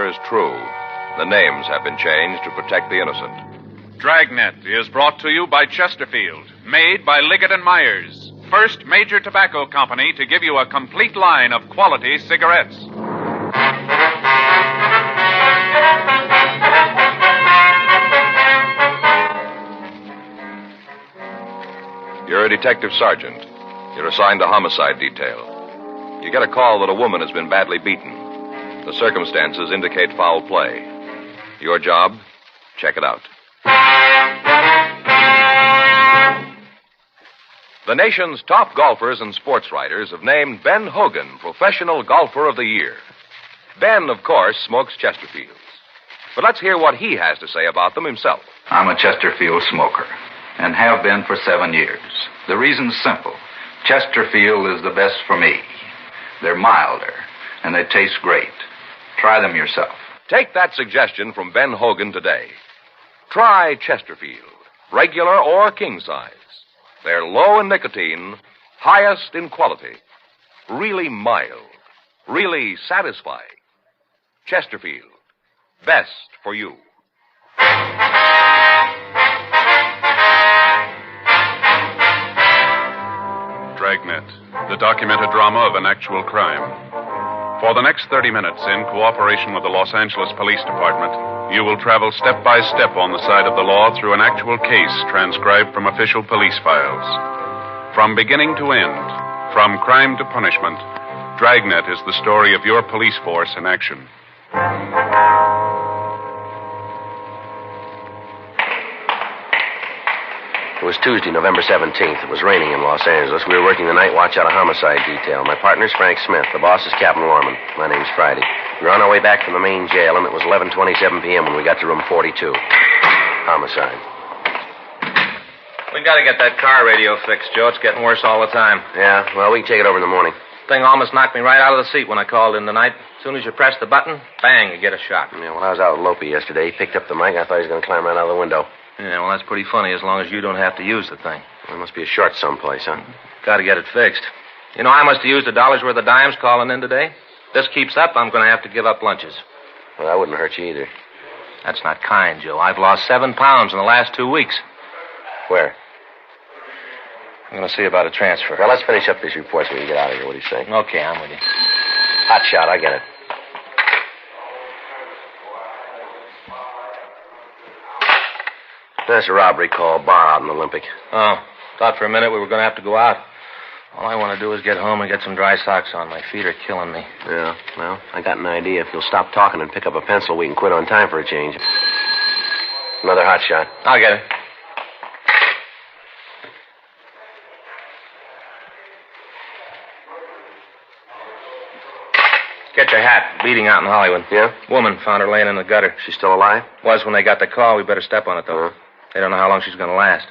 is true. The names have been changed to protect the innocent. Dragnet is brought to you by Chesterfield, made by Liggett & Myers, first major tobacco company to give you a complete line of quality cigarettes. You're a detective sergeant. You're assigned to homicide detail. You get a call that a woman has been badly beaten. The circumstances indicate foul play. Your job? Check it out. The nation's top golfers and sports writers have named Ben Hogan Professional Golfer of the Year. Ben, of course, smokes Chesterfields. But let's hear what he has to say about them himself. I'm a Chesterfield smoker, and have been for 7 years. The reason's simple. Chesterfield is the best for me. They're milder, and they taste great. Try them yourself. Take that suggestion from Ben Hogan today. Try Chesterfield, regular or king size. They're low in nicotine, highest in quality, really mild, really satisfying. Chesterfield, best for you. Dragnet, the documented drama of an actual crime. For the next 30 minutes, in cooperation with the Los Angeles Police Department, you will travel step by step on the side of the law through an actual case transcribed from official police files. From beginning to end, from crime to punishment, Dragnet is the story of your police force in action. It was Tuesday, November 17th. It was raining in Los Angeles. We were working the night watch out of homicide detail. My partner's Frank Smith. The boss is Captain Warman. My name's Friday. We were on our way back from the main jail, and it was 11:27 p.m. when we got to room 42. Homicide. We gotta get that car radio fixed, Joe. It's getting worse all the time. Yeah, well, we can take it over in the morning. Thing almost knocked me right out of the seat when I called in tonight. As soon as you press the button, bang, you get a shock. Yeah, well, I was out with Lopi yesterday. He picked up the mic. I thought he was going to climb right out of the window. Yeah, well, that's pretty funny as long as you don't have to use the thing. Well, there must be a short someplace, huh? Gotta get it fixed. You know, I must have used $1 worth of dimes calling in today. If this keeps up, I'm going to have to give up lunches. Well, that wouldn't hurt you either. That's not kind, Joe. I've lost 7 pounds in the last 2 weeks. Where? I'm going to see about a transfer. Well, let's finish up this report so we can get out of here. What do you say? Okay, I'm with you. Hot shot, I get it. That's a robbery call, bar out in Olympic. Oh, thought for a minute we were going to have to go out. All I want to do is get home and get some dry socks on. My feet are killing me. Yeah, well, I got an idea. If you'll stop talking and pick up a pencil, we can quit on time for a change. Another hot shot. I'll get it. Get your hat. Beating out in Hollywood. Yeah? Woman found her laying in the gutter. She's still alive? Was when they got the call. We better step on it, though. They don't know how long she's going to last.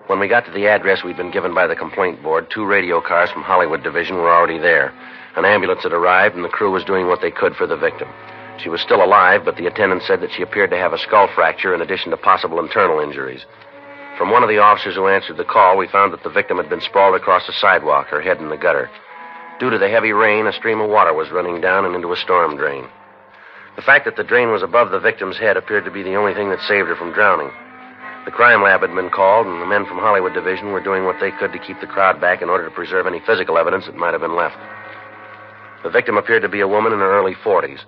When we got to the address we'd been given by the complaint board, 2 radio cars from Hollywood Division were already there. An ambulance had arrived, and the crew was doing what they could for the victim. She was still alive, but the attendant said that she appeared to have a skull fracture in addition to possible internal injuries. From one of the officers who answered the call, we found that the victim had been sprawled across the sidewalk, her head in the gutter. Due to the heavy rain, a stream of water was running down and into a storm drain. The fact that the drain was above the victim's head appeared to be the only thing that saved her from drowning. The crime lab had been called, and the men from Hollywood Division were doing what they could to keep the crowd back in order to preserve any physical evidence that might have been left. The victim appeared to be a woman in her early 40s.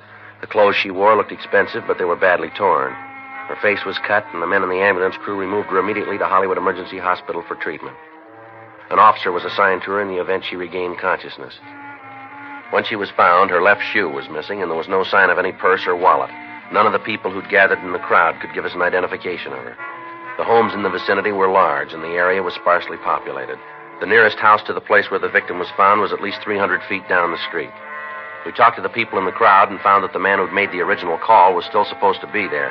The clothes she wore looked expensive, but they were badly torn. Her face was cut, and the men in the ambulance crew removed her immediately to Hollywood Emergency Hospital for treatment. An officer was assigned to her in the event she regained consciousness. When she was found, her left shoe was missing, and there was no sign of any purse or wallet. None of the people who'd gathered in the crowd could give us an identification of her. The homes in the vicinity were large, and the area was sparsely populated. The nearest house to the place where the victim was found was at least 300 feet down the street. We talked to the people in the crowd and found that the man who'd made the original call was still supposed to be there.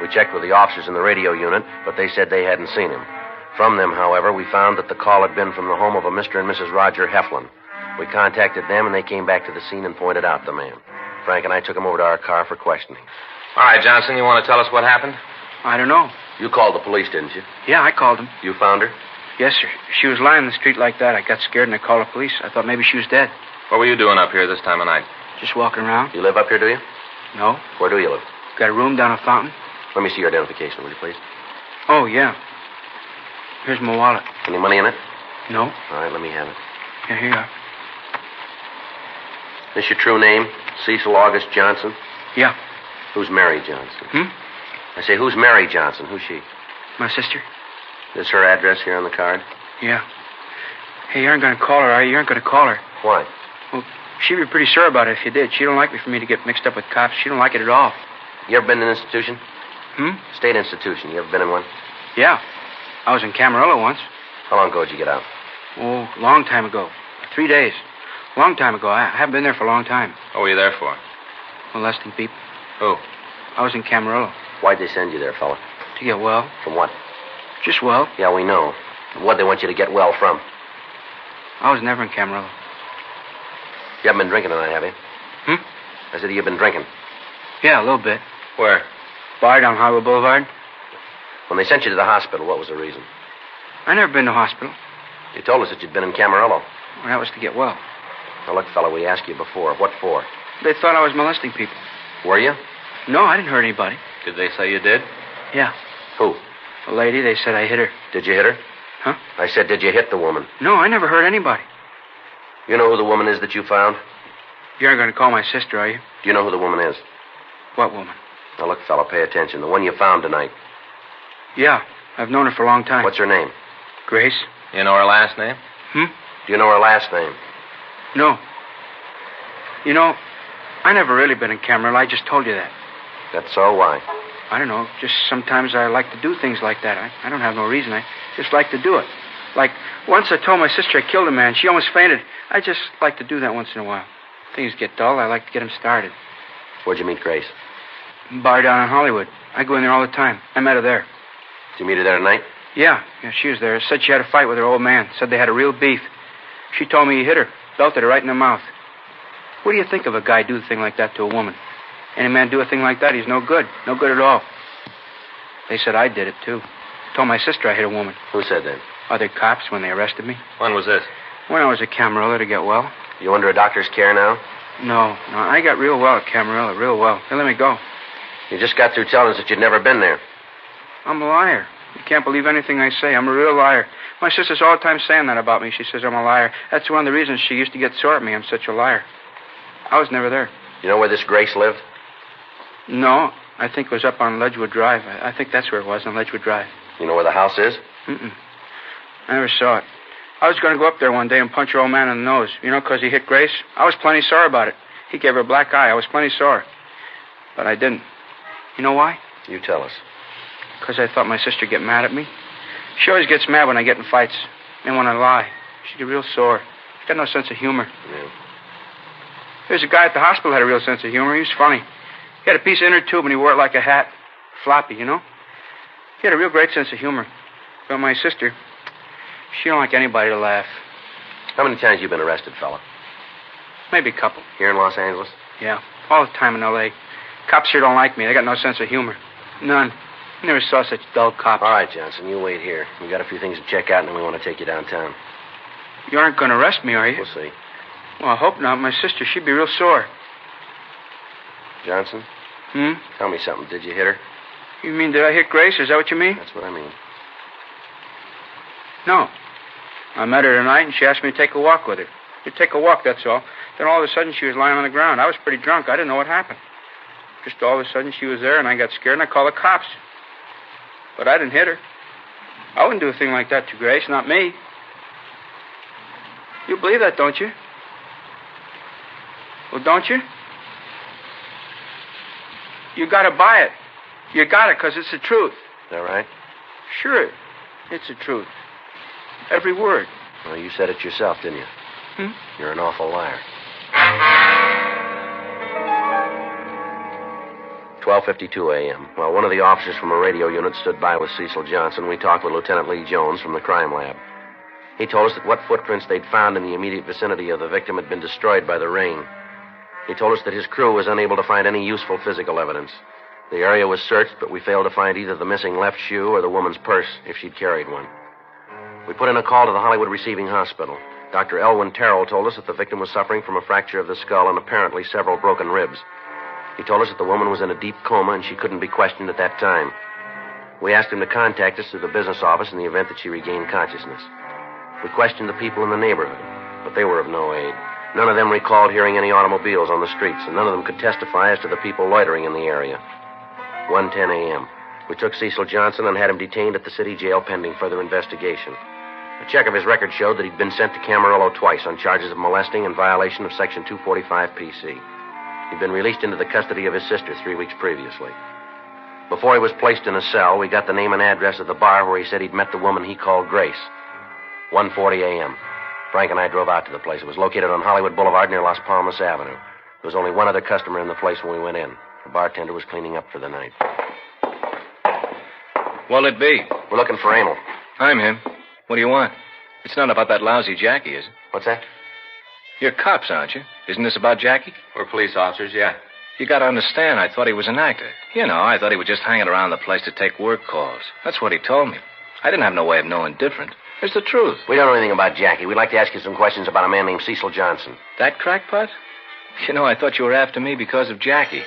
We checked with the officers in the radio unit, but they said they hadn't seen him. From them, however, we found that the call had been from the home of a Mr. and Mrs. Roger Heflin. We contacted them, and they came back to the scene and pointed out the man. Frank and I took him over to our car for questioning. All right, Johnson, you want to tell us what happened? I don't know. You called the police, didn't you? Yeah, I called him. You found her? Yes, sir. She was lying in the street like that. I got scared and I called the police. I thought maybe she was dead. What were you doing up here this time of night? Just walking around. You live up here, do you? No. Where do you live? Got a room down a fountain. Let me see your identification, will you, please? Oh, yeah. Here's my wallet. Any money in it? No. All right, let me have it. Yeah, here you are. This your true name? Cecil August Johnson? Yeah. Who's Mary Johnson? Hmm? I say, who's Mary Johnson? Who's she? My sister. Is her address here on the card? Yeah. Hey, you aren't going to call her, are you? You aren't going to call her. Why? Well, she'd be pretty sore about it if you did. She don't like for me to get mixed up with cops. She don't like it at all. You ever been in an institution? Hmm? State institution. You ever been in one? Yeah. I was in Camarillo once. How long ago did you get out? Oh, long time ago. 3 days. Long time ago. I haven't been there for a long time. What were you there for? Molesting people. Who? I was in Camarillo. Why'd they send you there, fella? To get well. From what? Just well. Yeah, we know. What'd they want you to get well from? I was never in Camarillo. You haven't been drinking tonight, have you? Hmm? I said you've been drinking. Yeah, a little bit. Where? Bar down Hollywood Boulevard. When they sent you to the hospital, what was the reason? I never been to hospital. You told us that you'd been in Camarillo. Well, that was to get well. Now, look, fella, we asked you before. What for? They thought I was molesting people. Were you? No, I didn't hurt anybody. Did they say you did? Yeah. Who? A lady, they said I hit her. Did you hit her? Huh? I said, did you hit the woman? No, I never hurt anybody. You know who the woman is that you found? You aren't going to call my sister, are you? Do you know who the woman is? What woman? Now, look, fella, pay attention. The one you found tonight. Yeah, I've known her for a long time. What's her name? Grace. You know her last name? Hmm? Do you know her last name? No. You know, I never really been in Camarillo. I just told you that. That's so? Why? I don't know. Just sometimes I like to do things like that. I don't have no reason. I just like to do it. Like, once I told my sister I killed a man. She almost fainted. I just like to do that once in a while. Things get dull. I like to get them started. Where'd you meet Grace? Bar down in Hollywood. I go in there all the time. I met her there. Did you meet her there tonight? Yeah, she was there. Said she had a fight with her old man. Said they had a real beef. She told me he hit her. Belted her right in the mouth. What do you think of a guy do a thing like that to a woman? Any man do a thing like that, he's no good. No good at all. They said I did it, too. Told my sister I hit a woman. Who said that? Other cops when they arrested me. When was this? When I was at Camarillo to get well. You under a doctor's care now? No, I got real well at Camarillo, real well. They let me go. You just got through telling us that you'd never been there. I'm a liar. You can't believe anything I say. I'm a real liar. My sister's all the time saying that about me. She says I'm a liar. That's one of the reasons she used to get sore at me. I'm such a liar. I was never there. You know where this Grace lived? No, I think it was up on Ledgewood Drive. I think that's where it was, on Ledgewood Drive. You know where the house is? Mm-mm. I never saw it. I was going to go up there one day and punch your old man in the nose. You know, because he hit Grace. I was plenty sore about it. He gave her a black eye. I was plenty sore. But I didn't. You know why? You tell us. Because I thought my sister'd get mad at me. She always gets mad when I get in fights. And when I lie. She get real sore. She's got no sense of humor. Yeah. There's a guy at the hospital who had a real sense of humor. He was funny. He had a piece of inner tube and he wore it like a hat. Floppy, you know? He had a real great sense of humor. But my sister, she don't like anybody to laugh. How many times you been arrested, fella? Maybe a couple. Here in Los Angeles? Yeah, all the time in L.A. Cops here don't like me. They got no sense of humor. None. I never saw such dull cops. All right, Johnson, you wait here. We got a few things to check out, and then we want to take you downtown. You aren't going to arrest me, are you? We'll see. Well, I hope not. My sister, she'd be real sore. Johnson? Hmm? Tell me something. Did you hit her? You mean, did I hit Grace? Is that what you mean? That's what I mean. No. I met her tonight, and she asked me to take a walk with her. To take a walk, that's all. Then all of a sudden, she was lying on the ground. I was pretty drunk. I didn't know what happened. Just all of a sudden, she was there, and I got scared, and I called the cops. But I didn't hit her. I wouldn't do a thing like that to Grace, not me. You believe that, don't you? Well, don't you? You gotta buy it. You got it, because it's the truth. Is that right? Sure, it's the truth. Every word. Well, you said it yourself, didn't you? Hmm? You're an awful liar. 12:52 a.m. While one of the officers from a radio unit stood by with Cecil Johnson, we talked with Lieutenant Lee Jones from the crime lab. He told us that what footprints they'd found in the immediate vicinity of the victim had been destroyed by the rain. He told us that his crew was unable to find any useful physical evidence. The area was searched, but we failed to find either the missing left shoe or the woman's purse, if she'd carried one. We put in a call to the Hollywood Receiving Hospital. Dr. Elwyn Terrell told us that the victim was suffering from a fracture of the skull and apparently several broken ribs. He told us that the woman was in a deep coma and she couldn't be questioned at that time. We asked him to contact us through the business office in the event that she regained consciousness. We questioned the people in the neighborhood, but they were of no aid. None of them recalled hearing any automobiles on the streets, and none of them could testify as to the people loitering in the area. 1:10 a.m. We took Cecil Johnson and had him detained at the city jail pending further investigation. A check of his record showed that he'd been sent to Camarillo twice on charges of molesting and violation of Section 245 PC. He'd been released into the custody of his sister 3 weeks previously. Before he was placed in a cell, we got the name and address of the bar where he said he'd met the woman he called Grace. 1:40 a.m. Frank and I drove out to the place. It was located on Hollywood Boulevard near Las Palmas Avenue. There was only one other customer in the place when we went in. The bartender was cleaning up for the night. What'll it be? We're looking for Emil. I'm him. What do you want? It's not about that lousy Jackie, is it? What's that? You're cops, aren't you? Isn't this about Jackie? We're police officers, yeah. You gotta understand, I thought he was an actor. You know, I thought he was just hanging around the place to take work calls. That's what he told me. I didn't have no way of knowing different. It's the truth. We don't know anything about Jackie. We'd like to ask you some questions about a man named Cecil Johnson. That crackpot? You know, I thought you were after me because of Jackie.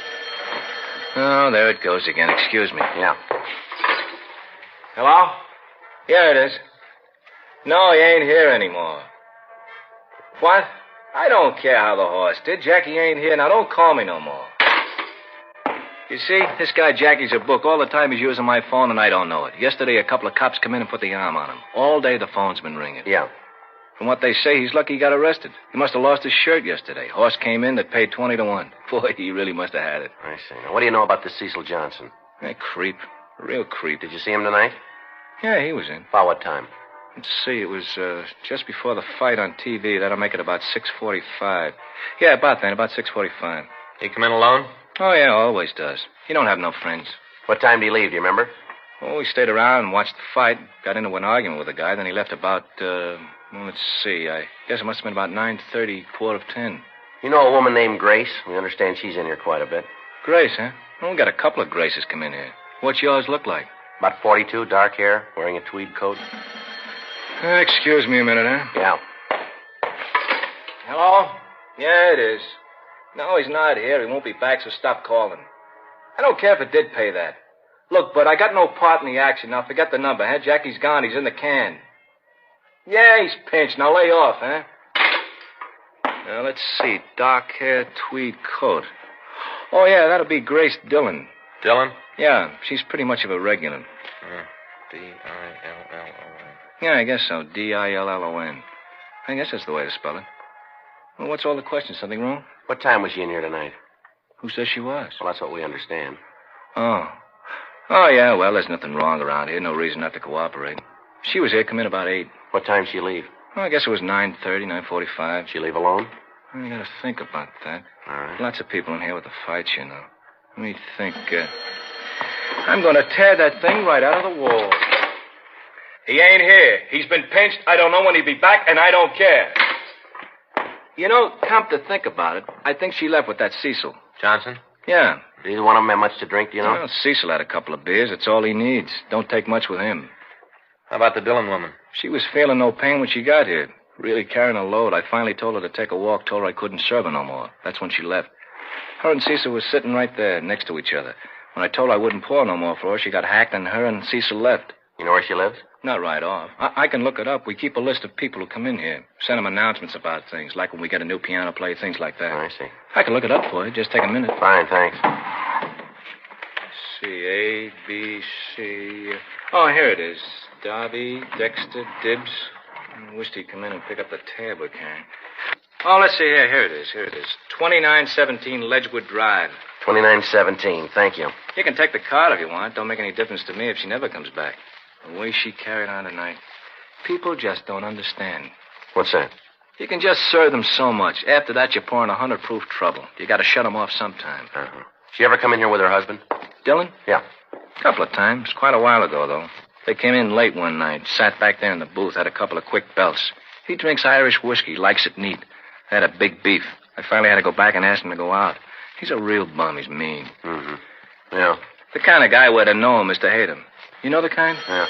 Oh, there it goes again. Excuse me. Yeah. Hello? Yeah, it is. No, he ain't here anymore. What? I don't care how the horse did. Jackie ain't here. Now, don't call me no more. You see, this guy Jackie's a book. All the time he's using my phone, and I don't know it. Yesterday, a couple of cops come in and put the arm on him. All day, the phone's been ringing. Yeah. From what they say, he's lucky he got arrested. He must have lost his shirt yesterday. Horse came in that paid 20 to 1. Boy, he really must have had it. I see. Now, what do you know about this Cecil Johnson? That creep. A real creep. Did you see him tonight? Yeah, he was in. About what time? Let's see, it was just before the fight on TV. That'll make it about 6:45. Yeah, about then, about 6:45. He come in alone? Oh, yeah, always does. He don't have no friends. What time did he leave, do you remember? Oh, he stayed around and watched the fight. Got into an argument with a guy. Then he left about, let's see. I guess it must have been about 9:30, 9:45. You know a woman named Grace? We understand she's in here quite a bit. Grace, huh? Well, we got a couple of Graces come in here. What's yours look like? About 42, dark hair, wearing a tweed coat. Excuse me a minute, huh? Yeah. Hello? Yeah, it is. No, he's not here. He won't be back, so stop calling. I don't care if it did pay that. Look, bud, I got no part in the action. Now, forget the number, huh? Jackie's gone. He's in the can. Yeah, he's pinched. Now, lay off, huh? Now, let's see. Dark hair, tweed coat. Oh, yeah, that'll be Grace Dillon. Dillon? Yeah, she's pretty much of a regular. D-I-L-L-O-N. Yeah, I guess so. D-I-L-L-O-N. I guess that's the way to spell it. Well, what's all the questions? Something wrong? What time was she in here tonight? Who says she was? Well, that's what we understand. Oh. Oh, yeah, well, there's nothing wrong around here. No reason not to cooperate. She was here, come in about 8. What time did she leave? Well, I guess it was 9:30, 9:45. She leave alone? I gotta think about that. All right. Lots of people in here with the fights, you know. Let me think. I'm gonna tear that thing right out of the wall. He ain't here. He's been pinched. I don't know when he'll be back, and I don't care. You know, come to think about it, I think she left with that Cecil. Johnson? Yeah. Did either one of them have much to drink, do you know? Well, Cecil had a couple of beers. It's all he needs. Don't take much with him. How about the Dillon woman? She was feeling no pain when she got here. Really carrying a load. I finally told her to take a walk, told her I couldn't serve her no more. That's when she left. Her and Cecil were sitting right there next to each other. When I told her I wouldn't pour no more for her, she got hacked and her and Cecil left. You know where she lives? Not right off. I can look it up. We keep a list of people who come in here. Send them announcements about things, like when we get a new piano player, things like that. I see. I can look it up for you. Just take a minute. Fine, thanks. C, A, B, C. Oh, here it is. Darby, Dexter, Dibbs. I wished he'd come in and pick up the tab we can. Oh, let's see here. Here it is. 2917 Ledgewood Drive. 2917. Thank you. You can take the card if you want. Don't make any difference to me if she never comes back. The way she carried on tonight. People just don't understand. What's that? You can just serve them so much. After that, you're pouring 100 proof trouble. You got to shut them off sometime. Uh-huh. She ever come in here with her husband? Dylan? Yeah. A couple of times. Quite a while ago, though. They came in late one night, sat back there in the booth, had a couple of quick belts. He drinks Irish whiskey, likes it neat. Had a big beef. I finally had to go back and ask him to go out. He's a real bum. He's mean. Mm-hmm. Yeah. The kind of guy where to know him is to hate him. You know the kind? Yeah.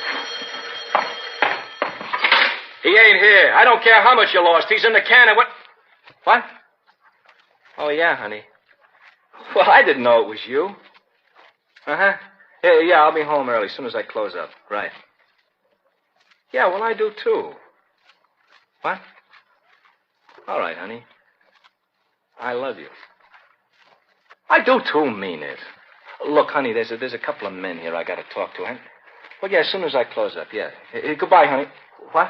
He ain't here. I don't care how much you lost. He's in the can and What? Oh, yeah, honey. Well, I didn't know it was you. Uh-huh. Yeah, I'll be home early as soon as I close up. Right. Yeah, well, I do, too. What? All right, honey. I love you. I do, too, mean it. Look, honey, there's a couple of men here I got to talk to. Well, yeah, as soon as I close up, yeah. Goodbye, honey. What?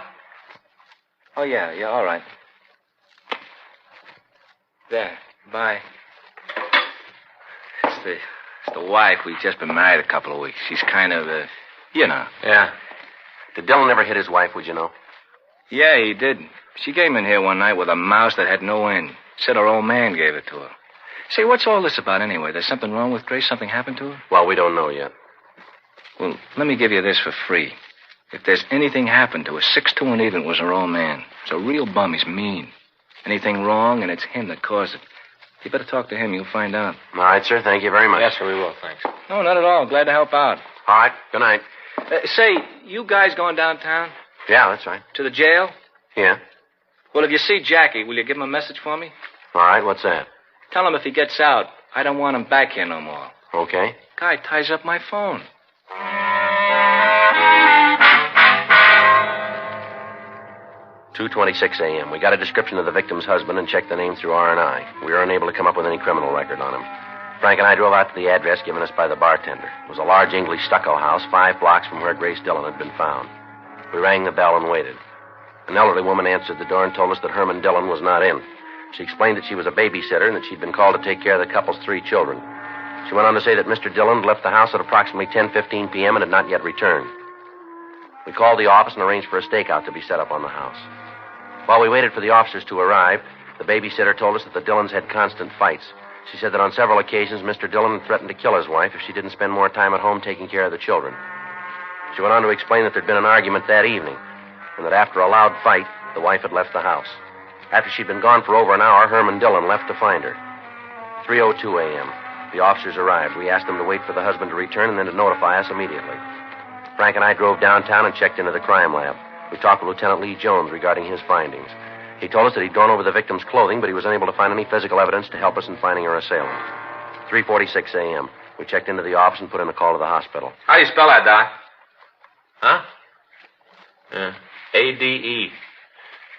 Oh, yeah, all right. There, bye. It's the wife. We've just been married a couple of weeks. She's kind of, you know. Yeah. Did Dillon ever hit his wife, would you know? Yeah, he did. She came in here one night with a mouse that had no end. Said her old man gave it to her. Say, what's all this about anyway? There's something wrong with Grace? Something happened to her? Well, we don't know yet. Well, let me give you this for free. If there's anything happened to her, 6'2" and even was her old man. He's a real bum. He's mean. Anything wrong, and it's him that caused it. You better talk to him. You'll find out. All right, sir. Thank you very much. Yes, sir, we will. Thanks. No, not at all. Glad to help out. All right. Good night. Say, you guys going downtown? Yeah, that's right. To the jail? Yeah. Well, if you see Jackie, will you give him a message for me? All right. What's that? Tell him if he gets out, I don't want him back here no more. Okay. Guy ties up my phone. "2:26 a.m. We got a description of the victim's husband and checked the name through R&I. We were unable to come up with any criminal record on him. Frank and I drove out to the address given us by the bartender. It was a large English stucco house 5 blocks from where Grace Dillon had been found. We rang the bell and waited. An elderly woman answered the door and told us that Herman Dillon was not in. She explained that she was a babysitter and that she'd been called to take care of the couple's 3 children. She went on to say that Mr. Dillon had left the house at approximately 10:15 p.m. and had not yet returned. We called the office and arranged for a stakeout to be set up on the house. While we waited for the officers to arrive, the babysitter told us that the Dillons had constant fights. She said that on several occasions, Mr. Dillon had threatened to kill his wife if she didn't spend more time at home taking care of the children. She went on to explain that there'd been an argument that evening, and that after a loud fight, the wife had left the house. After she'd been gone for over an hour, Herman Dillon left to find her. 3:02 a.m. The officers arrived. We asked them to wait for the husband to return and then to notify us immediately. Frank and I drove downtown and checked into the crime lab. We talked with Lieutenant Lee Jones regarding his findings. He told us that he'd gone over the victim's clothing, but he was unable to find any physical evidence to help us in finding her assailant. 3:46 a.m. We checked into the office and put in a call to the hospital. How do you spell that, Doc? Huh? A-D-E.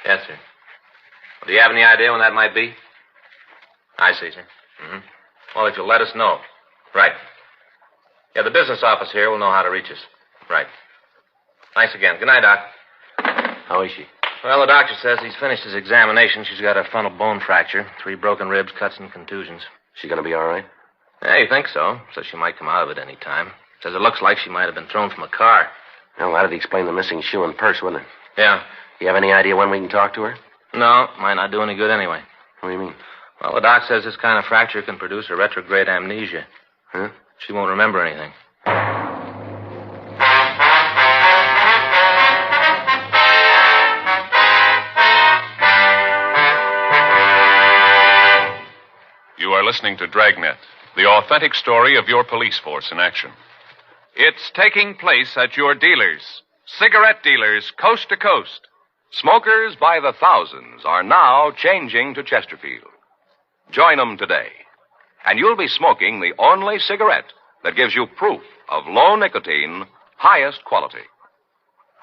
Yes, sir. Do you have any idea when that might be? I see, sir. Mm-hmm. Well, if you'll let us know. Right. Yeah, the business office here will know how to reach us. Right. Thanks again. Good night, Doc. How is she? Well, the doctor says he's finished his examination. She's got a frontal bone fracture, 3 broken ribs, cuts, and contusions. She gonna be all right? Yeah, you think so? Says she might come out of it any time. Says it looks like she might have been thrown from a car. Well, that'd explain the missing shoe and purse, wouldn't it? Yeah. You have any idea when we can talk to her? No, might not do any good anyway. What do you mean? Well, the doc says this kind of fracture can produce a retrograde amnesia. Huh? She won't remember anything. You are listening to Dragnet, the authentic story of your police force in action. It's taking place at your dealers, cigarette dealers, coast to coast. Smokers by the thousands are now changing to Chesterfield. Join them today, and you'll be smoking the only cigarette that gives you proof of low nicotine, highest quality.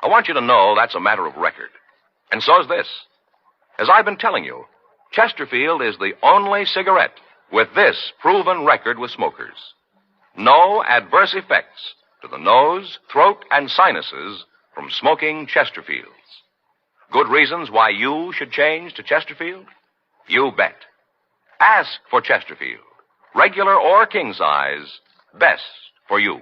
I want you to know that's a matter of record. And so's this. As I've been telling you, Chesterfield is the only cigarette with this proven record with smokers. No adverse effects to the nose, throat, and sinuses from smoking Chesterfields. Good reasons why you should change to Chesterfield? You bet. Ask for Chesterfield. Regular or king size, best for you.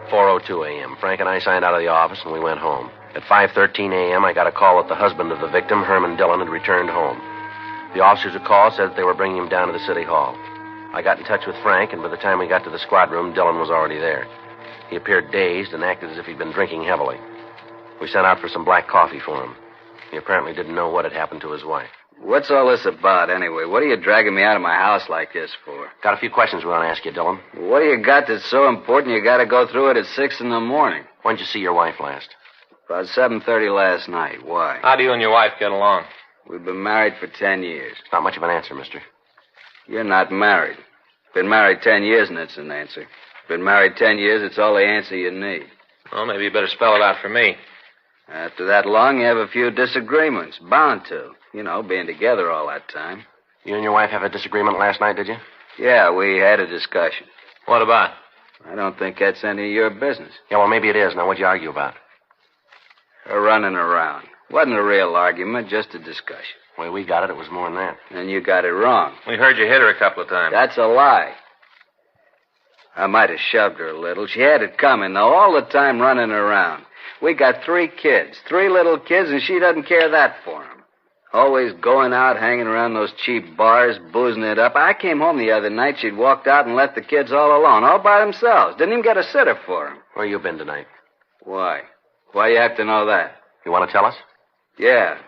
"4:02 a.m. Frank and I signed out of the office and we went home. At 5:13 a.m., I got a call that the husband of the victim, Herman Dillon, had returned home. The officers who called said that they were bringing him down to the city hall. I got in touch with Frank, and by the time we got to the squad room, Dillon was already there. He appeared dazed and acted as if he'd been drinking heavily. We sent out for some black coffee for him. He apparently didn't know what had happened to his wife. What's all this about, anyway? What are you dragging me out of my house like this for? Got a few questions we want to ask you, Dillon. What do you got that's so important you got to go through it at 6 in the morning? When did you see your wife last? About 7:30 last night. Why? How do you and your wife get along? We've been married for 10 years. It's not much of an answer, mister. You're not married. Been married 10 years, and it's an answer. Been married 10 years, it's all the answer you need. Well, maybe you better spell it out for me. After that long, you have a few disagreements. Bound to. You know, being together all that time. You and your wife have a disagreement last night, did you? Yeah, we had a discussion. What about? I don't think that's any of your business. Yeah, well, maybe it is. Now, what'd you argue about? Her running around. Wasn't a real argument, just a discussion. The way we got it, it was more than that. And you got it wrong. We heard you hit her a couple of times. That's a lie. I might have shoved her a little. She had it coming, though, all the time running around. We got 3 kids, 3 little kids, and she doesn't care that for them. Always going out, hanging around those cheap bars, boozing it up. I came home the other night. She'd walked out and left the kids all alone, all by themselves. Didn't even get a sitter for them. Where you been tonight? Why? Why you have to know that? You want to tell us? Yeah.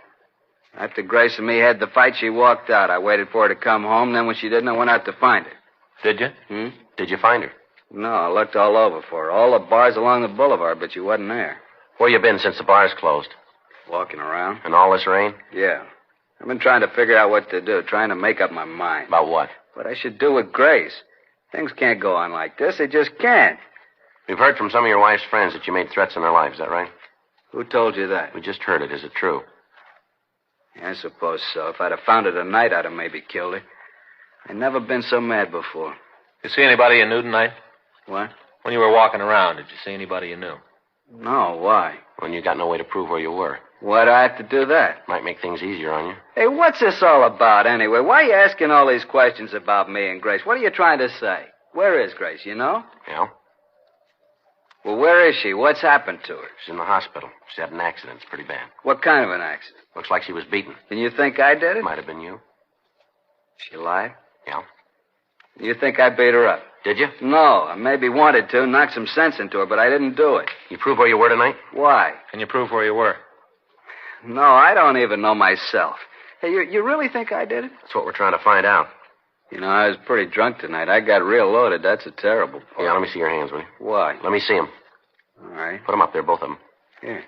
After Grace and me had the fight, she walked out. I waited for her to come home. Then when she didn't, I went out to find her. Did you? Did you find her? No, I looked all over for her. All the bars along the boulevard, but she wasn't there. Where you been since the bars closed? Walking around. In all this rain? Yeah. I've been trying to figure out what to do, trying to make up my mind. About what? What I should do with Grace. Things can't go on like this. They just can't. We've heard from some of your wife's friends that you made threats in her life. Is that right? Who told you that? We just heard it. Is it true? Yeah, I suppose so. If I'd have found her tonight, I'd have maybe killed her. I'd never been so mad before. You see anybody you knew tonight? What? When you were walking around, did you see anybody you knew? No, why? When you got no way to prove where you were. Why'd I have to do that? Might make things easier on you. Hey, what's this all about, anyway? Why are you asking all these questions about me and Grace? What are you trying to say? Where is Grace, you know? Yeah? Well, where is she? What's happened to her? She's in the hospital. She had an accident. It's pretty bad. What kind of an accident? Looks like she was beaten. And you think I did it? Might have been you. She alive? Yeah. You think I beat her up? Did you? No, I maybe wanted to, knock some sense into her, but I didn't do it. You prove where you were tonight? Why? Can you prove where you were? No, I don't even know myself. Hey, you really think I did it? That's what we're trying to find out. You know, I was pretty drunk tonight. I got real loaded. That's a terrible part. Yeah, let me see your hands, will you? Why? Let me see them. All right. Put them up there, both of them. Here.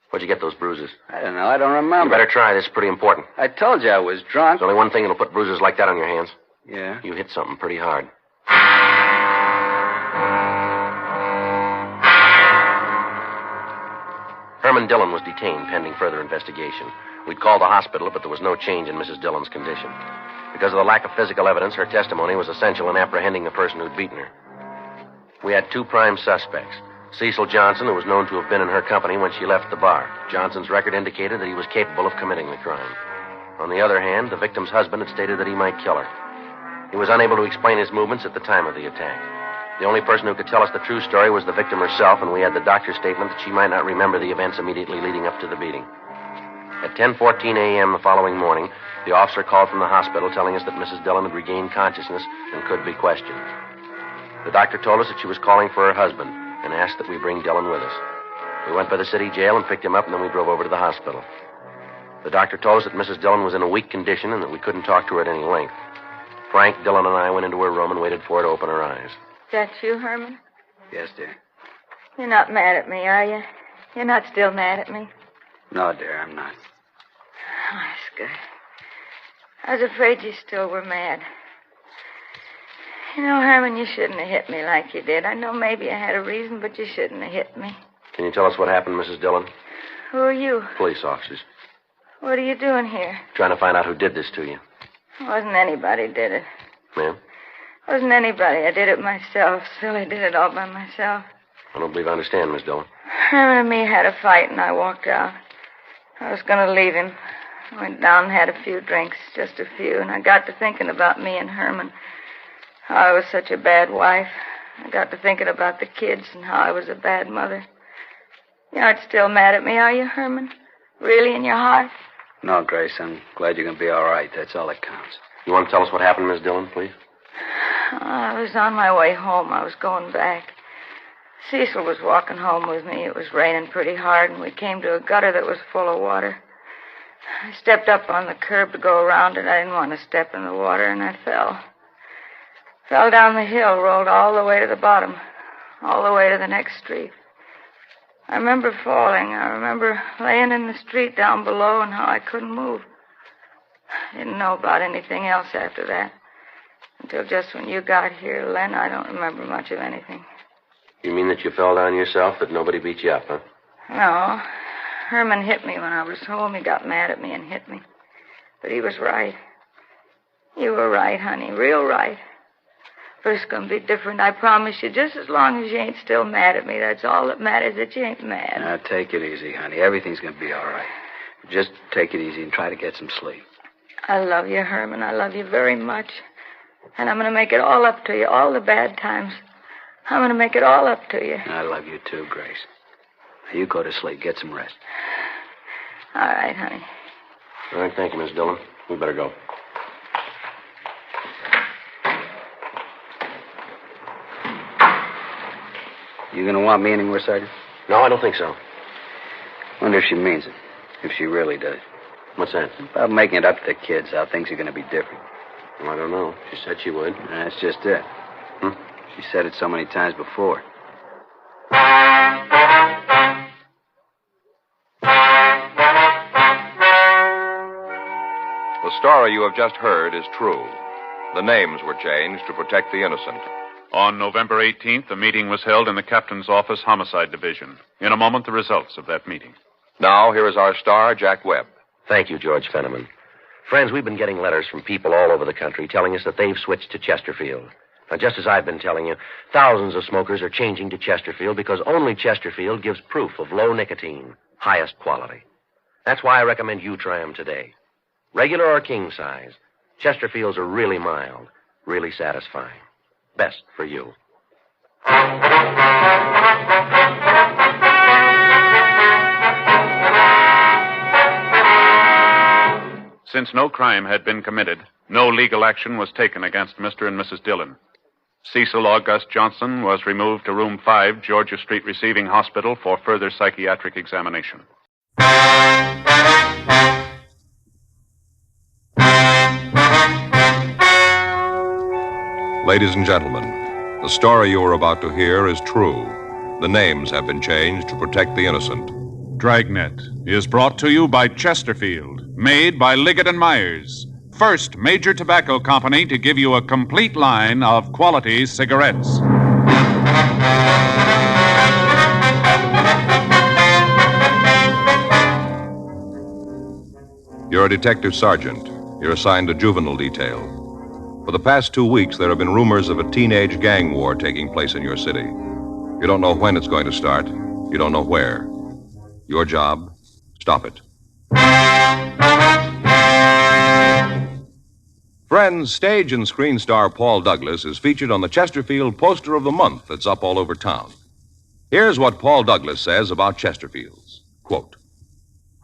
Where'd you get those bruises? I don't know. I don't remember. You better try. This is pretty important. I told you I was drunk. There's only one thing that'll put bruises like that on your hands. Yeah? You hit something pretty hard. Herman Dillon was detained pending further investigation. We'd called the hospital, but there was no change in Mrs. Dillon's condition. Because of the lack of physical evidence, her testimony was essential in apprehending the person who'd beaten her. We had 2 prime suspects. Cecil Johnson, who was known to have been in her company when she left the bar. Johnson's record indicated that he was capable of committing the crime. On the other hand, the victim's husband had stated that he might kill her. He was unable to explain his movements at the time of the attack. The only person who could tell us the true story was the victim herself, and we had the doctor's statement that she might not remember the events immediately leading up to the beating. At 10:14 a.m. the following morning, the officer called from the hospital telling us that Mrs. Dillon had regained consciousness and could be questioned. The doctor told us that she was calling for her husband and asked that we bring Dillon with us. We went by the city jail and picked him up, and then we drove over to the hospital. The doctor told us that Mrs. Dillon was in a weak condition and that we couldn't talk to her at any length. Frank, Dillon, and I went into her room and waited for her to open her eyes. Is that you, Herman? Yes, dear. You're not mad at me, are you? You're not still mad at me? No, dear, I'm not. Oh, that's good. I was afraid you still were mad. You know, Herman, you shouldn't have hit me like you did. I know maybe I had a reason, but you shouldn't have hit me. Can you tell us what happened, Mrs. Dillon? Who are you? Police officers. What are you doing here? Trying to find out who did this to you. It wasn't anybody did it. Ma'am? It wasn't anybody. I did it myself. Silly did it all by myself. I don't believe I understand, Miss Dillon. Herman and me had a fight, and I walked out. I was going to leave him. I went down and had a few drinks, just a few, and I got to thinking about me and Herman. How I was such a bad wife. I got to thinking about the kids and how I was a bad mother. You aren't still mad at me, are you, Herman? Really, in your heart? No, Grace, I'm glad you're going to be all right. That's all that counts. You want to tell us what happened, Miss Dillon, please? I was on my way home. I was going back. Cecil was walking home with me. It was raining pretty hard, and we came to a gutter that was full of water. I stepped up on the curb to go around it. I didn't want to step in the water, and I fell. Fell down the hill, rolled all the way to the bottom, all the way to the next street. I remember falling. I remember laying in the street down below and how I couldn't move. I didn't know about anything else after that. Until just when you got here, Len, I don't remember much of anything. You mean that you fell down yourself, that nobody beat you up, huh? No. Herman hit me when I was home. He got mad at me and hit me. But he was right. You were right, honey, real right. But it's going to be different, I promise you. Just as long as you ain't still mad at me, that's all that matters, that you ain't mad. Now, take it easy, honey. Everything's going to be all right. Just take it easy and try to get some sleep. I love you, Herman. I love you very much. And I'm going to make it all up to you, all the bad times. I'm going to make it all up to you. I love you too, Grace. Now, you go to sleep. Get some rest. All right, honey. All right, thank you, Miss Dillon. We better go. You going to want me anywhere, Sergeant? No, I don't think so. Wonder if she means it. If she really does. What's that? About making it up to the kids, how things are going to be different. Well, I don't know. She said she would. That's just it. She said it so many times before. The story you have just heard is true. The names were changed to protect the innocent. On November 18th, a meeting was held in the captain's office, Homicide Division. In a moment, the results of that meeting. Now, here is our star, Jack Webb. Thank you, George Fenneman. Friends, we've been getting letters from people all over the country telling us that they've switched to Chesterfield. Now, just as I've been telling you, thousands of smokers are changing to Chesterfield because only Chesterfield gives proof of low nicotine, highest quality. That's why I recommend you try them today. Regular or king size, Chesterfields are really mild, really satisfying. Best for you. Since no crime had been committed, no legal action was taken against Mr. and Mrs. Dillon. Cecil August Johnson was removed to Room 5, Georgia Street Receiving Hospital for further psychiatric examination. Ladies and gentlemen, the story you are about to hear is true. The names have been changed to protect the innocent. Dragnet is brought to you by Chesterfield, made by Liggett & Myers, first major tobacco company to give you a complete line of quality cigarettes. You're a detective sergeant. You're assigned to juvenile detail. For the past 2 weeks, there have been rumors of a teenage gang war taking place in your city. You don't know when it's going to start. You don't know where. Your job, stop it. Friends, stage and screen star Paul Douglas is featured on the Chesterfield Poster of the Month that's up all over town. Here's what Paul Douglas says about Chesterfields. Quote,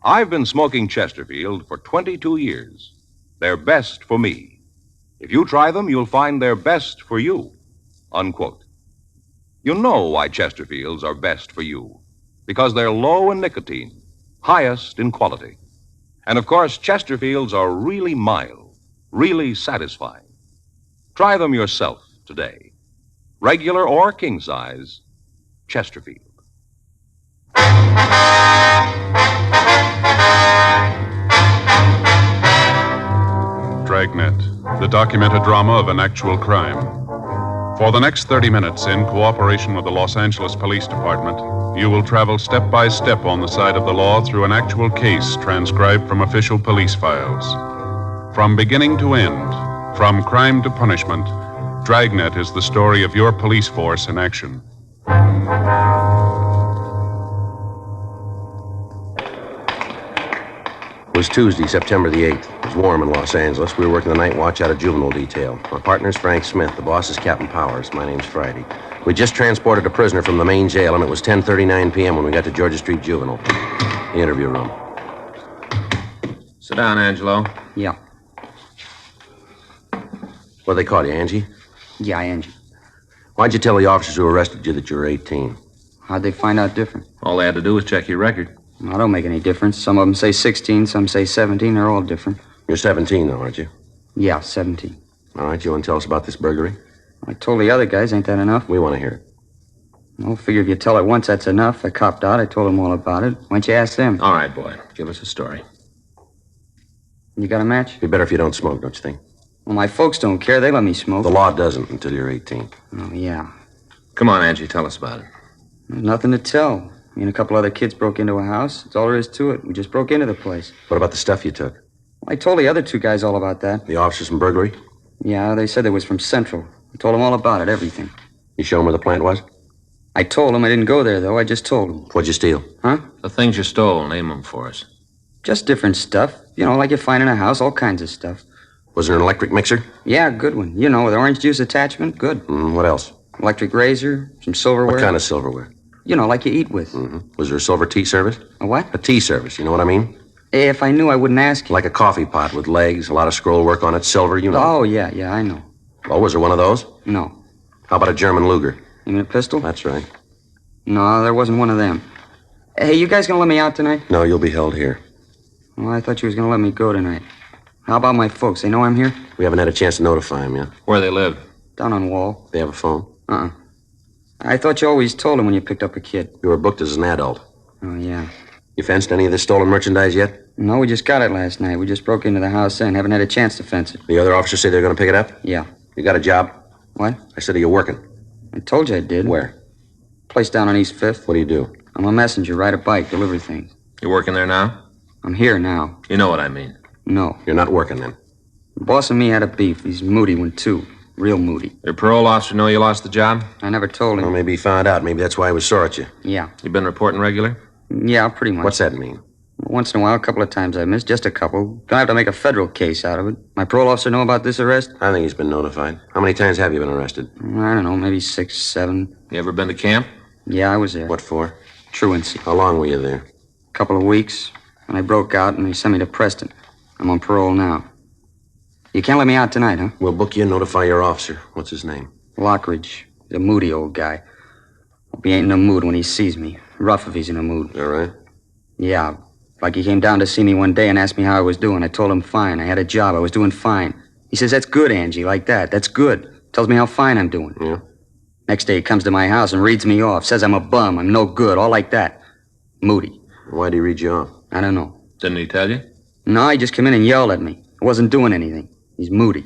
I've been smoking Chesterfield for 22 years. They're best for me. If you try them, you'll find they're best for you. Unquote. You know why Chesterfields are best for you. Because they're low in nicotine, highest in quality. And of course, Chesterfields are really mild, really satisfying. Try them yourself today. Regular or king size, Chesterfield. Dragnet, the documented drama of an actual crime. For the next 30 minutes, in cooperation with the Los Angeles Police Department, you will travel step by step on the side of the law through an actual case transcribed from official police files. From beginning to end, from crime to punishment, Dragnet is the story of your police force in action. It was Tuesday, September the 8th. It was warm in Los Angeles. We were working the night watch out of juvenile detail. My partner's Frank Smith. The boss is Captain Powers. My name's Friday. We just transported a prisoner from the main jail, and it was 10:39 p.m. when we got to Georgia Street Juvenile, the interview room. Sit down, Angelo. Yeah. What do they call you, Angie? Yeah, Angie. Why'd you tell the officers who arrested you that you were 18? How'd they find out different? All they had to do was check your record. Well, it don't make any difference. Some of them say 16, some say 17. They're all different. You're 17, though, aren't you? Yeah, 17. All right, you want to tell us about this burglary? I told the other guys, ain't that enough? We want to hear it. Well, figure if you tell it once, that's enough. I copped out. I told them all about it. Why don't you ask them? All right, boy. Give us a story. You got a match? Be better if you don't smoke, don't you think? Well, my folks don't care. They let me smoke. The law doesn't until you're 18. Oh, yeah. Come on, Angie, tell us about it. There's nothing to tell. Me and a couple other kids broke into a house. That's all there is to it. We just broke into the place. What about the stuff you took? I told the other two guys all about that. The officers from burglary? Yeah, they said it was from Central. I told them all about it, everything. You show them where the plant was? I told them. I didn't go there, though. I just told them. What'd you steal? Huh? The things you stole, name them for us. Just different stuff. You know, like you find in a house, all kinds of stuff. Was there an electric mixer? Yeah, good one. You know, with orange juice attachment, good. What else? Electric razor, some silverware. What kind of silverware? You know, like you eat with. Was there a silver tea service? A what? A tea service, you know what I mean? If I knew, I wouldn't ask you. Like a coffee pot with legs, a lot of scroll work on it, silver, you know. Oh, yeah, I know. Oh, was there one of those? No. How about a German Luger? You mean a pistol? That's right. No, there wasn't one of them. Hey, you guys gonna let me out tonight? No, you'll be held here. Well, I thought you was gonna let me go tonight. How about my folks? They know I'm here? We haven't had a chance to notify them yet. Where they live? Down on Wall. They have a phone? I thought you always told them when you picked up a kid. You were booked as an adult. Oh, yeah. You fenced any of this stolen merchandise yet? No, we just got it last night. We just broke into the house and haven't had a chance to fence it. The other officers say they're going to pick it up? Yeah. You got a job? What? I said, are you working? I told you I did. Where? Place down on East 5th. What do you do? I'm a messenger, ride a bike, deliver things. You working there now? I'm here now. You know what I mean. No. You're not working then? The boss and me had a beef. He's a moody one, too. Real moody. Your parole officer know you lost the job? I never told him. Well, maybe he found out. Maybe that's why he was sore at you. Yeah. You been reporting regular? Yeah, pretty much. What's that mean? Once in a while, a couple of times I missed. Just a couple. Gonna have to make a federal case out of it. My parole officer know about this arrest? I think he's been notified. How many times have you been arrested? I don't know, maybe 6, 7. You ever been to camp? Yeah, I was there. What for? Truancy. How long were you there? A couple of weeks. And I broke out and they sent me to Preston. I'm on parole now. You can't let me out tonight, huh? We'll book you and notify your officer. What's his name? Lockridge. He's a moody old guy. Hope he ain't in a mood when he sees me. Rough if he's in a mood. All right. Yeah. Like he came down to see me one day and asked me how I was doing. I told him fine. I had a job. I was doing fine. He says, that's good, Angie, like that. That's good. Tells me how fine I'm doing. Yeah? Next day he comes to my house and reads me off. Says I'm a bum. I'm no good. All like that. Moody. Why'd he read you off? I don't know. Didn't he tell you? No, he just came in and yelled at me. I wasn't doing anything. He's moody.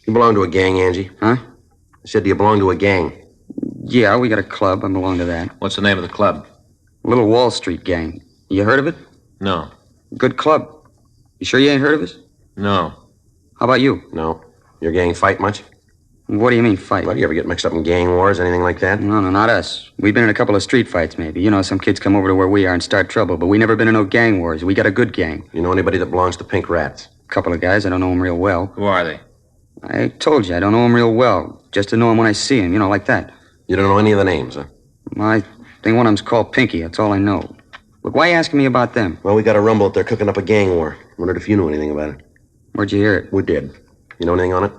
You belong to a gang, Angie? Huh? I said, do you belong to a gang? Yeah, we got a club. I belong to that. What's the name of the club? Little Wall Street Gang. You heard of it? No. Good club. You sure you ain't heard of us? No. How about you? No. Your gang fight much? What do you mean, fight? Well, do you ever get mixed up in gang wars, anything like that? No, not us. We've been in a couple of street fights, maybe. You know, some kids come over to where we are and start trouble, but we never been in no gang wars. We got a good gang. You know anybody that belongs to Pink Rats? A couple of guys. I don't know them real well. Who are they? I told you, I don't know them real well. Just to know them when I see them, you know, like that. You don't know any of the names, huh? I think one of them's called Pinky. That's all I know. Look, why are you asking me about them? Well, we got a rumble that they're cooking up a gang war. Wondered if you knew anything about it. Where'd you hear it? We did. You know anything on it?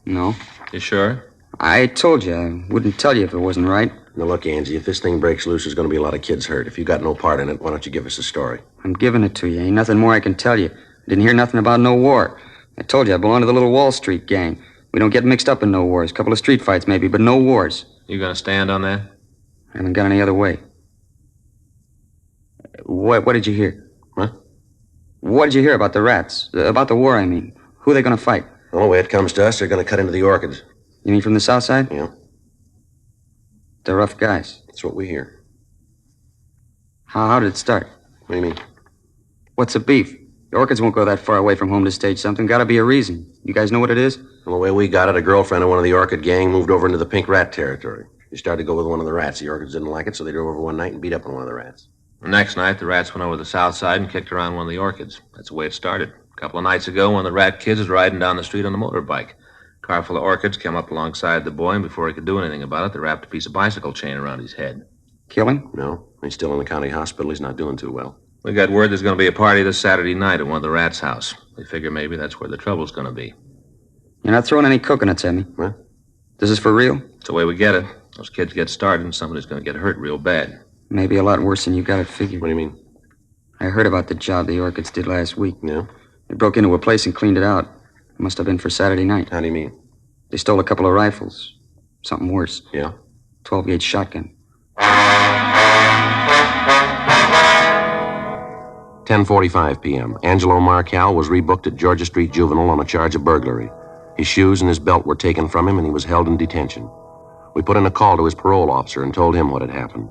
No. You sure? I told you, I wouldn't tell you if it wasn't right. Now, look, Angie, if this thing breaks loose, there's going to be a lot of kids hurt. If you got no part in it, why don't you give us a story? I'm giving it to you. Ain't nothing more I can tell you. I didn't hear nothing about no war. I told you, I belong to the Little Wall Street Gang. We don't get mixed up in no wars. A couple of street fights, maybe, but no wars. You gonna stand on that? I haven't got any other way. What did you hear? What? What did you hear about the rats? About the war, I mean. Who are they gonna fight? Well, the way it comes to us, they're going to cut into the orchids. You mean from the south side? Yeah. They're rough guys. That's what we hear. How did it start? What do you mean? What's the beef? The orchids won't go that far away from home to stage something. Gotta be a reason. You guys know what it is? Well, the way we got it, a girlfriend of one of the orchid gang moved over into the Pink Rat territory. She started to go with one of the rats. The orchids didn't like it, so they drove over one night and beat up on one of the rats. The next night, the rats went over the south side and kicked around one of the orchids. That's the way it started. A couple of nights ago, one of the rat kids was riding down the street on a motorbike. A car full of orchids came up alongside the boy, and before he could do anything about it, they wrapped a piece of bicycle chain around his head. Kill him? No, he's still in the county hospital. He's not doing too well. We got word there's going to be a party this Saturday night at one of the rats' house. We figure maybe that's where the trouble's going to be. You're not throwing any coconuts at me? What? This is for real? It's the way we get it. Those kids get started, and somebody's going to get hurt real bad. Maybe a lot worse than you got it figured. What do you mean? I heard about the job the Orchids did last week. Yeah? They broke into a place and cleaned it out. It must have been for Saturday night. How do you mean? They stole a couple of rifles. Something worse. Yeah? 12-gauge shotgun. 10:45 p.m. Angelo Marcal was rebooked at Georgia Street Juvenile on a charge of burglary. His shoes and his belt were taken from him, and he was held in detention. We put in a call to his parole officer and told him what had happened.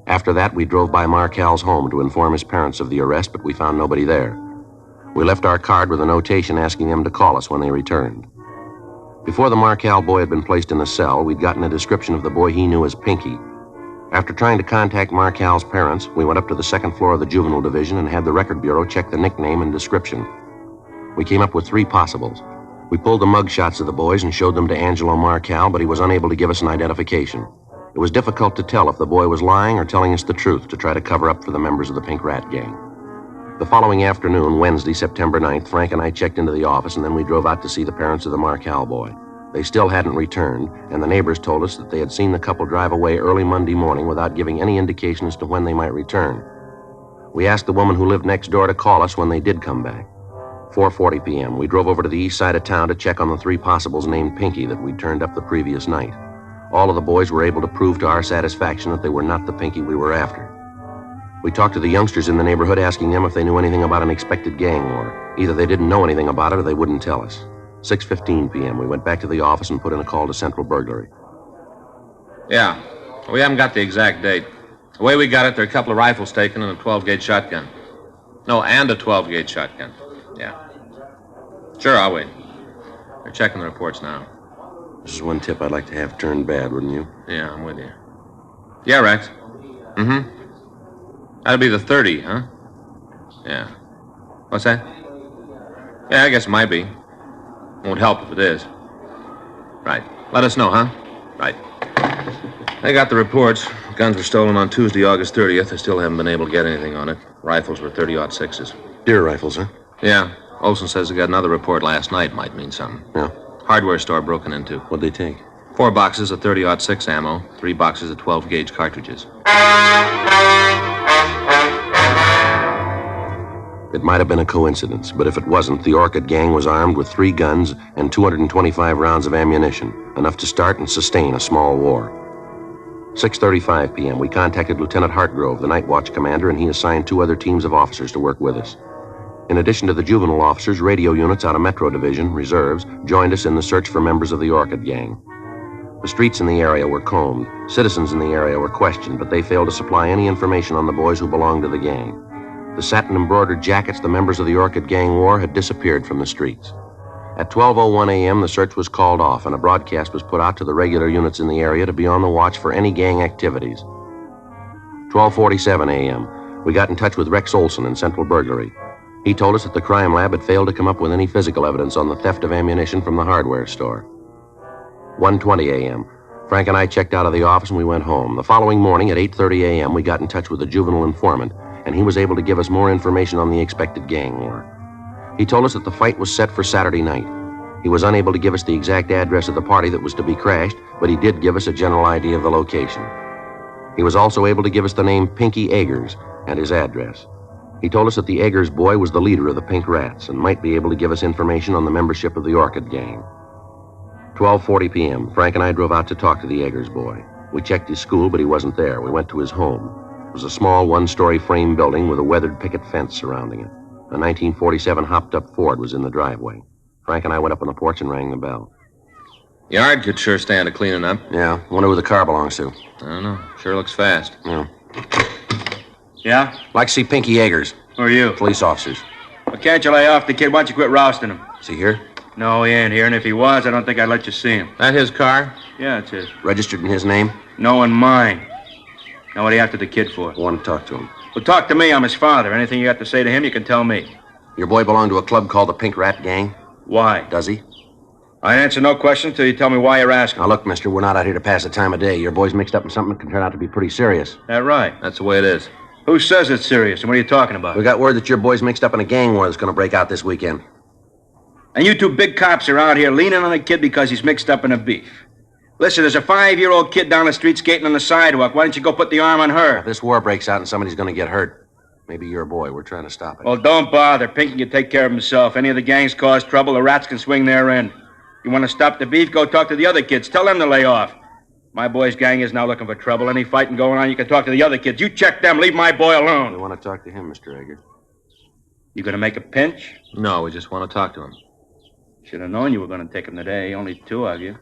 After that, we drove by Marcal's home to inform his parents of the arrest, but we found nobody there. We left our card with a notation asking them to call us when they returned. Before the Marcal boy had been placed in a cell, we'd gotten a description of the boy he knew as Pinky. After trying to contact Marcal's parents, we went up to the second floor of the juvenile division and had the record bureau check the nickname and description. We came up with 3 possibles. We pulled the mug shots of the boys and showed them to Angelo Marcal, but he was unable to give us an identification. It was difficult to tell if the boy was lying or telling us the truth to try to cover up for the members of the Pink Rat Gang. The following afternoon, Wednesday, September 9th, Frank and I checked into the office, and then we drove out to see the parents of the Marcal boy. They still hadn't returned, and the neighbors told us that they had seen the couple drive away early Monday morning without giving any indication as to when they might return. We asked the woman who lived next door to call us when they did come back. 4:40 p.m., we drove over to the east side of town to check on the 3 possibles named Pinky that we'd turned up the previous night. All of the boys were able to prove to our satisfaction that they were not the Pinky we were after. We talked to the youngsters in the neighborhood, asking them if they knew anything about an expected gang war. Either they didn't know anything about it or they wouldn't tell us. 6:15 p.m., we went back to the office and put in a call to Central Burglary. Yeah, we haven't got the exact date. The way we got it, there are a couple of rifles taken and a 12-gauge shotgun. No, and a 12-gauge shotgun. Yeah. Sure, I'll wait. They're checking the reports now. This is one tip I'd like to have turned bad, wouldn't you? Yeah, I'm with you. Yeah, Rex. Mm-hmm. That'll be the 30, huh? Yeah. What's that? Yeah, I guess it might be. Won't help if it is. Right. Let us know, huh? Right. They got the reports. Guns were stolen on Tuesday, August 30th. They still haven't been able to get anything on it. Rifles were 30-06s. Deer rifles, huh? Yeah. Olson says they got another report last night. Might mean something. Yeah. Hardware store broken into. What'd they take? 4 boxes of 30-06 ammo, 3 boxes of 12-gauge cartridges. It might have been a coincidence, but if it wasn't, the Orchid Gang was armed with 3 guns and 225 rounds of ammunition, enough to start and sustain a small war. 6:35 p.m., we contacted Lieutenant Hartgrove, the night watch commander, and he assigned 2 other teams of officers to work with us. In addition to the juvenile officers, radio units out of Metro Division, reserves, joined us in the search for members of the Orchid Gang. The streets in the area were combed. Citizens in the area were questioned, but they failed to supply any information on the boys who belonged to the gang. The satin-embroidered jackets the members of the Orchid Gang wore had disappeared from the streets. At 12:01 a.m., the search was called off, and a broadcast was put out to the regular units in the area to be on the watch for any gang activities. 12:47 a.m., we got in touch with Rex Olson in Central Burglary. He told us that the crime lab had failed to come up with any physical evidence on the theft of ammunition from the hardware store. 1:20 a.m., Frank and I checked out of the office and we went home. The following morning at 8:30 a.m., we got in touch with a juvenile informant, and he was able to give us more information on the expected gang war. He told us that the fight was set for Saturday night. He was unable to give us the exact address of the party that was to be crashed, but he did give us a general idea of the location. He was also able to give us the name Pinky Eggers and his address. He told us that the Eggers boy was the leader of the Pink Rats and might be able to give us information on the membership of the Orchid Gang. 12:40 p.m., Frank and I drove out to talk to the Eggers boy. We checked his school, but he wasn't there. We went to his home. It was a small 1-story frame building with a weathered picket fence surrounding it. A 1947 hopped-up Ford was in the driveway. Frank and I went up on the porch and rang the bell. Yard could sure stand a cleaning up. Yeah, wonder who the car belongs to. I don't know. Sure looks fast. Yeah. Yeah? Like to see Pinky Eggers. Who are you? Police officers. Well, can't you lay off the kid? Why don't you quit rousting him? Is he here? No, he ain't here, and if he was, I don't think I'd let you see him. That his car? Yeah, it's his. Registered in his name? No, in mine. Now, what are you after the kid for? I want to talk to him. Well, talk to me. I'm his father. Anything you got to say to him, you can tell me. Your boy belonged to a club called the Pink Rat Gang? Why? Does he? I answer no questions till you tell me why you're asking. Now, look, mister, we're not out here to pass the time of day. Your boy's mixed up in something that can turn out to be pretty serious. That right? That's the way it is. Who says it's serious, and what are you talking about? We got word that your boy's mixed up in a gang war that's going to break out this weekend. And you 2 big cops are out here leaning on a kid because he's mixed up in a beef. Listen, there's a 5-year-old kid down the street skating on the sidewalk. Why don't you go put the arm on her? If this war breaks out and somebody's going to get hurt. Maybe your boy. We're trying to stop it. Well, don't bother. Pinky can take care of himself. Any of the gangs cause trouble, the rats can swing their end. You want to stop the beef, go talk to the other kids. Tell them to lay off. My boy's gang is now looking for trouble. Any fighting going on, you can talk to the other kids. You check them. Leave my boy alone. We want to talk to him, Mr. Eggers. You going to make a pinch? No, we just want to talk to him. Should have known you were going to take him today. Only two of you.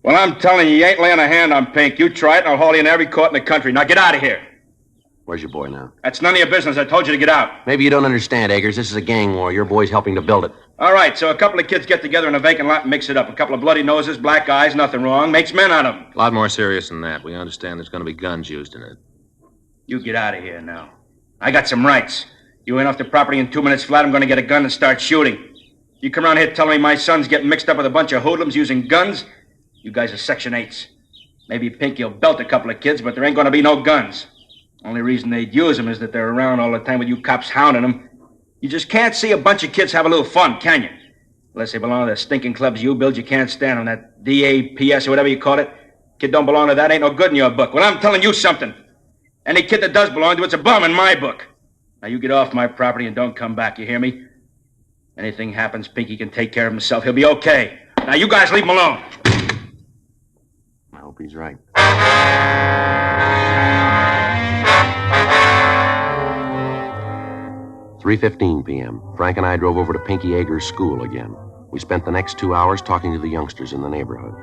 Well, I'm telling you, you ain't laying a hand on Pink. You try it, and I'll haul you in every court in the country. Now get out of here. Where's your boy now? That's none of your business. I told you to get out. Maybe you don't understand, Eggers. This is a gang war. Your boy's helping to build it. All right, so a couple of kids get together in a vacant lot and mix it up. A couple of bloody noses, black eyes, nothing wrong. Makes men out of them. A lot more serious than that. We understand there's going to be guns used in it. You get out of here now. I got some rights. You ain't off the property in 2 minutes flat, I'm going to get a gun and start shooting. You come around here telling me my son's getting mixed up with a bunch of hoodlums using guns? You guys are Section 8s. Maybe Pinky will belt a couple of kids, but there ain't going to be no guns. Only reason they'd use them is that they're around all the time with you cops hounding them. You just can't see a bunch of kids have a little fun, can you? Unless they belong to the stinking clubs you build, you can't stand them. That DAPS or whatever you call it. Kid don't belong to that, ain't no good in your book. Well, I'm telling you something. Any kid that does belong to it's a bum in my book. Now, you get off my property and don't come back, you hear me? Anything happens, Pinky can take care of himself. He'll be okay. Now, you guys leave him alone. I hope he's right. 3:15 p.m. Frank and I drove over to Pinky Eggers' school again. We spent the next 2 hours talking to the youngsters in the neighborhood.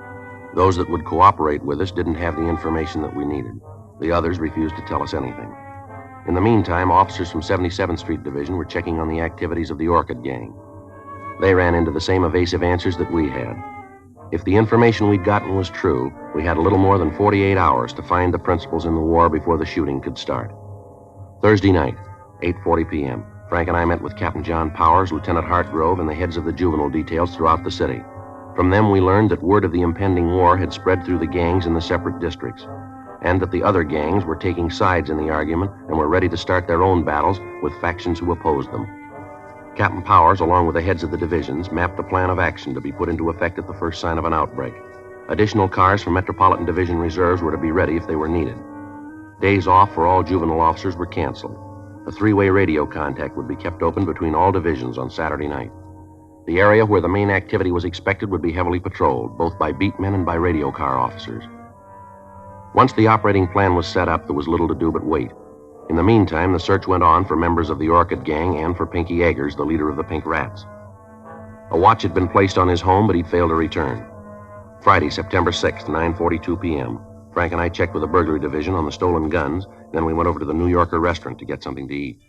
Those that would cooperate with us didn't have the information that we needed. The others refused to tell us anything. In the meantime, officers from 77th Street Division were checking on the activities of the Orchid Gang. They ran into the same evasive answers that we had. If the information we'd gotten was true, we had a little more than 48 hours to find the principals in the war before the shooting could start. Thursday night, 8:40 p.m., Frank and I met with Captain John Powers, Lieutenant Hartgrove, and the heads of the juvenile details throughout the city. From them, we learned that word of the impending war had spread through the gangs in the separate districts, and that the other gangs were taking sides in the argument and were ready to start their own battles with factions who opposed them. Captain Powers, along with the heads of the divisions, mapped a plan of action to be put into effect at the first sign of an outbreak. Additional cars from Metropolitan Division reserves were to be ready if they were needed. Days off for all juvenile officers were canceled. A three-way radio contact would be kept open between all divisions on Saturday night. The area where the main activity was expected would be heavily patrolled, both by beat men and by radio car officers. Once the operating plan was set up, there was little to do but wait. In the meantime, the search went on for members of the Orchid Gang and for Pinky Eggers, the leader of the Pink Rats. A watch had been placed on his home, but he'd failed to return. Friday, September 6th, 9:42 p.m., Frank and I checked with the burglary division on the stolen guns, then we went over to the New Yorker restaurant to get something to eat.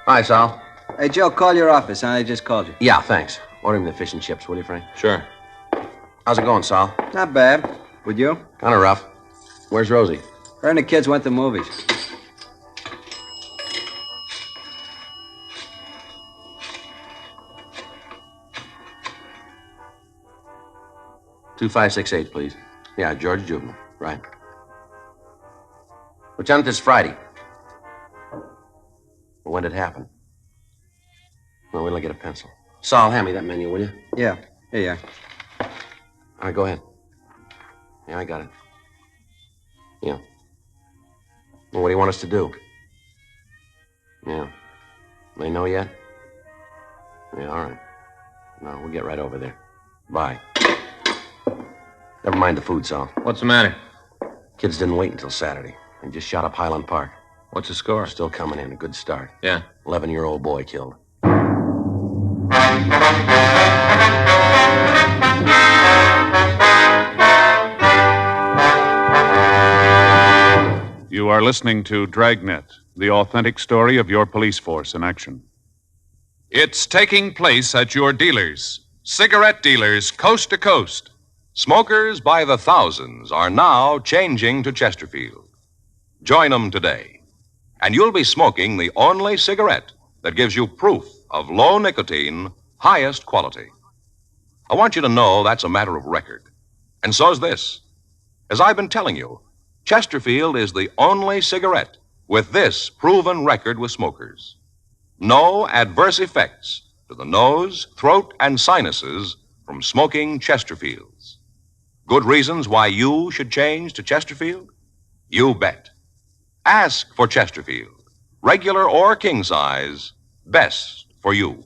Hi, Sal. Hey, Joe, call your office. I just called you. Yeah, thanks. Order me the fish and chips, will you, Frank? Sure. How's it going, Sal? Not bad. With you? Kind of rough. Where's Rosie? Her and the kids went to movies. $2568, please. Yeah, George Juvenile. Right. Lieutenant, this Friday. Well, when did it happen? Well, wait till I get a pencil. Saul, hand me that menu, will you? Yeah. Here you are. All right, go ahead. Yeah, I got it. Yeah. Well, what do you want us to do? Yeah. They know yet? Yeah, all right. No, we'll get right over there. Bye. Never mind the food, Sal. What's the matter? Kids didn't wait until Saturday. They just shot up Highland Park. What's the score? Still coming in. A good start. Yeah. 11-year-old boy killed. You are listening to Dragnet, the authentic story of your police force in action. It's taking place at your dealers, cigarette dealers coast to coast. Smokers by the thousands are now changing to Chesterfield. Join them today, and you'll be smoking the only cigarette that gives you proof of low nicotine, highest quality. I want you to know that's a matter of record. And so's this. As I've been telling you, Chesterfield is the only cigarette with this proven record with smokers. No adverse effects to the nose, throat, and sinuses from smoking Chesterfields. Good reasons why you should change to Chesterfield? You bet. Ask for Chesterfield. Regular or king size, best for you.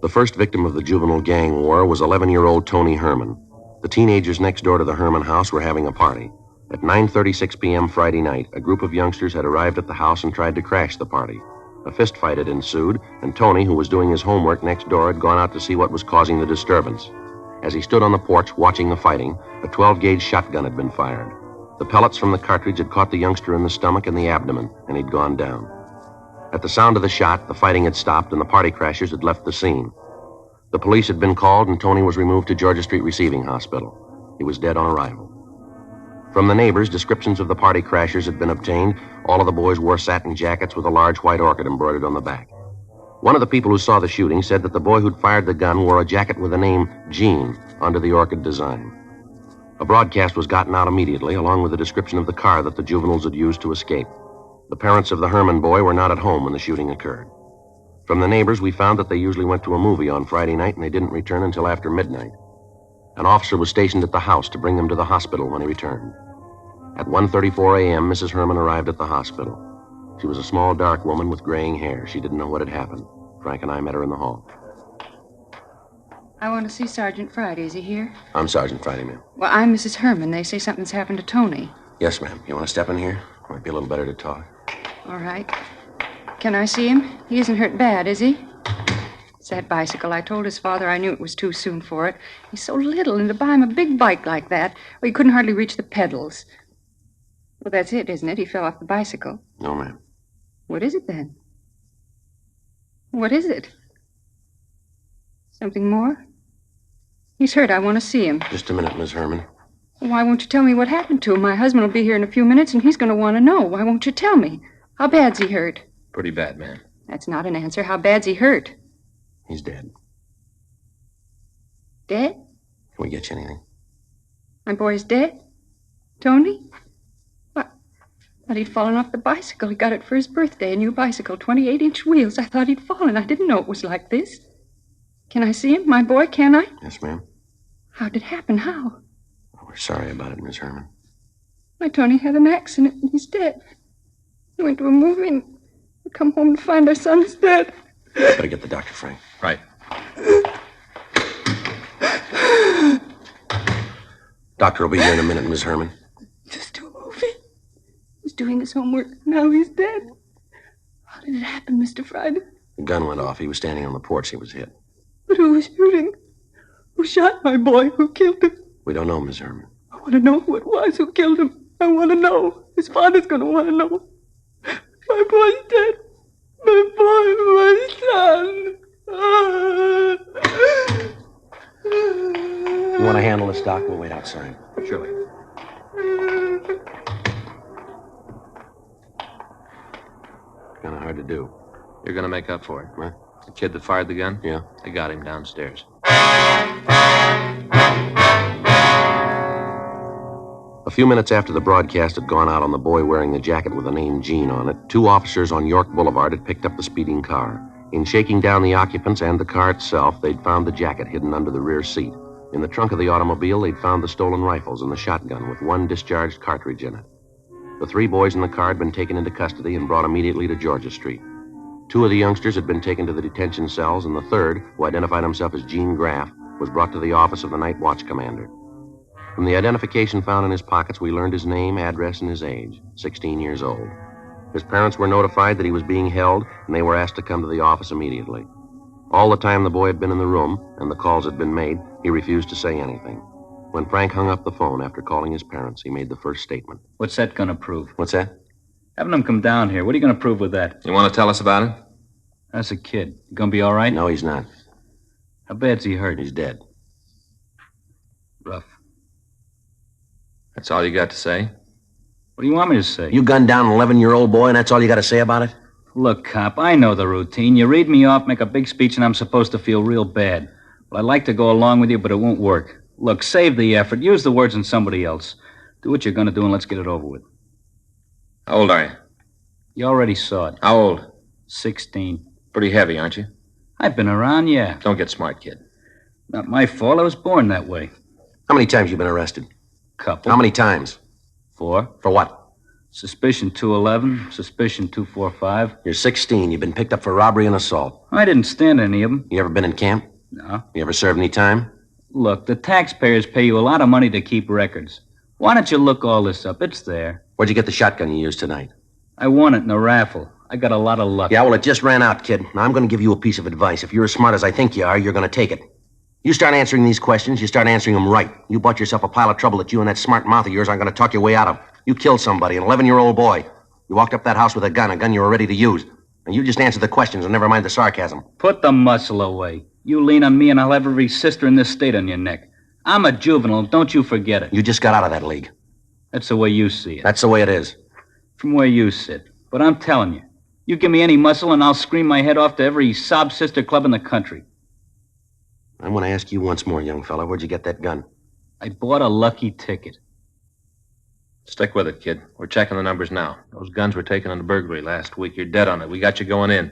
The first victim of the juvenile gang war was 11-year-old Tony Herman. The teenagers next door to the Herman house were having a party. At 9:36 p.m. Friday night, a group of youngsters had arrived at the house and tried to crash the party. A fist fight had ensued, and Tony, who was doing his homework next door, had gone out to see what was causing the disturbance. As he stood on the porch watching the fighting, a 12-gauge shotgun had been fired. The pellets from the cartridge had caught the youngster in the stomach and the abdomen, and he'd gone down. At the sound of the shot, the fighting had stopped and the party crashers had left the scene. The police had been called and Tony was removed to Georgia Street Receiving Hospital. He was dead on arrival. From the neighbors, descriptions of the party crashers had been obtained. All of the boys wore satin jackets with a large white orchid embroidered on the back. One of the people who saw the shooting said that the boy who'd fired the gun wore a jacket with the name Gene under the orchid design. A broadcast was gotten out immediately, along with a description of the car that the juveniles had used to escape. The parents of the Herman boy were not at home when the shooting occurred. From the neighbors, we found that they usually went to a movie on Friday night and they didn't return until after midnight. An officer was stationed at the house to bring them to the hospital when he returned. At 1:34 a.m., Mrs. Herman arrived at the hospital. She was a small, dark woman with graying hair. She didn't know what had happened. Frank and I met her in the hall. I want to see Sergeant Friday. Is he here? I'm Sergeant Friday, ma'am. Well, I'm Mrs. Herman. They say something's happened to Tony. Yes, ma'am. You want to step in here? Might be a little better to talk. All right. Can I see him? He isn't hurt bad, is he? It's that bicycle. I told his father I knew it was too soon for it. He's so little, and to buy him a big bike like that, well, he couldn't hardly reach the pedals. Well, that's it, isn't it? He fell off the bicycle. No, ma'am. What is it, then? What is it? Something more? He's hurt. I want to see him. Just a minute, Miss Herman. Why won't you tell me what happened to him? My husband will be here in a few minutes, and he's going to want to know. Why won't you tell me? How bad's he hurt? Pretty bad, ma'am. That's not an answer. How bad's he hurt? He's dead. Dead? Can we get you anything? My boy's dead? Tony? What? I thought he'd fallen off the bicycle. He got it for his birthday, a new bicycle, 28-inch wheels. I thought he'd fallen. I didn't know it was like this. Can I see him? My boy, can I? Yes, ma'am. How'd it happen? How? Oh, we're sorry about it, Miss Herman. My Tony had an accident, and he's dead. We went to a movie, and we come home to find our son's dead. Better get the doctor, Frank. Right. Doctor will be here in a minute, Miss Herman. Just to a movie. He was doing his homework. Now he's dead. How did it happen, Mr. Friday? The gun went off. He was standing on the porch. He was hit. But who was shooting? Who shot my boy? Who killed him? We don't know, Miss Herman. I want to know who it was who killed him. I want to know. His father's going to want to know. My boy's dead. My boy, my son. You want to handle this, Doc? We'll wait outside. Surely. Kind of hard to do. You're going to make up for it. What? The kid that fired the gun? Yeah. I got him downstairs. A few minutes after the broadcast had gone out on the boy wearing the jacket with the name Gene on it, 2 officers on York Boulevard had picked up the speeding car. In shaking down the occupants and the car itself, they'd found the jacket hidden under the rear seat. In the trunk of the automobile, they'd found the stolen rifles and the shotgun with 1 discharged cartridge in it. The 3 boys in the car had been taken into custody and brought immediately to Georgia Street. 2 of the youngsters had been taken to the detention cells, and the third, who identified himself as Gene Graff, was brought to the office of the night watch commander. From the identification found in his pockets, we learned his name, address, and his age, 16 years old. His parents were notified that he was being held, and they were asked to come to the office immediately. All the time the boy had been in the room, and the calls had been made, he refused to say anything. When Frank hung up the phone after calling his parents, he made the first statement. What's that going to prove? What's that? Having them come down here. What are you going to prove with that? You want to tell us about it? That's a kid. You going to be all right? No, he's not. How bad's he hurt? He's dead. Rough. That's all you got to say? What do you want me to say? You gunned down an 11-year-old boy, and that's all you got to say about it? Look, cop, I know the routine. You read me off, make a big speech, and I'm supposed to feel real bad. Well, I'd like to go along with you, but it won't work. Look, save the effort. Use the words in somebody else. Do what you're going to do, and let's get it over with. How old are you? You already saw it. How old? 16. Pretty heavy, aren't you? I've been around, yeah. Don't get smart, kid. Not my fault. I was born that way. How many times you been arrested? Couple. How many times? 4. For what? Suspicion 211, suspicion 245. You're 16. You've been picked up for robbery and assault. I didn't stand any of them. You ever been in camp? No. You ever served any time? Look, the taxpayers pay you a lot of money to keep records. Why don't you look all this up? It's there. Where'd you get the shotgun you used tonight? I won it in a raffle. I got a lot of luck. Yeah, well, it just ran out, kid. Now, I'm going to give you a piece of advice. If you're as smart as I think you are, you're going to take it. You start answering these questions, you start answering them right. You bought yourself a pile of trouble that you and that smart mouth of yours aren't going to talk your way out of. You killed somebody, an 11-year-old boy. You walked up that house with a gun you were ready to use. And you just answer the questions and never mind the sarcasm. Put the muscle away. You lean on me and I'll have every sister in this state on your neck. I'm a juvenile. Don't you forget it. You just got out of that league. That's the way you see it. That's the way it is. From where you sit. But I'm telling you, you give me any muscle and I'll scream my head off to every sob sister club in the country. I'm going to ask you once more, young fella. Where'd you get that gun? I bought a lucky ticket. Stick with it, kid. We're checking the numbers now. Those guns were taken in the burglary last week. You're dead on it. We got you going in.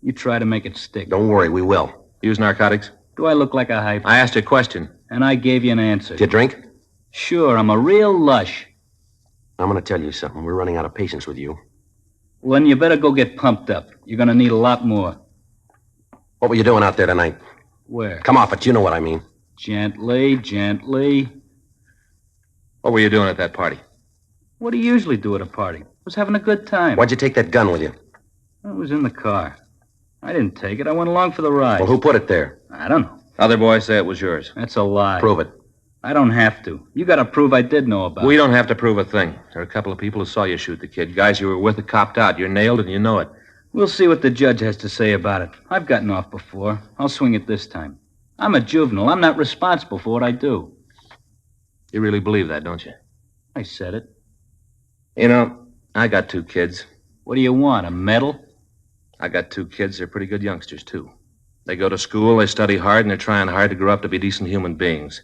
You try to make it stick. Don't worry, we will. Use narcotics? Do I look like a hype? I asked you a question. And I gave you an answer. Did you drink? Sure, I'm a real lush. I'm going to tell you something. We're running out of patience with you. Well, then you better go get pumped up. You're going to need a lot more. What were you doing out there tonight? Where? Come off it. You know what I mean. Gently, gently. What were you doing at that party? What do you usually do at a party? I was having a good time. Why'd you take that gun with you? I was in the car. I didn't take it. I went along for the ride. Well, who put it there? I don't know. Other boys say it was yours. That's a lie. Prove it. I don't have to. You got to prove I did know about it. We don't have to prove a thing. There are a couple of people who saw you shoot the kid. Guys you were with that copped out. You're nailed and you know it. We'll see what the judge has to say about it. I've gotten off before. I'll swing it this time. I'm a juvenile. I'm not responsible for what I do. You really believe that, don't you? I said it. You know, I got 2 kids. What do you want, a medal? I got 2 kids. They're pretty good youngsters, too. They go to school, they study hard, and they're trying hard to grow up to be decent human beings.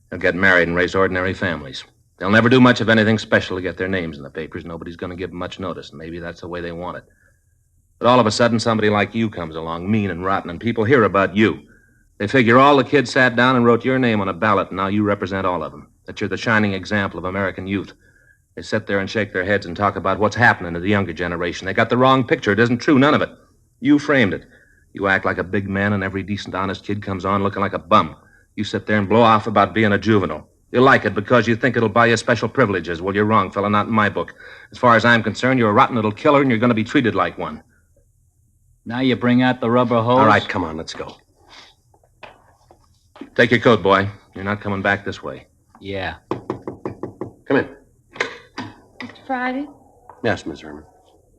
They'll get married and raise ordinary families. They'll never do much of anything special to get their names in the papers. Nobody's going to give them much notice, and maybe that's the way they want it. But all of a sudden, somebody like you comes along, mean and rotten, and people hear about you. They figure all the kids sat down and wrote your name on a ballot, and now you represent all of them. That you're the shining example of American youth. They sit there and shake their heads and talk about what's happening to the younger generation. They got the wrong picture. It isn't true, none of it. You framed it. You act like a big man, and every decent, honest kid comes on looking like a bum. You sit there and blow off about being a juvenile. You like it because you think it'll buy you special privileges. Well, you're wrong, fella, not in my book. As far as I'm concerned, you're a rotten little killer, and you're going to be treated like one. Now you bring out the rubber hose? All right, come on, let's go. Take your coat, boy. You're not coming back this way. Yeah. Come in. Mr. Friday? Yes, Miss Herman.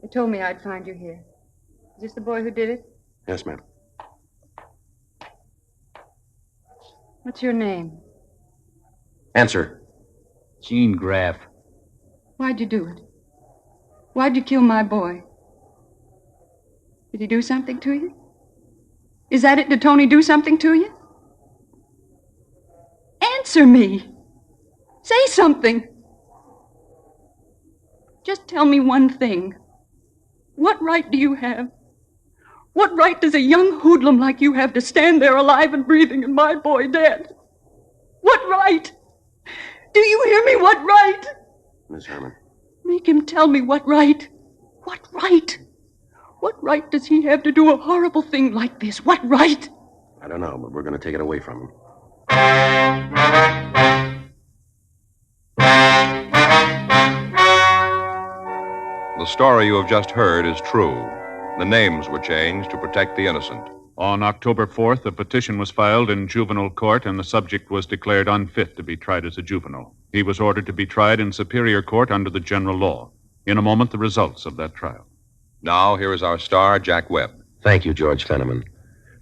They told me I'd find you here. Is this the boy who did it? Yes, ma'am. What's your name? Answer. Gene Graff. Why'd you do it? Why'd you kill my boy? Did he do something to you? Is that it? Did Tony do something to you? Answer me. Say something. Just tell me one thing. What right do you have? What right does a young hoodlum like you have to stand there alive and breathing and my boy dead? What right? Do you hear me? What right? Miss Herman. Make him tell me what right. What right? What right does he have to do a horrible thing like this? What right? I don't know, but we're going to take it away from him. The story you have just heard is true. The names were changed to protect the innocent. On October 4th, a petition was filed in juvenile court, and the subject was declared unfit to be tried as a juvenile. He was ordered to be tried in superior court under the general law. In a moment, the results of that trial. Now, here is our star, Jack Webb. Thank you, George Fenneman.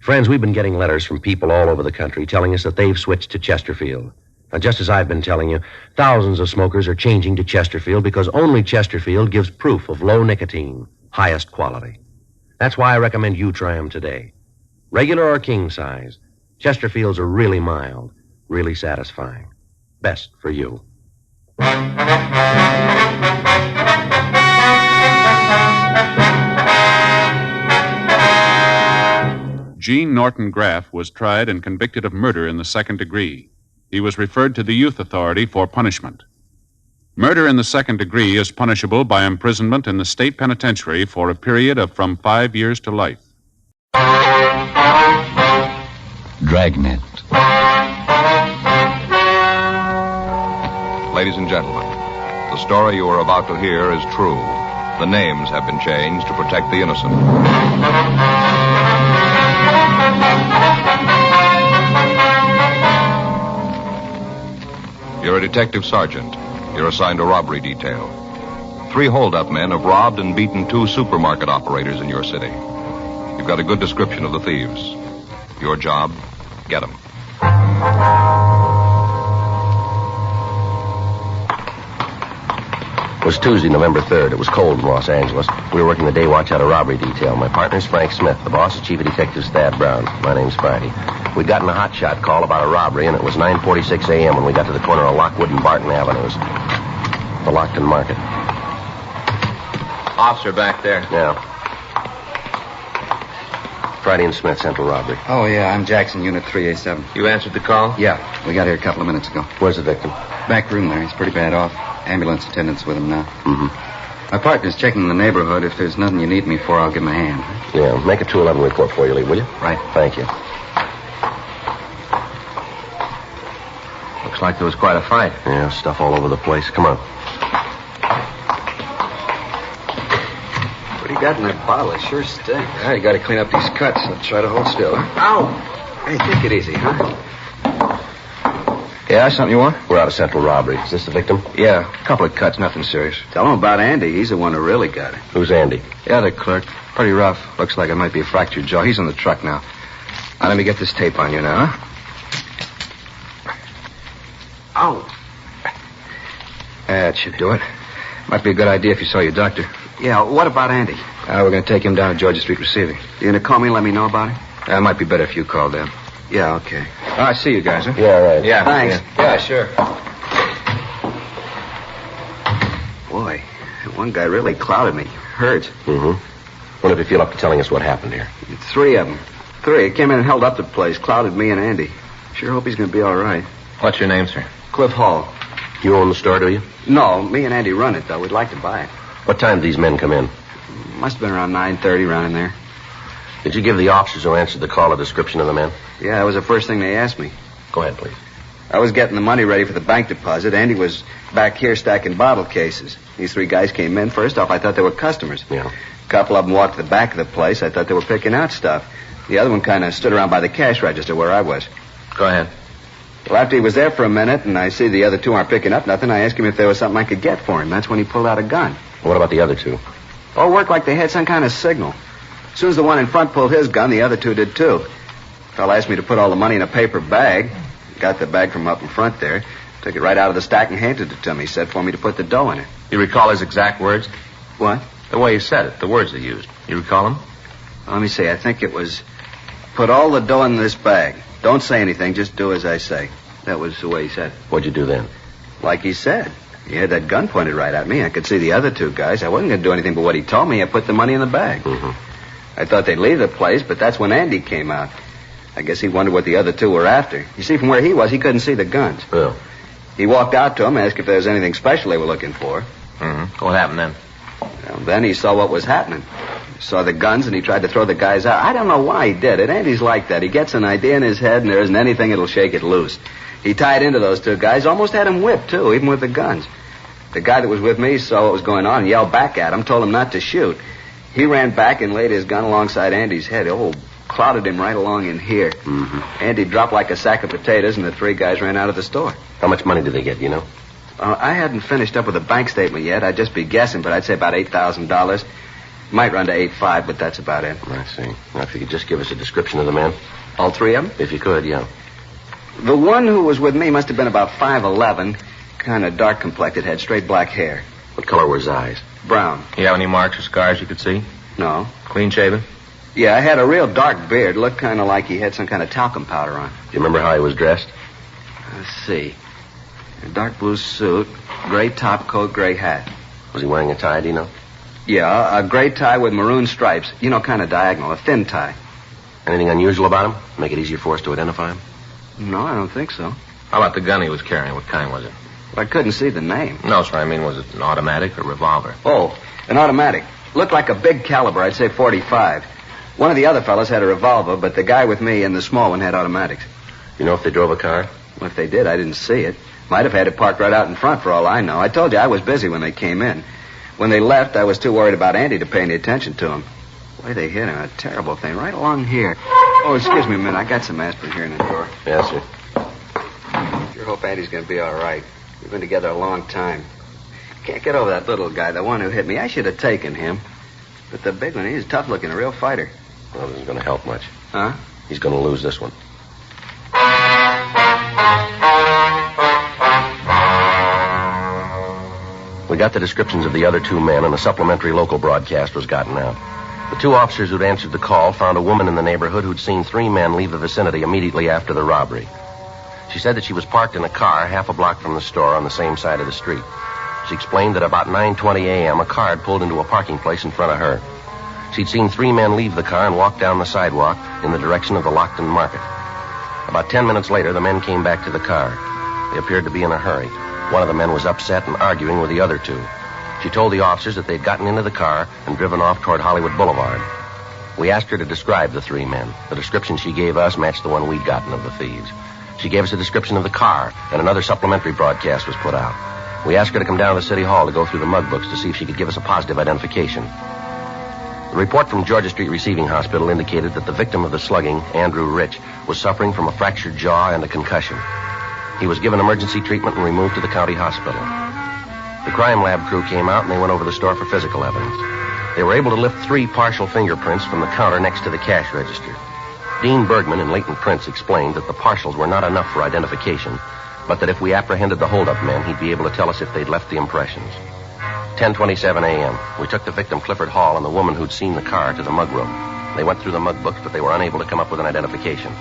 Friends, we've been getting letters from people all over the country telling us that they've switched to Chesterfield. Now, just as I've been telling you, thousands of smokers are changing to Chesterfield because only Chesterfield gives proof of low nicotine, highest quality. That's why I recommend you try them today. Regular or king size, Chesterfields are really mild, really satisfying. Best for you. Gene Norton Graff was tried and convicted of murder in the second degree. He was referred to the Youth Authority for punishment. Murder in the second degree is punishable by imprisonment in the state penitentiary for a period of from 5 years to life. Dragnet. Ladies and gentlemen, the story you are about to hear is true. The names have been changed to protect the innocent. You're a detective sergeant. You're assigned a robbery detail. 3 hold-up men have robbed and beaten 2 supermarket operators in your city. You've got a good description of the thieves. Your job, get them. It was Tuesday, November 3rd. It was cold in Los Angeles. We were working the day watch out of robbery detail. My partner's Frank Smith. The boss is Chief of Detectives Thad Brown. My name's Friday. We'd gotten a hotshot call about a robbery, and it was 9:46 a.m. when we got to the corner of Lockwood and Barton Avenues. The Lockton Market. Officer back there. Yeah. Friday and Smith, Central Robbery. Oh, yeah, I'm Jackson, Unit 387. You answered the call? Yeah, we got here a couple of minutes ago. Where's the victim? Back room there. He's pretty bad off. Ambulance attendant's with him now. Mm-hmm. My partner's checking the neighborhood. If there's nothing you need me for, I'll give him a hand. Yeah, make a 211 report before you leave, will you? Right. Thank you. Looks like there was quite a fight. Yeah, stuff all over the place. Come on. What do you got in that bottle? It sure stinks. Yeah, you got to clean up these cuts. I'll try to hold still. Ow! Hey, take it easy, huh? Yeah, something you want? We're out of Central Robbery. Is this the victim? Yeah, a couple of cuts, nothing serious. Tell him about Andy. He's the one who really got it. Who's Andy? Yeah, the clerk. Pretty rough. Looks like it might be a fractured jaw. He's in the truck now. Now, let me get this tape on you now, huh? Ow. That should do it. Might be a good idea if you saw your doctor. Yeah, what about Andy? We're going to take him down to Georgia Street Receiving. You going to call me and let me know about him? It might be better if you called them. Yeah, okay. I see you guys, huh? Yeah, right. Yeah. Thanks. Yeah, sure. Boy, that one guy really clouded me. Hurts. Mm-hmm. Wonder if you feel up to telling us what happened here. 3 of them. 3. Came in and held up the place. Clouded me and Andy. Sure hope he's going to be all right. What's your name, sir? Cliff Hall. You own the store, do you? No, me and Andy run it, though. We'd like to buy it. What time did these men come in? Must have been around 9:30, around in there. Did you give the officers who answered the call a description of the men? Yeah, that was the first thing they asked me. Go ahead, please. I was getting the money ready for the bank deposit. Andy was back here stacking bottle cases. These 3 guys came in. First off, I thought they were customers. Yeah. A couple of them walked to the back of the place. I thought they were picking out stuff. The other one kind of stood around by the cash register where I was. Go ahead. Well, after he was there for a minute and I see the other 2 aren't picking up nothing, I asked him if there was something I could get for him. That's when he pulled out a gun. What about the other 2? All worked like they had some kind of signal. As soon as the one in front pulled his gun, the other 2 did too. The fellow asked me to put all the money in a paper bag. Got the bag from up in front there. Took it right out of the stack and handed it to me. Said for me to put the dough in it. You recall his exact words? What? The way he said it, the words he used. You recall them? Let me see. I think it was, put all the dough in this bag. Don't say anything. Just do as I say. That was the way he said. What'd you do then? Like he said. He had that gun pointed right at me. I could see the other 2 guys. I wasn't going to do anything but what he told me. I put the money in the bag. Mm-hmm. I thought they'd leave the place, but that's when Andy came out. I guess he wondered what the other 2 were after. You see, from where he was, he couldn't see the guns. Oh. He walked out to him, asked if there was anything special they were looking for. Mm-hmm. What happened then? Well, then he saw what was happening. He saw the guns, and he tried to throw the guys out. I don't know why he did it. Andy's like that. He gets an idea in his head, and there isn't anything that'll shake it loose. He tied into those 2 guys, almost had them whipped, too, even with the guns. The guy that was with me saw what was going on and yelled back at him, told him not to shoot. He ran back and laid his gun alongside Andy's head. Clouded him right along in here. Mm-hmm. Andy dropped like a sack of potatoes, and the 3 guys ran out of the store. How much money did they get, you know? I hadn't finished up with a bank statement yet. I'd just be guessing, but I'd say about $8,000. Might run to 8.5, but that's about it. I see. Now, if you could just give us a description of the men. All 3 of them? If you could, yeah. The one who was with me must have been about 5'11", kind of dark-complected, had straight black hair. What color were his eyes? Brown. You have any marks or scars you could see? No. Clean shaven? Yeah, I had a real dark beard. Looked kind of like he had some kind of talcum powder on. Do you remember how he was dressed? Let's see. A dark blue suit, gray top coat, gray hat. Was he wearing a tie, do you know? Yeah, a gray tie with maroon stripes. You know, kind of diagonal, a thin tie. Anything unusual about him? Make it easier for us to identify him? No, I don't think so. How about the gun he was carrying? What kind was it? Well, I couldn't see the name. No, sir. I mean, was it an automatic or revolver? Oh, an automatic. Looked like a big caliber, I'd say 45. One of the other fellas had a revolver, but the guy with me and the small one had automatics. You know if they drove a car? Well, if they did, I didn't see it. Might have had it parked right out in front for all I know. I told you I was busy when they came in. When they left, I was too worried about Andy to pay any attention to him. The way they hit him, a terrible thing, right along here. Oh, excuse me a minute. I got some aspirin here in the drawer. Yes, sir. Sure hope Andy's going to be all right. We've been together a long time. Can't get over that little guy, the one who hit me. I should have taken him. But the big one, he's tough looking, a real fighter. Well, this isn't going to help much. Huh? He's going to lose this one. We got the descriptions of the other two men, and a supplementary local broadcast was gotten out. The two officers who'd answered the call found a woman in the neighborhood who'd seen 3 men leave the vicinity immediately after the robbery. She said that she was parked in a car half a block from the store on the same side of the street. She explained that about 9:20 a.m., a car had pulled into a parking place in front of her. She'd seen 3 men leave the car and walk down the sidewalk in the direction of the Lockton Market. About 10 minutes later, the men came back to the car. They appeared to be in a hurry. One of the men was upset and arguing with the other 2. She told the officers that they'd gotten into the car and driven off toward Hollywood Boulevard. We asked her to describe the 3 men. The description she gave us matched the one we'd gotten of the thieves. She gave us a description of the car, and another supplementary broadcast was put out. We asked her to come down to the city hall to go through the mug books to see if she could give us a positive identification. The report from Georgia Street Receiving Hospital indicated that the victim of the slugging, Andrew Rich, was suffering from a fractured jaw and a concussion. He was given emergency treatment and removed to the county hospital. The crime lab crew came out and they went over the store for physical evidence. They were able to lift 3 partial fingerprints from the counter next to the cash register. Dean Bergman and Leighton Prince explained that the partials were not enough for identification, but that if we apprehended the holdup men, he'd be able to tell us if they'd left the impressions. 10:27 a.m. We took the victim, Clifford Hall, and the woman who'd seen the car to the mug room. They went through the mug books, but they were unable to come up with an identification.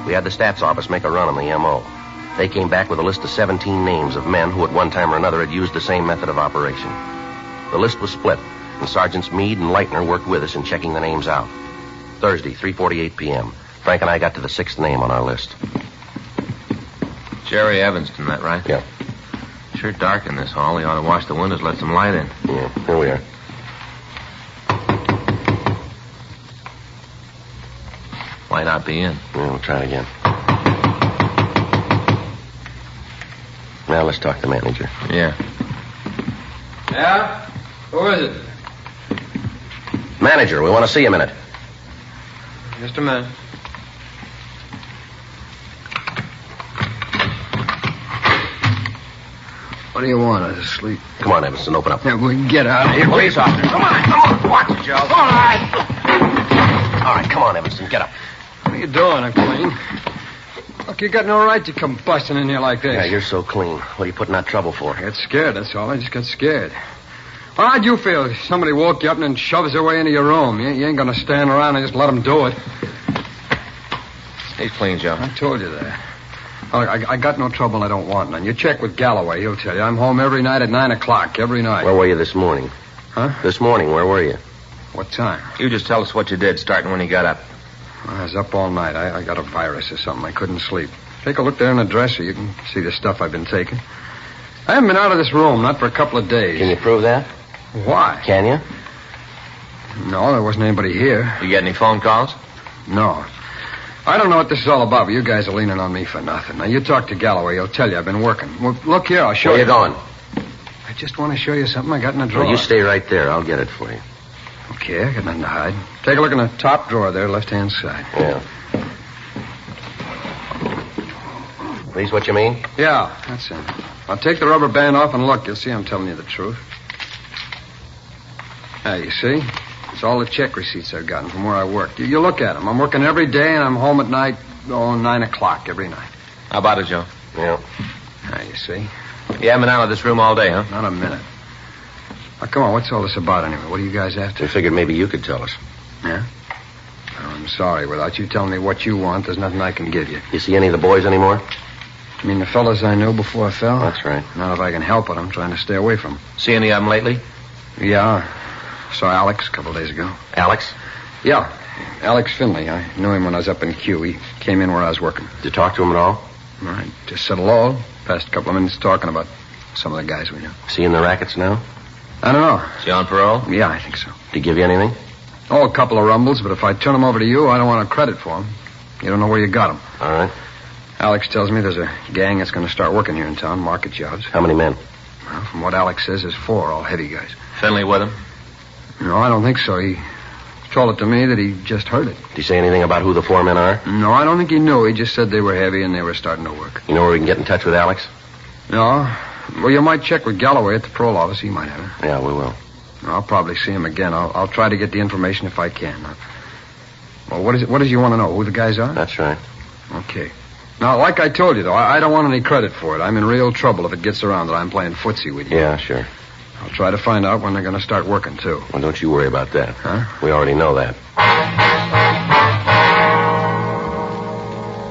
We had the stats office make a run on the M.O. They came back with a list of 17 names of men who at one time or another had used the same method of operation. The list was split, and Sergeants Meade and Leitner worked with us in checking the names out. Thursday, 3:48 p.m. Frank and I got to the 6th name on our list. Jerry Evanston, that right? Yeah. Sure dark in this hall. We ought to wash the windows, let some light in. Yeah, here we are. Might not be in. Yeah, we'll try it again. Now let's talk to the manager. Yeah. Yeah? Who is it? Manager, we want to see you a minute. Just a minute. What do you want? I was asleep. Come on, Evanston, open up. Yeah, we can get out of here. Police officer. Come on. Watch it, Joe. All right. All right, come on, Evanston, get up. What are you doing? I'm clean. Look, you got no right to come busting in here like this. Yeah, you're so clean. What are you putting that trouble for? I got scared, that's all. I just got scared. Well, how'd you feel if somebody woke you up and then shoves their way into your room? You ain't gonna stand around and just let them do it. He's clean, Joe. I told you that. Oh, I got no trouble. I don't want none. You check with Galloway. He'll tell you. I'm home every night at 9 o'clock, every night. Where were you this morning? Huh? This morning, where were you? What time? You just tell us what you did, starting when you got up. I was up all night. I got a virus or something. I couldn't sleep. Take a look there in the dresser. You can see the stuff I've been taking. I haven't been out of this room, not for a couple of days. Can you prove that? Why? Can you? No, there wasn't anybody here. You get any phone calls? No. I don't know what this is all about, but you guys are leaning on me for nothing. Now, you talk to Galloway. He'll tell you I've been working. Well, look here, I'll show you. Where you going? I just want to show you something I got in the drawer. Well, you stay right there. I'll get it for you. Okay, I got nothing to hide. Take a look in the top drawer there, left-hand side. Yeah. These what you mean? Yeah, that's it. I'll take the rubber band off and look. You'll see I'm telling you the truth. There, you see? It's all the check receipts I've gotten from where I work. You look at them. I'm working every day, and I'm home at night, 9 o'clock every night. How about it, Joe? Yeah. There, you see? You haven't been out of this room all day, huh? Not a minute. Now, come on, what's all this about anyway? What are you guys after? We figured maybe you could tell us. Yeah? Oh, I'm sorry. Without you telling me what you want, there's nothing I can give you. You see any of the boys anymore? You mean the fellas I knew before I fell? That's right. Not if I can help it. I'm trying to stay away from them. See any of them lately? Yeah. Saw Alex a couple of days ago. Alex? Yeah. Alex Finley. I knew him when I was up in Q. He came in where I was working. Did you talk to him at all? I just said hello. Passed a couple of minutes talking about some of the guys we know. Is he in the rackets now? I don't know. Is he on parole? Yeah, I think so. Did he give you anything? Oh, a couple of rumbles, but if I turn him over to you, I don't want a credit for him. You don't know where you got him. All right. Alex tells me there's a gang that's going to start working here in town, market jobs. How many men? Well, from what Alex says, there's 4, all heavy guys. Finley with him? No, I don't think so. He told it to me that he just heard it. Did he say anything about who the 4 men are? No, I don't think he knew. He just said they were heavy and they were starting to work. You know where we can get in touch with Alex? No. Well, you might check with Galloway at the parole office. He might have it. Yeah, we will. I'll probably see him again. I'll try to get the information if I can. Well, what does you want to know? Who the guys are? That's right. Okay. Now, like I told you, though, I don't want any credit for it. I'm in real trouble if it gets around that I'm playing footsie with you. Yeah, sure. I'll try to find out when they're going to start working, too. Well, don't you worry about that. Huh? We already know that.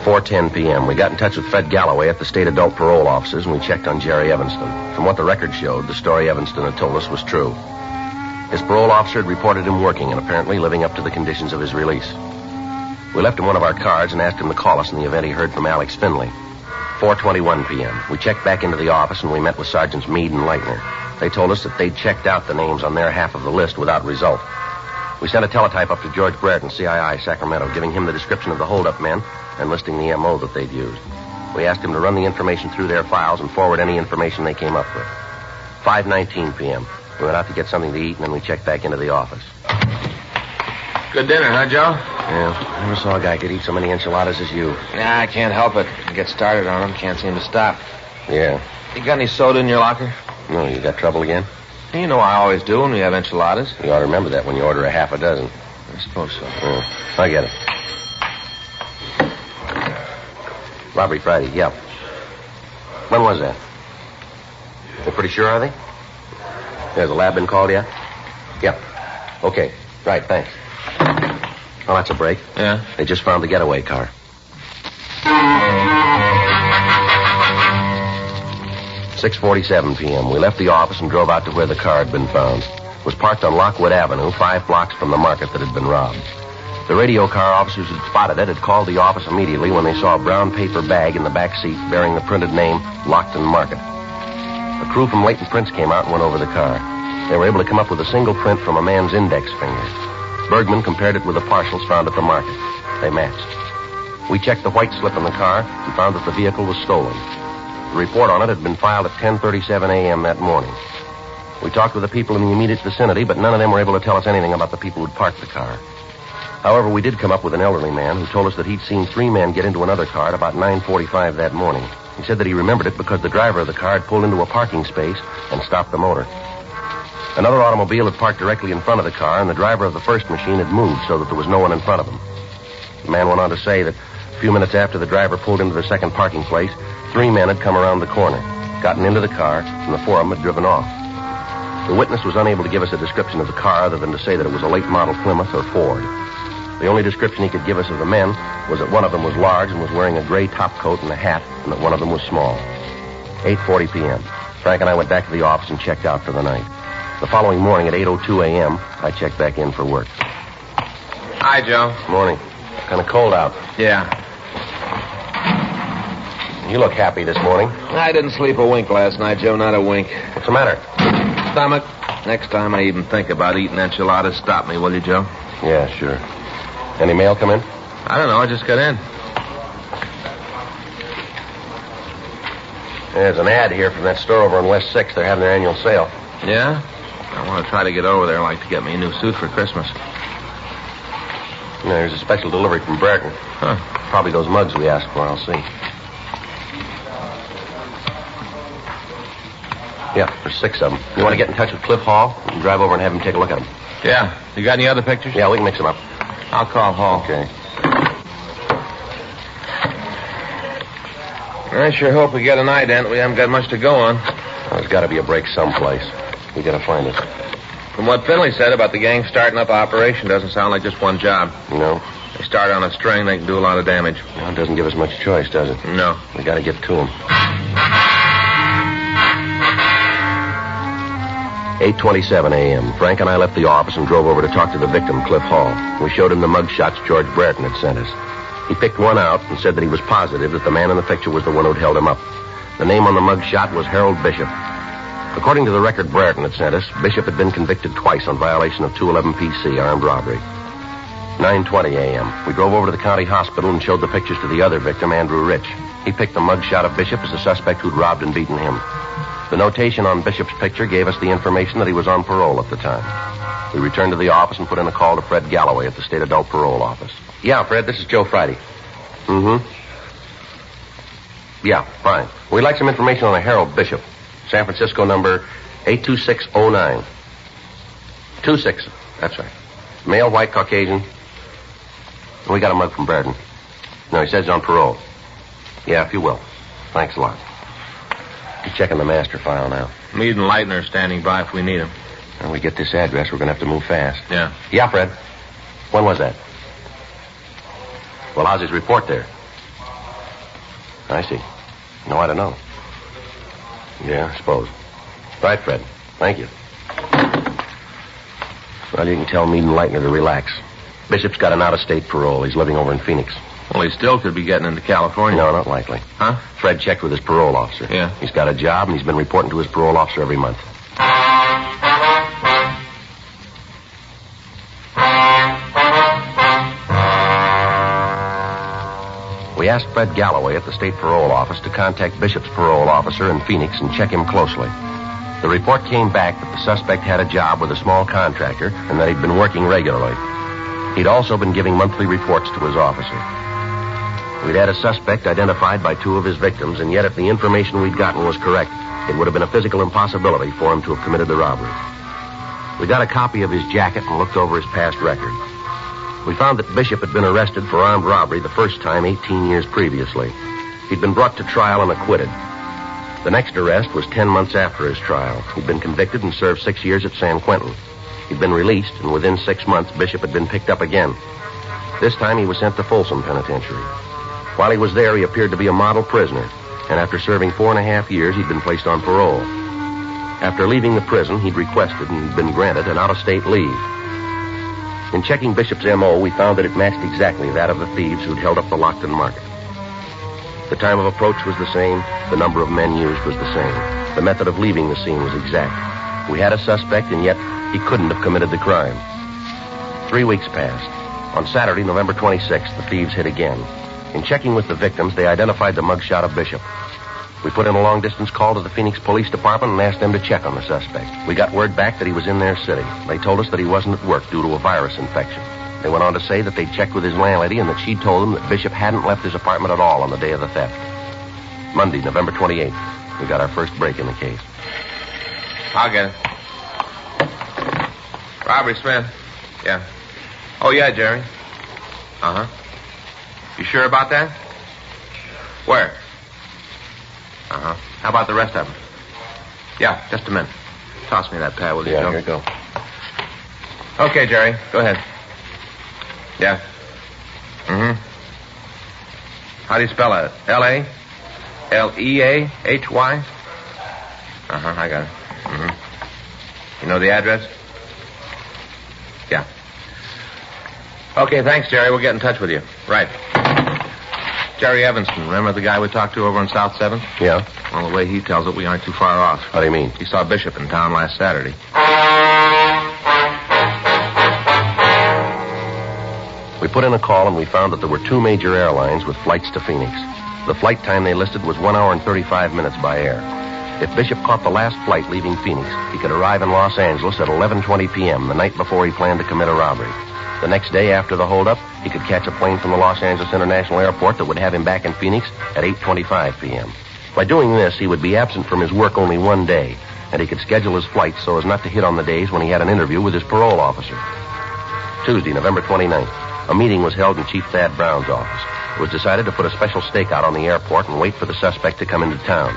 4:10 p.m. We got in touch with Fred Galloway at the state adult parole offices, and we checked on Jerry Evanston. From what the record showed, the story Evanston had told us was true. His parole officer had reported him working and apparently living up to the conditions of his release. We left him one of our cards and asked him to call us in the event he heard from Alex Finley. 4:21 p.m. We checked back into the office and we met with Sergeants Meade and Leitner. They told us that they'd checked out the names on their half of the list without result. We sent a teletype up to George Brereton, CII, Sacramento, giving him the description of the holdup men and listing the M.O. that they'd used. We asked him to run the information through their files and forward any information they came up with. 5:19 p.m. We went out to get something to eat, and then we checked back into the office. Good dinner, huh, Joe? Yeah, I never saw a guy could eat so many enchiladas as you. Yeah, I can't help it. I get started on them, can't seem to stop. Yeah. You got any soda in your locker? No, you got trouble again? You know I always do when we have enchiladas. You ought to remember that when you order a half a dozen. I suppose so. Yeah, I get it. Robbery Friday, yeah. When was that? They're pretty sure, are they? Has the lab been called yet? Yeah. Okay. Right, thanks. Oh, that's a break. Yeah? They just found the getaway car. 6:47 p.m. We left the office and drove out to where the car had been found. It was parked on Lockwood Avenue, 5 blocks from the market that had been robbed. The radio car officers who'd spotted it had called the office immediately when they saw a brown paper bag in the back seat bearing the printed name Lockton Market. A crew from Leighton Prince came out and went over the car. They were able to come up with a single print from a man's index finger. Bergman compared it with the partials found at the market. They matched. We checked the white slip in the car and found that the vehicle was stolen. The report on it had been filed at 10:37 a.m. that morning. We talked with the people in the immediate vicinity, but none of them were able to tell us anything about the people who'd parked the car. However, we did come up with an elderly man who told us that he'd seen 3 men get into another car at about 9:45 that morning. He said that he remembered it because the driver of the car had pulled into a parking space and stopped the motor. Another automobile had parked directly in front of the car, and the driver of the first machine had moved so that there was no one in front of him. The man went on to say that a few minutes after the driver pulled into the second parking place, 3 men had come around the corner, gotten into the car, and the 4 of them had driven off. The witness was unable to give us a description of the car other than to say that it was a late model Plymouth or Ford. The only description he could give us of the men was that one of them was large and was wearing a gray top coat and a hat, and that one of them was small. 8:40 p.m. Frank and I went back to the office and checked out for the night. The following morning at 8:02 a.m., I checked back in for work. Hi, Joe. Morning. Kind of cold out. Yeah. You look happy this morning. I didn't sleep a wink last night, Joe, not a wink. What's the matter? Stomach. Next time I even think about eating enchiladas, stop me, will you, Joe? Yeah, sure. Any mail come in? I don't know. I just got in. There's an ad here from that store over on West 6th. They're having their annual sale. Yeah? I want to try to get over there. I'd like to get me a new suit for Christmas. There's a special delivery from Brereton. Huh. Probably those mugs we asked for. I'll see. Yeah, there's 6 of them. You want to get in touch with Cliff Hall? You can drive over and have him take a look at them. Yeah. You got any other pictures? Yeah, we can mix them up. I'll call Hall. Okay. I sure hope we get an ident. We haven't got much to go on. Well, there's got to be a break someplace. We got to find it. From what Finley said about the gang starting up an operation, doesn't sound like just one job. No. They start on a string, they can do a lot of damage. Well, it doesn't give us much choice, does it? No. We got to get to them. 8:27 a.m. Frank and I left the office and drove over to talk to the victim, Cliff Hall. We showed him the mug shots George Brereton had sent us. He picked one out and said that he was positive that the man in the picture was the one who'd held him up. The name on the mug shot was Harold Bishop. According to the record Brereton had sent us, Bishop had been convicted twice on violation of 211 PC, armed robbery. 9:20 a.m. We drove over to the county hospital and showed the pictures to the other victim, Andrew Rich. He picked the mug shot of Bishop as the suspect who'd robbed and beaten him. The notation on Bishop's picture gave us the information that he was on parole at the time. We returned to the office and put in a call to Fred Galloway at the State Adult Parole Office. Yeah, Fred, this is Joe Friday. Yeah, fine. We'd like some information on a Harold Bishop. San Francisco number 82609. 26, that's right. Male, white, Caucasian. We got a mug from Brereton. No, he says he's on parole. Yeah, if you will. Thanks a lot. He's checking the master file now. Meade and Leitner are standing by if we need him. When we get this address, we're going to have to move fast. Yeah. Yeah, Fred. When was that? Well, how's his report there? I see. No, I don't know. Yeah, I suppose. Right, Fred. Thank you. Well, you can tell Meade and Leitner to relax. Bishop's got an out-of-state parole. He's living over in Phoenix. Well, he still could be getting into California. No, not likely. Huh? Fred checked with his parole officer. Yeah. He's got a job, and he's been reporting to his parole officer every month. We asked Fred Galloway at the state parole office to contact Bishop's parole officer in Phoenix and check him closely. The report came back that the suspect had a job with a small contractor and that he'd been working regularly. He'd also been giving monthly reports to his officer. We'd had a suspect identified by two of his victims, and yet if the information we'd gotten was correct, it would have been a physical impossibility for him to have committed the robbery. We got a copy of his jacket and looked over his past record. We found that Bishop had been arrested for armed robbery the first time 18 years previously. He'd been brought to trial and acquitted. The next arrest was 10 months after his trial. He'd been convicted and served 6 years at San Quentin. He'd been released, and within 6 months, Bishop had been picked up again. This time, he was sent to Folsom Penitentiary. While he was there, he appeared to be a model prisoner, and after serving 4.5 years, he'd been placed on parole. After leaving the prison, he'd requested and been granted an out-of-state leave. In checking Bishop's M.O., we found that it matched exactly that of the thieves who'd held up the Lockton Market. The time of approach was the same. The number of men used was the same. The method of leaving the scene was exact. We had a suspect, and yet he couldn't have committed the crime. 3 weeks passed. On Saturday, November 26th, the thieves hit again. In checking with the victims, they identified the mugshot of Bishop. We put in a long-distance call to the Phoenix Police Department and asked them to check on the suspect. We got word back that he was in their city. They told us that he wasn't at work due to a virus infection. They went on to say that they'd checked with his landlady and that she'd told them that Bishop hadn't left his apartment at all on the day of the theft. Monday, November 28th, we got our first break in the case. I'll get it. Robbery, Smith. Yeah. Oh, yeah, Jerry. Uh-huh. You sure about that? Where? Uh-huh. How about the rest of them? Yeah, just a minute. Toss me that pad, will you, Yeah, Joe? here you go. Okay, Jerry. Go ahead. Yeah. Mm-hmm. How do you spell that? L-A? L-E-A-H-Y? Uh-huh, I got it. Mm-hmm. You know the address? Yeah. Okay, thanks, Jerry. We'll get in touch with you. Right. Jerry Evanston, remember the guy we talked to over on South 7th? Yeah? Well, the way he tells it, we aren't too far off. How do you mean? He saw Bishop in town last Saturday. We put in a call and we found that there were 2 major airlines with flights to Phoenix. The flight time they listed was 1 hour and 35 minutes by air. If Bishop caught the last flight leaving Phoenix, he could arrive in Los Angeles at 11:20 p.m., the night before he planned to commit a robbery. The next day after the holdup, he could catch a plane from the Los Angeles International Airport that would have him back in Phoenix at 8:25 p.m. By doing this, he would be absent from his work only 1 day, and he could schedule his flights so as not to hit on the days when he had an interview with his parole officer. Tuesday, November 29th, a meeting was held in Chief Thad Brown's office. It was decided to put a special stakeout on the airport and wait for the suspect to come into town.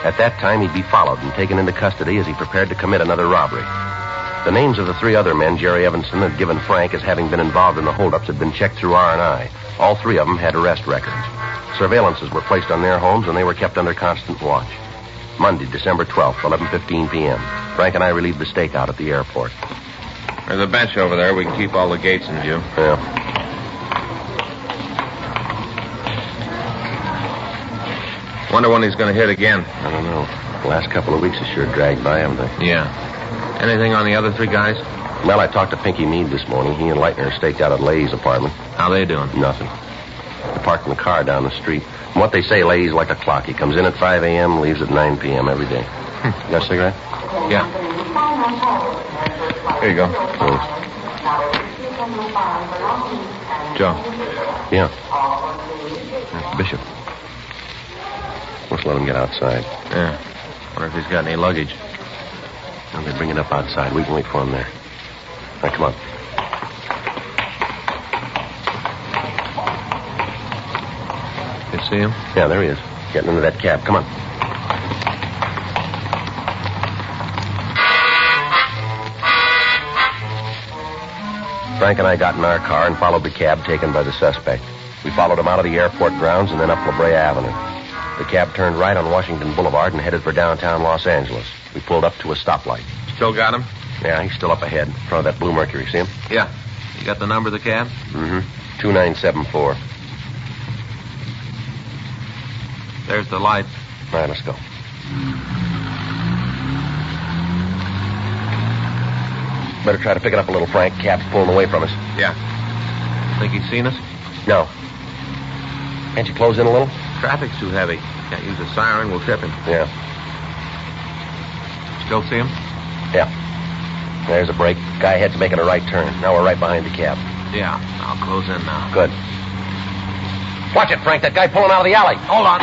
At that time, he'd be followed and taken into custody as he prepared to commit another robbery. The names of the 3 other men Jerry Evanston had given Frank as having been involved in the holdups had been checked through R&I. All 3 of them had arrest records. Surveillances were placed on their homes, and they were kept under constant watch. Monday, December 12th, 11:15 p.m. Frank and I relieved the stakeout at the airport. There's a bench over there. We can keep all the gates in view. Yeah. Wonder when he's going to hit again. I don't know. The last couple of weeks have sure dragged by, haven't they? Yeah. Anything on the other three guys? Well, I talked to Pinky Meade this morning. He and Leitner are staked out at Leahy's apartment. How they doing? Nothing. They're parking the car down the street. From what they say, Leahy's like a clock. He comes in at 5 a.m., leaves at 9 p.m. every day. You got a cigarette? Yeah. Here you go. Thanks. Joe. Yeah. That's Bishop. Let's let him get outside. Yeah. Wonder if he's got any luggage. Well, they bring it up outside. We can wait for him there. Now, come on. You see him? Yeah, there he is. Getting into that cab. Come on. Frank and I got in our car and followed the cab taken by the suspect. We followed him out of the airport grounds and then up La Brea Avenue. The cab turned right on Washington Boulevard and headed for downtown Los Angeles. We pulled up to a stoplight. Still got him? Yeah, he's still up ahead, in front of that blue Mercury. See him? Yeah. You got the number of the cab? Mm-hmm. 2974. There's the light. All right, let's go. Better try to pick it up a little, Frank. Cab's pulling away from us. Yeah. Think he's seen us? No. Can't you close in a little? Traffic's too heavy. Can't use a siren. We'll trip him. Yeah. Still see him? Yeah. There's a break. Guy ahead's making a right turn. Now we're right behind the cab. Yeah. I'll close in now. Good. Watch it, Frank. That guy pulling out of the alley. Hold on.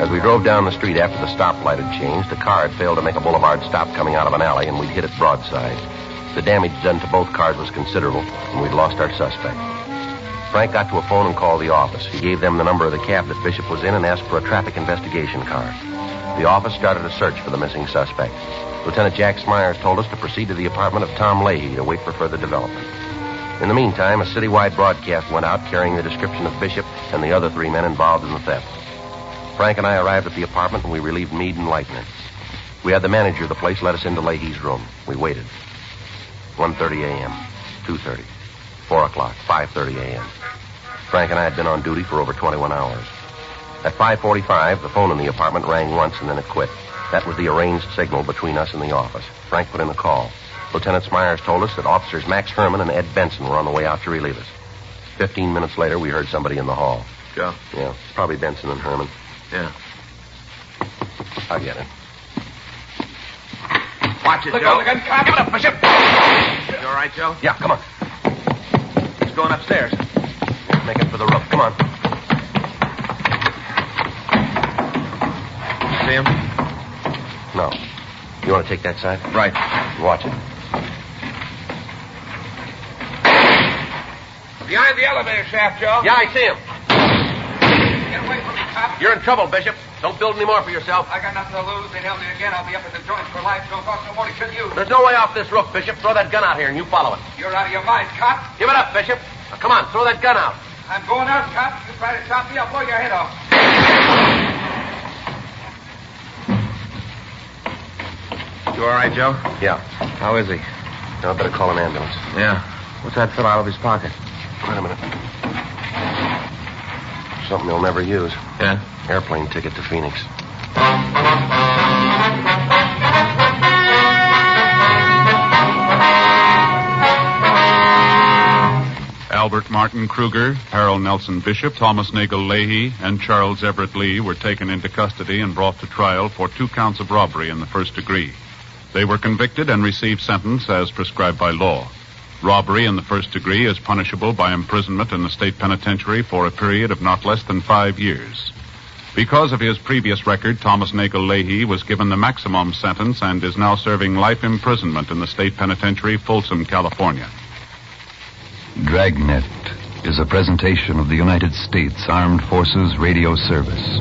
As we drove down the street after the stoplight had changed, a car had failed to make a boulevard stop coming out of an alley, and we'd hit it broadside. The damage done to both cars was considerable, and we'd lost our suspect. Frank got to a phone and called the office. He gave them the number of the cab that Bishop was in and asked for a traffic investigation car. The office started a search for the missing suspect. Lieutenant Jack Smyers told us to proceed to the apartment of Tom Leahy to wait for further development. In the meantime, a citywide broadcast went out carrying the description of Bishop and the other three men involved in the theft. Frank and I arrived at the apartment, and we relieved Meade and Leitner. We had the manager of the place let us into Leahy's room. We waited. 1:30 a.m., 2:30, 4 o'clock, 5:30 a.m. Frank and I had been on duty for over 21 hours. At 5:45, the phone in the apartment rang once, and then it quit. That was the arranged signal between us and the office. Frank put in a call. Lieutenant Smyers told us that officers Max Herman and Ed Benson were on the way out to relieve us. 15 minutes later, we heard somebody in the hall. Joe? Yeah, probably Benson and Herman. Yeah. I'll get it. Watch it, Look Joe. out, the gun. Come on, give it up, Bishop. You all right, Joe? Yeah, come on. He's going upstairs. Make it for the roof. Come on. See him? No. You want to take that side? Right. Watch it. Behind the elevator shaft, Joe. Yeah, I see him. Get away from me, cop. You're in trouble, Bishop. Don't build any more for yourself. I got nothing to lose. They nail me again. I'll be up at the joints for life. Don't cost no more to kill you. There's no way off this roof, Bishop. Throw that gun out here and you follow it. You're out of your mind, cop. Give it up, Bishop. Now, come on, throw that gun out. I'm going out, cop. You try to stop me, I'll blow your head off. You all right, Joe? Yeah. How is he? Now, I better call an ambulance. Yeah. What's that fill out of his pocket? Wait a minute. Something he'll never use. Yeah? Airplane ticket to Phoenix. Albert Martin Kruger, Harold Nelson Bishop, Thomas Nagel Leahy, and Charles Everett Lee were taken into custody and brought to trial for 2 counts of robbery in the first degree. They were convicted and received sentence as prescribed by law. Robbery in the first degree is punishable by imprisonment in the state penitentiary for a period of not less than 5 years. Because of his previous record, Thomas Nagel Leahy was given the maximum sentence and is now serving life imprisonment in the state penitentiary, Folsom, California. Dragnet is a presentation of the United States Armed Forces Radio Service.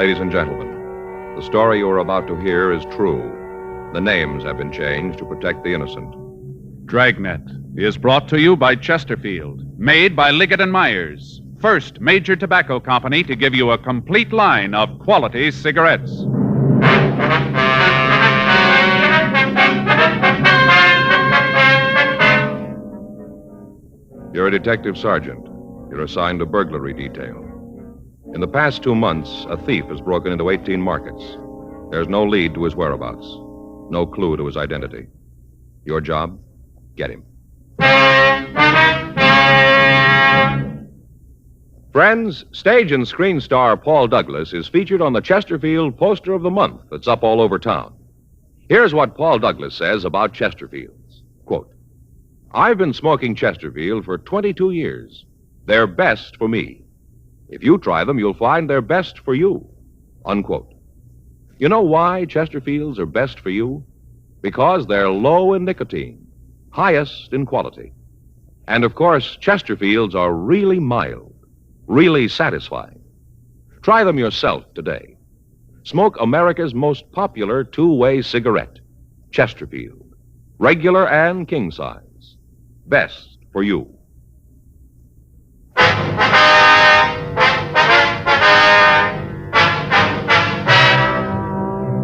ladies and gentlemen. The story you are about to hear is true. The names have been changed to protect the innocent. Dragnet is brought to you by Chesterfield, made by Liggett & Myers, first major tobacco company to give you a complete line of quality cigarettes. You're a detective sergeant. You're assigned to burglary detail. In the past 2 months, a thief has broken into 18 markets. There's no lead to his whereabouts, no clue to his identity. Your job? Get him. Friends, stage and screen star Paul Douglas is featured on the Chesterfield Poster of the Month that's up all over town. Here's what Paul Douglas says about Chesterfields. Quote, I've been smoking Chesterfield for 22 years. They're best for me. If you try them, you'll find they're best for you. Unquote. You know why Chesterfields are best for you? Because they're low in nicotine, highest in quality. And of course, Chesterfields are really mild, really satisfying. Try them yourself today. Smoke America's most popular two-way cigarette, Chesterfield. Regular and king size. Best for you.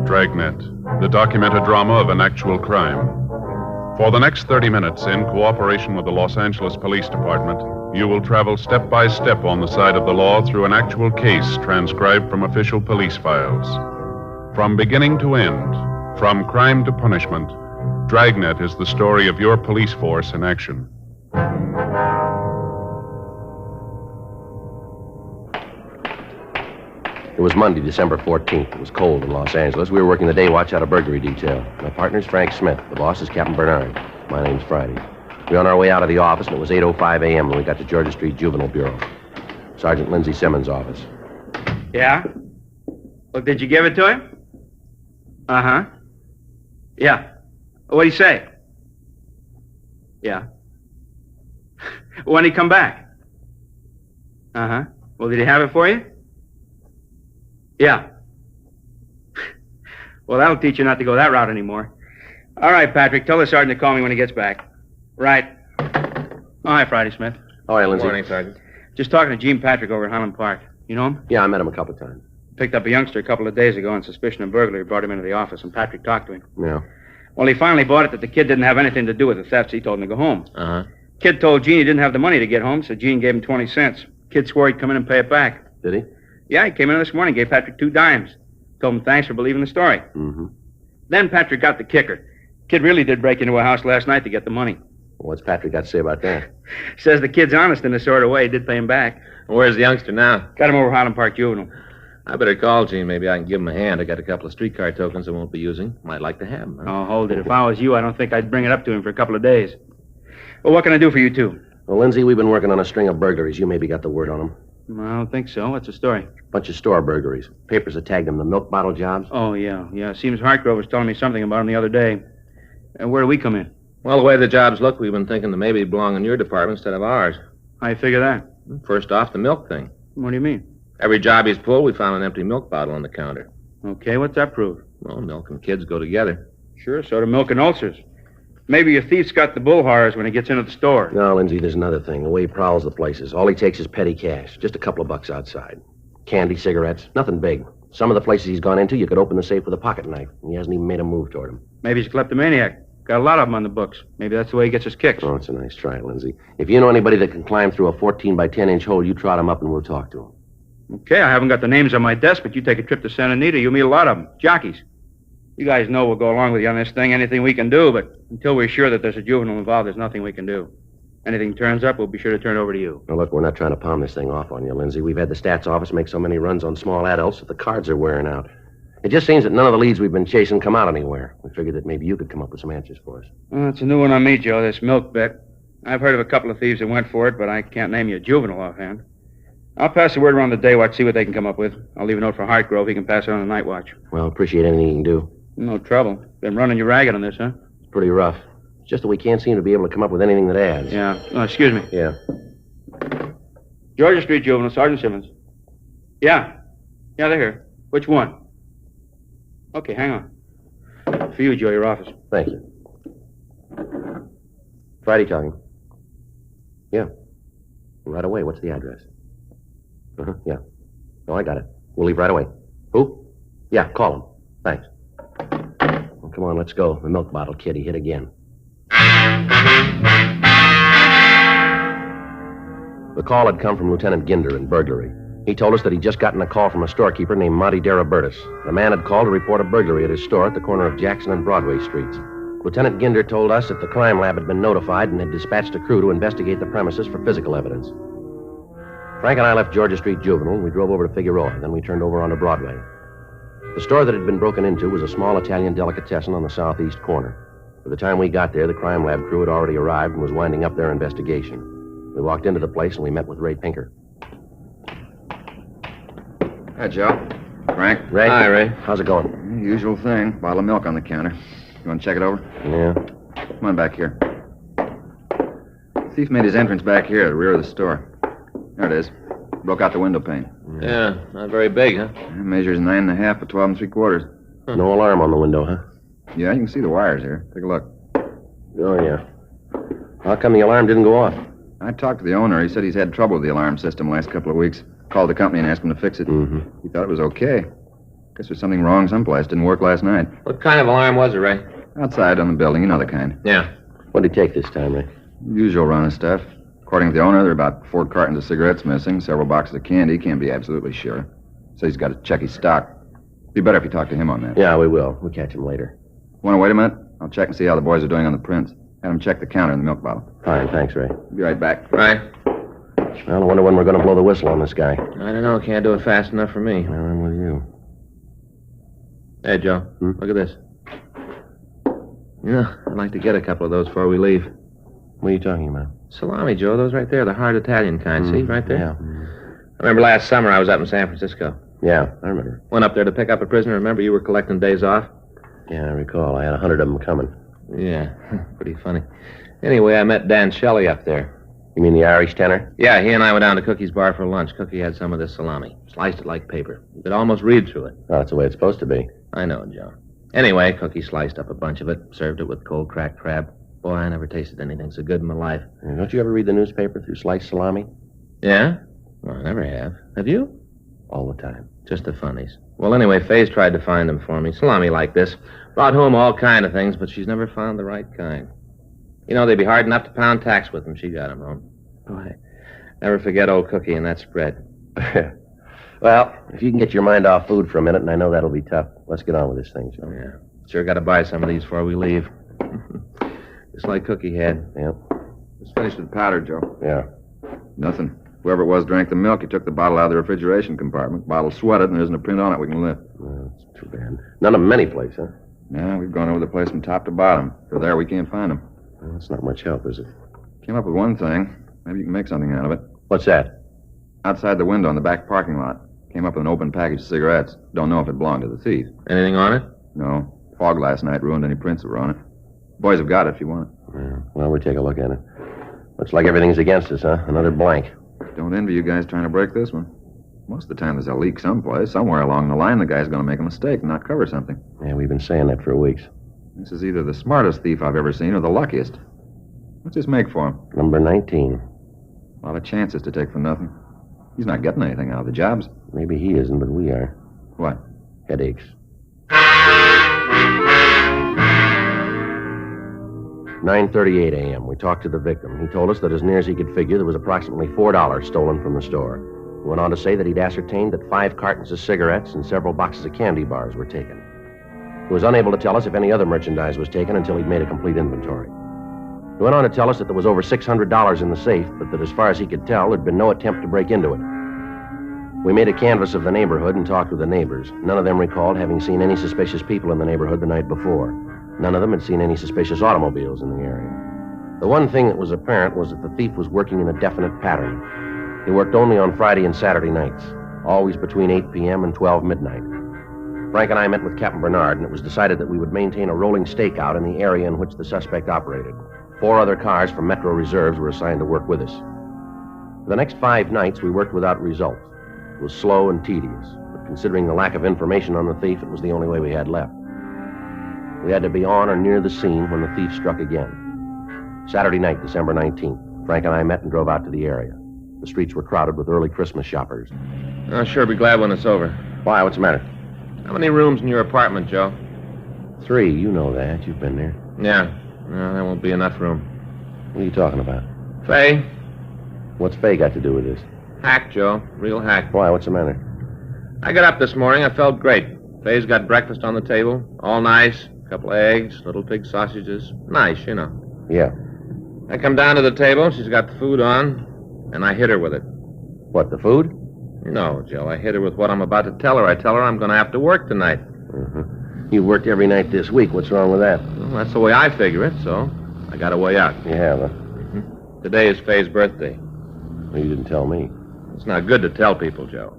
Dragnet, the documented drama of an actual crime. For the next 30 minutes, in cooperation with the Los Angeles Police Department, you will travel step by step on the side of the law through an actual case transcribed from official police files. From beginning to end, from crime to punishment, Dragnet is the story of your police force in action. It was Monday, December 14th. It was cold in Los Angeles. We were working the day watch out of burglary detail. My partner's Frank Smith. The boss is Captain Bernard. My name's Friday. We were on our way out of the office, and it was 8:05 a.m. when we got to Georgia Street Juvenile Bureau. Sergeant Lindsay Simmons' office. Yeah? Well, did you give it to him? Uh-huh. Yeah. What'd he say? Yeah. When did he come back? Uh-huh. Well, did he have it for you? Yeah. Well, that'll teach you not to go that route anymore. All right, Patrick, tell the sergeant to call me when he gets back. Right. Oh, hi, Friday Smith. Oh, hi, Lindsay. Morning, Sergeant. Just talking to Gene Patrick over at Highland Park. You know him? Yeah, I met him a couple of times. Picked up a youngster a couple of days ago on suspicion of burglary. Brought him into the office, and Patrick talked to him. Yeah. Well, he finally bought it that the kid didn't have anything to do with the theft, so he told him to go home. Uh-huh. Kid told Gene he didn't have the money to get home, so Gene gave him 20 cents. Kid swore he'd come in and pay it back. Did he? Yeah, he came in this morning, gave Patrick 2 dimes. Told him thanks for believing the story. Mm-hmm. Then Patrick got the kicker. Kid really did break into a house last night to get the money. Well, what's Patrick got to say about that? Says the kid's honest in a sort of way. He did pay him back. Where's the youngster now? Got him over Highland Park Juvenile. I better call Gene. Maybe I can give him a hand. I got a couple of streetcar tokens I won't be using. Might like to have them. Huh? Oh, hold it. If I was you, I don't think I'd bring it up to him for a couple of days. Well, what can I do for you two? Well, Lindsay, we've been working on a string of burglaries. You maybe got the word on them. I don't think so. What's the story? Bunch of store burglaries. Papers have tagged them. The milk bottle jobs. Oh, yeah. Seems Hartgrove was telling me something about them the other day. And where do we come in? Well, the way the jobs look, we've been thinking that maybe they belong in your department instead of ours. How you figure that? First off, the milk thing. What do you mean? Every job he's pulled, we found an empty milk bottle on the counter. Okay, what's that prove? Well, milk and kids go together. Sure, so do milk and ulcers. Maybe your thief's got the bull horrors when he gets into the store. No, Lindsay, there's another thing. The way he prowls the places. All he takes is petty cash. Just a couple of bucks outside. Candy, cigarettes, nothing big. Some of the places he's gone into, you could open the safe with a pocket knife. And he hasn't even made a move toward him. Maybe he's a kleptomaniac. Got a lot of them on the books. Maybe that's the way he gets his kicks. Oh, it's a nice try, Lindsay. If you know anybody that can climb through a 14 by 10-inch hole, you trot him up and we'll talk to him. Okay, I haven't got the names on my desk, but you take a trip to Santa Anita, you'll meet a lot of them. Jockeys. You guys know we'll go along with you on this thing, anything we can do, but until we're sure that there's a juvenile involved, there's nothing we can do. Anything turns up, we'll be sure to turn it over to you. Now, look, we're not trying to pound this thing off on you, Lindsay. We've had the stats office make so many runs on small adults that the cards are wearing out. It just seems that none of the leads we've been chasing come out anywhere. We figured that maybe you could come up with some answers for us. Well, that's a new one on me, Joe, this milk bet. I've heard of a couple of thieves that went for it, but I can't name you a juvenile offhand. I'll pass the word around the day watch, see what they can come up with. I'll leave a note for Hartgrove. He can pass it on the night watch. Well, appreciate anything you can do. No trouble. Been running you ragged on this, huh? It's pretty rough. It's just that we can't seem to be able to come up with anything that adds. Yeah. Oh, excuse me. Yeah. Georgia Street Juvenile, Sergeant Simmons. Yeah. Yeah, they're here. Which one? Okay, hang on. For you, Joe, your office. Thank you. Friday talking. Yeah. Right away. What's the address? Yeah. Oh, I got it. We'll leave right away. Who? Yeah, call him. Thanks. Well, come on, let's go. The milk bottle kid, he hit again. The call had come from Lieutenant Ginder in burglary. He told us that he'd just gotten a call from a storekeeper named Monty Darabertis. The man had called to report a burglary at his store at the corner of Jackson and Broadway Streets. Lieutenant Ginder told us that the crime lab had been notified and had dispatched a crew to investigate the premises for physical evidence. Frank and I left Georgia Street Juvenile, and we drove over to Figueroa. Then we turned over onto Broadway. The store that had been broken into was a small Italian delicatessen on the southeast corner. By the time we got there, the crime lab crew had already arrived and was winding up their investigation. We walked into the place, and we met with Ray Pinker. Hi, Joe. Frank. Ray? Hi, Ray. How's it going? Usual thing. Bottle of milk on the counter. You want to check it over? Yeah. Come on back here. The thief made his entrance back here at the rear of the store. There it is. Broke out the window pane. Yeah, not very big, huh? It measures 9.5 by 12 3/4. No alarm on the window, huh? Yeah, you can see the wires here. Take a look. Oh, yeah. How come the alarm didn't go off? I talked to the owner. He said he's had trouble with the alarm system the last couple of weeks. Called the company and asked him to fix it. Mm-hmm. He thought it was okay. Guess there's something wrong someplace. Didn't work last night. What kind of alarm was it, Ray? Outside on the building. You know the kind. Yeah. What did he take this time, Ray? Usual run of stuff. According to the owner, there are about 4 cartons of cigarettes missing, several boxes of candy. Can't be absolutely sure. So he's got to check his stock. Be better if you talk to him on that. Yeah, we will. We'll catch him later. Want to wait a minute? I'll check and see how the boys are doing on the prints. Have them check the counter and the milk bottle. Fine, thanks, Ray. Be right back. Right. Well, I wonder when we're going to blow the whistle on this guy. I don't know. Can't do it fast enough for me. Well, I'm with you. Hey, Joe. Look at this. Yeah, I'd like to get a couple of those before we leave. What are you talking about? Salami, Joe. Those right there, the hard Italian kind. See, right there? Yeah. I remember last summer I was up in San Francisco. Yeah, I remember. Went up there to pick up a prisoner. Remember you were collecting days off? Yeah, I recall. I had 100 of them coming. Yeah, pretty funny. Anyway, I met Dan Shelley up there. You mean the Irish tenor? Yeah, he and I went down to Cookie's bar for lunch. Cookie had some of this salami. Sliced it like paper. You could almost read through it. Oh, that's the way it's supposed to be. I know, Joe. Anyway, Cookie sliced up a bunch of it, served it with cold cracked crab. Boy, I never tasted anything so good in my life. Don't you ever read the newspaper through sliced salami? Yeah? Well, I never have. Have you? All the time. Just the funnies. Well, anyway, Faye's tried to find them for me. Salami like this. Brought home all kind of things, but she's never found the right kind. You know, they'd be hard enough to pound tacks with them. She got them home. Boy, never forget old Cookie and that spread. Well, if you can get your mind off food for a minute, and I know that'll be tough, let's get on with this thing, Joe. Yeah. Sure got to buy some of these before we leave. Just like Cookie had. Yeah. Just finished with the powder, Joe. Yeah. Nothing. Whoever it was drank the milk. He took the bottle out of the refrigeration compartment. Bottle sweated, and there isn't a print on it we can lift. Well, that's too bad. None of them any place, huh? Yeah, we've gone over the place from top to bottom. If they're there, we can't find them. Well, that's not much help, is it? Came up with one thing. Maybe you can make something out of it. What's that? Outside the window in the back parking lot. Came up with an open package of cigarettes. Don't know if it belonged to the thief. Anything on it? No. Fog last night ruined any prints that were on it. Boys have got it if you want it. Yeah. Well, we'll take a look at it. Looks like everything's against us, huh? Another blank. Don't envy you guys trying to break this one. Most of the time there's a leak someplace. Somewhere along the line, the guy's going to make a mistake and not cover something. Yeah, we've been saying that for weeks. This is either the smartest thief I've ever seen or the luckiest. What's this make for him? Number 19. A lot of chances to take for nothing. He's not getting anything out of the jobs. Maybe he isn't, but we are. What? Headaches. 9:38 a.m. We talked to the victim. He told us that as near as he could figure, there was approximately $4 stolen from the store. He went on to say that he'd ascertained that 5 cartons of cigarettes and several boxes of candy bars were taken. He was unable to tell us if any other merchandise was taken until he'd made a complete inventory. He went on to tell us that there was over $600 in the safe, but that as far as he could tell, there'd been no attempt to break into it. We made a canvass of the neighborhood and talked with the neighbors. None of them recalled having seen any suspicious people in the neighborhood the night before. None of them had seen any suspicious automobiles in the area. The one thing that was apparent was that the thief was working in a definite pattern. He worked only on Friday and Saturday nights, always between 8 p.m. and 12 midnight. Frank and I met with Captain Bernard, and it was decided that we would maintain a rolling stakeout in the area in which the suspect operated. 4 other cars from Metro Reserves were assigned to work with us. For the next 5 nights, we worked without result. It was slow and tedious, but Considering the lack of information on the thief, it was the only way we had left. We had to be on or near the scene when the thief struck again. Saturday night, December 19th, Frank and I met and drove out to the area. The streets were crowded with early Christmas shoppers. I'll sure be glad when it's over. Why? What's the matter? How many rooms in your apartment, Joe? 3. You know that. You've been there. Yeah. No, there won't be enough room. What are you talking about? Fay? What's Fay got to do with this? Hack, Joe. Real hack. Why? What's the matter? I got up this morning. I felt great. Fay's got breakfast on the table. All nice. A couple of eggs, little pig sausages. Nice, you know. Yeah. I come down to the table. She's got the food on, and I hit her with it. What, the food? No, Joe. I hit her with what I'm about to tell her. I tell her I'm going to have to work tonight. Mm-hmm. You worked every night this week. What's wrong with that? Well, that's the way I figure it, so I got a way out. You have, huh? Mm-hmm. Today is Fay's birthday. Well, you didn't tell me. It's not good to tell people, Joe.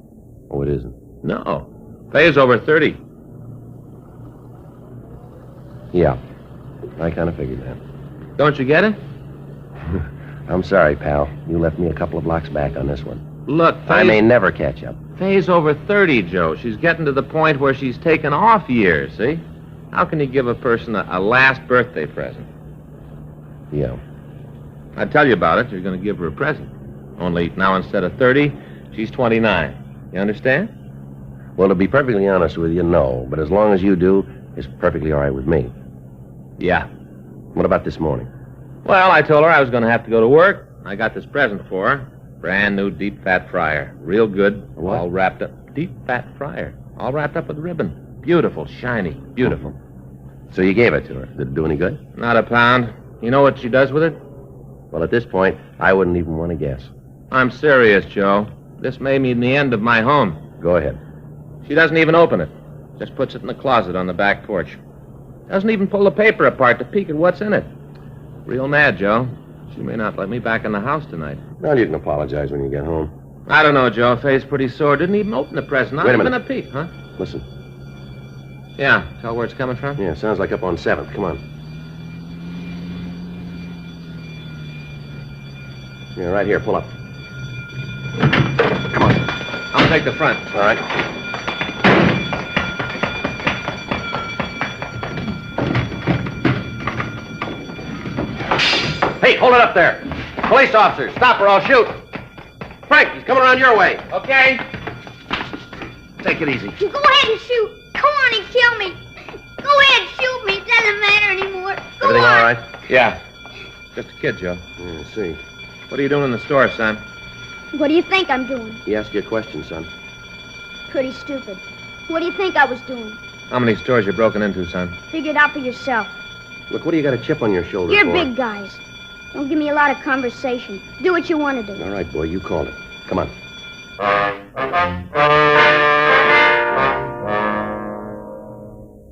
Oh, it isn't? No. Fay's over 30. Yeah. I kind of figured that. Don't you get it? I'm sorry, pal. You left me a couple of blocks back on this one. Look, I may never catch up. Fay's over 30, Joe. She's getting to the point where she's taken off years, see? How can you give a person a last birthday present? Yeah. I tell you about it, you're going to give her a present. Only now instead of 30, she's 29. You understand? Well, to be perfectly honest with you, no. But as long as you do, it's perfectly all right with me. Yeah. What about this morning? Well, I told her I was going to have to go to work. I got this present for her. Brand new deep fat fryer. Real good. What? All wrapped up. Deep fat fryer. All wrapped up with ribbon. Beautiful, shiny, beautiful. So you gave it to her. Did it do any good? Not a pound. You know what she does with it? Well, at this point, I wouldn't even want to guess. I'm serious, Joe. This may mean the end of my home. Go ahead. She doesn't even open it. Just puts it in the closet on the back porch. Doesn't even pull the paper apart to peek at what's in it. Real mad, Joe. She may not let me back in the house tonight. Well, you can apologize when you get home. I don't know, Joe. Faye's pretty sore. Didn't even open the present. Not Wait a even minute. a peek, huh? Listen. Yeah. Tell where it's coming from? Yeah, sounds like up on 7th. Come on. Yeah, right here. Pull up. Come on. I'll take the front. All right. Hey, hold it up there. Police officers, stop or I'll shoot. Frank, he's coming around your way. Okay. Take it easy. Go ahead and shoot. Come on and kill me. Go ahead and shoot me. It doesn't matter anymore. Go Everything on. all right? Yeah. Just a kid, Joe. Yeah, I see. What are you doing in the store, son? What do you think I'm doing? He asked you a question, son. Pretty stupid. What do you think I was doing? How many stores you broken into, son? Figure it out for yourself. Look, what do you got a chip on your shoulder You're for? big guys. Don't give me a lot of conversation. Do what you want to do. All right, boy, you called it. Come on.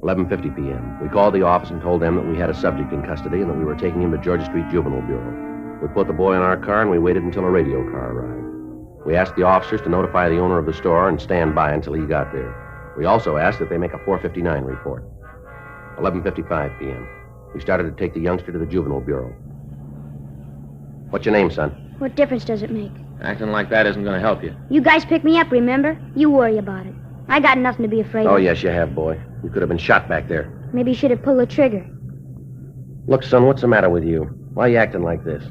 11:50 p.m. We called the office and told them that we had a subject in custody and that we were taking him to Georgia Street Juvenile Bureau. We put the boy in our car and we waited until a radio car arrived. We asked the officers to notify the owner of the store and stand by until he got there. We also asked that they make a 459 report. 11:55 p.m. We started to take the youngster to the Juvenile Bureau. What's your name, son? What difference does it make? Acting like that isn't going to help you. You guys pick me up, remember? You worry about it. I got nothing to be afraid of. Oh, yes, you have, boy. You could have been shot back there. Maybe you should have pulled the trigger. Look, son, what's the matter with you? Why are you acting like this?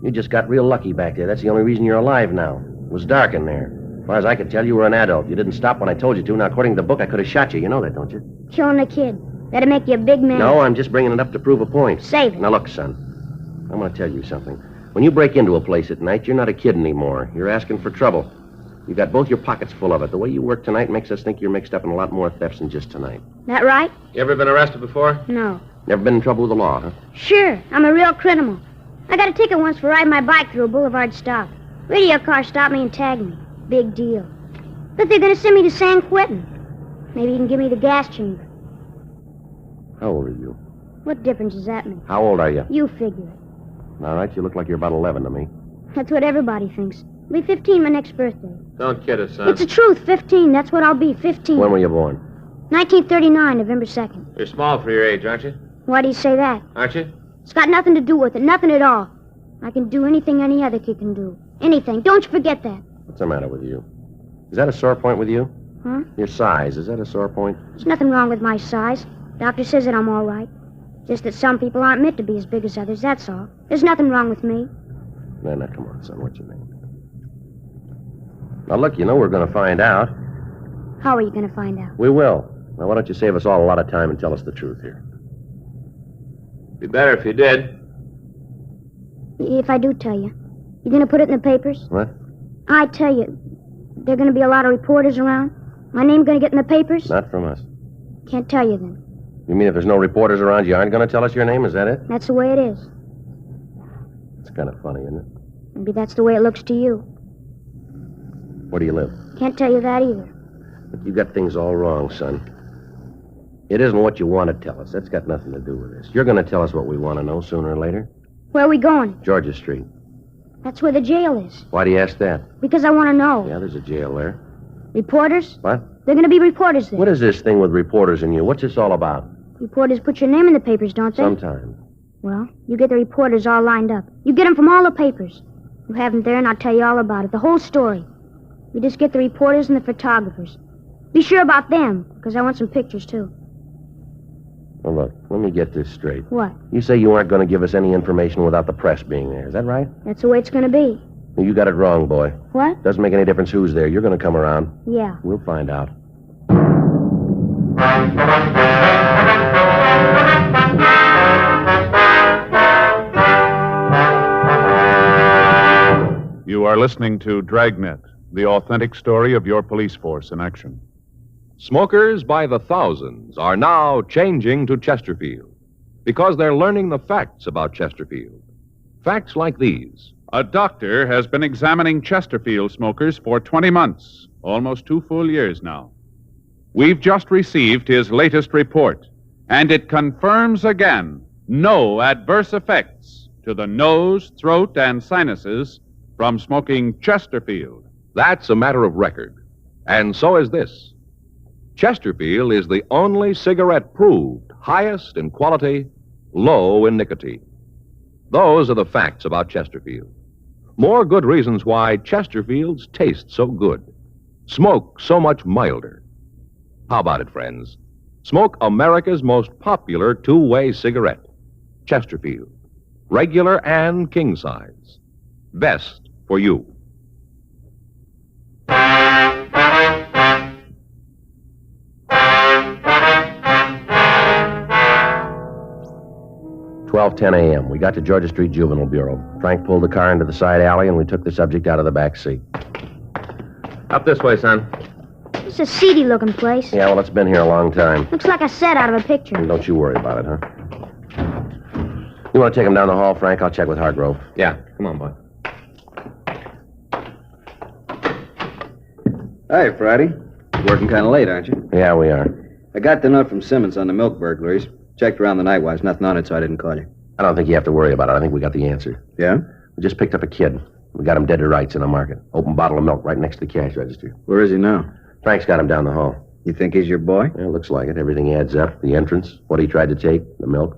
You just got real lucky back there. That's the only reason you're alive now. It was dark in there. As far as I could tell, you were an adult. You didn't stop when I told you to. Now, according to the book, I could have shot you. You know that, don't you? Killing a kid. That'd make you a big man. No, I'm just bringing it up to prove a point. Save it. Now, look, son. I'm going to tell you something. When you break into a place at night, you're not a kid anymore. You're asking for trouble. You've got both your pockets full of it. The way you work tonight makes us think you're mixed up in a lot more thefts than just tonight. That right? You ever been arrested before? No. Never been in trouble with the law, huh? Sure. I'm a real criminal. I got a ticket once for riding my bike through a boulevard stop. Radio car stopped me and tagged me. Big deal. But they're going to send me to San Quentin. Maybe you can give me the gas chamber. How old are you? What difference does that make? How old are you? You figure it. All right, you look like you're about 11 to me. That's what everybody thinks. I'll be 15 my next birthday. Don't kid us, son. It's the truth, 15. That's what I'll be, 15. When were you born? 1939, November 2nd. You're small for your age, aren't you? Why do you say that? Aren't you? It's got nothing to do with it, nothing at all. I can do anything any other kid can do. Anything. Don't you forget that. What's the matter with you? Is that a sore point with you? Huh? Your size, is that a sore point? There's nothing wrong with my size. Doctor says that I'm all right. Just that some people aren't meant to be as big as others, that's all. There's nothing wrong with me. No, come on, son. What's your name? Now, look, you know we're going to find out. How are you going to find out? We will. Now, why don't you save us all a lot of time and tell us the truth here? Be better if you did. If I do tell you, you going to put it in the papers? What? I tell you, there are going to be a lot of reporters around. My name going to get in the papers? Not from us. Can't tell you then. You mean if there's no reporters around, you aren't going to tell us your name? Is that it? That's the way it is. It's kind of funny, isn't it? Maybe that's the way it looks to you. Where do you live? Can't tell you that either. But you got things all wrong, son. It isn't what you want to tell us. That's got nothing to do with this. You're going to tell us what we want to know sooner or later. Where are we going? Georgia Street. That's where the jail is. Why do you ask that? Because I want to know. Yeah, there's a jail there. Reporters? What? They're going to be reporters there. What is this thing with reporters and you? What's this all about? Reporters put your name in the papers, don't they? Sometimes. Well, you get the reporters all lined up. You get them from all the papers. You have them there, and I'll tell you all about it, the whole story. You just get the reporters and the photographers. Be sure about them, because I want some pictures, too. Well, look, let me get this straight. What? You say you aren't going to give us any information without the press being there. Is that right? That's the way it's going to be. You got it wrong, boy. What? Doesn't make any difference who's there. You're going to come around. Yeah. We'll find out. You are listening to Dragnet, the authentic story of your police force in action. Smokers by the thousands are now changing to Chesterfield because they're learning the facts about Chesterfield. Facts like these. A doctor has been examining Chesterfield smokers for 20 months, almost 2 full years now. We've just received his latest report, and it confirms again no adverse effects to the nose, throat, and sinuses from smoking Chesterfield. That's a matter of record. And so is this. Chesterfield is the only cigarette proved highest in quality, low in nicotine. Those are the facts about Chesterfield. More good reasons why Chesterfields taste so good, smoke so much milder. How about it, friends? Smoke America's most popular two-way cigarette, Chesterfield. Regular and king size. Best for you. $12:10 a.m. We got to Georgia Street Juvenile Bureau. Frank pulled the car into the side alley, and we took the subject out of the back seat. Up this way, son. It's a seedy-looking place. Yeah, well, it's been here a long time. Looks like a set out of a picture. Don't you worry about it, huh? You want to take him down the hall, Frank? I'll check with Hargrove. Yeah, come on, boy. Hi, Friday. Working kind of late, aren't you? Yeah, we are. I got the note from Simmons on the milk burglaries. Checked around the night watch. Nothing on it, so I didn't call you. I don't think you have to worry about it. I think we got the answer. Yeah? We just picked up a kid. We got him dead to rights in the market. Open bottle of milk right next to the cash register. Where is he now? Frank's got him down the hall. You think he's your boy? Yeah, looks like it. Everything adds up. The entrance, what he tried to take, the milk.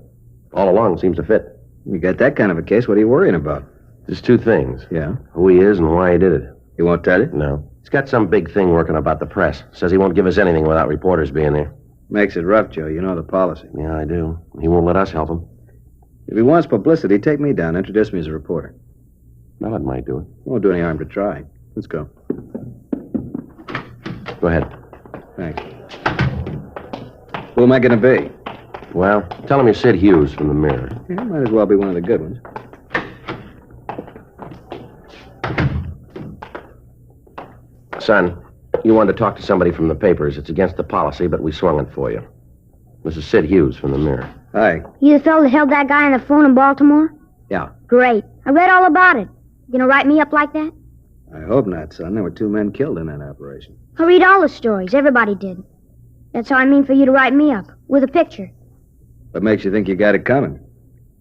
All along seems to fit. You got that kind of a case. What are you worrying about? Just 2 things. Yeah? Who he is and why he did it. He won't tell you? No. He's got some big thing working about the press. Says he won't give us anything without reporters being there. Makes it rough, Joe. You know the policy. Yeah, I do. He won't let us help him. If he wants publicity, take me down. Introduce me as a reporter. Well, that might do it. Won't do any harm to try. Let's go. Go ahead. Thanks. Who am I going to be? Well, tell him you're Sid Hughes from the Mirror. Yeah, might as well be one of the good ones. Son, you wanted to talk to somebody from the papers. It's against the policy, but we swung it for you. This is Sid Hughes from the Mirror. Hi. You the fellow that held that guy on the phone in Baltimore? Yeah. Great. I read all about it. You gonna write me up like that? I hope not, son. There were 2 men killed in that operation. I read all the stories. Everybody did. That's how I mean for you to write me up, with a picture. What makes you think you got it coming?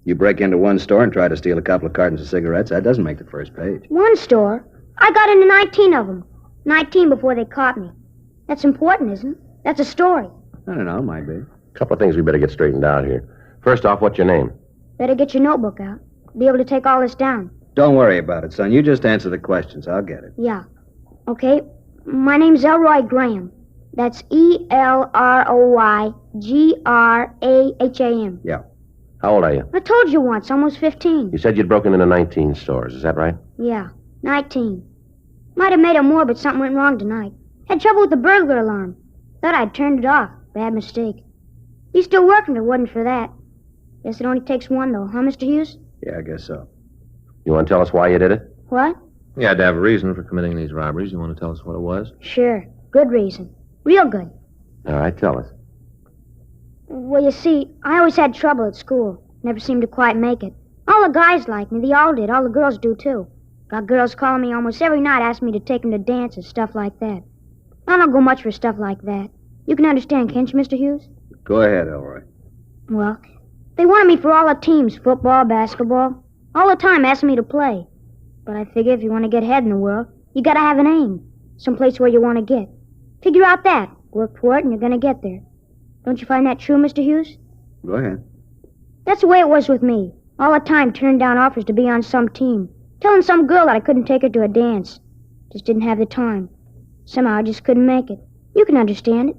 You break into one store and try to steal a couple of cartons of cigarettes. That doesn't make the first page. One store? I got into 19 of them. 19 before they caught me. That's important, isn't it? That's a story. I don't know. Might be. A couple of things we better get straightened out here. First off, what's your name? Better get your notebook out. Be able to take all this down. Don't worry about it, son. You just answer the questions. I'll get it. Yeah. Okay. My name's Elroy Graham. That's ELROYGRAHAM. Yeah. How old are you? I told you once, almost 15. You said you'd broken into 19 stores. Is that right? Yeah, 19. Might have made it more, but something went wrong tonight. Had trouble with the burglar alarm. Thought I'd turned it off. Bad mistake. Be still working if it wasn't for that. Guess it only takes one, though, huh, Mr. Hughes? Yeah, I guess so. You want to tell us why you did it? What? You had to have a reason for committing these robberies. You want to tell us what it was? Sure. Good reason. Real good. All right, tell us. Well, you see, I always had trouble at school. Never seemed to quite make it. All the guys liked me. They all did. All the girls do, too. Got girls calling me almost every night asking me to take them to dances, stuff like that. I don't go much for stuff like that. You can understand, can't you, Mr. Hughes? Go ahead, Elroy. Well, they wanted me for all the teams, football, basketball. All the time asking me to play. But I figure if you want to get ahead in the world, you gotta have an aim. Someplace where you want to get. Figure out that. Work for it and you're gonna get there. Don't you find that true, Mr. Hughes? Go ahead. That's the way it was with me. All the time turning down offers to be on some team. Telling some girl that I couldn't take her to a dance. Just didn't have the time. Somehow I just couldn't make it. You can understand it.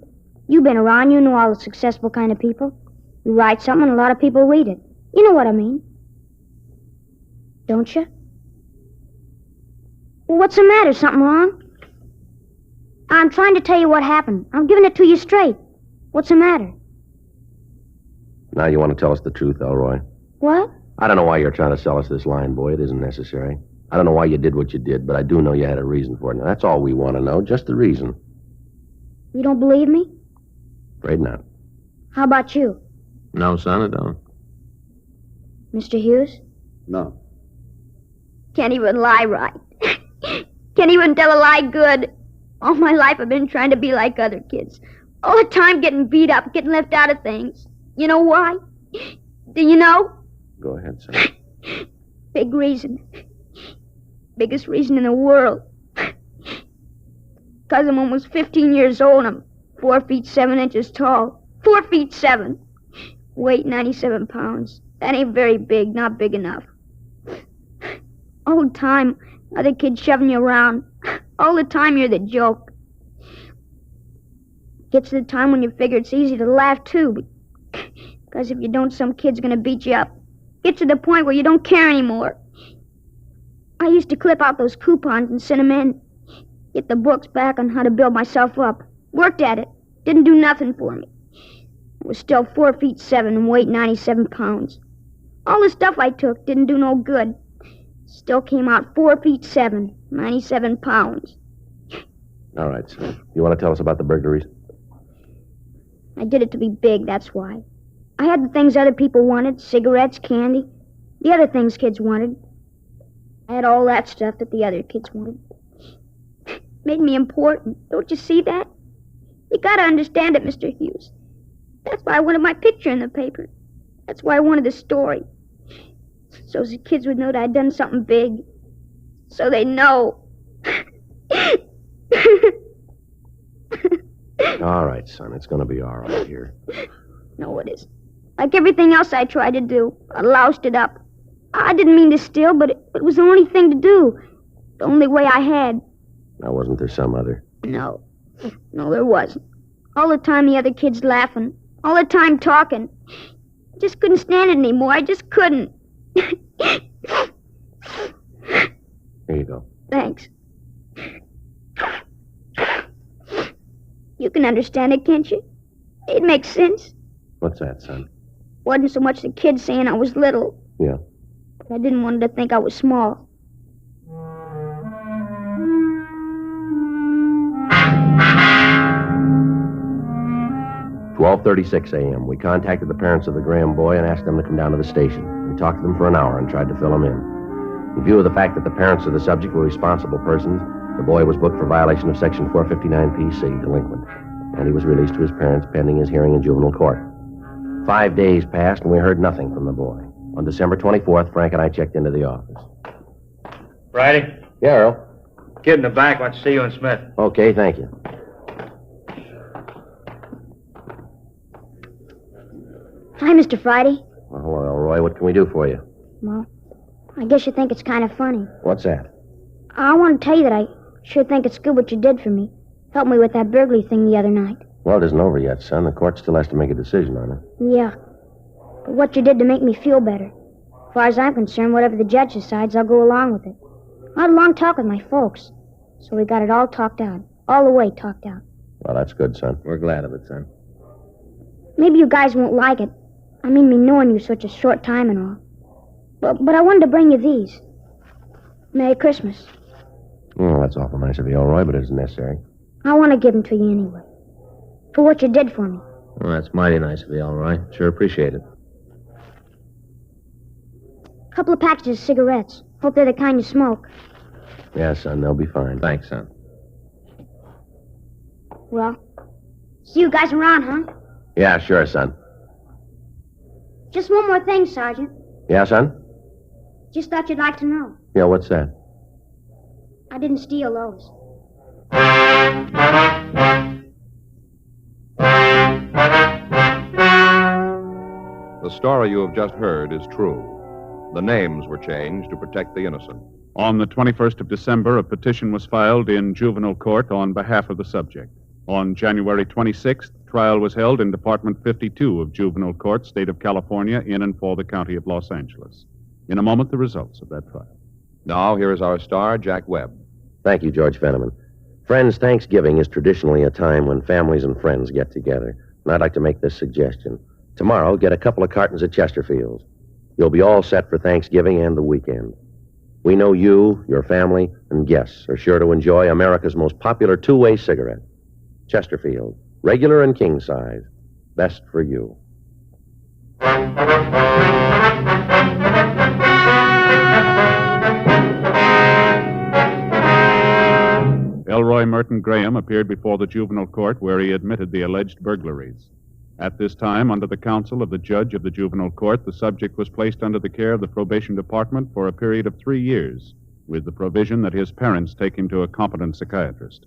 You've been around, you know all the successful kind of people. You write something and a lot of people read it. You know what I mean. Don't you? Well, what's the matter? Something wrong? I'm trying to tell you what happened. I'm giving it to you straight. What's the matter? Now you want to tell us the truth, Elroy. What? I don't know why you're trying to sell us this line, boy. It isn't necessary. I don't know why you did what you did, but I do know you had a reason for it. Now, that's all we want to know, just the reason. You don't believe me? Afraid not. How about you? No, son, I don't. Mr. Hughes? No. Can't even lie right. Can't even tell a lie good. All my life I've been trying to be like other kids. All the time getting beat up, getting left out of things. You know why? Do you know? Go ahead, son. Big reason. Biggest reason in the world. Because I'm almost 15 years old. I'm 4 feet 7 inches tall. 4 feet 7. Weight 97 pounds. That ain't very big, not big enough. All the time, other kids shoving you around. All the time you're the joke. Gets to the time when you figure it's easy to laugh, too. Because if you don't, some kid's gonna beat you up. Gets to the point where you don't care anymore. I used to clip out those coupons and send them in. Get the books back on how to build myself up. Worked at it. Didn't do nothing for me. I was still 4 feet 7 and weighed 97 pounds. All the stuff I took didn't do no good. Still came out 4 feet 7, 97 pounds. All right, son. You want to tell us about the burglaries? I did it to be big, that's why. I had the things other people wanted, cigarettes, candy, the other things kids wanted. I had all that stuff that the other kids wanted. Made me important. Don't you see that? You gotta understand it, Mr. Hughes. That's why I wanted my picture in the paper. That's why I wanted the story. So the kids would know that I'd done something big. So they know. All right, son. It's going to be all right here. No, it isn't. Like everything else I tried to do, I loused it up. I didn't mean to steal, but it was the only thing to do. The only way I had. Now, wasn't there some other? No. No, there wasn't. All the time the other kids laughing. All the time talking. I just couldn't stand it anymore. I just couldn't. Here you go. Thanks. You can understand it, can't you? It makes sense. What's that, son? Wasn't so much the kids saying I was little. Yeah. But I didn't want them to think I was small. "12:36 a.m. We contacted the parents of the Graham boy and asked them to come down to the station. We talked to them for an hour and tried to fill them in. In view of the fact that the parents of the subject were responsible persons, the boy was booked for violation of Section 459 PC, delinquent, and he was released to his parents pending his hearing in juvenile court. 5 days passed and we heard nothing from the boy. On December 24th, Frank and I checked into the office. Friday? Yeah, Earl. Kid in the bank wants to see you and Smith. Okay, thank you. Hi, Mr. Friday. Well, hello, Elroy. What can we do for you? Well, I guess you think it's kind of funny. What's that? I want to tell you that I sure think it's good what you did for me. Helped me with that burglary thing the other night. Well, it isn't over yet, son. The court still has to make a decision on it. Yeah. But what you did to make me feel better. As far as I'm concerned, whatever the judge decides, I'll go along with it. I had a long talk with my folks, so we got it all talked out. All the way talked out. Well, that's good, son. We're glad of it, son. Maybe you guys won't like it. I mean, me knowing you such a short time and all. But I wanted to bring you these. Merry Christmas. Oh, that's awful nice of you, Elroy, but it isn't necessary. I want to give them to you anyway. For what you did for me. Well, that's mighty nice of you, Elroy. Sure appreciate it. A couple of packages of cigarettes. Hope they're the kind you smoke. Yeah, son, they'll be fine. Thanks, son. Well, see you guys around, huh? Yeah, sure, son. Just one more thing, Sergeant. Yeah, son? Just thought you'd like to know. Yeah, what's that? I didn't steal those. The story you have just heard is true. The names were changed to protect the innocent. On the 21st of December, a petition was filed in juvenile court on behalf of the subject. On January 26th, trial was held in Department 52 of Juvenile Court, State of California, in and for the County of Los Angeles. In a moment, the results of that trial. Now, here is our star, Jack Webb. Thank you, George Fenneman. Friends, Thanksgiving is traditionally a time when families and friends get together. And I'd like to make this suggestion. Tomorrow, get a couple of cartons of Chesterfields. You'll be all set for Thanksgiving and the weekend. We know you, your family, and guests are sure to enjoy America's most popular two-way cigarette. Chesterfield, regular and king size. Best for you. Elroy Merton Graham appeared before the juvenile court where he admitted the alleged burglaries. At this time, under the counsel of the judge of the juvenile court, the subject was placed under the care of the probation department for a period of 3 years, with the provision that his parents take him to a competent psychiatrist.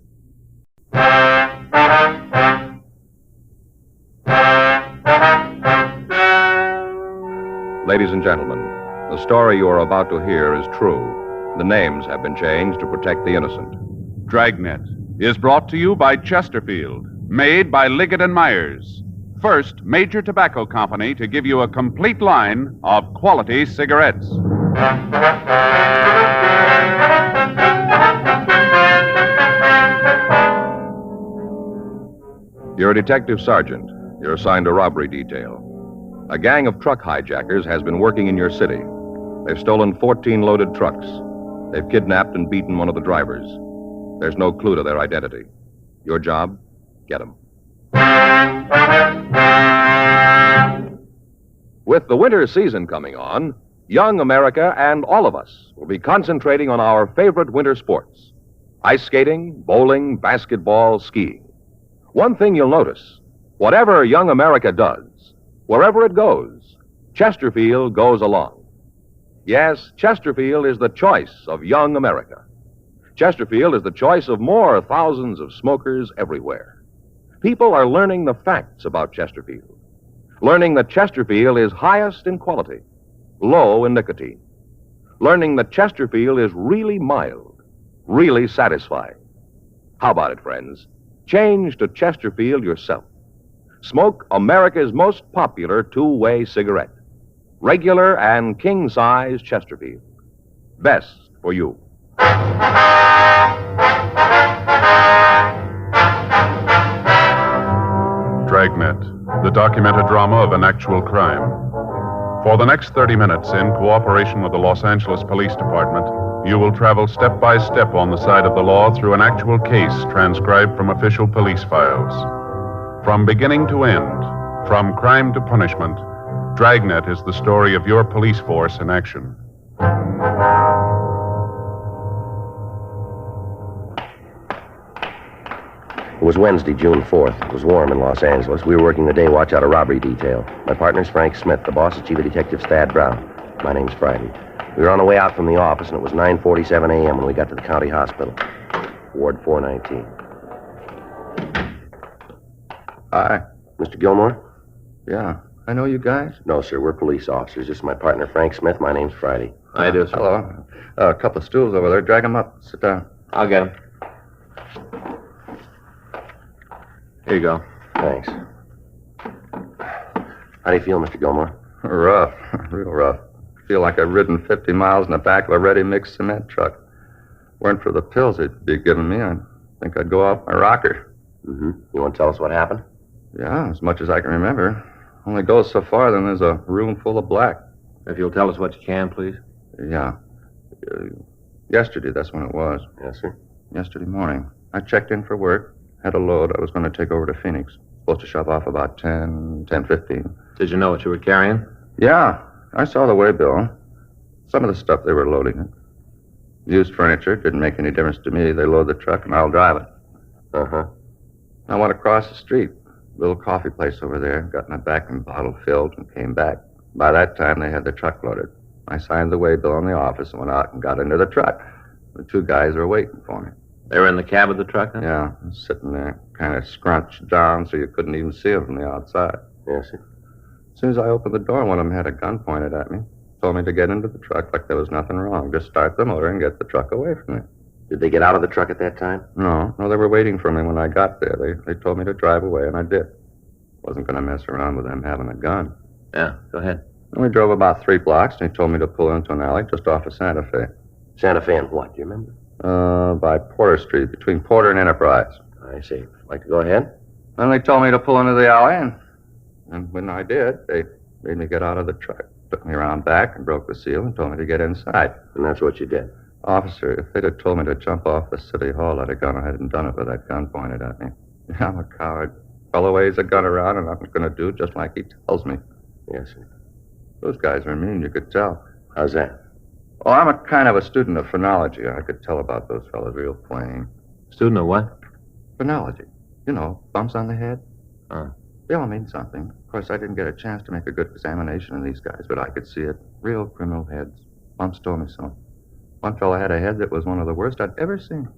Ladies and gentlemen, the story you are about to hear is true. The names have been changed to protect the innocent. Dragnet is brought to you by Chesterfield, made by Liggett & Myers. First major tobacco company to give you a complete line of quality cigarettes. You're a detective sergeant. You're assigned a robbery detail. A gang of truck hijackers has been working in your city. They've stolen 14 loaded trucks. They've kidnapped and beaten one of the drivers. There's no clue to their identity. Your job? Get them. With the winter season coming on, young America and all of us will be concentrating on our favorite winter sports: ice skating, bowling, basketball, skiing. One thing you'll notice: whatever young America does, wherever it goes, Chesterfield goes along. Yes, Chesterfield is the choice of young America. Chesterfield is the choice of more thousands of smokers everywhere. People are learning the facts about Chesterfield, learning that Chesterfield is highest in quality, low in nicotine, learning that Chesterfield is really mild, really satisfying. How about it, friends? Change to Chesterfield yourself. Smoke America's most popular two-way cigarette. Regular and king-size Chesterfield. Best for you. Dragnet, the documented drama of an actual crime. For the next 30 minutes, in cooperation with the Los Angeles Police Department, you will travel step by step on the side of the law through an actual case transcribed from official police files. From beginning to end, from crime to punishment, Dragnet is the story of your police force in action. It was Wednesday, June 4th. It was warm in Los Angeles. We were working the day watch out a robbery detail. My partner's Frank Smith. The boss is Chief of Detective Stad Brown. My name's Friday. We were on the way out from the office, and it was 9:47 a.m. when we got to the county hospital. Ward 419. Hi. Mr. Gilmore? Yeah. I know you guys? No, sir. We're police officers. This is my partner, Frank Smith. My name's Friday. I do, sir. Hello. A couple of stools over there. Drag them up. Sit down. I'll get him. Here you go. Thanks. How do you feel, Mr. Gilmore? Rough. Real rough. Feel like I've ridden 50 miles in the back of a ready-mix cement truck. Weren't for the pills they'd be giving me, I think I'd go off my rocker. Mm-hmm. You want to tell us what happened? Yeah, as much as I can remember. Only goes so far, then there's a room full of black. If you'll tell us what you can, please. Yeah. Yesterday, that's when it was. Yes, sir. Yesterday morning. I checked in for work, had a load I was going to take over to Phoenix. Supposed to shove off about 10:15. Did you know what you were carrying? Yeah, I saw the waybill. Some of the stuff they were loading it. Used furniture, didn't make any difference to me. They load the truck and I'll drive it. Uh-huh. I went across the street. Little coffee place over there. Got my vacuum bottle filled and came back. By that time, they had the truck loaded. I signed the waybill in the office and went out and got into the truck. The two guys were waiting for me. They were in the cab of the truck, huh? Yeah, sitting there, kind of scrunched down so you couldn't even see them from the outside. Yes, sir. As soon as I opened the door, one of them had a gun pointed at me. Told me to get into the truck like there was nothing wrong. Just start the motor and get the truck away from me. Did they get out of the truck at that time? No, they were waiting for me when I got there. They told me to drive away, and I did. Wasn't going to mess around with them having a gun. Yeah, go ahead. And we drove about 3 blocks, and he told me to pull into an alley just off of Santa Fe. Santa Fe and what, do you remember? By Porter Street, between Porter and Enterprise. I see. Like to go ahead? Then they told me to pull into the alley, and when I did, they made me get out of the truck. Took me around back and broke the seal and told me to get inside. And that's what you did? Officer, if they'd have told me to jump off the city hall, I'd have gone ahead and done it with that gun pointed at me. Yeah, I'm a coward. Fellow waves a gun around and I'm going to do just like he tells me. Yes, sir. Those guys are mean, you could tell. How's that? Oh, I'm a kind of a student of phrenology. I could tell about those fellows real plain. Student of what? Phrenology. You know, bumps on the head. Oh. They all mean something. Of course, I didn't get a chance to make a good examination of these guys, but I could see it. Real criminal heads. Bumps told me so. One fellow had a head that was one of the worst I'd ever seen.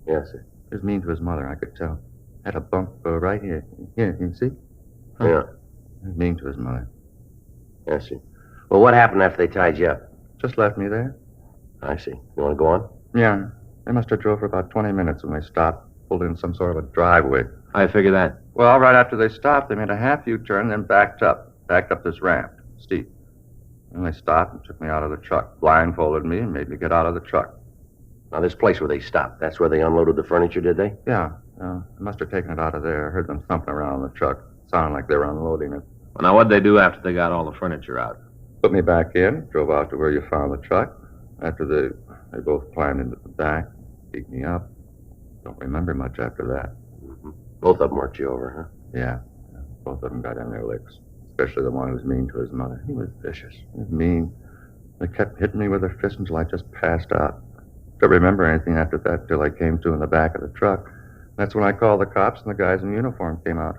Yes, sir. He was mean to his mother, I could tell. Had a bump right here. Here, you see? Yeah. He was mean to his mother. Yes, sir. Well, what happened after they tied you up? Just left me there. I see. You want to go on? Yeah. They must have drove for about 20 minutes when they stopped. Pulled in some sort of a driveway. I figure that. Well, right after they stopped, they made a half U-turn, then backed up. Backed up this ramp. Steep. And they stopped and took me out of the truck. Blindfolded me and made me get out of the truck. Now, this place where they stopped, that's where they unloaded the furniture, did they? Yeah. They must have taken it out of there. I heard them thumping around the truck. Sounded like they were unloading it. Well, now, what'd they do after they got all the furniture out? Put me back in, drove out to where you found the truck. After they both climbed into the back, beat me up. Don't remember much after that. Mm-hmm. Both of them worked you over, huh? Yeah. Both of them got in their licks. Especially the one who was mean to his mother. He was vicious. He was mean. They kept hitting me with their fists until I just passed out. Don't remember anything after that till I came to in the back of the truck. That's when I called the cops and the guys in uniform came out.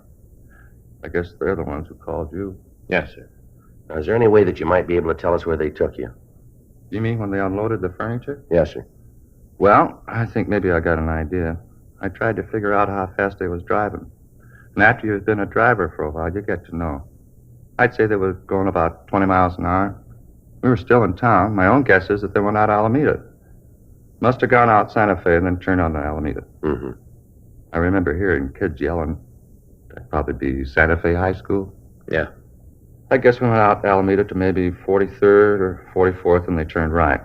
I guess they're the ones who called you. Yes, sir. Now, is there any way that you might be able to tell us where they took you? You mean when they unloaded the furniture? Yes, sir. Well, I think maybe I got an idea. I tried to figure out how fast they was driving. And after you've been a driver for a while, you get to know. I'd say they were going about 20 miles an hour. We were still in town. My own guess is that they went out Alameda. Must have gone out Santa Fe and then turned on to Alameda. Mm-hmm. I remember hearing kids yelling. That'd probably be Santa Fe High School. Yeah. I guess we went out Alameda to maybe 43rd or 44th and they turned right.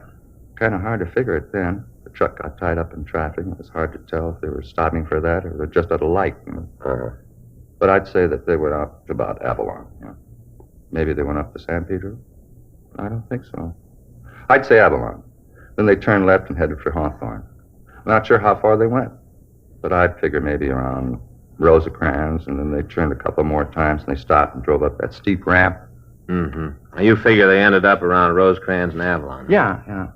Kind of hard to figure it then. The truck got tied up in traffic. It was hard to tell if they were stopping for that or were just at a light. Uh-huh. But I'd say that they went up to about Avalon. Yeah. Maybe they went up to San Pedro. I don't think so. I'd say Avalon. Then they turned left and headed for Hawthorne. Not sure how far they went, but I'd figure maybe around Rosecrans, and then they turned a couple more times and they stopped and drove up that steep ramp. Mm-hmm. Now, you figure they ended up around Rosecrans and Avalon. Yeah.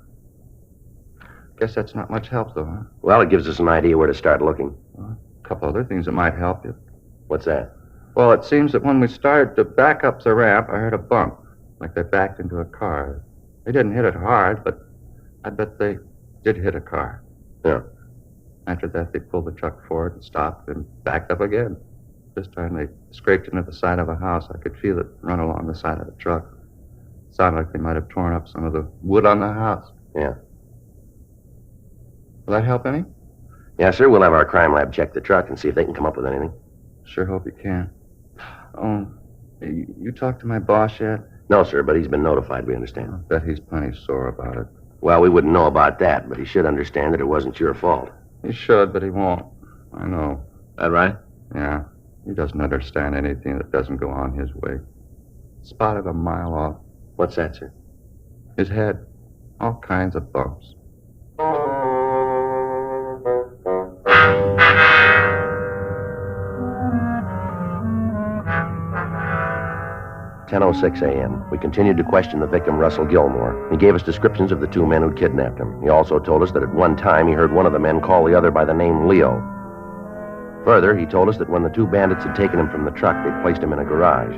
Guess that's not much help, though, huh? Well, it gives us an idea where to start looking. A couple other things that might help you. What's that? Well, it seems that when we started to back up the ramp, I heard a bump, like they backed into a car. They didn't hit it hard, but I bet they did hit a car. Yeah. After that, they pulled the truck forward and stopped and backed up again. This time, they scraped into the side of a house. I could feel it run along the side of the truck. It sounded like they might have torn up some of the wood on the house. Yeah. Will that help any? Yes, sir. We'll have our crime lab check the truck and see if they can come up with anything. Sure hope you can. Oh, you talked to my boss yet? No, sir, but he's been notified, we understand. I bet he's plenty sore about it. Well, we wouldn't know about that, but he should understand that it wasn't your fault. He should, but he won't. I know. That right? Yeah. He doesn't understand anything that doesn't go on his way. Spotted a mile off. What's that, sir? His head. All kinds of bumps. 10:06 a.m. We continued to question the victim, Russell Gilmore. He gave us descriptions of the two men who'd kidnapped him. He also told us that at one time he heard one of the men call the other by the name Leo. Further, he told us that when the two bandits had taken him from the truck, they'd placed him in a garage.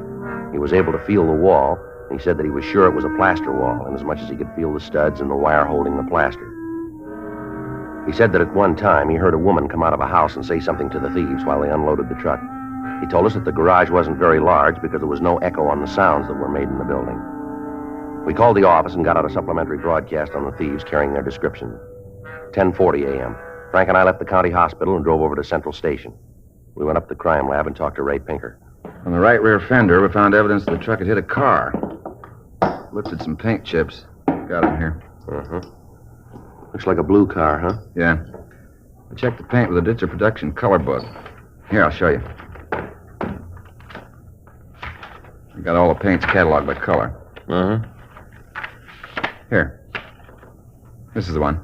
He was able to feel the wall, and he said that he was sure it was a plaster wall, inasmuch as he could feel the studs and the wire holding the plaster. He said that at one time he heard a woman come out of a house and say something to the thieves while they unloaded the truck. He told us that the garage wasn't very large because there was no echo on the sounds that were made in the building. We called the office and got out a supplementary broadcast on the thieves carrying their description. 10:40 a.m. Frank and I left the county hospital and drove over to Central Station. We went up to the crime lab and talked to Ray Pinker. On the right rear fender, we found evidence the truck had hit a car. Lifted some paint chips. Got them here. Uh-huh. Looks like a blue car, huh? Yeah. I checked the paint with a Ditzer Production color book. Here, I'll show you. I got all the paints cataloged by color. Uh-huh. Here. This is the one.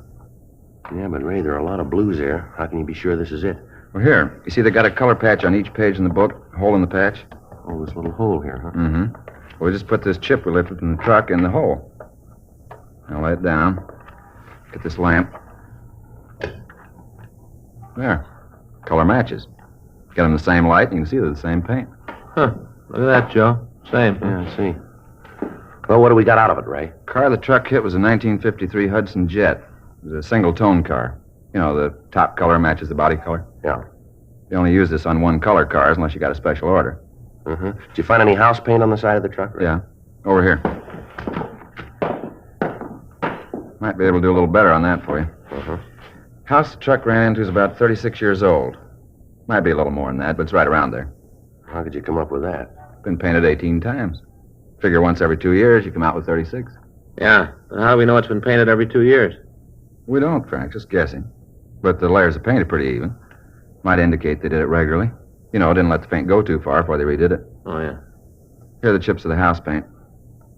Yeah, but Ray, there are a lot of blues here. How can you be sure this is it? Well, here. You see they got a color patch on each page in the book? A hole in the patch? Oh, this little hole here, huh? Mm-hmm. Well, we just put this chip we lifted from the truck in the hole. Now lay it down. Get this lamp. There. Color matches. Get them the same light, and you can see they're the same paint. Huh. Look at that, Joe. Same. Yeah, I see. Well, what do we got out of it, Ray? Car the truck hit was a 1953 Hudson Jet. It was a single-tone car. You know, the top color matches the body color. Yeah. You only use this on one-color cars unless you got a special order. Uh-huh. Did you find any house paint on the side of the truck, Ray? Yeah. Over here. Might be able to do a little better on that for you. Uh-huh. House the truck ran into is about 36 years old. Might be a little more than that, but it's right around there. How could you come up with that? Been painted 18 times. Figure once every 2 years, you come out with 36. Yeah. How do we know it's been painted every 2 years? We don't, Frank. Just guessing. But the layers of paint are pretty even. Might indicate they did it regularly. You know, didn't let the paint go too far before they redid it. Oh, yeah. Here are the chips of the house paint.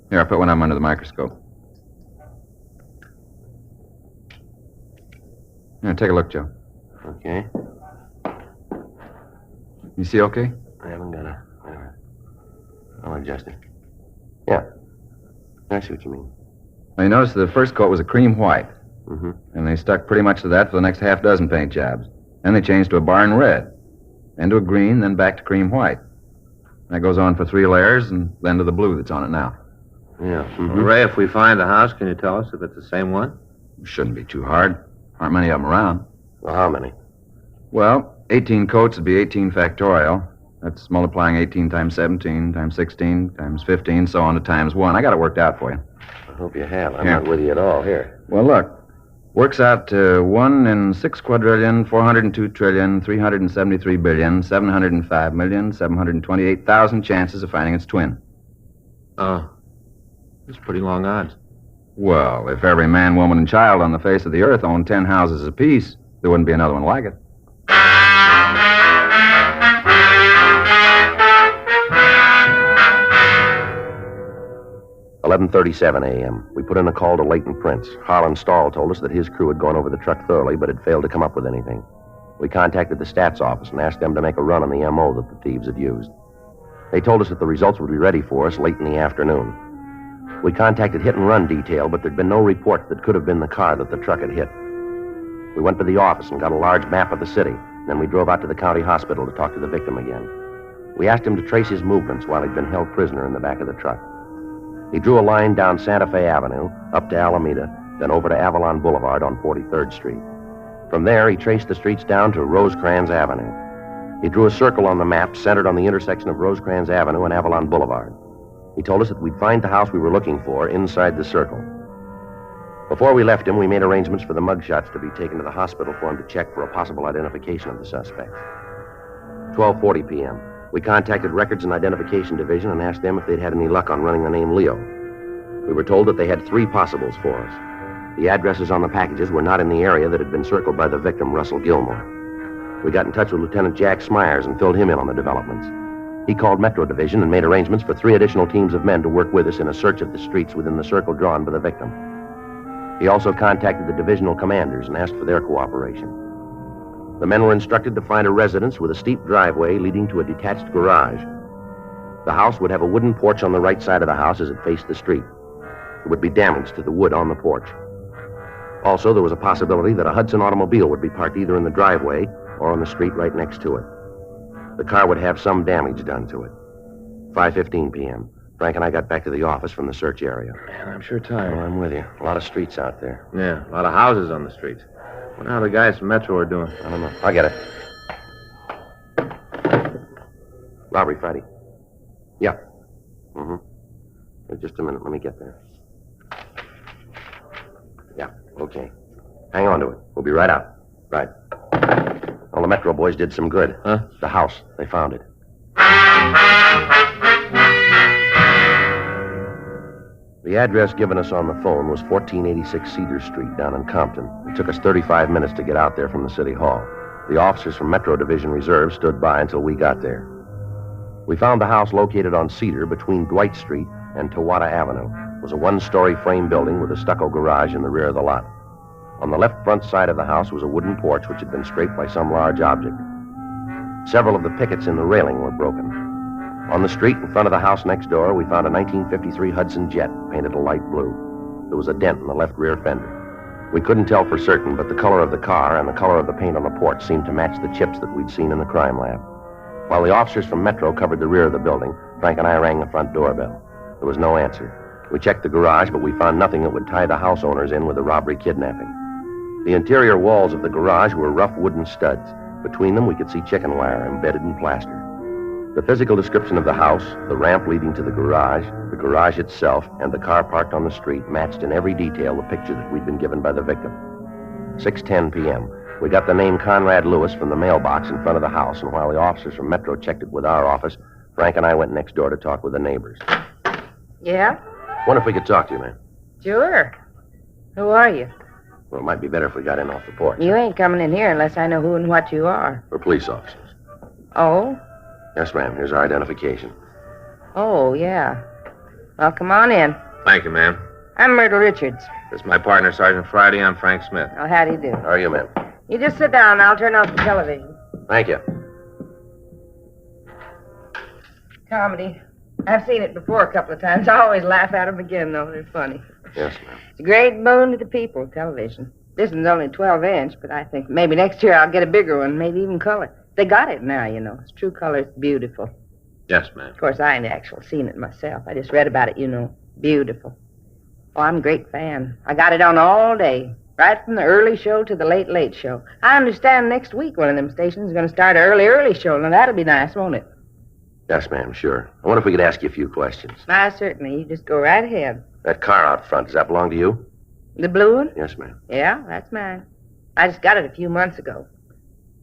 Here, I put one of them under the microscope. Here, take a look, Joe. Okay. You see okay? I haven't got a... I'll adjust it. Yeah. I see what you mean. Now, you notice the first coat was a cream white. Mm-hmm. And they stuck pretty much to that for the next half dozen paint jobs. Then they changed to a barn red. Then to a green, then back to cream white. That goes on for 3 layers, and then to the blue that's on it now. Yeah. Mm-hmm. Well, Ray, if we find the house, can you tell us if it's the same one? Shouldn't be too hard. Aren't many of them around. Well, how many? Well, 18 coats would be 18 factorial. That's multiplying 18 times 17 times 16 times 15, so on to times 1. I got it worked out for you. I hope you have. I'm not with you at all. Here. Well, look. Works out to 1 in 6 quadrillion, 402 trillion, 373 billion, 705 million, 728,000 chances of finding its twin. Oh. That's pretty long odds. Well, if every man, woman, and child on the face of the earth owned 10 houses apiece, there wouldn't be another one like it. $11:37 a.m. We put in a call to Leighton Prince. Harlan Stahl told us that his crew had gone over the truck thoroughly, but had failed to come up with anything. We contacted the stats office and asked them to make a run on the M.O. that the thieves had used. They told us that the results would be ready for us late in the afternoon. We contacted hit and run detail, but there'd been no report that could have been the car that the truck had hit. We went to the office and got a large map of the city. Then we drove out to the county hospital to talk to the victim again. We asked him to trace his movements while he'd been held prisoner in the back of the truck. He drew a line down Santa Fe Avenue, up to Alameda, then over to Avalon Boulevard on 43rd Street. From there, he traced the streets down to Rosecrans Avenue. He drew a circle on the map centered on the intersection of Rosecrans Avenue and Avalon Boulevard. He told us that we'd find the house we were looking for inside the circle. Before we left him, we made arrangements for the mugshots to be taken to the hospital for him to check for a possible identification of the suspects. 12:40 p.m. We contacted Records and Identification Division and asked them if they'd had any luck on running the name Leo. We were told that they had 3 possibles for us. The addresses on the packages were not in the area that had been circled by the victim, Russell Gilmore. We got in touch with Lieutenant Jack Smyers and filled him in on the developments. He called Metro Division and made arrangements for 3 additional teams of men to work with us in a search of the streets within the circle drawn by the victim. He also contacted the divisional commanders and asked for their cooperation. The men were instructed to find a residence with a steep driveway leading to a detached garage. The house would have a wooden porch on the right side of the house as it faced the street. There would be damage to the wood on the porch. Also, there was a possibility that a Hudson automobile would be parked either in the driveway or on the street right next to it. The car would have some damage done to it. 5:15 p.m. Frank and I got back to the office from the search area. Man, I'm sure tired. Oh, I'm with you. A lot of streets out there. Yeah, a lot of houses on the streets. Wonder how the guys from Metro are doing. I don't know. I'll get it. Robbery, Friday. Yeah. Mm-hmm. Wait just a minute. Let me get there. Yeah, okay. Hang on to it. We'll be right out. Right. Well, the Metro boys did some good. Huh? The house. They found it. The address given us on the phone was 1486 Cedar Street down in Compton. It took us 35 minutes to get out there from the city hall. The officers from Metro Division Reserve stood by until we got there. We found the house located on Cedar between Dwight Street and Tawada Avenue. It was a 1-story frame building with a stucco garage in the rear of the lot. On the left front side of the house was a wooden porch which had been scraped by some large object. Several of the pickets in the railing were broken. On the street in front of the house next door, we found a 1953 Hudson Jet painted a light blue. There was a dent in the left rear fender. We couldn't tell for certain, but the color of the car and the color of the paint on the porch seemed to match the chips that we'd seen in the crime lab. While the officers from Metro covered the rear of the building, Frank and I rang the front doorbell. There was no answer. We checked the garage, but we found nothing that would tie the house owners in with the robbery kidnapping. The interior walls of the garage were rough wooden studs. Between them, we could see chicken wire embedded in plaster. The physical description of the house, the ramp leading to the garage itself, and the car parked on the street matched in every detail the picture that we'd been given by the victim. 6:10 p.m. We got the name Conrad Lewis from the mailbox in front of the house, and while the officers from Metro checked it with our office, Frank and I went next door to talk with the neighbors. Yeah? Wonder if we could talk to you, man. Sure. Who are you? Well, it might be better if we got in off the porch. You ain't coming in here unless I know who and what you are. We're police officers. Oh? Yes, ma'am. Here's our identification. Oh, yeah. Well, come on in. Thank you, ma'am. I'm Myrtle Richards. This is my partner, Sergeant Friday. I'm Frank Smith. Oh, how do you do? How are you, ma'am? You just sit down. I'll turn off the television. Thank you. Comedy. I've seen it before a couple of times. I always laugh at them again, though. They're funny. Yes, ma'am. It's a great boon to the people, television. This one's only 12-inch, but I think maybe next year I'll get a bigger one, maybe even color. They got it now, you know. It's true color. It's beautiful. Yes, ma'am. Of course, I ain't actually seen it myself. I just read about it, you know. Beautiful. Oh, I'm a great fan. I got it on all day, right from the early show to the late show. I understand next week one of them stations is going to start an early show. Now, that'll be nice, won't it? Yes, ma'am, sure. I wonder if we could ask you a few questions. Certainly. You just go right ahead. That car out front, does that belong to you? The blue one? Yes, ma'am. Yeah, that's mine. I just got it a few months ago.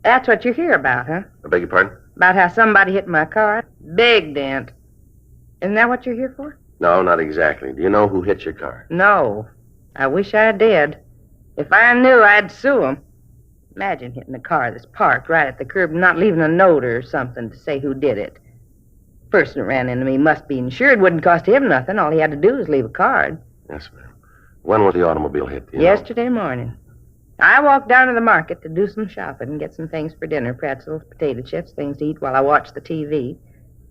That's what you're here about, huh? I beg your pardon? About how somebody hit my car? Big dent. Isn't that what you're here for? No, not exactly. Do you know who hit your car? No. I wish I did. If I knew, I'd sue him. Imagine hitting a car that's parked right at the curb and not leaving a note or something to say who did it. Person that ran into me must be insured. Wouldn't cost him nothing. All he had to do was leave a card. Yes, ma'am. When was the automobile hit? Yesterday morning. I walked down to the market to do some shopping and get some things for dinner, pretzels, potato chips, things to eat while I watched the TV.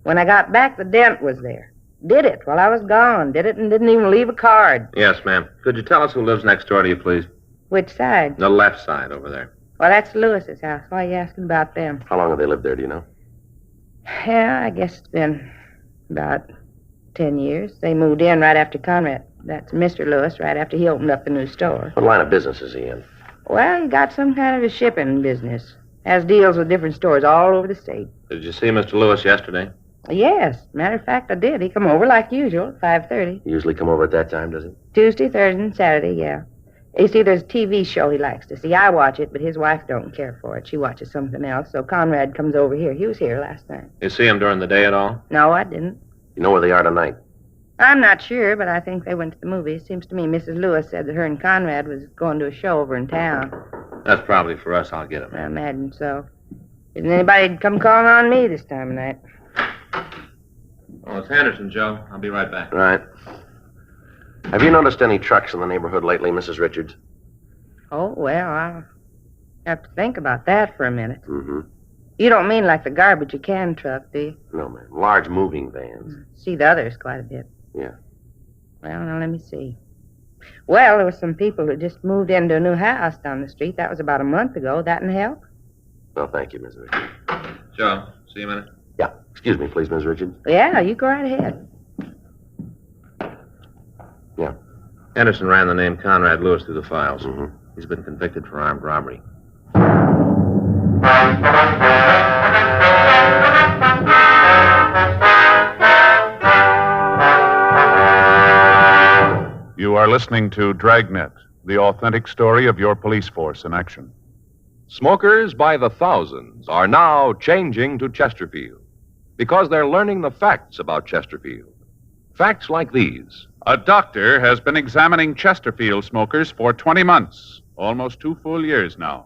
When I got back, the dent was there. Did it while I was gone. Did it and didn't even leave a card. Yes, ma'am. Could you tell us who lives next door to you, please? Which side? The left side over there. Well, that's Lewis's house. Why are you asking about them? How long have they lived there, do you know? Yeah, I guess it's been about 10 years. They moved in right after Conrad. That's Mr. Lewis, right after he opened up the new store. What line of business is he in? Well, he got some kind of a shipping business. Has deals with different stores all over the state. Did you see Mr. Lewis yesterday? Yes. Matter of fact, I did. He come over like usual at 5:30. He usually come over at that time, does he? Tuesday, Thursday, and Saturday, yeah. You see, there's a TV show he likes to see. I watch it, but his wife don't care for it. She watches something else, so Conrad comes over here. He was here last night. You see him during the day at all? No, I didn't. You know where they are tonight? I'm not sure, but I think they went to the movies. Seems to me Mrs. Lewis said that her and Conrad was going to a show over in town. That's probably for us. I'll get him. I imagine so. Isn't anybody come calling on me this time of night? Oh, it's Henderson, Joe. I'll be right back. Right. Have you noticed any trucks in the neighborhood lately, Mrs. Richards? Oh, well, I'll have to think about that for a minute. Mm-hmm. You don't mean like the garbage you can truck, do you? No, ma'am. Large moving vans. See the others quite a bit. Yeah. Well, now let me see. Well, there were some people who just moved into a new house down the street. That was about a month ago. That'd help? Well, thank you, Mrs. Richards. Joe, see you a minute. Yeah. Excuse me, please, Mrs. Richards. Yeah, you go right ahead. Yeah. Henderson ran the name Conrad Lewis through the files. Mm-hmm. He's been convicted for armed robbery. You are listening to Dragnet, the authentic story of your police force in action. Smokers by the thousands are now changing to Chesterfield because they're learning the facts about Chesterfield. Facts like these. A doctor has been examining Chesterfield smokers for 20 months, almost 2 full years now.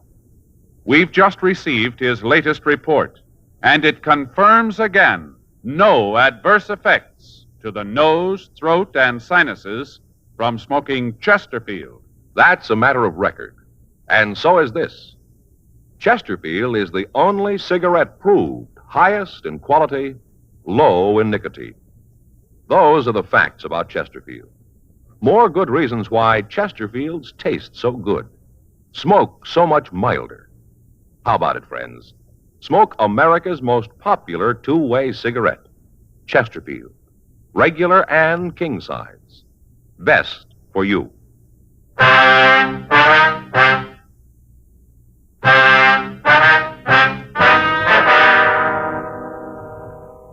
We've just received his latest report, and it confirms again no adverse effects to the nose, throat, and sinuses from smoking Chesterfield. That's a matter of record. And so is this. Chesterfield is the only cigarette proved highest in quality, low in nicotine. Those are the facts about Chesterfield. More good reasons why Chesterfields taste so good, smoke so much milder. How about it, friends? Smoke America's most popular two-way cigarette, Chesterfield. Regular and king size. Best for you.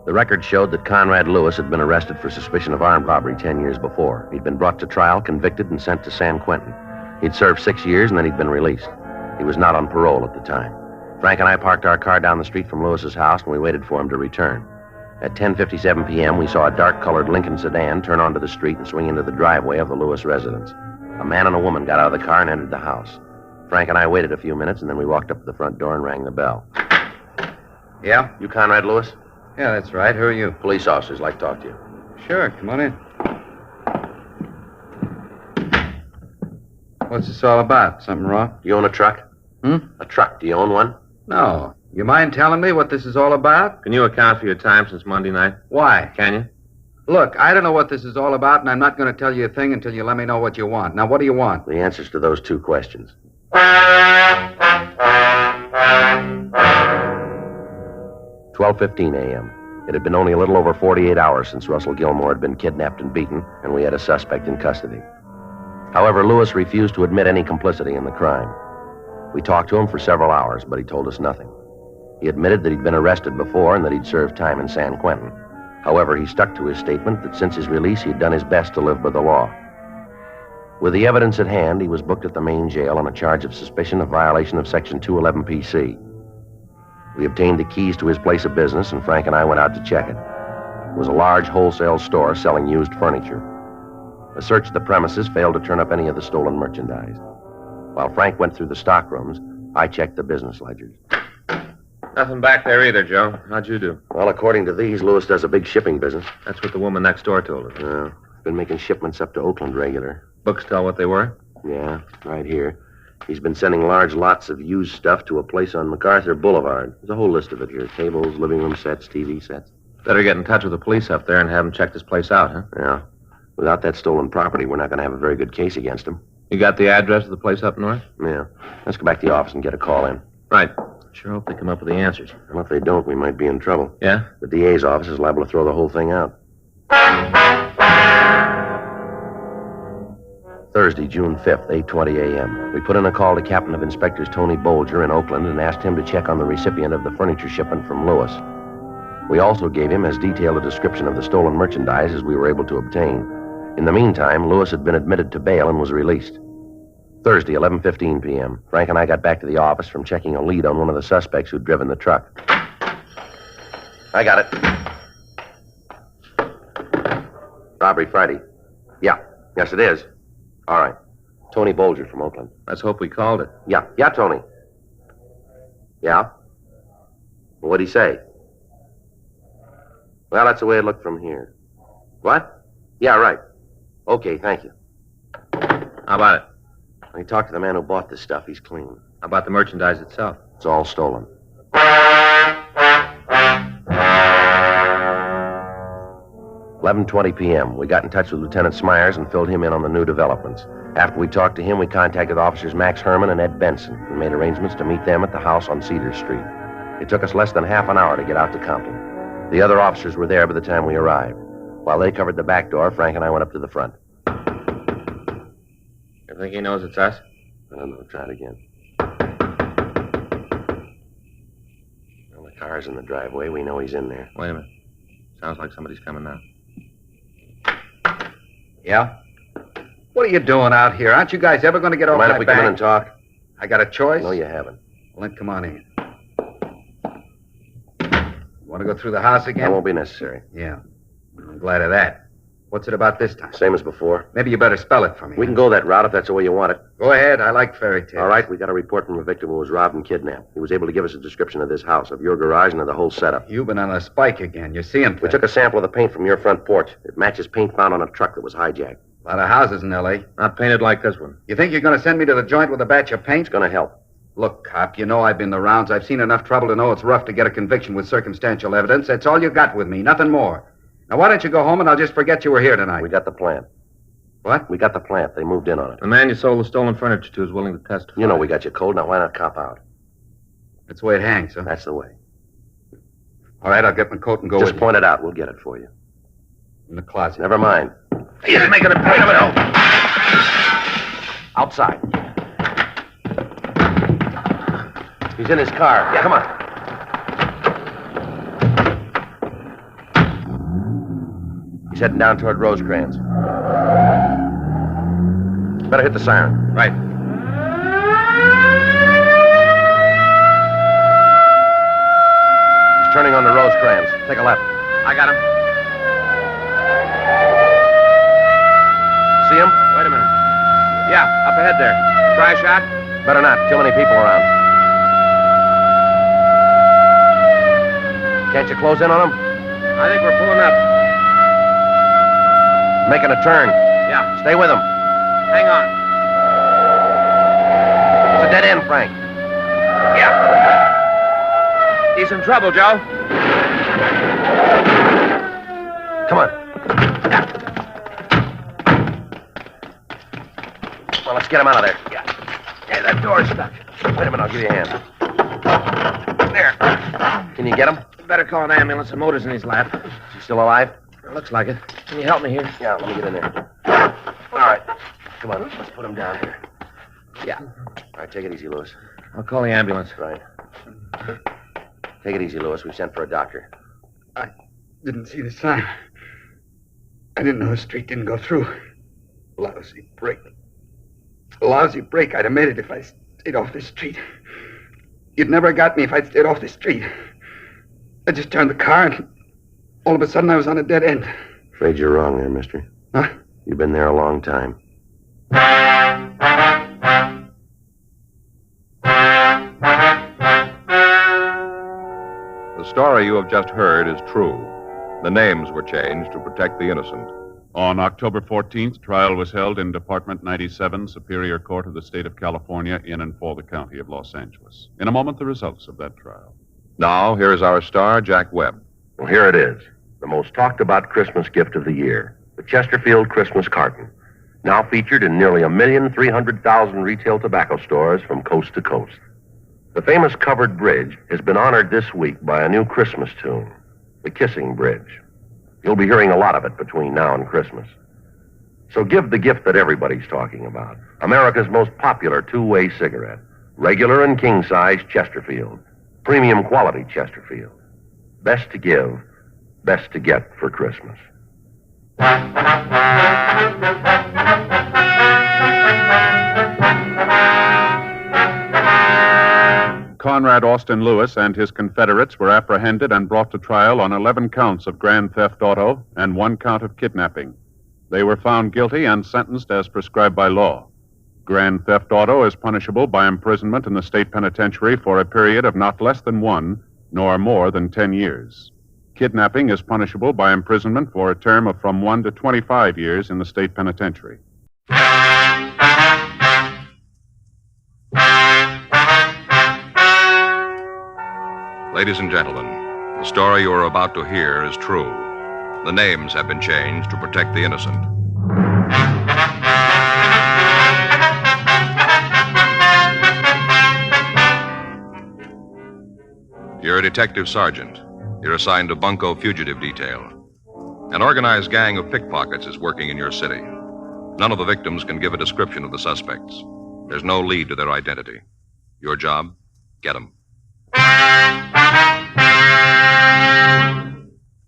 The record showed that Conrad Lewis had been arrested for suspicion of armed robbery 10 years before. He'd been brought to trial, convicted, and sent to San Quentin. He'd served 6 years, and then he'd been released. He was not on parole at the time. Frank and I parked our car down the street from Lewis's house, and we waited for him to return. At 10:57 p.m., we saw a dark-colored Lincoln sedan turn onto the street and swing into the driveway of the Lewis residence. A man and a woman got out of the car and entered the house. Frank and I waited a few minutes, and then we walked up to the front door and rang the bell. Yeah? You Conrad Lewis? Yeah, that's right. Who are you? Police officers. Like to talk to you. Sure, come on in. What's this all about? Something wrong? You own a truck? A truck. Do you own one? No. You mind telling me what this is all about? Can you account for your time since Monday night? Why? Can you? Look, I don't know what this is all about, and I'm not going to tell you a thing until you let me know what you want. Now, what do you want? The answers to those 2 questions. 12:15 a.m. It had been only a little over 48 hours since Russell Gilmore had been kidnapped and beaten, and we had a suspect in custody. However, Lewis refused to admit any complicity in the crime. We talked to him for several hours, but he told us nothing. He admitted that he'd been arrested before and that he'd served time in San Quentin. However, he stuck to his statement that since his release, he'd done his best to live by the law. With the evidence at hand, he was booked at the main jail on a charge of suspicion of violation of Section 211 PC. We obtained the keys to his place of business, and Frank and I went out to check it. It was a large wholesale store selling used furniture. A search of the premises failed to turn up any of the stolen merchandise. While Frank went through the stock rooms, I checked the business ledgers. Nothing back there either, Joe. How'd you do? Well, according to these, Lewis does a big shipping business. That's what the woman next door told us. He's been making shipments up to Oakland regular. Books tell what they were? Yeah, right here. He's been sending large lots of used stuff to a place on MacArthur Boulevard. There's a whole list of it here. Tables, living room sets, TV sets. Better get in touch with the police up there and have them check this place out, huh? Yeah. Without that stolen property, we're not going to have a very good case against him. You got the address of the place up north? Yeah. Let's go back to the office and get a call in. Right. Sure hope they come up with the answers. Well, if they don't, we might be in trouble. Yeah? The DA's office is liable to throw the whole thing out. Thursday, June 5th, 8:20 a.m. We put in a call to Captain of Inspectors Tony Bolger in Oakland and asked him to check on the recipient of the furniture shipment from Lewis. We also gave him as detailed a description of the stolen merchandise as we were able to obtain. In the meantime, Lewis had been admitted to bail and was released. Thursday, 11:15 p.m. Frank and I got back to the office from checking a lead on one of the suspects who'd driven the truck. I got it. Robbery Friday. Yeah. Yes, it is. All right. Tony Bolger from Oakland. Let's hope we called it. Yeah. Yeah, Tony. Yeah? What'd he say? Well, that's the way it looked from here. What? Yeah, right. Okay, thank you. How about it? I talked to the man who bought this stuff. He's clean. How about the merchandise itself? It's all stolen. 11:20 p.m. We got in touch with Lieutenant Smyers and filled him in on the new developments. After we talked to him, we contacted officers Max Herman and Ed Benson and made arrangements to meet them at the house on Cedar Street. It took us less than half an hour to get out to Compton. The other officers were there by the time we arrived. While they covered the back door, Frank and I went up to the front. You think he knows it's us? I don't know. Try it again. Well, the car's in the driveway. We know he's in there. Wait a minute. Sounds like somebody's coming now. Yeah? What are you doing out here? Aren't you guys ever going to get off Mind that if we bank? come in and talk? I got a choice? No, you haven't. Well, then come on in. Want to go through the house again? That won't be necessary. Yeah. I'm glad of that. What's it about this time? Same as before. Maybe you better spell it for me. We can go that route if that's the way you want it. Go ahead. I like fairy tales. All right, we got a report from a victim who was robbed and kidnapped. He was able to give us a description of this house, of your garage, and of the whole setup. You've been on a spike again. You're seeing things. We took a sample of the paint from your front porch. It matches paint found on a truck that was hijacked. A lot of houses in L.A. Not painted like this one. You think you're going to send me to the joint with a batch of paint? It's going to help. Look, cop, you know I've been the rounds. I've seen enough trouble to know it's rough to get a conviction with circumstantial evidence. That's all you got with me, nothing more. Now, why don't you go home and I'll just forget you were here tonight? We got the plant. What? We got the plant. They moved in on it. The man you sold the stolen furniture to is willing to testify. You know we got you cold. Now, why not cop out? That's the way it hangs, huh? That's the way. All right, I'll get my coat and go Just with point it out. We'll get it for you. In the closet. Never mind. He's making a point of it all. Outside. He's in his car. Yeah, come on. He's heading down toward Rosecrans. Better hit the siren. Right. He's turning onto Rosecrans. Take a left. I got him. See him? Wait a minute. Yeah, up ahead there. Try a shot? Better not. Too many people around. Can't you close in on him? I think we're pulling up. Making a turn. Yeah. Stay with him. Hang on. It's a dead end, Frank. Yeah. He's in trouble, Joe. Come on. Well, let's get him out of there. Yeah, that door's stuck. Wait a minute, I'll give you a hand. There. Can you get him? Better call an ambulance. The motor's in his lap. Is he still alive? Looks like it. Can you help me here? Yeah, let me get in there. All right. Come on, let's put him down here. Yeah. All right, take it easy, Lewis. I'll call the ambulance. Right. Take it easy, Lewis. We've sent for a doctor. I didn't see the sign. I didn't know the street didn't go through. Lousy break. A lousy break. I'd have made it if I stayed off the street. You'd never got me if I'd stayed off the street. I just turned the car and all of a sudden I was on a dead end. Afraid you're wrong there, mister. Huh? You've been there a long time. The story you have just heard is true. The names were changed to protect the innocent. On October 14th, trial was held in Department 97, Superior Court of the State of California, in and for the County of Los Angeles. In a moment, the results of that trial. Now, here is our star, Jack Webb. Well, here it is. The most talked about Christmas gift of the year. The Chesterfield Christmas carton. Now featured in nearly 1,300,000 retail tobacco stores from coast to coast. The famous covered bridge has been honored this week by a new Christmas tune, The Kissing Bridge. You'll be hearing a lot of it between now and Christmas. So give the gift that everybody's talking about. America's most popular two-way cigarette. Regular and king-size Chesterfield. Premium quality Chesterfield. Best to give, best to get for Christmas. Conrad Austin Lewis and his Confederates were apprehended and brought to trial on 11 counts of grand theft auto and 1 count of kidnapping. They were found guilty and sentenced as prescribed by law. Grand theft auto is punishable by imprisonment in the state penitentiary for a period of not less than 1, nor more than 10 years. Kidnapping is punishable by imprisonment for a term of from 1 to 25 years in the state penitentiary. Ladies and gentlemen, the story you are about to hear is true. The names have been changed to protect the innocent. You're a detective sergeant. You're assigned to Bunko Fugitive Detail. An organized gang of pickpockets is working in your city. None of the victims can give a description of the suspects. There's no lead to their identity. Your job? Get them.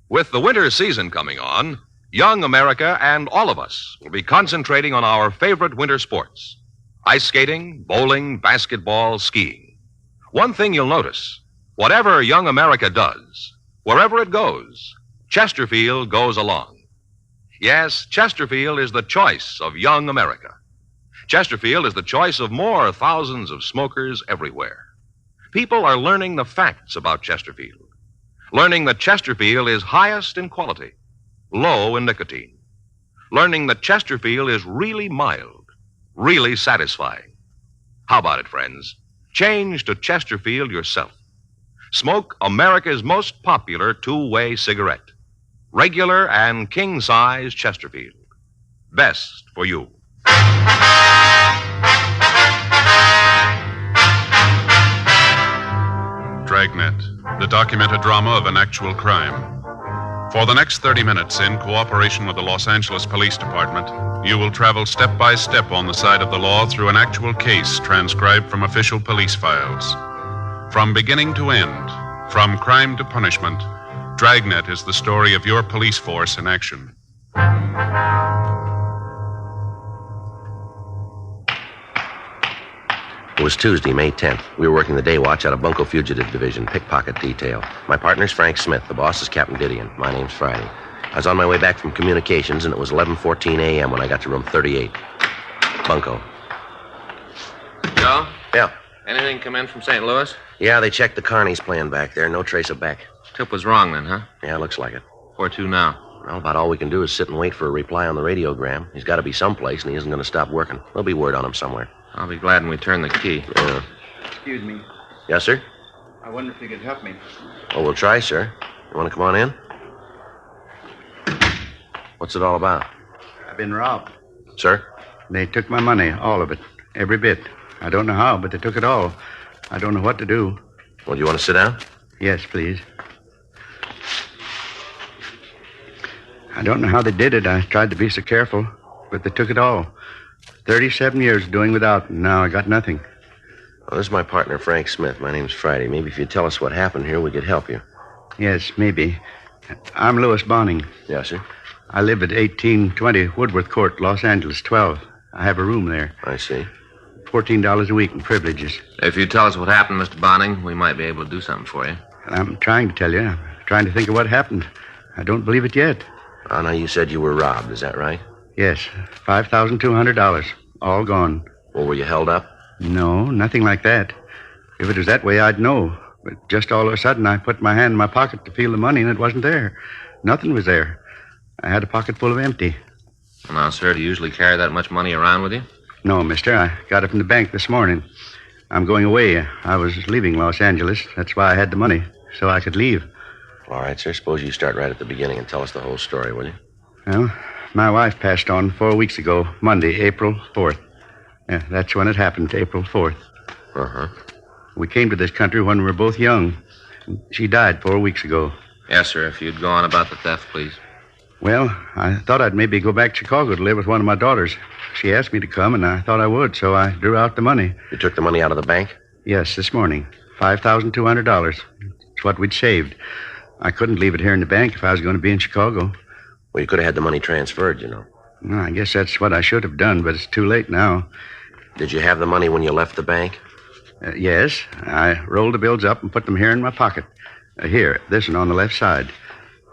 With the winter season coming on, young America and all of us will be concentrating on our favorite winter sports: ice skating, bowling, basketball, skiing. One thing you'll notice: whatever young America does, wherever it goes, Chesterfield goes along. Yes, Chesterfield is the choice of young America. Chesterfield is the choice of more thousands of smokers everywhere. People are learning the facts about Chesterfield, learning that Chesterfield is highest in quality, low in nicotine, learning that Chesterfield is really mild, really satisfying. How about it, friends? Change to Chesterfield yourself. Smoke America's most popular two-way cigarette. Regular and king-size Chesterfield. Best for you. Dragnet, the documented drama of an actual crime. For the next 30 minutes, in cooperation with the Los Angeles Police Department, you will travel step by step on the side of the law through an actual case transcribed from official police files. From beginning to end, from crime to punishment, Dragnet is the story of your police force in action. It was Tuesday, May 10th. We were working the day watch out of Bunko Fugitive Division, pickpocket detail. My partner's Frank Smith. The boss is Captain Didion. My name's Friday. I was on my way back from communications, and it was 11:14 a.m. when I got to room 38. Bunko. Joe? Yeah. Anything come in from St. Louis? Yeah, they checked the Carney's plan back there. No trace of Beck. Tip was wrong then, huh? Yeah, looks like it. Where to now? Well, about all we can do is sit and wait for a reply on the radiogram. He's got to be someplace, and he isn't going to stop working. There'll be word on him somewhere. I'll be glad when we turn the key. Yeah. Excuse me. Yes, sir? I wonder if you could help me. Oh, we'll try, sir. You want to come on in? What's it all about? I've been robbed. Sir? They took my money, all of it, every bit. I don't know how, but they took it all. I don't know what to do. Well, do you want to sit down? Yes, please. I don't know how they did it. I tried to be so careful, but they took it all. 37 years doing without, and now I got nothing. Well, this is my partner, Frank Smith. My name's Friday. Maybe if you tell us what happened here, we could help you. Yes, maybe. I'm Louis Bonning. Yes, sir? I live at 1820 Woodworth Court, Los Angeles, 12. I have a room there. I see. $14 a week in privileges. If you tell us what happened, Mr. Bonning, we might be able to do something for you. I'm trying to tell you. I'm trying to think of what happened. I don't believe it yet. Oh, now, you said you were robbed. Is that right? Yes, $5,200. All gone. Well, were you held up? No, nothing like that. If it was that way, I'd know. But just all of a sudden, I put my hand in my pocket to feel the money, and it wasn't there. Nothing was there. I had a pocket full of empty. Well, now, sir, do you usually carry that much money around with you? No, mister. I got it from the bank this morning. I'm going away. I was leaving Los Angeles. That's why I had the money, so I could leave. All right, sir. Suppose you start right at the beginning and tell us the whole story, will you? Well, my wife passed on 4 weeks ago, Monday, April 4th. Yeah, that's when it happened, April 4th. Uh-huh. We came to this country when we were both young. She died 4 weeks ago. Yes, sir. If you'd go on about the theft, please. Well, I thought I'd maybe go back to Chicago to live with one of my daughters. She asked me to come, and I thought I would, so I drew out the money. You took the money out of the bank? Yes, this morning. $5,200. It's what we'd saved. I couldn't leave it here in the bank if I was going to be in Chicago. Well, you could have had the money transferred, you know. Well, I guess that's what I should have done, but it's too late now. Did you have the money when you left the bank? Yes. I rolled the bills up and put them here in my pocket. Here, this one on the left side.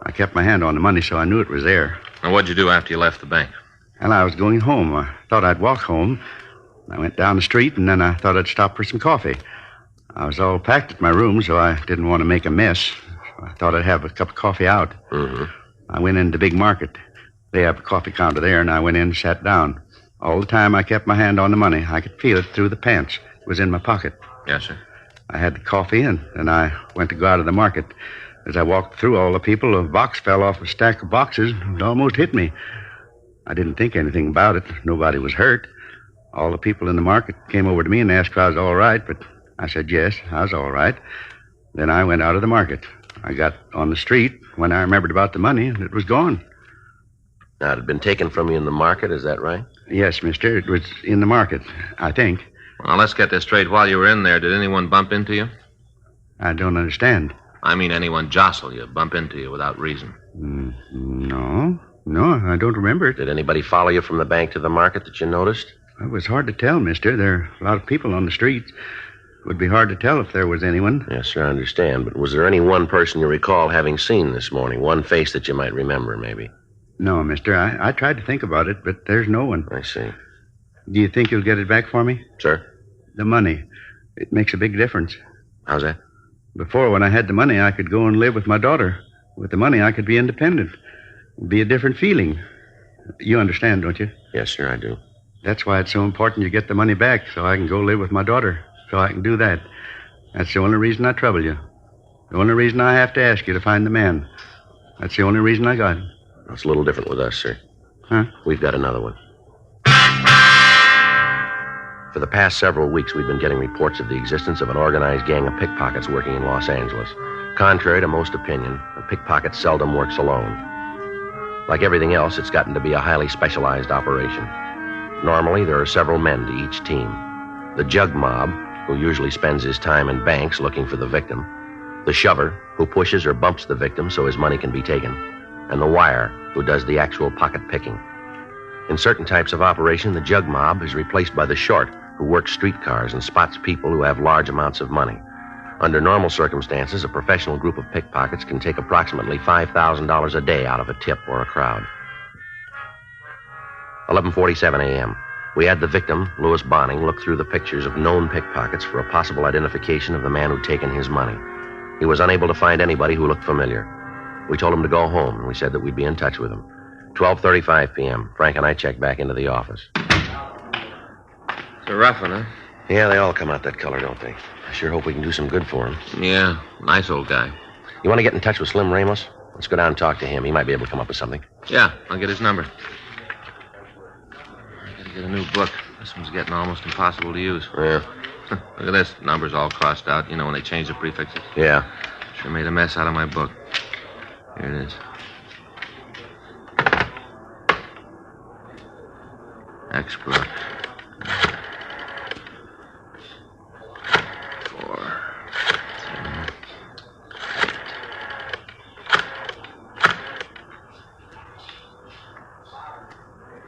I kept my hand on the money, so I knew it was there. Now, what'd you do after you left the bank? Well, I was going home. I thought I'd walk home. I went down the street, and then I thought I'd stop for some coffee. I was all packed at my room, so I didn't want to make a mess. So I thought I'd have a cup of coffee out. Mm-hmm. I went into Big Market. They have a coffee counter there, and I went in and sat down. All the time I kept my hand on the money. I could feel it through the pants. It was in my pocket. Yes, sir. I had the coffee, and then I went to go out of the market. As I walked through all the people, a box fell off a stack of boxes and almost hit me. I didn't think anything about it. Nobody was hurt. All the people in the market came over to me and asked if I was all right, but I said yes, I was all right. Then I went out of the market. I got on the street when I remembered about the money, and it was gone. Now, it had been taken from you in the market, is that right? Yes, mister. It was in the market, I think. Well, let's get this straight. While you were in there, did anyone bump into you? I don't understand. I mean, anyone jostle you, bump into you without reason? No, I don't remember it. Did anybody follow you from the bank to the market that you noticed? It was hard to tell, mister. There are a lot of people on the streets. It would be hard to tell if there was anyone. Yes, sir, I understand. But was there any one person you recall having seen this morning? One face that you might remember, maybe? No, mister. I tried to think about it, but there's no one. I see. Do you think you'll get it back for me? Sir? The money. It makes a big difference. How's that? Before, when I had the money, I could go and live with my daughter. With the money, I could be independent. It'd be a different feeling. You understand, don't you? Yes, sir, I do. That's why it's so important you get the money back, so I can go live with my daughter. So I can do that. That's the only reason I trouble you. The only reason I have to ask you to find the man. That's the only reason I got it. It's a little different with us, sir. Huh? We've got another one. For the past several weeks, we've been getting reports of the existence of an organized gang of pickpockets working in Los Angeles. Contrary to most opinion, a pickpocket seldom works alone. Like everything else, it's gotten to be a highly specialized operation. Normally, there are several men to each team. The jug mob, who usually spends his time in banks looking for the victim. The shover, who pushes or bumps the victim so his money can be taken. And the wire, who does the actual pocket picking. In certain types of operation, the jug mob is replaced by the short, who works streetcars and spots people who have large amounts of money. Under normal circumstances, a professional group of pickpockets can take approximately $5,000 a day out of a tip or a crowd. 11:47 a.m. We had the victim, Louis Bonning, look through the pictures of known pickpockets for a possible identification of the man who'd taken his money. He was unable to find anybody who looked familiar. We told him to go home, and we said that we'd be in touch with him. 12:35 p.m. Frank and I checked back into the office. It's a rough one, huh? Yeah, they all come out that color, don't they? I sure hope we can do some good for him. Yeah, nice old guy. You want to get in touch with Slim Ramos? Let's go down and talk to him. He might be able to come up with something. Yeah, I'll get his number. I gotta get a new book. This one's getting almost impossible to use. Yeah. Look at this. Numbers all crossed out. You know, when they change the prefixes. Yeah. Sure made a mess out of my book. Here it is. Export. 4.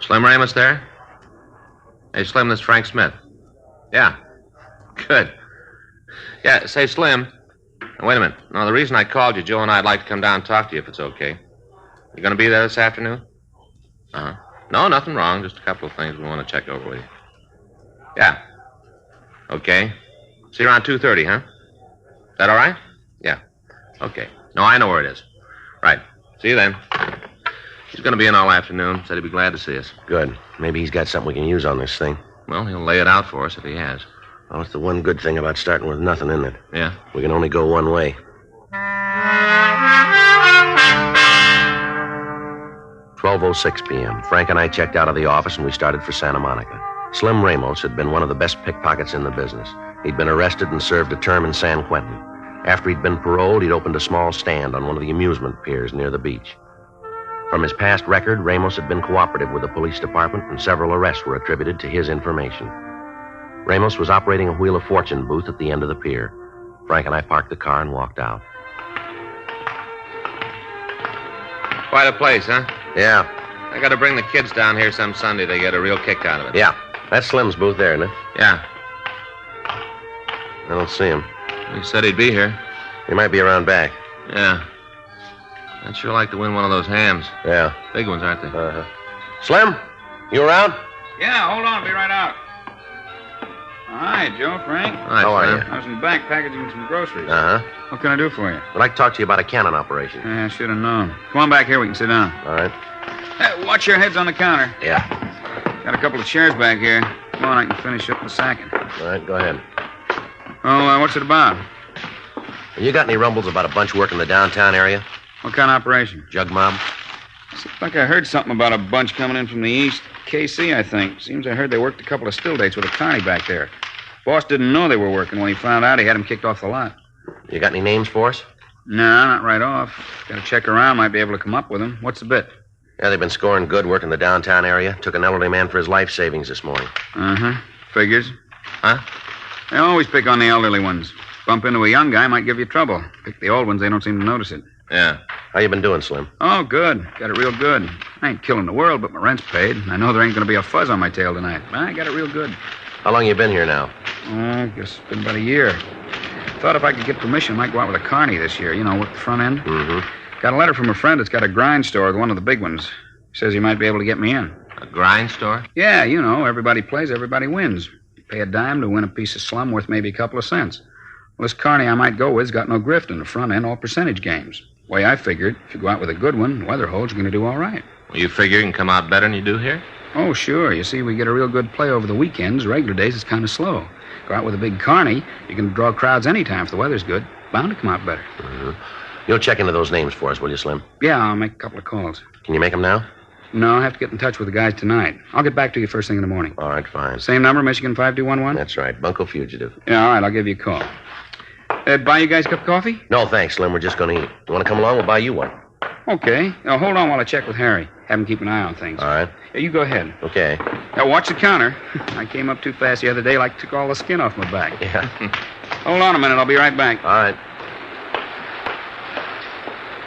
Slim Ramos there? Hey, Slim, this is Frank Smith. Yeah. Good. Yeah, say, Slim. Now, wait a minute. No, the reason I called you, Joe and I'd like to come down and talk to you if it's okay. You going to be there this afternoon? Uh-huh. No, nothing wrong. Just a couple of things we want to check over with you. Yeah. Okay. See you around 2:30, huh? Is that all right? Yeah. Okay. No, I know where it is. Right. See you then. He's going to be in all afternoon. Said he'd be glad to see us. Good. Maybe he's got something we can use on this thing. Well, he'll lay it out for us if he has. Well, it's the one good thing about starting with nothing in it. Yeah? We can only go one way. 12:06 p.m. Frank and I checked out of the office and we started for Santa Monica. Slim Ramos had been one of the best pickpockets in the business. He'd been arrested and served a term in San Quentin. After he'd been paroled, he'd opened a small stand on one of the amusement piers near the beach. From his past record, Ramos had been cooperative with the police department, and several arrests were attributed to his information. Ramos was operating a Wheel of Fortune booth at the end of the pier. Frank and I parked the car and walked out. Quite a place, huh? Yeah. I got to bring the kids down here some Sunday. They get a real kick out of it. Yeah. That's Slim's booth there, isn't it? Yeah. I don't see him. He said he'd be here. He might be around back. Yeah. I'd sure like to win one of those hams. Yeah. Big ones, aren't they? Uh-huh. Slim, you around? Yeah, hold on. I'll be right out. Hi, Joe, Frank. Hi, How are Slim. you? I was in the back packaging some groceries. Uh-huh. What can I do for you? I'd like to talk to you about a cannon operation. Yeah, I should have known. Come on back here. We can sit down. All right. Hey, watch your heads on the counter. Yeah. Got a couple of chairs back here. Come on, I can finish up the sacking. All right, go ahead. Oh, what's it about? You got any rumbles about a bunch working the downtown area? What kind of operation? Jug mob? Seems like I heard something about a bunch coming in from the east. KC, I think. Seems I heard they worked a couple of still dates with a carny back there. Boss didn't know they were working. When he found out, he had them kicked off the lot. You got any names for us? No, not right off. Got to check around. Might be able to come up with them. What's the bit? Yeah, they've been scoring good working the downtown area. Took an elderly man for his life savings this morning. Uh-huh. Figures. Huh? They always pick on the elderly ones. Bump into a young guy, might give you trouble. Pick the old ones, they don't seem to notice it. Yeah. How you been doing, Slim? Oh, good. Got it real good. I ain't killing the world, but my rent's paid. I know there ain't going to be a fuzz on my tail tonight. But I got it real good. How long you been here now? Oh, I guess it's been about a year. Thought if I could get permission, I might go out with a carny this year. You know, work the front end. Mm-hmm. Got a letter from a friend that's got a grind store, one of the big ones. Says he might be able to get me in. A grind store? Yeah, you know, everybody plays, everybody wins. You pay a dime to win a piece of slum worth maybe a couple of cents. Well, this carny I might go with's got no grift in the front end, all percentage games. Way I figured, if you go out with a good one, the weather holds, you're going to do all right. Well, you figure you can come out better than you do here? Oh, sure. You see, we get a real good play over the weekends. Regular days, it's kind of slow. Go out with a big carny, you can draw crowds anytime if the weather's good. Bound to come out better. Mm-hmm. You'll check into those names for us, will you, Slim? Yeah, I'll make a couple of calls. Can you make them now? No, I'll have to get in touch with the guys tonight. I'll get back to you first thing in the morning. All right, fine. Same number, Michigan 5211? That's right. Bunko Fugitive. Yeah, all right, I'll give you a call. Buy you guys a cup of coffee? No, thanks, Slim. We're just going to eat. You want to come along? We'll buy you one. Okay. Now, hold on while I check with Harry. Have him keep an eye on things. All right. Yeah, you go ahead. Okay. Now, watch the counter. I came up too fast the other day, like took all the skin off my back. Yeah. Hold on a minute. I'll be right back. All right.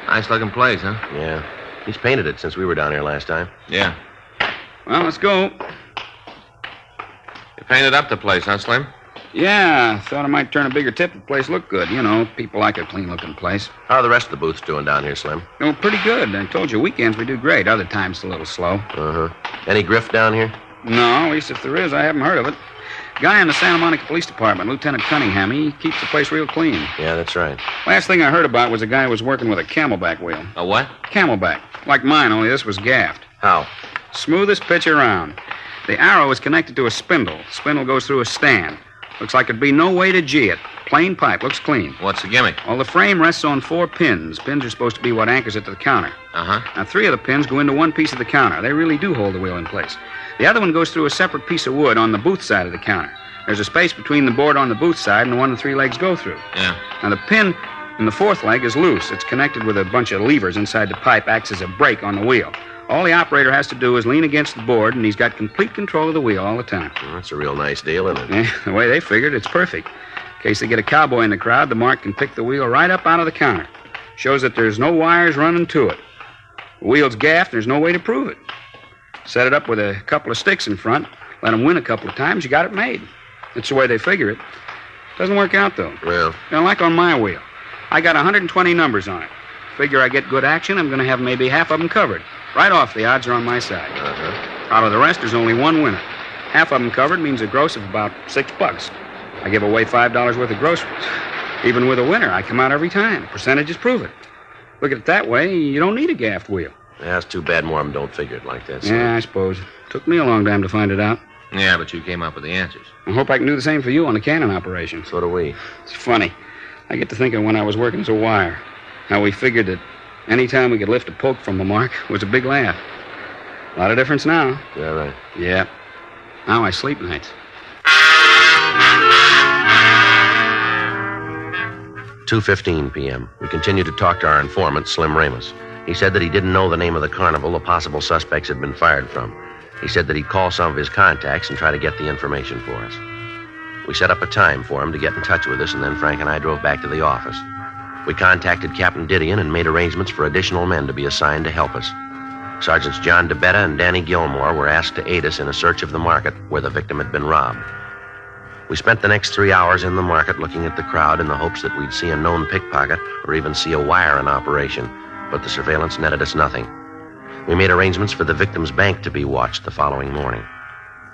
Nice-looking place, huh? Yeah. He's painted it since we were down here last time. Yeah. Well, let's go. You painted up the place, huh, Slim? Yeah, thought I might turn a bigger tip if the place looked good. You know, people like a clean-looking place. How are the rest of the booths doing down here, Slim? Oh, pretty good. I told you, weekends we do great. Other times it's a little slow. Uh-huh. Any grift down here? No, at least if there is, I haven't heard of it. Guy in the Santa Monica Police Department, Lieutenant Cunningham, he keeps the place real clean. Yeah, that's right. Last thing I heard about was a guy who was working with a camelback wheel. A what? Camelback. Like mine, only this was gaffed. How? Smoothest pitch around. The arrow is connected to a spindle. The spindle goes through a stand. Looks like there'd be no way to G it. Plain pipe. Looks clean. What's the gimmick? Well, the frame rests on 4 pins. Pins are supposed to be what anchors it to the counter. Uh-huh. Now, 3 of the pins go into one piece of the counter. They really do hold the wheel in place. The other one goes through a separate piece of wood on the booth side of the counter. There's a space between the board on the booth side and the one the 3 legs go through. Yeah. Now, the pin in the 4th leg is loose. It's connected with a bunch of levers inside the pipe, acts as a brake on the wheel. All the operator has to do is lean against the board, and he's got complete control of the wheel all the time. Well, that's a real nice deal, isn't it? Yeah, the way they figured, it's perfect. In case they get a cowboy in the crowd, the mark can pick the wheel right up out of the counter. Shows that there's no wires running to it. The wheel's gaffed, there's no way to prove it. Set it up with a couple of sticks in front, let them win a couple of times, you got it made. That's the way they figure it. Doesn't work out, though. Well. Now, like on my wheel, I got 120 numbers on it. Figure I get good action, I'm going to have maybe half of them covered. Right off, the odds are on my side. Uh-huh. Out of the rest, there's only one winner. Half of them covered means a gross of about $6. I give away $5 worth of groceries. Even with a winner, I come out every time. Percentages prove it. Look at it that way, you don't need a gaffed wheel. Yeah, it's too bad more of them don't figure it like that. Yeah, I suppose. Took me a long time to find it out. Yeah, but you came up with the answers. I hope I can do the same for you on the cannon operation. So do we. It's funny. I get to thinking when I was working as a wire, how we figured that any time we could lift a poke from a mark was a big laugh. A lot of difference now. Yeah, right. Yeah. Now I sleep nights. 2:15 p.m. We continue to talk to our informant, Slim Ramos. He said that he didn't know the name of the carnival the possible suspects had been fired from. He said that he'd call some of his contacts and try to get the information for us. We set up a time for him to get in touch with us, and then Frank and I drove back to the office. We contacted Captain Didion and made arrangements for additional men to be assigned to help us. Sergeants John DeBetta and Danny Gilmore were asked to aid us in a search of the market where the victim had been robbed. We spent the next 3 hours in the market looking at the crowd in the hopes that we'd see a known pickpocket or even see a wire in operation, but the surveillance netted us nothing. We made arrangements for the victim's bank to be watched the following morning.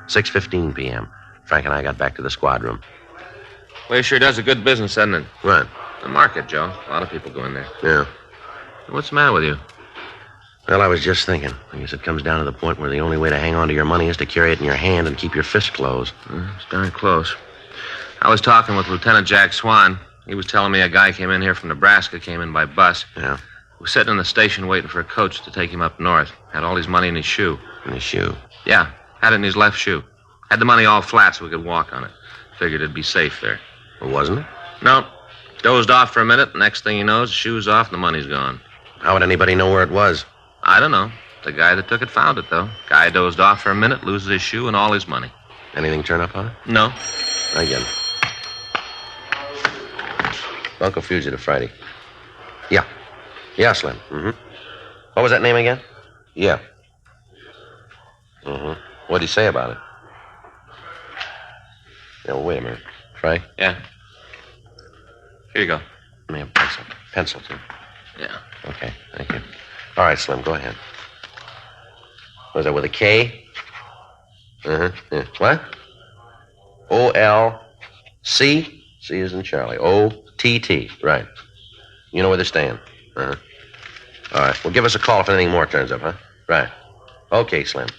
6:15 p.m. Frank and I got back to the squad room. Well, sure does a good business, doesn't it? What? The market, Joe. A lot of people go in there. Yeah. What's the matter with you? Well, I was just thinking. I guess it comes down to the point where the only way to hang on to your money is to carry it in your hand and keep your fist closed. It's darn close. I was talking with Lieutenant Jack Swan. He was telling me a guy came in here from Nebraska, came in by bus. Yeah. Was sitting in the station waiting for a coach to take him up north. Had all his money in his shoe. In his shoe? Yeah, had it in his left shoe. Had the money all flat so we could walk on it. Figured it'd be safe there. Well, wasn't it? No. Dozed off for a minute. Next thing he knows, the shoe's off and the money's gone. How would anybody know where it was? I don't know. The guy that took it found it, though. Guy dozed off for a minute, loses his shoe and all his money. Anything turn up on it? No. Again. Bunko Fugitive Friday. Yeah. Yeah, Slim. Mm-hmm. What was that name again? Yeah. Mm-hmm. What'd he say about it? Yeah, well, wait a minute. Frank? Yeah. Here you go. Let me have a pencil. Pencil, too. Yeah. Okay, thank you. All right, Slim, go ahead. Was that with a K? Uh-huh. Yeah. What? O-L-C? C is in Charlie. O-T-T. Right. You know where they're staying. Uh-huh. All right. Well, give us a call if anything more turns up, huh? Right. Okay, Slim.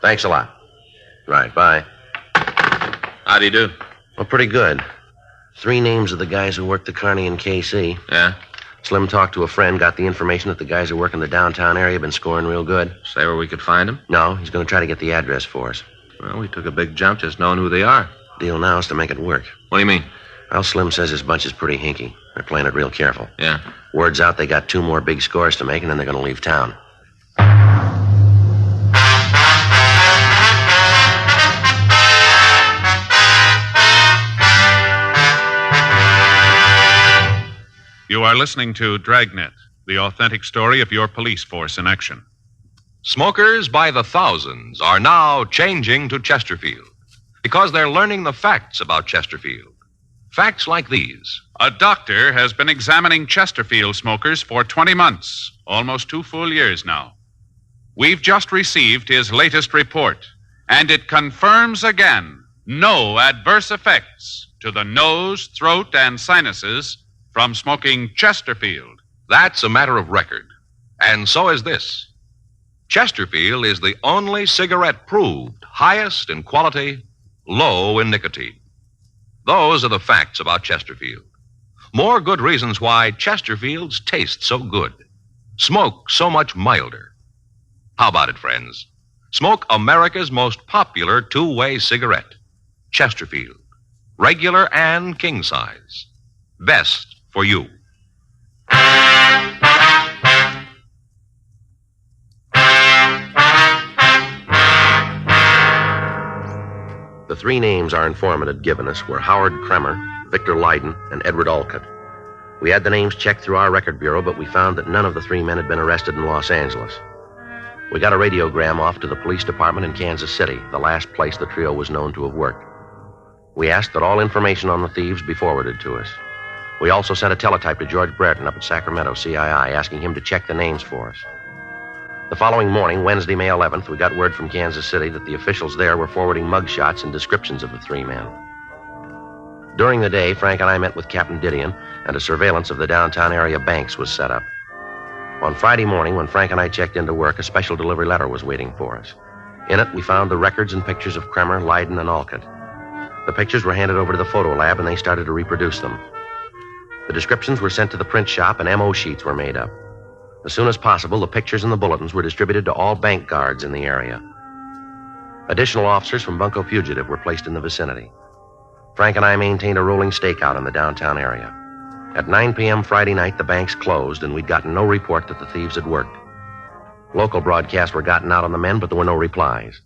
Thanks a lot. Right, bye. How do you do? Well, pretty good. 3 names of the guys who work the Kearney and KC. Yeah? Slim talked to a friend, got the information that the guys who work in the downtown area have been scoring real good. Say where we could find them? No, he's going to try to get the address for us. Well, we took a big jump just knowing who they are. Deal now is to make it work. What do you mean? Well, Slim says his bunch is pretty hinky. They're playing it real careful. Yeah. Word's out they got 2 more big scores to make, and then they're going to leave town. You are listening to Dragnet, the authentic story of your police force in action. Smokers by the thousands are now changing to Chesterfield because they're learning the facts about Chesterfield. Facts like these. A doctor has been examining Chesterfield smokers for 20 months, almost 2 full years now. We've just received his latest report, and it confirms again no adverse effects to the nose, throat, and sinuses from smoking Chesterfield. That's a matter of record. And so is this. Chesterfield is the only cigarette proved highest in quality, low in nicotine. Those are the facts about Chesterfield. More good reasons why Chesterfields taste so good, smoke so much milder. How about it, friends? Smoke America's most popular 2-way cigarette, Chesterfield. Regular and king size. Best for you. The 3 names our informant had given us were Howard Kremer, Victor Leiden, and Edward Olcott. We had the names checked through our record bureau, but we found that none of the 3 men had been arrested in Los Angeles. We got a radiogram off to the police department in Kansas City, the last place the trio was known to have worked. We asked that all information on the thieves be forwarded to us. We also sent a teletype to George Brereton up at Sacramento, CII, asking him to check the names for us. The following morning, Wednesday, May 11th, we got word from Kansas City that the officials there were forwarding mugshots and descriptions of the 3 men. During the day, Frank and I met with Captain Didion, and a surveillance of the downtown area banks was set up. On Friday morning, when Frank and I checked into work, a special delivery letter was waiting for us. In it, we found the records and pictures of Kremer, Leiden, and Olcott. The pictures were handed over to the photo lab, and they started to reproduce them. The descriptions were sent to the print shop, and MO sheets were made up. As soon as possible, the pictures and the bulletins were distributed to all bank guards in the area. Additional officers from Bunko Fugitive were placed in the vicinity. Frank and I maintained a rolling stakeout in the downtown area. At 9 p.m. Friday night, the banks closed, and we'd gotten no report that the thieves had worked. Local broadcasts were gotten out on the men, but there were no replies.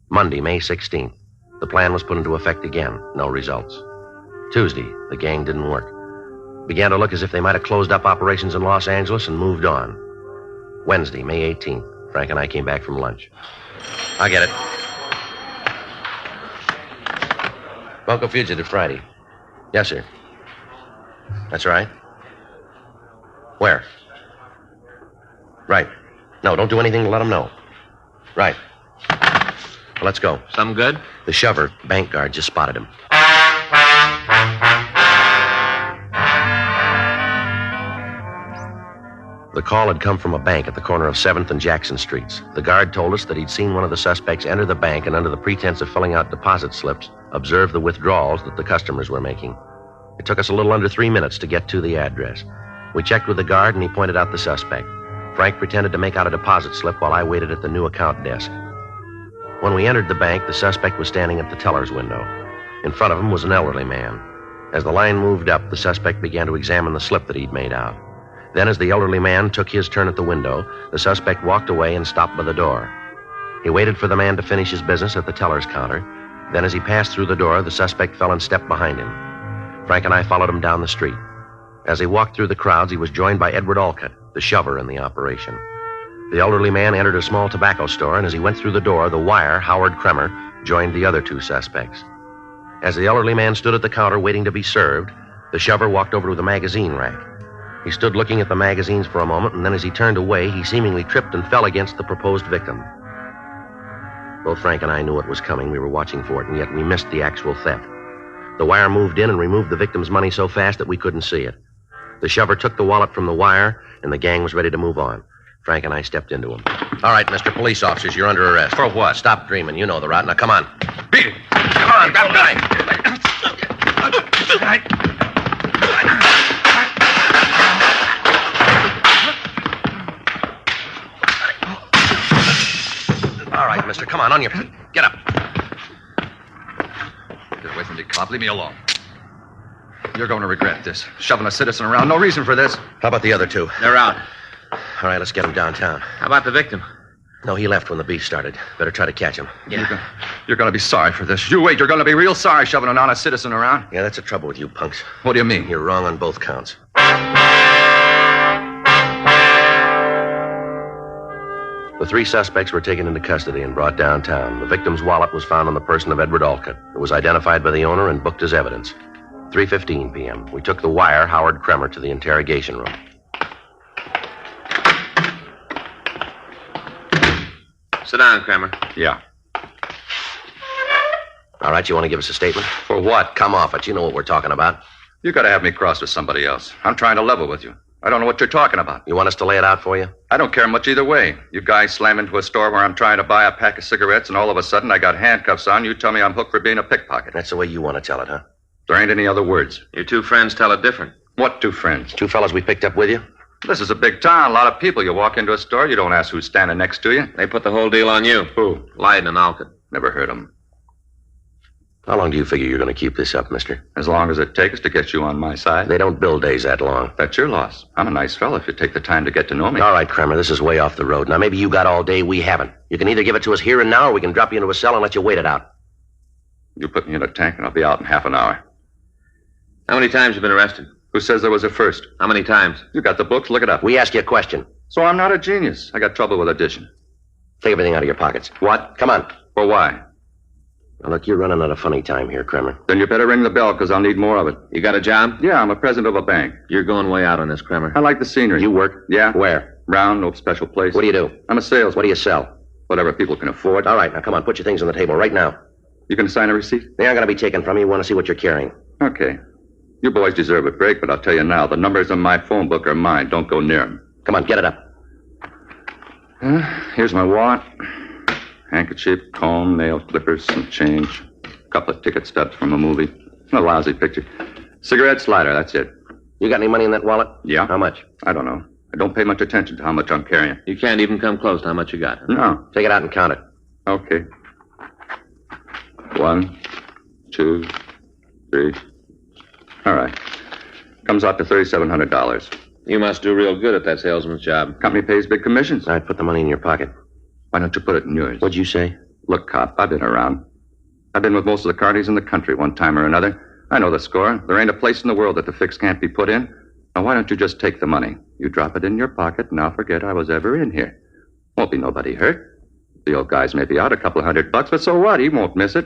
Monday, May 16th, the plan was put into effect again. No results. Tuesday, the gang didn't work. Began to look as if they might have closed up operations in Los Angeles and moved on. Wednesday, May 18th, Frank and I came back from lunch. I'll get it. Bunko Fugitive, Friday. Yes, sir. That's right. Where? Right. No, don't do anything to let them know. Right. Well, let's go. Some good? The shover, bank guard, just spotted him. The call had come from a bank at the corner of 7th and Jackson Streets. The guard told us that he'd seen one of the suspects enter the bank and, under the pretense of filling out deposit slips, observe the withdrawals that the customers were making. It took us a little under 3 minutes to get to the address. We checked with the guard, and he pointed out the suspect. Frank pretended to make out a deposit slip while I waited at the new account desk. When we entered the bank, the suspect was standing at the teller's window. In front of him was an elderly man. As the line moved up, the suspect began to examine the slip that he'd made out. Then, as the elderly man took his turn at the window, the suspect walked away and stopped by the door. He waited for the man to finish his business at the teller's counter. Then, as he passed through the door, the suspect fell and stepped behind him. Frank and I followed him down the street. As he walked through the crowds, he was joined by Edward Alcott, the shover in the operation. The elderly man entered a small tobacco store, and as he went through the door, the wire, Howard Kremer, joined the other two suspects. As the elderly man stood at the counter waiting to be served, the shover walked over to the magazine rack. He stood looking at the magazines for a moment, and then as he turned away, he seemingly tripped and fell against the proposed victim. Both Frank and I knew it was coming. We were watching for it, and yet we missed the actual theft. The wire moved in and removed the victim's money so fast that we couldn't see it. The shover took the wallet from the wire, and the gang was ready to move on. Frank and I stepped into him. All right, Mr. Police Officers, you're under arrest. For what? Stop dreaming. You know the route. Now, come on. Beat it. Come on, grab the guy. All right, mister, come on your feet. Get up. Get away from me, cop. Leave me alone. You're going to regret this. Shoving a citizen around. No reason for this. How about the other two? They're out. All right, let's get him downtown. How about the victim? No, he left when the beef started. Better try to catch him. Yeah. You're going to be sorry for this. You wait. You're going to be real sorry shoving an honest citizen around. Yeah, that's the trouble with you punks. What do you mean? You're wrong on both counts. The three suspects were taken into custody and brought downtown. The victim's wallet was found on the person of Edward Alcott. It was identified by the owner and booked as evidence. 3:15 p.m. We took the wire, Howard Kremer, to the interrogation room. Sit down, Kremer. Yeah. All right, you want to give us a statement? For what? Come off it. You know what we're talking about. You got to have me cross with somebody else. I'm trying to level with you. I don't know what you're talking about. You want us to lay it out for you? I don't care much either way. You guys slam into a store where I'm trying to buy a pack of cigarettes, and all of a sudden I got handcuffs on. You tell me I'm hooked for being a pickpocket. That's the way you want to tell it, huh? There ain't any other words. Your two friends tell it different. What two friends? Two fellas we picked up with you? This is a big town. A lot of people. You walk into a store, you don't ask who's standing next to you. They put the whole deal on you. Who? Lyden and Alcott. Never heard of them. How long do you figure you're going to keep this up, mister? As long as it takes to get you on my side. They don't build days that long. That's your loss. I'm a nice fella if you take the time to get to know me. All right, Kremer, this is way off the road. Now, maybe you got all day, we haven't. You can either give it to us here and now, or we can drop you into a cell and let you wait it out. You put me in a tank and I'll be out in half an hour. How many times you been arrested? Who says there was a first? How many times? You got the books, look it up. We ask you a question. So I'm not a genius. I got trouble with addition. Take everything out of your pockets. What? Come on. For why? Now, look, you're running out of funny time here, Kremer. Then you better ring the bell, because I'll need more of it. You got a job? Yeah, I'm a president of a bank. You're going way out on this, Kremer. I like the scenery. You work? Yeah. Where? Round, no special place. What do you do? I'm a salesman. What do you sell? Whatever people can afford. All right, now come on, put your things on the table right now. You can sign a receipt? They aren't going to be taken from you. We want to see what you're carrying. Okay. You boys deserve a break, but I'll tell you now, the numbers on my phone book are mine. Don't go near them. Come on, get it up. Here's my wallet. Handkerchief, comb, nail clippers, some change. A couple of ticket stubs from a movie. A lousy picture. Cigarette slider, that's it. You got any money in that wallet? Yeah. How much? I don't know. I don't pay much attention to how much I'm carrying. You can't even come close to how much you got. Huh? No. Take it out and count it. Okay. 1, 2, 3. All right. Comes out to $3,700. You must do real good at that salesman's job. Company pays big commissions. All right, put the money in your pocket. Why don't you put it in yours? What'd you say? Look, cop, I've been around. I've been with most of the carnies in the country one time or another. I know the score. There ain't a place in the world that the fix can't be put in. Now, why don't you just take the money? You drop it in your pocket, and I'll forget I was ever in here. Won't be nobody hurt. The old guy's maybe out a couple $100, but so what? He won't miss it.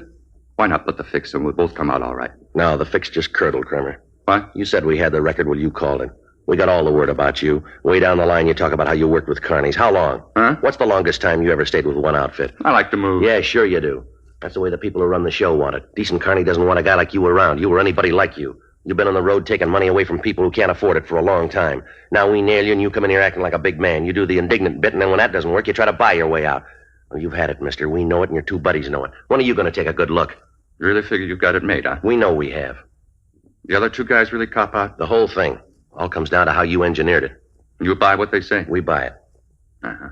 Why not put the fix and we'll both come out all right? No, the fix just curdled, Kremer. What? You said we had the record. Well, you called it. We got all the word about you. Way down the line, you talk about how you worked with carnies. How long? Huh? What's the longest time you ever stayed with one outfit? I like to move. Yeah, sure you do. That's the way the people who run the show want it. Decent carny doesn't want a guy like you around. You or anybody like you. You've been on the road taking money away from people who can't afford it for a long time. Now we nail you and you come in here acting like a big man. You do the indignant bit, and then when that doesn't work, you try to buy your way out. Well, you've had it, mister. We know it, and your two buddies know it. When are you going to take a good look? You really figure you've got it made, huh? We know we have. The other two guys really cop out? The whole thing. All comes down to how you engineered it. You buy what they say? We buy it. Uh-huh.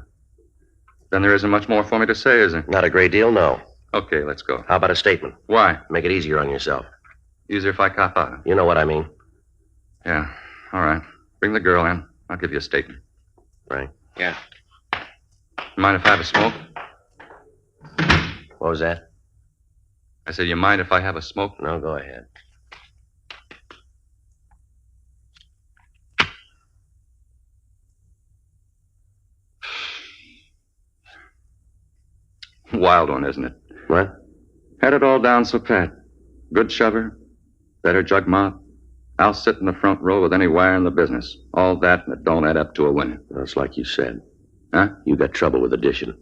Then there isn't much more for me to say, is there? Not a great deal, no. Okay, let's go. How about a statement? Why? Make it easier on yourself. Easier if I cop out? You know what I mean. Yeah, all right. Bring the girl in. I'll give you a statement. Right. Yeah. Mind if I have a smoke? What was that? I said, you mind if I have a smoke? No, go ahead. Wild one, isn't it? What? Had it all down so pat. Good shover, better jug mop. I'll sit in the front row with any wire in the business. All that, and it don't add up to a win. That's like you said. Huh? You got trouble with addition.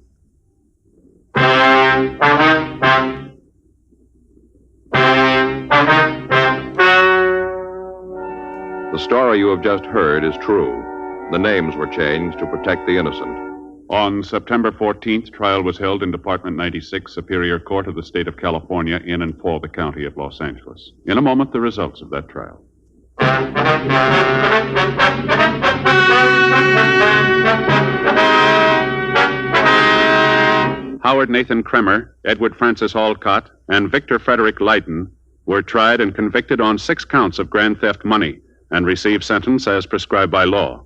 The story you have just heard is true. The names were changed to protect the innocent. On September 14th, trial was held in Department 96, Superior Court of the State of California, in and for the County of Los Angeles. In a moment, the results of that trial. Howard Nathan Kremer, Edward Francis Alcott, and Victor Frederick Leighton were tried and convicted on 6 counts of grand theft money and received sentence as prescribed by law.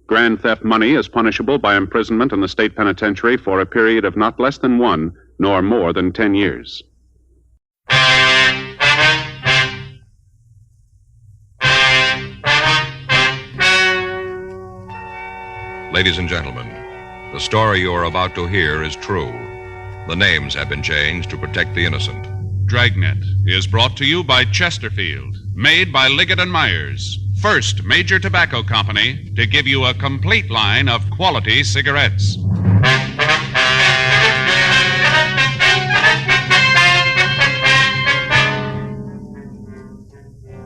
Grand theft money is punishable by imprisonment in the state penitentiary for a period of not less than 1 nor more than 10 years. Ladies and gentlemen, the story you are about to hear is true. The names have been changed to protect the innocent. Dragnet is brought to you by Chesterfield, made by Liggett & Myers, first major tobacco company to give you a complete line of quality cigarettes.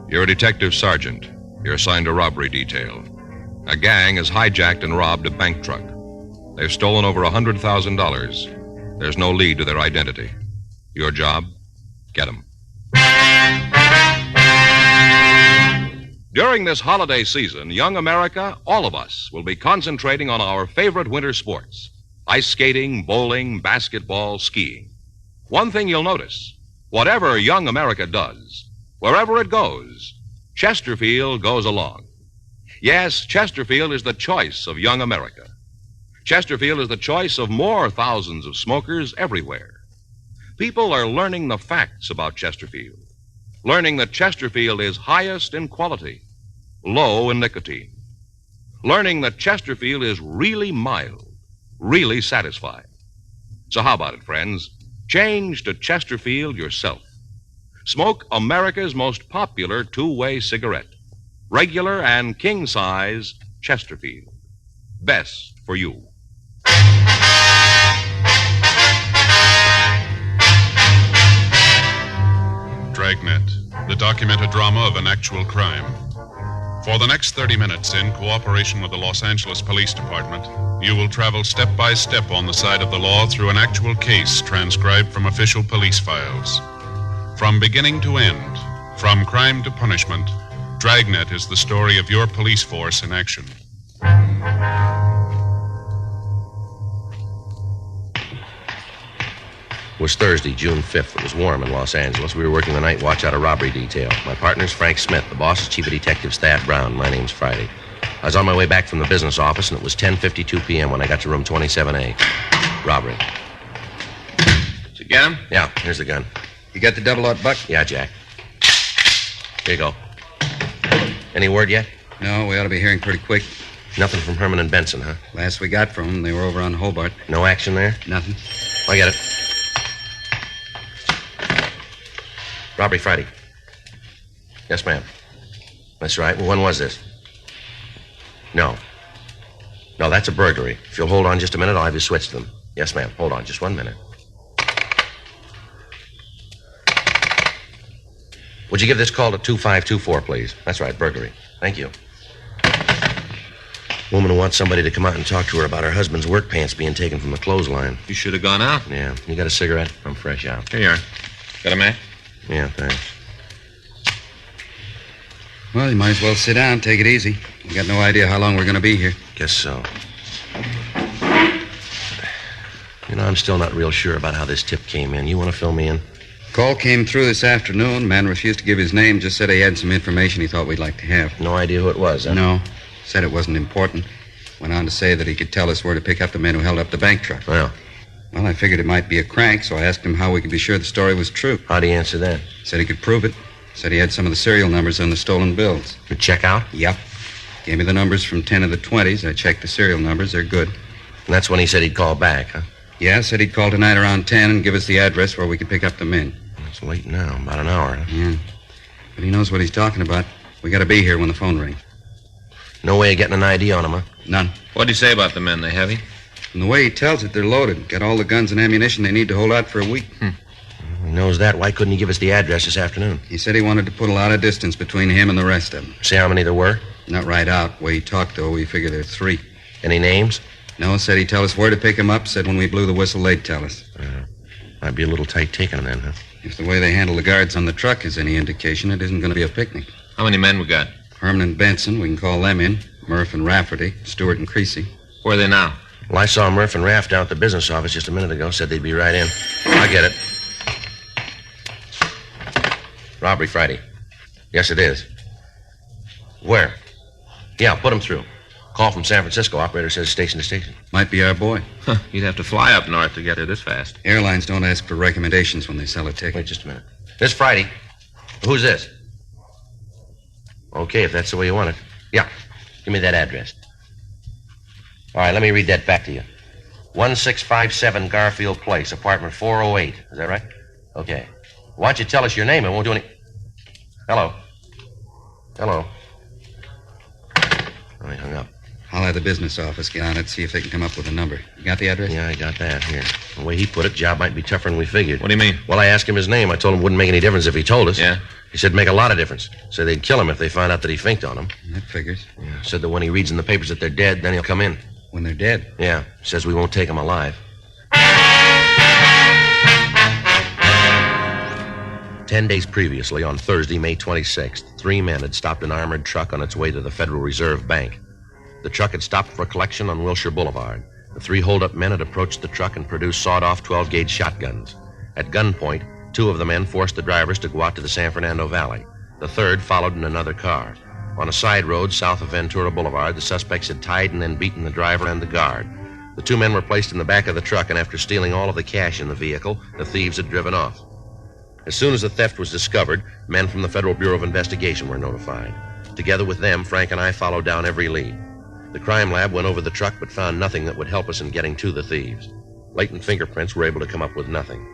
You're a detective sergeant. You're assigned to robbery detail. A gang has hijacked and robbed a bank truck. They've stolen over $100,000. There's no lead to their identity. Your job? Get them. During this holiday season, young America, all of us, will be concentrating on our favorite winter sports: ice skating, bowling, basketball, skiing. One thing you'll notice: whatever young America does, wherever it goes, Chesterfield goes along. Yes, Chesterfield is the choice of young America. Chesterfield is the choice of more thousands of smokers everywhere. People are learning the facts about Chesterfield, learning that Chesterfield is highest in quality, low in nicotine, learning that Chesterfield is really mild, really satisfying. So how about it, friends? Change to Chesterfield yourself. Smoke America's most popular two-way cigarette, regular and king-size Chesterfield. Best for you. Dragnet, the documented drama of an actual crime. For the next 30 minutes, in cooperation with the Los Angeles Police Department, you will travel step by step on the side of the law through an actual case transcribed from official police files. From beginning to end, from crime to punishment, Dragnet is the story of your police force in action. It was Thursday, June 5th. It was warm in Los Angeles. We were working the night watch out of robbery detail. My partner's Frank Smith. The boss is Chief of Detectives Thad Brown. My name's Friday. I was on my way back from the business office, and it was 10:52 p.m. when I got to room 27A. Robbery. Did you get him? Yeah, here's the gun. You got the double-aught buck? Yeah, Jack. Here you go. Any word yet? No, we ought to be hearing pretty quick. Nothing from Herman and Benson, huh? Last we got from them, they were over on Hobart. No action there? Nothing. I get it. Robbery Friday. Yes, ma'am. That's right. Well, when was this? No. No, that's a burglary. If you'll hold on just a minute, I'll have you switch them. Yes, ma'am. Hold on just 1 minute. Would you give this call to 2524, please? That's right, burglary. Thank you. Woman who wants somebody to come out and talk to her about her husband's work pants being taken from the clothesline. You should have gone out. Yeah. You got a cigarette? I'm fresh out. Here you are. Got a match? Yeah, thanks. Well, you might as well sit down. Take it easy. We got no idea how long we're going to be here. Guess so. You know, I'm still not real sure about how this tip came in. You want to fill me in? Call came through this afternoon. Man refused to give his name, just said he had some information he thought we'd like to have. No idea who it was, huh? No. Said it wasn't important. Went on to say that he could tell us where to pick up the men who held up the bank truck. Well, I figured it might be a crank, so I asked him how we could be sure the story was true. How'd he answer that? Said he could prove it. Said he had some of the serial numbers on the stolen bills. You check out? Yep. Gave me the numbers from 10 of the 20s. I checked the serial numbers. They're good. And that's when he said he'd call back, huh? Yeah, said he'd call tonight around 10 and give us the address where we could pick up the men. It's late now, about an hour, huh? Yeah. But he knows what he's talking about. We got to be here when the phone rings. No way of getting an ID on him, huh? None. What'd he say about the men? They heavy? From the way he tells it, they're loaded. Got all the guns and ammunition they need to hold out for a week. He knows that. Why couldn't he give us the address this afternoon? He said he wanted to put a lot of distance between him and the rest of them. See how many there were? Not right out. The way he talked, though, we figure there are 3. Any names? No, said he'd tell us where to pick them up. Said when we blew the whistle, they'd tell us. Might be a little tight taking them then, huh? If the way they handle the guards on the truck is any indication, it isn't going to be a picnic. How many men we got? Herman and Benson, we can call them in. Murph and Rafferty, Stewart and Creasy. Where are they now? Well, I saw Murph and Raff down at the business office just a minute ago. Said they'd be right in. I'll get it. Robbery Friday. Yes, it is. Where? Yeah, put him through. Call from San Francisco. Operator says station to station. Might be our boy. Huh, you'd have to fly up north to get here this fast. Airlines don't ask for recommendations when they sell a ticket. Wait just a minute. This Friday. Who's this? Okay, if that's the way you want it. Yeah. Give me that address. All right, let me read that back to you. 1657 Garfield Place, apartment 408. Is that right? Okay. Why don't you tell us your name? It won't do any... Hello. Hello. Oh, he hung up. I'll have the business office get on it, see if they can come up with a number. You got the address? Yeah, I got that. Here. The way he put it, job might be tougher than we figured. What do you mean? Well, I asked him his name. I told him it wouldn't make any difference if he told us. Yeah? He said make a lot of difference. Said they'd kill him if they found out that he finked on them. That figures. Yeah. Said that when he reads in the papers that they're dead, then he'll come in. When they're dead? Yeah. Says we won't take them alive. 10 days previously, on Thursday, May 26th, 3 men had stopped an armored truck on its way to the Federal Reserve Bank. The truck had stopped for collection on Wilshire Boulevard. The 3 hold-up men had approached the truck and produced sawed-off 12-gauge shotguns. At gunpoint, 2 of the men forced the drivers to go out to the San Fernando Valley. The third followed in another car. On a side road south of Ventura Boulevard, the suspects had tied and then beaten the driver and the guard. The 2 men were placed in the back of the truck, and after stealing all of the cash in the vehicle, the thieves had driven off. As soon as the theft was discovered, men from the Federal Bureau of Investigation were notified. Together with them, Frank and I followed down every lead. The crime lab went over the truck but found nothing that would help us in getting to the thieves. Latent fingerprints were able to come up with nothing.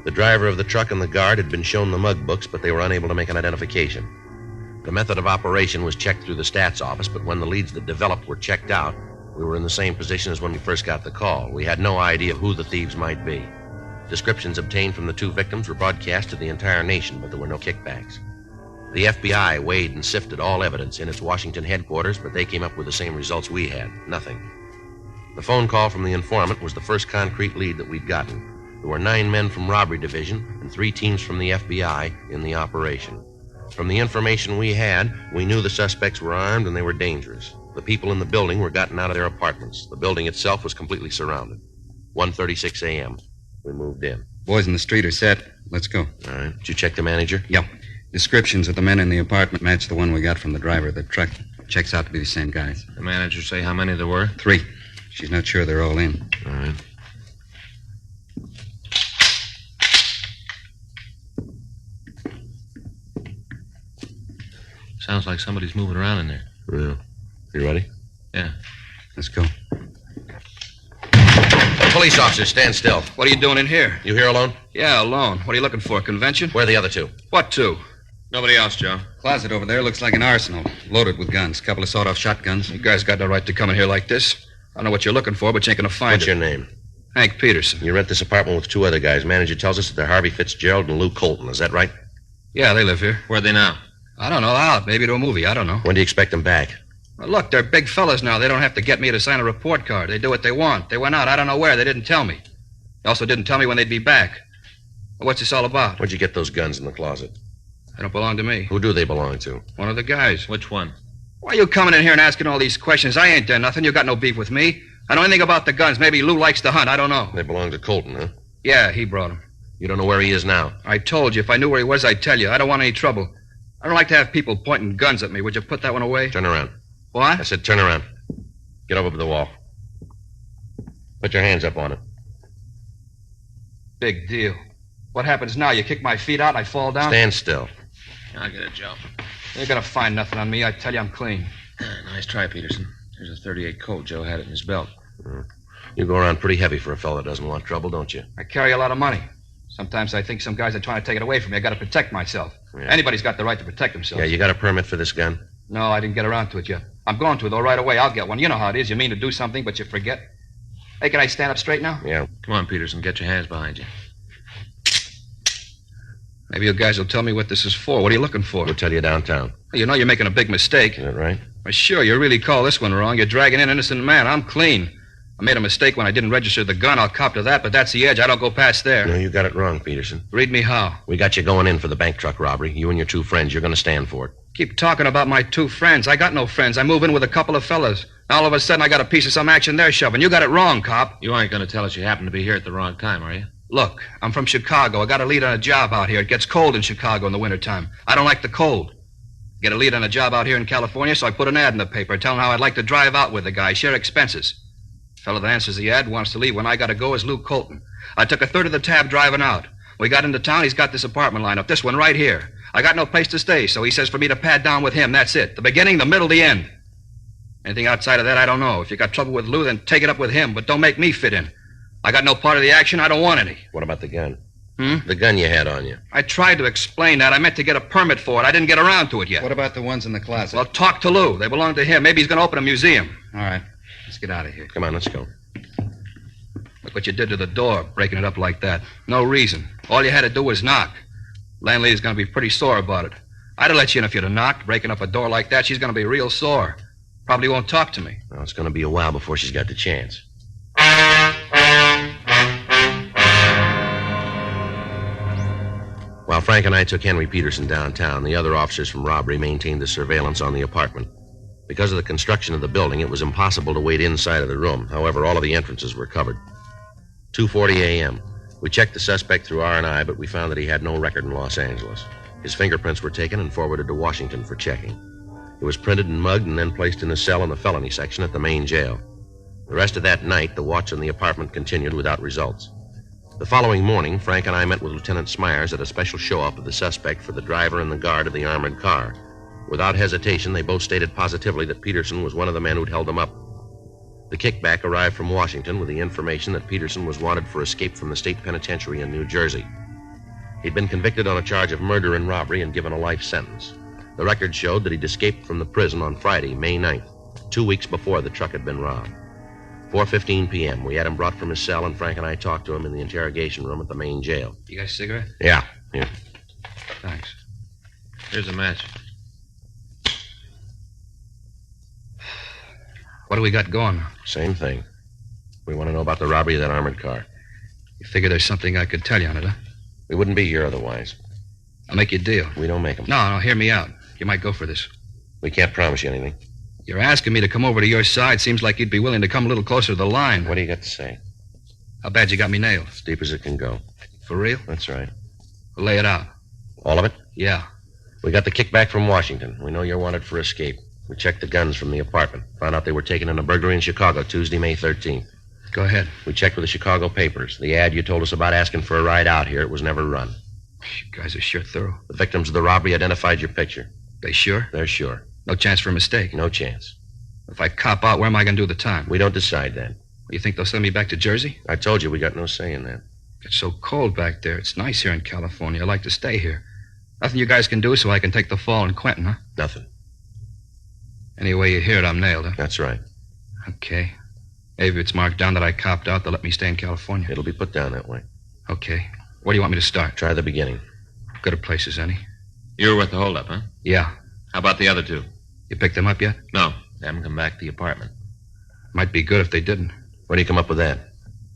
The driver of the truck and the guard had been shown the mug books, but they were unable to make an identification. The method of operation was checked through the stats office, but when the leads that developed were checked out, we were in the same position as when we first got the call. We had no idea who the thieves might be. Descriptions obtained from the 2 victims were broadcast to the entire nation, but there were no kickbacks. The FBI weighed and sifted all evidence in its Washington headquarters, but they came up with the same results we had. Nothing. The phone call from the informant was the first concrete lead that we'd gotten. There were 9 men from Robbery Division and 3 teams from the FBI in the operation. From the information we had, we knew the suspects were armed and they were dangerous. The people in the building were gotten out of their apartments. The building itself was completely surrounded. 1:36 a.m. We moved in. Boys in the street are set. Let's go. All right. Did you check the manager? Yep. Descriptions of the men in the apartment match the one we got from the driver of the truck. Checks out to be the same guys. The manager say how many there were? 3. She's not sure they're all in. All right. Sounds like somebody's moving around in there. Yeah. You ready? Yeah. Let's go. Police officer, stand still. What are you doing in here? You here alone? Yeah, alone. What are you looking for, convention? Where are the other two? What two? Nobody else, Joe. Closet over there looks like an arsenal, loaded with guns. Couple of sawed-off shotguns. You guys got no right to come in here like this. I don't know what you're looking for, but you ain't gonna find What's it. your name? Hank Peterson. You rent this apartment with two other guys. Manager tells us that they're Harvey Fitzgerald and Lou Colton. Is that right? Yeah, they live here. Where are they now? I don't know. Out. Maybe to a movie. I don't know. When do you expect them back? Well, look, they're big fellas now. They don't have to get me to sign a report card. They do what they want. They went out. I don't know where. They didn't tell me. They also didn't tell me when they'd be back. Well, what's this all about? Where'd you get those guns in the closet? They don't belong to me. Who do they belong to? One of the guys. Which one? Why are you coming in here and asking all these questions? I ain't done nothing. You got no beef with me. I know anything about the guns. Maybe Lou likes to hunt. I don't know. They belong to Colton, huh? Yeah, he brought them. You don't know where he is now? I told you. If I knew where he was, I'd tell you. I don't want any trouble. I don't like to have people pointing guns at me. Would you put that one away? Turn around. What? I said turn around. Get over to the wall. Put your hands up on it. Big deal. What happens now? You kick my feet out and I fall down? Stand still. I'll get it, Joe. You're gonna find nothing on me. I tell you, I'm clean. Nice try, Peterson. Here's a .38 Colt. Joe had it in his belt. You go around pretty heavy for a fellow that doesn't want trouble, don't you? I carry a lot of money. Sometimes I think some guys are trying to take it away from me. I gotta protect myself. Yeah. Anybody's got the right to protect themselves. Yeah, you got a permit for this gun? No, I didn't get around to it yet. I'm going to, though, right away. I'll get one. You know how it is. You mean to do something, but you forget. Hey, can I stand up straight now? Yeah. Come on, Peterson. Get your hands behind you. Maybe you guys will tell me what this is for. What are you looking for? We'll tell you downtown. You know you're making a big mistake. Is that right? Well, sure, you really call this one wrong. You're dragging in an innocent man. I'm clean. I made a mistake when I didn't register the gun. I'll cop to that, but that's the edge. I don't go past there. No, you got it wrong, Peterson. Read me how. We got you going in for the bank truck robbery. You and your two friends, you're going to stand for it. Keep talking about my two friends. I got no friends. I move in with a couple of fellas. Now, all of a sudden, I got a piece of some action they're shoving. You got it wrong, cop. You ain't going to tell us you happen to be here at the wrong time, are you? Look, I'm from Chicago. I got a lead on a job out here. It gets cold in Chicago in the wintertime. I don't like the cold. Get a lead on a job out here in California, so I put an ad in the paper telling how I'd like to drive out with the guy, share expenses. The fellow that answers the ad wants to leave. When I got to go is Lou Colton. I took a third of the tab driving out. We got into town. He's got this apartment lined up, this one right here. I got no place to stay, so he says for me to pad down with him. That's it. The beginning, the middle, the end. Anything outside of that, I don't know. If you got trouble with Lou, then take it up with him, but don't make me fit in. I got no part of the action. I don't want any. What about the gun? The gun you had on you. I tried to explain that. I meant to get a permit for it. I didn't get around to it yet. What about the ones in the closet? Well, talk to Lou. They belong to him. Maybe he's going to open a museum. All right. Let's get out of here. Come on, let's go. Look what you did to the door, breaking it up like that. No reason. All you had to do was knock. Landlady's going to be pretty sore about it. I'd have let you in if you'd have knocked. Breaking up a door like that, she's going to be real sore. Probably won't talk to me. Well, it's going to be a while before she's got the chance. While Frank and I took Henry Peterson downtown, the other officers from robbery maintained the surveillance on the apartment. Because of the construction of the building, it was impossible to wait inside of the room. However, all of the entrances were covered. 2:40 a.m. We checked the suspect through R&I, but we found that he had no record in Los Angeles. His fingerprints were taken and forwarded to Washington for checking. It was printed and mugged and then placed in a cell in the felony section at the main jail. The rest of that night, the watch on the apartment continued without results. The following morning, Frank and I met with Lieutenant Smyers at a special show-up of the suspect for the driver and the guard of the armored car. Without hesitation, they both stated positively that Peterson was one of the men who'd held them up. The kickback arrived from Washington with the information that Peterson was wanted for escape from the state penitentiary in New Jersey. He'd been convicted on a charge of murder and robbery and given a life sentence. The record showed that he'd escaped from the prison on Friday, May 9th, 2 weeks before the truck had been robbed. 4:15 p.m. We had him brought from his cell, and Frank and I talked to him in the interrogation room at the main jail. You got a cigarette? Yeah, here. Thanks. Here's a match. What do we got going? Same thing. We want to know about the robbery of that armored car. You figure there's something I could tell you on it, huh? We wouldn't be here otherwise. I'll make you a deal. We don't make them. No, hear me out. You might go for this. We can't promise you anything. You're asking me to come over to your side. Seems like you'd be willing to come a little closer to the line. What do you got to say? How bad you got me nailed? As deep as it can go. For real? That's right. Well, lay it out. All of it? Yeah. We got the kickback from Washington. We know you're wanted for escape. We checked the guns from the apartment. Found out they were taken in a burglary in Chicago Tuesday, May 13th. Go ahead. We checked with the Chicago papers. The ad you told us about asking for a ride out here, it was never run. You guys are sure thorough. The victims of the robbery identified your picture. They sure? They're sure. No chance for a mistake? No chance. If I cop out, where am I going to do the time? We don't decide that. You think they'll send me back to Jersey? I told you we got no say in that. It's so cold back there. It's nice here in California. I like to stay here. Nothing you guys can do so I can take the fall in Quentin, huh? Nothing. Anyway, you hear it, I'm nailed, huh? That's right. Okay. Maybe if it's marked down that I copped out, they'll let me stay in California. It'll be put down that way. Okay. Where do you want me to start? Try the beginning. Good at places, any? You were with the holdup, huh? Yeah. How about the other two? You picked them up yet? No. They haven't come back to the apartment. Might be good if they didn't. Where do you come up with that?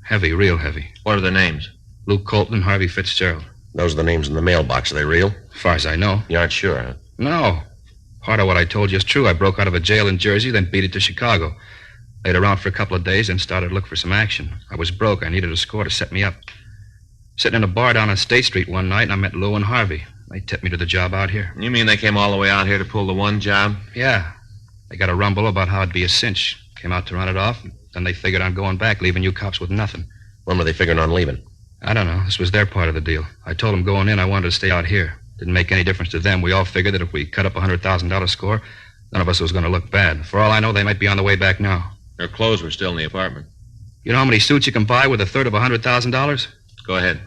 Heavy, real heavy. What are their names? Luke Colton and Harvey Fitzgerald. Those are the names in the mailbox. Are they real? As far as I know. You aren't sure, huh? No. Part of what I told you is true. I broke out of a jail in Jersey, then beat it to Chicago. Laid around for a couple of days, then started to look for some action. I was broke. I needed a score to set me up. Sitting in a bar down on State Street one night, and I met Lou and Harvey. They tipped me to the job out here. You mean they came all the way out here to pull the one job? Yeah. They got a rumble about how it'd be a cinch. Came out to run it off, and then they figured on going back, leaving you cops with nothing. When were they figuring on leaving? I don't know. This was their part of the deal. I told them going in I wanted to stay out here. Didn't make any difference to them. We all figured that if we cut up a $100,000 score, none of us was going to look bad. For all I know, they might be on the way back now. Their clothes were still in the apartment. You know how many suits you can buy with a third of $100,000? Go ahead.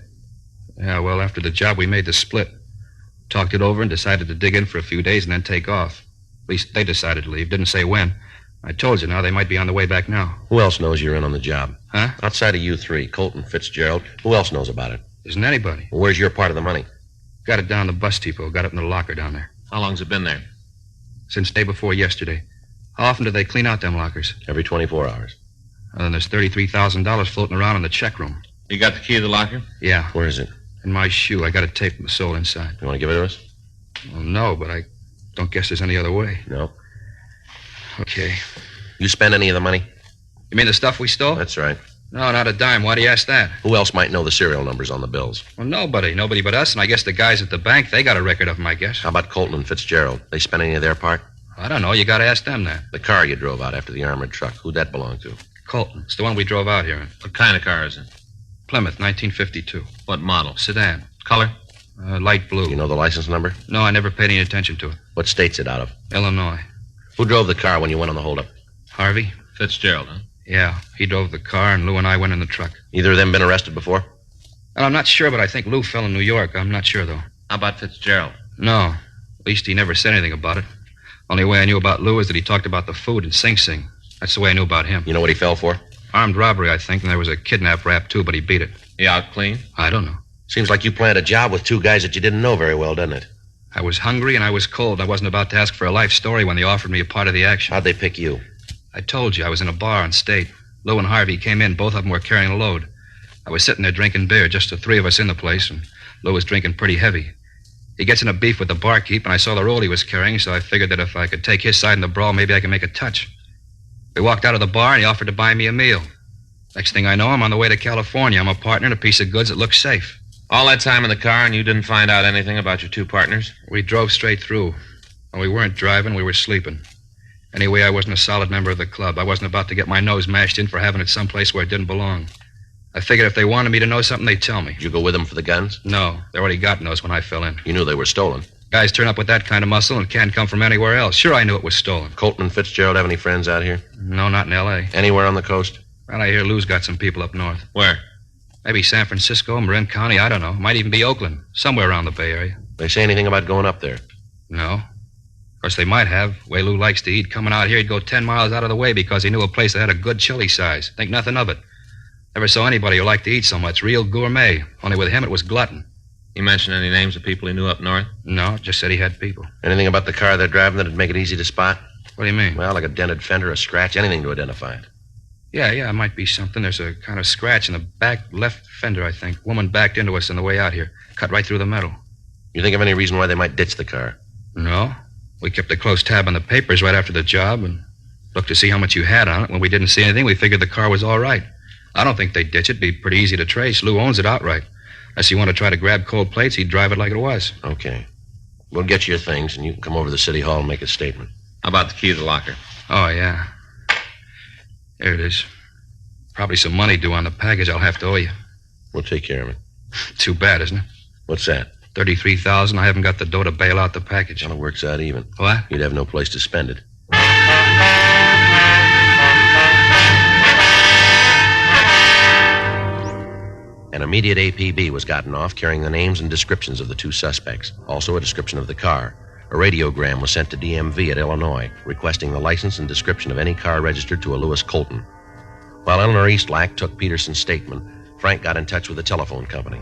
Yeah, well, after the job, we made the split. Talked it over and decided to dig in for a few days and then take off. At least they decided to leave. Didn't say when. I told you now they might be on the way back now. Who else knows you're in on the job? Huh? Outside of you three, Colton, Fitzgerald, who else knows about it? Isn't anybody. Well, where's your part of the money? Got it down the bus depot. Got it in the locker down there. How long's it been there? Since day before yesterday. How often do they clean out them lockers? Every 24 hours. Then there's $33,000 floating around in the check room. You got the key to the locker? Yeah. Where is it? In my shoe. I got it taped with the sole inside. You want to give it to us? Well, no, but I don't guess there's any other way. No. Okay. You spend any of the money? You mean the stuff we stole? That's right. No, not a dime. Why do you ask that? Who else might know the serial numbers on the bills? Well, nobody. Nobody but us, and I guess the guys at the bank, they got a record of them, I guess. How about Colton and Fitzgerald? They spend any of their part? I don't know. You got to ask them that. The car you drove out after the armored truck, who'd that belong to? Colton. It's the one we drove out here in. What kind of car is it? Plymouth, 1952. What model? Sedan. Color? Light blue. You know the license number? No, I never paid any attention to it. What state's it out of? Illinois. Who drove the car when you went on the holdup? Harvey. Fitzgerald, huh? Yeah, he drove the car, and Lou and I went in the truck. Either of them been arrested before? Well, I'm not sure, but I think Lou fell in New York. I'm not sure, though. How about Fitzgerald? No. At least he never said anything about it. Only way I knew about Lou is that he talked about the food in Sing Sing. That's the way I knew about him. You know what he fell for? Armed robbery, I think, and there was a kidnap rap, too, but he beat it. He out clean? I don't know. Seems like you planned a job with two guys that you didn't know very well, doesn't it? I was hungry and I was cold. I wasn't about to ask for a life story when they offered me a part of the action. How'd they pick you? I told you, I was in a bar on State. Lou and Harvey came in. Both of them were carrying a load. I was sitting there drinking beer, just the three of us in the place, and Lou was drinking pretty heavy. He gets in a beef with the barkeep, and I saw the roll he was carrying, so I figured that if I could take his side in the brawl, maybe I could make a touch. We walked out of the bar, and he offered to buy me a meal. Next thing I know, I'm on the way to California. I'm a partner in a piece of goods that looks safe. All that time in the car, and you didn't find out anything about your two partners? We drove straight through. When we weren't driving, we were sleeping. Anyway, I wasn't a solid member of the club. I wasn't about to get my nose mashed in for having it someplace where it didn't belong. I figured if they wanted me to know something, they'd tell me. Did you go with them for the guns? No, they already got those when I fell in. You knew they were stolen? Guys turn up with that kind of muscle and can't come from anywhere else. Sure, I knew it was stolen. Colton and Fitzgerald have any friends out here? No, not in L.A. Anywhere on the coast? Well, I hear Lou's got some people up north. Where? Maybe San Francisco, Marin County, I don't know. Might even be Oakland. Somewhere around the Bay Area. They say anything about going up there? No. Of course, they might have. The way Lou likes to eat, coming out here, he'd go 10 miles out of the way because he knew a place that had a good chili size. Think nothing of it. Never saw anybody who liked to eat so much. Real gourmet. Only with him, it was glutton. He mentioned any names of people he knew up north? No, just said he had people. Anything about the car they're driving that'd make it easy to spot? What do you mean? Well, like a dented fender, a scratch, anything to identify it. Yeah, it might be something. There's a kind of scratch in the back left fender, I think. Woman backed into us on the way out here. Cut right through the metal. You think of any reason why they might ditch the car? No. We kept a close tab on the papers right after the job and looked to see how much you had on it. When we didn't see anything, we figured the car was all right. I don't think they'd ditch it. It'd be pretty easy to trace. Lou owns it outright. Unless you want to try to grab cold plates, he'd drive it like it was. Okay. We'll get you your things, and you can come over to the city hall and make a statement. How about the key to the locker? Oh, yeah. Here it is. Probably some money due on the package I'll have to owe you. We'll take care of it. Too bad, isn't it? What's that? $33,000. I haven't got the dough to bail out the package. Well, it works out even. What? You'd have no place to spend it. immediate APB was gotten off carrying the names and descriptions of the two suspects, also a description of the car. A radiogram was sent to DMV at Illinois, requesting the license and description of any car registered to a Lewis Colton. While Eleanor Eastlack took Peterson's statement, Frank got in touch with the telephone company.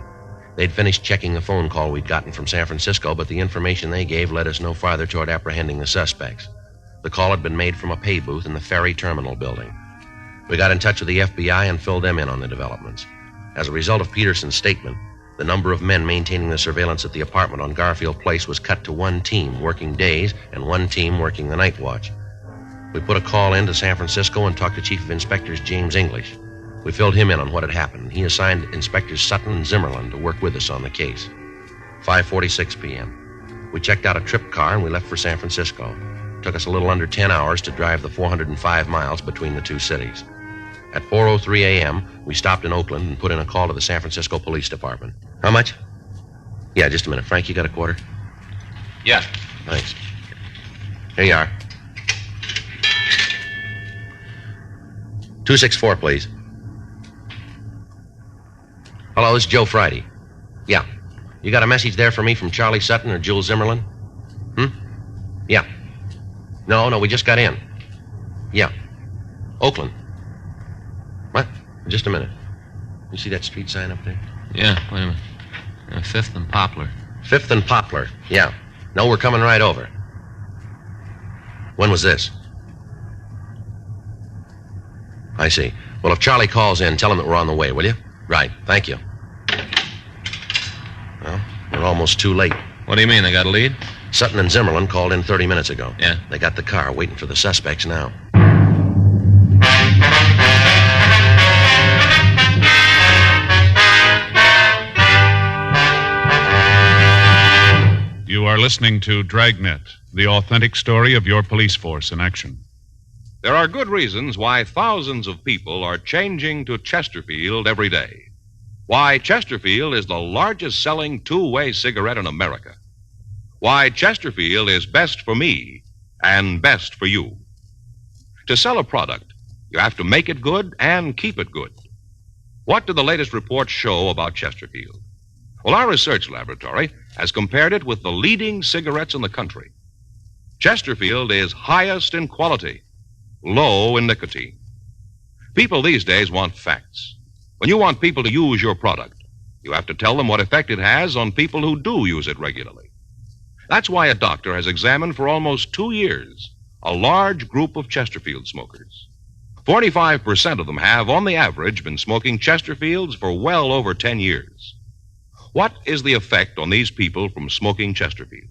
They'd finished checking the phone call we'd gotten from San Francisco, but the information they gave led us no farther toward apprehending the suspects. The call had been made from a pay booth in the ferry terminal building. We got in touch with the FBI and filled them in on the developments. As a result of Peterson's statement, the number of men maintaining the surveillance at the apartment on Garfield Place was cut to one team working days and one team working the night watch. We put a call in to San Francisco and talked to Chief of Inspectors James English. We filled him in on what had happened, and he assigned Inspectors Sutton and Zimmerlin to work with us on the case. 5:46 p.m. We checked out a trip car and we left for San Francisco. It took us a little under 10 hours to drive the 405 miles between the two cities. At 4:03 a.m., we stopped in Oakland and put in a call to the San Francisco Police Department. How much? Yeah, just a minute. Frank, you got a quarter? Yeah. Thanks. Here you are. 264, please. Hello, this is Joe Friday. Yeah. You got a message there for me from Charlie Sutton or Jules Zimmerlin? Yeah. No, we just got in. Yeah. Oakland. What? Just a minute. You see that street sign up there? Yeah, wait a minute. 5th and Poplar. 5th and Poplar, yeah. No, we're coming right over. When was this? I see. Well, if Charlie calls in, tell him that we're on the way, will you? Right, thank you. Well, we're almost too late. What do you mean, they got a lead? Sutton and Zimmerlin called in 30 minutes ago. Yeah? They got the car waiting for the suspects now. You are listening to Dragnet, the authentic story of your police force in action. There are good reasons why thousands of people are changing to Chesterfield every day. Why Chesterfield is the largest selling two-way cigarette in America. Why Chesterfield is best for me and best for you. To sell a product, you have to make it good and keep it good. What do the latest reports show about Chesterfield? Well, our research laboratory has compared it with the leading cigarettes in the country. Chesterfield is highest in quality, low in nicotine. People these days want facts. When you want people to use your product, you have to tell them what effect it has on people who do use it regularly. That's why a doctor has examined for almost 2 years a large group of Chesterfield smokers. 45% of them have, on the average, been smoking Chesterfields for well over 10 years. What is the effect on these people from smoking Chesterfield?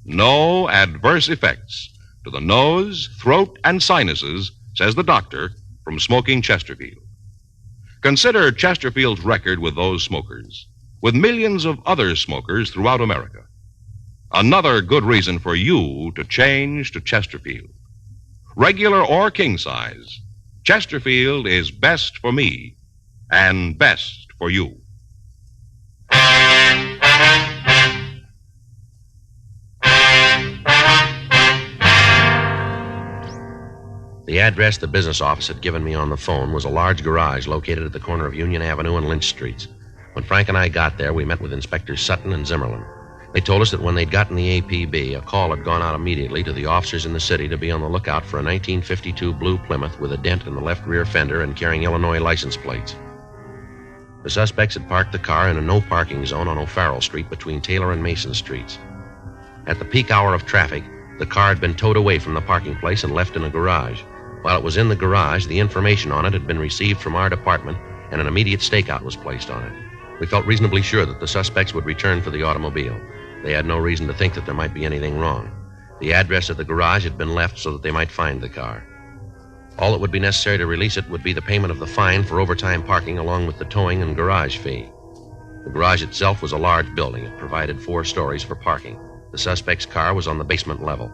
No adverse effects to the nose, throat, and sinuses, says the doctor, from smoking Chesterfield. Consider Chesterfield's record with those smokers, with millions of other smokers throughout America. Another good reason for you to change to Chesterfield. Regular or king size, Chesterfield is best for me and best for you. The address the business office had given me on the phone was a large garage located at the corner of Union Avenue and Lynch Streets. When Frank and I got there, we met with Inspectors Sutton and Zimmerlin. They told us that when they'd gotten the APB, a call had gone out immediately to the officers in the city to be on the lookout for a 1952 blue Plymouth with a dent in the left rear fender and carrying Illinois license plates. The suspects had parked the car in a no-parking zone on O'Farrell Street between Taylor and Mason Streets. At the peak hour of traffic, the car had been towed away from the parking place and left in a garage. While it was in the garage, the information on it had been received from our department, and an immediate stakeout was placed on it. We felt reasonably sure that the suspects would return for the automobile. They had no reason to think that there might be anything wrong. The address of the garage had been left so that they might find the car. All that would be necessary to release it would be the payment of the fine for overtime parking along with the towing and garage fee. The garage itself was a large building. It provided 4 stories for parking. The suspect's car was on the basement level.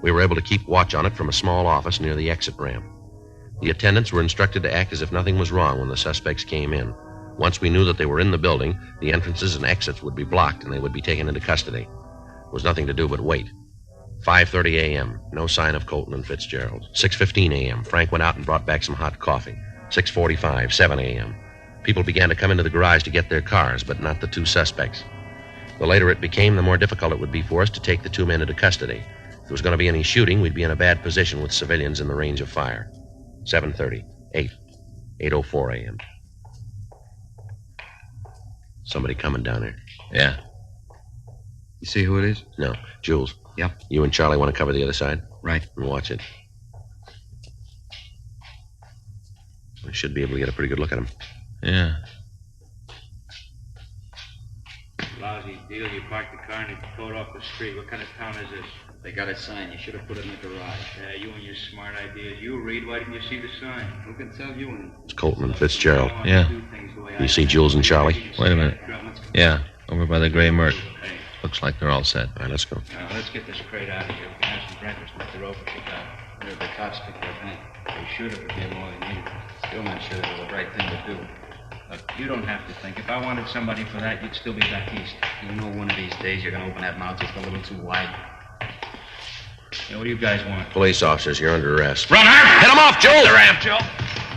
We were able to keep watch on it from a small office near the exit ramp. The attendants were instructed to act as if nothing was wrong when the suspects came in. Once we knew that they were in the building, the entrances and exits would be blocked and they would be taken into custody. There was nothing to do but wait. 5:30 a.m., no sign of Colton and Fitzgerald. 6:15 a.m., Frank went out and brought back some hot coffee. 6:45, 7 a.m. People began to come into the garage to get their cars, but not the two suspects. The later it became, the more difficult it would be for us to take the two men into custody. If there was going to be any shooting, we'd be in a bad position with civilians in the range of fire. 7:30, 8:04 a.m. Somebody coming down there. Yeah. You see who it is? No. Jules. Yep. You and Charlie want to cover the other side? Right. And watch it. We should be able to get a pretty good look at him. Yeah. Lousy deal. You parked the car and you towed off the street. What kind of town is this? They got a sign. You should have put it in the garage. Yeah, you and your smart ideas. You read. Why didn't you see the sign? Who can tell you anything? It's Colton and Fitzgerald. Yeah. You see Jules and Charlie? Wait a minute. Yeah, over by the gray Merc. Looks like they're all set. All right, let's go. Now, let's get this crate out of here. We can have some breakfast with the rope if we got. Where did the cops pick it up, huh? They should have given more than needed. Still not sure that was the right thing to do. Look, you don't have to think. If I wanted somebody for that, you'd still be back east. You know one of these days you're going to open that mouth just a little too wide. Yeah, what do you guys want? Police officers, you're under arrest. Run, Herb! Hit him off, Jules! The ramp, Joe.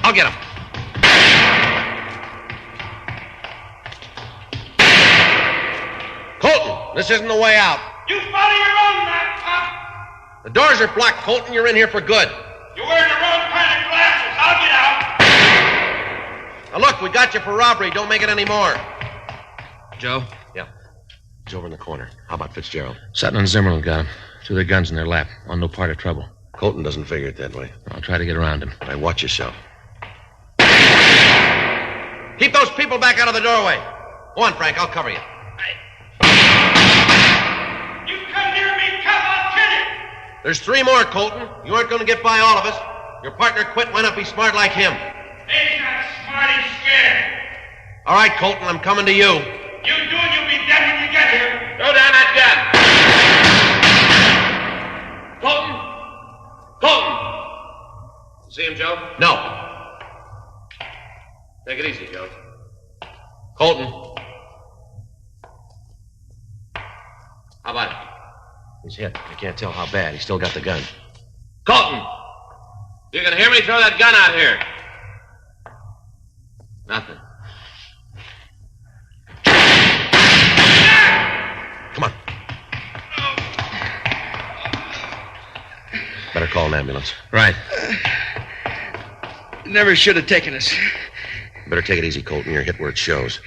I'll get him. Colton, this isn't the way out. You follow your own map, Pop. The doors are blocked, Colton. You're in here for good. You're wearing the wrong kind of glasses. I'll get out. Now, look, we got you for robbery. Don't make it any more. Joe? Yeah. He's over in the corner. How about Fitzgerald? Sutton and Zimmerman got him. Two of their guns in their lap. On no part of trouble. Colton doesn't figure it that way. I'll try to get around him. All right, watch yourself. Keep those people back out of the doorway. Go on, Frank. I'll cover you. You come near me, Pop, I'll kill you. There's three more, Colton. You aren't going to get by all of us. Your partner quit. Why not be smart like him? He's not smart, he's scared. All right, Colton, I'm coming to you. You do and you'll be dead when you get here. Throw down that gun. Colton! Colton! See him, Joe? No. Take it easy, Joe. Colton. How about it? He's hit. I can't tell how bad. He's still got the gun. Colton! You can hear me? Throw that gun out here. Nothing. Come on. Better call an ambulance. Right. Never should have taken us. Better take it easy, Colton. You're hit where it shows.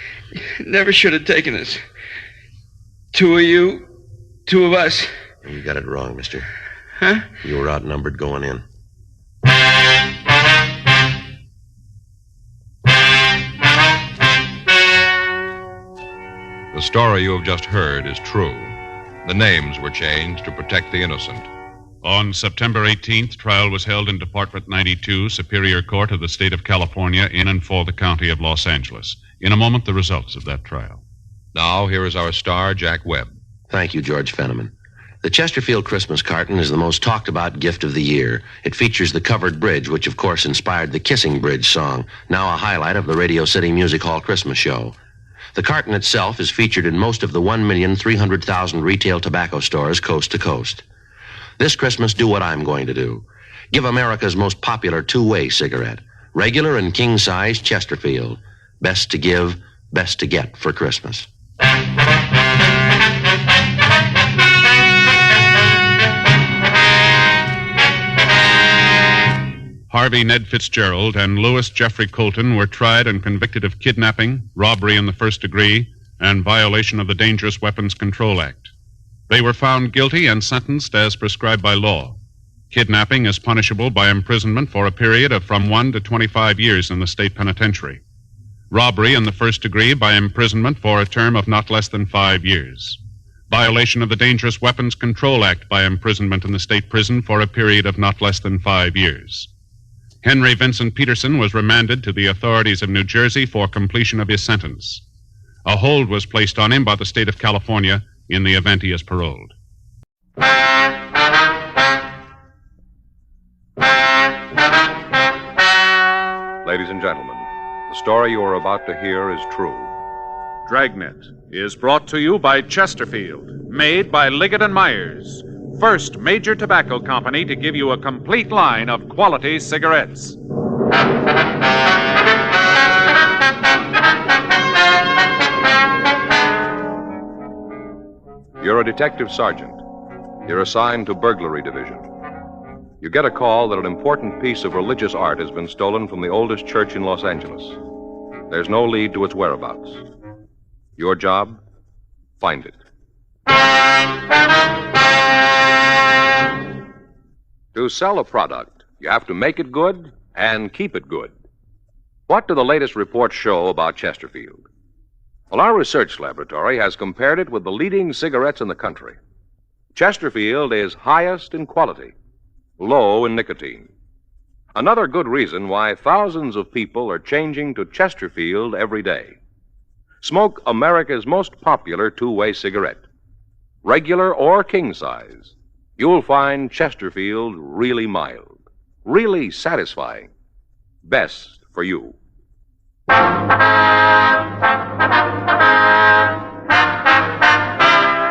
Never should have taken us. Two of you, two of us. You got it wrong, mister. Huh? You were outnumbered going in. The story you have just heard is true. The names were changed to protect the innocent. On September 18th, trial was held in Department 92, Superior Court of the State of California, in and for the County of Los Angeles. In a moment, the results of that trial. Now, here is our star, Jack Webb. Thank you, George Fenneman. The Chesterfield Christmas carton is the most talked-about gift of the year. It features the covered bridge, which, of course, inspired the Kissing Bridge song, now a highlight of the Radio City Music Hall Christmas show. The carton itself is featured in most of the 1,300,000 retail tobacco stores coast to coast. This Christmas, do what I'm going to do. Give America's most popular two-way cigarette, regular and king-size Chesterfield. Best to give, best to get for Christmas. Harvey Ned Fitzgerald and Louis Jeffrey Colton were tried and convicted of kidnapping, robbery in the first degree, and violation of the Dangerous Weapons Control Act. They were found guilty and sentenced as prescribed by law. Kidnapping is punishable by imprisonment for a period of from 1 to 25 years in the state penitentiary. Robbery in the first degree by imprisonment for a term of not less than 5 years. Violation of the Dangerous Weapons Control Act by imprisonment in the state prison for a period of not less than 5 years. Henry Vincent Peterson was remanded to the authorities of New Jersey for completion of his sentence. A hold was placed on him by the state of California in the event he is paroled. Ladies and gentlemen, the story you are about to hear is true. Dragnet is brought to you by Chesterfield, made by Liggett & Myers, first major tobacco company to give you a complete line of quality cigarettes. You're a detective sergeant. You're assigned to burglary division. You get a call that an important piece of religious art has been stolen from the oldest church in Los Angeles. There's no lead to its whereabouts. Your job? Find it. To sell a product, you have to make it good and keep it good. What do the latest reports show about Chesterfield? Well, our research laboratory has compared it with the leading cigarettes in the country. Chesterfield is highest in quality, low in nicotine. Another good reason why thousands of people are changing to Chesterfield every day. Smoke America's most popular two-way cigarette. Regular or king size, you'll find Chesterfield really mild, really satisfying. Best for you.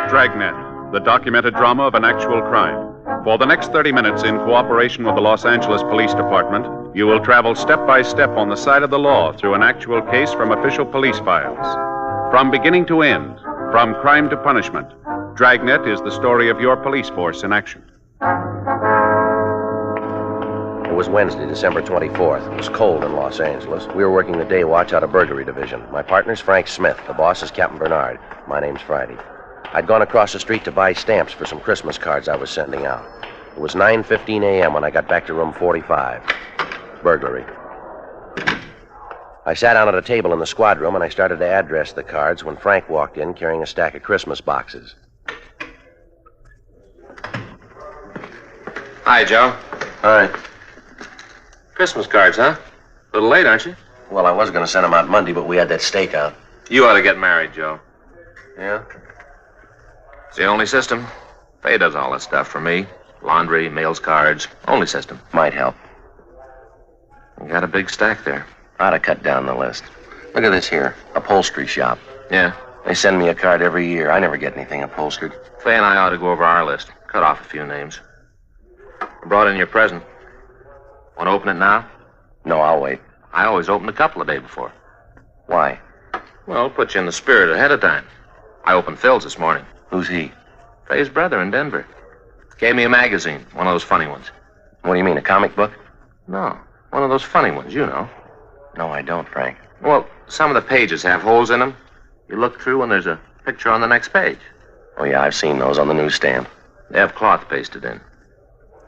Dragnet, the documented drama of an actual crime. For the next 30 minutes, in cooperation with the Los Angeles Police Department, you will travel step by step on the side of the law through an actual case from official police files. From beginning to end, from crime to punishment, Dragnet is the story of your police force in action. It was Wednesday, December 24th. It was cold in Los Angeles. We were working the day watch out of burglary division. My partner's Frank Smith. The boss is Captain Bernard. My name's Friday. I'd gone across the street to buy stamps for some Christmas cards I was sending out. It was 9:15 a.m. when I got back to room 45. Burglary. I sat down at a table in the squad room and I started to address the cards when Frank walked in carrying a stack of Christmas boxes. Hi, Joe. Hi. Christmas cards, huh? A little late, aren't you? Well, I was going to send them out Monday, but we had that stakeout. You ought to get married, Joe. Yeah? It's the only system. Faye does all that stuff for me. Laundry, mails cards. Only system. Might help. You got a big stack there. Ought to cut down the list. Look at this here. Upholstery shop. Yeah? They send me a card every year. I never get anything upholstered. Faye and I ought to go over our list. Cut off a few names. I brought in your present. Want to open it now? No, I'll wait. I always open a couple a day before. Why? Well, put you in the spirit ahead of time. I opened Phil's this morning. Who's he? Faye's brother in Denver. Gave me a magazine, one of those funny ones. What do you mean, a comic book? No, one of those funny ones, you know. No, I don't, Frank. Well, some of the pages have holes in them. You look through and there's a picture on the next page. Oh, yeah, I've seen those on the newsstand. They have cloth pasted in.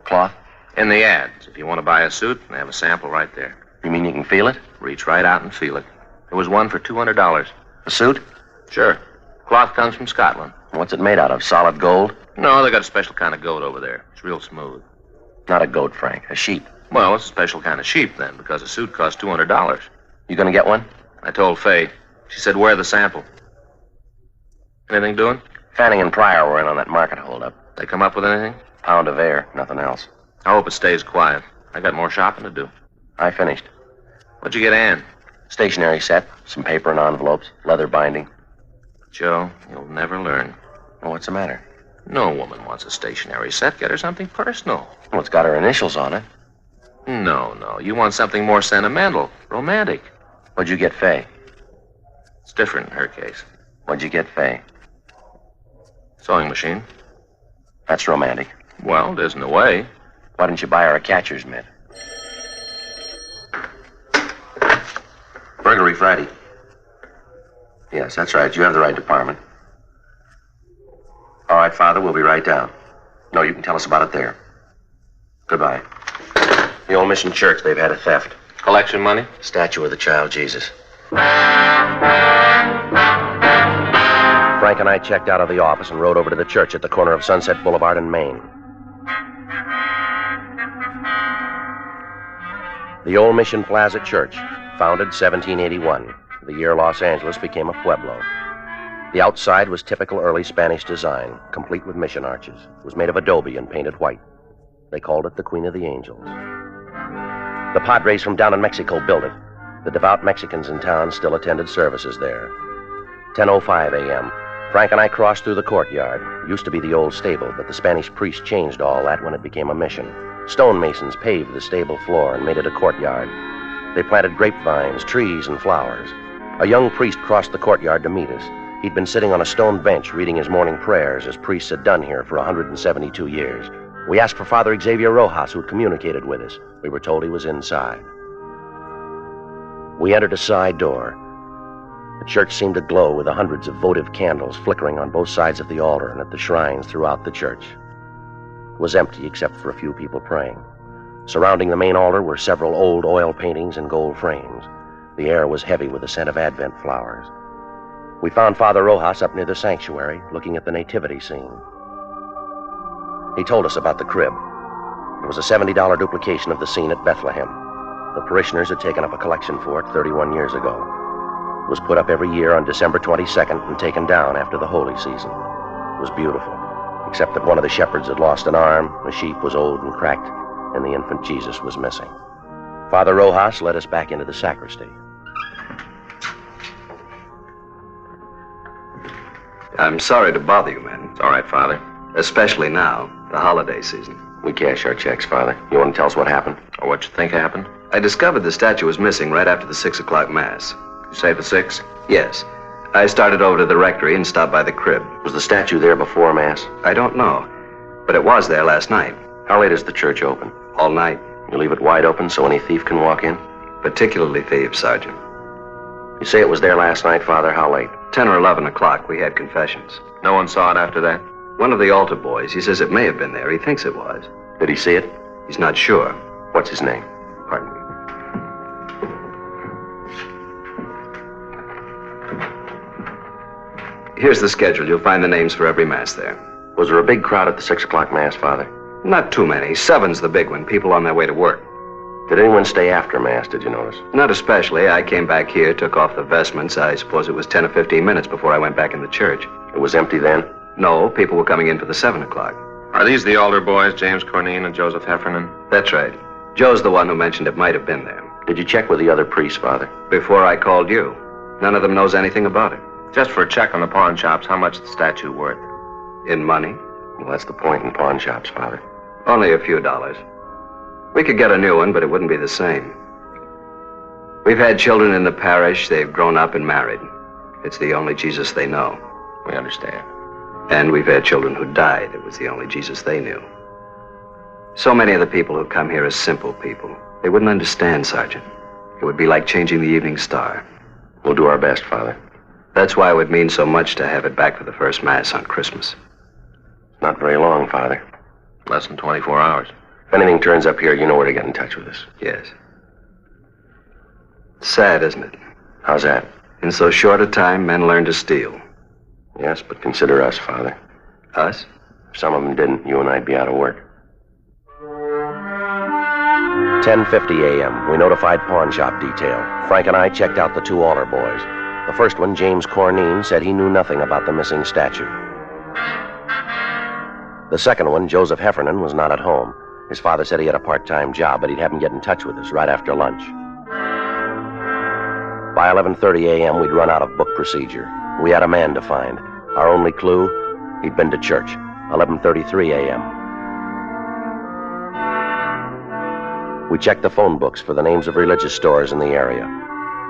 Cloth? In the ads. If you want to buy a suit, they have a sample right there. You mean you can feel it? Reach right out and feel it. There was one for $200. A suit? Sure. Cloth comes from Scotland. What's it made out of? Solid gold? No, they got a special kind of goat over there. It's real smooth. Not a goat, Frank. A sheep. Well, it's a special kind of sheep, then, because a suit costs $200. You gonna get one? I told Faye. She said, wear the sample. Anything doing? Fanning and Pryor were in on that market holdup. They come up with anything? Pound of air. Nothing else. I hope it stays quiet. I got more shopping to do. I finished. What'd you get Ann? Stationery set. Some paper and envelopes. Leather binding. Joe, you'll never learn. Well, what's the matter? No woman wants a stationery set. Get her something personal. Well, it's got her initials on it. No. You want something more sentimental, romantic. What'd you get Faye? It's different in her case. What'd you get Faye? Sewing machine. That's romantic. Well, it isn't a way. Why didn't you buy her a catcher's mitt? Burglary Friday. Yes, that's right. You have the right department. All right, Father, we'll be right down. No, you can tell us about it there. Goodbye. The old mission church, they've had a theft. Collection money? Statue of the child Jesus. Frank and I checked out of the office and rode over to the church at the corner of Sunset Boulevard and Main. The Old Mission Plaza Church, founded 1781, the year Los Angeles became a pueblo. The outside was typical early Spanish design, complete with mission arches. It was made of adobe and painted white. They called it the Queen of the Angels. The Padres from down in Mexico built it. The devout Mexicans in town still attended services there. 10:05 a.m. Frank and I crossed through the courtyard. It used to be the old stable, but the Spanish priest changed all that when it became a mission. Stonemasons paved the stable floor and made it a courtyard. They planted grapevines, trees, and flowers. A young priest crossed the courtyard to meet us. He'd been sitting on a stone bench reading his morning prayers as priests had done here for 172 years. We asked for Father Xavier Rojas, who had communicated with us. We were told he was inside. We entered a side door. The church seemed to glow with the hundreds of votive candles flickering on both sides of the altar and at the shrines throughout the church. It was empty except for a few people praying. Surrounding the main altar were several old oil paintings in gold frames. The air was heavy with the scent of Advent flowers. We found Father Rojas up near the sanctuary, looking at the nativity scene. He told us about the crib. It was a $70 duplication of the scene at Bethlehem. The parishioners had taken up a collection for it 31 years ago. It was put up every year on December 22nd and taken down after the holy season. It was beautiful, except that one of the shepherds had lost an arm, the sheep was old and cracked, and the infant Jesus was missing. Father Rojas led us back into the sacristy. I'm sorry to bother you, man. It's all right, Father. Especially now, the holiday season. We cash our checks, Father. You want to tell us what happened? Or what you think happened? I discovered the statue was missing right after the 6 o'clock Mass. You say the 6? Yes. I started over to the rectory and stopped by the crib. Was the statue there before Mass? I don't know, but it was there last night. How late is the church open? All night. You leave it wide open so any thief can walk in? Particularly thieves, Sergeant. You say it was there last night, Father. How late? 10 or 11 o'clock. We had confessions. No one saw it after that? One of the altar boys. He says it may have been there. He thinks it was. Did he see it? He's not sure. What's his name? Pardon me. Here's the schedule. You'll find the names for every Mass there. Was there a big crowd at the 6 o'clock Mass, Father? Not too many. 7's the big one. People on their way to work. Did anyone stay after Mass, did you notice? Not especially. I came back here, took off the vestments. I suppose it was 10 or 15 minutes before I went back in the church. It was empty then? No, people were coming in for the 7 o'clock. Are these the altar boys, James Cornine and Joseph Heffernan? That's right. Joe's the one who mentioned it might have been there. Did you check with the other priests, Father? Before I called you. None of them knows anything about it. Just for a check on the pawn shops, how much is the statue worth? In money? Well, that's the point in pawn shops, Father. Only a few dollars. We could get a new one, but it wouldn't be the same. We've had children in the parish. They've grown up and married. It's the only Jesus they know. We understand. And we've had children who died. It was the only Jesus they knew. So many of the people who come here are simple people. They wouldn't understand, Sergeant. It would be like changing the evening star. We'll do our best, Father. That's why it would mean so much to have it back for the first Mass on Christmas. Not very long, Father. Less than 24 hours. If anything turns up here, you know where to get in touch with us. Yes. Sad, isn't it? How's that? In so short a time, men learn to steal. Yes, but consider us, Father. Us? If some of them didn't, you and I'd be out of work. 10:50 a.m. We notified pawn shop detail. Frank and I checked out the 2 altar boys. The first one, James Cornine, said he knew nothing about the missing statue. The second one, Joseph Heffernan, was not at home. His father said he had a part-time job, but he'd have him get in touch with us right after lunch. By 11:30 a.m., we'd run out of book procedure. We had a man to find. Our only clue, he'd been to church. 11:33 a.m. We checked the phone books for the names of religious stores in the area.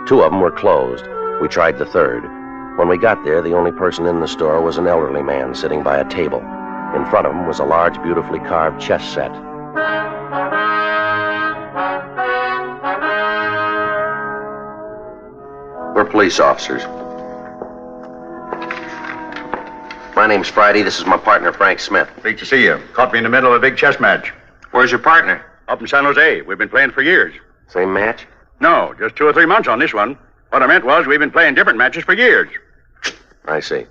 2 of them were closed. We tried the 3rd. When we got there, the only person in the store was an elderly man sitting by a table. In front of him was a large, beautifully carved chess set. We're police officers. My name's Friday. This is my partner, Frank Smith. Great to see you. Caught me in the middle of a big chess match. Where's your partner? Up in San Jose. We've been playing for years. Same match? No, just 2 or 3 months on this one. What I meant was we've been playing different matches for years. I see.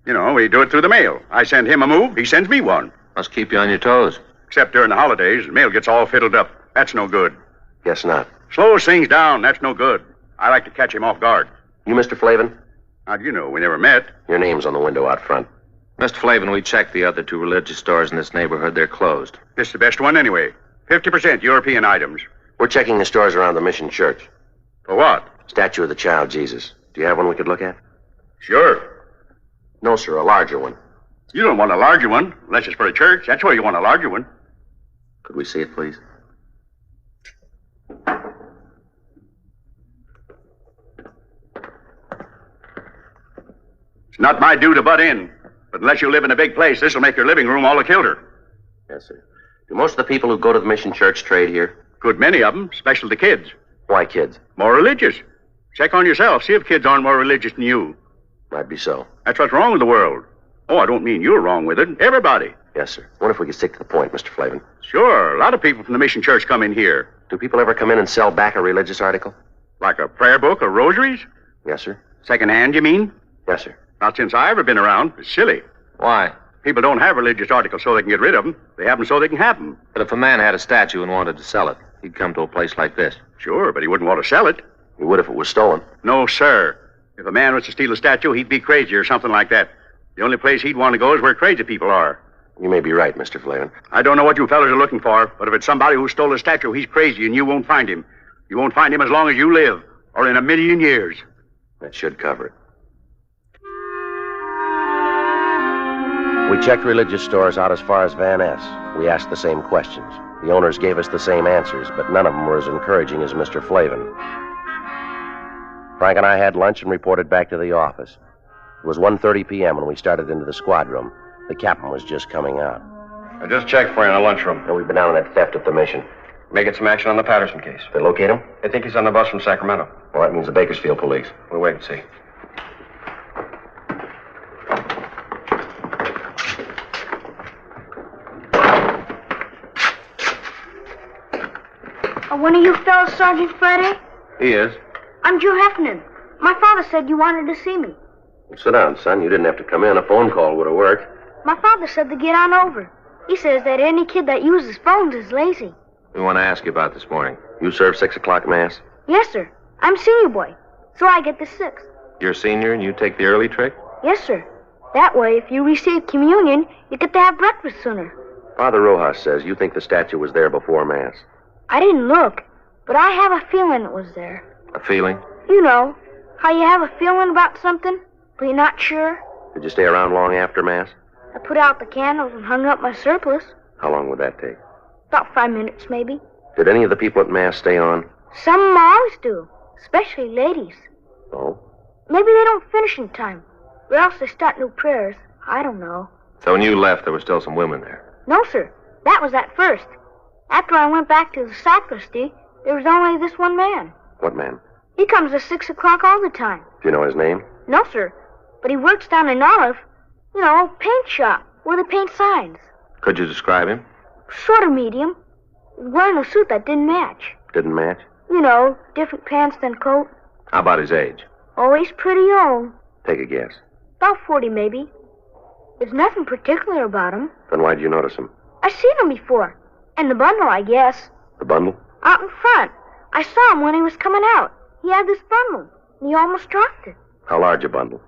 You know, we do it through the mail. I send him a move, he sends me one. Must keep you on your toes. Except during the holidays, the mail gets all fiddled up. That's no good. Guess not. Slows things down, that's no good. I like to catch him off guard. You Mr. Flavin? How'd you know? We never met. Your name's on the window out front. Mr. Flavin, we checked the other 2 religious stores in this neighborhood. They're closed. This is the best one anyway. 50% European items. We're checking the stores around the Mission Church. For what? Statue of the Child Jesus. Do you have one we could look at? Sure. No, sir, a larger one. You don't want a larger one, unless it's for a church. That's where you want a larger one. Could we see it, please? It's not my due to butt in. But unless you live in a big place, this will make your living room all the kilter. Yes, sir. Do most of the people who go to the mission church trade here? Good many of them, especially the kids. Why kids? More religious. Check on yourself. See if kids aren't more religious than you. Might be so. That's what's wrong with the world. Oh, I don't mean you're wrong with it. Everybody. Yes, sir. Wonder if we could stick to the point, Mr. Flavin. Sure. A lot of people from the mission church come in here. Do people ever come in and sell back a religious article? Like a prayer book or rosaries? Yes, sir. Second hand, you mean? Yes, sir. Not since I've ever been around. It's silly. Why? People don't have religious articles so they can get rid of them. They have them so they can have them. But if a man had a statue and wanted to sell it, he'd come to a place like this. Sure, but he wouldn't want to sell it. He would if it was stolen. No, sir. If a man was to steal a statue, he'd be crazy or something like that. The only place he'd want to go is where crazy people are. You may be right, Mr. Flavin. I don't know what you fellas are looking for, but if it's somebody who stole a statue, he's crazy and you won't find him. You won't find him as long as you live, or in 1,000,000 years. That should cover it. We checked religious stores out as far as Van Ness. We asked the same questions. The owners gave us the same answers, but none of them were as encouraging as Mr. Flavin. Frank and I had lunch and reported back to the office. It was 1:30 p.m. when we started into the squad room. The captain was just coming out. I just checked for you in the lunchroom. And we've been down on that theft at the mission. Making some action on the Patterson case. They locate him? I think he's on the bus from Sacramento. Well, that means the Bakersfield police. We'll wait and see. Are one of you fellas Sergeant Friday? He is. I'm Joe Heffernan. My father said you wanted to see me. Well, sit down, son. You didn't have to come in. A phone call would have worked. My father said to get on over. He says that any kid that uses phones is lazy. We want to ask you about this morning. You serve 6 o'clock mass? Yes, sir. I'm senior boy, so I get the 6th. You're a senior and you take the early trick? Yes, sir. That way, if you receive communion, you get to have breakfast sooner. Father Rojas says you think the statue was there before mass. I didn't look, but I have a feeling it was there. A feeling? You know, how you have a feeling about something, but you're not sure. Did you stay around long after mass? I put out the candles and hung up my surplice. How long would that take? About 5 minutes, maybe. Did any of the people at mass stay on? Some of 'em always do, especially ladies. Oh? Maybe they don't finish in time, or else they start new prayers. I don't know. So when you left, there were still some women there? No, sir. That was at first. After I went back to the sacristy, there was only this one man. What man? He comes at 6 o'clock all the time. Do you know his name? No, sir. But he works down in Olive. You know, paint shop, where they paint signs. Could you describe him? Sort of medium. He was wearing a suit that didn't match. Didn't match? You know, different pants than coat. How about his age? Oh, he's pretty young. Take a guess. About 40, maybe. There's nothing particular about him. Then why'd you notice him? I've seen him before. And the bundle, I guess. The bundle? Out in front. I saw him when he was coming out. He had this bundle, and he almost dropped it. How large a bundle?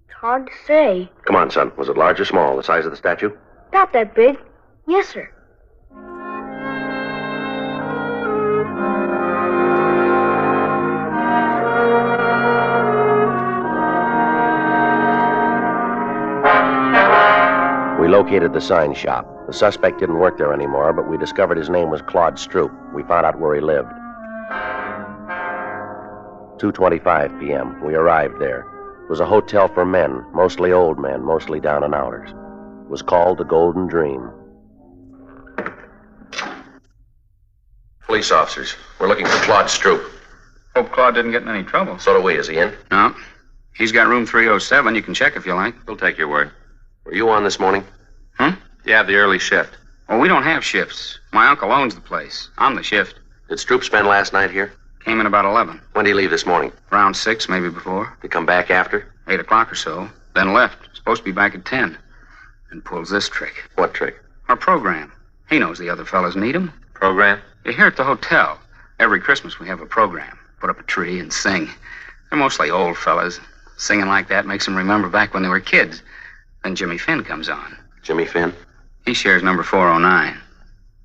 It's hard to say. Come on, son. Was it large or small? The size of the statue? About that big. Yes, sir. We located the sign shop. The suspect didn't work there anymore, but we discovered his name was Claude Stroop. We found out where he lived. 2:25 p.m. We arrived there. It was a hotel for men, mostly old men, mostly down and outers. It was called the Golden Dream. Police officers. We're looking for Claude Stroop. Hope Claude didn't get in any trouble. So do we. Is he in? No. He's got room 307. You can check if you like. We'll take your word. Were you on this morning? Huh? You have the early shift. Well, we don't have shifts. My uncle owns the place. I'm the shift. Did Stroop spend last night here? Came in about 11. When did he leave this morning? Around 6, maybe before. Did he come back after? 8 o'clock or so. Then left. Supposed to be back at 10. And pulls this trick. What trick? Our program. He knows the other fellas need him. Program? You're here at the hotel. Every Christmas we have a program. Put up a tree and sing. They're mostly old fellas. Singing like that makes them remember back when they were kids. Then Jimmy Finn comes on. Jimmy Finn? He shares number 409.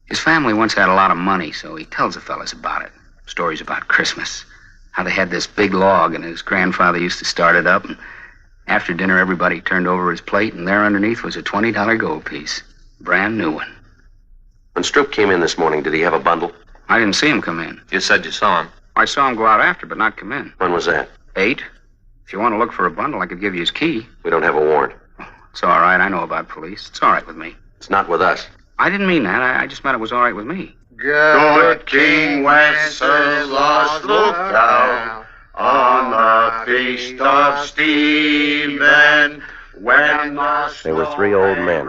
His family once had a lot of money, so he tells the fellas about it. Stories about Christmas. How they had this big log, and his grandfather used to start it up, and after dinner everybody turned over his plate, and there underneath was a $20 gold piece. Brand new one. When Stroop came in this morning, did he have a bundle? I didn't see him come in. You said you saw him. I saw him go out after, but not come in. When was that? 8. If you want to look for a bundle, I could give you his key. We don't have a warrant. It's all right. I know about police. It's all right with me. It's not with us. I didn't mean that. I just meant it was all right with me. Good King Wenceslas looked out on the feast of Stephen. When They were three old men.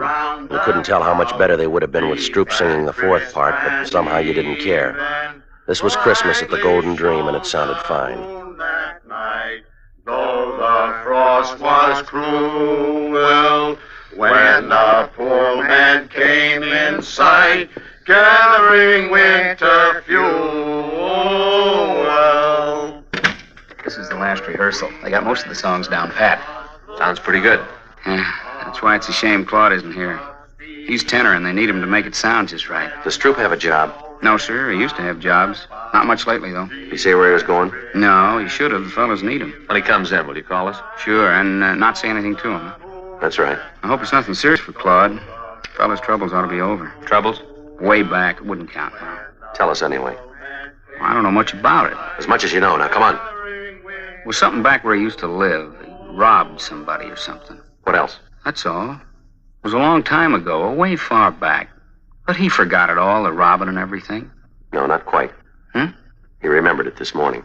You couldn't tell how much better they would have been with Stroop singing the fourth part, but somehow you didn't care. This was Christmas at the Golden Dream, and it sounded fine. Though the frost was cruel, when the poor man came in sight, gathering winter fuel. This is the last rehearsal. They got most of the songs down pat. Sounds pretty good. Yeah, that's why it's a shame Claude isn't here. He's tenor, and they need him to make it sound just right. Does Stroop have a job? No, sir. He used to have jobs. Not much lately, though. You say where he was going? No, he should have. The fellas need him. When he comes in, will you call us? Sure, and not say anything to him. That's right. I hope it's nothing serious for Claude. The fella's troubles ought to be over. Troubles? Way back. It wouldn't count now. Tell us anyway. Well, I don't know much about it. As much as you know. Now, come on. It was something back where he used to live. He robbed somebody or something. What else? That's all. It was a long time ago, way far back. But he forgot it all, the robbing and everything. No, not quite. He remembered it this morning.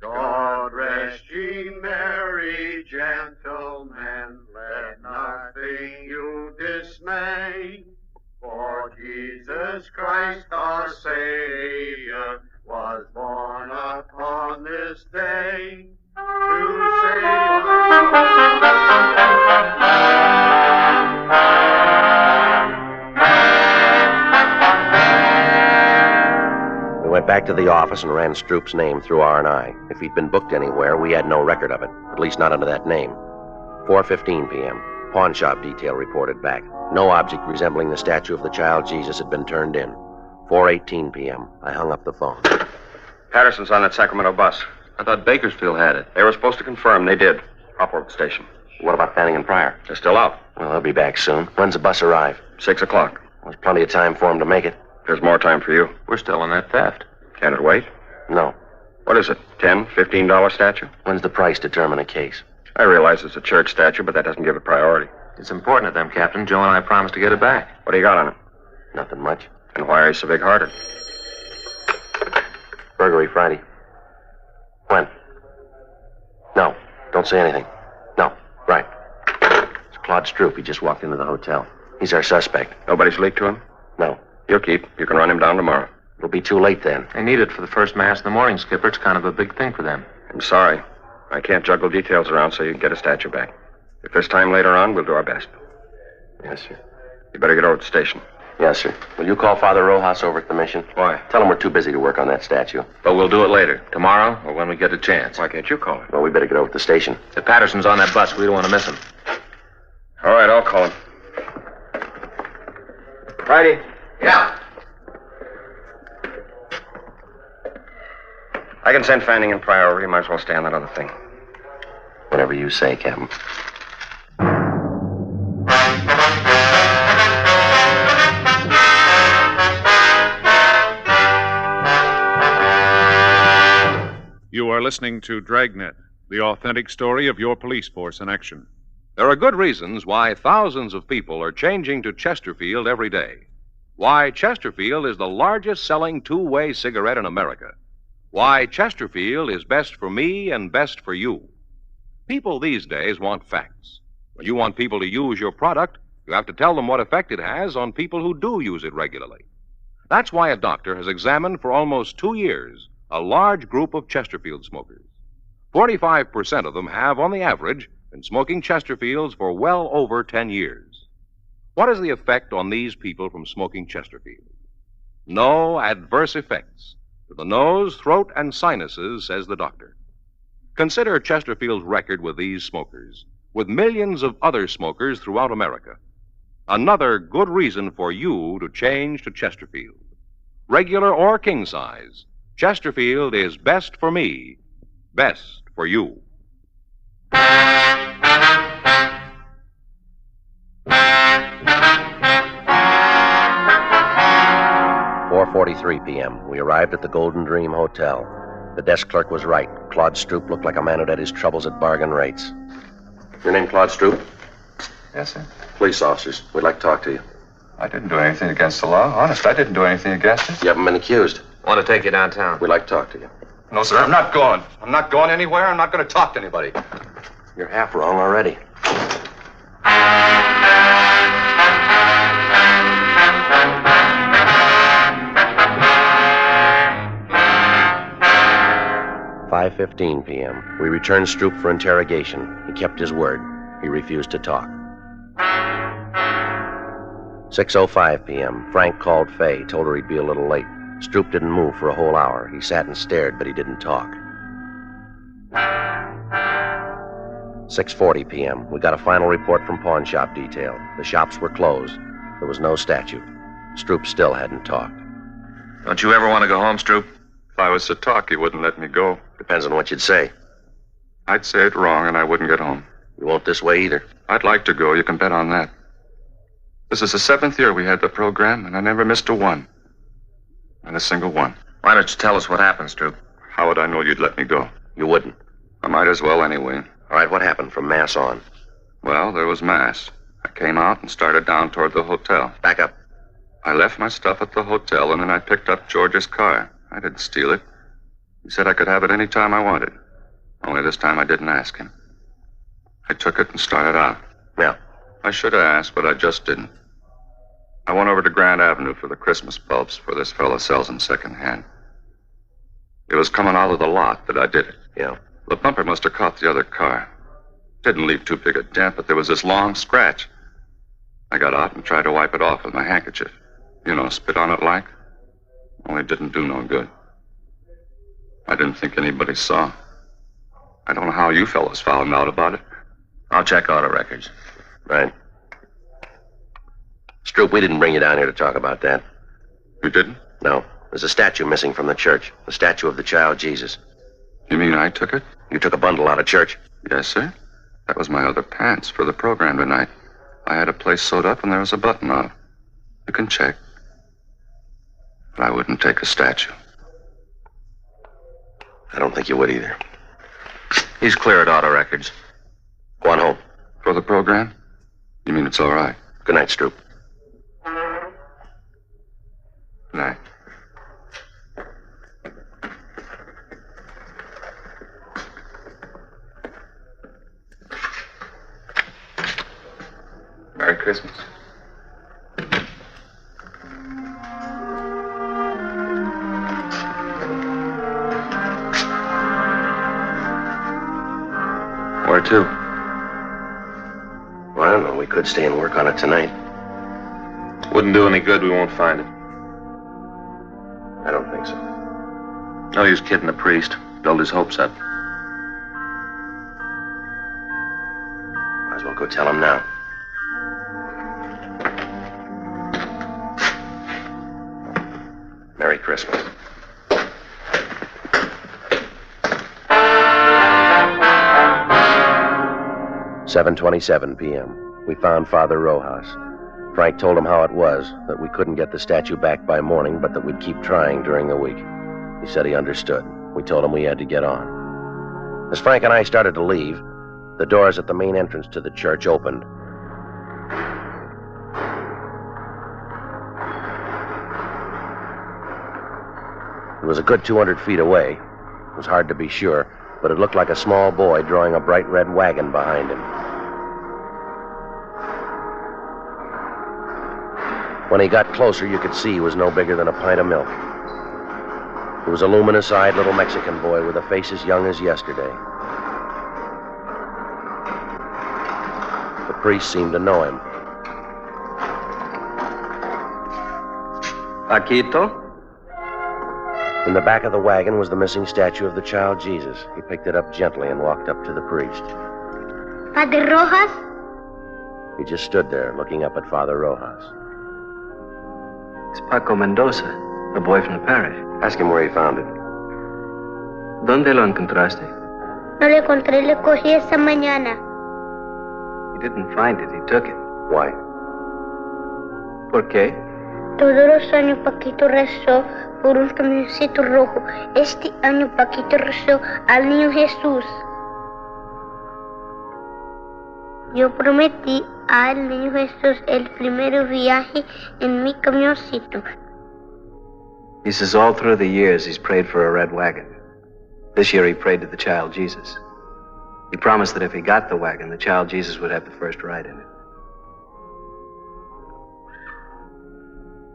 God rest ye merry gentlemen, let nothing you dismay. For Jesus Christ our Savior was born upon this day to save We went back to the office and ran Stroop's name through R&I. If he'd been booked anywhere, we had no record of it, at least not under that name. 4:15 p.m. Pawn shop detail reported back. No object resembling the statue of the child Jesus had been turned in. 4:18 p.m. I hung up the phone. Patterson's on that Sacramento bus. I thought Bakersfield had it. They were supposed to confirm. They did. Hop over to the station. What about Fanning and Pryor? They're still out. Well, they'll be back soon. When's the bus arrive? 6 o'clock. There's plenty of time for them to make it. There's more time for you. We're still in that theft. Can it wait? No. What is it? $10, $15 statue? When's the price determine a case? I realize it's a church statue, but that doesn't give it priority. It's important to them, Captain. Joe and I promised to get it back. What do you got on it? Nothing much. And why are you so big-hearted? Burglary Friday. When? No. Don't say anything. No. Right. It's Claude Stroop. He just walked into the hotel. He's our suspect. Nobody's leaked to him? No. You'll keep. You can run him down tomorrow. It'll be too late then. They need it for the first mass in the morning, Skipper. It's kind of a big thing for them. I'm sorry. I can't juggle details around so you can get a statue back. If there's time later on, we'll do our best. Yes, sir. You better get over to the station. Yes, sir. Will you call Father Rojas over at the mission? Why? Tell him we're too busy to work on that statue. But we'll do it later. Tomorrow or when we get a chance. Why can't you call him? Well, we better get over to the station. If Patterson's on that bus, we don't want to miss him. All right, I'll call him. Friday. Yeah. I can send Fanning and Pryor over. You might as well stay on that other thing. Whatever you say, Captain. You are listening to Dragnet, the authentic story of your police force in action. There are good reasons why thousands of people are changing to Chesterfield every day. Why Chesterfield is the largest selling two-way cigarette in America. Why Chesterfield is best for me and best for you. People these days want facts. When you want people to use your product, you have to tell them what effect it has on people who do use it regularly. That's why a doctor has examined for almost 2 years a large group of Chesterfield smokers. 45% of them have, on the average, been smoking Chesterfields for well over 10 years. What is the effect on these people from smoking Chesterfield? No adverse effects. To the nose, throat, and sinuses, says the doctor. Consider Chesterfield's record with these smokers, with millions of other smokers throughout America. Another good reason for you to change to Chesterfield. Regular or king size, Chesterfield is best for me, best for you. 4:43 p.m. We arrived at the Golden Dream Hotel. The desk clerk was right. Claude Stroop looked like a man who'd had his troubles at bargain rates. Your name Claude Stroop? Yes, sir. Police officers. We'd like to talk to you. I didn't do anything against the law. Honest, I didn't do anything against it. You haven't been accused. Want to take you downtown. We'd like to talk to you. No, sir, I'm not going. I'm not going anywhere. I'm not going to talk to anybody. You're half wrong already. "5:15 p.m. We returned Stroop for interrogation. He kept his word. He refused to talk. 6:05 p.m. Frank called Fay, told her he'd be a little late. Stroop didn't move for a whole hour. He sat and stared, but he didn't talk. 6:40 p.m. We got a final report from pawn shop detail. The shops were closed. There was no statue. Stroop still hadn't talked. Don't you ever want to go home, Stroop? If I was to talk, he wouldn't let me go. Depends on what you'd say. I'd say it wrong, and I wouldn't get home. You won't this way either. I'd like to go. You can bet on that. This is the 7th year we had the program, and I never missed a one. Not a single one. Why don't you tell us what happened, Stroop? How would I know you'd let me go? You wouldn't. I might as well anyway. All right, what happened from Mass on? Well, there was Mass. I came out and started down toward the hotel. Back up. I left my stuff at the hotel, and then I picked up George's car. I didn't steal it. He said I could have it any time I wanted. Only this time I didn't ask him. I took it and started out. Yeah. I should have asked, but I just didn't. I went over to Grand Avenue for the Christmas bulbs, for this fella sells them secondhand. It was coming out of the lot that I did it. Yeah. The bumper must have caught the other car. Didn't leave too big a dent, but there was this long scratch. I got out and tried to wipe it off with my handkerchief. You know, spit on it like. Only it didn't do no good. I didn't think anybody saw. I don't know how you fellas found out about it. I'll check auto records. Right. Stroop, we didn't bring you down here to talk about that. You didn't? No. There's a statue missing from the church. The statue of the child Jesus. You mean I took it? You took a bundle out of church? Yes, sir. That was my other pants for the program tonight. I had a place sewed up and there was a button off. You can check. But I wouldn't take a statue. I don't think you would either. He's clear at auto records. Go on home. For the program? You mean it's all right? Good night, Stroop. Good night. Merry Christmas. Where to? Well, I don't know. We could stay and work on it tonight. Wouldn't do any good. We won't find it. I don't think so. No use kidding the priest. Build his hopes up. Might as well go tell him now. Merry Christmas. "7:27 p.m. We found Father Rojas. Frank told him how it was, that we couldn't get the statue back by morning, but that we'd keep trying during the week. He said he understood. We told him we had to get on. As Frank and I started to leave, the doors at the main entrance to the church opened. It was a good 200 feet away. It was hard to be sure, but it looked like a small boy drawing a bright red wagon behind him. When he got closer, you could see he was no bigger than a pint of milk. He was a luminous-eyed little Mexican boy with a face as young as yesterday. The priest seemed to know him. Paquito? In the back of the wagon was the missing statue of the child Jesus. He picked it up gently and walked up to the priest. Father Rojas? He just stood there, looking up at Father Rojas. It's Paco Mendoza, the boy from the parish. Ask him where he found it. ¿Dónde lo encontraste? No lo encontré, lo cogí esta mañana. He didn't find it, he took it. Why? ¿Por qué? Todos los años Paquito rezó por un camioncito rojo. Este año Paquito rezó al niño Jesús. Yo prometí al niño Jesús el primer viaje en mi camioncito. He says all through the years he's prayed for a red wagon. This year he prayed to the child Jesus. He promised that if he got the wagon, the child Jesus would have the first ride in it.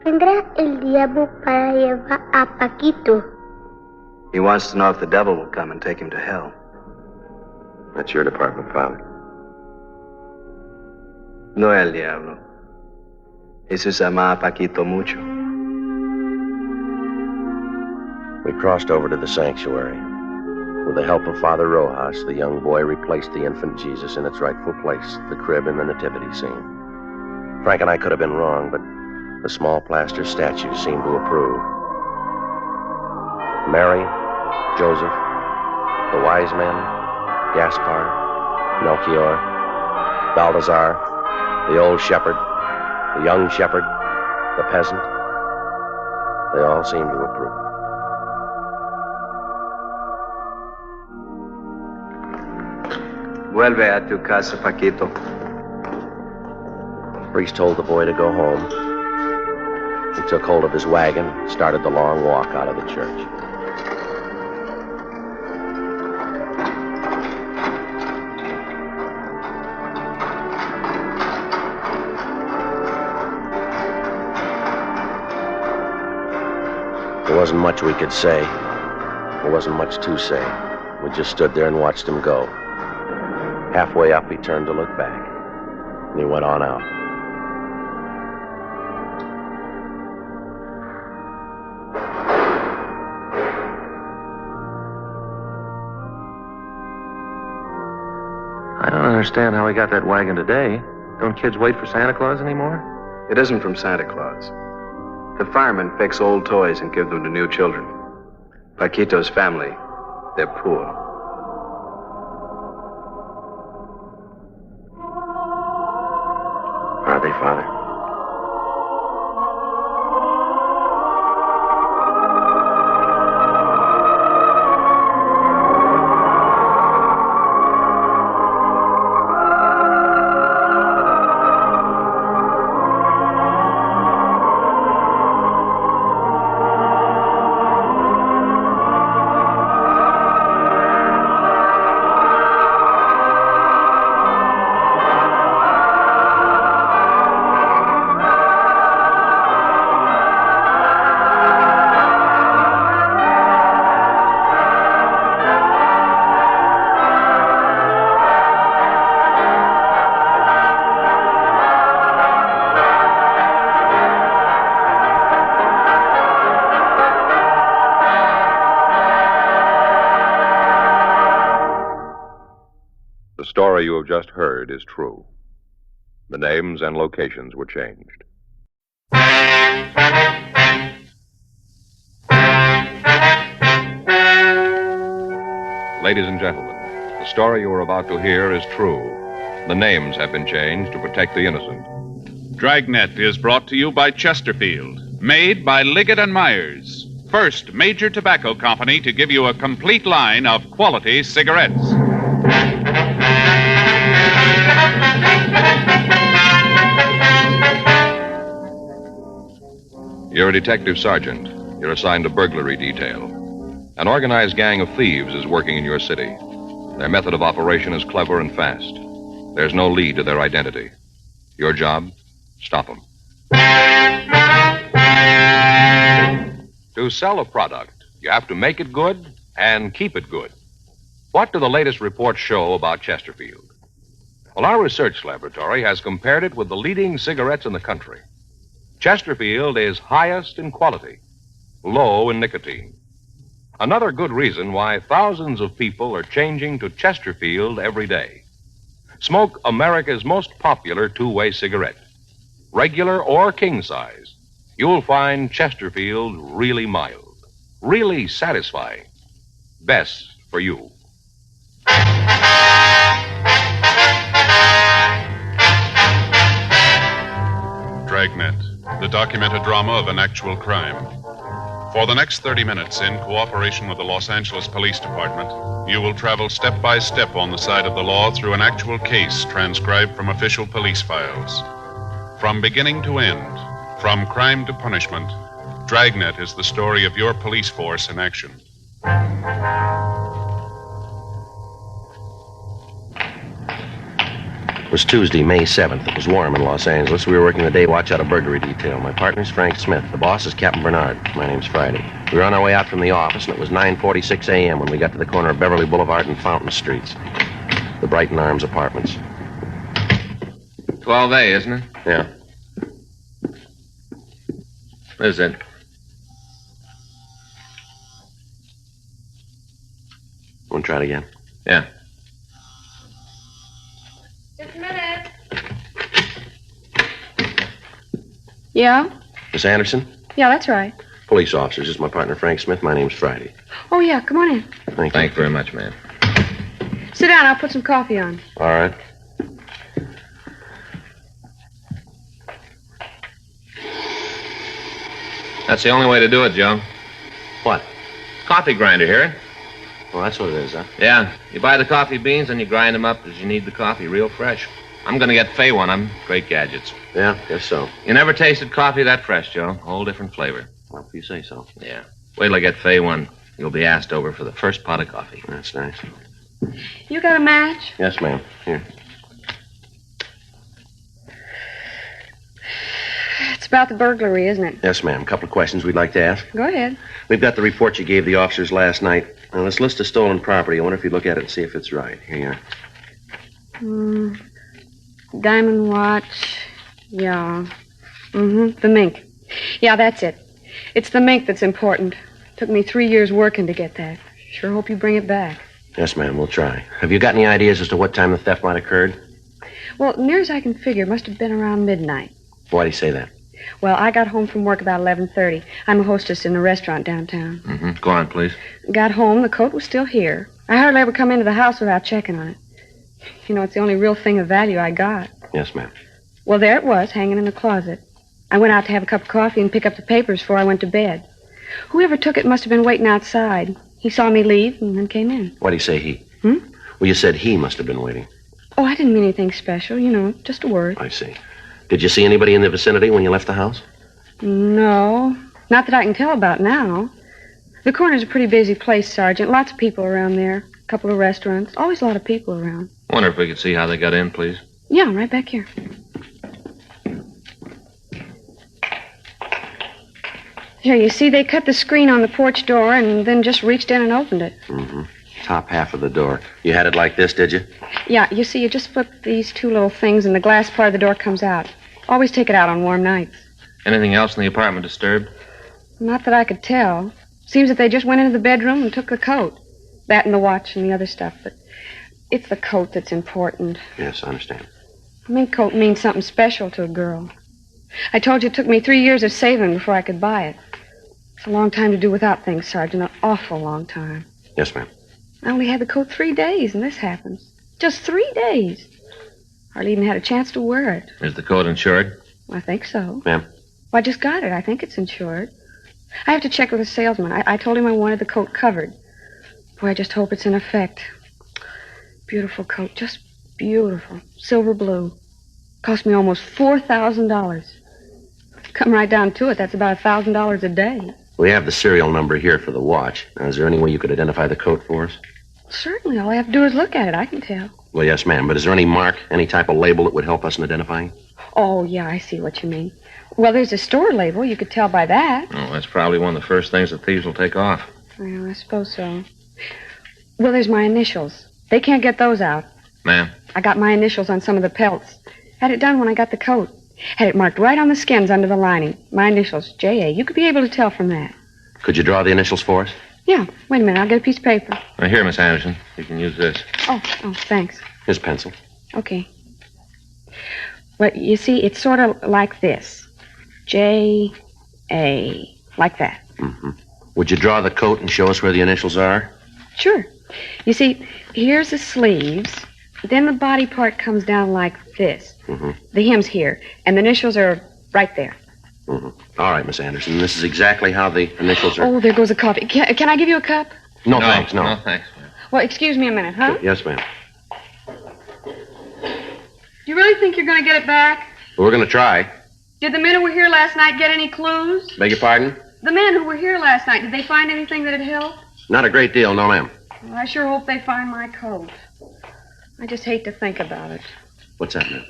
¿Vendrá el diablo para llevar a Paquito? He wants to know if the devil will come and take him to hell. That's your department, Father. No el diablo. Jesús ama a Paquito mucho. We crossed over to the sanctuary. With the help of Father Rojas, the young boy replaced the infant Jesus in its rightful place, the crib in the nativity scene. Frank and I could have been wrong, but the small plaster statue seemed to approve. Mary, Joseph, the wise men, Gaspar, Melchior, Balthazar, the old shepherd, the young shepherd, the peasant, they all seemed to approve. Vuelve a tu casa, Paquito. The priest told the boy to go home. He took hold of his wagon, started the long walk out of the church. There wasn't much we could say. There wasn't much to say. We just stood there and watched him go. Halfway up, he turned to look back, and he went on out. I don't understand how he got that wagon today. Don't kids wait for Santa Claus anymore? It isn't from Santa Claus. The firemen fix old toys and give them to new children. Paquito's family, they're poor. Are they, Father? The story you have just heard is true. The names and locations were changed. Ladies and gentlemen, the story you are about to hear is true. The names have been changed to protect the innocent. Dragnet is brought to you by Chesterfield, made by Liggett and Myers, first major tobacco company to give you a complete line of quality cigarettes. You're a detective sergeant. You're assigned to burglary detail. An organized gang of thieves is working in your city. Their method of operation is clever and fast. There's no lead to their identity. Your job? Stop them. To sell a product, you have to make it good and keep it good. What do the latest reports show about Chesterfield? Well, our research laboratory has compared it with the leading cigarettes in the country. Chesterfield is highest in quality, low in nicotine. Another good reason why thousands of people are changing to Chesterfield every day. Smoke America's most popular two-way cigarette. Regular or king size, you'll find Chesterfield really mild, really satisfying. Best for you. Dragnet, the documented drama of an actual crime. For the next 30 minutes, in cooperation with the Los Angeles Police Department, you will travel step by step on the side of the law through an actual case transcribed from official police files. From beginning to end, from crime to punishment, Dragnet is the story of your police force in action. It was Tuesday, May 7th. It was warm in Los Angeles. We were working the day watch out of burglary detail. My partner's Frank Smith. The boss is Captain Bernard. My name's Friday. We were on our way out from the office, and it was 9:46 a.m. when we got to the corner of Beverly Boulevard and Fountain Streets. The Brighton Arms Apartments. 12A, isn't it? Yeah. This is it. Want to try it again? Yeah. Just a minute. Yeah? Miss Anderson? Yeah, that's right. Police officers. This is my partner, Frank Smith. My name's Friday. Oh, yeah, come on in. Thank you. Thanks very much, ma'am. Sit down, I'll put some coffee on. All right. That's the only way to do it, Joe. What? Coffee grinder, hear it? Well, that's what it is, huh? Yeah. You buy the coffee beans and you grind them up as you need the coffee, real fresh. I'm going to get Fay one of them. Great gadgets. Yeah, guess so. You never tasted coffee that fresh, Joe. Whole different flavor. Well, if you say so. Yeah. Wait till I get Fay one. You'll be asked over for the first pot of coffee. That's nice. You got a match? Yes, ma'am. Here. It's about the burglary, isn't it? Yes, ma'am. A couple of questions we'd like to ask. Go ahead. We've got the report you gave the officers last night. Now, this list of stolen property, I wonder if you'd look at it and see if it's right. Here you are. Diamond watch. Yeah. The mink. Yeah, that's it. It's the mink that's important. Took me 3 years working to get that. Sure hope you bring it back. Yes, ma'am. We'll try. Have you got any ideas as to what time the theft might have occurred? Well, near as I can figure, it must have been around midnight. Why do you say that? Well, I got home from work about 11:30. I'm a hostess in a restaurant downtown. Go on, please. Got home, the coat was still here. I hardly ever come into the house without checking on it. You know, it's the only real thing of value I got. Yes, ma'am. Well, there it was, hanging in the closet. I went out to have a cup of coffee and pick up the papers before I went to bed. Whoever took it must have been waiting outside. He saw me leave and then came in. Why do you say he? Hmm? Well, you said he must have been waiting. Oh, I didn't mean anything special, you know, just a word. I see. Did you see anybody in the vicinity when you left the house? No, not that I can tell about now. The corner's a pretty busy place, Sergeant. Lots of people around there. A couple of restaurants. Always a lot of people around. Wonder if we could see how they got in, please. Yeah, right back here. Here, you see, they cut the screen on the porch door and then just reached in and opened it. Top half of the door. You had it like this, did you? Yeah, you see, you just flip these two little things and the glass part of the door comes out. Always take it out on warm nights. Anything else in the apartment disturbed? Not that I could tell. Seems that they just went into the bedroom and took the coat. That and the watch and the other stuff, but it's the coat that's important. Yes, I understand. A mink coat means something special to a girl. I told you it took me 3 years of saving before I could buy it. It's a long time to do without things, Sergeant. An awful long time. Yes, ma'am. I only had the coat 3 days, and this happens. Just 3 days. Hardly even had a chance to wear it. Is the coat insured? I think so. Ma'am? Well, I just got it. I think it's insured. I have to check with the salesman. I told him I wanted the coat covered. Boy, I just hope it's in effect. Beautiful coat. Just beautiful. Silver blue. Cost me almost $4,000. Come right down to it, that's about $1,000 a day. We have the serial number here for the watch. Now, is there any way you could identify the coat for us? Certainly. All I have to do is look at it. I can tell. Well, yes, ma'am. But is there any mark, any type of label that would help us in identifying? Oh, yeah, I see what you mean. Well, there's a store label. You could tell by that. Oh, that's probably one of the first things the thieves will take off. Well, I suppose so. Well, there's my initials. They can't get those out. Ma'am? I got my initials on some of the pelts. Had it done when I got the coat. Had it marked right on the skins under the lining. My initials, J.A. You could be able to tell from that. Could you draw the initials for us? Yeah. Wait a minute. I'll get a piece of paper. Here, Miss Anderson. You can use this. Oh, thanks. Here's pencil. Okay. Well, you see, it's sort of like this. J.A. Like that. Would you draw the coat and show us where the initials are? Sure. You see, here's the sleeves. Then the body part comes down like this. The hem's here, and the initials are right there. Mm-hmm. All right, Miss Anderson. This is exactly how the initials are. Oh, there goes the coffee. Can I give you a cup? No, thanks, no. No, thanks. Well, excuse me a minute, huh? Yes, ma'am. Do you really think you're going to get it back? We're going to try. Did the men who were here last night get any clues? Beg your pardon? The men who were here last night, did they find anything that'd help? Not a great deal, no, ma'am. Well, I sure hope they find my coat. I just hate to think about it. What's that, ma'am?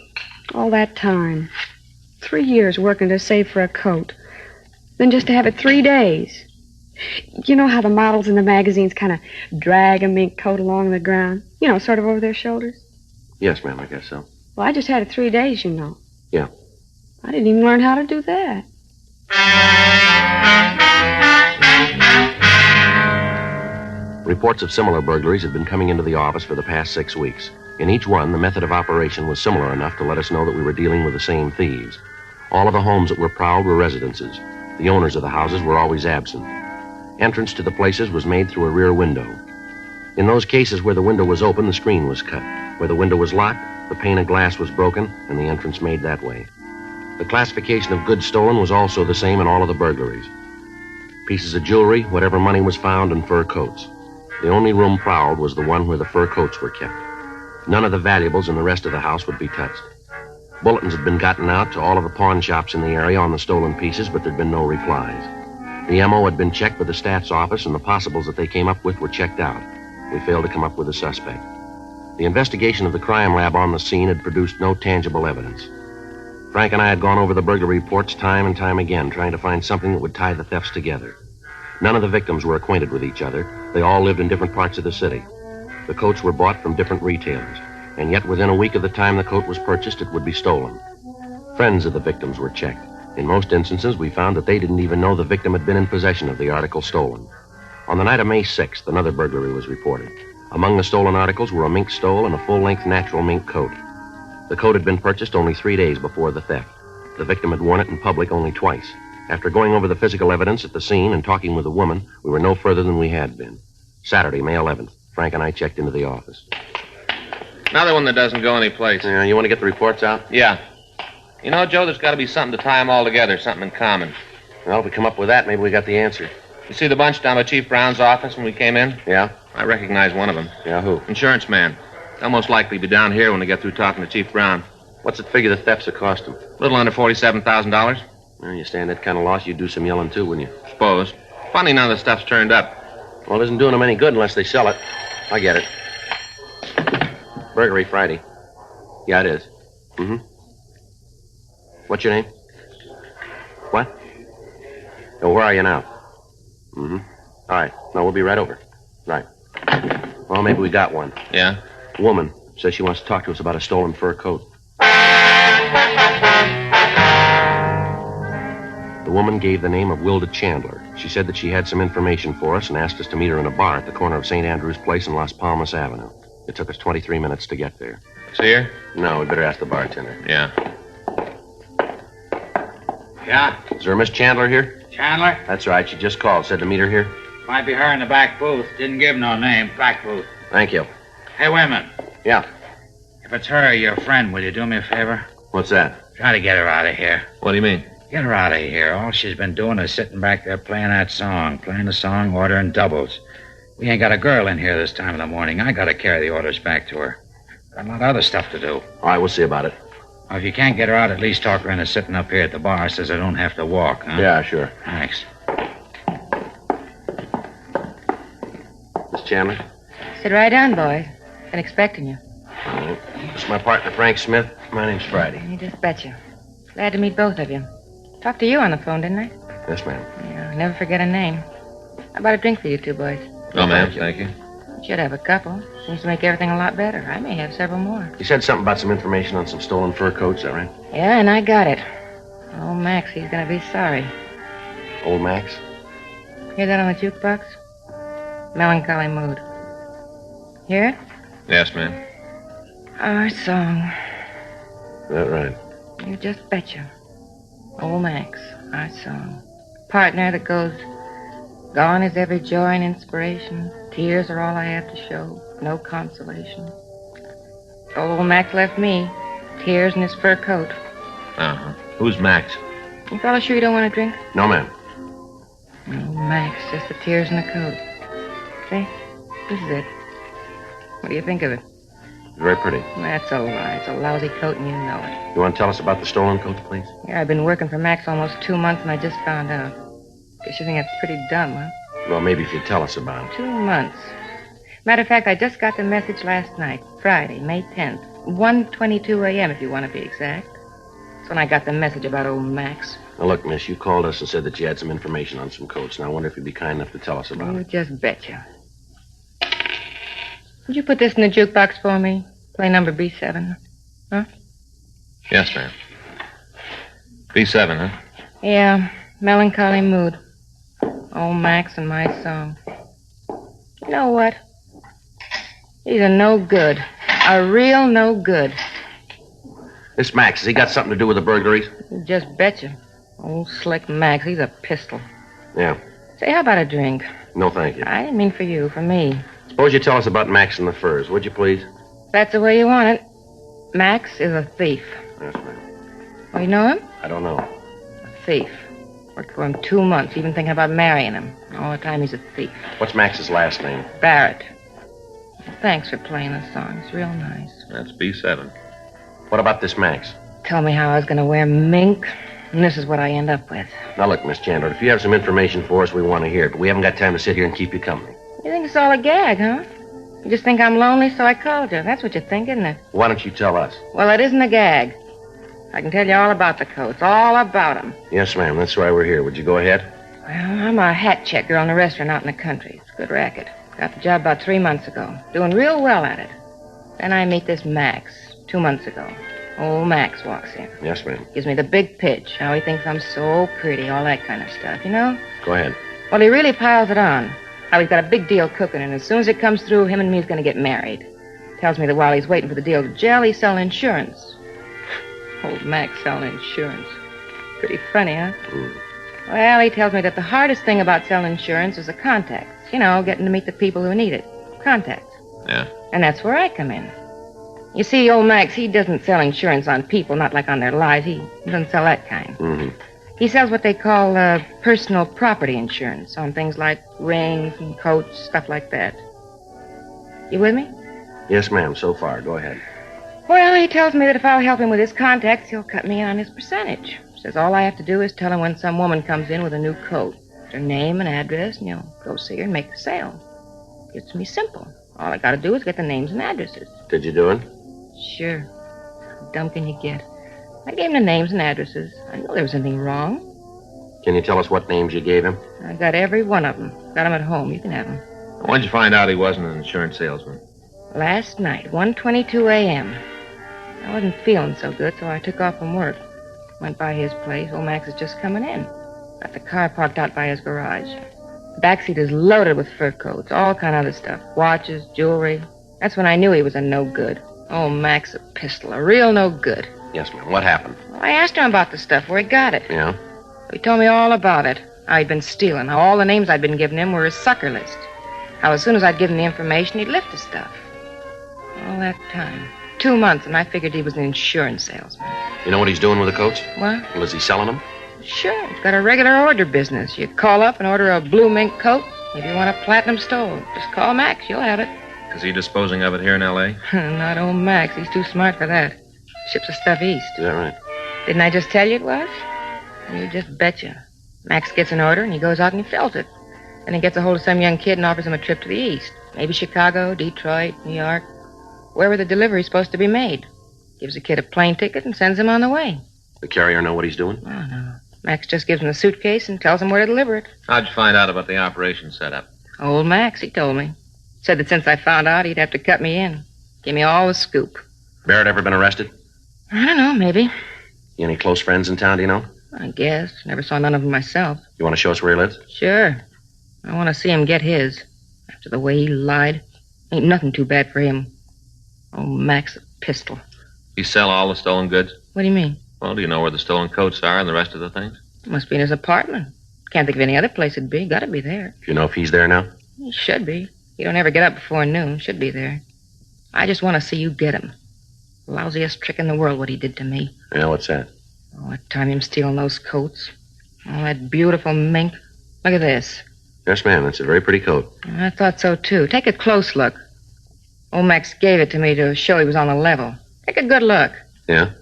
All that time. 3 years working to save for a coat. Then just to have it 3 days. You know how the models in the magazines kind of drag a mink coat along the ground? You know, sort of over their shoulders? Yes, ma'am, I guess so. Well, I just had it 3 days, you know. Yeah. I didn't even learn how to do that. Reports of similar burglaries had been coming into the office for the past 6 weeks. In each one, the method of operation was similar enough to let us know that we were dealing with the same thieves. All of the homes that were prowled were residences. The owners of the houses were always absent. Entrance to the places was made through a rear window. In those cases where the window was open, the screen was cut. Where the window was locked, the pane of glass was broken and the entrance made that way. The classification of goods stolen was also the same in all of the burglaries. Pieces of jewelry, whatever money was found, and fur coats. The only room prowled was the one where the fur coats were kept. None of the valuables in the rest of the house would be touched. Bulletins had been gotten out to all of the pawn shops in the area on the stolen pieces, but there'd been no replies. The MO had been checked with the stats office, and the possibles that they came up with were checked out. We failed to come up with a suspect. The investigation of the crime lab on the scene had produced no tangible evidence. Frank and I had gone over the burglary reports time and time again, trying to find something that would tie the thefts together. None of the victims were acquainted with each other. They all lived in different parts of the city. The coats were bought from different retailers, and yet within a week of the time the coat was purchased, it would be stolen. Friends of the victims were checked. In most instances, we found that they didn't even know the victim had been in possession of the article stolen. On the night of May 6th, another burglary was reported. Among the stolen articles were a mink stole and a full-length natural mink coat. The coat had been purchased only 3 days before the theft. The victim had worn it in public only twice. After going over the physical evidence at the scene and talking with the woman, we were no further than we had been. Saturday, May 11th, Frank and I checked into the office. Another one that doesn't go anyplace. Yeah, you want to get the reports out? Yeah. You know, Joe, there's got to be something to tie them all together, something in common. Well, if we come up with that, maybe we got the answer. You see the bunch down by Chief Brown's office when we came in? Yeah? I recognize one of them. Yeah, who? Insurance man. They'll most likely be down here when they get through talking to Chief Brown. What's it figure the thefts have cost him? A little under $47,000. Well, you stand that kind of loss, you'd do some yelling, too, wouldn't you? Suppose. Funny none of the stuff's turned up. Well, it isn't doing them any good unless they sell it. I get it. Burglary Friday. Yeah, it is. Mm-hmm. What's your name? What? Oh, where are you now? Mm-hmm. All right. No, we'll be right over. Right. Well, maybe we got one. Yeah? A woman says she wants to talk to us about a stolen fur coat. The woman gave the name of Wilda Chandler. She said that she had some information for us and asked us to meet her in a bar at the corner of St. Andrew's Place and Las Palmas Avenue. It took us 23 minutes to get there. See her? No, we'd better ask the bartender. Yeah. Yeah? Is there a Miss Chandler here? Chandler? That's right. She just called. Said to meet her here. Might be her in the back booth. Didn't give no name. Back booth. Thank you. Hey, wait a minute. Yeah. If it's her or your friend, will you do me a favor? What's that? Try to get her out of here. What do you mean? Get her out of here. All she's been doing is sitting back there playing that song. Playing the song, ordering doubles. We ain't got a girl in here this time of the morning. I gotta carry the orders back to her. Got a lot of other stuff to do. All right, we'll see about it. Well, if you can't get her out, at least talk her into sitting up here at the bar so I don't have to walk, huh? Yeah, sure. Thanks. Miss Chandler? Sit right down, boys. Been expecting you. All right. This is my partner, Frank Smith. My name's Friday. You just betcha. Glad to meet both of you. Talked to you on the phone, didn't I? Yes, ma'am. Yeah, never forget a name. How about a drink for you two boys? Oh, ma'am, thank you. You should have a couple. Seems to make everything a lot better. I may have several more. You said something about some information on some stolen fur coats, is that right? Yeah, and I got it. Old Max, he's gonna be sorry. Old Max? Hear that on the jukebox? Melancholy mood. Hear it? Yes, ma'am. Our song. Is that right? You just betcha. Old Max, our song. Partner that goes, gone is every joy and inspiration. Tears are all I have to show. No consolation. Old Max left me. Tears in his fur coat. Uh-huh. Who's Max? You fellas sure you don't want a drink? No, ma'am. No, Max, just the tears in the coat. See? This is it. What do you think of it? Very pretty. That's a lie. It's a lousy coat, and you know it. You want to tell us about the stolen coat, please? Yeah, I've been working for Max almost 2 months, and I just found out. Guess you think that's pretty dumb, huh? Well, maybe if you'd tell us about it. 2 months. Matter of fact, I just got the message last night, Friday, May 10th, 1:22 a.m., if you want to be exact. That's when I got the message about old Max. Now, look, miss, you called us and said that you had some information on some coats, and I wonder if you'd be kind enough to tell us about You it. just betcha. Would you put this in the jukebox for me? Play number B7. Huh? Yes, ma'am. B7, huh? Yeah, melancholy mood. Old Max and my song. You know what? He's a no good. A real no good. This Max, has he got something to do with the burglaries? You just betcha. Old slick Max, he's a pistol. Yeah. Say, how about a drink? No, thank you. I didn't mean for you, for me. Suppose you tell us about Max and the furs, would you, please? If that's the way you want it. Max is a thief. Yes, ma'am. Oh, you know him? I don't know. A thief. Worked for him 2 months, even thinking about marrying him. All the time he's a thief. What's Max's last name? Barrett. Well, thanks for playing the song. It's real nice. That's B7. What about this Max? Told me how I was going to wear mink, and this is what I end up with. Now, look, Miss Chandler, if you have some information for us, we want to hear it, but we haven't got time to sit here and keep you company. You think it's all a gag, huh? You just think I'm lonely, so I called you. That's what you think, isn't it? Why don't you tell us? Well, it isn't a gag. I can tell you all about the coats, all about them. Yes, ma'am, that's why we're here. Would you go ahead? Well, I'm a hat checker on a restaurant out in the country. It's a good racket. Got the job about 3 months ago. Doing real well at it. Then I meet this Max 2 months ago. Old Max walks in. Yes, ma'am. Gives me the big pitch. How he thinks I'm so pretty, all that kind of stuff, you know? Go ahead. Well, he really piles it on. How he's got a big deal cooking, and as soon as it comes through, him and me's going to get married. Tells me that while he's waiting for the deal to gel, he's selling insurance. Old Max selling insurance. Pretty funny, huh? Well, he tells me that the hardest thing about selling insurance is the contacts. You know, getting to meet the people who need it. Contacts. Yeah. And that's where I come in. You see, old Max, he doesn't sell insurance on people, not like on their lives. He doesn't sell that kind. Mm-hmm. He sells what they call personal property insurance on things like rings and coats, stuff like that. You with me? Yes, ma'am, so far. Go ahead. Well, he tells me that if I'll help him with his contacts, he'll cut me in on his percentage. Says all I have to do is tell him when some woman comes in with a new coat, her name and address, and he'll go see her and make the sale. It's me simple. All I got to do is get the names and addresses. Did you do it? Sure. How dumb can you get? I gave him the names and addresses. I knew there was something wrong. Can you tell us what names you gave him? I got every one of them. Got them at home. You can have them. When'd you find out he wasn't an insurance salesman? Last night, 1:22 a.m. I wasn't feeling so good, so I took off from work. Went by his place. Old Max is just coming in. Got the car parked out by his garage. The backseat is loaded with fur coats, all kind of other stuff. Watches, jewelry. That's when I knew he was a no good. Old Max, a pistol. A real no good. Yes, ma'am. What happened? Well, I asked him about the stuff, where he got it. Yeah? He told me all about it. How he'd been stealing. How all the names I'd been giving him were his sucker list. How as soon as I'd give him the information, he'd lift the stuff. All that time. 2 months, and I figured he was an insurance salesman. You know what he's doing with the coats? What? Well, is he selling them? Sure. He's got a regular order business. You call up and order a blue mink coat. If you want a platinum stole, just call Max. You'll have it. Is he disposing of it here in L.A.? Not old Max. He's too smart for that. Ships the stuff east. Is that right? Didn't I just tell you it was? You just betcha. Max gets an order, and he goes out and he fills it. Then he gets a hold of some young kid and offers him a trip to the east. Maybe Chicago, Detroit, New York. Wherever the delivery's supposed to be made. Gives the kid a plane ticket and sends him on the way. The carrier know what he's doing? Oh, no. Max just gives him the suitcase and tells him where to deliver it. How'd you find out about the operation setup? Old Max, he told me. Said that since I found out, he'd have to cut me in. Give me all the scoop. Barrett ever been arrested? I don't know, maybe. You any close friends in town, do you know? I guess. Never saw none of them myself. You want to show us where he lives? Sure. I want to see him get his. After the way he lied. Ain't nothing too bad for him. Oh, Max, a pistol. You sell all the stolen goods? What do you mean? Well, do you know where the stolen coats are and the rest of the things? Must be in his apartment. Can't think of any other place it'd be. Gotta be there. Do you know if he's there now? He should be. He don't ever get up before noon. Should be there. I just want to see you get him. Lousiest trick in the world what he did to me. Yeah, what's that? Oh, what time him stealing those coats? Oh, that beautiful mink. Look at this. Yes, ma'am. It's a very pretty coat. I thought so, too. Take a close look. Old Max gave it to me to show he was on the level. Take a good look. Yeah?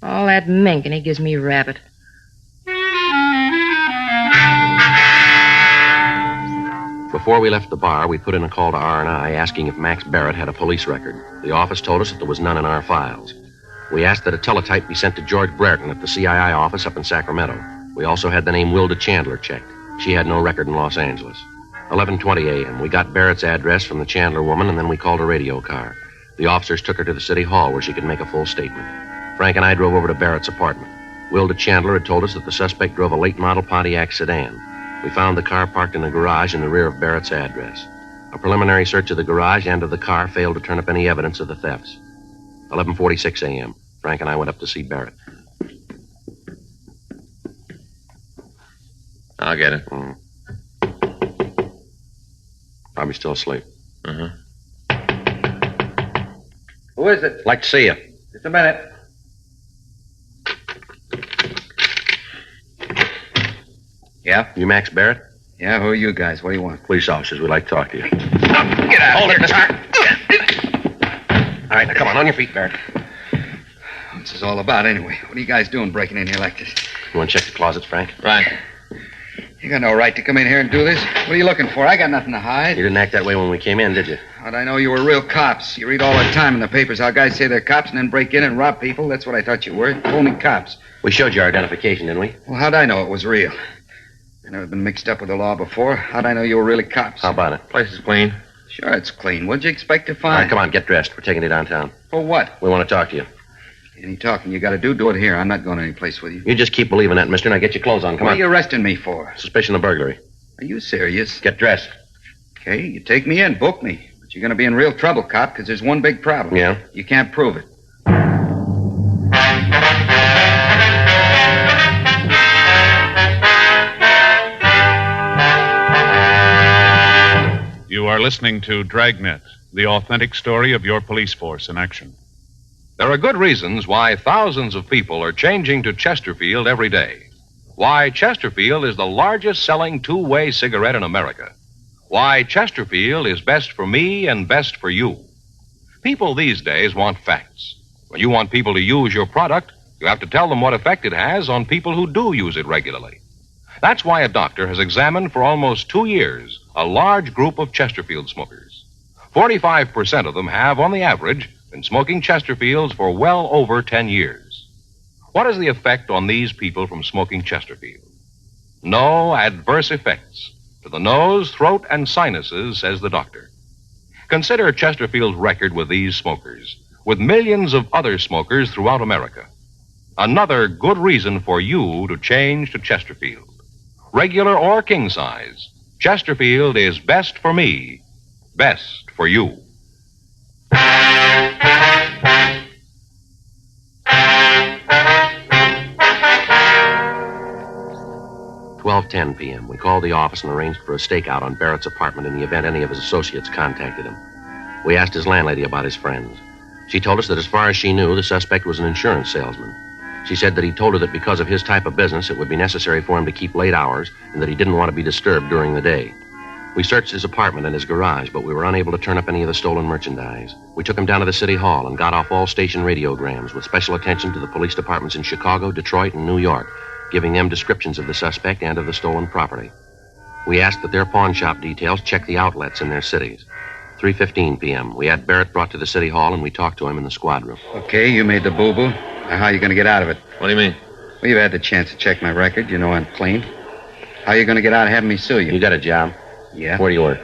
All that mink, and he gives me rabbit. Before we left the bar, we put in a call to R&I asking if Max Barrett had a police record. The office told us that there was none in our files. We asked that a teletype be sent to George Brereton at the CII office up in Sacramento. We also had the name Wilda Chandler checked. She had no record in Los Angeles. 11:20 a.m. We got Barrett's address from the Chandler woman, and then we called a radio car. The officers took her to the city hall where she could make a full statement. Frank and I drove over to Barrett's apartment. Wilda Chandler had told us that the suspect drove a late model Pontiac sedan. We found the car parked in a garage in the rear of Barrett's address. A preliminary search of the garage and of the car failed to turn up any evidence of the thefts. 11:46 a.m. Frank and I went up to see Barrett. I'll get it. Probably still asleep. Uh-huh. Who is it? Like to see you. Just a minute. Yeah? You Max Barrett? Yeah, who are you guys? What do you want? Police officers. We'd like to talk to you. Get out. Hold it, mister. All right, now come on your feet, Barrett. What's this all about, anyway? What are you guys doing breaking in here like this? You want to check the closets, Frank? Right. You got no right to come in here and do this. What are you looking for? I got nothing to hide. You didn't act that way when we came in, did you? How'd I know you were real cops? You read all the time in the papers how guys say they're cops and then break in and rob people. That's what I thought you were. Only cops. We showed you our identification, didn't we? Well, how'd I know it was real? I've never been mixed up with the law before. How'd I know you were really cops? How about it? Place is clean. Sure, it's clean. What'd you expect to All find? right, come on, get dressed. We're taking you downtown. For what? We want to talk to you. Any talking you got to do it here. I'm not going any place with you. You just keep believing that, mister. Now get your clothes on. Come What on. are you arresting me for? Suspicion of burglary. Are you serious? Get dressed. Okay, you take me in, book me. But you're going to be in real trouble, cop, because there's one big problem. Yeah? You can't prove it. You are listening to Dragnet, the authentic story of your police force in action. There are good reasons why thousands of people are changing to Chesterfield every day. Why Chesterfield is the largest selling two-way cigarette in America. Why Chesterfield is best for me and best for you. People these days want facts. When you want people to use your product, you have to tell them what effect it has on people who do use it regularly. That's why a doctor has examined for almost 2 years a large group of Chesterfield smokers. 45% of them have, on the average, been smoking Chesterfields for well over 10 years. What is the effect on these people from smoking Chesterfield? No adverse effects to the nose, throat, and sinuses, says the doctor. Consider Chesterfield's record with these smokers, with millions of other smokers throughout America. Another good reason for you to change to Chesterfield. Regular or king size, Chesterfield is best for me, best for you. 12:10 p.m. We called the office and arranged for a stakeout on Barrett's apartment in the event any of his associates contacted him. We asked his landlady about his friends. She told us that as far as she knew, the suspect was an insurance salesman. She said that he told her that because of his type of business, it would be necessary for him to keep late hours and that he didn't want to be disturbed during the day. We searched his apartment and his garage, but we were unable to turn up any of the stolen merchandise. We took him down to the city hall and got off all station radiograms with special attention to the police departments in Chicago, Detroit, and New York, giving them descriptions of the suspect and of the stolen property. We asked that their pawn shop details check the outlets in their cities. 3:15 p.m. We had Barrett brought to the city hall, and we talked to him in the squad room. Okay, you made the boo-boo. Now, how are you going to get out of it? What do you mean? Well, you've had the chance to check my record. You know I'm clean. How are you going to get out of having me sue you? You got a job? Yeah. Where do you work?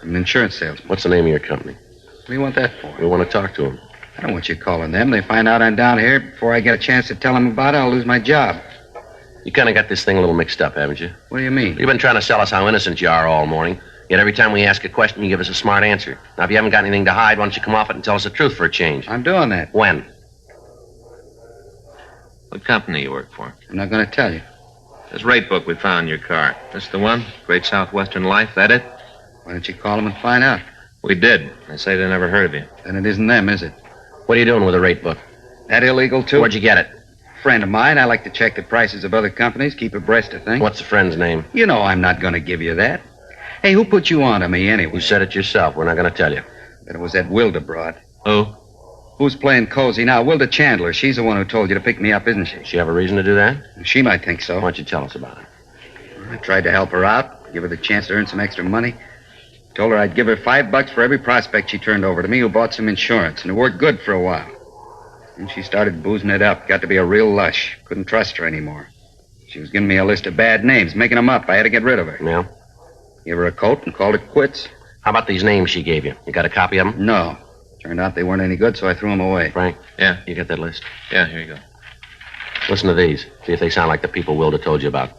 I'm an insurance salesman. What's the name of your company? What do you want that for? We want to talk to him. I don't want you calling them. They find out I'm down here. Before I get a chance to tell them about it, I'll lose my job. You kind of got this thing a little mixed up, haven't you? What do you mean? You've been trying to sell us how innocent you are all morning. Yet every time we ask a question, you give us a smart answer. Now, if you haven't got anything to hide, why don't you come off it and tell us the truth for a change? I'm doing that. When? What company you work for? I'm not going to tell you. This rate book we found in your car. This the one? Great Southwestern Life, that it? Why don't you call them and find out? We did. They say they never heard of you. Then it isn't them, is it? What are you doing with the rate book? That illegal, too? Where'd you get it? friend of mine. I like to check the prices of other companies, keep abreast of things. What's the friend's name? You know I'm not going to give you that. Hey, who put you on to me anyway? You said it yourself. We're not going to tell you. But it was that Wilda broad. Who? Who's playing cozy now? Wilda Chandler. She's the one who told you to pick me up, isn't she? She have a reason to do that? She might think so. Why don't you tell us about it? I tried to help her out, give her the chance to earn some extra money. Told her I'd give her $5 for every prospect she turned over to me who bought some insurance, and it worked good for a while. And she started boozing it up. Got to be a real lush. Couldn't trust her anymore. She was giving me a list of bad names, making them up. I had to get rid of her. Yeah? Give her a coat and called it quits. How about these names she gave you? You got a copy of them? No. Turned out they weren't any good, so I threw them away. Frank? Yeah? You got that list? Yeah, here you go. Listen to these. See if they sound like the people Wilda told you about.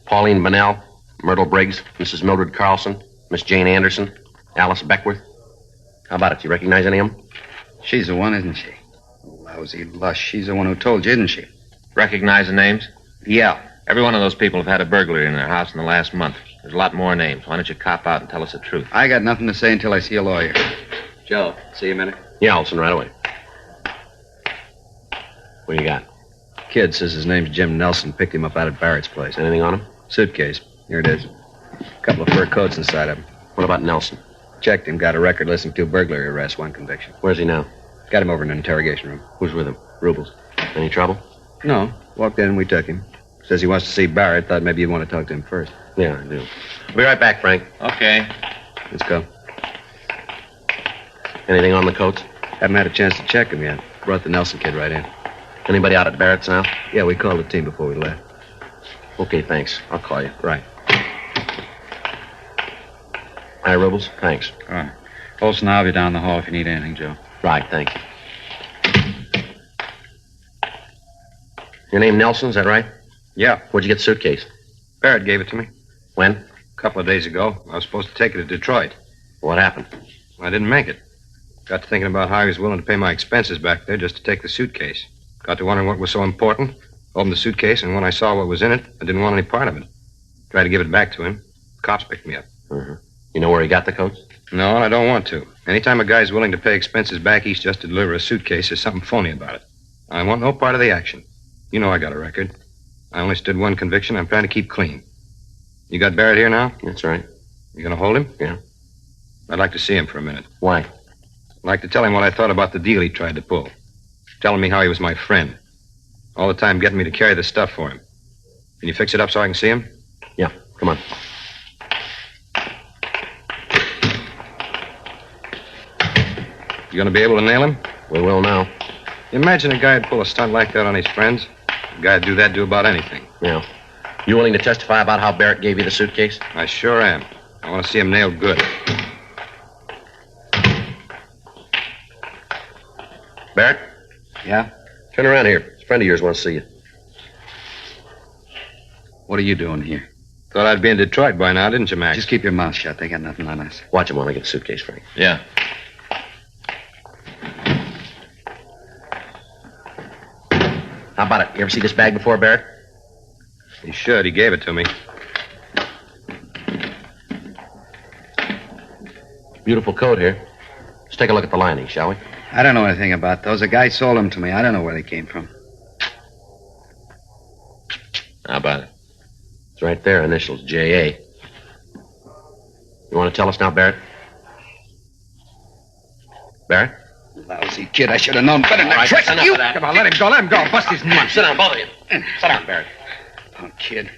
Pauline Bunnell, Myrtle Briggs, Mrs. Mildred Carlson, Miss Jane Anderson, Alice Beckworth. How about it? You recognize any of them? She's the one, isn't she? Lousy lush. She's the one who told you, isn't she? Recognize the names? Yeah. Every one of those people have had a burglary in their house in the last month. There's a lot more names. Why don't you cop out and tell us the truth? I got nothing to say until I see a lawyer. Joe, see you a minute. Yeah, Olson, right away. What do you got? Kid says his name's Jim Nelson. Picked him up out at Barrett's place. Anything on him? Suitcase. Here it is. A couple of fur coats inside of him. What about Nelson? Checked him. Got a record listing, 2 burglary arrests, 1 conviction. Where's he now? Got him over in an interrogation room. Who's with him? Rubles. Any trouble? No. Walked in and we took him. Says he wants to see Barrett. Thought maybe you'd want to talk to him first. Yeah, I do. I'll be right back, Frank. Okay. Let's go. Anything on the coats? Haven't had a chance to check him yet. Brought the Nelson kid right in. Anybody out at Barrett's now? Yeah, we called the team before we left. Okay, thanks. I'll call you. Right. Hi, Rubles. Thanks. All right. Olson, I'll be down the hall if you need anything, Joe. Right, thank you. Your name Nelson, is that right? Yeah. Where'd you get the suitcase? Barrett gave it to me. When? A couple of days ago. I was supposed to take it to Detroit. What happened? I didn't make it. Got to thinking about how he was willing to pay my expenses back there just to take the suitcase. Got to wondering what was so important. Opened the suitcase, and when I saw what was in it, I didn't want any part of it. Tried to give it back to him. Cops picked me up. Mm-hmm. You know where he got the coats? No, and I don't want to. Anytime a guy's willing to pay expenses back east just to deliver a suitcase, there's something phony about it. I want no part of the action. You know I got a record. I only stood 1 conviction. I'm trying to keep clean. You got Barrett here now? That's right. You gonna hold him? Yeah. I'd like to see him for a minute. Why? I'd like to tell him what I thought about the deal he tried to pull. Telling me how he was my friend. All the time getting me to carry the stuff for him. Can you fix it up so I can see him? Yeah, come on. You gonna be able to nail him? We will now. Imagine a guy'd pull a stunt like that on his friends. A guy'd do that, do about anything. Yeah. You willing to testify about how Barrett gave you the suitcase? I sure am. I want to see him nailed good. Barrett? Yeah? Turn around here. A friend of yours wants to see you. What are you doing here? Thought I'd be in Detroit by now, didn't you, Max? Just keep your mouth shut. They got nothing on us. Watch him while I get the suitcase, Frank. Yeah. How about it? You ever see this bag before, Barrett? He should. He gave it to me. Beautiful coat here. Let's take a look at the lining, shall we? I don't know anything about those. A guy sold them to me. I don't know where they came from. How about it? It's right there. Initials J.A. You want to tell us now, Barrett? Barrett? Lousy kid. I should have known better than to trick you. Come on, let him go. Let him go. Bust his nuts. Sit down, both of you. Sit down, Barrett. Oh, kid.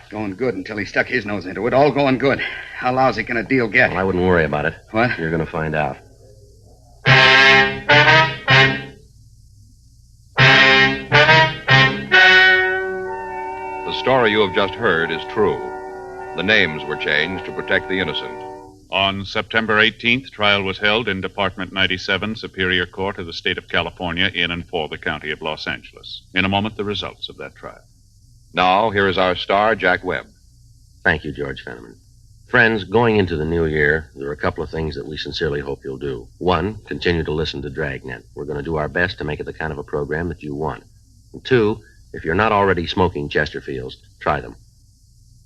Going good until he stuck his nose into it. All going good. How lousy can a deal get? Well, I wouldn't worry about it. What? You're going to find out. The story you have just heard is true. The names were changed to protect the innocent. On September 18th, trial was held in Department 97, Superior Court of the State of California, in and for the County of Los Angeles. In a moment, the results of that trial. Now, here is our star, Jack Webb. Thank you, George Fenneman. Friends, going into the new year, there are a couple of things that we sincerely hope you'll do. One, continue to listen to Dragnet. We're going to do our best to make it the kind of a program that you want. And two, if you're not already smoking Chesterfields, try them.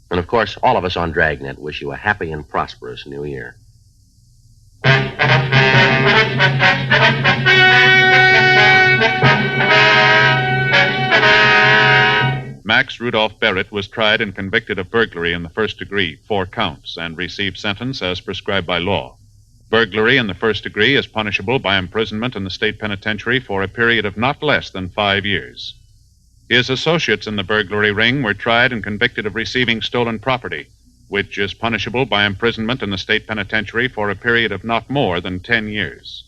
And of course, all of us on Dragnet wish you a happy and prosperous new year. Max Rudolph Barrett was tried and convicted of burglary in the first degree, 4 counts, and received sentence as prescribed by law. Burglary in the first degree is punishable by imprisonment in the state penitentiary for a period of not less than 5 years. His associates in the burglary ring were tried and convicted of receiving stolen property, which is punishable by imprisonment in the state penitentiary for a period of not more than 10 years.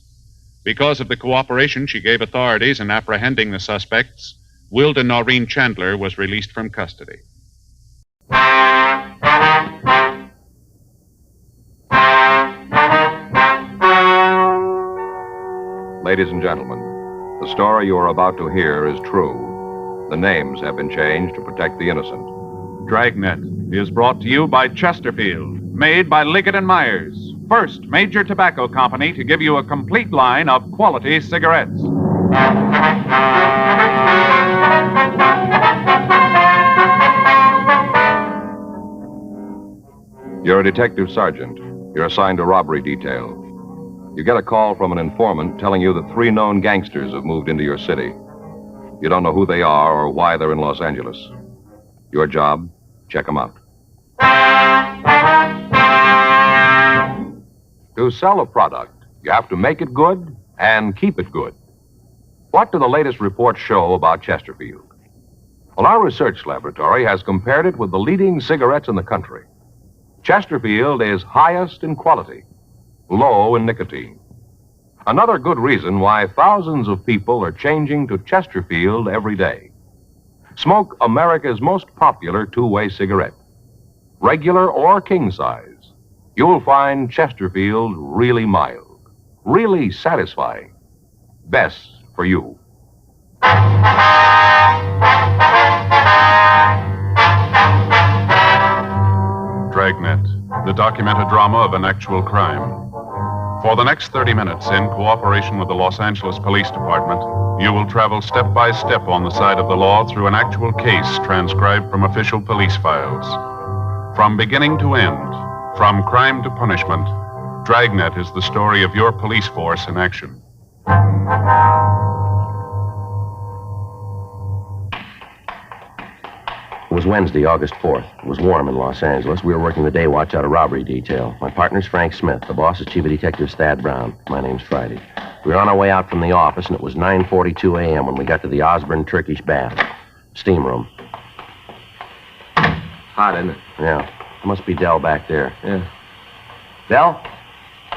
Because of the cooperation she gave authorities in apprehending the suspects, Wilda Noreen Chandler was released from custody. Ladies and gentlemen, the story you are about to hear is true. The names have been changed to protect the innocent. Dragnet is brought to you by Chesterfield, made by Liggett & Myers, first major tobacco company to give you a complete line of quality cigarettes. You're a detective sergeant. You're assigned to robbery detail. You get a call from an informant telling you that 3 known gangsters have moved into your city. You don't know who they are or why they're in Los Angeles. Your job, check them out. To sell a product, you have to make it good and keep it good. What do the latest reports show about Chesterfield? Well, our research laboratory has compared it with the leading cigarettes in the country. Chesterfield is highest in quality, low in nicotine. Another good reason why thousands of people are changing to Chesterfield every day. Smoke America's most popular 2-way cigarette. Regular or king size, you'll find Chesterfield really mild, really satisfying. Best for you. Dragnet, the documented drama of an actual crime. For the next 30 minutes, in cooperation with the Los Angeles Police Department, you will travel step by step on the side of the law through an actual case transcribed from official police files. From beginning to end, from crime to punishment, Dragnet is the story of your police force in action. It was Wednesday, August 4th. It was warm in Los Angeles. We were working the day watch out of robbery detail. My partner's Frank Smith. The boss is Chief of Detective Thad Brown. My name's Friday. We were on our way out from the office, and it was 9:42 a.m. when we got to the Osborne Turkish Bath. Steam room. Hot, isn't it? Yeah. Must be Dell back there. Yeah. Dell?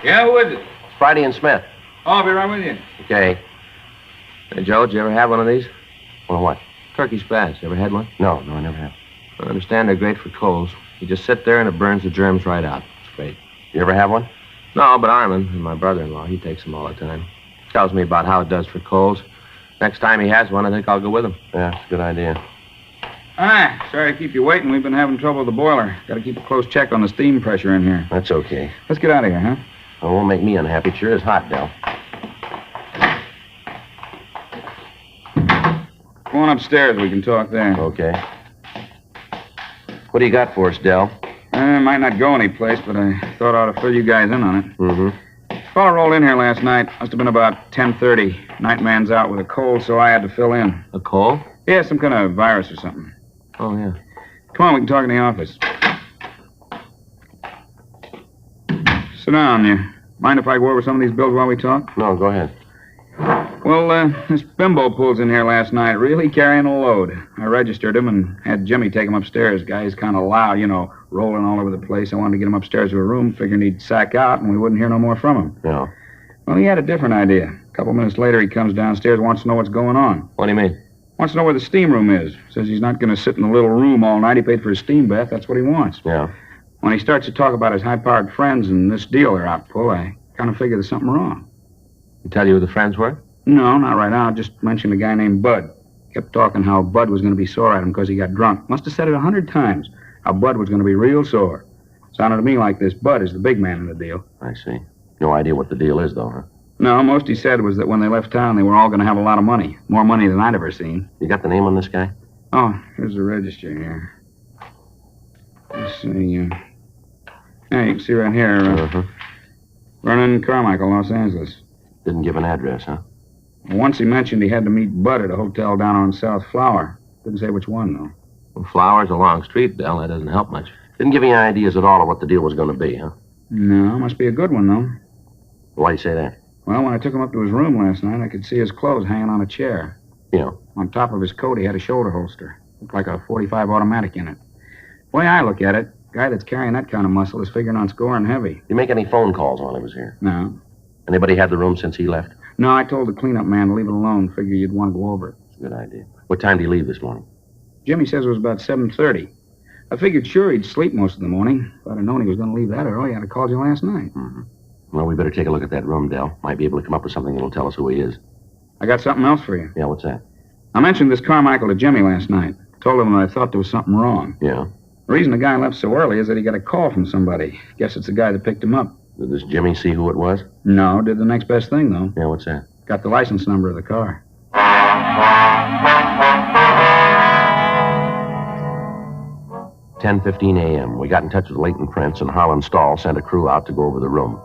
Yeah, who is it? Friday and Smith. Oh, I'll be right with you. Okay. Hey, Joe, did you ever have one of these? Well, what? Turkish baths. You ever had one? No, I never have. I understand they're great for colds. You just sit there and it burns the germs right out. It's great. You ever have one? No, but Armin, my brother-in-law, he takes them all the time. Tells me about how it does for colds. Next time he has one, I think I'll go with him. Yeah, it's a good idea. Hi, sorry to keep you waiting. We've been having trouble with the boiler. Got to keep a close check on the steam pressure in here. That's okay. Let's get out of here, huh? Well, it won't make me unhappy. It sure is hot, Dell. Go on upstairs. We can talk there. Okay. What do you got for us, Dell? Might not go anyplace, but I thought I ought to fill you guys in on it. Mm-hmm. Fellow rolled in here last night. Must have been about 10:30. Nightman's out with a cold, so I had to fill in. A cold? Yeah, some kind of virus or something. Oh, yeah. Come on, we can talk in the office. Sit down. You mind if I go over some of these bills while we talk? No, go ahead. Well, this bimbo pulls in here last night, really carrying a load. I registered him and had Jimmy take him upstairs. Guy's kind of loud, rolling all over the place. I wanted to get him upstairs to a room, figuring he'd sack out and we wouldn't hear no more from him. Yeah. Well, he had a different idea. A couple minutes later, he comes downstairs, wants to know what's going on. What do you mean? Wants to know where the steam room is. Says he's not going to sit in the little room all night. He paid for his steam bath. That's what he wants. Yeah. When he starts to talk about his high-powered friends and this deal they're out pull, I kind of figure there's something wrong. He tell you who the friends were? No, not right now. Just mentioned a guy named Bud. Kept talking how Bud was going to be sore at him because he got drunk. Must have said it 100 times. How Bud was going to be real sore. Sounded to me like this Bud is the big man in the deal. I see. No idea what the deal is, though, huh? No, most he said was that when they left town, they were all going to have a lot of money. More money than I'd ever seen. You got the name on this guy? Oh, here's the register here. Let's see. Yeah, you can see right here. Vernon Carmichael, Los Angeles. Didn't give an address, huh? Once he mentioned he had to meet Bud at a hotel down on South Flower. Didn't say which one, though. Well, Flowers, a long street, Del. That doesn't help much. Didn't give you any ideas at all of what the deal was going to be, huh? No, must be a good one, though. Why do you say that? Well, when I took him up to his room last night, I could see his clothes hanging on a chair. Yeah. On top of his coat, he had a shoulder holster. Looked like a .45 automatic in it. The way I look at it, a guy that's carrying that kind of muscle is figuring on scoring heavy. Did you make any phone calls while he was here? No. Anybody had the room since he left? No, I told the cleanup man to leave it alone. Figure you'd want to go over it. That's a good idea. What time did he leave this morning? Jimmy says it was about 7:30. I figured sure he'd sleep most of the morning. If I'd have known he was going to leave that early, I'd have called you last night. Mm-hmm. Well, we better take a look at that room, Del. Might be able to come up with something that'll tell us who he is. I got something else for you. Yeah, what's that? I mentioned this Carmichael to Jimmy last night. Told him that I thought there was something wrong. Yeah? The reason the guy left so early is that he got a call from somebody. Guess it's the guy that picked him up. Did this Jimmy see who it was? No, did the next best thing, though. Yeah, what's that? Got the license number of the car. 10:15 a.m. We got in touch with Leighton Prince, and Harlan Stahl sent a crew out to go over the room.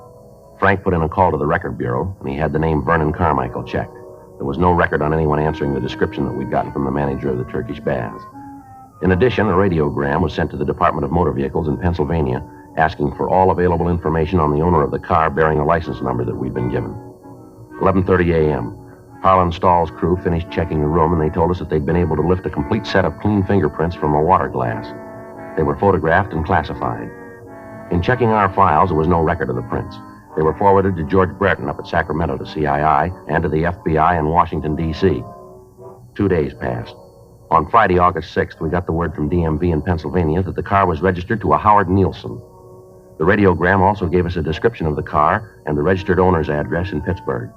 Frank put in a call to the record bureau, and he had the name Vernon Carmichael checked. There was no record on anyone answering the description that we'd gotten from the manager of the Turkish Baths. In addition, a radiogram was sent to the Department of Motor Vehicles in Pennsylvania, asking for all available information on the owner of the car bearing the license number that we'd been given. 11:30 a.m. Harlan Stahl's crew finished checking the room, and they told us that they'd been able to lift a complete set of clean fingerprints from a water glass. They were photographed and classified. In checking our files, there was no record of the prints. They were forwarded to George Brereton up at Sacramento to CII and to the FBI in Washington, D.C. 2 days passed. On Friday, August 6th, we got the word from DMV in Pennsylvania that the car was registered to a Howard Nielsen. The radiogram also gave us a description of the car and the registered owner's address in Pittsburgh.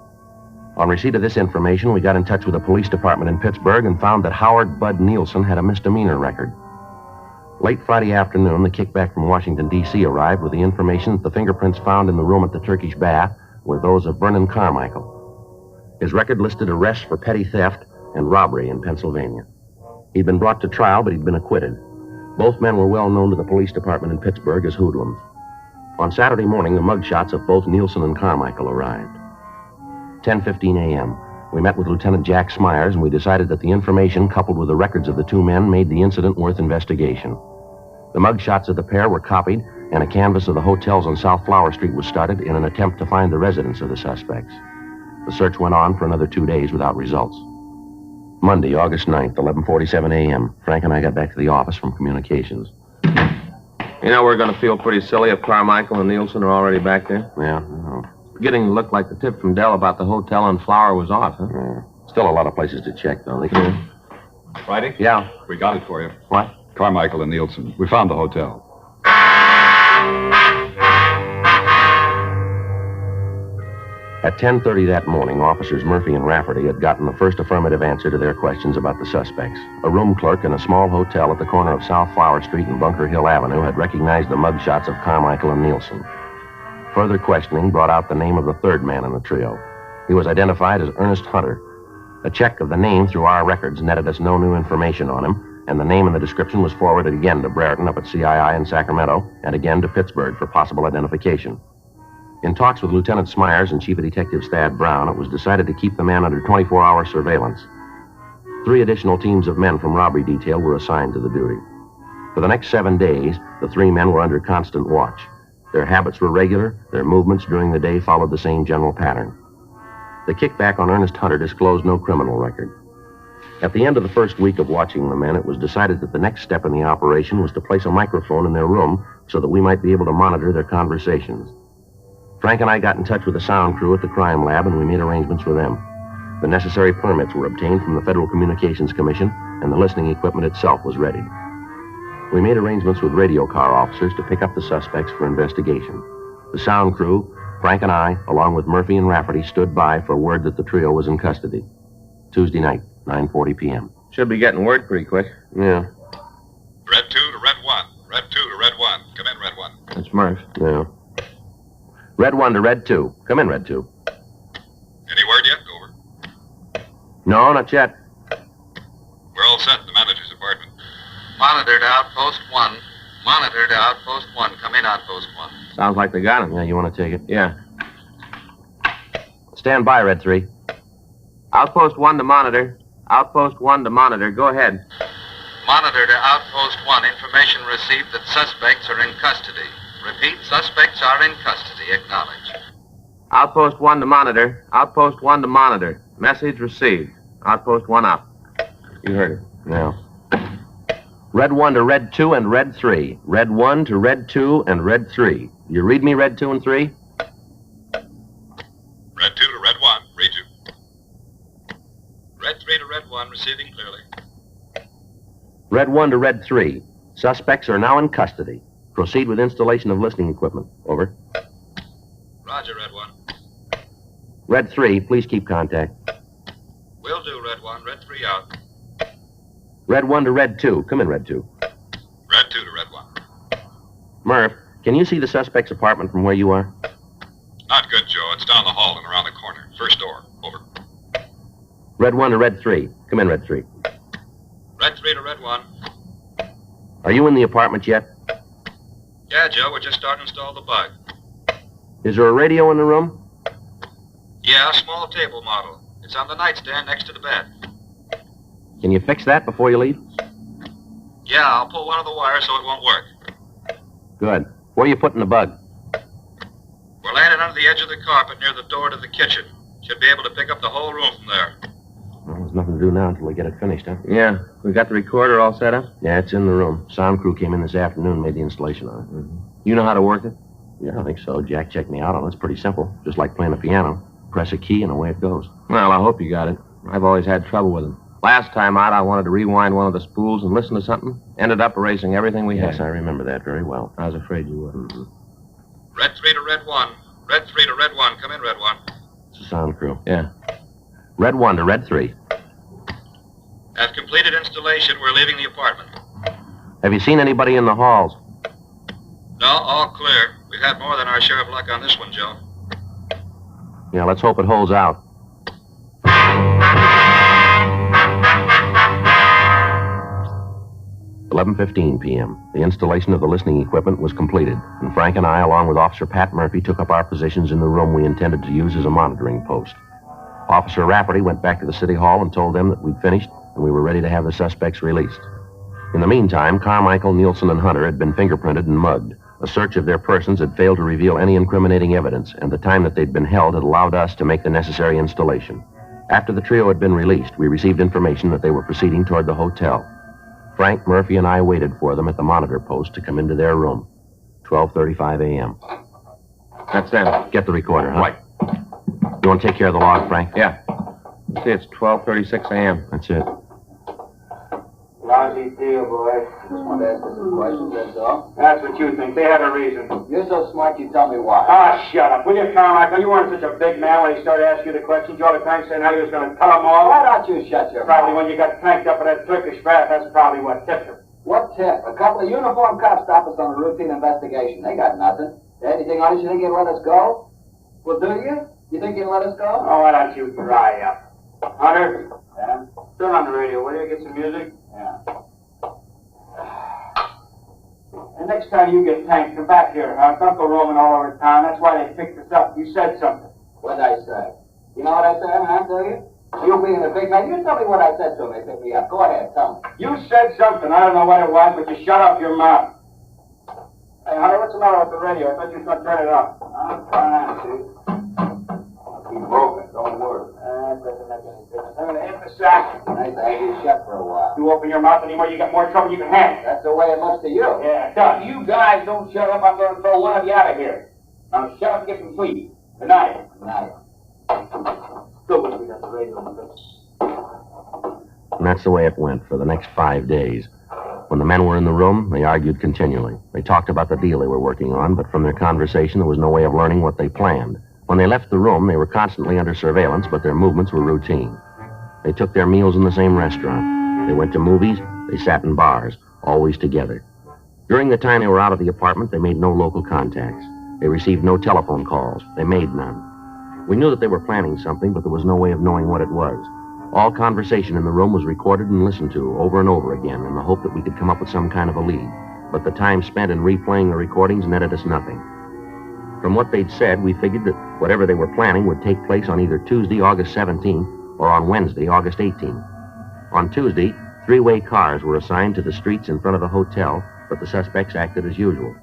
On receipt of this information, we got in touch with the police department in Pittsburgh and found that Howard Bud Nielsen had a misdemeanor record. Late Friday afternoon, the kickback from Washington, D.C. arrived with the information that the fingerprints found in the room at the Turkish Bath were those of Vernon Carmichael. His record listed arrests for petty theft and robbery in Pennsylvania. He'd been brought to trial, but he'd been acquitted. Both men were well known to the police department in Pittsburgh as hoodlums. On Saturday morning, the mugshots of both Nielsen and Carmichael arrived. 10:15 a.m. We met with Lieutenant Jack Smyers, and we decided that the information, coupled with the records of the two men, made the incident worth investigation. The mugshots of the pair were copied, and a canvass of the hotels on South Flower Street was started in an attempt to find the residence of the suspects. The search went on for another 2 days without results. Monday, August 9th, 11:47 a.m. Frank and I got back to the office from communications. You know, we're going to feel pretty silly if Carmichael and Nielsen are already back there. Yeah, I know. Beginning to look like the tip from Dell about the hotel on Flower was off, huh? Yeah. Still a lot of places to check, though. They can... Friday? Yeah. We got it for you. What? Carmichael and Nielsen. We found the hotel. At 10:30 that morning, officers Murphy and Rafferty had gotten the first affirmative answer to their questions about the suspects. A room clerk in a small hotel at the corner of South Flower Street and Bunker Hill Avenue had recognized the mugshots of Carmichael and Nielsen. Further questioning brought out the name of the third man in the trio. He was identified as Ernest Hunter. A check of the name through our records netted us no new information on him, and the name and the description was forwarded again to Brereton up at CII in Sacramento and again to Pittsburgh for possible identification. In talks with Lieutenant Smyers and Chief of Detectives Thad Brown, it was decided to keep the man under 24-hour surveillance. 3 additional teams of men from robbery detail were assigned to the duty. For the next 7 days, the 3 men were under constant watch. Their habits were regular, their movements during the day followed the same general pattern. The kickback on Ernest Hunter disclosed no criminal record. At the end of the first week of watching the men, it was decided that the next step in the operation was to place a microphone in their room so that we might be able to monitor their conversations. Frank and I got in touch with the sound crew at the crime lab, and we made arrangements with them. The necessary permits were obtained from the Federal Communications Commission, and the listening equipment itself was ready. We made arrangements with radio car officers to pick up the suspects for investigation. The sound crew, Frank and I, along with Murphy and Rafferty, stood by for word that the trio was in custody. Tuesday night, 9:40 p.m. Should be getting word pretty quick. Yeah. Red 2 to Red 1. Red 2 to Red 1. Come in, Red 1. That's Murph. Yeah. Red 1 to Red 2. Come in, Red 2. Any word yet? Over. No, not yet. We're all set in the manager's apartment. Monitor to Outpost 1. Monitor to Outpost 1. Come in, Outpost 1. Sounds like they got him. Yeah, you want to take it? Yeah. Stand by, Red 3. Outpost 1 to monitor. Outpost 1 to monitor. Go ahead. Monitor Monitor to Outpost 1. Information received that suspects are in custody. Repeat, suspects are in custody. Acknowledge. Outpost 1 to Monitor. Outpost 1 to Monitor. Message received. Outpost 1 up. You heard it. Yeah. Red 1 to Red 2 and Red 3. Red 1 to Red 2 and Red 3. You read me, Red 2 and 3? Red 2 to Red 1. Read you. Red 3 to Red 1. Receiving clearly. Red 1 to Red 3. Suspects are now in custody. Proceed with installation of listening equipment. Over. Roger, Red 1. Red 3, please keep contact. Will do, Red 1. Red 3 out. Red 1 to Red 2. Come in, Red 2. Red 2 to Red 1. Murph, can you see the suspect's apartment from where you are? Not good, Joe. It's down the hall and around the corner. First door. Over. Red 1 to Red 3. Come in, Red 3. Red 3 to Red 1. Are you in the apartment yet? Yeah, Joe. We're just starting to install the bug. Is there a radio in the room? Yeah, small table model. It's on the nightstand next to the bed. Can you fix that before you leave? Yeah, I'll pull one of the wires so it won't work. Good. Where are you putting the bug? We're landing under the edge of the carpet near the door to the kitchen. Should be able to pick up the whole room from there. Well, there's nothing to do now until we get it finished, huh? Yeah. We got the recorder all set up? Yeah, it's in the room. Sound crew came in this afternoon and made the installation on it. Mm-hmm. You know how to work it? Yeah, I think so. Jack checked me out on it. It's pretty simple. Just like playing a piano. Press a key and away it goes. Well, I hope you got it. I've always had trouble with them. Last time out, I wanted to rewind one of the spools and listen to something. Ended up erasing everything we had. Yes, I remember that very well. I was afraid you would. Mm-hmm. Red 3 to Red 1. Red 3 to Red 1. Come in, Red 1. It's the sound crew. Yeah. Red 1 to Red 3. Have completed installation. We're leaving the apartment. Have you seen anybody in the halls? No, all clear. We've had more than our share of luck on this one, Joe. Yeah, let's hope it holds out. "11:15 p.m. The installation of the listening equipment was completed, and Frank and I, along with Officer Pat Murphy, took up our positions in the room we intended to use as a monitoring post. Officer Rafferty went back to the city hall and told them that we'd finished and we were ready to have the suspects released. In the meantime, Carmichael, Nielsen, and Hunter had been fingerprinted and mugged. A search of their persons had failed to reveal any incriminating evidence, and the time that they'd been held had allowed us to make the necessary installation. After the trio had been released, we received information that they were proceeding toward the hotel. Frank, Murphy, and I waited for them at the monitor post to come into their room. 12:35 a.m. That's them. Get the recorder, huh? Right. You want to take care of the log, Frank? Yeah. See, it's 12:36 a.m. That's it. Lousy deal, boy. Just wanted to ask you some questions, that's all. That's what you think. They had a reason. You're so smart, you tell me why. Ah, shut up. Will you, Carmichael? You weren't such a big man when he started asking you the questions. You all the time saying how he was going to tell them all. Why don't you shut your Probably mouth? when you got tanked up in that Turkish bath, that's probably what tipped him. What tip? A couple of uniformed cops stop us on a routine investigation. They got nothing. Anything on us, you think you'd let us go? Well, do you? You think you'd let us go? Oh, why don't you dry up? Hunter? Yeah? Turn on the radio, will you? Get some music? Yeah. And next time you get tanked, come back here, huh? Don't go roaming all over town. That's why they picked us up. You said something. What'd I say? You know what I said, huh? Do you? You being a big man, you tell me what I said to him. They picked me up. Go ahead, tell me. You said something. I don't know what it was, but you shut up your mouth. Hey, Hunter, what's the matter with the radio? I thought you was going to turn it up. I'm trying to. I'll keep moving. Don't worry. That doesn't make any difference. I'm going to hit the sack. Nice to have you shut for a while. You open your mouth anymore, you got more trouble you can handle. That's the way it looks to you. Yeah, it does. You guys don't shut up, I'm going to throw one of you out of here. Now shut up and get some sleep. Good night. Good night. Still wish we got the radio on this. And that's the way it went for the next 5 days. When the men were in the room, they argued continually. They talked about the deal they were working on, but from their conversation, there was no way of learning what they planned. When they left the room, they were constantly under surveillance, but their movements were routine. They took their meals in the same restaurant. They went to movies. They sat in bars, always together. During the time they were out of the apartment, they made no local contacts. They received no telephone calls. They made none. We knew that they were planning something, but there was no way of knowing what it was. All conversation in the room was recorded and listened to over and over again in the hope that we could come up with some kind of a lead. But the time spent in replaying the recordings netted us nothing. From what they'd said, we figured that whatever they were planning would take place on either Tuesday, August 17th, or on Wednesday, August 18th. On Tuesday, Three-way cars were assigned to the streets in front of the hotel, but the suspects acted as usual.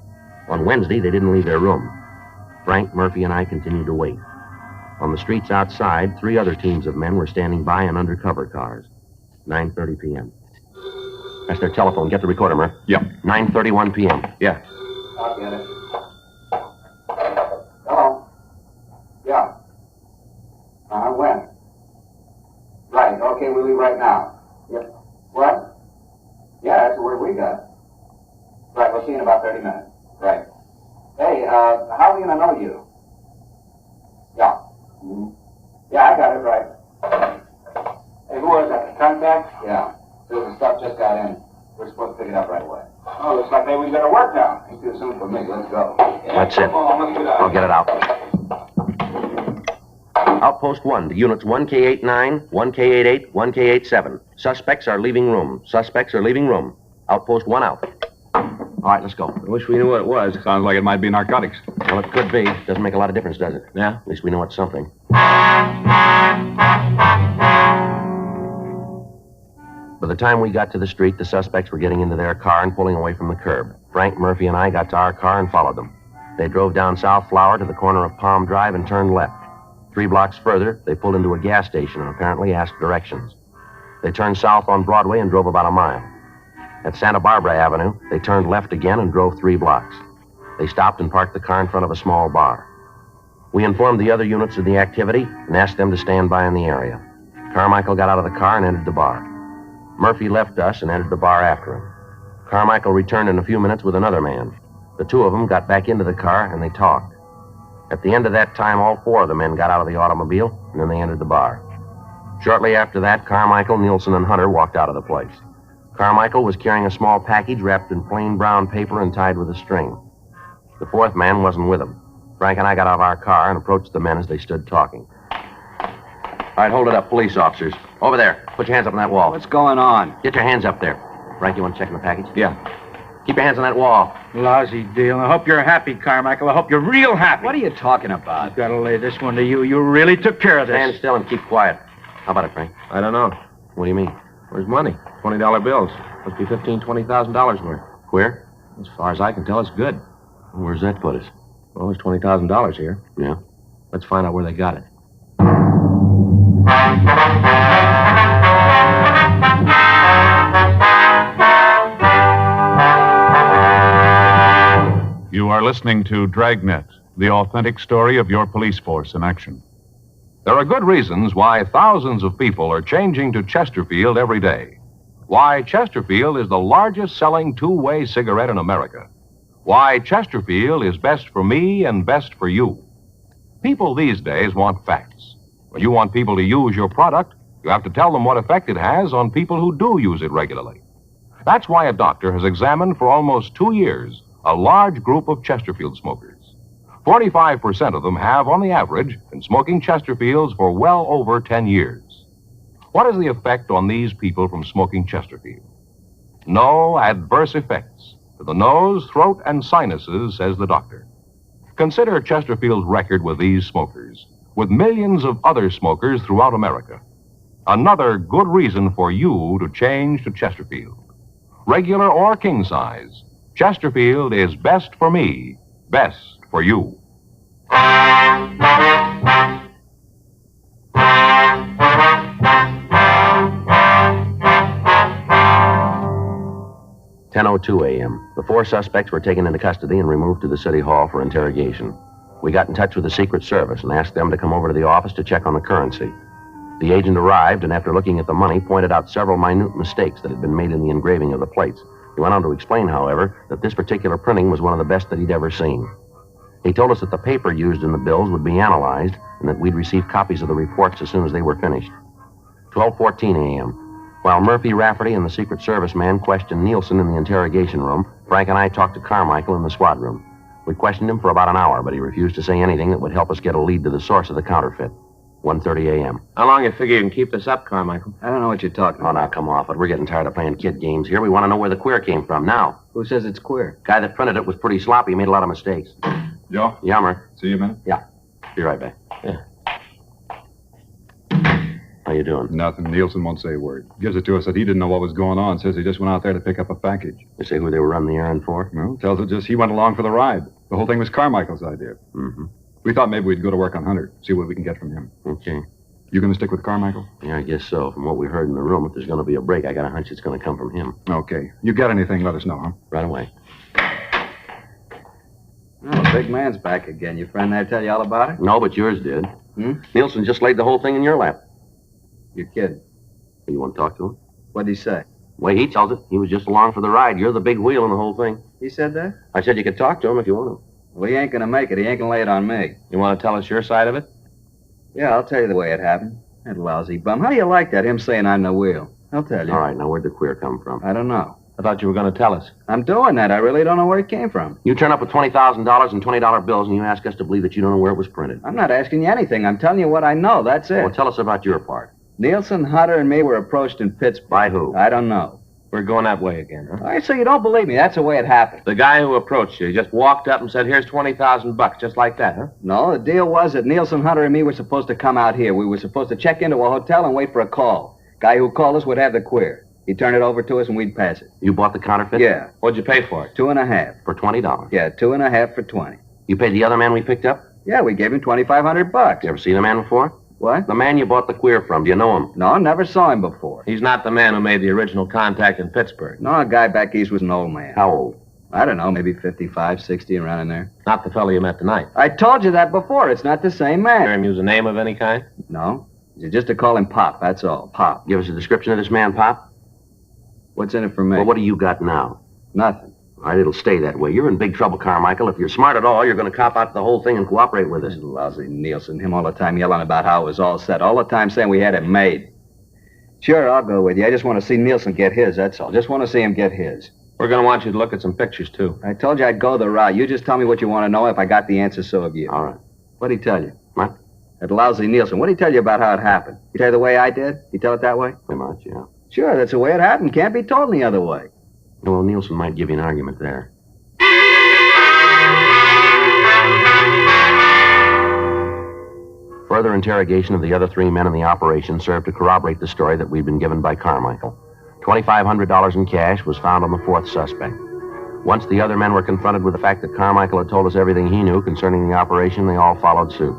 On Wednesday, they didn't leave their room. Frank, Murphy, and I continued to wait. On the streets outside, 3 other teams of men were standing by in undercover cars. 9:30 p.m. That's their telephone. Get the recorder, Murph. Yep. 9:31 p.m. Yeah. I'll get it. Hello? Yeah. When? Right, okay, we'll leave right now. Yep. What? Yeah, that's the word we got. Right, we'll see you in about 30 minutes. Right. Hey, how are we going to know you? Yeah. Mm-hmm. Yeah, I got it, right. Hey, who was that? The contact? Yeah. So the stuff just got in. We're supposed to pick it up right away. Oh, looks like maybe we better work now. Ain't too soon for me. Let's go. That's it. I'll get it out. Outpost 1 to units 1K89, 1K88, 1K87. Suspects are leaving room. Suspects are leaving room. Outpost 1 out. All right, let's go. I wish we knew what it was. Sounds like it might be narcotics. Well, it could be. Doesn't make a lot of difference, does it? Yeah? At least we know it's something. By the time we got to the street, the suspects were getting into their car and pulling away from the curb. Frank, Murphy, and I got to our car and followed them. They drove down South Flower to the corner of Palm Drive and turned left. 3 blocks further, they pulled into a gas station and apparently asked directions. They turned south on Broadway and drove about a mile. At Santa Barbara Avenue, they turned left again and drove 3 blocks. They stopped and parked the car in front of a small bar. We informed the other units of the activity and asked them to stand by in the area. Carmichael got out of the car and entered the bar. Murphy left us and entered the bar after him. Carmichael returned in a few minutes with another man. The 2 of them got back into the car and they talked. At the end of that time, all 4 of the men got out of the automobile, and then they entered the bar. Shortly after that, Carmichael, Nielsen, and Hunter walked out of the place. Carmichael was carrying a small package wrapped in plain brown paper and tied with a string. The 4th man wasn't with him. Frank and I got out of our car and approached the men as they stood talking. All right, hold it up, police officers. Over there. Put your hands up on that wall. What's going on? Get your hands up there. Frank, you want to check in the package? Yeah. Keep your hands on that wall. Lousy deal. I hope you're happy, Carmichael. I hope you're real happy. What are you talking about? I've got to lay this one to you. You really took care of this. Stand still and keep quiet. How about it, Frank? I don't know. What do you mean? Where's money? $20 bills. Must be $20,000 worth. Queer? As far as I can tell, it's good. Where's that put us? Well, there's $20,000 here. Yeah? Let's find out where they got it. You are listening to Dragnet, the authentic story of your police force in action. There are good reasons why thousands of people are changing to Chesterfield every day. Why Chesterfield is the largest selling 2-way cigarette in America. Why Chesterfield is best for me and best for you. People these days want facts. When you want people to use your product, you have to tell them what effect it has on people who do use it regularly. That's why a doctor has examined for almost 2 years a large group of Chesterfield smokers. 45% of them have, on the average, been smoking Chesterfields for well over 10 years. What is the effect on these people from smoking Chesterfield? No adverse effects to the nose, throat, and sinuses, says the doctor. Consider Chesterfield's record with these smokers, with millions of other smokers throughout America. Another good reason for you to change to Chesterfield. Regular or king size, Chesterfield is best for me, best for you. 10:02 a.m. The 4 suspects were taken into custody and removed to the city hall for interrogation. We got in touch with the Secret Service and asked them to come over to the office to check on the currency. The agent arrived and, after looking at the money, pointed out several minute mistakes that had been made in the engraving of the plates. He went on to explain, however, that this particular printing was one of the best that he'd ever seen. He told us that the paper used in the bills would be analyzed and that we'd receive copies of the reports as soon as they were finished. 12:14 a.m. While Murphy, Rafferty, and the Secret Service man questioned Nielsen in the interrogation room, Frank and I talked to Carmichael in the SWAT room. We questioned him for about an hour, but he refused to say anything that would help us get a lead to the source of the counterfeit. 1:30 a.m. How long you figure you can keep this up, Carmichael? I don't know what you're talking about. Oh, now, come off it. We're getting tired of playing kid games here. We want to know where the queer came from now. Who says it's queer? Guy that printed it was pretty sloppy. He made a lot of mistakes. Joe? Yeah, Murph. See you a minute? Yeah. Be right back. Yeah. Now, you doing? Nothing. Nielsen won't say a word. Gives it to us that he didn't know what was going on. Says he just went out there to pick up a package. You say who they were running the errand for? Well, tells us just he went along for the ride. The whole thing was Carmichael's idea. Mm-hmm. We thought maybe we'd go to work on Hunter, see what we can get from him. Okay. You going to stick with Carmichael? Yeah, I guess so. From what we heard in the room, if there's going to be a break, I got a hunch it's going to come from him. Okay. You got anything, let us know, huh? Right away. Oh, the big man's back again. Your friend there tell you all about it? No, but yours did. Hmm? Nielsen just laid the whole thing in your lap. You're kidding. You want to talk to him? What'd he say? The way he tells it, he was just along for the ride. You're the big wheel in the whole thing. He said that? I said you could talk to him if you want to. Well, he ain't gonna make it. He ain't gonna lay it on me. You want to tell us your side of it? Yeah, I'll tell you the way it happened. That lousy bum. How do you like that, him saying I'm the wheel? I'll tell you. All right, now where'd the queer come from? I don't know. I thought you were going to tell us. I'm doing that. I really don't know where it came from. You turn up with $20,000 in $20 bills and you ask us to believe that you don't know where it was printed. I'm not asking you anything. I'm telling you what I know. That's it. Well, tell us about your part. Nielsen, Hunter, and me were approached in Pittsburgh. By who? I don't know. We're going that way again, huh? All right, so you don't believe me. That's the way it happened. The guy who approached you just walked up and said, here's $20,000, just like that, huh? No, the deal was that Nielsen, Hunter, and me were supposed to come out here. We were supposed to check into a hotel and wait for a call. Guy who called us would have the queer. He'd turn it over to us and we'd pass it. You bought the counterfeit? Yeah. What'd you pay for it? 2.5. For $20? Yeah, 2.5 for 20. You paid the other man we picked up? Yeah, we gave him $2,500. You ever see the man before? What? The man you bought the queer from. Do you know him? No, never saw him before. He's not the man who made the original contact in Pittsburgh. No, a guy back east was an old man. How old? I don't know, maybe 55, 60, around in there. Not the fellow you met tonight. I told you that before. It's not the same man. Hear him use a name of any kind? No. Just to call him Pop, that's all. Pop. Give us a description of this man, Pop. What's in it for me? Well, what do you got now? Nothing. All right, it'll stay that way. You're in big trouble, Carmichael. If you're smart at all, you're going to cop out the whole thing and cooperate with us. Lousy Nielsen. Him all the time yelling about how it was all set. All the time saying we had it made. Sure, I'll go with you. I just want to see Nielsen get his, that's all. Just want to see him get his. We're going to want you to look at some pictures, too. I told you I'd go the route. You just tell me what you want to know. If I got the answer, so have you. All right. What'd he tell you? What? That lousy Nielsen. What'd he tell you about how it happened? He tell you the way I did? He tell it that way? Pretty much, yeah. Sure, that's the way it happened. Can't be told any other way. Well, Nielsen might give you an argument there. Further interrogation of the other three men in the operation served to corroborate the story that we'd been given by Carmichael. $2,500 in cash was found on the fourth suspect. Once the other men were confronted with the fact that Carmichael had told us everything he knew concerning the operation, they all followed suit.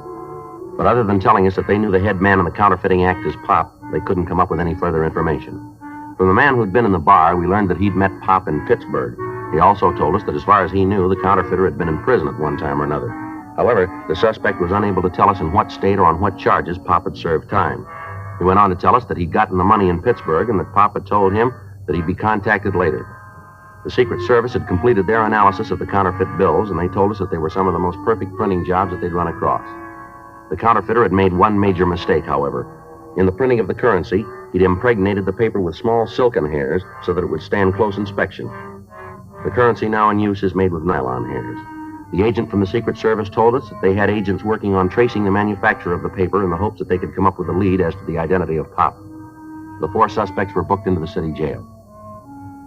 But other than telling us that they knew the head man in the counterfeiting act as Pop, they couldn't come up with any further information. From the man who'd been in the bar, we learned that he'd met Pop in Pittsburgh. He also told us that as far as he knew, the counterfeiter had been in prison at one time or another. However, the suspect was unable to tell us in what state or on what charges Pop had served time. He went on to tell us that he'd gotten the money in Pittsburgh and that Pop had told him that he'd be contacted later. The Secret Service had completed their analysis of the counterfeit bills, and they told us that they were some of the most perfect printing jobs that they'd run across. The counterfeiter had made one major mistake, however. In the printing of the currency, he'd impregnated the paper with small silken hairs so that it would stand close inspection. The currency now in use is made with nylon hairs. The agent from the Secret Service told us that they had agents working on tracing the manufacturer of the paper in the hopes that they could come up with a lead as to the identity of Pop. The four suspects were booked into the city jail.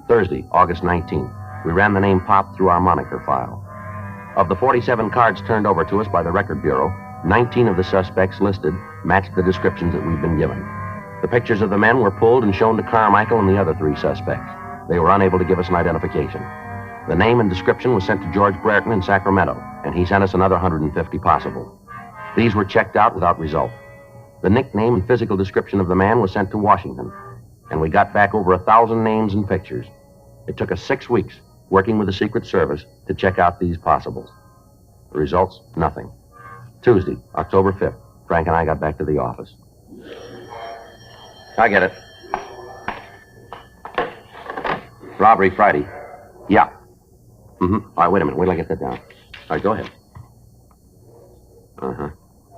Thursday, August 19th, we ran the name Pop through our moniker file. Of the 47 cards turned over to us by the Record Bureau, 19 of the suspects listed matched the descriptions that we'd been given. The pictures of the men were pulled and shown to Carmichael and the other three suspects. They were unable to give us an identification. The name and description was sent to George Brereton in Sacramento, and he sent us another 150 possible. These were checked out without result. The nickname and physical description of the man was sent to Washington, and we got back over 1,000 names and pictures. It took us 6 weeks, working with the Secret Service, to check out these possibles. The results, nothing. Tuesday, October 5th, Frank and I got back to the office. I get it. Robbery Friday. Yeah. All right, wait a minute. Wait till I get that down. All right, go ahead. Uh-huh.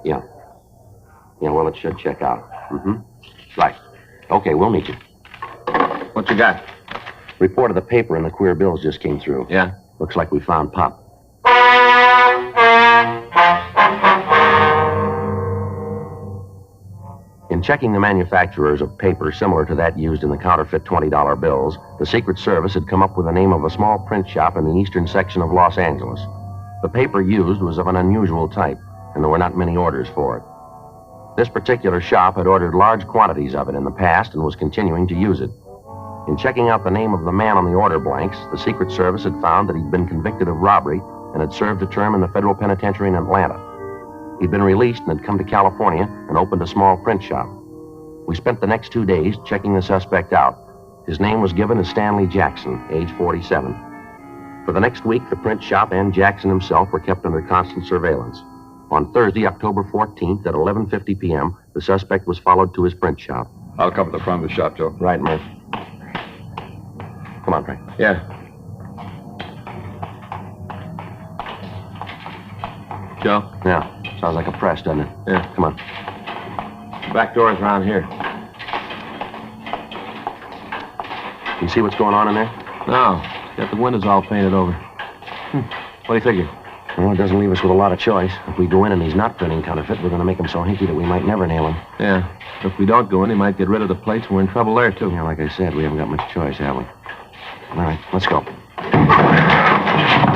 Yeah. Yeah, well, it should check out. Right. Okay, we'll meet you. What you got? Report of the paper and the queer bills just came through. Yeah? Looks like we found Pop. In checking the manufacturers of paper similar to that used in the counterfeit $20 bills, the Secret Service had come up with the name of a small print shop in the eastern section of Los Angeles. The paper used was of an unusual type, and there were not many orders for it. This particular shop had ordered large quantities of it in the past and was continuing to use it. In checking out the name of the man on the order blanks, the Secret Service had found that he'd been convicted of robbery and had served a term in the federal penitentiary in Atlanta. He'd been released and had come to California and opened a small print shop. We spent the next 2 days checking the suspect out. His name was given as Stanley Jackson, age 47. For the next week, the print shop and Jackson himself were kept under constant surveillance. On Thursday, October 14th, at 11:50 p.m., the suspect was followed to his print shop. I'll cover the front of the shop, Joe. Right, Murph. Come on, Frank. Yeah. Joe? Yeah. Sounds like a press, doesn't it? Yeah. Come on. Back door's around here. You see what's going on in there? No. Got the windows all painted over. What do you figure? Well, it doesn't leave us with a lot of choice. If we go in and he's not printing counterfeit, we're going to make him so hinky that we might never nail him. Yeah. If we don't go in, he might get rid of the plates, and we're in trouble there, too. Yeah, like I said, we haven't got much choice, have we? All right, let's go.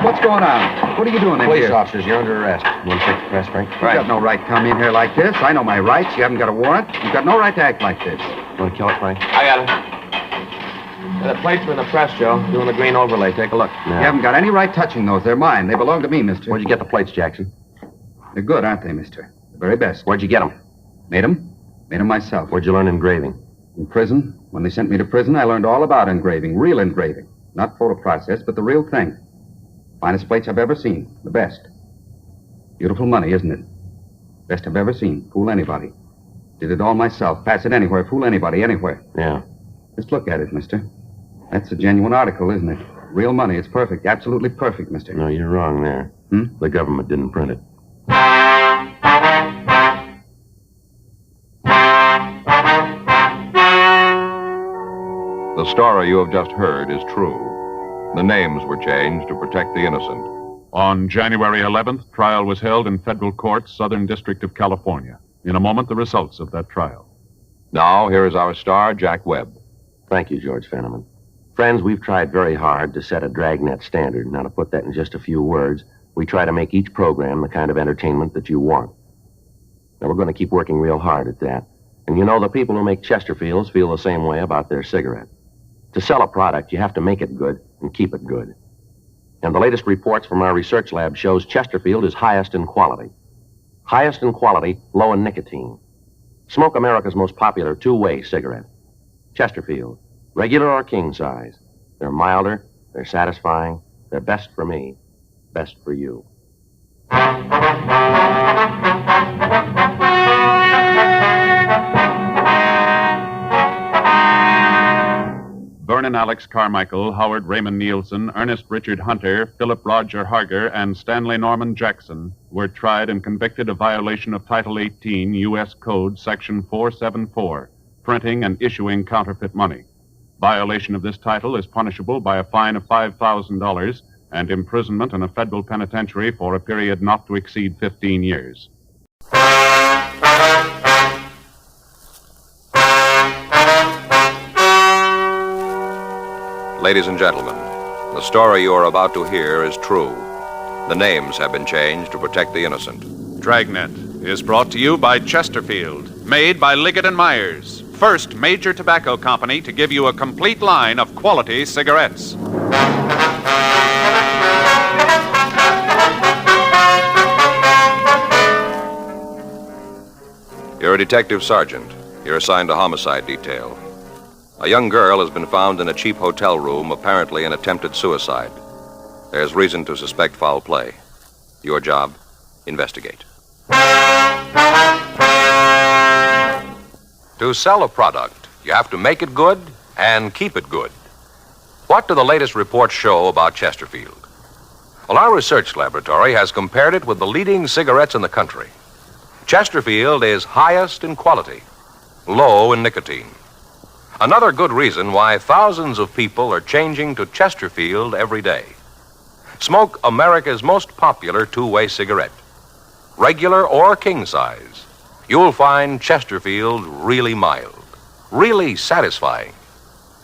What's going on? What are you doing in Police here? officers, you're under arrest. You want to check the press, Frank? You got no right to come in here like this. I know my rights. You haven't got a warrant. You've got no right to act like this. You want to kill it, Frank? I got it. Yeah, the plates are in the press, Joe. Doing the green overlay. Take a look. You haven't got any right touching those. They're mine. They belong to me, mister. Where'd you get the plates, Jackson? They're good, aren't they, mister? The very best. Where'd you get them? Made them? Made them myself. Where'd you learn engraving? In prison. When they sent me to prison, I learned all about engraving. Real engraving. Not photo process, but the real thing. Finest plates I've ever seen. The best. Beautiful money, isn't it? Best I've ever seen. Fool anybody. Did it all myself. Pass it anywhere. Fool anybody, anywhere. Yeah. Just look at it, mister. That's a genuine article, isn't it? Real money. It's perfect. Absolutely perfect, mister. No, you're wrong there. The government didn't print it. The story you have just heard is true. The names were changed to protect the innocent. On January 11th, trial was held in federal court, Southern District of California. In a moment, the results of that trial. Now, here is our star, Jack Webb. Thank you, George Fenneman. Friends, we've tried very hard to set a Dragnet standard. Now, to put that in just a few words, we try to make each program the kind of entertainment that you want. Now, we're going to keep working real hard at that. And you know, the people who make Chesterfields feel the same way about their cigarette. To sell a product, you have to make it good and keep it good. And the latest reports from our research lab shows Chesterfield is highest in quality. Highest in quality, low in nicotine. Smoke America's most popular two-way cigarette. Chesterfield, regular or king size. They're milder, they're satisfying, they're best for me, best for you. Vernon Alex Carmichael, Howard Raymond Nielsen, Ernest Richard Hunter, Philip Roger Harger, and Stanley Norman Jackson were tried and convicted of violation of Title 18, U.S. Code, Section 474, printing and issuing counterfeit money. Violation of this title is punishable by a fine of $5,000 and imprisonment in a federal penitentiary for a period not to exceed 15 years. Ladies and gentlemen, the story you are about to hear is true. The names have been changed to protect the innocent. Dragnet is brought to you by Chesterfield, made by Liggett & Myers, first major tobacco company to give you a complete line of quality cigarettes. You're a detective sergeant. You're assigned to homicide detail. A young girl has been found in a cheap hotel room, apparently an attempted suicide. There's reason to suspect foul play. Your job, investigate. To sell a product, you have to make it good and keep it good. What do the latest reports show about Chesterfield? Well, our research laboratory has compared it with the leading cigarettes in the country. Chesterfield is highest in quality, low in nicotine. Another good reason why thousands of people are changing to Chesterfield every day. Smoke America's most popular two-way cigarette. Regular or king size. You'll find Chesterfield really mild, really satisfying.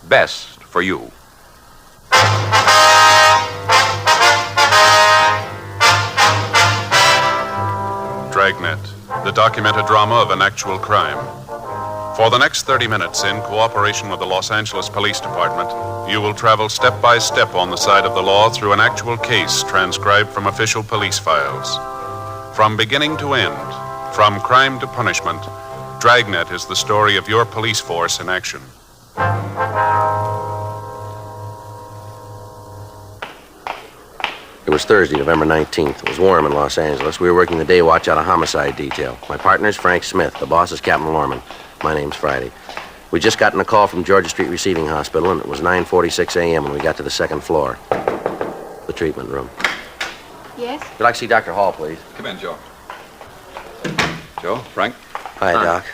Best for you. Dragnet, the documented drama of an actual crime. For the next 30 minutes, in cooperation with the Los Angeles Police Department, you will travel step by step on the side of the law through an actual case transcribed from official police files. From beginning to end, from crime to punishment, Dragnet is the story of your police force in action. It was Thursday, November 19th. It was warm in Los Angeles. We were working the day watch out of homicide detail. My partner's Frank Smith. The boss is Captain Lorman. My name's Friday. We'd just gotten a call from Georgia Street Receiving Hospital, and it was 9:46 a.m. when we got to the second floor. The treatment room. Yes? Would you like to see Dr. Hall, please? Come in, Joe. Joe, Frank? Hi, Doc.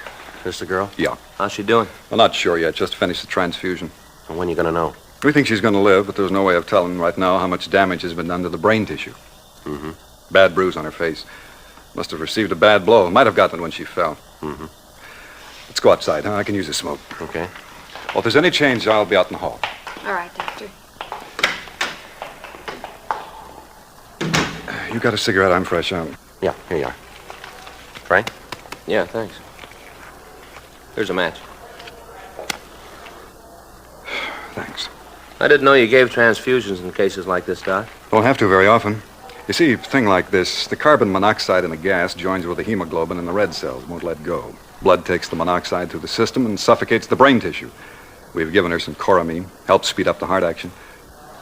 This the girl? Yeah. How's she doing? Well, not sure yet. Just finished the transfusion. And when are you going to know? We think she's going to live, but there's no way of telling right now how much damage has been done to the brain tissue. Mm-hmm. Bad bruise on her face. Must have received a bad blow. Might have gotten it when she fell. Mm-hmm. Let's go outside, huh? I can use a smoke. Okay. Well, if there's any change, I'll be out in the hall. All right, Doctor. You got a cigarette? I'm fresh out. Yeah, here you are. Frank? Yeah, thanks. Here's a match. Thanks. I didn't know you gave transfusions in cases like this, Doc. Don't have to very often. You see, a thing like this, the carbon monoxide in the gas joins with the hemoglobin in the red cells, won't let go. Blood takes the monoxide through the system and suffocates the brain tissue. We've given her some choramine, helps speed up the heart action.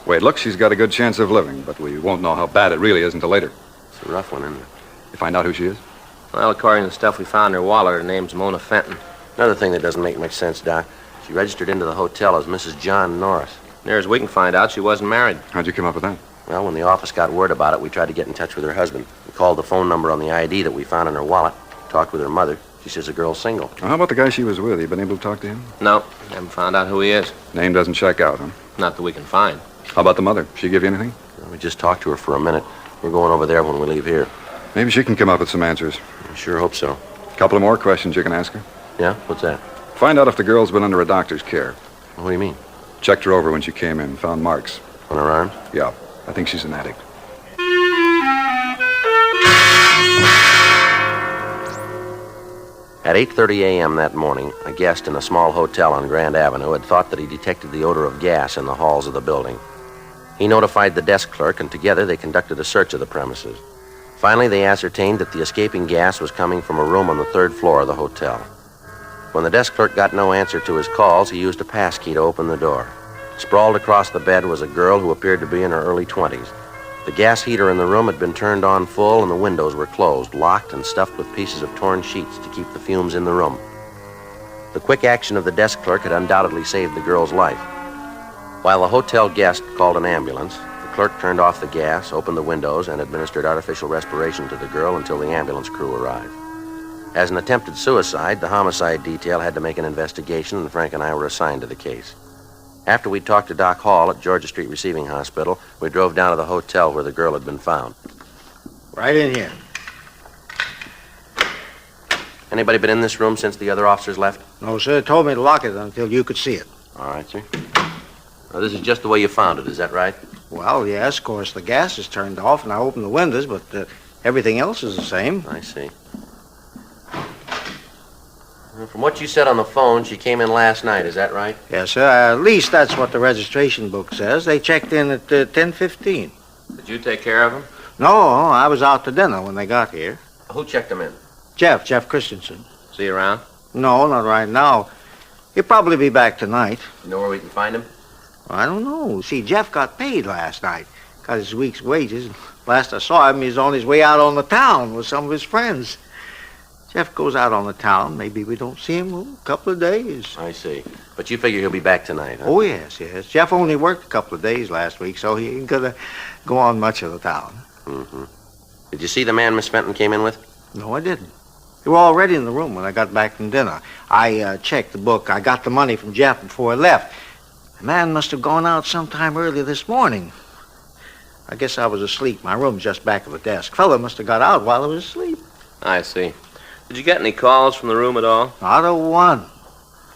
The way it looks, she's got a good chance of living, but we won't know how bad it really is until later. It's a rough one, isn't it? You find out who she is? Well, according to the stuff we found in her wallet, her name's Mona Fenton. Another thing that doesn't make much sense, Doc. She registered into the hotel as Mrs. John Norris. Near as we can find out, she wasn't married. How'd you come up with that? Well, when the office got word about it, we tried to get in touch with her husband. We called the phone number on the ID that we found in her wallet, talked with her mother. She says the girl's single. Well, how about the guy she was with? You been able to talk to him? No, haven't found out who he is. Name doesn't check out, huh? Not that we can find. How about the mother? She give you anything? Well, we just talked to her for a minute. We're going over there when we leave here. Maybe she can come up with some answers. I sure hope so. A couple of more questions you can ask her. Yeah? What's that? Find out if the girl's been under a doctor's care. What do you mean? Checked her over when she came in. Found marks. On her arms? Yeah. I think she's an addict. At 8:30 a.m. that morning, a guest in a small hotel on Grand Avenue had thought that he detected the odor of gas in the halls of the building. He notified the desk clerk, and together they conducted a search of the premises. Finally, they ascertained that the escaping gas was coming from a room on the third floor of the hotel. When the desk clerk got no answer to his calls, he used a pass key to open the door. Sprawled across the bed was a girl who appeared to be in her early 20s. The gas heater in the room had been turned on full, and the windows were closed, locked, and stuffed with pieces of torn sheets to keep the fumes in the room. The quick action of the desk clerk had undoubtedly saved the girl's life. While the hotel guest called an ambulance, the clerk turned off the gas, opened the windows, and administered artificial respiration to the girl until the ambulance crew arrived. As an attempted suicide, the homicide detail had to make an investigation, and Frank and I were assigned to the case. After we talked to Doc Hall at Georgia Street Receiving Hospital, we drove down to the hotel where the girl had been found. Right in here. Anybody been in this room since the other officers left? No, sir. Told me to lock it until you could see it. All right, sir. Now, this is just the way you found it, is that right? Well, yes, of course. The gas is turned off, and I opened the windows, but everything else is the same. I see. From what you said on the phone, she came in last night, is that right? Yes, sir. At least that's what the registration book says. They checked in at 10:15. Did you take care of him? No, I was out to dinner when they got here. Who checked him in? Jeff Christensen. Is he around? No, not right now. He'll probably be back tonight. You know where we can find him? I don't know. See, Jeff got paid last night. Got his week's wages. Last I saw him, he's on his way out on the town with some of his friends. Jeff goes out on the town. Maybe we don't see him a couple of days. I see. But you figure he'll be back tonight, huh? Oh, yes. Jeff only worked a couple of days last week, so he ain't gonna go on much of the town. Mm-hmm. Did you see the man Miss Fenton came in with? No, I didn't. They were already in the room when I got back from dinner. I checked the book. I got the money from Jeff before I left. The man must have gone out sometime early this morning. I guess I was asleep. My room's just back of the desk. Fella must have got out while I was asleep. I see. Did you get any calls from the room at all? Not a one.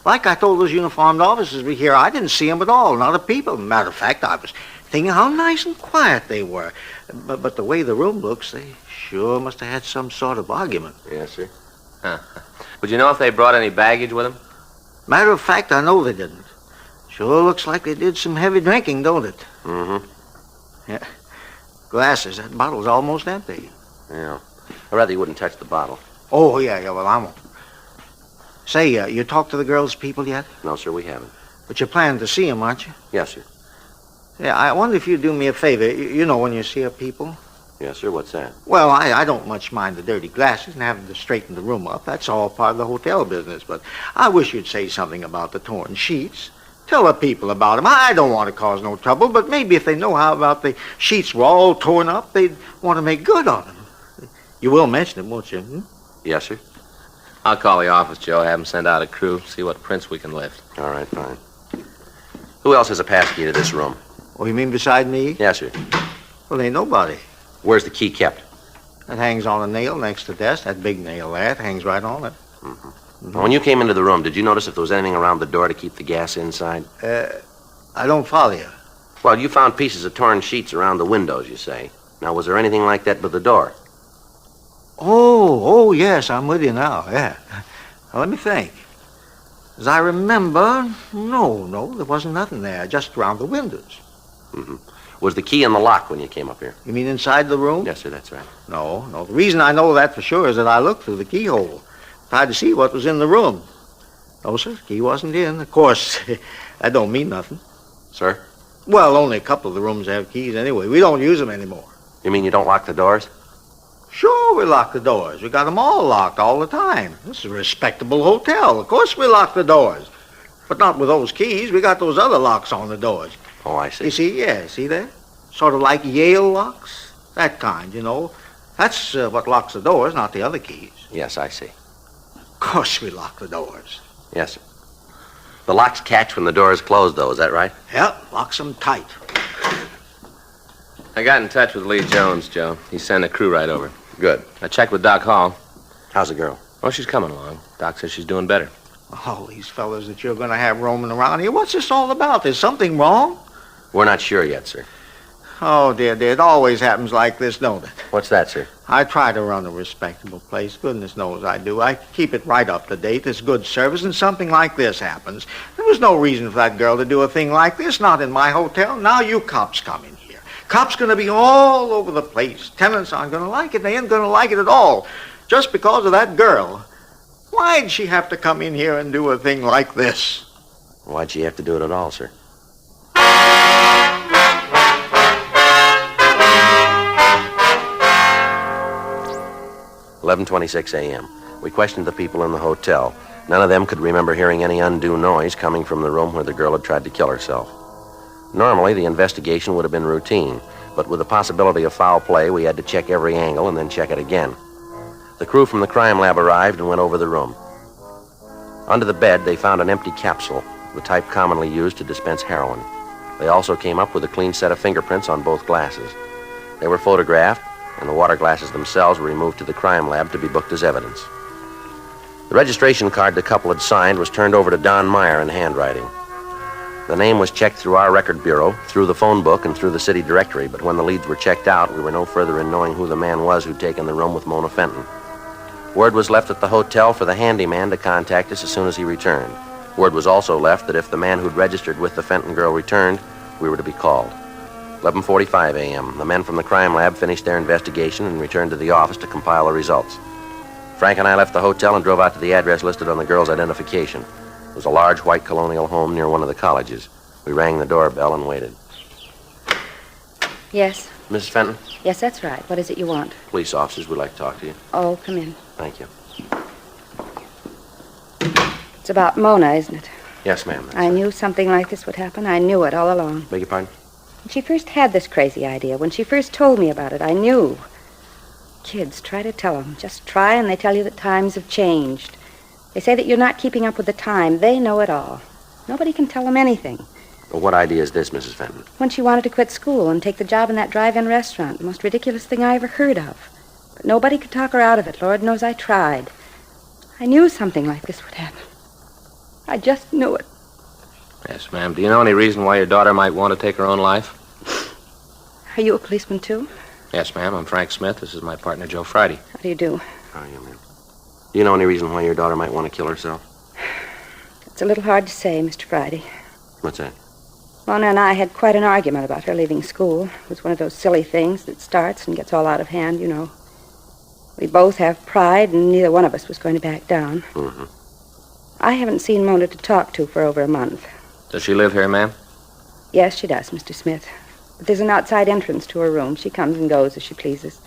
Like I told those uniformed officers we here, I didn't see them at all. Not a peep. Matter of fact, I was thinking how nice and quiet they were. But the way the room looks, they sure must have had some sort of argument. Yes, sir. Would you know if they brought any baggage with them? Matter of fact, I know they didn't. Sure looks like they did some heavy drinking, don't it? Mm-hmm. Yeah. Glasses, that bottle's almost empty. Yeah. I'd rather you wouldn't touch the bottle. Oh, yeah, well, I won't. Say, you talked to the girls' people yet? No, sir, we haven't. But you're planning to see them, aren't you? Yes, sir. Yeah, I wonder if you'd do me a favor. You know when you see a people? Yes, sir, what's that? Well, I don't much mind the dirty glasses and having to straighten the room up. That's all part of the hotel business. But I wish you'd say something about the torn sheets. Tell the people about them. I don't want to cause no trouble, but maybe if they know how about the sheets were all torn up, they'd want to make good on them. You will mention it, won't you? Hmm? Yes, sir. I'll call the office, Joe, have them send out a crew, see what prints we can lift. All right, fine. Who else has a pass key to this room? Oh, you mean beside me? Yes, sir. Well, ain't nobody. Where's the key kept? That hangs on a nail next to the desk. That big nail there, it hangs right on it. Now, when you came into the room, did you notice if there was anything around the door to keep the gas inside? I don't follow you. Well, you found pieces of torn sheets around the windows, you say. Now, was there anything like that with the door? Oh, yes, I'm with you now, yeah. Now, let me think. As I remember, no, there wasn't nothing there, just around the windows. Mm-hmm. Was the key in the lock when you came up here? You mean inside the room? Yes, sir, that's right. No. The reason I know that for sure is that I looked through the keyhole. Tried to see what was in the room. No, sir, the key wasn't in. Of course, that don't mean nothing. Sir? Well, only a couple of the rooms have keys anyway. We don't use them anymore. You mean you don't lock the doors? Sure, we lock the doors. We got them all locked all the time. This is a respectable hotel. Of course we lock the doors. But not with those keys. We got those other locks on the doors. Oh, I see. You see, yeah, see that? Sort of like Yale locks. That kind, you know. That's what locks the doors, not the other keys. Yes, I see. Of course we lock the doors. Yes, sir. The locks catch when the door is closed, though, is that right? Yep, locks them tight. I got in touch with Lee Jones, Joe. He sent a crew right over. Good. I checked with Doc Hall. How's the girl? Oh, she's coming along. Doc says she's doing better. All these fellas that you're going to have roaming around here, what's this all about? There's something wrong? We're not sure yet, sir. Oh, dear, it always happens like this, don't it? What's that, sir? I try to run a respectable place. Goodness knows I do. I keep it right up to date. It's good service, and something like this happens. There was no reason for that girl to do a thing like this, not in my hotel. Now you cops come in here. Cops going to be all over the place. Tenants aren't going to like it. They ain't going to like it at all. Just because of that girl. Why'd she have to come in here and do a thing like this? Why'd she have to do it at all, sir? "11:26 a.m. We questioned the people in the hotel. None of them could remember hearing any undue noise coming from the room where the girl had tried to kill herself. Normally, the investigation would have been routine, but with the possibility of foul play, we had to check every angle and then check it again. The crew from the crime lab arrived and went over the room. Under the bed, they found an empty capsule, the type commonly used to dispense heroin. They also came up with a clean set of fingerprints on both glasses. They were photographed, and the water glasses themselves were removed to the crime lab to be booked as evidence. The registration card the couple had signed was turned over to Don Meyer in handwriting. The name was checked through our record bureau, through the phone book, and through the city directory, but when the leads were checked out, we were no further in knowing who the man was who'd taken the room with Mona Fenton. Word was left at the hotel for the handyman to contact us as soon as he returned. Word was also left that if the man who'd registered with the Fenton girl returned, we were to be called. 11:45 a.m. The men from the crime lab finished their investigation and returned to the office to compile the results. Frank and I left the hotel and drove out to the address listed on the girl's identification. It was a large white colonial home near one of the colleges. We rang the doorbell and waited. Yes? Mrs. Fenton? Yes, that's right. What is it you want? Police officers would like to talk to you. Oh, come in. Thank you. It's about Mona, isn't it? Yes, ma'am. I knew something like this would happen. I knew it all along. Beg your pardon? When she first had this crazy idea, when she first told me about it, I knew. Kids, try to tell them. Just try, and they tell you that times have changed. They say that you're not keeping up with the time. They know it all. Nobody can tell them anything. Well, what idea is this, Mrs. Fenton? When she wanted to quit school and take the job in that drive-in restaurant, the most ridiculous thing I ever heard of. But nobody could talk her out of it. Lord knows I tried. I knew something like this would happen. I just knew it. Yes, ma'am. Do you know any reason why your daughter might want to take her own life? Are you a policeman, too? Yes, ma'am. I'm Frank Smith. This is my partner, Joe Friday. How do you do? How are you, ma'am? Do you know any reason why your daughter might want to kill herself? It's a little hard to say, Mr. Friday. What's that? Mona and I had quite an argument about her leaving school. It was one of those silly things that starts and gets all out of hand, you know. We both have pride, and neither one of us was going to back down. Mm-hmm. I haven't seen Mona to talk to for over a month. Does she live here, ma'am? Yes, she does, Mr. Smith. But there's an outside entrance to her room. She comes and goes as she pleases.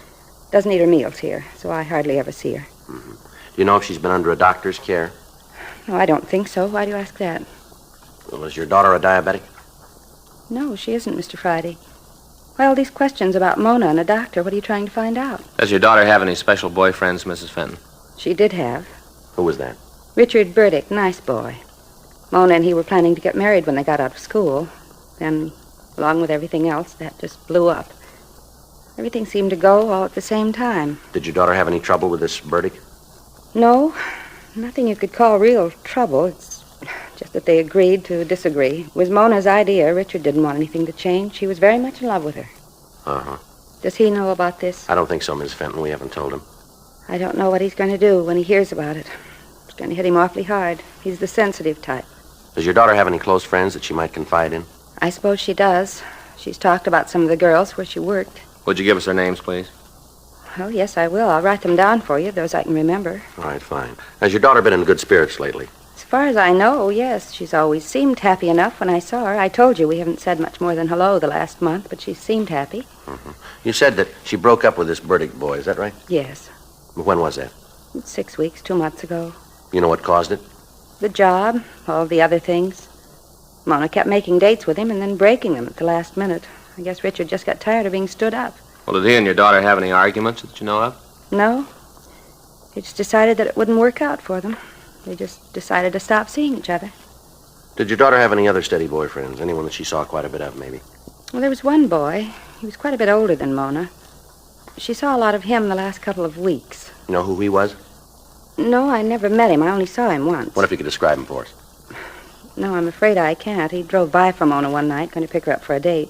Doesn't eat her meals here, so I hardly ever see her. Mm-hmm. Do you know if she's been under a doctor's care? No, I don't think so. Why do you ask that? Well, is your daughter a diabetic? No, she isn't, Mr. Friday. Well, these questions about Mona and a doctor, what are you trying to find out? Does your daughter have any special boyfriends, Mrs. Fenton? She did have. Who was that? Richard Burdick, nice boy. Mona and he were planning to get married when they got out of school. Then, along with everything else, that just blew up. Everything seemed to go all at the same time. Did your daughter have any trouble with this Burdick? No, nothing you could call real trouble. It's just that they agreed to disagree. It was Mona's idea. Richard didn't want anything to change. He was very much in love with her. Uh-huh. Does he know about this? I don't think so, Miss Fenton. We haven't told him. I don't know what he's going to do when he hears about it. It's going to hit him awfully hard. He's the sensitive type. Does your daughter have any close friends that she might confide in? I suppose she does. She's talked about some of the girls where she worked. Would you give us their names, please? Oh, yes, I will. I'll write them down for you, those I can remember. All right, fine. Has your daughter been in good spirits lately? As far as I know, yes. She's always seemed happy enough when I saw her. I told you we haven't said much more than hello the last month, but she seemed happy. Mm-hmm. You said that she broke up with this Burdick boy, is that right? Yes. When was that? 6 weeks, 2 months ago. You know what caused it? The job, all the other things. Mona kept making dates with him and then breaking them at the last minute. I guess Richard just got tired of being stood up. Well, did he and your daughter have any arguments that you know of? No. They just decided that it wouldn't work out for them. They just decided to stop seeing each other. Did your daughter have any other steady boyfriends? Anyone that she saw quite a bit of, maybe? Well, there was one boy. He was quite a bit older than Mona. She saw a lot of him the last couple of weeks. You know who he was? No, I never met him. I only saw him once. What if you could describe him for us? No, I'm afraid I can't. He drove by for Mona one night, going to pick her up for a date.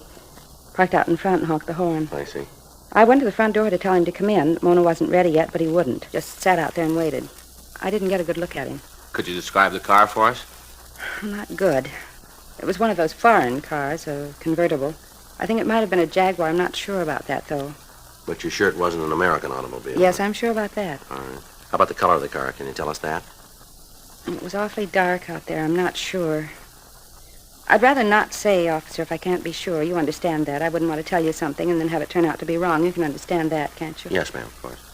Parked out in front and honked the horn. I see. I went to the front door to tell him to come in. Mona wasn't ready yet, but he wouldn't. Just sat out there and waited. I didn't get a good look at him. Could you describe the car for us? Not good. It was one of those foreign cars, a convertible. I think it might have been a Jaguar. I'm not sure about that, though. But you're sure it wasn't an American automobile? Yes, I'm sure about that. All right. How about the color of the car? Can you tell us that? It was awfully dark out there. I'm not sure. I'd rather not say, officer, if I can't be sure. You understand that. I wouldn't want to tell you something and then have it turn out to be wrong. You can understand that, can't you? Yes, ma'am, of course.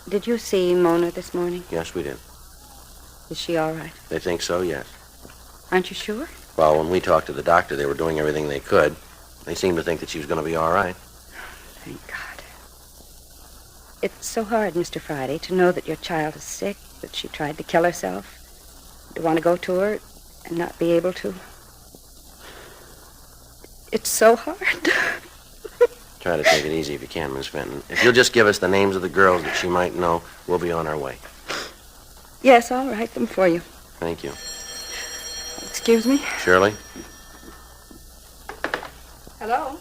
Did you see Mona this morning? Yes, we did. Is she all right? They think so, yes. Aren't you sure? Well, when we talked to the doctor, they were doing everything they could. They seemed to think that she was going to be all right. Thank God. It's so hard, Mr. Friday, to know that your child is sick, that she tried to kill herself, to want to go to her and not be able to. It's so hard. Try to take it easy if you can, Miss Fenton. If you'll just give us the names of the girls that she might know, we'll be on our way. Yes, I'll write them for you. Thank you. Excuse me? Shirley? Hello?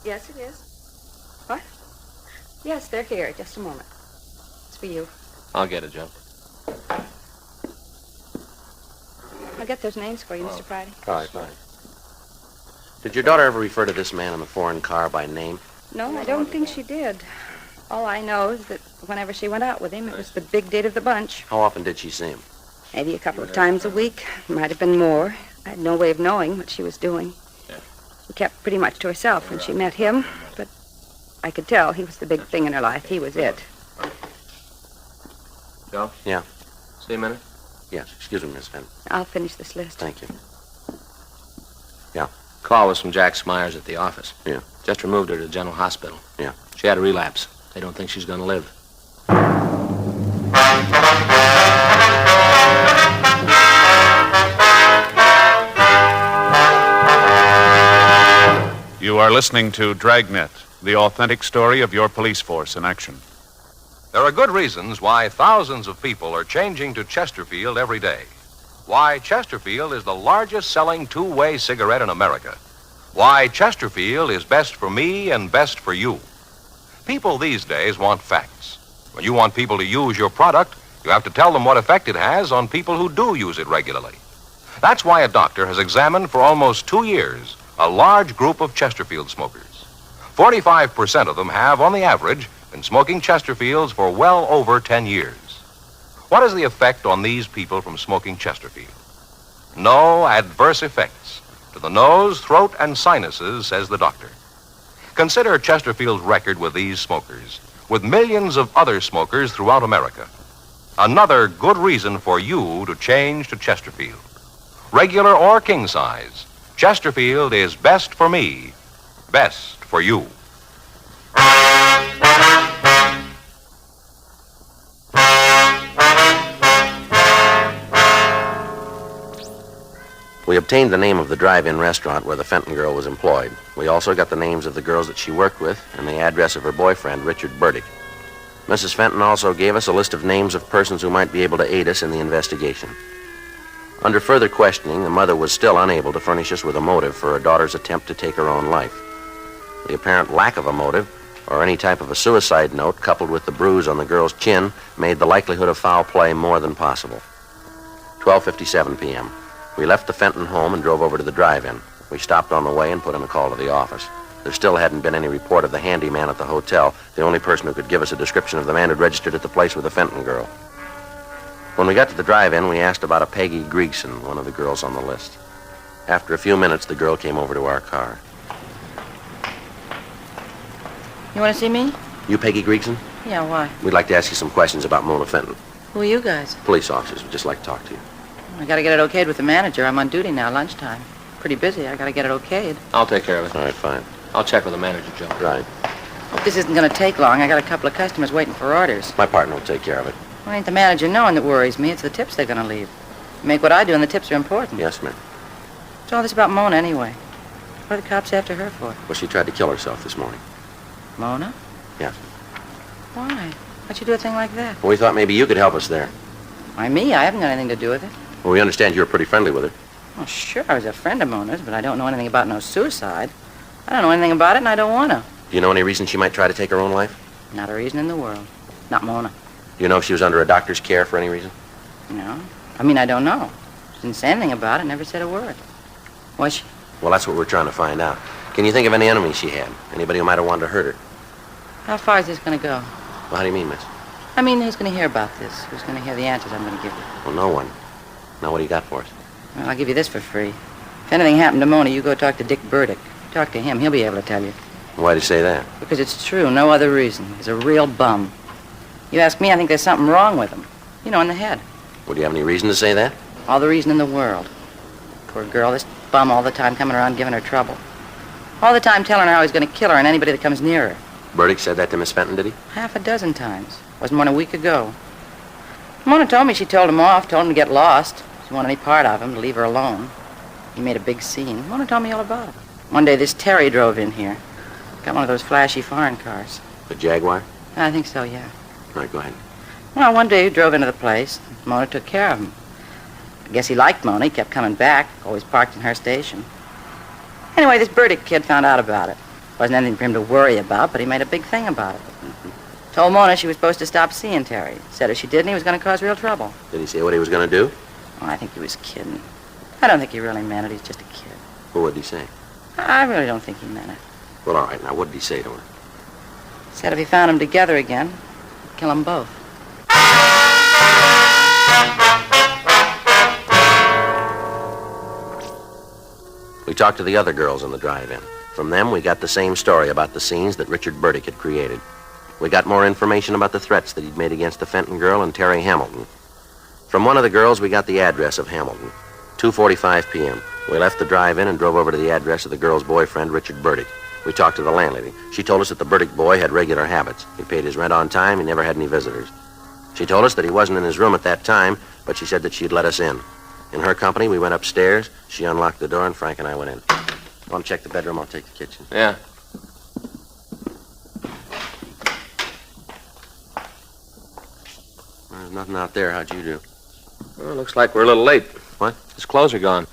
Yes, it is. What? Yes, they're here. Just a moment. It's for you. I'll get it, Joe. I'll get those names for you, Mr. Friday. All right, fine. Did your daughter ever refer to this man in the foreign car by name? No, I don't think she did. All I know is that whenever she went out with him, it was the big date of the bunch. How often did she see him? Maybe a couple of times a week. Might have been more. I had no way of knowing what she was doing. She kept pretty much to herself when she met him, but I could tell he was the big thing in her life. He was it. Joe? Yeah. See a minute? Yes. Excuse me, Miss Fenton. I'll finish this list. Thank you. Yeah. Call was from Jack Smyers at the office. Yeah. Just removed her to the general hospital. Yeah. She had a relapse. They don't think she's going to live. You are listening to Dragnet, the authentic story of your police force in action. There are good reasons why thousands of people are changing to Chesterfield every day. Why Chesterfield is the largest selling two-way cigarette in America. Why Chesterfield is best for me and best for you. People these days want facts. When you want people to use your product, You have to tell them what effect it has on people who do use it regularly. That's why a doctor has examined for almost 2 years a large group of Chesterfield smokers. 45% of them have, on the average, been smoking Chesterfields for well over 10 years. What is the effect on these people from smoking Chesterfield? No adverse effects to the nose, throat, and sinuses, says the doctor. Consider Chesterfield's record with these smokers, with millions of other smokers throughout America. Another good reason for you to change to Chesterfield. Regular or king size, Chesterfield is best for me, best for you. We obtained the name of the drive-in restaurant where the Fenton girl was employed. We also got the names of the girls that she worked with and the address of her boyfriend, Richard Burdick. Mrs. Fenton also gave us a list of names of persons who might be able to aid us in the investigation. Under further questioning, the mother was still unable to furnish us with a motive for her daughter's attempt to take her own life. The apparent lack of a motive, or any type of a suicide note, coupled with the bruise on the girl's chin, made the likelihood of foul play more than possible. 12:57 p.m. We left the Fenton home and drove over to the drive-in. We stopped on the way and put in a call to the office. There still hadn't been any report of the handyman at the hotel, the only person who could give us a description of the man who'd registered at the place with the Fenton girl. When we got to the drive-in, we asked about a Peggy Griegson, one of the girls on the list. After a few minutes, the girl came over to our car. You want to see me? You Peggy Griegson? Yeah, why? We'd like to ask you some questions about Mona Fenton. Who are you guys? Police officers. We'd just like to talk to you. I gotta get it okayed with the manager. I'm on duty now, lunchtime. Pretty busy. I gotta get it okayed. I'll take care of it. All right, fine. I'll check with the manager, Joe. Right. Hope this isn't gonna take long. I got a couple of customers waiting for orders. My partner will take care of it. Well, ain't the manager knowing that worries me. It's the tips they're gonna leave. Make what I do, and the tips are important. Yes, ma'am. What's all this about Mona, anyway? What are the cops after her for? Well, she tried to kill herself this morning. Mona? Yes. Why? Why'd you do a thing like that? Well, we thought maybe you could help us there. Why, me? I haven't got anything to do with it. Well, we understand you were pretty friendly with her. Well, sure, I was a friend of Mona's, but I don't know anything about no suicide. I don't know anything about it, and I don't want to. Do you know any reason she might try to take her own life? Not a reason in the world. Not Mona. Do you know if she was under a doctor's care for any reason? No. I mean, I don't know. She didn't say anything about it, never said a word. Was she? Well, that's what we're trying to find out. Can you think of any enemies she had? Anybody who might have wanted to hurt her? How far is this going to go? Well, how do you mean, miss? I mean, who's going to hear about this? Who's going to hear the answers I'm going to give you? Well, no one. Now, what do you got for us? Well, I'll give you this for free. If anything happened to Mona, you go talk to Dick Burdick. Talk to him. He'll be able to tell you. Why do you say that? Because it's true. No other reason. He's a real bum. You ask me, I think there's something wrong with him. You know, in the head. Well, do you have any reason to say that? All the reason in the world. Poor girl, this bum all the time coming around giving her trouble. All the time telling her how he's going to kill her and anybody that comes near her. Burdick said that to Miss Fenton, did he? Half a dozen times. Wasn't more than a week ago. Mona told me she told him off, told him to get lost. She didn't want any part of him, to leave her alone. He made a big scene. Mona told me all about it. One day this Terry drove in here. Got one of those flashy foreign cars. The Jaguar? I think so, yeah. All right, go ahead. Well, one day he drove into the place. Mona took care of him. I guess he liked Mona. He kept coming back, always parked in her station. Anyway, this Burdick kid found out about it. Wasn't anything for him to worry about, but he made a big thing about it. Told Mona she was supposed to stop seeing Terry. Said if she didn't, he was going to cause real trouble. Did he say what he was going to do? Oh, I think he was kidding. I don't think he really meant it. He's just a kid. Well, what did he say? I really don't think he meant it. Well, all right. Now, what did he say to her? Said if he found them together again, he'd kill them both. We talked to the other girls in the drive-in. From them, we got the same story about the scenes that Richard Burdick had created. We got more information about the threats that he'd made against the Fenton girl and Terry Hamilton. From one of the girls, we got the address of Hamilton. 2:45 p.m. We left the drive-in and drove over to the address of the girl's boyfriend, Richard Burdick. We talked to the landlady. She told us that the Burdick boy had regular habits. He paid his rent on time. He never had any visitors. She told us that he wasn't in his room at that time, but she said that she'd let us in. In her company, we went upstairs. She unlocked the door, and Frank and I went in. Want to check the bedroom? I'll take the kitchen. Yeah. There's nothing out there. How'd you do? Well, looks like we're a little late. What? His clothes are gone.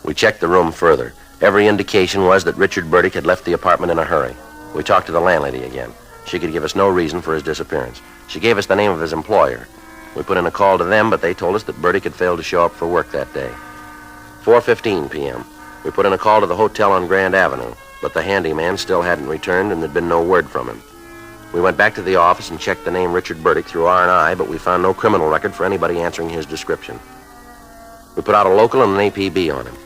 We checked the room further. Every indication was that Richard Burdick had left the apartment in a hurry. We talked to the landlady again. She could give us no reason for his disappearance. She gave us the name of his employer. We put in a call to them, but they told us that Burdick had failed to show up for work that day. 4:15 p.m. We put in a call to the hotel on Grand Avenue, but the handyman still hadn't returned and there'd been no word from him. We went back to the office and checked the name Richard Burdick through R&I, but we found no criminal record for anybody answering his description. We put out a local and an APB on him.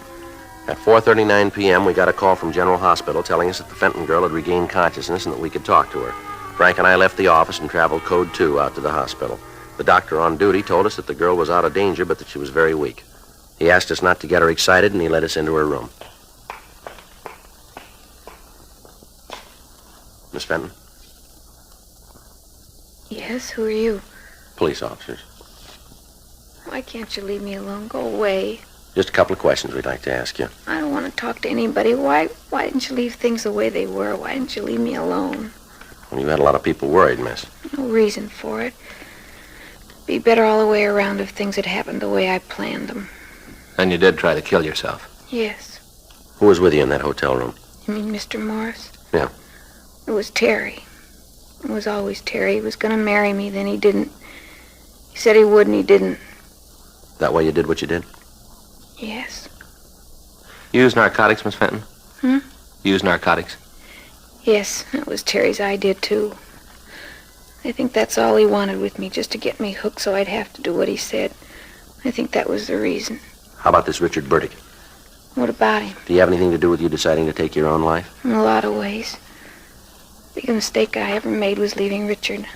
At 4:39 p.m., we got a call from General Hospital telling us that the Fenton girl had regained consciousness and that we could talk to her. Frank and I left the office and traveled Code 2 out to the hospital. The doctor on duty told us that the girl was out of danger, but that she was very weak. He asked us not to get her excited, and he led us into her room. Miss Fenton? Yes, who are you? Police officers. Why can't you leave me alone? Go away. Just a couple of questions we'd like to ask you. I don't want to talk to anybody. Why didn't you leave things the way they were? Why didn't you leave me alone? Well, you've had a lot of people worried, miss. No reason for it. Be better all the way around if things had happened the way I planned them. And you did try to kill yourself. Yes. Who was with you in that hotel room? You mean Mr. Morris? Yeah. It was Terry. It was always Terry. He was going to marry me, then he didn't. He said he would, and he didn't. That why you did what you did? Yes. You use narcotics, Miss Fenton? Hmm? You use narcotics? Yes, that was Terry's idea, too. I think that's all he wanted with me, just to get me hooked so I'd have to do what he said. I think that was the reason. How about this Richard Burdick? What about him? Do you have anything to do with you deciding to take your own life? In a lot of ways. The biggest mistake I ever made was leaving Richard.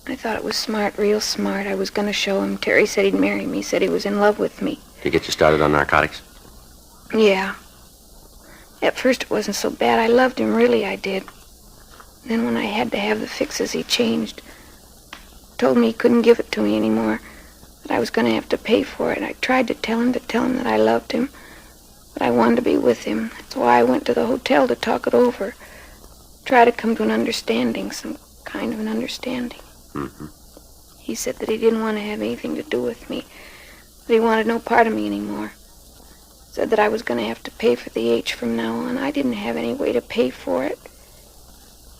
I thought it was smart, real smart. I was going to show him. Terry said he'd marry me, said he was in love with me. To get you started on narcotics? Yeah. At first it wasn't so bad. I loved him, really I did. Then when I had to have the fixes, he changed. Told me he couldn't give it to me anymore, that I was going to have to pay for it. I tried to tell him that I loved him, but I wanted to be with him. That's why I went to the hotel to talk it over. Try to come to an understanding, some kind of an understanding. Mm-hmm. He said that he didn't want to have anything to do with me, that he wanted no part of me anymore. Said that I was going to have to pay for the H from now on. I didn't have any way to pay for it.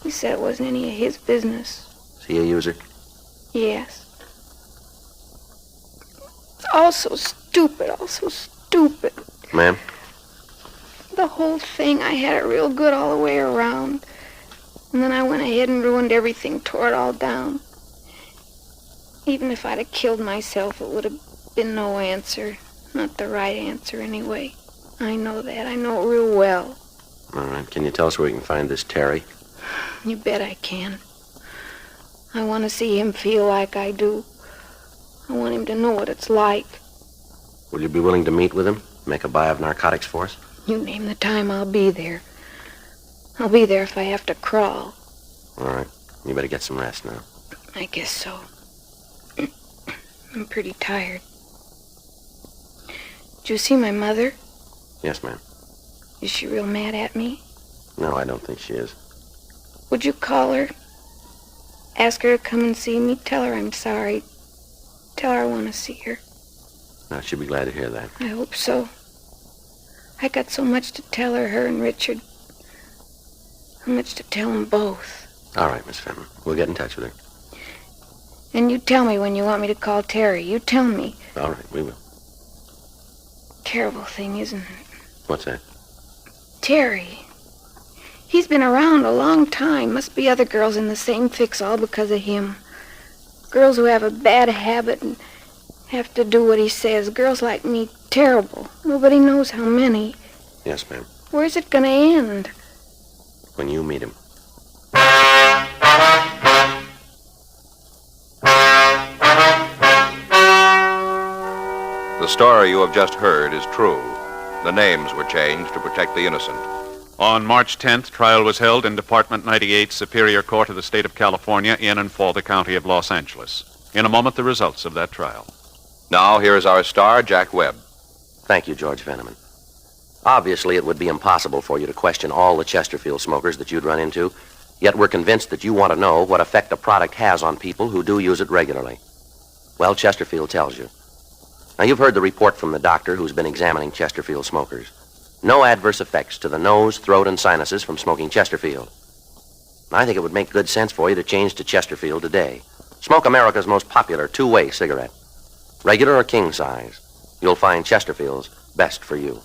He said it wasn't any of his business. Is he a user? Yes. It's all so stupid, all so stupid. Ma'am? The whole thing, I had it real good all the way around. And then I went ahead and ruined everything, tore it all down. Even if I'd have killed myself, it would have been no answer. Not the right answer, anyway. I know that. I know it real well. All right. Can you tell us where we can find this Terry? You bet I can. I want to see him feel like I do. I want him to know what it's like. Will you be willing to meet with him? Make a buy of narcotics for us? You name the time, I'll be there. I'll be there if I have to crawl. All right. You better get some rest now. I guess so. I'm pretty tired. Did you see my mother? Yes, ma'am. Is she real mad at me? No, I don't think she is. Would you call her? Ask her to come and see me? Tell her I'm sorry. Tell her I want to see her. No, she'll be glad to hear that. I hope so. I got so much to tell her and Richard. So much to tell them both. All right, Miss Fenton. We'll get in touch with her. And you tell me when you want me to call Terry. You tell me. All right, we will. Terrible thing, isn't it? What's that? Terry. He's been around a long time. Must be other girls in the same fix all because of him. Girls who have a bad habit and have to do what he says. Girls like me, terrible. Nobody knows how many. Yes, ma'am. Where's it gonna end? When you meet him. The story you have just heard is true. The names were changed to protect the innocent. On March 10th, trial was held in Department 98, Superior Court of the State of California, in and for the County of Los Angeles. In a moment, the results of that trial. Now, here is our star, Jack Webb. Thank you, George Veneman. Obviously, it would be impossible for you to question all the Chesterfield smokers that you'd run into, yet we're convinced that you want to know what effect a product has on people who do use it regularly. Well, Chesterfield tells you. Now, you've heard the report from the doctor who's been examining Chesterfield smokers. No adverse effects to the nose, throat, and sinuses from smoking Chesterfield. I think it would make good sense for you to change to Chesterfield today. Smoke America's most popular two-way cigarette. Regular or king size. You'll find Chesterfield's best for you.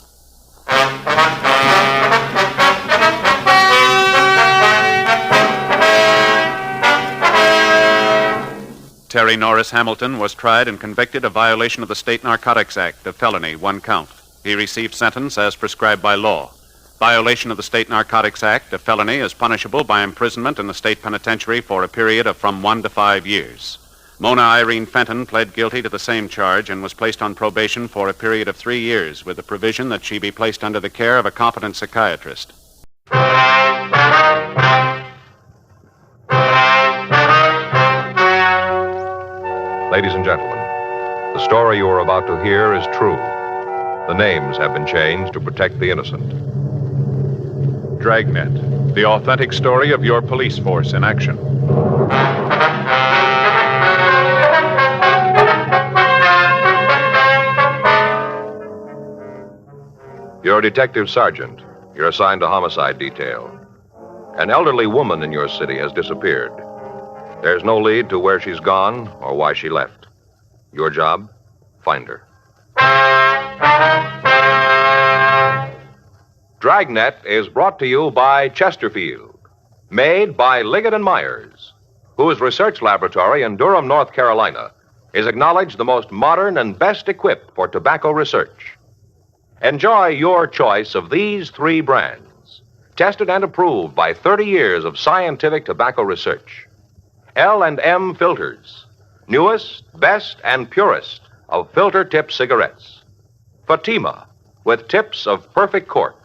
Terry Norris Hamilton was tried and convicted of violation of the State Narcotics Act, a felony, 1 count. He received sentence as prescribed by law. Violation of the State Narcotics Act, a felony, is punishable by imprisonment in the state penitentiary for a period of from 1 to 5 years. Mona Irene Fenton pled guilty to the same charge and was placed on probation for a period of 3 years with the provision that she be placed under the care of a competent psychiatrist. Ladies and gentlemen, the story you are about to hear is true. The names have been changed to protect the innocent. Dragnet, the authentic story of your police force in action. You're a detective sergeant. You're assigned to homicide detail. An elderly woman in your city has disappeared. There's no lead to where she's gone or why she left. Your job? Find her. Dragnet is brought to you by Chesterfield, made by Liggett & Myers, whose research laboratory in Durham, North Carolina, is acknowledged the most modern and best equipped for tobacco research. Enjoy your choice of these 3 brands, tested and approved by 30 years of scientific tobacco research. L&M Filters, newest, best, and purest of filter-tip cigarettes. Fatima, with tips of perfect cork.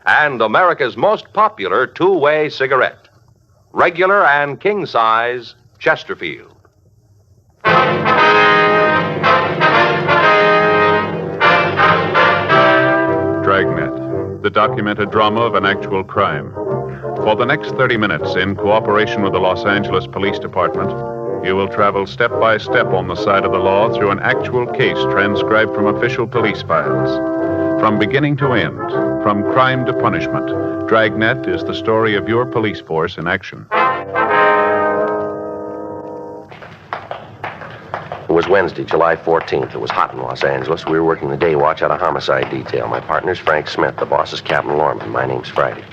And America's most popular two-way cigarette, regular and king size Chesterfield. Dragnet, the documented drama of an actual crime. For the next 30 minutes, in cooperation with the Los Angeles Police Department, you will travel step by step on the side of the law through an actual case transcribed from official police files. From beginning to end, from crime to punishment, Dragnet is the story of your police force in action. It was Wednesday, July 14th. It was hot in Los Angeles. We were working the day watch out of homicide detail. My partner's Frank Smith. The boss is Captain Lorman. My name's Friday.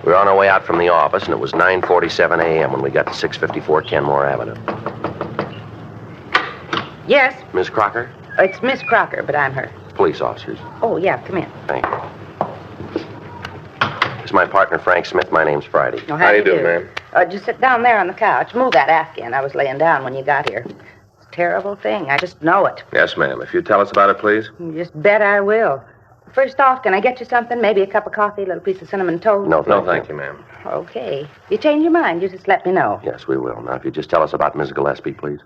We were on our way out from the office, and it was 9:47 a.m. when we got to 654 Kenmore Avenue. Yes, Miss Crocker? it's Miss Crocker, but I'm her. Police officers. Oh, yeah, come in. Thank you. This is my partner, Frank Smith. My name's Friday. Oh, how do you do, ma'am? Just sit down there on the couch. Move that Afghan. I was laying down when you got here. It's a terrible thing. I just know it. Yes, ma'am. If you tell us about it, please. You just bet I will. First off, can I get you something? Maybe a cup of coffee, a little piece of cinnamon toast? No, thank you, ma'am. Okay. If you change your mind, you just let me know. Yes, we will. Now, if you just tell us about Miss Gillespie, please.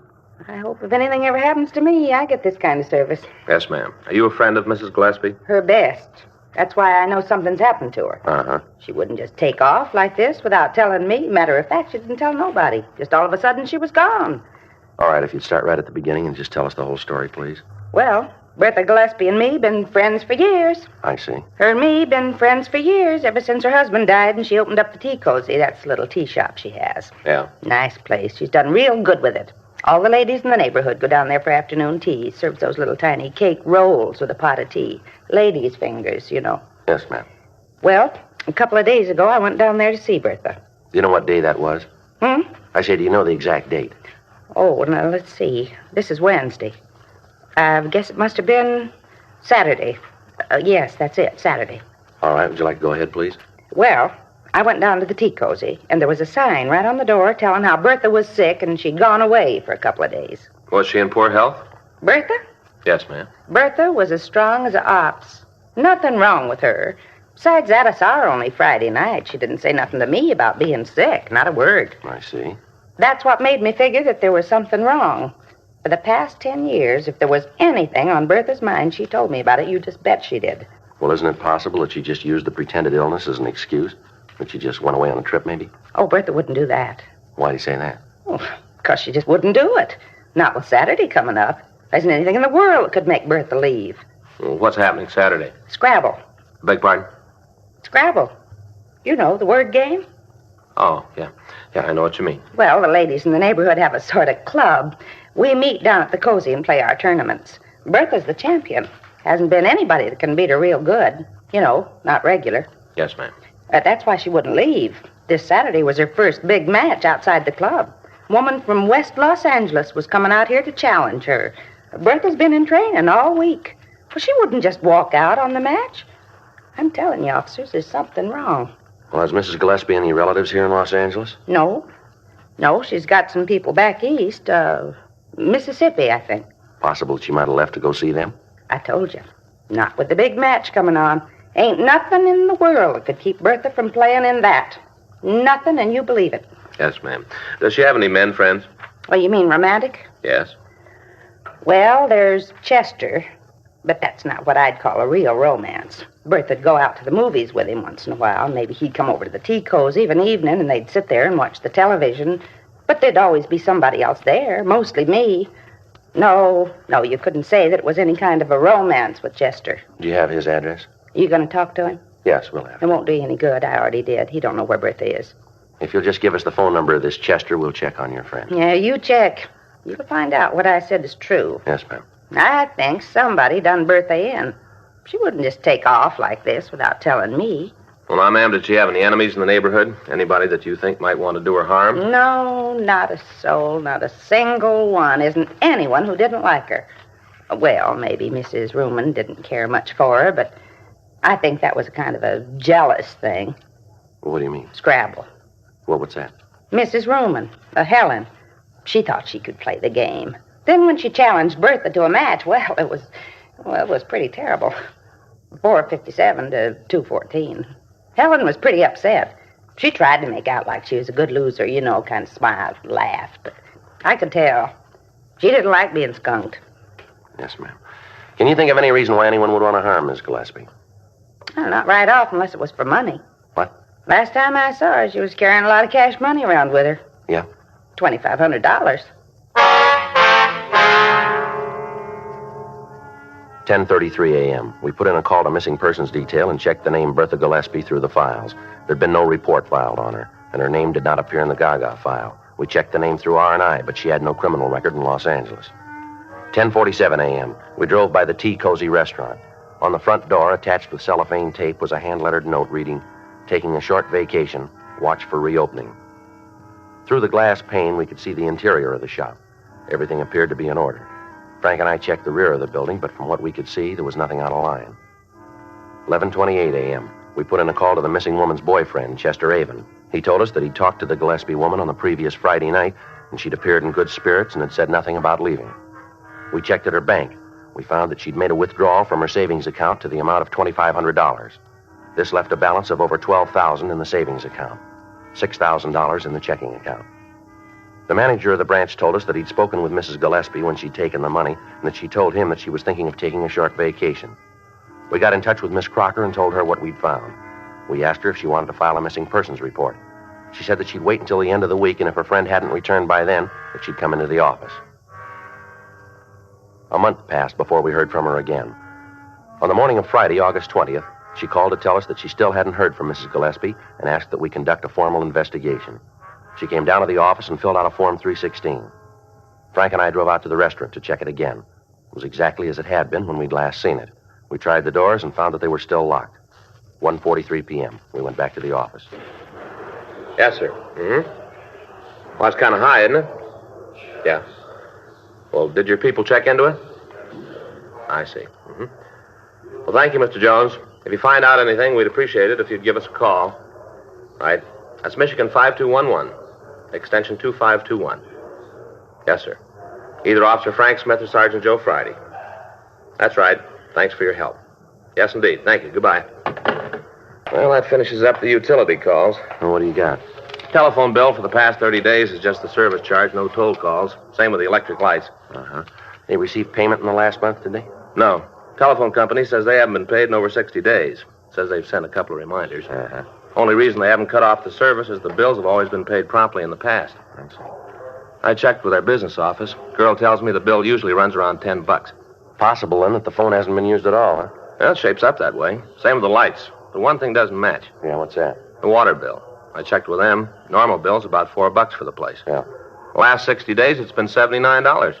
I hope if anything ever happens to me, I get this kind of service. Yes, ma'am. Are you a friend of Mrs. Gillespie? Her best. That's why I know something's happened to her. Uh-huh. She wouldn't just take off like this without telling me. Matter of fact, she didn't tell nobody. Just all of a sudden, she was gone. All right, if you'd start right at the beginning and just tell us the whole story, please. Well, Bertha Gillespie and me been friends for years. I see. Her and me been friends for years, ever since her husband died and she opened up the Tea Cozy. That's the little tea shop she has. Yeah. Nice place. She's done real good with it. All the ladies in the neighborhood go down there for afternoon tea. Serves those little tiny cake rolls with a pot of tea. Ladies' fingers, you know. Yes, ma'am. Well, a couple of days ago, I went down there to see Bertha. Do you know what day that was? Hmm? I say, do you know the exact date? Oh, now, let's see. This is Wednesday. I guess it must have been Saturday. Yes, that's it, Saturday. All right, would you like to go ahead, please? Well, I went down to the Tea Cozy, and there was a sign right on the door telling how Bertha was sick and she'd gone away for a couple of days. Was she in poor health? Bertha? Yes, ma'am. Bertha was as strong as an ox. Nothing wrong with her. Besides that, I saw her only Friday night. She didn't say nothing to me about being sick, not a word. I see. That's what made me figure that there was something wrong. For the past 10 years, if there was anything on Bertha's mind, she told me about it. You just bet she did. Well, isn't it possible that she just used the pretended illness as an excuse? That she just went away on a trip, maybe? Oh, Bertha wouldn't do that. Why do you say that? Oh, because she just wouldn't do it. Not with Saturday coming up. There isn't anything in the world that could make Bertha leave. Well, what's happening Saturday? Scrabble. Beg pardon? Scrabble. You know, the word game. Oh, yeah. Yeah, I know what you mean. Well, the ladies in the neighborhood have a sort of club. We meet down at the Cozy and play our tournaments. Bertha's the champion. Hasn't been anybody that can beat her real good. You know, not regular. Yes, ma'am. That's why she wouldn't leave. This Saturday was her first big match outside the club. Woman from West Los Angeles was coming out here to challenge her. Bertha's been in training all week. Well, she wouldn't just walk out on the match. I'm telling you, officers, there's something wrong. Well, has Mrs. Gillespie any relatives here in Los Angeles? No. No, she's got some people back east. Mississippi, I think. Possible she might have left to go see them? I told you. Not with the big match coming on. Ain't nothing in the world that could keep Bertha from playing in that. Nothing, and you believe it. Yes, ma'am. Does she have any men friends? Oh, you mean romantic? Yes. Well, there's Chester, but that's not what I'd call a real romance. Bertha'd go out to the movies with him once in a while. Maybe he'd come over to the tea cozy of an evening, and they'd sit there and watch the television. But there'd always be somebody else there, mostly me. No, you couldn't say that it was any kind of a romance with Chester. Do you have his address? You going to talk to him? Yes, we'll have it. It won't do you any good. I already did. He don't know where Bertha is. If you'll just give us the phone number of this Chester, we'll check on your friend. Yeah, you check. You'll find out what I said is true. Yes, ma'am. I think somebody done Bertha in. She wouldn't just take off like this without telling me. Well, now, ma'am, did she have any enemies in the neighborhood? Anybody that you think might want to do her harm? No, not a soul, not a single one. Isn't anyone who didn't like her. Well, maybe Mrs. Ruman didn't care much for her, but I think that was kind of a jealous thing. What do you mean? Scrabble. What's that? Mrs. Ruman, Helen, she thought she could play the game. Then when she challenged Bertha to a match, it was pretty terrible. 457 to 214. Helen was pretty upset. She tried to make out like she was a good loser, you know, kind of smiled and laughed. But I could tell. She didn't like being skunked. Yes, ma'am. Can you think of any reason why anyone would want to harm Miss Gillespie? Well, not right off unless it was for money. What? Last time I saw her, she was carrying a lot of cash money around with her. Yeah? $2,500. 10:33 a.m. We put in a call to missing persons detail and checked the name Bertha Gillespie through the files. There'd been no report filed on her, and her name did not appear in the Gaga file. We checked the name through R&I, but she had no criminal record in Los Angeles. 10:47 a.m. We drove by the Tea Cozy restaurant. On the front door, attached with cellophane tape, was a hand-lettered note reading, "Taking a short vacation. Watch for reopening." Through the glass pane, we could see the interior of the shop. Everything appeared to be in order. Frank and I checked the rear of the building, but from what we could see, there was nothing out of line. 11:28 a.m. We put in a call to the missing woman's boyfriend, Chester Avon. He told us that he'd talked to the Gillespie woman on the previous Friday night, and she'd appeared in good spirits and had said nothing about leaving. We checked at her bank. We found that she'd made a withdrawal from her savings account to the amount of $2,500. This left a balance of over $12,000 in the savings account, $6,000 in the checking account. The manager of the branch told us that he'd spoken with Mrs. Gillespie when she'd taken the money, and that she told him that she was thinking of taking a short vacation. We got in touch with Miss Crocker and told her what we'd found. We asked her if she wanted to file a missing persons report. She said that she'd wait until the end of the week, and if her friend hadn't returned by then, that she'd come into the office. A month passed before we heard from her again. On the morning of Friday, August 20th, she called to tell us that she still hadn't heard from Mrs. Gillespie and asked that we conduct a formal investigation. She came down to the office and filled out a Form 316. Frank and I drove out to the restaurant to check it again. It was exactly as it had been when we'd last seen it. We tried the doors and found that they were still locked. 1:43 p.m. We went back to the office. Yes, sir. Mm-hmm. Well, that's kind of high, isn't it? Yeah. Well, did your people check into it? I see. Mm-hmm. Well, thank you, Mr. Jones. If you find out anything, we'd appreciate it if you'd give us a call. Right. That's Michigan 5211, extension 2521. Yes, sir. Either Officer Frank Smith or Sergeant Joe Friday. That's right. Thanks for your help. Yes, indeed. Thank you. Goodbye. Well, that finishes up the utility calls. Well, what do you got? Telephone bill for the past 30 days is just the service charge, no toll calls. Same with the electric lights. Uh-huh. They received payment in the last month, did they? No. Telephone company says they haven't been paid in over 60 days. Says they've sent a couple of reminders. Uh-huh. Only reason they haven't cut off the service is the bills have always been paid promptly in the past. I checked with our business office. Girl tells me the bill usually runs around $10. Possible, then, that the phone hasn't been used at all, huh? Well, it shapes up that way. Same with the lights. But one thing doesn't match. Yeah, what's that? The water bill. I checked with them. Normal bill's about $4 for the place. Yeah. The last 60 days, it's been $79.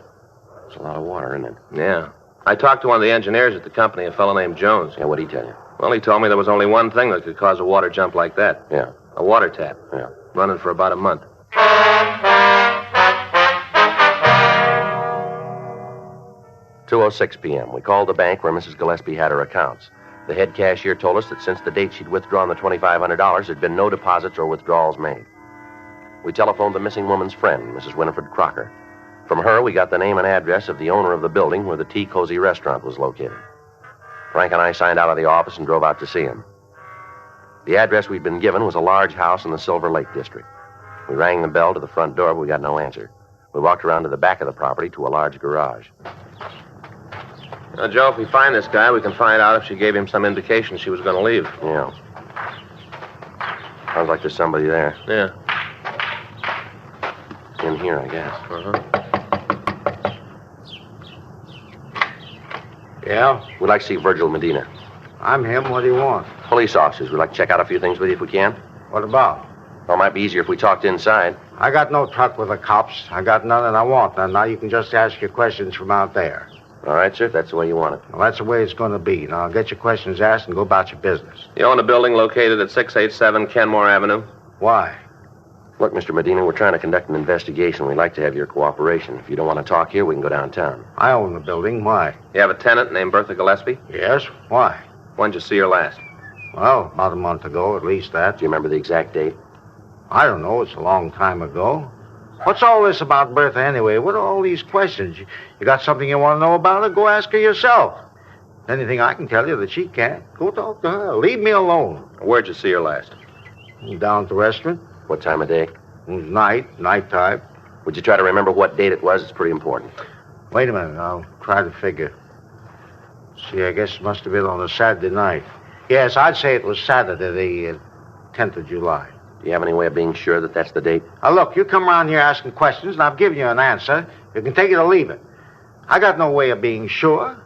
It's a lot of water, isn't it? Yeah. I talked to one of the engineers at the company, a fellow named Jones. Yeah, what'd he tell you? Well, he told me there was only one thing that could cause a water jump like that. Yeah. A water tap. Yeah. Running for about a month. 2:06 p.m. We called the bank where Mrs. Gillespie had her accounts. The head cashier told us that since the date she'd withdrawn the $2,500, there'd been no deposits or withdrawals made. We telephoned the missing woman's friend, Mrs. Winifred Crocker. From her, we got the name and address of the owner of the building where the Tea Cozy restaurant was located. Frank and I signed out of the office and drove out to see him. The address we'd been given was a large house in the Silver Lake district. We rang the bell to the front door, but we got no answer. We walked around to the back of the property to a large garage. Now, Joe, if we find this guy, we can find out if she gave him some indication she was going to leave. Yeah. Sounds like there's somebody there. Yeah. In here, I guess. Yeah? We'd like to see Virgil Medina. I'm him. What do you want? Police officers. We'd like to check out a few things with you if we can. What about? Well, it might be easier if we talked inside. I got no truck with the cops. I got none and I want none. Now you can just ask your questions from out there. All right, sir. That's the way you want it. Well, that's the way it's going to be. Now, get your questions asked and go about your business. You own a building located at 687 Kenmore Avenue? Why? Look, Mr. Medina, we're trying to conduct an investigation. We'd like to have your cooperation. If you don't want to talk here, we can go downtown. I own the building. Why? You have a tenant named Bertha Gillespie? Yes. Why? When'd you see her last? Well, about a month ago, at least that. Do you remember the exact date? I don't know. It's a long time ago. What's all this about Bertha anyway? What are all these questions? You got something you want to know about her? Go ask her yourself. Anything I can tell you that she can't, go talk to her. Leave me alone. Where'd you see her last? Down at the restaurant. What time of day? It was nighttime. Would you try to remember what date it was? It's pretty important. Wait a minute. I'll try to figure. See, I guess it must have been on a Saturday night. Yes, I'd say it was Saturday, the 10th of July. Do you have any way of being sure that that's the date? Now, look, you come around here asking questions, and I've given you an answer. You can take it or leave it. I got no way of being sure.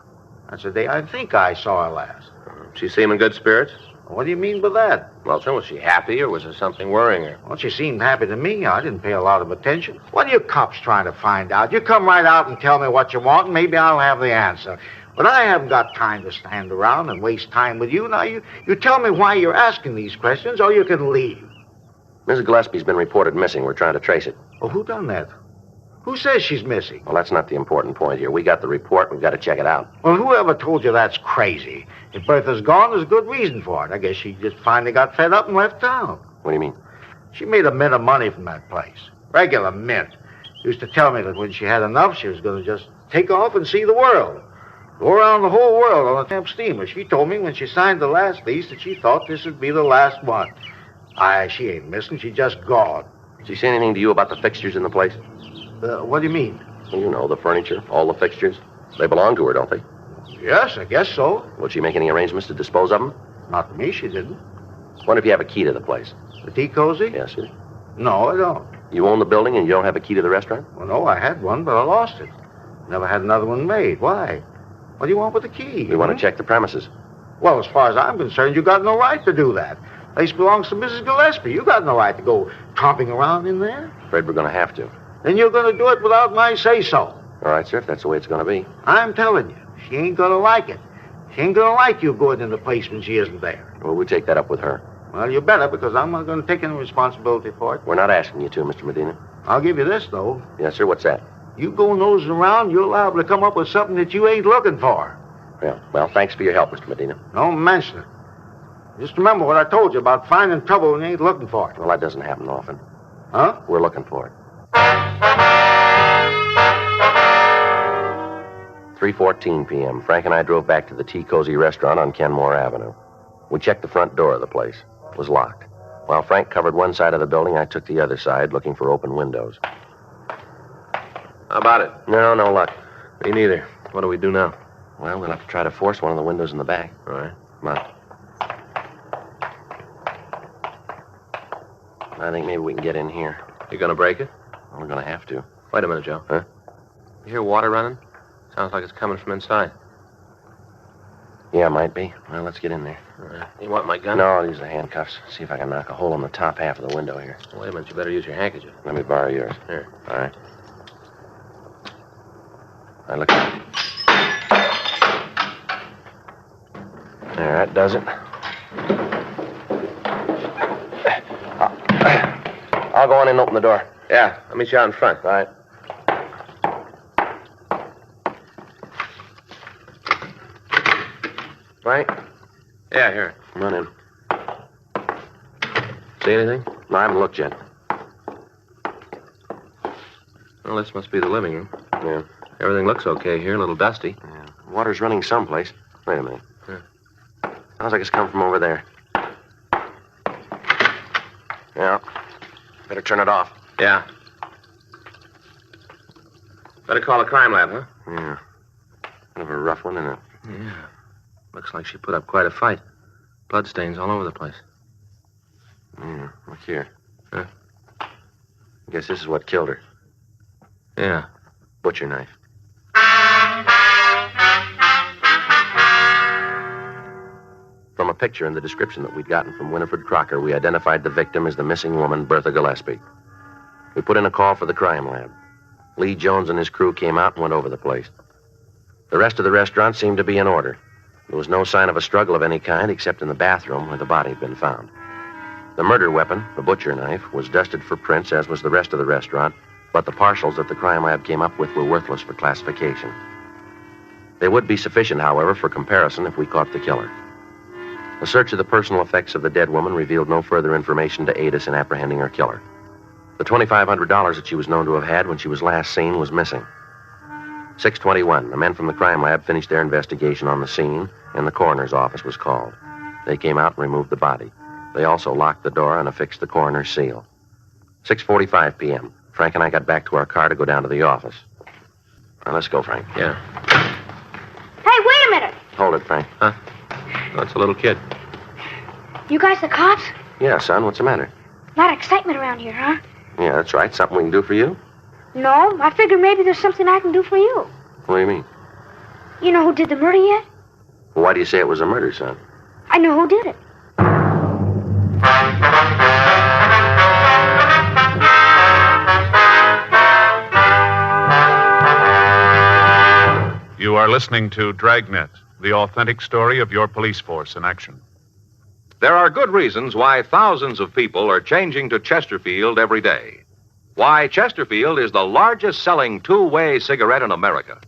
That's the day I think I saw her last. She seem in good spirits? What do you mean by that? Well, sir, was she happy, or was there something worrying her? Well, she seemed happy to me. I didn't pay a lot of attention. What are you cops trying to find out? You come right out and tell me what you want, and maybe I'll have the answer. But I haven't got time to stand around and waste time with you. Now, you tell me why you're asking these questions, or you can leave. Mrs. Gillespie's been reported missing. We're trying to trace it. Well, who done that? Who says she's missing? Well, that's not the important point here. We got the report. We've got to check it out. Well, whoever told you that's crazy? If Bertha's gone, there's a good reason for it. I guess she just finally got fed up and left town. What do you mean? She made a mint of money from that place. Regular mint. Used to tell me that when she had enough, she was going to just take off and see the world. Go around the whole world on a damn steamer. She told me when she signed the last lease that she thought this would be the last one. She ain't missing. She just gone. Did she say anything to you about the fixtures in the place? What do you mean? Well, you know, the furniture, all the fixtures. They belong to her, don't they? Yes, I guess so. Will she make any arrangements to dispose of them? Not to me, she didn't. Wonder if you have a key to the place. The Tea Cozy? Yes, sir. No, I don't. You own the building and you don't have a key to the restaurant? Well, no, I had one, but I lost it. Never had another one made. Why? What do you want with the key? We want to check the premises. Well, as far as I'm concerned, you got no right to do that. The place belongs to Mrs. Gillespie. You got no right to go tromping around in there. Afraid we're going to have to. Then you're going to do it without my say-so. All right, sir, if that's the way it's going to be. I'm telling you, she ain't going to like it. She ain't going to like you going in the place when she isn't there. Well, we'll take that up with her. Well, you better, because I'm not going to take any responsibility for it. We're not asking you to, Mr. Medina. I'll give you this, though. Yes, sir, what's that? You go nosing around, you're liable to come up with something that you ain't looking for. Yeah, well, thanks for your help, Mr. Medina. Don't mention it. Just remember what I told you about finding trouble when you ain't looking for it. Well, that doesn't happen often. Huh? We're looking for it. 3:14 p.m. Frank and I drove back to the Tea Cozy restaurant on Kenmore Avenue. We checked the front door of the place. It was locked. While Frank covered one side of the building, I took the other side, looking for open windows. How about it? No luck. Me neither. What do we do now? Well, we'll have to try to force one of the windows in the back. All right. Come on. I think maybe we can get in here. You gonna break it? Well, we're gonna have to. Wait a minute, Joe. Huh? You hear water running? Sounds like it's coming from inside. Yeah, might be. Well, let's get in there. You want my gun? No, I'll use the handcuffs. See if I can knock a hole in the top half of the window here. Wait a minute. You better use your handkerchief. Let me borrow yours. Here. All right. All right, look. There, that does it. I'll go on in and open the door. Yeah, I'll meet you out in front. All right. Frank? Yeah, here. Run in. See anything? No, I haven't looked yet. Well, this must be the living room. Yeah. Everything looks okay here. A little dusty. Yeah. Water's running someplace. Wait a minute. Yeah. Sounds like it's come from over there. Yeah. Better turn it off. Yeah. Better call the crime lab, huh? Yeah. Kind of a rough one, isn't it? Yeah. Looks like she put up quite a fight. Bloodstains all over the place. Yeah. Look here. Huh? I guess this is what killed her. Yeah. Butcher knife. From a picture and the description that we'd gotten from Winifred Crocker, we identified the victim as the missing woman, Bertha Gillespie. We put in a call for the crime lab. Lee Jones and his crew came out and went over the place. The rest of the restaurant seemed to be in order. There was no sign of a struggle of any kind except in the bathroom where the body had been found. The murder weapon, the butcher knife, was dusted for prints, as was the rest of the restaurant, but the partials that the crime lab came up with were worthless for classification. They would be sufficient, however, for comparison if we caught the killer. A search of the personal effects of the dead woman revealed no further information to aid us in apprehending her killer. The $2,500 that she was known to have had when she was last seen was missing. 6:21, the men from the crime lab finished their investigation on the scene, and the coroner's office was called. They came out and removed the body. They also locked the door and affixed the coroner's seal. 6:45 p.m., Frank and I got back to our car to go down to the office. Now, let's go, Frank. Yeah. Hey, wait a minute. Hold it, Frank. Huh? Oh, it's a little kid. You guys the cops? Yeah, son, what's the matter? A lot of excitement around here, huh? Yeah, that's right. Something we can do for you? No, I figured maybe there's something I can do for you. What do you mean? You know who did the murder yet? Well, why do you say it was a murder, son? I know who did it. You are listening to Dragnet, the authentic story of your police force in action. There are good reasons why thousands of people are changing to Chesterfield every day. Why Chesterfield is the largest selling two-way cigarette in America.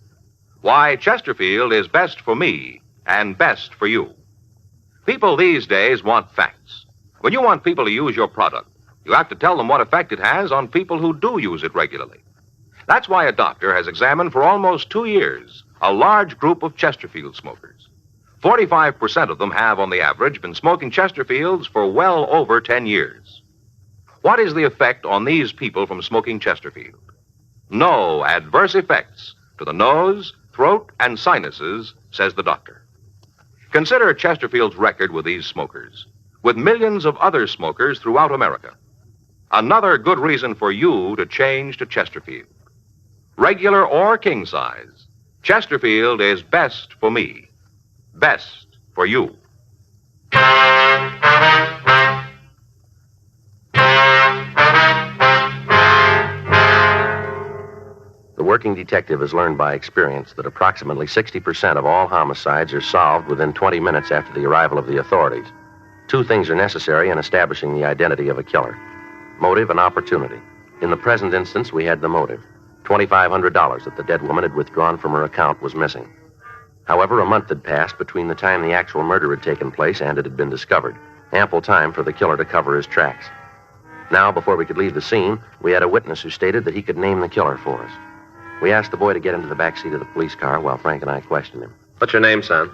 Why Chesterfield is best for me and best for you. People these days want facts. When you want people to use your product, you have to tell them what effect it has on people who do use it regularly. That's why a doctor has examined for almost 2 years a large group of Chesterfield smokers. 45% of them have, on the average, been smoking Chesterfields for well over 10 years. What is the effect on these people from smoking Chesterfield? No adverse effects to the nose, throat, and sinuses, says the doctor. Consider Chesterfield's record with these smokers, with millions of other smokers throughout America. Another good reason for you to change to Chesterfield. Regular or king size, Chesterfield is best for me, best for you. The working detective has learned by experience that approximately 60% of all homicides are solved within 20 minutes after the arrival of the authorities. Two things are necessary in establishing the identity of a killer: motive and opportunity. In the present instance, we had the motive. $2,500 that the dead woman had withdrawn from her account was missing. However, a month had passed between the time the actual murder had taken place and it had been discovered. Ample time for the killer to cover his tracks. Now, before we could leave the scene, we had a witness who stated that he could name the killer for us. We asked the boy to get into the back seat of the police car while Frank and I questioned him. What's your name, son?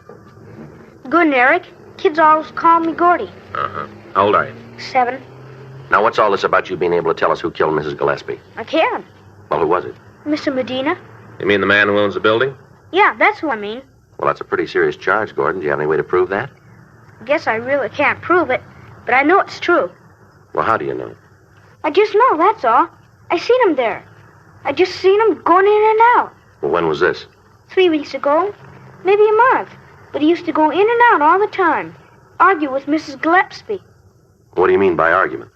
Good, Eric. Kids always call me Gordy. Uh-huh. How old are you? 7. Now, what's all this about you being able to tell us who killed Mrs. Gillespie? I can. Well, who was it? Mr. Medina. You mean the man who owns the building? Yeah, that's who I mean. Well, that's a pretty serious charge, Gordon. Do you have any way to prove that? Guess I really can't prove it, but I know it's true. Well, how do you know? I just know, that's all. I seen him there. I just seen him going in and out. Well, when was this? 3 weeks ago. Maybe a month. but he used to go in and out all the time. Argue with Mrs. Gillespie. What do you mean by argument?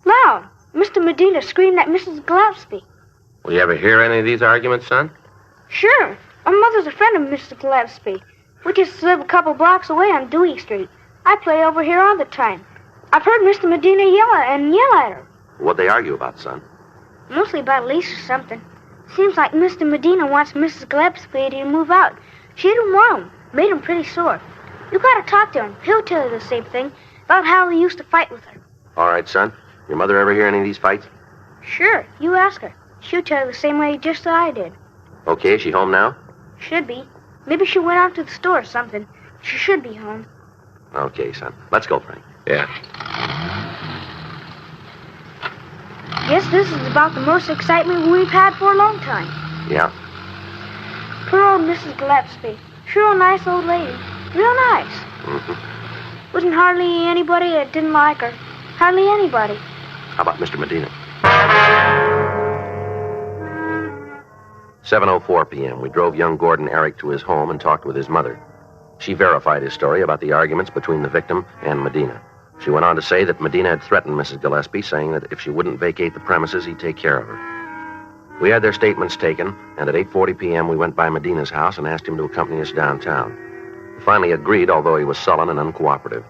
Loud. Mr. Medina screamed at Mrs. Gillespie. Will you ever hear any of these arguments, son? Sure. My mother's a friend of Mr. Gillespie. We just live a couple blocks away on Dewey Street. I play over here all the time. I've heard Mr. Medina yell at her. What'd they argue about, son? Mostly about a lease or something. Seems like Mr. Medina wants Mrs. Gillespie to move out. She didn't want him. Made him pretty sore. You gotta talk to him. He'll tell you the same thing about how he used to fight with her. All right, son. Your mother ever hear any of these fights? Sure. You ask her. She'll tell you the same way just as I did. Okay, is she home now? Should be. Maybe she went out to the store or something. She should be home. Okay, son. Let's go, Frank. Yeah. Guess this is about the most excitement we've had for a long time. Yeah? Poor old Mrs. Gillespie. Sure a nice old lady. Real nice. Mm-hmm. Wasn't hardly anybody that didn't like her. Hardly anybody. How about Mr. Medina? 7:04 p.m. We drove young Gordon Eric to his home and talked with his mother. She verified his story about the arguments between the victim and Medina. She went on to say that Medina had threatened Mrs. Gillespie, saying that if she wouldn't vacate the premises, he'd take care of her. We had their statements taken, and at 8:40 p.m. we went by Medina's house and asked him to accompany us downtown. He finally agreed, although he was sullen and uncooperative.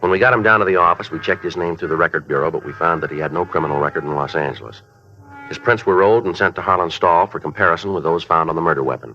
When we got him down to the office, we checked his name through the record bureau, but we found that he had no criminal record in Los Angeles. His prints were rolled and sent to Harlan Stahl for comparison with those found on the murder weapon.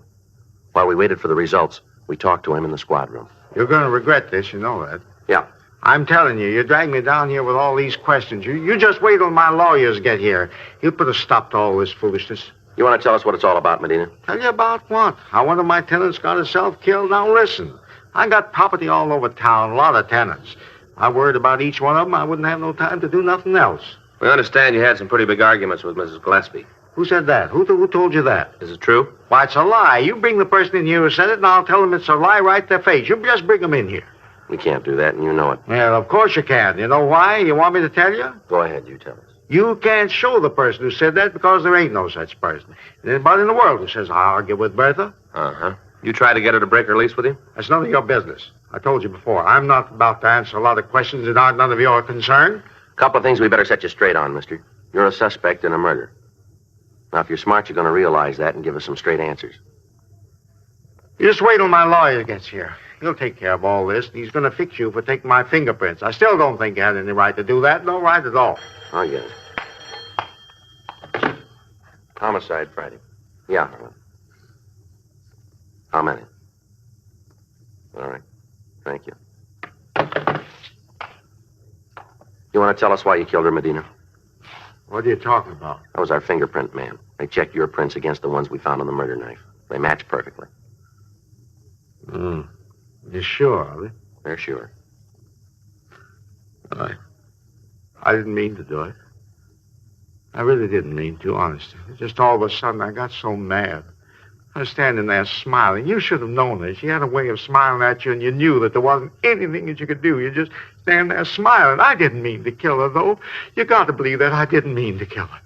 While we waited for the results, we talked to him in the squad room. You're going to regret this, you know that. Yeah. I'm telling you, dragged me down here with all these questions. You just wait till my lawyers get here. He'll put a stop to all this foolishness. You want to tell us what it's all about, Medina? Tell you about what? How one of my tenants got herself killed? Now listen, I got property all over town, a lot of tenants. I worried about each one of them. I wouldn't have no time to do nothing else. We understand you had some pretty big arguments with Mrs. Gillespie. Who said that? Who told you that? Is it true? Why, it's a lie. You bring the person in here who said it, and I'll tell them it's a lie right to their face. You just bring them in here. We can't do that, and you know it. Well, of course you can. You know why? You want me to tell you? Go ahead, you tell us. You can't show the person who said that because there ain't no such person. There's anybody in the world who says, I argue with Bertha. Uh-huh. You tried to get her to break her lease with you? That's none of your business. I told you before, I'm not about to answer a lot of questions that aren't none of your concern. A couple of things we better set you straight on, mister. You're a suspect in a murder. Now, if you're smart, you're going to realize that and give us some straight answers. You just wait till my lawyer gets here. He'll take care of all this, and he's going to fix you for taking my fingerprints. I still don't think you had any right to do that. No right at all. I'll get it. Homicide Friday. Yeah, Harlan. How many? All right. Thank you. You want to tell us why you killed her, Medina? What are you talking about? That was our fingerprint man. They checked your prints against the ones we found on the murder knife. They match perfectly. You sure, are they? They're sure. I didn't mean to do it. I really didn't mean to, honestly. Just all of a sudden, I got so mad. I was standing there smiling. You should have known her. She had a way of smiling at you, and you knew that there wasn't anything that you could do. You just stand there smiling. I didn't mean to kill her, though. You got to believe that I didn't mean to kill her.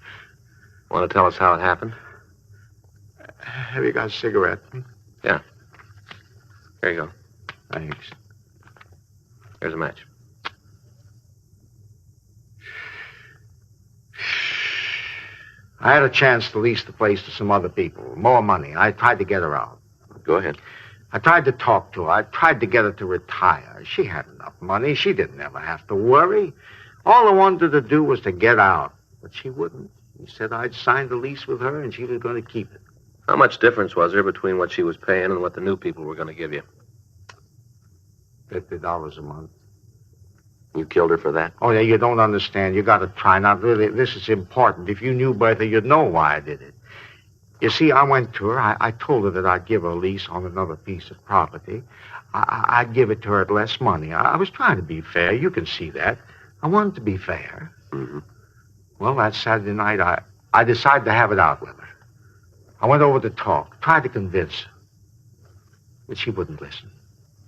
Want to tell us how it happened? Have you got a cigarette? Yeah. Here you go. Thanks. Here's a match. I had a chance to lease the place to some other people. More money. I tried to get her out. Go ahead. I tried to talk to her. I tried to get her to retire. She had enough money. She didn't ever have to worry. All I wanted to do was to get out. But she wouldn't. She said I'd signed a lease with her and she was going to keep it. How much difference was there between what she was paying and what the new people were going to give you? $50 a month. You killed her for that? Oh, yeah, you don't understand. You got to try. Now, really, this is important. If you knew Bertha, you'd know why I did it. You see, I went to her. I told her that I'd give her a lease on another piece of property. I'd give it to her at less money. I was trying to be fair. You can see that. I wanted to be fair. Mm-hmm. Well, that Saturday night, I decided to have it out with her. I went over to talk, tried to convince her. But she wouldn't listen.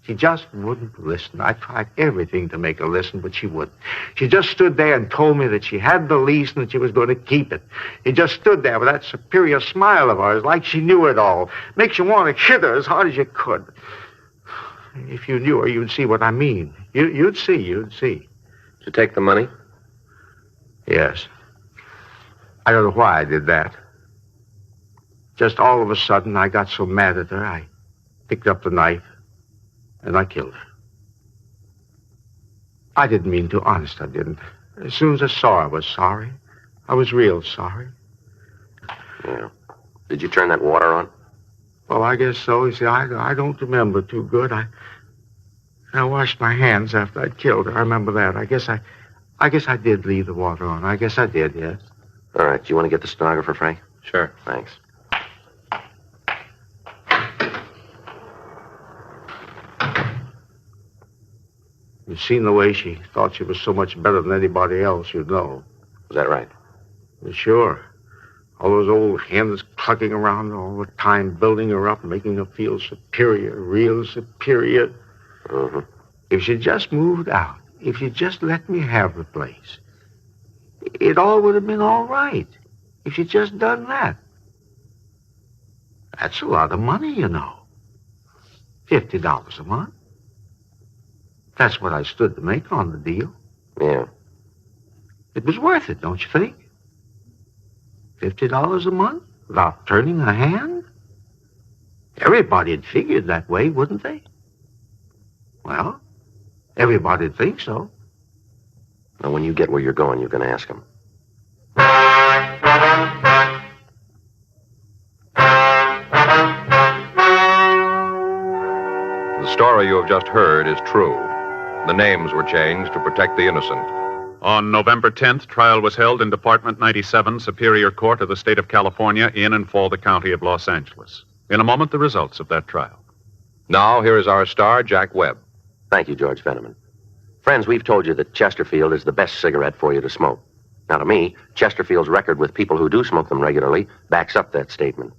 She just wouldn't listen. I tried everything to make her listen, but she wouldn't. She just stood there and told me that she had the lease and that she was going to keep it. She just stood there with that superior smile of hers, like she knew it all. Makes you want to hit her as hard as you could. If you knew her, you'd see what I mean. You'd see. Did you take the money? Yes. I don't know why I did that. Just all of a sudden, I got so mad at her, I picked up the knife, and I killed her. I didn't mean to, honest, I didn't. As soon as I saw her, I was sorry. I was real sorry. Yeah. Did you turn that water on? Well, I guess so. You see, I don't remember too good. I washed my hands after I'd killed her. I remember that. I guess I did leave the water on. I guess I did, yes. All right. Do you want to get the stenographer, Frank? Sure. Thanks. You've seen the way she thought she was so much better than anybody else, you'd know. Is that right? Well, sure. All those old hens clucking around all the time, building her up, making her feel superior, real superior. Mm-hmm. If she just moved out, if she just let me have the place, it all would have been all right. If she'd just done that. That's a lot of money, you know. $50 a month. That's what I stood to make on the deal. Yeah. It was worth it, don't you think? $50 a month without turning a hand? Everybody'd figured that way, wouldn't they? Well, everybody'd think so. Now, when you get where you're going, you can ask him. The story you have just heard is true. The names were changed to protect the innocent. On November 10th, trial was held in Department 97, Superior Court of the State of California, in and for the County of Los Angeles. In a moment, the results of that trial. Now, here is our star, Jack Webb. Thank you, George Veneman. Friends, we've told you that Chesterfield is the best cigarette for you to smoke. Now, to me, Chesterfield's record with people who do smoke them regularly backs up that statement.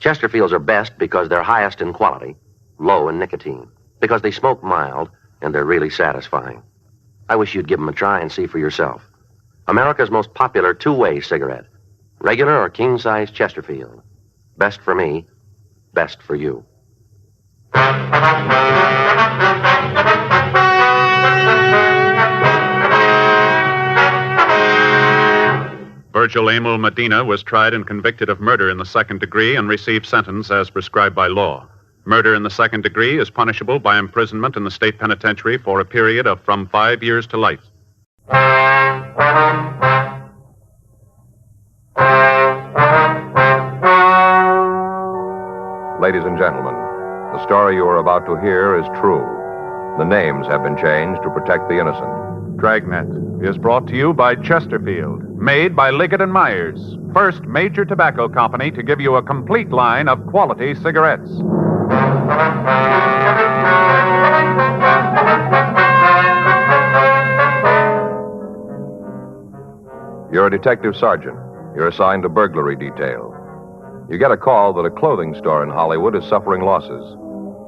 Chesterfields are best because they're highest in quality, low in nicotine, because they smoke mild, and they're really satisfying. I wish you'd give them a try and see for yourself. America's most popular two-way cigarette. Regular or king-size Chesterfield. Best for me, best for you. Virgil Emil Medina was tried and convicted of murder in the second degree and received sentence as prescribed by law. Murder in the second degree is punishable by imprisonment in the state penitentiary for a period of from 5 years to life. Ladies and gentlemen, the story you are about to hear is true. The names have been changed to protect the innocent. Dragnet is brought to you by Chesterfield, made by Liggett & Myers, first major tobacco company to give you a complete line of quality cigarettes. You're a detective sergeant. You're assigned to burglary detail. You get a call that a clothing store in Hollywood is suffering losses.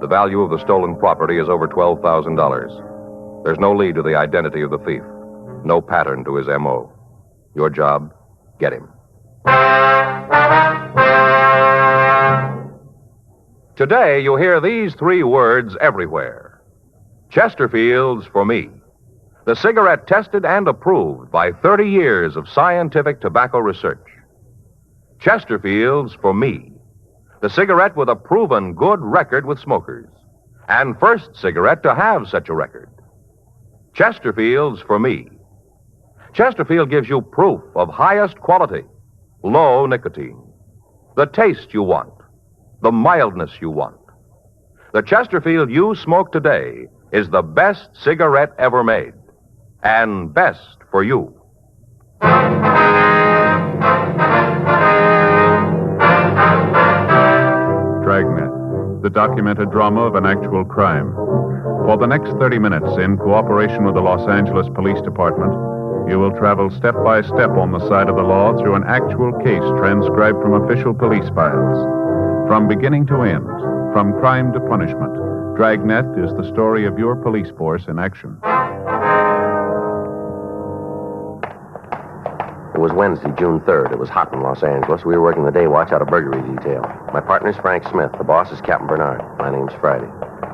The value of the stolen property is over $12,000. There's no lead to the identity of the thief, no pattern to his M.O. Your job, get him. Today, you hear these three words everywhere. Chesterfield's for me. The cigarette tested and approved by 30 years of scientific tobacco research. Chesterfield's for me. The cigarette with a proven good record with smokers. And first cigarette to have such a record. Chesterfield's for me. Chesterfield gives you proof of highest quality, low nicotine. The taste you want. The mildness you want. The Chesterfield you smoke today is the best cigarette ever made. And best for you. Dragnet, the documented drama of an actual crime. For the next 30 minutes, in cooperation with the Los Angeles Police Department, you will travel step by step on the side of the law through an actual case transcribed from official police files. From beginning to end, from crime to punishment, Dragnet is the story of your police force in action. It was Wednesday, June 3rd. It was hot in Los Angeles. We were working the day watch out of burglary detail. My partner's Frank Smith. The boss is Captain Bernard. My name's Friday.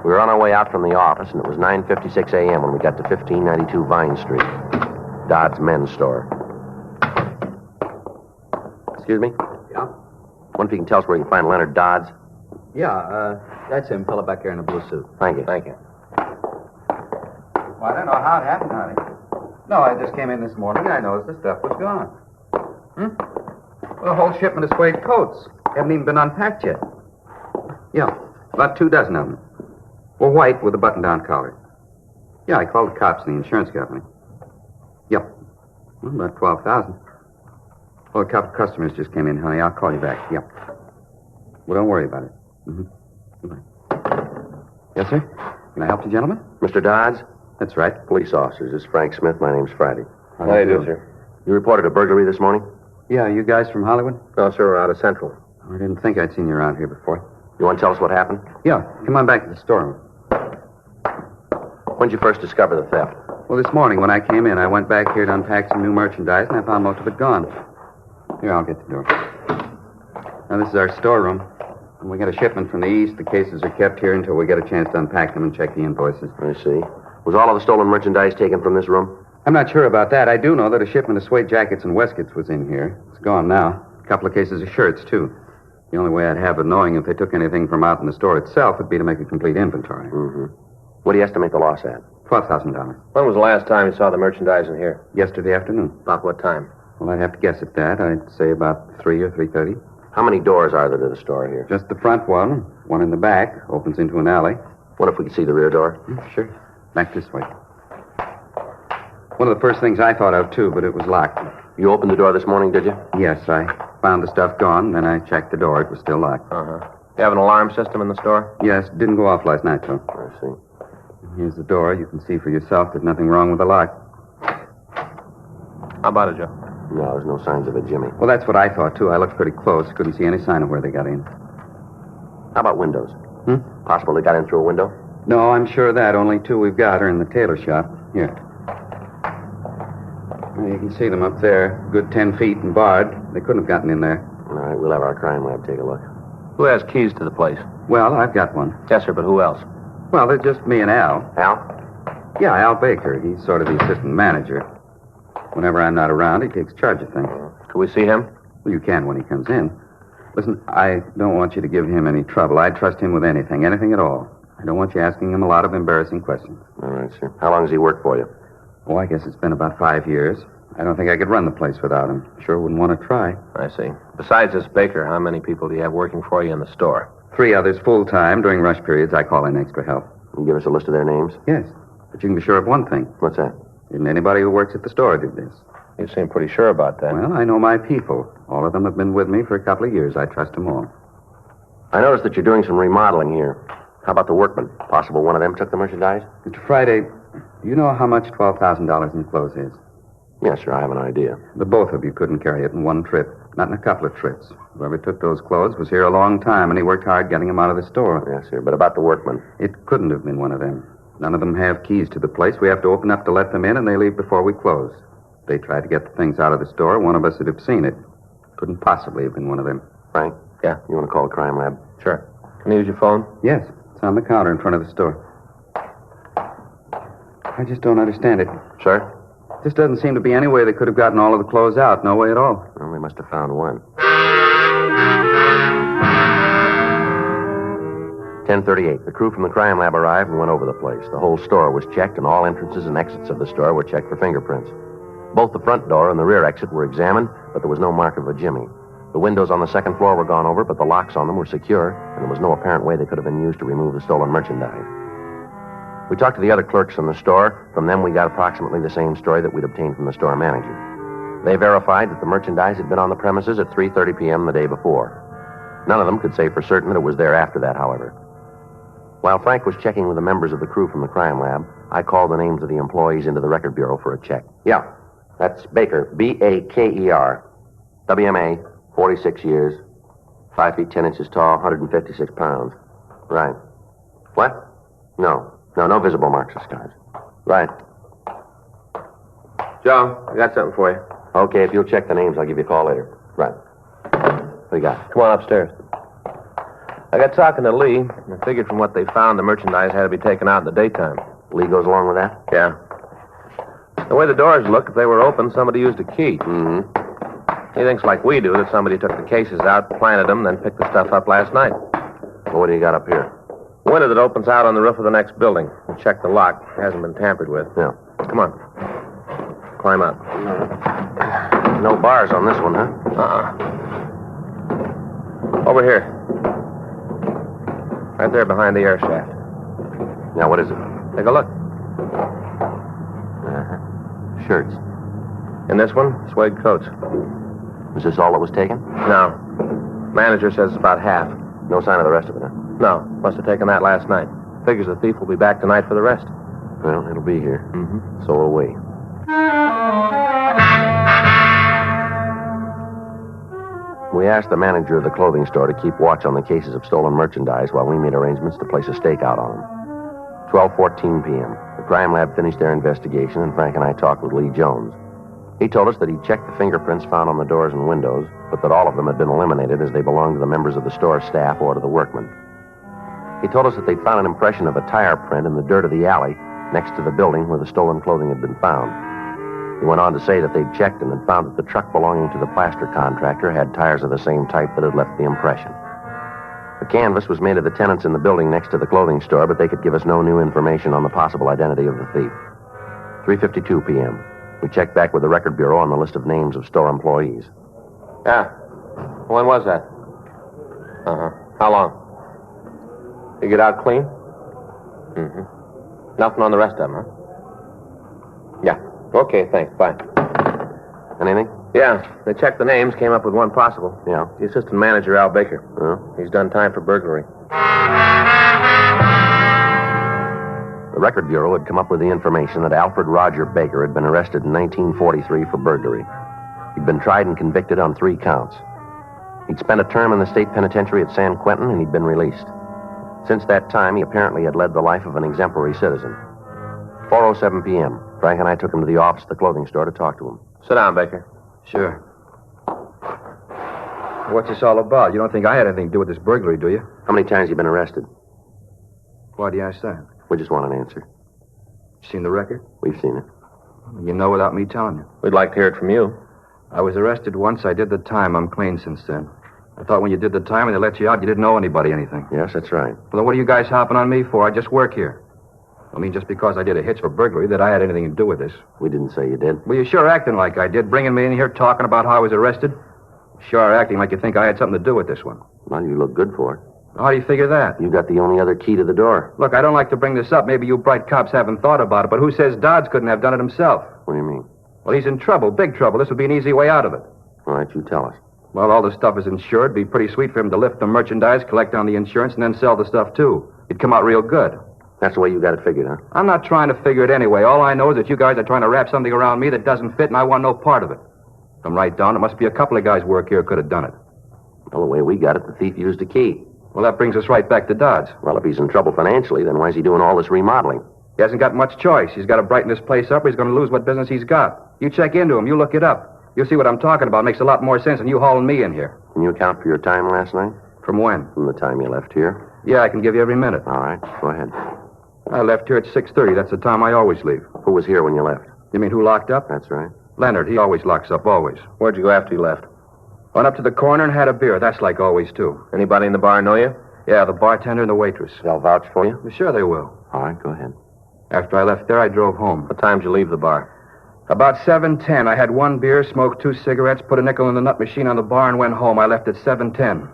We were on our way out from the office, and it was 9:56 a.m. when we got to 1592 Vine Street, Dodd's men's store. Excuse me? Yeah? Wonder if you can tell us where you can find Leonard Dodds? Yeah, that's him, fella back there in a blue suit. Thank you. Thank you. Well, I don't know how it happened, honey. No, I just came in this morning and I noticed the stuff was gone. Well, a whole shipment of suede coats. Haven't even been unpacked yet. Yeah, about 24 of them. Were white with a button-down collar. Yeah, I called the cops and the insurance company. Yep. Well, about 12,000. Well, a couple of customers just came in, honey. I'll call you back. Yep. Well, don't worry about it. Goodbye. Yes, sir? Can I help you, gentlemen? Mr. Dodds? That's right. Police officers. This is Frank Smith. My name's Friday. How do you do, sir? You reported a burglary this morning? Yeah, you guys from Hollywood? No, sir. We're out of Central. I didn't think I'd seen you around here before. You want to tell us what happened? Yeah, come on back to the storeroom. When'd you first discover the theft? Well, this morning when I came in, I went back here to unpack some new merchandise, and I found most of it gone. Here, I'll get the door. Now, this is our storeroom. When we get a shipment from the east, the cases are kept here until we get a chance to unpack them and check the invoices. I see. Was all of the stolen merchandise taken from this room? I'm not sure about that. I do know that a shipment of suede jackets and waistcoats was in here. It's gone now. A couple of cases of shirts, too. The only way I'd have of knowing if they took anything from out in the store itself would be to make a complete inventory. What do you estimate the loss at? $12,000. When was the last time you saw the merchandise in here? Yesterday afternoon. About what time? Well, I'd have to guess at that. I'd say about 3 or 3:30. How many doors are there to the store here? Just the front one in the back, opens into an alley. What if we could see the rear door? Sure. Back this way. One of the first things I thought of, too, but it was locked. You opened the door this morning, did you? Yes, I found the stuff gone, then I checked the door. It was still locked. You have an alarm system in the store? Yes, didn't go off last night, though. I see. Here's the door. You can see for yourself there's nothing wrong with the lock. How about it, Joe? No, there's no signs of it, Jimmy. Well, that's what I thought, too. I looked pretty close. Couldn't see any sign of where they got in. How about windows? Possible they got in through a window? No, I'm sure of that. Only 2 we've got are in the tailor shop. Here. Well, you can see them up there. Good 10 feet and barred. They couldn't have gotten in there. All right, we'll have our crime lab take a look. Who has keys to the place? Well, I've got one. Yes, sir, but who else? Well, they're just me and Al. Al? Yeah, Al Baker. He's sort of the assistant manager. Whenever I'm not around, he takes charge of things. Can we see him? Well, you can when he comes in. Listen, I don't want you to give him any trouble. I'd trust him with anything at all. I don't want you asking him a lot of embarrassing questions. All right, sir. How long has he worked for you? Oh, I guess it's been about 5 years. I don't think I could run the place without him. Sure wouldn't want to try. I see. Besides this Baker, how many people do you have working for you in the store? 3 others full-time. During rush periods, I call in extra help. Can you give us a list of their names? Yes. But you can be sure of one thing. What's that? Isn't anybody who works at the store did this. You seem pretty sure about that. Well, I know my people. All of them have been with me for a couple of years. I trust them all. I noticed that you're doing some remodeling here. How about the workmen? Possible one of them took the merchandise? Mr. Friday, do you know how much $12,000 in clothes is? Yes, sir. I have an idea. The both of you couldn't carry it in one trip. Not in a couple of trips. Whoever took those clothes was here a long time, and he worked hard getting them out of the store. Yes, sir. But about the workmen? It couldn't have been one of them. None of them have keys to the place. We have to open up to let them in, and they leave before we close. If they tried to get the things out of the store, one of us would have seen it. Couldn't possibly have been one of them. Frank? Yeah? You want to call the crime lab? Sure. Can I use your phone? Yes. It's on the counter in front of the store. I just don't understand it. Sir? This doesn't seem to be any way they could have gotten all of the clothes out. No way at all. Well, they must have found one. 10:38. The crew from the crime lab arrived and went over the place. The whole store was checked, and all entrances and exits of the store were checked for fingerprints. Both the front door and the rear exit were examined, but there was no mark of a jimmy. The windows on the second floor were gone over, but the locks on them were secure, and there was no apparent way they could have been used to remove the stolen merchandise. We talked to the other clerks in the store. From them, we got approximately the same story that we'd obtained from the store manager. They verified that the merchandise had been on the premises at 3:30 p.m. the day before. None of them could say for certain that it was there after that, however. While Frank was checking with the members of the crew from the crime lab, I called the names of the employees into the record bureau for a check. Yeah, that's Baker, B-A-K-E-R. WMA, 46 years, 5 feet 10 inches tall, 156 pounds. Right. What? No visible marks or scars. Right. Joe, I got something for you. Okay, if you'll check the names, I'll give you a call later. Right. What do you got? Come on upstairs. I got talking to Lee. I figured from what they found, the merchandise had to be taken out in the daytime. Lee goes along with that? Yeah. The way the doors look, if they were open, somebody used a key. Mm-hmm. He thinks like we do, that somebody took the cases out, planted them, then picked the stuff up last night. Well, what do you got up here? Window that opens out on the roof of the next building. We checked the lock. It hasn't been tampered with. Yeah. Come on. Climb up. No bars on this one, huh? Over here. Right there behind the air shaft. Now, what is it? Take a look. Shirts. In this one, suede coats. Was this all that was taken? No. Manager says it's about half. No sign of the rest of it, huh? No. Must have taken that last night. Figures the thief will be back tonight for the rest. Well, it'll be here. Mm-hmm. So will we. We asked the manager of the clothing store to keep watch on the cases of stolen merchandise while we made arrangements to place a stakeout on them. 12:14 p.m. The crime lab finished their investigation, and Frank and I talked with Lee Jones. He told us that he'd checked the fingerprints found on the doors and windows, but that all of them had been eliminated as they belonged to the members of the store staff or to the workmen. He told us that they'd found an impression of a tire print in the dirt of the alley next to the building where the stolen clothing had been found. He went on to say that they'd checked and had found that the truck belonging to the plaster contractor had tires of the same type that had left the impression. The canvas was made of the tenants in the building next to the clothing store, but they could give us no new information on the possible identity of the thief. 3:52 p.m. We checked back with the Record Bureau on the list of names of store employees. Yeah. When was that? Uh-huh. How long? You get out clean? Mm-hmm. Nothing on the rest of them, huh? Yeah. Okay, thanks. Bye. Anything? Yeah. They checked the names, came up with one possible. Yeah. The assistant manager, Al Baker. Oh. He's done time for burglary. The Record Bureau had come up with the information that Alfred Roger Baker had been arrested in 1943 for burglary. He'd been tried and convicted on 3 counts. He'd spent a term in the state penitentiary at San Quentin, and he'd been released. Since that time, he apparently had led the life of an exemplary citizen. 4:07 p.m. Frank and I took him to the office of the clothing store to talk to him. Sit down, Baker. Sure. What's this all about? You don't think I had anything to do with this burglary, do you? How many times have you been arrested? Why do you ask that? We just want an answer. Seen the record? We've seen it. You know without me telling you. We'd like to hear it from you. I was arrested once. I did the time. I'm clean since then. I thought when you did the time and they let you out, you didn't owe anybody anything. Yes, that's right. Well, then what are you guys hopping on me for? I just work here. I mean, just because I did a hitch for burglary, that I had anything to do with this. We didn't say you did. Well, you're sure acting like I did, bringing me in here talking about how I was arrested. Sure acting like you think I had something to do with this one. Well, you look good for it. How do you figure that? You got the only other key to the door. Look, I don't like to bring this up. Maybe you bright cops haven't thought about it, but who says Dodds couldn't have done it himself? What do you mean? Well, he's in trouble, big trouble. This would be an easy way out of it. All right, you tell us. Well, all the stuff is insured. It'd be pretty sweet for him to lift the merchandise, collect on the insurance, and then sell the stuff, too. It'd come out real good. That's the way you got it figured, huh? I'm not trying to figure it anyway. All I know is that you guys are trying to wrap something around me that doesn't fit, and I want no part of it. If I'm right, Don, it must be a couple of guys' work here who could have done it. Well, the way we got it, the thief used a key. Well, that brings us right back to Dodds. Well, if he's in trouble financially, then why is he doing all this remodeling? He hasn't got much choice. He's got to brighten this place up or he's going to lose what business he's got. You check into him. You look it up. You'll see what I'm talking about. It makes a lot more sense than you hauling me in here. Can you account for your time last night? From when? From the time you left here. Yeah, I can give you every minute. All right, go ahead. I left here at 6:30. That's the time I always leave. Who was here when you left? You mean who locked up? That's right. Leonard. He always locks up, always. Where'd you go after you left? Went up to the corner and had a beer. That's like always, too. Anybody in the bar know you? Yeah, the bartender and the waitress. They'll vouch for you? Sure they will. All right, go ahead. After I left there, I drove home. What time did you leave the bar? About 7:10. I had 1 beer, smoked 2 cigarettes, put a nickel in the nut machine on the bar, and went home. I left at 7:10.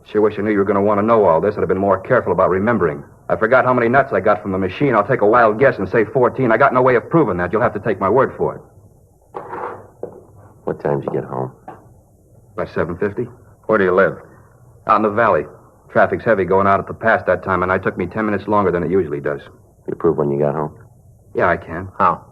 Sure wish I knew you were going to want to know all this. I'd have been more careful about remembering. I forgot how many nuts I got from the machine. I'll take a wild guess and say 14. I got no way of proving that. You'll have to take my word for it. What time did you get home? About 7:50. Where do you live? Out in the valley. Traffic's heavy going out at the pass that time, and it took me 10 minutes longer than it usually does. You prove when you got home? Yeah, I can. How?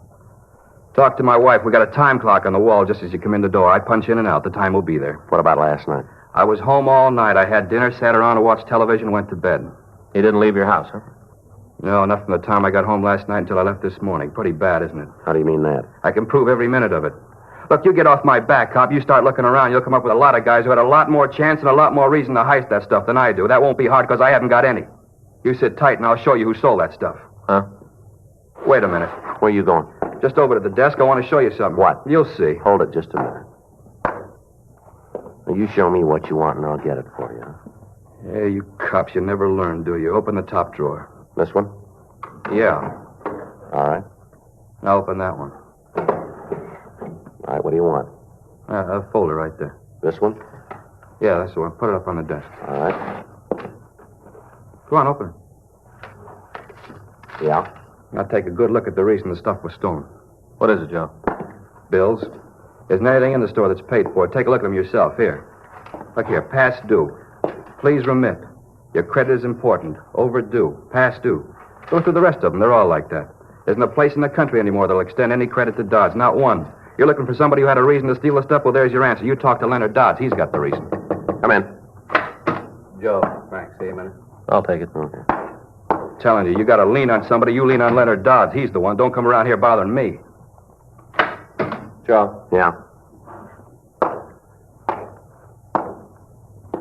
Talk to my wife. We got a time clock on the wall just as you come in the door. I punch in and out. The time will be there. What about last night? I was home all night. I had dinner, sat around and watched television, went to bed. You didn't leave your house, huh? No, not from the time I got home last night until I left this morning. Pretty bad, isn't it? How do you mean that? I can prove every minute of it. Look, you get off my back, cop. You start looking around, you'll come up with a lot of guys who had a lot more chance and a lot more reason to heist that stuff than I do. That won't be hard because I haven't got any. You sit tight and I'll show you who sold that stuff. Huh? Wait a minute. Where are you going? Just over to the desk. I want to show you something. What? You'll see. Hold it just a minute. Now, you show me what you want and I'll get it for you. Yeah, you cops, you never learn, do you? Open the top drawer. This one? Yeah. All right. Now open that one. All right, what do you want? A folder right there. This one? Yeah, that's the one. Put it up on the desk. All right. Go on, open it. Yeah? Now take a good look at the reason the stuff was stolen. What is it, Joe? Bills. Isn't anything in the store that's paid for. Take a look at them yourself. Here. Look here. Past due. Please remit. Your credit is important. Overdue. Past due. Go through the rest of them. They're all like that. There isn't a place in the country anymore that'll extend any credit to Dodds. Not one. You're looking for somebody who had a reason to steal the stuff? Well, there's your answer. You talk to Leonard Dodds. He's got the reason. Come in. Joe, Frank, see you a minute. I'll take it. Okay. Telling you got to lean on somebody. You lean on Leonard Dodds. He's the one. Don't come around here bothering me. Joe. Yeah.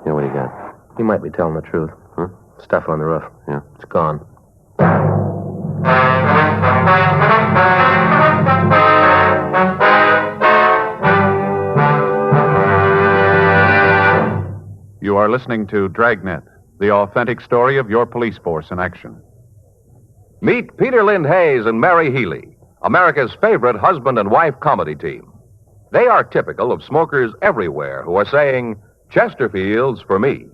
Yeah, what do you got? He might be telling the truth. Huh? Stuff on the roof. Yeah. It's gone. You are listening to Dragnet, the authentic story of your police force in action. Meet Peter Lind Hayes and Mary Healy, America's favorite husband and wife comedy team. They are typical of smokers everywhere who are saying, Chesterfields for me.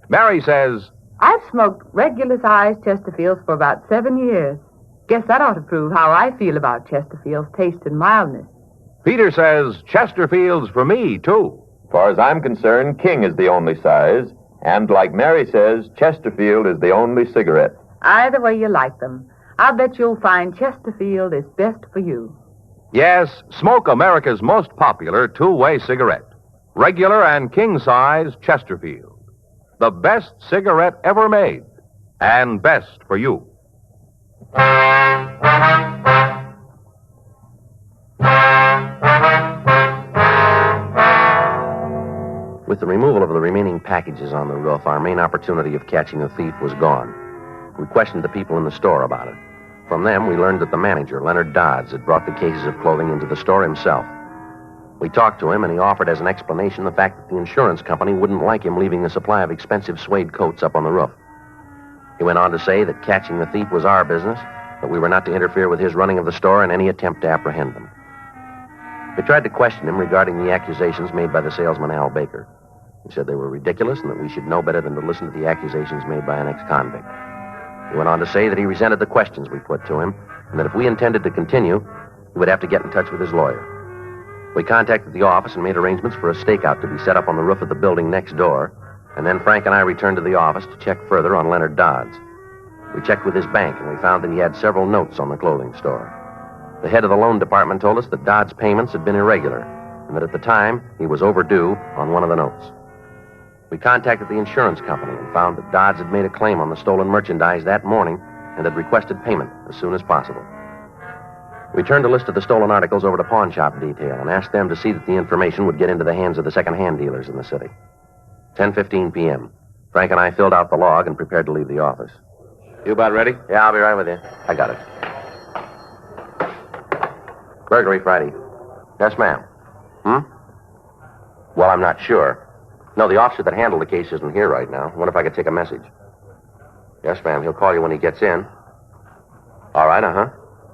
Mary says, I've smoked regular-sized Chesterfields for about 7 years. Guess that ought to prove how I feel about Chesterfield's taste and mildness. Peter says, Chesterfields for me, too. As far as I'm concerned, King is the only size. And like Mary says, Chesterfield is the only cigarette. Either way you like them, I'll bet you'll find Chesterfield is best for you. Yes, smoke America's most popular two-way cigarette. Regular and king-size Chesterfield. The best cigarette ever made. And best for you. With the removal of the remaining packages on the roof, our main opportunity of catching a thief was gone. We questioned the people in the store about it. From them, we learned that the manager, Leonard Dodds, had brought the cases of clothing into the store himself. We talked to him, and he offered as an explanation the fact that the insurance company wouldn't like him leaving a supply of expensive suede coats up on the roof. He went on to say that catching the thief was our business, but we were not to interfere with his running of the store and any attempt to apprehend them. We tried to question him regarding the accusations made by the salesman Al Baker. He said they were ridiculous and that we should know better than to listen to the accusations made by an ex-convict. He went on to say that he resented the questions we put to him and that if we intended to continue, he would have to get in touch with his lawyer. We contacted the office and made arrangements for a stakeout to be set up on the roof of the building next door, and then Frank and I returned to the office to check further on Leonard Dodds. We checked with his bank, and we found that he had several notes on the clothing store. The head of the loan department told us that Dodds' payments had been irregular, and that at the time, he was overdue on one of the notes. We contacted the insurance company and found that Dodds had made a claim on the stolen merchandise that morning and had requested payment as soon as possible. We turned a list of the stolen articles over to pawn shop detail and asked them to see that the information would get into the hands of the second-hand dealers in the city. 10:15 p.m. Frank and I filled out the log and prepared to leave the office. You about ready? Yeah, I'll be right with you. I got it. Burglary Friday. Yes, ma'am. Well, I'm not sure. No, the officer that handled the case isn't here right now. I wonder if I could take a message. Yes, ma'am. He'll call you when he gets in. All right,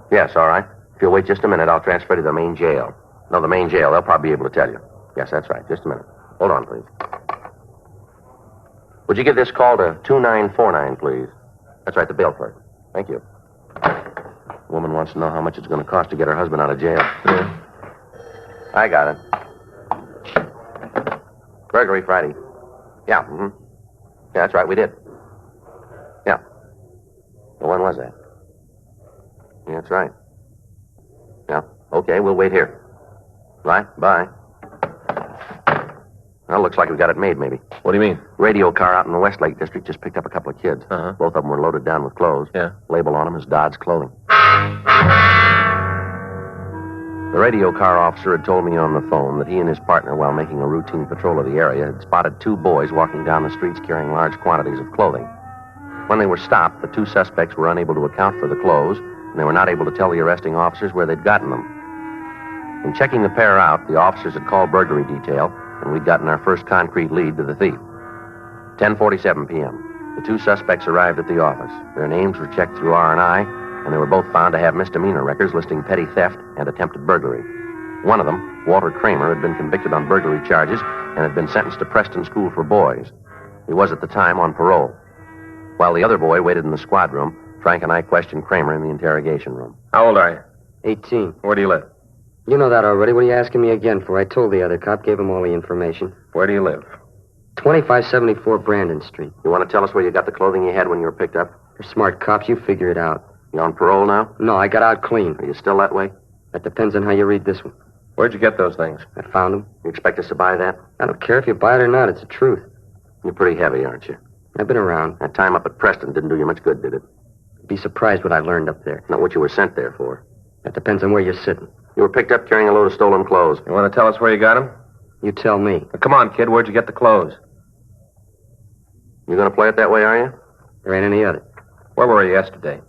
Yes, all right. If you'll wait just a minute, I'll transfer you to the main jail. No, the main jail. They'll probably be able to tell you. Yes, that's right. Just a minute. Hold on, please. Would you give this call to 2949, please? That's right, the bail clerk. Thank you. Woman wants to know how much it's going to cost to get her husband out of jail. Yeah. I got it. Burglary Friday. Yeah, Yeah, that's right, we did. Yeah. Well, when was that? Yeah, that's right. Yeah, okay, we'll wait here. Right, bye. Well, looks like we got it made, maybe. What do you mean? Radio car out in the Westlake district just picked up a couple of kids. Both of them were loaded down with clothes. Yeah. Label on them is Dodds Clothing. The radio car officer had told me on the phone that he and his partner, while making a routine patrol of the area, had spotted two boys walking down the streets carrying large quantities of clothing. When they were stopped, the two suspects were unable to account for the clothes, and they were not able to tell the arresting officers where they'd gotten them. In checking the pair out, the officers had called burglary detail, and we'd gotten our first concrete lead to the thief. 10:47 p.m. The two suspects arrived at the office. Their names were checked through R&I, and they were both found to have misdemeanor records listing petty theft and attempted burglary. One of them, Walter Kramer, had been convicted on burglary charges and had been sentenced to Preston School for Boys. He was at the time on parole. While the other boy waited in the squad room, Frank and I questioned Kramer in the interrogation room. How old are you? 18. Where do you live? You know that already. What are you asking me again for? I told the other cop, gave him all the information. Where do you live? 2574 Brandon Street. You want to tell us where you got the clothing you had when you were picked up? You're smart cops. You figure it out. You on parole now? No, I got out clean. Are you still that way? That depends on how you read this one. Where'd you get those things? I found them. You expect us to buy that? I don't care if you buy it or not. It's the truth. You're pretty heavy, aren't you? I've been around. That time up at Preston didn't do you much good, did it? You'd be surprised what I learned up there. Not what you were sent there for. That depends on where you're sitting. You were picked up carrying a load of stolen clothes. You want to tell us where you got them? You tell me. Now, come on, kid. Where'd you get the clothes? You going to play it that way, are you? There ain't any other. Where were you yesterday?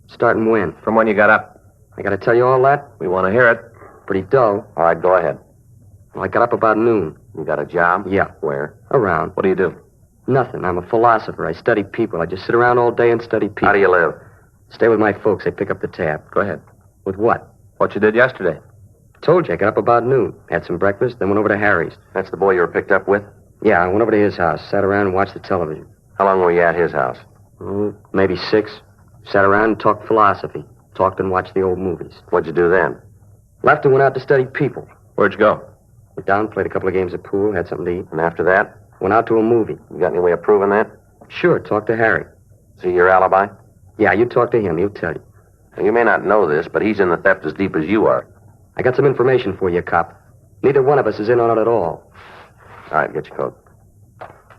Starting when? From when you got up. I got to tell you all that? We want to hear it. Pretty dull. All right, go ahead. Well, I got up about noon. You got a job? Yeah. Where? Around. What do you do? Nothing. I'm a philosopher. I study people. I just sit around all day and study people. How do you live? Stay with my folks. They pick up the tab. Go ahead. With what? What you did yesterday. Told you. I got up about noon. Had some breakfast, then went over to Harry's. That's the boy you were picked up with? Yeah, I went over to his house. Sat around and watched the television. How long were you at his house? Maybe 6. Sat around and talked philosophy. Talked and watched the old movies. What'd you do then? Left and went out to study people. Where'd you go? Went down, played a couple of games of pool, had something to eat. And after that? Went out to a movie. You got any way of proving that? Sure, talked to Harry. See your alibi? Yeah, you talk to him. He'll tell you. Now, you may not know this, but he's in the theft as deep as you are. I got some information for you, cop. Neither one of us is in on it at all. All right, get your coat.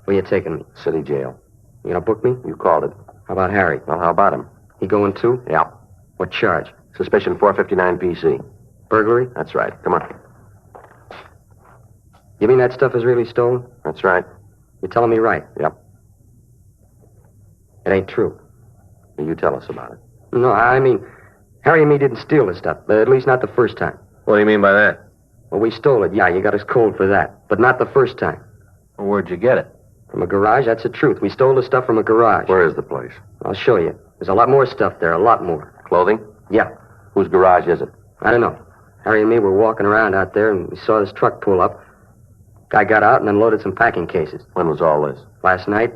Where you taking me? City jail. You gonna book me? You called it. How about Harry? Well, how about him? He going too? Yeah. What charge? Suspicion 459 PC. Burglary? That's right. Come on. You mean that stuff is really stolen? That's right. You're telling me right? Yep. It ain't true. You tell us about it. No, I mean, Harry and me didn't steal this stuff. At least not the first time. What do you mean by that? Well, we stole it. Yeah, you got us cold for that. But not the first time. Well, where'd you get it? From a garage? That's the truth. We stole the stuff from a garage. Where is the place? I'll show you. There's a lot more stuff there. A lot more. Clothing? Yeah. Whose garage is it? I don't know. Harry and me were walking around out there, and we saw this truck pull up. Guy got out and unloaded some packing cases. When was all this? Last night.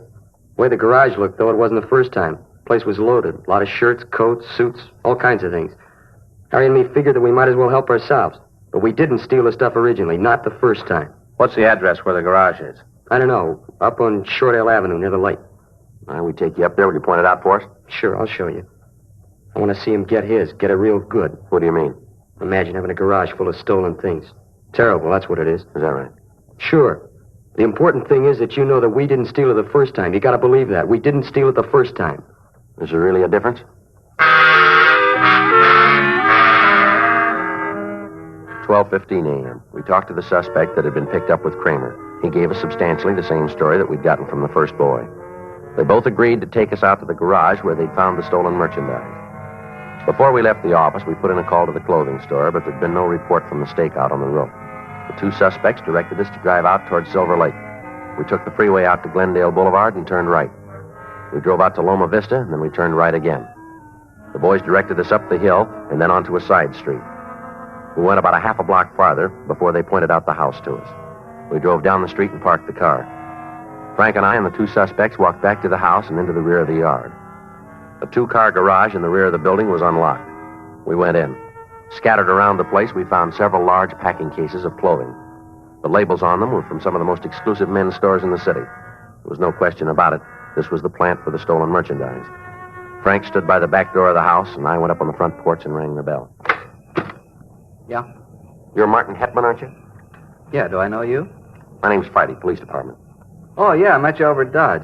The way the garage looked, though, it wasn't the first time. The place was loaded. A lot of shirts, coats, suits, all kinds of things. Harry and me figured that we might as well help ourselves. But we didn't steal the stuff originally, not the first time. What's the address where the garage is? I don't know. Up on Shortdale Avenue near the lake. All right, we take you up there. Will you point it out for us? Sure, I'll show you. I want to see him get his. Get it real good. What do you mean? Imagine having a garage full of stolen things. Terrible, that's what it is. Is that right? Sure. The important thing is that you know that we didn't steal it the first time. You got to believe that. We didn't steal it the first time. Is there really a difference? 12:15 a.m. We talked to the suspect that had been picked up with Kramer. He gave us substantially the same story that we'd gotten from the first boy. They both agreed to take us out to the garage where they'd found the stolen merchandise. Before we left the office, we put in a call to the clothing store, but there'd been no report from the stakeout on the roof. The two suspects directed us to drive out towards Silver Lake. We took the freeway out to Glendale Boulevard and turned right. We drove out to Loma Vista, and then we turned right again. The boys directed us up the hill and then onto a side street. We went about a half a block farther before they pointed out the house to us. We drove down the street and parked the car. Frank and I and the two suspects walked back to the house and into the rear of the yard. A two-car garage in the rear of the building was unlocked. We went in. Scattered around the place, we found several large packing cases of clothing. The labels on them were from some of the most exclusive men's stores in the city. There was no question about it. This was the plant for the stolen merchandise. Frank stood by the back door of the house, and I went up on the front porch and rang the bell. Yeah? You're Martin Hetman, aren't you? Yeah, do I know you? My name's Friday, police department. Oh, yeah, I met you over at Dodge.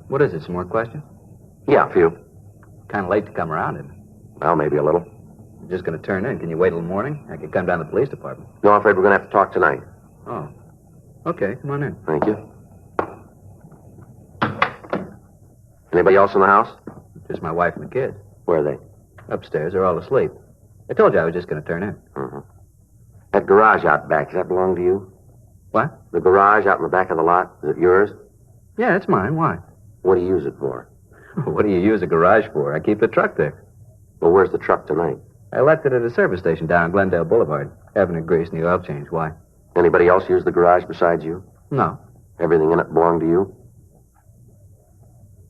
What is it, some more questions? Yeah, a few. Kind of late to come around, isn't it? Well, maybe a little. I'm just going to turn in. Can you wait till the morning? I could come down to the police department. No, I'm afraid we're going to have to talk tonight. Oh. Okay, come on in. Thank you. Anybody else in the house? Just my wife and the kids. Where are they? Upstairs. They're all asleep. I told you I was just going to turn in. Mm-hmm. That garage out back, does that belong to you? What? The garage out in the back of the lot, is it yours? Yeah, it's mine. Why? What do you use it for? What do you use a garage for? I keep the truck there. Well, where's the truck tonight? I left it at a service station down on Glendale Boulevard. Having a grease and the oil change. Why? Anybody else use the garage besides you? No. Everything in it belong to you?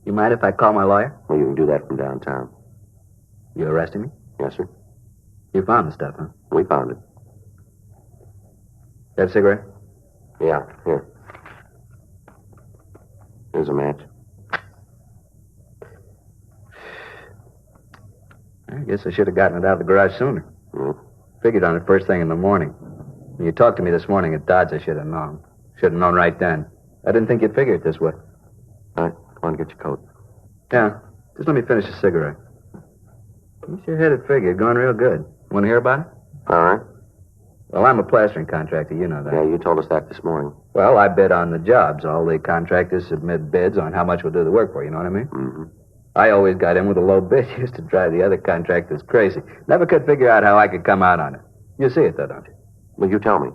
You mind if I call my lawyer? Well, you can do that from downtown. You arresting me? Yes, sir. You found the stuff, huh? We found it. That a cigarette? Yeah, here. Here's a match. I guess I should have gotten it out of the garage sooner. Figured on it first thing in the morning. When you talked to me this morning at Dodge, I should have known. Should have known right then. I didn't think you'd figure it this way. All right, go on, get your coat. Yeah, just let me finish the cigarette. You sure had it figured. Going real good. Want to hear about it? All right. Well, I'm a plastering contractor. You know that. Yeah, you told us that this morning. Well, I bid on the jobs. All the contractors submit bids on how much we'll do the work for. You know what I mean? Mm-hmm. I always got in with a low bid. Used to drive the other contractors crazy. Never could figure out how I could come out on it. You see it, though, don't you? Well, you tell me.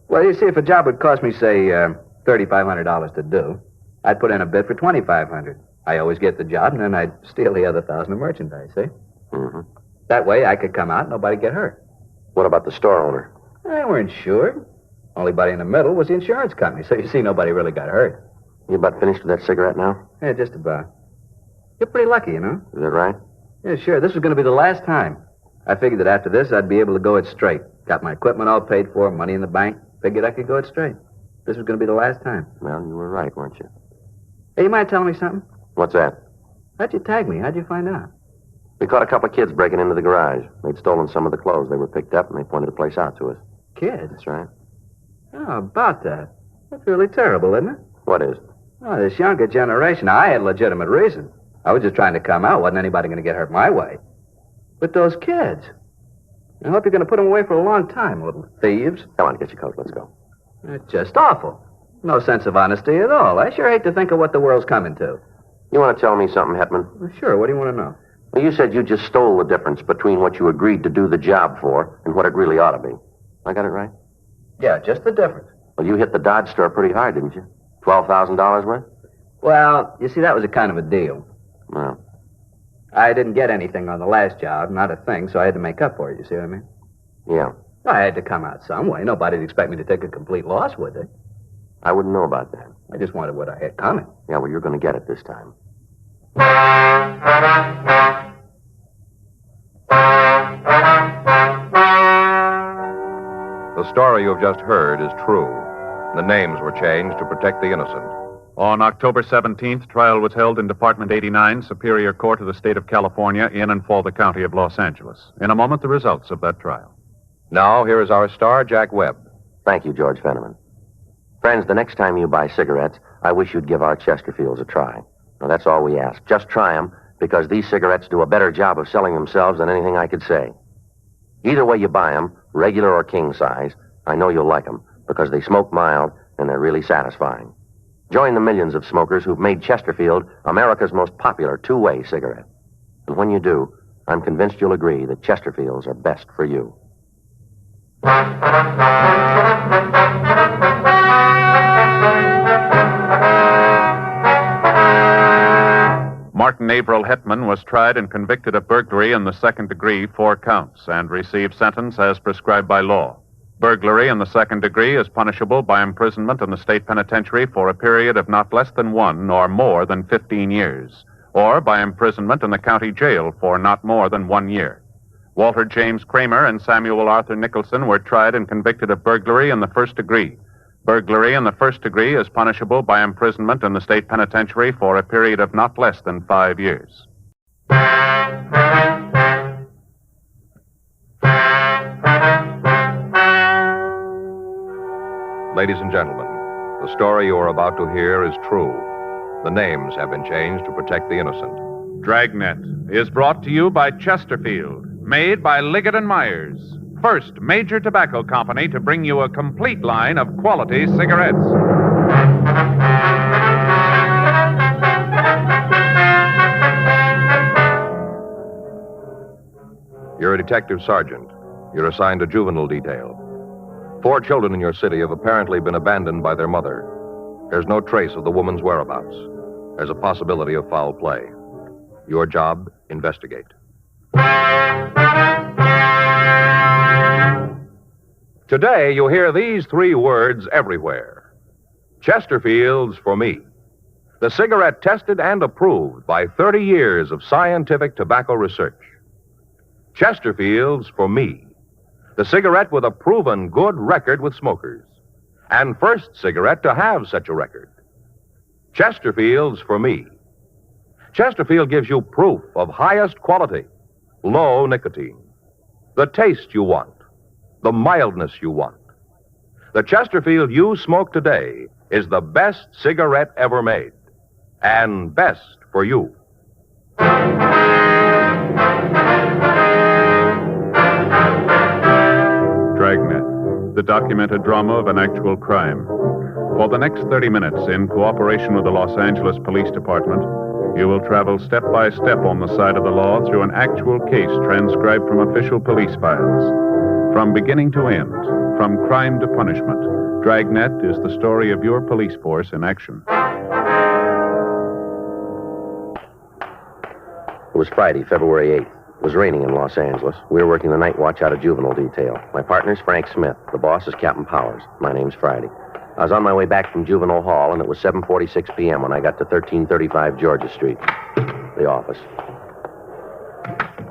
Well, you see, if a job would cost me, say, $3,500 to do, I'd put in a bid for $2,500. I always get the job, and then I'd steal the other $1,000 of merchandise, see? Mm-hmm. That way, I could come out and nobody get hurt. What about the store owner? They weren't insured. Only body in the middle was the insurance company, so you see, nobody really got hurt. You about finished with that cigarette now? Yeah, just about. You're pretty lucky, you know? Is that right? Yeah, sure. This was going to be the last time. I figured that after this, I'd be able to go it straight. Got my equipment all paid for, money in the bank. Figured I could go it straight. This was going to be the last time. Well, you were right, weren't you? Hey, you mind telling me something? What's that? How'd you tag me? How'd you find out? We caught a couple of kids breaking into the garage. They'd stolen some of the clothes. They were picked up, and they pointed the place out to us. Kids? That's right. Oh, about that. That's really terrible, isn't it? What is? Oh, this younger generation. Now, I had legitimate reason. I was just trying to come out. Wasn't anybody going to get hurt my way. But those kids. I hope you're going to put them away for a long time, little thieves. Come on, get your coat. Let's go. It's just awful. No sense of honesty at all. I sure hate to think of what the world's coming to. You want to tell me something, Hetman? Well, sure. What do you want to know? Well, you said you just stole the difference between what you agreed to do the job for and what it really ought to be. I got it right? Yeah, just the difference. Well, you hit the Dodge store pretty hard, didn't you? $12,000 worth? Well, you see, that was a kind of a deal. Well. I didn't get anything on the last job, not a thing, so I had to make up for it, you see what I mean? Yeah. I had to come out some way. Nobody'd expect me to take a complete loss, would they? I wouldn't know about that. I just wanted what I had coming. Yeah, well, you're going to get it this time. The story you have just heard is true. The names were changed to protect the innocent. On October 17th, trial was held in Department 89, Superior Court of the State of California, in and for the County of Los Angeles. In a moment, the results of that trial. Now, here is our star, Jack Webb. Thank you, George Fenneman. Friends, the next time you buy cigarettes, I wish you'd give our Chesterfields a try. Now, that's all we ask. Just try them, because these cigarettes do a better job of selling themselves than anything I could say. Either way you buy them, regular or king size, I know you'll like them, because they smoke mild and they're really satisfying. Join the millions of smokers who've made Chesterfield America's most popular two-way cigarette. And when you do, I'm convinced you'll agree that Chesterfields are best for you. Martin Averill Hetman was tried and convicted of burglary in the second degree, 4 counts, and received sentence as prescribed by law. Burglary in the second degree is punishable by imprisonment in the state penitentiary for a period of not less than 1 nor more than 15 years, or by imprisonment in the county jail for not more than 1 year. Walter James Kramer and Samuel Arthur Nicholson were tried and convicted of burglary in the first degree. Burglary in the first degree is punishable by imprisonment in the state penitentiary for a period of not less than 5 years. Ladies and gentlemen, the story you are about to hear is true. The names have been changed to protect the innocent. Dragnet is brought to you by Chesterfield, Made by Liggett & Myers, first major tobacco company to bring you a complete line of quality cigarettes. You're a detective sergeant. You're assigned to juvenile detail. 4 children in your city have apparently been abandoned by their mother. There's no trace of the woman's whereabouts. There's a possibility of foul play. Your job, investigate. Today, you hear these 3 words everywhere. Chesterfield's for me. The cigarette tested and approved by 30 years of scientific tobacco research. Chesterfield's for me. The cigarette with a proven good record with smokers. And first cigarette to have such a record. Chesterfield's for me. Chesterfield gives you proof of highest quality, low nicotine. The taste you want, the mildness you want. The Chesterfield you smoke today is the best cigarette ever made. And best for you. Dragnet, the documented drama of an actual crime. For the next 30 minutes, in cooperation with the Los Angeles Police Department, you will travel step by step on the side of the law through an actual case transcribed from official police files. From beginning to end, from crime to punishment, Dragnet is the story of your police force in action. It was Friday, February 8th. It was raining in Los Angeles. We were working the night watch out of juvenile detail. My partner's Frank Smith. The boss is Captain Powers. My name's Friday. I was on my way back from Juvenile Hall, and it was 7:46 p.m. when I got to 1335 Georgia Street. The office.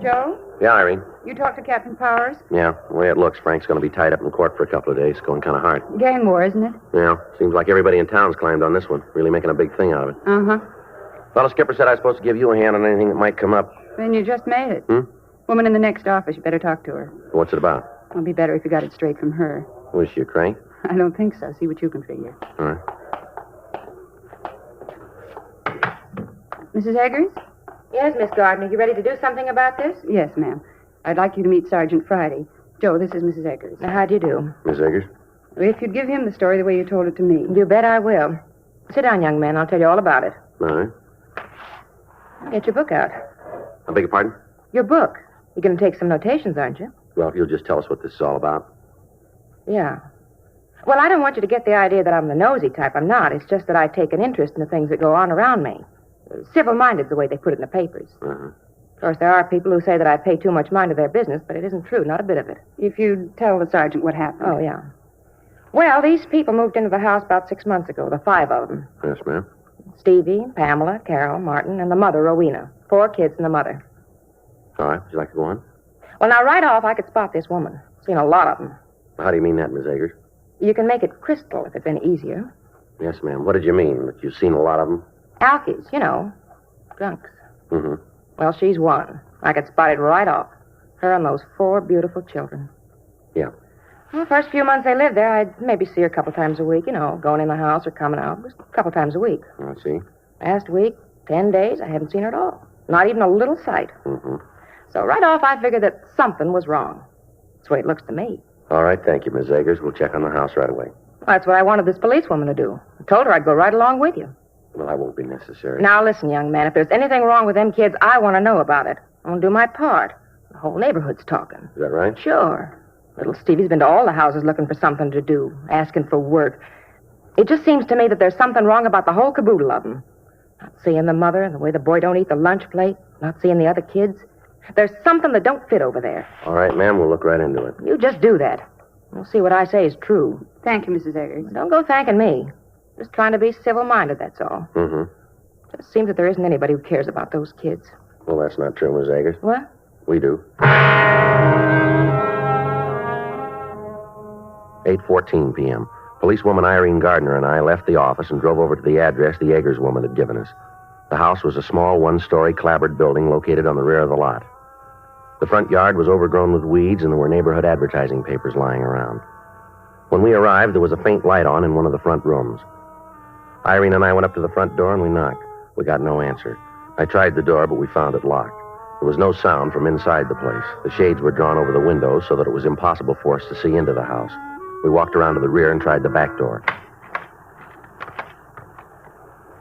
Joe, Yeah, Irene. you talked to Captain Powers? Yeah, the way it looks, Frank's going to be tied up in court for a couple of days. Going kind of hard. Gang war, isn't it? Yeah, seems like everybody in town's climbed on this one. Really making a big thing out of it. Uh-huh. Fellow skipper said I was supposed to give you a hand on anything that might come up. Then you just made it. Hmm? Woman in the next office, you better talk to her. What's it about? It'll be better if you got it straight from her. Was she a crank? I don't think so. See what you can figure. All right. Mrs. Eggers? Yes, Miss Gardner. You ready to do something about this? Yes, ma'am. I'd like you to meet Sergeant Friday. Joe, this is Mrs. Eggers. Now, how do you do? Miss Eggers? If you'd give him the story the way you told it to me. You bet I will. Sit down, young man. I'll tell you all about it. All right. Get your book out. I beg your pardon? Your book. You're going to take some notations, aren't you? Well, if you'll just tell us what this is all about. Yeah. Well, I don't want you to get the idea that I'm the nosy type. I'm not. It's just that I take an interest in the things that go on around me. Civil-minded's the way they put it in the papers. Uh-huh. Of course, there are people who say that I pay too much mind to their business, but it isn't true. Not a bit of it. If you'd tell the sergeant what happened. Oh, yeah. Well, these people moved into the house about 6 months ago, the 5 of them. Yes, ma'am. Stevie, Pamela, Carol, Martin, and the mother, Rowena. 4 kids and the mother. All right. Would you like to go on? Well, now, right off, I could spot this woman. Seen a lot of them. How do you mean that, Miss Eggers? You can make it crystal if it's any easier. Yes, ma'am. What did you mean? That you've seen a lot of them? Alkies, you know. Drunks. Mm-hmm. Well, she's one. I could spot it right off. Her and those 4 beautiful children. Yeah. Well, the first few months they lived there, I'd maybe see her a couple times a week, you know, going in the house or coming out. Just a couple times a week. I see. Last week, 10 days, I haven't seen her at all. Not even a little sight. Mm-hmm. So right off, I figured that something was wrong. That's the way it looks to me. All right, thank you, Miss Eggers. We'll check on the house right away. Well, that's what I wanted this policewoman to do. I told her I'd go right along with you. Well, that won't be necessary. Now, listen, young man, if there's anything wrong with them kids, I want to know about it. I want to do my part. The whole neighborhood's talking. Is that right? Sure. Little Stevie's been to all the houses looking for something to do, asking for work. It just seems to me that there's something wrong about the whole caboodle of them. Not seeing the mother and the way the boy don't eat the lunch plate, not seeing the other kids. There's something that don't fit over there. All right, ma'am, we'll look right into it. You just do that. We'll see what I say is true. Thank you, Mrs. Eggers. Don't go thanking me. Just trying to be civil-minded, that's all. Mm-hmm. Just seems that there isn't anybody who cares about those kids. Well, that's not true, Miss Eggers. What? We do. 8:14 p.m. Policewoman Irene Gardner and I left the office and drove over to the address the Eggers woman had given us. The house was a small one-story clapboard building located on the rear of the lot. The front yard was overgrown with weeds, and there were neighborhood advertising papers lying around. When we arrived, there was a faint light on in one of the front rooms. Irene and I went up to the front door, and we knocked. We got no answer. I tried the door, but we found it locked. There was no sound from inside the place. The shades were drawn over the windows so that it was impossible for us to see into the house. We walked around to the rear and tried the back door.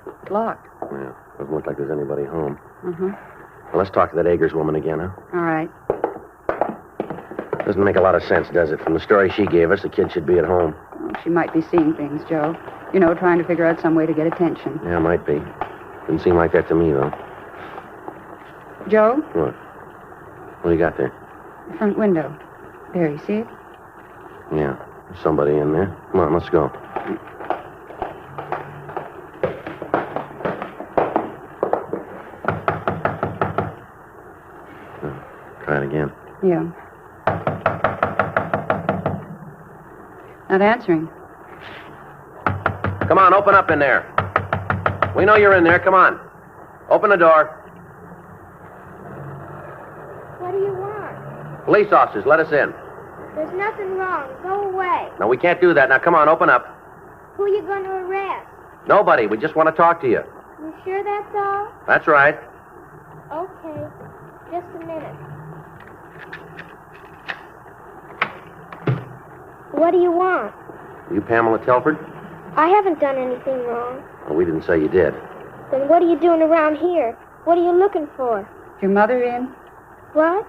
It's locked. Yeah, doesn't look like there's anybody home. Mm-hmm. Well, let's talk to that Agers woman again, huh? All right. Doesn't make a lot of sense, does it? From the story she gave us, the kid should be at home. Well, she might be seeing things, Joe. You know, trying to figure out some way to get attention. Yeah, might be. Didn't seem like that to me, though. Joe? What? What do you got there? The front window. There, you see it? Yeah, there's somebody in there. Come on, let's go. Try it again. Yeah. Not answering. Come on, open up in there. We know you're in there. Come on. Open the door. What do you want? Police officers, let us in. There's nothing wrong. Go away. No, we can't do that. Now, come on, open up. Who are you going to arrest? Nobody. We just want to talk to you. You sure that's all? That's right. Okay. Just a minute. What do you want? You Pamela Telford? I haven't done anything wrong. Well, we didn't say you did. Then what are you doing around here? What are you looking for? Is your mother in? What?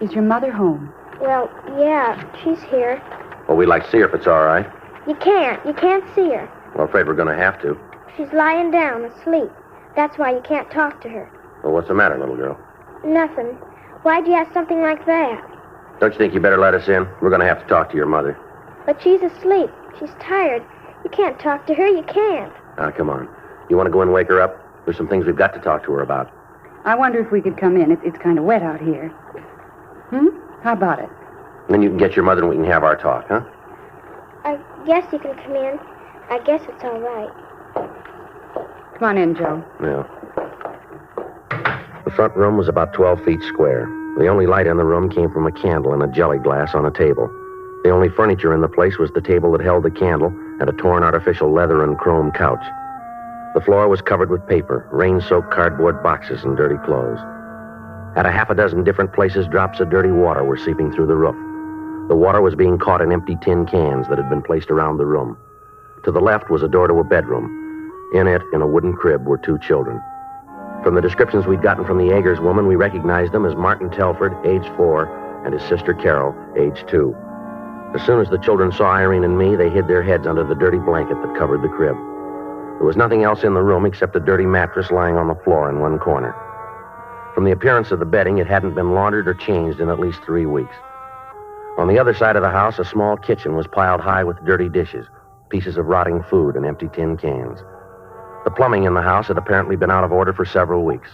Is your mother home? Well, yeah, she's here. Well, we'd like to see her if it's all right. You can't. You can't see her. Well, I'm afraid we're going to have to. She's lying down, asleep. That's why you can't talk to her. Well, what's the matter, little girl? Nothing. Why'd you ask something like that? Don't you think you better let us in? We're going to have to talk to your mother. But she's asleep. She's tired. You can't talk to her. You can't. Now, come on. You want to go in and wake her up? There's some things we've got to talk to her about. I wonder if we could come in. It's kind of wet out here. How about it? And then you can get your mother and we can have our talk, huh? I guess you can come in. I guess it's all right. Come on in, Joe. Yeah. The front room was about 12 feet square. The only light in the room came from a candle in a jelly glass on a table. The only furniture in the place was the table that held the candle and a torn artificial leather and chrome couch. The floor was covered with paper, rain-soaked cardboard boxes, and dirty clothes. At a half a dozen different places, drops of dirty water were seeping through the roof. The water was being caught in empty tin cans that had been placed around the room. To the left was a door to a bedroom. In it, in a wooden crib, were 2 children. From the descriptions we'd gotten from the Agers woman, we recognized them as Martin Telford, age 4, and his sister Carol, age 2. As soon as the children saw Irene and me, they hid their heads under the dirty blanket that covered the crib. There was nothing else in the room except a dirty mattress lying on the floor in one corner. From the appearance of the bedding, it hadn't been laundered or changed in at least 3 weeks. On the other side of the house, a small kitchen was piled high with dirty dishes, pieces of rotting food, and empty tin cans. The plumbing in the house had apparently been out of order for several weeks.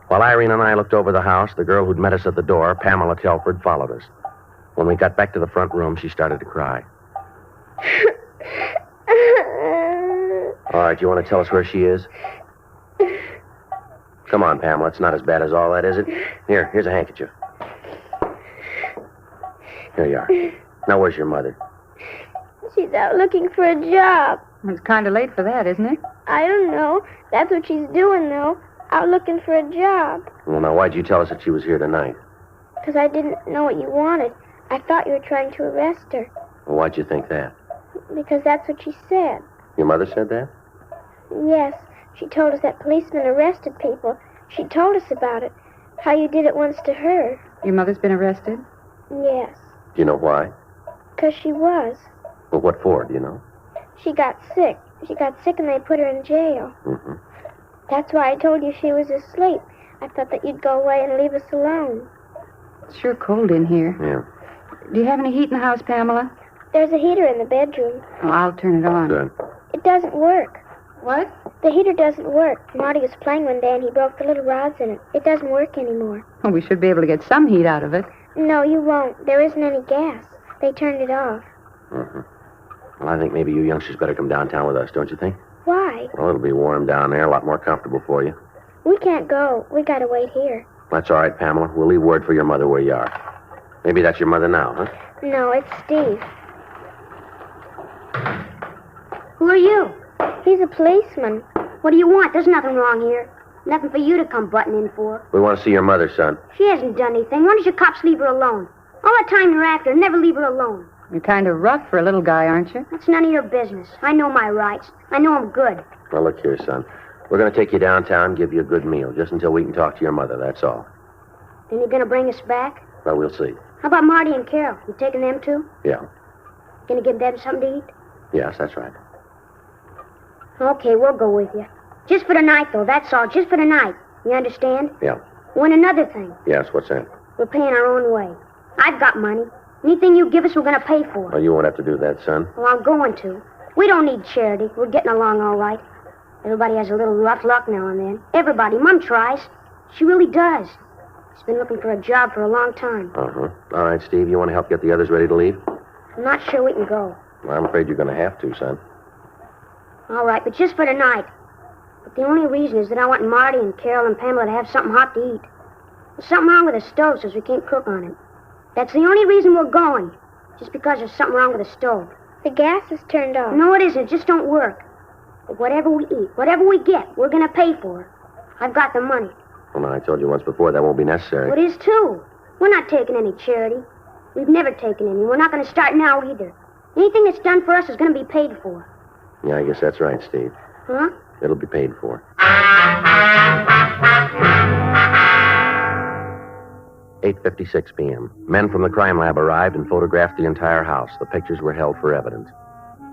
While Irene and I looked over the house, the girl who'd met us at the door, Pamela Telford, followed us. When we got back to the front room, she started to cry. All right, you want to tell us where she is? Come on, Pamela. It's not as bad as all that, is it? Here's a handkerchief. Here you are. Now, where's your mother? She's out looking for a job. It's kind of late for that, isn't it? I don't know. That's what she's doing, though. Out looking for a job. Well, now, why'd you tell us that she was here tonight? Because I didn't know what you wanted. I thought you were trying to arrest her. Well, why'd you think that? Because that's what she said. Your mother said that? Yes. She told us that policemen arrested people. She told us about it. How you did it once to her. Your mother's been arrested? Yes. Do you know why? Because she was. Well, what for, do you know? She got sick. She got sick and they put her in jail. Mm-hmm. That's why I told you she was asleep. I thought that you'd go away and leave us alone. It's sure cold in here. Yeah. Do you have any heat in the house, Pamela? There's a heater in the bedroom. Oh, I'll turn it on. Good. It doesn't work. What? The heater doesn't work. Marty was playing one day and he broke the little rods in it. It doesn't work anymore. Oh, we should be able to get some heat out of it. No, you won't. There isn't any gas. They turned it off. Mm-hmm. Well, I think maybe you youngsters better come downtown with us, don't you think? Why? Well, it'll be warm down there, a lot more comfortable for you. We can't go. We gotta wait here. That's all right, Pamela. We'll leave word for your mother where you are. Maybe that's your mother now, huh? No, it's Steve. Who are you? He's a policeman. What do you want? There's nothing wrong here. Nothing for you to come butting in for. We want to see your mother, son. She hasn't done anything. Why don't you cops leave her alone? All the time you're after her, never leave her alone. You're kind of rough for a little guy, aren't you? That's none of your business. I know my rights. I know I'm good. Well, look here, son. We're going to take you downtown and give you a good meal, just until we can talk to your mother, that's all. Then you're gonna bring us back? Well, we'll see. How about Marty and Carol? You taking them too? Yeah. Gonna give them something to eat? Yes, that's right. Okay, we'll go with you. Just for the night, though, that's all. Just for the night. You understand? Yeah. Oh, and another thing. Yes, what's that? We're paying our own way. I've got money. Anything you give us, we're gonna pay for. Well, you won't have to do that, son. Well, I'm going to. We don't need charity. We're getting along all right. Everybody has a little rough luck now and then. Everybody. Mom tries. She really does. She's been looking for a job for a long time. Uh-huh. All right, Steve, you want to help get the others ready to leave? I'm not sure we can go. Well, I'm afraid you're going to have to, son. All right, but just for tonight. But the only reason is that I want Marty and Carol and Pamela to have something hot to eat. There's something wrong with the stove, so we can't cook on it. That's the only reason we're going. Just because there's something wrong with the stove. The gas is turned off. No, it isn't. It just don't work. But whatever we eat, whatever we get, we're going to pay for it. I've got the money. Well, I told you once before that won't be necessary. Well, it is, too. We're not taking any charity. We've never taken any. We're not going to start now, either. Anything that's done for us is going to be paid for. Yeah, I guess that's right, Steve. Huh? It'll be paid for. 8:56 p.m. Men from the crime lab arrived and photographed the entire house. The pictures were held for evidence.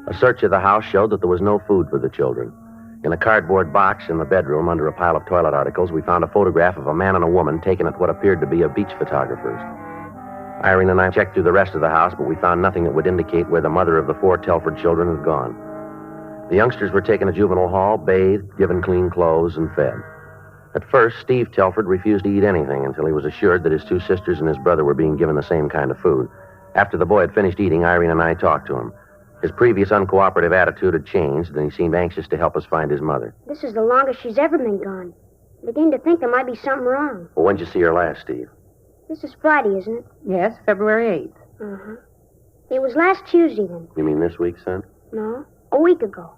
A search of the house showed that there was no food for the children. In a cardboard box in the bedroom under a pile of toilet articles, we found a photograph of a man and a woman taken at what appeared to be a beach photographer's. Irene and I checked through the rest of the house, but we found nothing that would indicate where the mother of the 4 Telford children had gone. The youngsters were taken to juvenile hall, bathed, given clean clothes, and fed. At first, Steve Telford refused to eat anything until he was assured that his 2 sisters and his brother were being given the same kind of food. After the boy had finished eating, Irene and I talked to him. His previous uncooperative attitude had changed, and he seemed anxious to help us find his mother. This is the longest she's ever been gone. I begin to think there might be something wrong. Well, when'd you see her last, Steve? This is Friday, isn't it? Yes, February 8th. Uh-huh. It was last Tuesday, then. You mean this week, son? No, a week ago.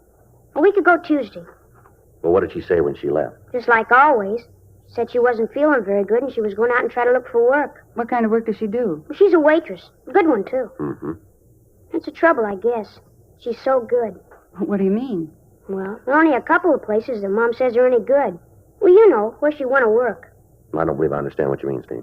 A week ago Tuesday. Well, what did she say when she left? Just like always. She said she wasn't feeling very good and she was going out and try to look for work. What kind of work does she do? Well, she's a waitress. A good one, too. Mm-hmm. That's the trouble, I guess. She's so good. What do you mean? Well, there are only a couple of places that Mom says are any good. Well, you know, where she want to work. I don't believe I understand what you mean, Steve.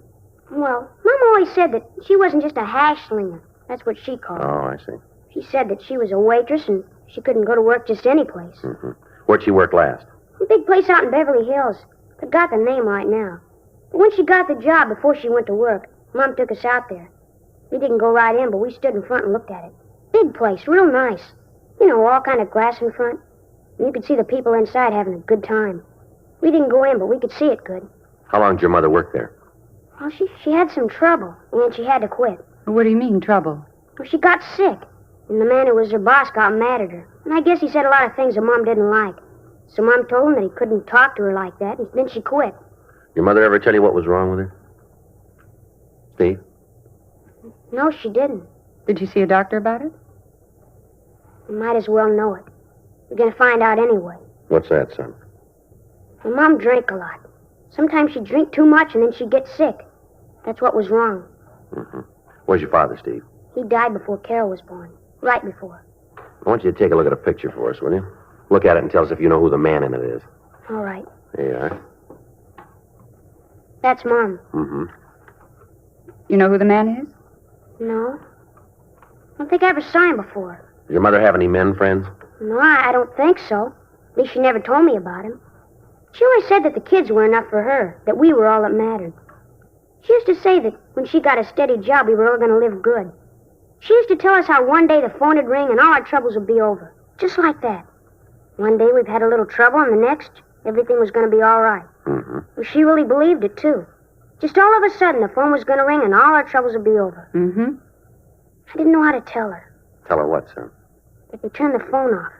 Well, Mom always said that she wasn't just a hash slinger. That's what she called it. Oh, I see. She said that she was a waitress and she couldn't go to work just any place. Mm-hmm. Where'd she work last? A big place out in Beverly Hills. Forgot the name right now. But when she got the job before she went to work, Mom took us out there. We didn't go right in, but we stood in front and looked at it. Big place, real nice. You know, all kind of glass in front. And you could see the people inside having a good time. We didn't go in, but we could see it good. How long did your mother work there? Well, she had some trouble, and she had to quit. What do you mean, trouble? Well, she got sick, and the man who was her boss got mad at her. And I guess he said a lot of things that Mom didn't like. So Mom told him that he couldn't talk to her like that, and then she quit. Your mother ever tell you what was wrong with her? Steve? No, she didn't. Did you see a doctor about it? You might as well know it. We're going to find out anyway. What's that, son? Well, Mom drank a lot. Sometimes she'd drink too much, and then she'd get sick. That's what was wrong. Mm-hmm. Where's your father, Steve? He died before Carol was born. Right before. I want you to take a look at a picture for us, will you? Look at it and tell us if you know who the man in it is. All right. There you are. That's Mom. Mm-hmm. You know who the man is? No. I don't think I ever saw him before. Does your mother have any men friends? No, I don't think so. At least she never told me about him. She always said that the kids were enough for her, that we were all that mattered. She used to say that when she got a steady job, we were all going to live good. She used to tell us how one day the phone would ring and all our troubles would be over. Just like that. One day we've had a little trouble, and the next, everything was going to be all right. Mm-hmm. Well, she really believed it, too. Just all of a sudden, the phone was going to ring and all our troubles would be over. Mm-hmm. I didn't know how to tell her. Tell her what, son? That we turned the phone off.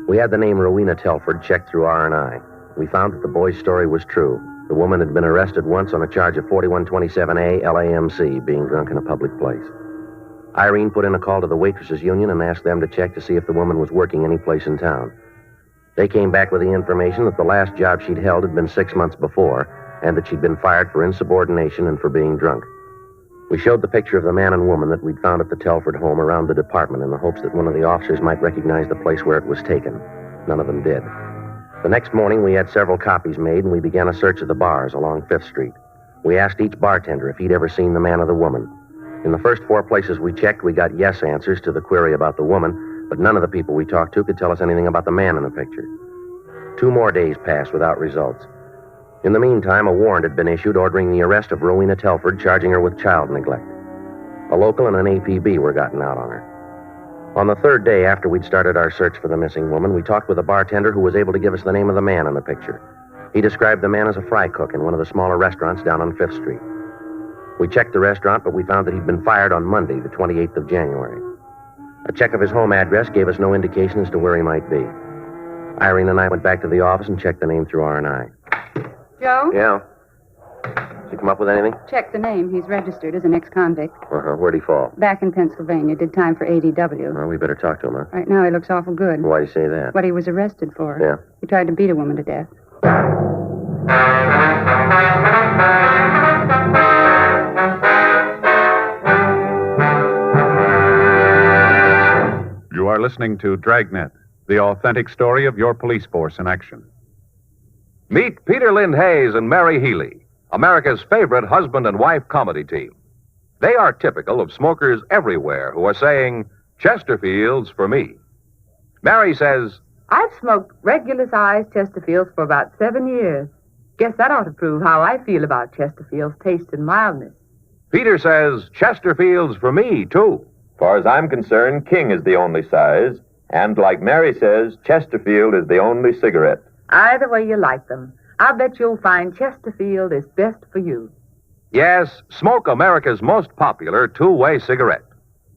We had the name Rowena Telford checked through R&I. We found that the boy's story was true. The woman had been arrested once on a charge of 4127A LAMC, being drunk in a public place. Irene put in a call to the waitresses' union and asked them to check to see if the woman was working any place in town. They came back with the information that the last job she'd held had been 6 months before, and that she'd been fired for insubordination and for being drunk. We showed the picture of the man and woman that we'd found at the Telford home around the department in the hopes that one of the officers might recognize the place where it was taken. None of them did. The next morning, we had several copies made, and we began a search of the bars along 5th Street. We asked each bartender if he'd ever seen the man or the woman. In the first 4 places we checked, we got yes answers to the query about the woman, but none of the people we talked to could tell us anything about the man in the picture. 2 more days passed without results. In the meantime, a warrant had been issued ordering the arrest of Rowena Telford, charging her with child neglect. A local and an APB were gotten out on her. On the 3rd day after we'd started our search for the missing woman, we talked with a bartender who was able to give us the name of the man in the picture. He described the man as a fry cook in one of the smaller restaurants down on 5th Street. We checked the restaurant, but we found that he'd been fired on Monday, the 28th of January. A check of his home address gave us no indication as to where he might be. Irene and I went back to the office and checked the name through R&I. Joe? Yeah? Did you come up with anything? Check the name. He's registered as an ex-convict. Uh-huh. Where'd he fall? Back in Pennsylvania. Did time for ADW. Well, we better talk to him, huh? Right now he looks awful good. Why do you say that? What he was arrested for. Yeah. He tried to beat a woman to death. You are listening to Dragnet, the authentic story of your police force in action. Meet Peter Lind Hayes and Mary Healy, America's favorite husband and wife comedy team. They are typical of smokers everywhere who are saying, Chesterfields for me. Mary says, I've smoked regular-sized Chesterfields for about 7 years. Guess that ought to prove how I feel about Chesterfield's taste and mildness. Peter says, Chesterfields for me, too. Far as I'm concerned, King is the only size, and like Mary says, Chesterfield is the only cigarette. Either way you like them, I'll bet you'll find Chesterfield is best for you. Yes, smoke America's most popular two-way cigarette.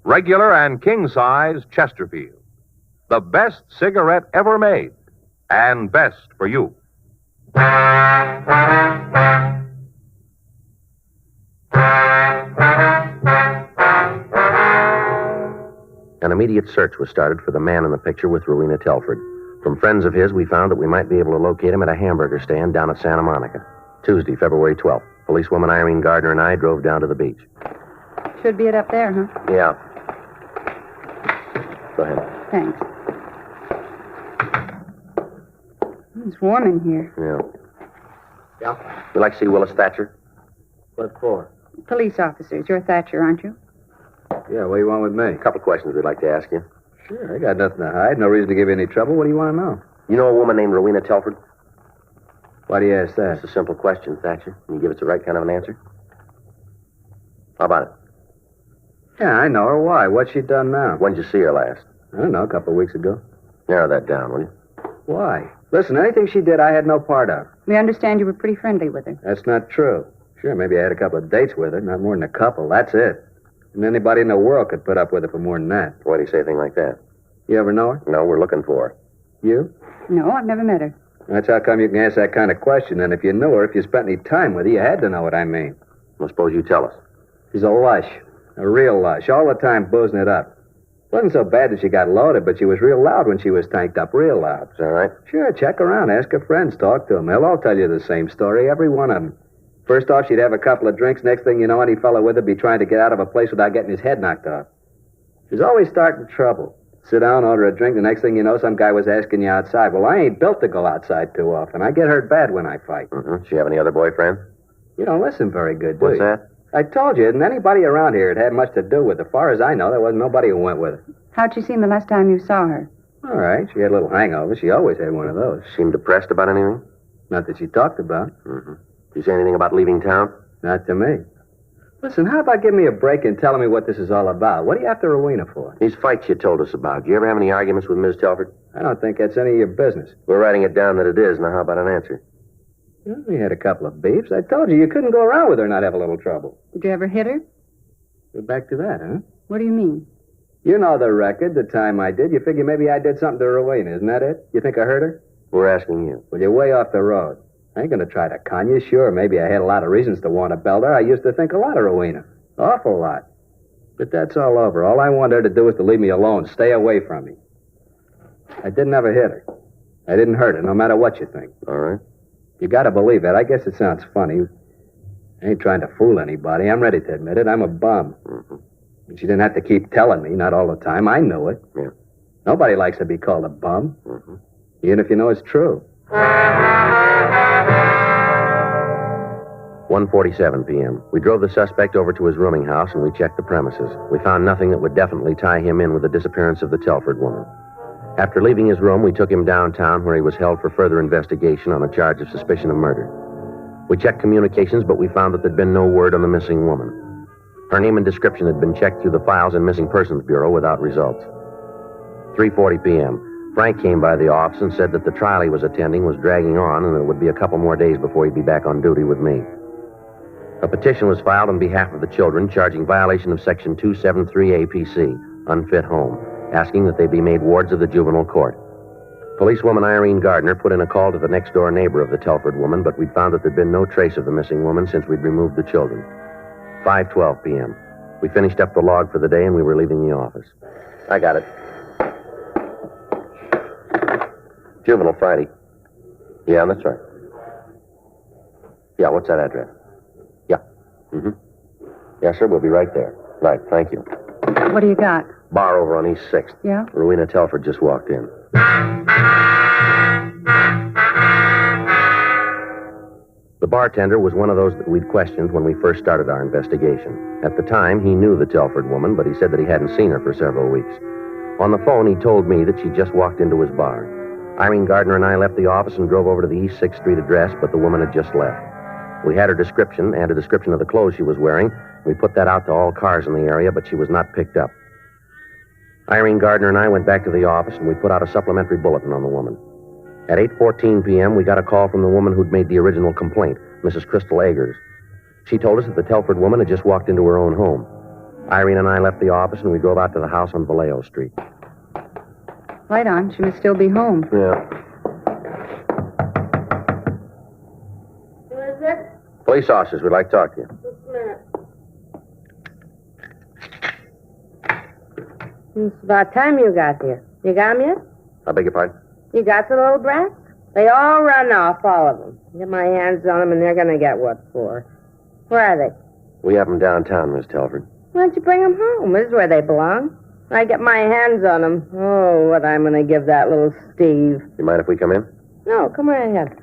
Regular and king-size Chesterfield. The best cigarette ever made, and best for you. An immediate search was started for the man in the picture with Rowena Telford. From friends of his, we found that we might be able to locate him at a hamburger stand down at Santa Monica. Tuesday, February 12th. Policewoman Irene Gardner and I drove down to the beach. Should be it up there, huh? Yeah. Go ahead. Thanks. It's warm in here. Yeah. Yeah? You like to see Willis Thatcher? What for? Police officers. You're Thatcher, aren't you? Yeah, what do you want with me? A couple of questions we'd like to ask you. Sure, I got nothing to hide. No reason to give you any trouble. What do you want to know? You know a woman named Rowena Telford? Why do you ask that? It's a simple question, Thatcher. Can you give us the right kind of an answer? How about it? Yeah, I know her. Why? What's she done now? When did you see her last? I don't know, a couple of weeks ago. Narrow that down, will you? Why? Listen, anything she did, I had no part of. We understand you were pretty friendly with her. That's not true. Sure, maybe I had a couple of dates with her, not more than a couple. That's it. And anybody in the world could put up with her for more than that. Why do you say a thing like that? You ever know her? No, we're looking for her. You? No, I've never met her. That's how come you can ask that kind of question. And if you knew her, if you spent any time with her, you had to know what I mean. Well, suppose you tell us. She's a lush. A real lush. All the time boozing it up. Wasn't so bad that she got loaded, but she was real loud when she was tanked up. Real loud. Is that right? Sure, check around. Ask her friends. Talk to them. They'll all tell you the same story. Every one of them. First off, she'd have a couple of drinks. Next thing you know, any fellow with her be trying to get out of a place without getting his head knocked off. She's always starting trouble. Sit down, order a drink. The next thing you know, some guy was asking you outside. Well, I ain't built to go outside too often. I get hurt bad when I fight. Mm-hmm. Does she have any other boyfriend? You don't listen very good, do What's you? that? I told you, and anybody around here had much to do with her. As far as I know, there wasn't nobody who went with her. How'd she seem the last time you saw her? All right. She had a little hangover. She always had one of those. Seemed depressed about anything? Not that she talked about. Mm-hmm. Did you say anything about leaving town? Not to me. Listen, how about giving me a break and telling me what this is all about? What are you after Rowena for? These fights you told us about. Do you ever have any arguments with Ms. Telford? I don't think that's any of your business. We're writing it down that it is. Now, how about an answer? Well, we had a couple of beefs. I told you couldn't go around with her and not have a little trouble. Did you ever hit her? We're back to that, huh? What do you mean? You know the record, the time I did. You figure maybe I did something to Rowena, isn't that it? You think I hurt her? We're asking you. Well, you're way off the road. I ain't gonna try to con you. Sure, maybe I had a lot of reasons to want to belt her. I used to think a lot of Rowena. Awful lot. But that's all over. All I want her to do is to leave me alone, stay away from me. I didn't ever hit her. I didn't hurt her, no matter what you think. All right. You gotta believe that. I guess it sounds funny. I ain't trying to fool anybody. I'm ready to admit it. I'm a bum. Mm-hmm. She didn't have to keep telling me, not all the time. I knew it. Yeah. Nobody likes to be called a bum, Mm-hmm. even if you know it's true. 1:47 p.m. We drove the suspect over to his rooming house and we checked the premises. We found nothing that would definitely tie him in with the disappearance of the Telford woman. After leaving his room, we took him downtown where he was held for further investigation on a charge of suspicion of murder. We checked communications, but we found that there'd been no word on the missing woman. Her name and description had been checked through the files in Missing Persons Bureau without results. 3:40 p.m. Frank came by the office and said that the trial he was attending was dragging on and it would be a couple more days before he'd be back on duty with me. A petition was filed on behalf of the children charging violation of Section 273 APC, unfit home, asking that they be made wards of the juvenile court. Policewoman Irene Gardner put in a call to the next-door neighbor of the Telford woman, but we'd found that there'd been no trace of the missing woman since we'd removed the children. 5:12 p.m. We finished up the log for the day and we were leaving the office. I got it. Juvenile Friday. Yeah, that's right. Yeah, what's that address? Yeah. Mm-hmm. Yes, sir, we'll be right there. Right, thank you. What do you got? Bar over on East 6th. Yeah? Rowena Telford just walked in. The bartender was one of those that we'd questioned when we first started our investigation. At the time, he knew the Telford woman, but he said that he hadn't seen her for several weeks. On the phone, he told me that she just walked into his bar. Irene Gardner and I left the office and drove over to the East 6th Street address, but the woman had just left. We had her description and a description of the clothes she was wearing. We put that out to all cars in the area, but she was not picked up. Irene Gardner and I went back to the office, and we put out a supplementary bulletin on the woman. At 8:14 p.m., we got a call from the woman who'd made the original complaint, Mrs. Crystal Agers. She told us that the Telford woman had just walked into her own home. Irene and I left the office, and we drove out to the house on Vallejo Street. Light on. She must still be home. Yeah. Who is it? Police officers, we'd like to talk to you. Just a minute. It's about time you got here. You got them yet? I beg your pardon? You got the little brats? They all run off, all of them. Get my hands on them, and they're going to get what for. Where are they? We have them downtown, Miss Telford. Why don't you bring them home? This is where they belong. I get my hands on them. Oh, what I'm going to give that little Steve. You mind if we come in? No, come right ahead.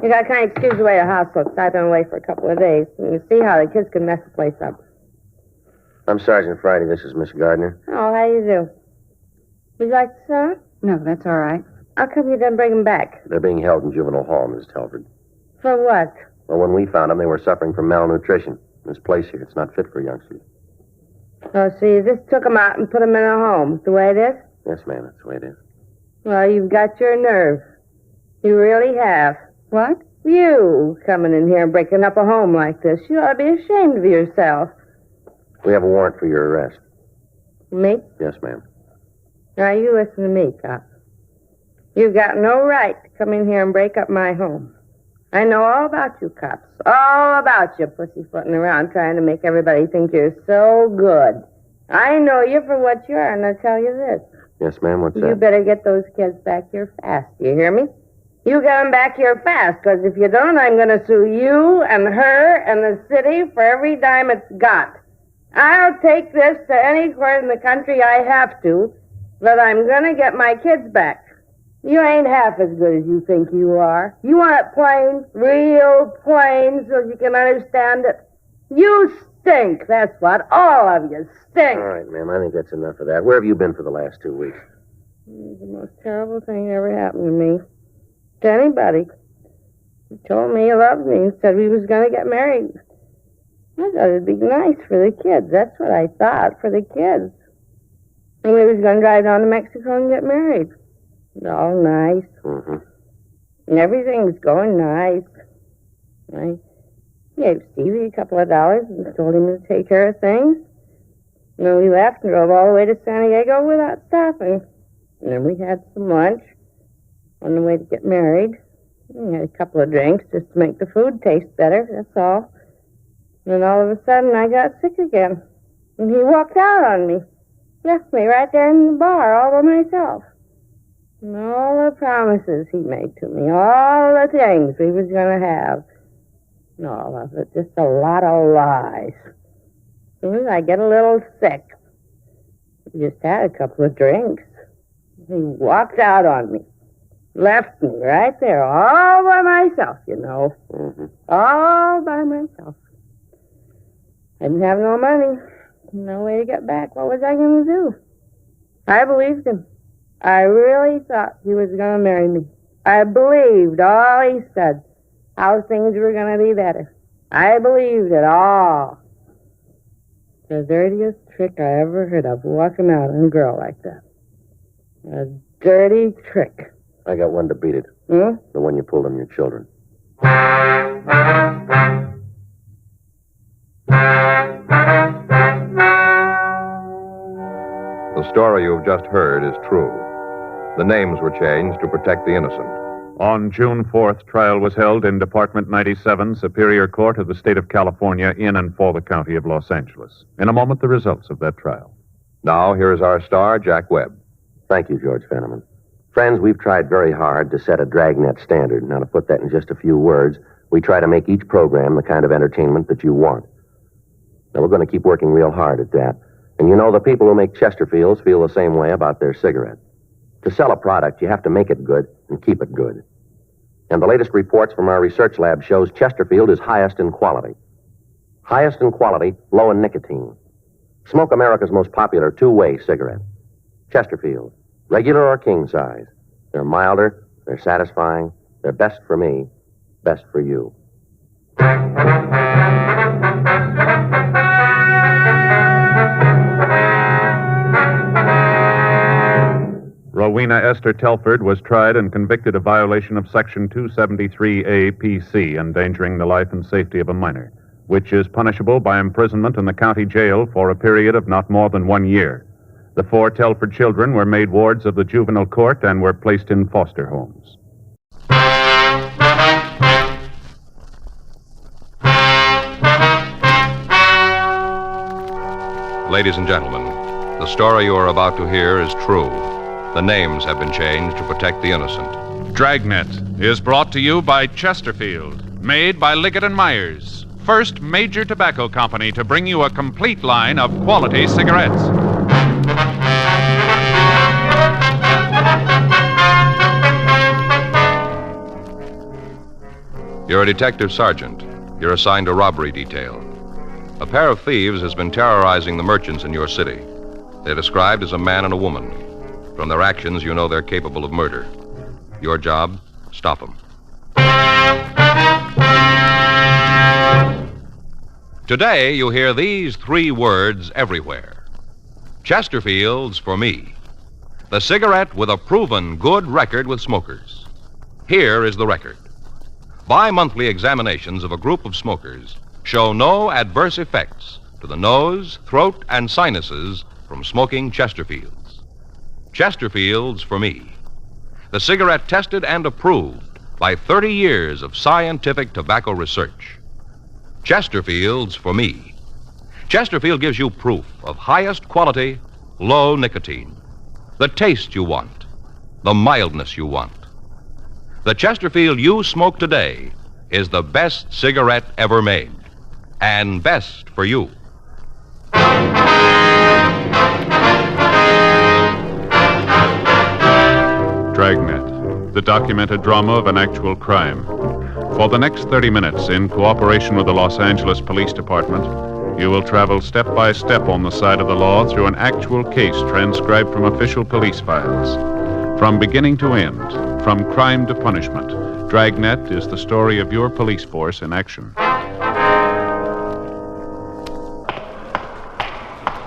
You got to kind of excuse the way the house looks. I've been away for a couple of days. You see how the kids can mess the place up. I'm Sergeant Friday. This is Miss Gardner. Oh, how you do? Would you like to sit? No, that's all right. How come you didn't bring them back? They're being held in juvenile hall, Miss Telford. For what? Well, when we found them, they were suffering from malnutrition. This place here, it's not fit for youngsters. Oh, so you just took them out and put them in a home, the way it is? Yes, ma'am, that's the way it is. Well, you've got your nerve. You really have. What? You coming in here and breaking up a home like this. You ought to be ashamed of yourself. We have a warrant for your arrest. Me? Yes, ma'am. Now, you listen to me, cop. You've got no right to come in here and break up my home. I know all about you, cops. All about you pussyfooting around trying to make everybody think you're so good. I know you for what you are, and I'll tell you this. Yes, ma'am, what's You that? better get those kids back here fast. Do you hear me? You get them back here fast, because if you don't, I'm going to sue you and her and the city for every dime it's got. I'll take this to any court in the country I have to, but I'm going to get my kids back. You ain't half as good as you think you are. You want it plain, real plain, so you can understand it. You stink, that's what. All of you stink. All right, ma'am, I think that's enough of that. Where have you been for the last 2 weeks? It's the most terrible thing that ever happened to me. To anybody. He told me he loved me and said we was going to get married. I thought it'd be nice for the kids. That's what I thought, for the kids. And we was going to drive down to Mexico and get married. It's all nice. Mm-hmm. And everything's going nice. I gave Stevie a couple of dollars and told him to take care of things. And then we left and drove all the way to San Diego without stopping. And then we had some lunch on the way to get married. We had a couple of drinks just to make the food taste better, that's all. And then all of a sudden I got sick again. And he walked out on me. Left me right there in the bar all by myself. And all the promises he made to me, all the things we was going to have. And all of it, just a lot of lies. As soon as I get a little sick, we just had a couple of drinks. He walked out on me. Left me right there, all by myself, you know. Mm-hmm. All by myself. I didn't have no money. No way to get back. What was I going to do? I believed him. I really thought he was going to marry me. I believed all he said. How things were going to be better. I believed it all. The dirtiest trick I ever heard of, walking out on a girl like that. A dirty trick. I got one to beat it. Hmm? The one you pulled on your children. The story you've just heard is true. The names were changed to protect the innocent. On June 4th, trial was held in Department 97, Superior Court of the State of California, in and for the County of Los Angeles. In a moment, the results of that trial. Now, here's our star, Jack Webb. Thank you, George Fenneman. Friends, we've tried very hard to set a Dragnet standard. Now, to put that in just a few words, we try to make each program the kind of entertainment that you want. Now, we're going to keep working real hard at that. And you know, the people who make Chesterfields feel the same way about their cigarette. To sell a product, you have to make it good and keep it good. And the latest reports from our research lab shows Chesterfield is highest in quality. Highest in quality, low in nicotine. Smoke America's most popular two-way cigarette. Chesterfield, regular or king size. They're milder, they're satisfying, they're best for me, best for you. Rowena Esther Telford was tried and convicted of violation of Section 273A PC, endangering the life and safety of a minor, which is punishable by imprisonment in the county jail for a period of not more than 1 year. The 4 Telford children were made wards of the juvenile court and were placed in foster homes. Ladies and gentlemen, the story you are about to hear is true. The names have been changed to protect the innocent. Dragnet is brought to you by Chesterfield, made by Liggett & Myers, first major tobacco company to bring you a complete line of quality cigarettes. You're a detective sergeant. You're assigned a robbery detail. A pair of thieves has been terrorizing the merchants in your city. They're described as a man and a woman. From their actions, you know they're capable of murder. Your job, stop them. Today, you hear these 3 words everywhere. Chesterfield's for me. The cigarette with a proven good record with smokers. Here is the record. Bi-monthly examinations of a group of smokers show no adverse effects to the nose, throat, and sinuses from smoking Chesterfields. Chesterfields for me. The cigarette tested and approved by 30 years of scientific tobacco research. Chesterfields for me. Chesterfield gives you proof of highest quality, low nicotine. The taste you want. The mildness you want. The Chesterfield you smoke today is the best cigarette ever made. And best for you. Dragnet, the documented drama of an actual crime. For the next 30 minutes, in cooperation with the Los Angeles Police Department, you will travel step by step on the side of the law through an actual case transcribed from official police files. From beginning to end, from crime to punishment, Dragnet is the story of your police force in action.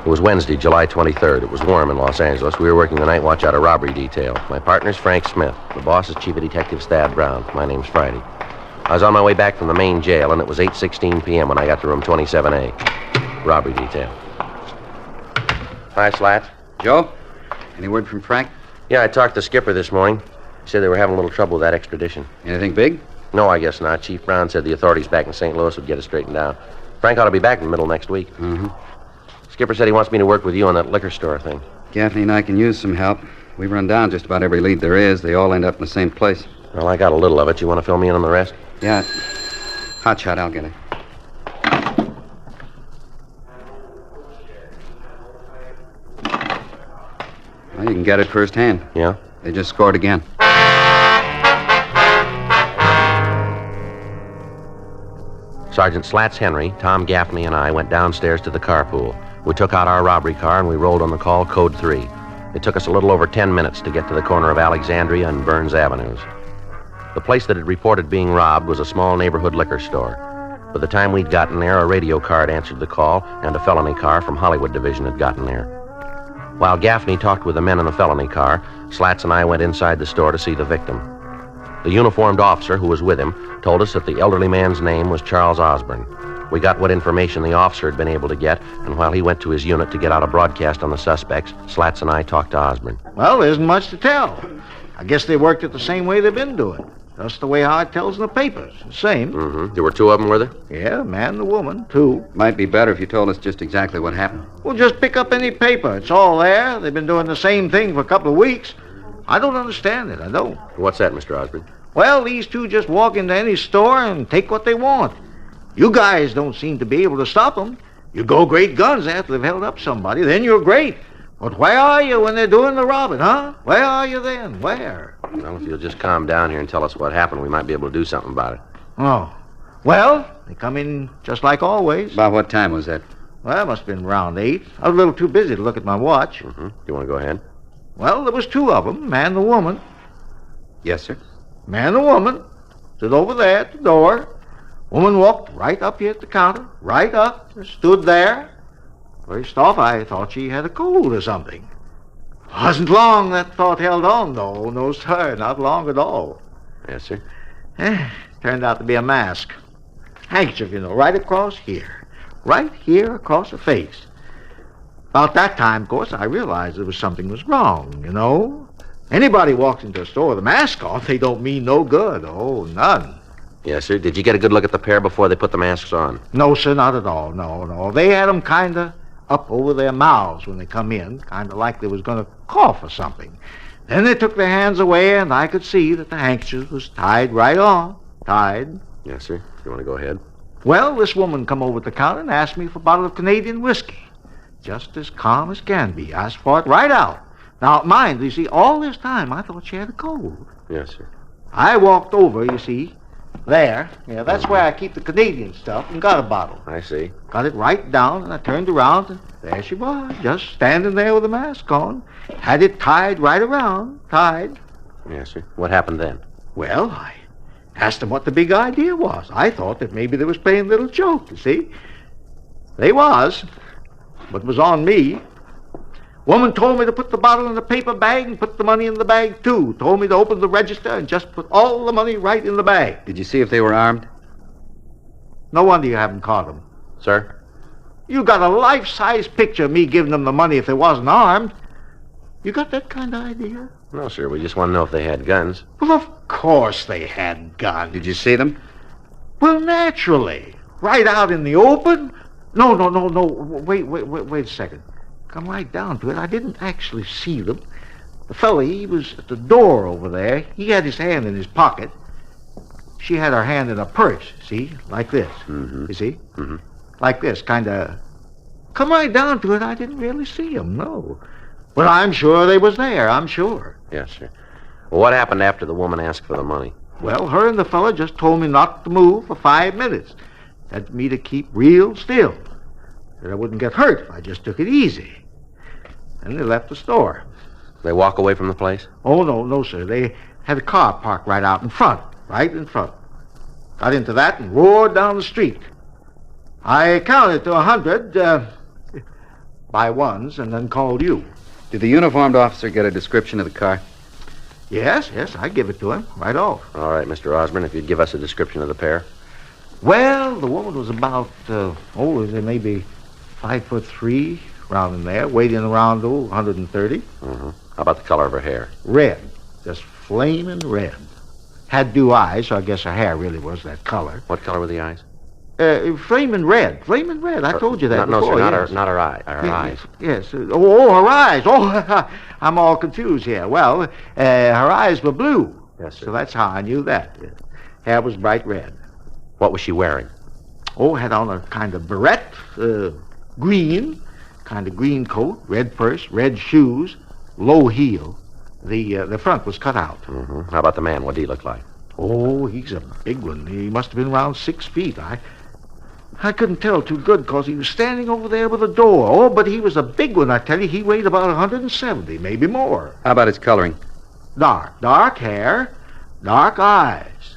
It was Wednesday, July 23rd. It was warm in Los Angeles. We were working the night watch out of robbery detail. My partner's Frank Smith. The boss is Chief of Detectives Thad Brown. My name's Friday. I was on my way back from the main jail, and it was 8:16 p.m. when I got to room 27A. Robbery detail. Hi, Slat. Joe? Any word from Frank? Yeah, I talked to Skipper this morning. He said they were having a little trouble with that extradition. Anything big? No, I guess not. Chief Brown said the authorities back in St. Louis would get it straightened out. Frank ought to be back in the middle of next week. Mm-hmm. Skipper said he wants me to work with you on that liquor store thing. Gaffney and I can use some help. We run down just about every lead there is. They all end up in the same place. Well, I got a little of it. You want to fill me in on the rest? Yeah. Hot shot, I'll get it. Well, you can get it firsthand. Yeah? They just scored again. Sergeant Slats Henry, Tom Gaffney, and I went downstairs to the carpool. We took out our robbery car and we rolled on the call code 3. It took us a little over 10 minutes to get to the corner of Alexandria and Burns Avenues. The place that had reported being robbed was a small neighborhood liquor store. By the time we'd gotten there, a radio car had answered the call, and a felony car from Hollywood Division had gotten there. While Gaffney talked with the men in the felony car, Slats and I went inside the store to see the victim. The uniformed officer who was with him told us that the elderly man's name was Charles Osborne. We got what information the officer had been able to get, and while he went to his unit to get out a broadcast on the suspects, Slats and I talked to Osborne. Well, there isn't much to tell. I guess they worked it the same way they've been doing. Just the way Hart tells in the papers. The same. Mm-hmm. There were 2 of them, were there? Yeah, a man and a woman, 2. Might be better if you told us just exactly what happened. Well, just pick up any paper. It's all there. They've been doing the same thing for a couple of weeks. I don't understand it. I don't. What's that, Mr. Osborne? Well, these 2 just walk into any store and take what they want. You guys don't seem to be able to stop them. You go great guns after they've held up somebody, then you're great. But where are you when they're doing the robbing, huh? Where are you then? Where? Well, if you'll just calm down here and tell us what happened, we might be able to do something about it. Oh. Well, they come in just like always. About what time was that? Well, it must have been around 8. I was a little too busy to look at my watch. Mm-hmm. You want to go ahead? Well, there was 2 of them, man and a woman. Yes, sir. Man and woman stood over there at the door. Woman walked right up here at the counter, right up, stood there. First off, I thought she had a cold or something. Wasn't long that thought held on, though. No, sir, not long at all. Yes, sir. Turned out to be a mask. Handkerchief, you know, right across here. Right here across the face. About that time, of course, I realized there was something was wrong, you know. Anybody walks into a store with a mask on, they don't mean no good. Oh, none. Yes, sir. Did you get a good look at the pair before they put the masks on? No, sir, not at all. No. They had them kind of up over their mouths when they come in, kind of like they was going to cough or something. Then they took their hands away, and I could see that the handkerchief was tied right on. Tied. Yes, sir. You want to go ahead? Well, this woman come over to the counter and asked me for a bottle of Canadian whiskey. Just as calm as can be. Asked for it right out. Now, mind, you see, all this time I thought she had a cold. Yes, sir. I walked over, you see, there. Yeah, that's where I keep the Canadian stuff, and got a bottle. I see. Got it right down, and I turned around, and there she was, just standing there with a mask on. Had it tied right around, tied. Yes, sir. What happened then? Well, I asked them what the big idea was. I thought that maybe they was playing a little joke, you see. They was, but it was on me. Woman told me to put the bottle in the paper bag and put the money in the bag, too. Told me to open the register and just put all the money right in the bag. Did you see if they were armed? No wonder you haven't caught them. Sir? You got a life-size picture of me giving them the money if they wasn't armed. You got that kind of idea? No, sir. We just want to know if they had guns. Well, of course they had guns. Did you see them? Well, naturally. Right out in the open? No. Wait a second. Come right down to it. I didn't actually see them. The fella, he was at the door over there. He had his hand in his pocket. She had her hand in her purse, see? Like this. Mm-hmm. You see? Mm-hmm. Like this, kind of. Come right down to it, I didn't really see them, no. But I'm sure they was there, I'm sure. Yes, sir. Well, what happened after the woman asked for the money? Well, her and the fella just told me not to move for 5 minutes. Said me to keep real still. That I wouldn't get hurt if I just took it easy. And they left the store. They walk away from the place? Oh, no, sir. They had a car parked right out in front. Right in front. Got into that and roared down the street. I counted to 100 by ones and then called you. Did the uniformed officer get a description of the car? Yes, I give it to him right off. All right, Mr. Osborne, if you'd give us a description of the pair. Well, the woman was about, maybe 5'3", around in there, weighing around 130. Mm-hmm. How about the color of her hair? Red, just flaming red. Had blue eyes, so I guess her hair really was that color. What color were the eyes? Flaming red. Flaming red. I told you that No, before. sir, yes. not her eye. Her eyes. Yes. Oh, her eyes. Oh, I'm all confused here. Well, her eyes were blue. Yes, sir. So that's how I knew that. Hair was bright red. What was she wearing? Oh, had on a kind of beret, green, kind of green coat, red purse, red shoes, low heel. The front was cut out. Mm-hmm. How about the man? What did he look like? Oh, he's a big one. He must have been around 6 feet. I couldn't tell too good because he was standing over there with a door. Oh, but he was a big one, I tell you. He weighed about 170, maybe more. How about his coloring? Dark hair, dark eyes.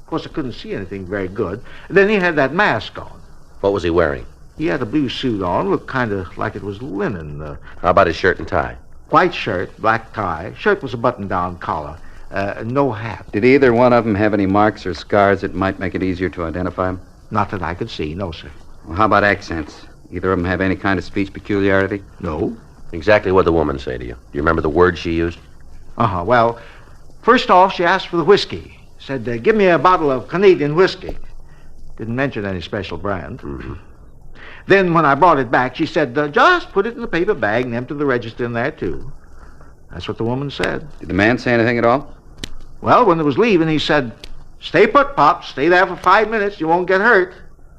Of course, I couldn't see anything very good. Then he had that mask on. What was he wearing? He had a blue suit on, looked kind of like it was linen. How about his shirt and tie? White shirt, black tie. Shirt was a button-down collar. No hat. Did either one of them have any marks or scars that might make it easier to identify him? Not that I could see, no, sir. Well, how about accents? Either of them have any kind of speech peculiarity? No. Exactly what did the woman say to you? Do you remember the words she used? Well, first off, she asked for the whiskey. Said, give me a bottle of Canadian whiskey. Didn't mention any special brand. Mm-hmm. Then when I brought it back, she said, just put it in the paper bag and empty the register in there, too. That's what the woman said. Did the man say anything at all? Well, when they was leaving, he said, stay put, Pop. Stay there for 5 minutes. You won't get hurt.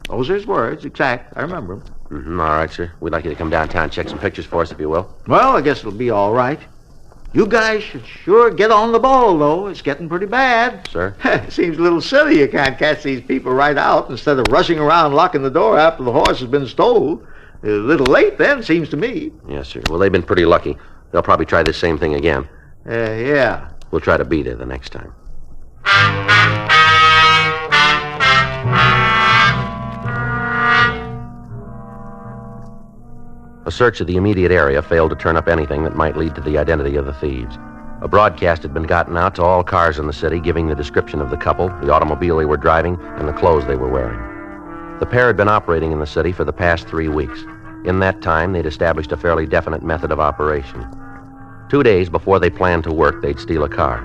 Those are his words, exact. I remember them. Mm-hmm. All right, sir. We'd like you to come downtown and check some pictures for us, if you will. Well, I guess it'll be all right. You guys should sure get on the ball, though. It's getting pretty bad. Sir? Seems a little silly you can't catch these people right out instead of rushing around locking the door after the horse has been stole. A little late then, seems to me. Yes, sir. Well, they've been pretty lucky. They'll probably try this same thing again. Yeah. We'll try to beat it the next time. A search of the immediate area failed to turn up anything that might lead to the identity of the thieves. A broadcast had been gotten out to all cars in the city giving the description of the couple, the automobile they were driving, and the clothes they were wearing. The pair had been operating in the city for the past 3 weeks. In that time, they'd established a fairly definite method of operation. 2 days before they planned to work, they'd steal a car.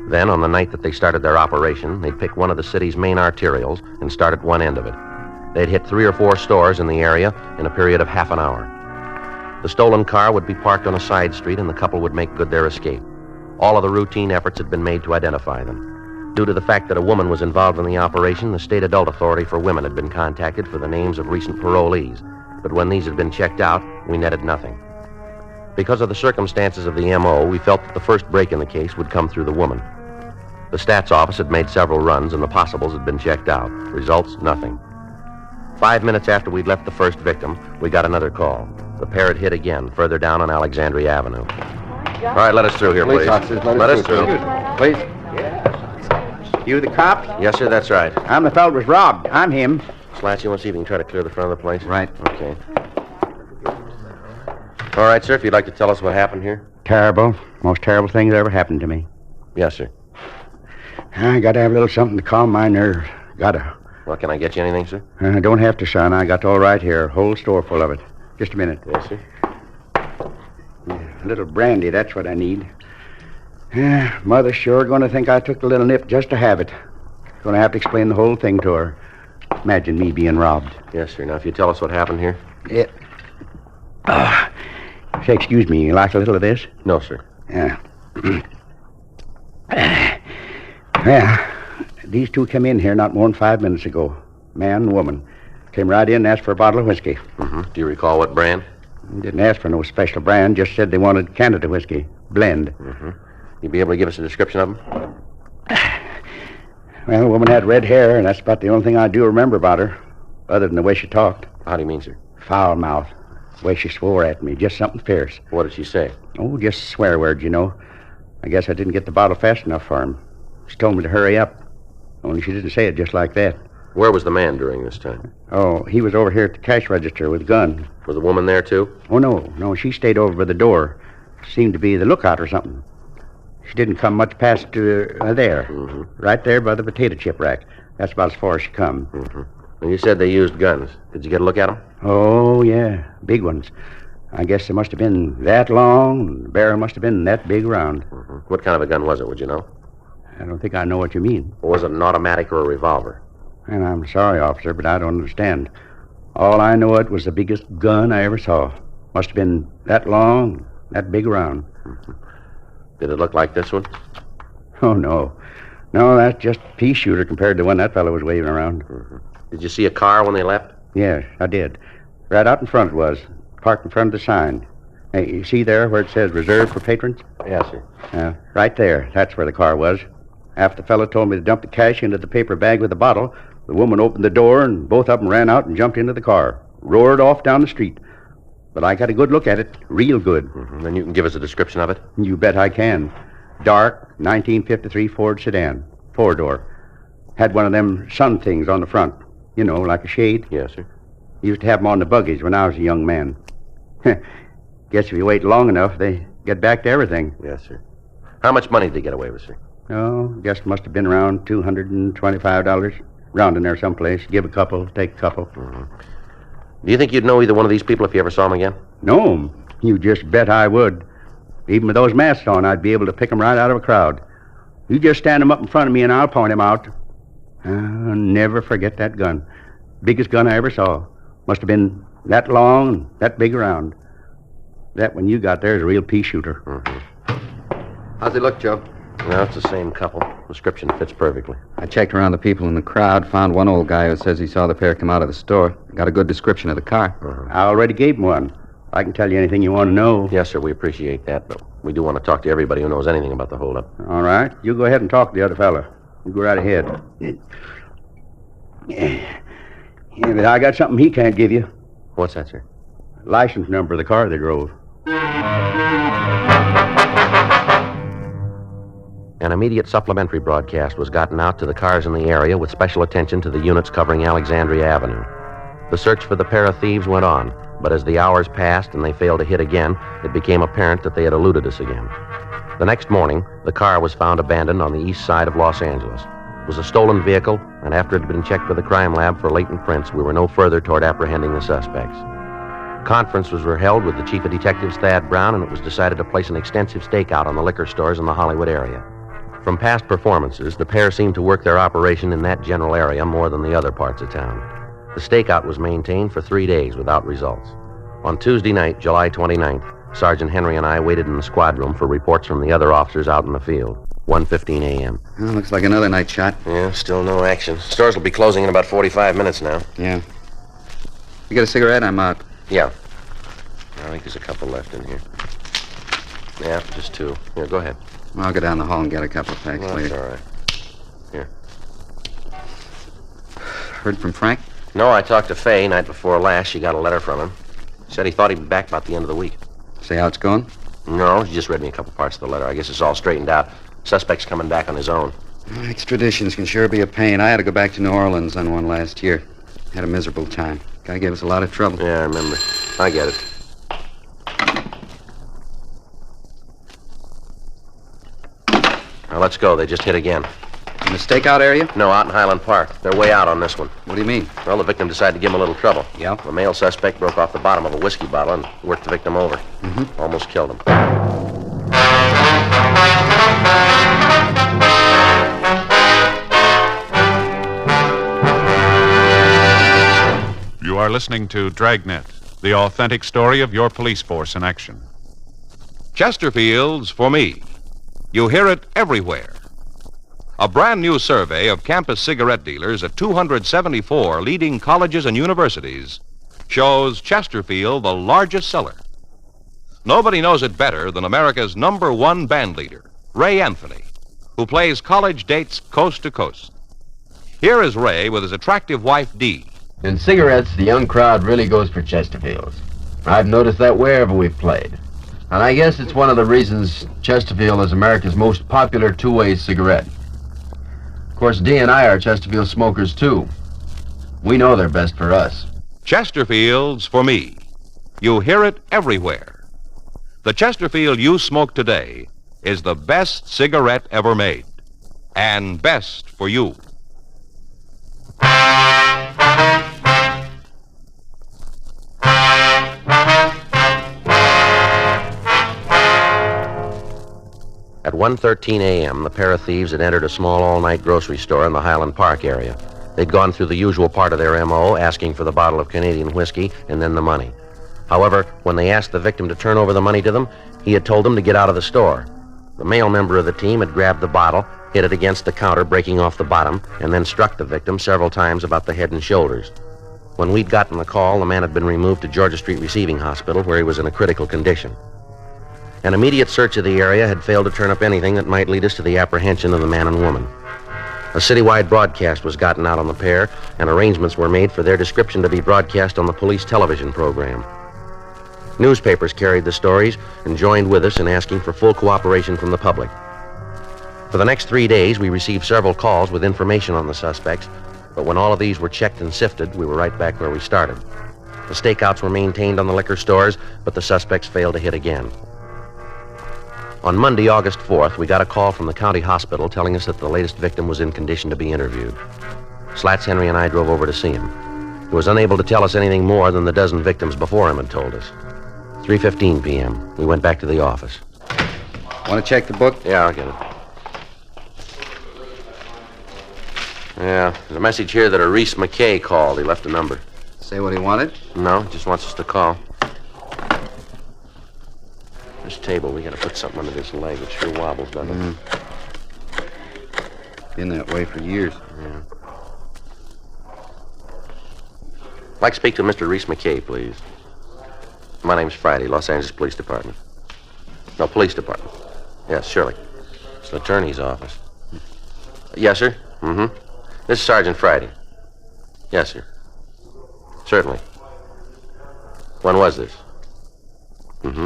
Then, on the night that they started their operation, they'd pick one of the city's main arterials and start at one end of it. They'd hit 3 or 4 stores in the area in a period of half an hour. The stolen car would be parked on a side street, and the couple would make good their escape. All of the routine efforts had been made to identify them. Due to the fact that a woman was involved in the operation, the State Adult Authority for Women had been contacted for the names of recent parolees. But when these had been checked out, we netted nothing. Because of the circumstances of the M.O., we felt that the first break in the case would come through the woman. The stats office had made several runs, and the possibles had been checked out. Results, nothing. 5 minutes after we'd left the first victim, we got another call. The pair had hit again, further down on Alexandria Avenue. All right, let us through here, please. Let us through. Please. You the cops? Yes, sir, that's right. I'm the fellow who was robbed. I'm him. Slats, you want to see if you can try to clear the front of the place? Right. Okay. All right, sir, if you'd like to tell us what happened here. Terrible. Most terrible thing that ever happened to me. Yes, sir. I got to have a little something to calm my nerves. Gotta. Well, can I get you anything, sir? Don't have to, son. I got all right here. Whole store full of it. Just a minute. Yes, sir. A little brandy, that's what I need. Mother's sure going to think I took the little nip just to have it. Going to have to explain the whole thing to her. Imagine me being robbed. Yes, sir. Now, if you tell us what happened here. Yeah. Say, excuse me, you like a little of this? No, sir. Yeah. Well, these two came in here not more than 5 minutes ago. Man and woman. Came right in and asked for a bottle of whiskey. Mm-hmm. Do you recall what brand? Didn't ask for no special brand, just said they wanted Canada whiskey. Blend. Mm-hmm. You be able to give us a description of them? Well, the woman had red hair, and that's about the only thing I do remember about her, other than the way she talked. How do you mean, sir? Foul mouth. The way she swore at me, just something fierce. What did she say? Oh, just swear words, you know. I guess I didn't get the bottle fast enough for him. She told me to hurry up. Only she didn't say it just like that. Where was the man during this time? Oh, he was over here at the cash register with a gun. Was the woman there, too? Oh, no. She stayed over by the door. Seemed to be the lookout or something. She didn't come much past there. Mm-hmm. Right there by the potato chip rack. That's about as far as she come. Mm-hmm. And you said they used guns. Did you get a look at them? Oh, yeah. Big ones. I guess they must have been that long, and the barrel must have been that big round. Mm-hmm. What kind of a gun was it, would you know? I don't think I know what you mean. Or was it an automatic or a revolver? And I'm sorry, officer, but I don't understand. All I know, it was the biggest gun I ever saw. Must have been that long, that big around. Did it look like this one? Oh, no. No, that's just a pea shooter compared to the one that fellow was waving around. Did you see a car when they left? Yes, I did. Right out in front it was, parked in front of the sign. Hey, you see there where it says reserved for patrons? Yes, sir. Right there. That's where the car was. After the fellow told me to dump the cash into the paper bag with the bottle, the woman opened the door and both of them ran out and jumped into the car. Roared off down the street. But I got a good look at it. Real good. Then you can give us a description of it? You bet I can. Dark, 1953 Ford sedan. 4-door. Had one of them sun things on the front. You know, like a shade. Yes, sir. Used to have them on the buggies when I was a young man. Guess if you wait long enough, they get back to everything. Yes, sir. How much money did they get away with, sir? Oh, guess it must have been around $225. Round in there someplace. Give a couple, take a couple. Do you think you'd know either one of these people if you ever saw them again? No, 'em. You just bet I would. Even with those masks on, I'd be able to pick them right out of a crowd. You just stand them up in front of me and I'll point them out. I'll never forget that gun. Biggest gun I ever saw. Must have been that long and that big around. That one you got there is a real pea shooter. How's he look, Joe? No, it's the same couple. Description fits perfectly. I checked around the people in the crowd, found one old guy who says he saw the pair come out of the store. Got a good description of the car. I already gave him one. I can tell you anything you want to know. Yes, sir, we appreciate that, but we do want to talk to everybody who knows anything about the holdup. All right. You go ahead and talk to the other fella. You go right ahead. Yeah, but I got something he can't give you. What's that, sir? License number of the car they drove. An immediate supplementary broadcast was gotten out to the cars in the area with special attention to the units covering Alexandria Avenue. The search for the pair of thieves went on, but as the hours passed and they failed to hit again, it became apparent that they had eluded us again. The next morning, the car was found abandoned on the east side of Los Angeles. It was a stolen vehicle, and after it had been checked with the crime lab for latent prints, we were no further toward apprehending the suspects. Conferences were held with the chief of detectives, Thad Brown, and it was decided to place an extensive stakeout on the liquor stores in the Hollywood area. From past performances, the pair seemed to work their operation in that general area more than the other parts of town. The stakeout was maintained for 3 days without results. On Tuesday night, July 29th, Sergeant Henry and I waited in the squad room for reports from the other officers out in the field. 1:15 a.m. Well, looks like another night shot. Yeah, still no action. Stores will be closing in about 45 minutes now. Yeah. You get a cigarette? I'm out. Yeah. I think there's a couple left in here. Yeah, just 2. Here, go ahead. I'll go down the hall and get a couple of packs Well, later. that's all right. Here. Heard from Frank? No, I talked to Fay night before last. She got a letter from him. Said he thought he'd be back about the end of the week. See how it's going? No, she just read me a couple parts of the letter. I guess it's all straightened out. Suspect's coming back on his own. Extraditions can sure be a pain. I had to go back to New Orleans on one last year. Had a miserable time. Guy gave us a lot of trouble. Yeah, I remember. I get it. Now, let's go. They just hit again. In the stakeout area? No, out in Highland Park. They're way out on this one. What do you mean? Well, the victim decided to give him a little trouble. Yeah? The male suspect broke off the bottom of a whiskey bottle and worked the victim over. Almost killed him. You are listening to Dragnet, the authentic story of your police force in action. Chesterfield's for me. You hear it everywhere. A brand new survey of campus cigarette dealers at 274 leading colleges and universities shows Chesterfield the largest seller. Nobody knows it better than America's #1 band leader, Ray Anthony, who plays college dates coast to coast. Here is Ray with his attractive wife, Dee. In cigarettes, the young crowd really goes for Chesterfields. I've noticed that wherever we've played. And I guess it's one of the reasons Chesterfield is America's most popular two-way cigarette. Of course, Dee and I are Chesterfield smokers, too. We know they're best for us. Chesterfield's for me. You hear it everywhere. The Chesterfield you smoke today is the best cigarette ever made. And best for you. At 1:13 a.m., the pair of thieves had entered a small all-night grocery store in the Highland Park area. They'd gone through the usual part of their M.O., asking for the bottle of Canadian whiskey and then the money. However, when they asked the victim to turn over the money to them, he had told them to get out of the store. The male member of the team had grabbed the bottle, hit it against the counter, breaking off the bottom, and then struck the victim several times about the head and shoulders. When we'd gotten the call, the man had been removed to Georgia Street Receiving Hospital, where he was in a critical condition. An immediate search of the area had failed to turn up anything that might lead us to the apprehension of the man and woman. A citywide broadcast was gotten out on the pair, and arrangements were made for their description to be broadcast on the police television program. Newspapers carried the stories and joined with us in asking for full cooperation from the public. For the next 3 days, we received several calls with information on the suspects, but when all of these were checked and sifted, we were right back where we started. The stakeouts were maintained on the liquor stores, but the suspects failed to hit again. On Monday, August 4th, we got a call from the county hospital telling us that the latest victim was in condition to be interviewed. Slats Henry and I drove over to see him. He was unable to tell us anything more than the dozen victims before him had told us. 3:15 p.m. We went back to the office. Want to check the book? Yeah, I'll get it. Yeah, there's a message here that a Reese McKay called. He left a number. Say what he wanted? No, he just wants us to call. This table, we gotta put something under this leg. It sure wobbles, doesn't it? Been that way for years. Yeah. I'd like to speak to Mr. Reese McKay, please. My name's Friday, Los Angeles Police Department. No, Police Department. Yes, surely. It's the attorney's office. Yes, sir? Mm-hmm. This is Sergeant Friday. Yes, sir. Certainly. When was this? Mm-hmm.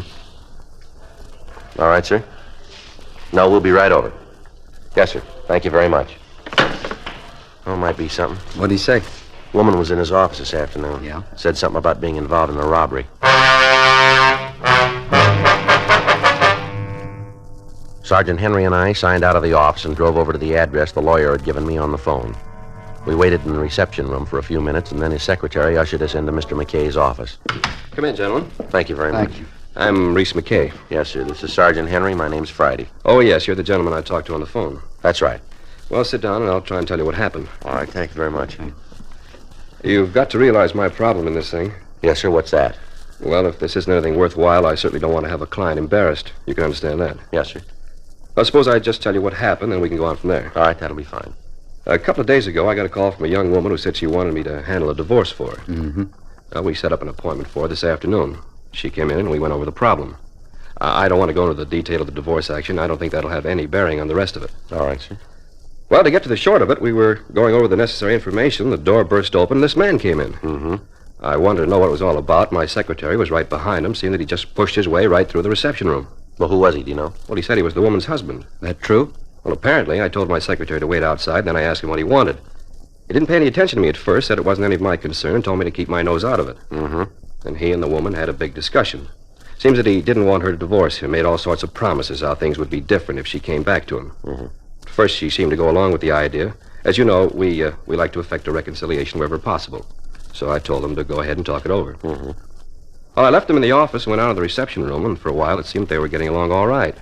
All right, sir. No, we'll be right over. Yes, sir. Thank you very much. Oh, might be something. What'd he say? Woman was in his office this afternoon. Yeah? Said something about being involved in a robbery. Sergeant Henry and I signed out of the office and drove over to the address the lawyer had given me on the phone. We waited in the reception room for a few minutes, and then his secretary ushered us into Mr. McKay's office. Come in, gentlemen. Thank you very much. Thank you. I'm Reese McKay. Yes, sir. This is Sergeant Henry. My name's Friday. Oh, yes, you're the gentleman I talked to on the phone. That's right. Well, sit down, and I'll try and tell you what happened. All right, thank you very much. You've got to realize my problem in this thing. Yes, sir. What's that? Well, if this isn't anything worthwhile, I certainly don't want to have a client embarrassed. You can understand that. Yes, sir. I suppose I just tell you what happened, and we can go on from there. All right, that'll be fine. A couple of days ago, I got a call from a young woman who said she wanted me to handle a divorce for her. Mm-hmm. We set up an appointment for her this afternoon. She came in, and we went over the problem. I don't want to go into the detail of the divorce action. I don't think that'll have any bearing on the rest of it. All right, sir. Well, to get to the short of it, we were going over the necessary information. The door burst open, and this man came in. Mm-hmm. I wanted to know what it was all about. My secretary was right behind him, seeing that he just pushed his way right through the reception room. Well, who was he, do you know? Well, he said he was the woman's husband. That true? Well, apparently, I told my secretary to wait outside, then I asked him what he wanted. He didn't pay any attention to me at first, said it wasn't any of my concern, told me to keep my nose out of it. Mm-hmm. And he and the woman had a big discussion. Seems that he didn't want her to divorce him, made all sorts of promises how things would be different if she came back to him. Mm-hmm. First, she seemed to go along with the idea. As you know, we like to effect a reconciliation wherever possible. So I told him to go ahead and talk it over. Mm-hmm. Well, I left them in the office and went out of the reception room, and for a while it seemed they were getting along all right.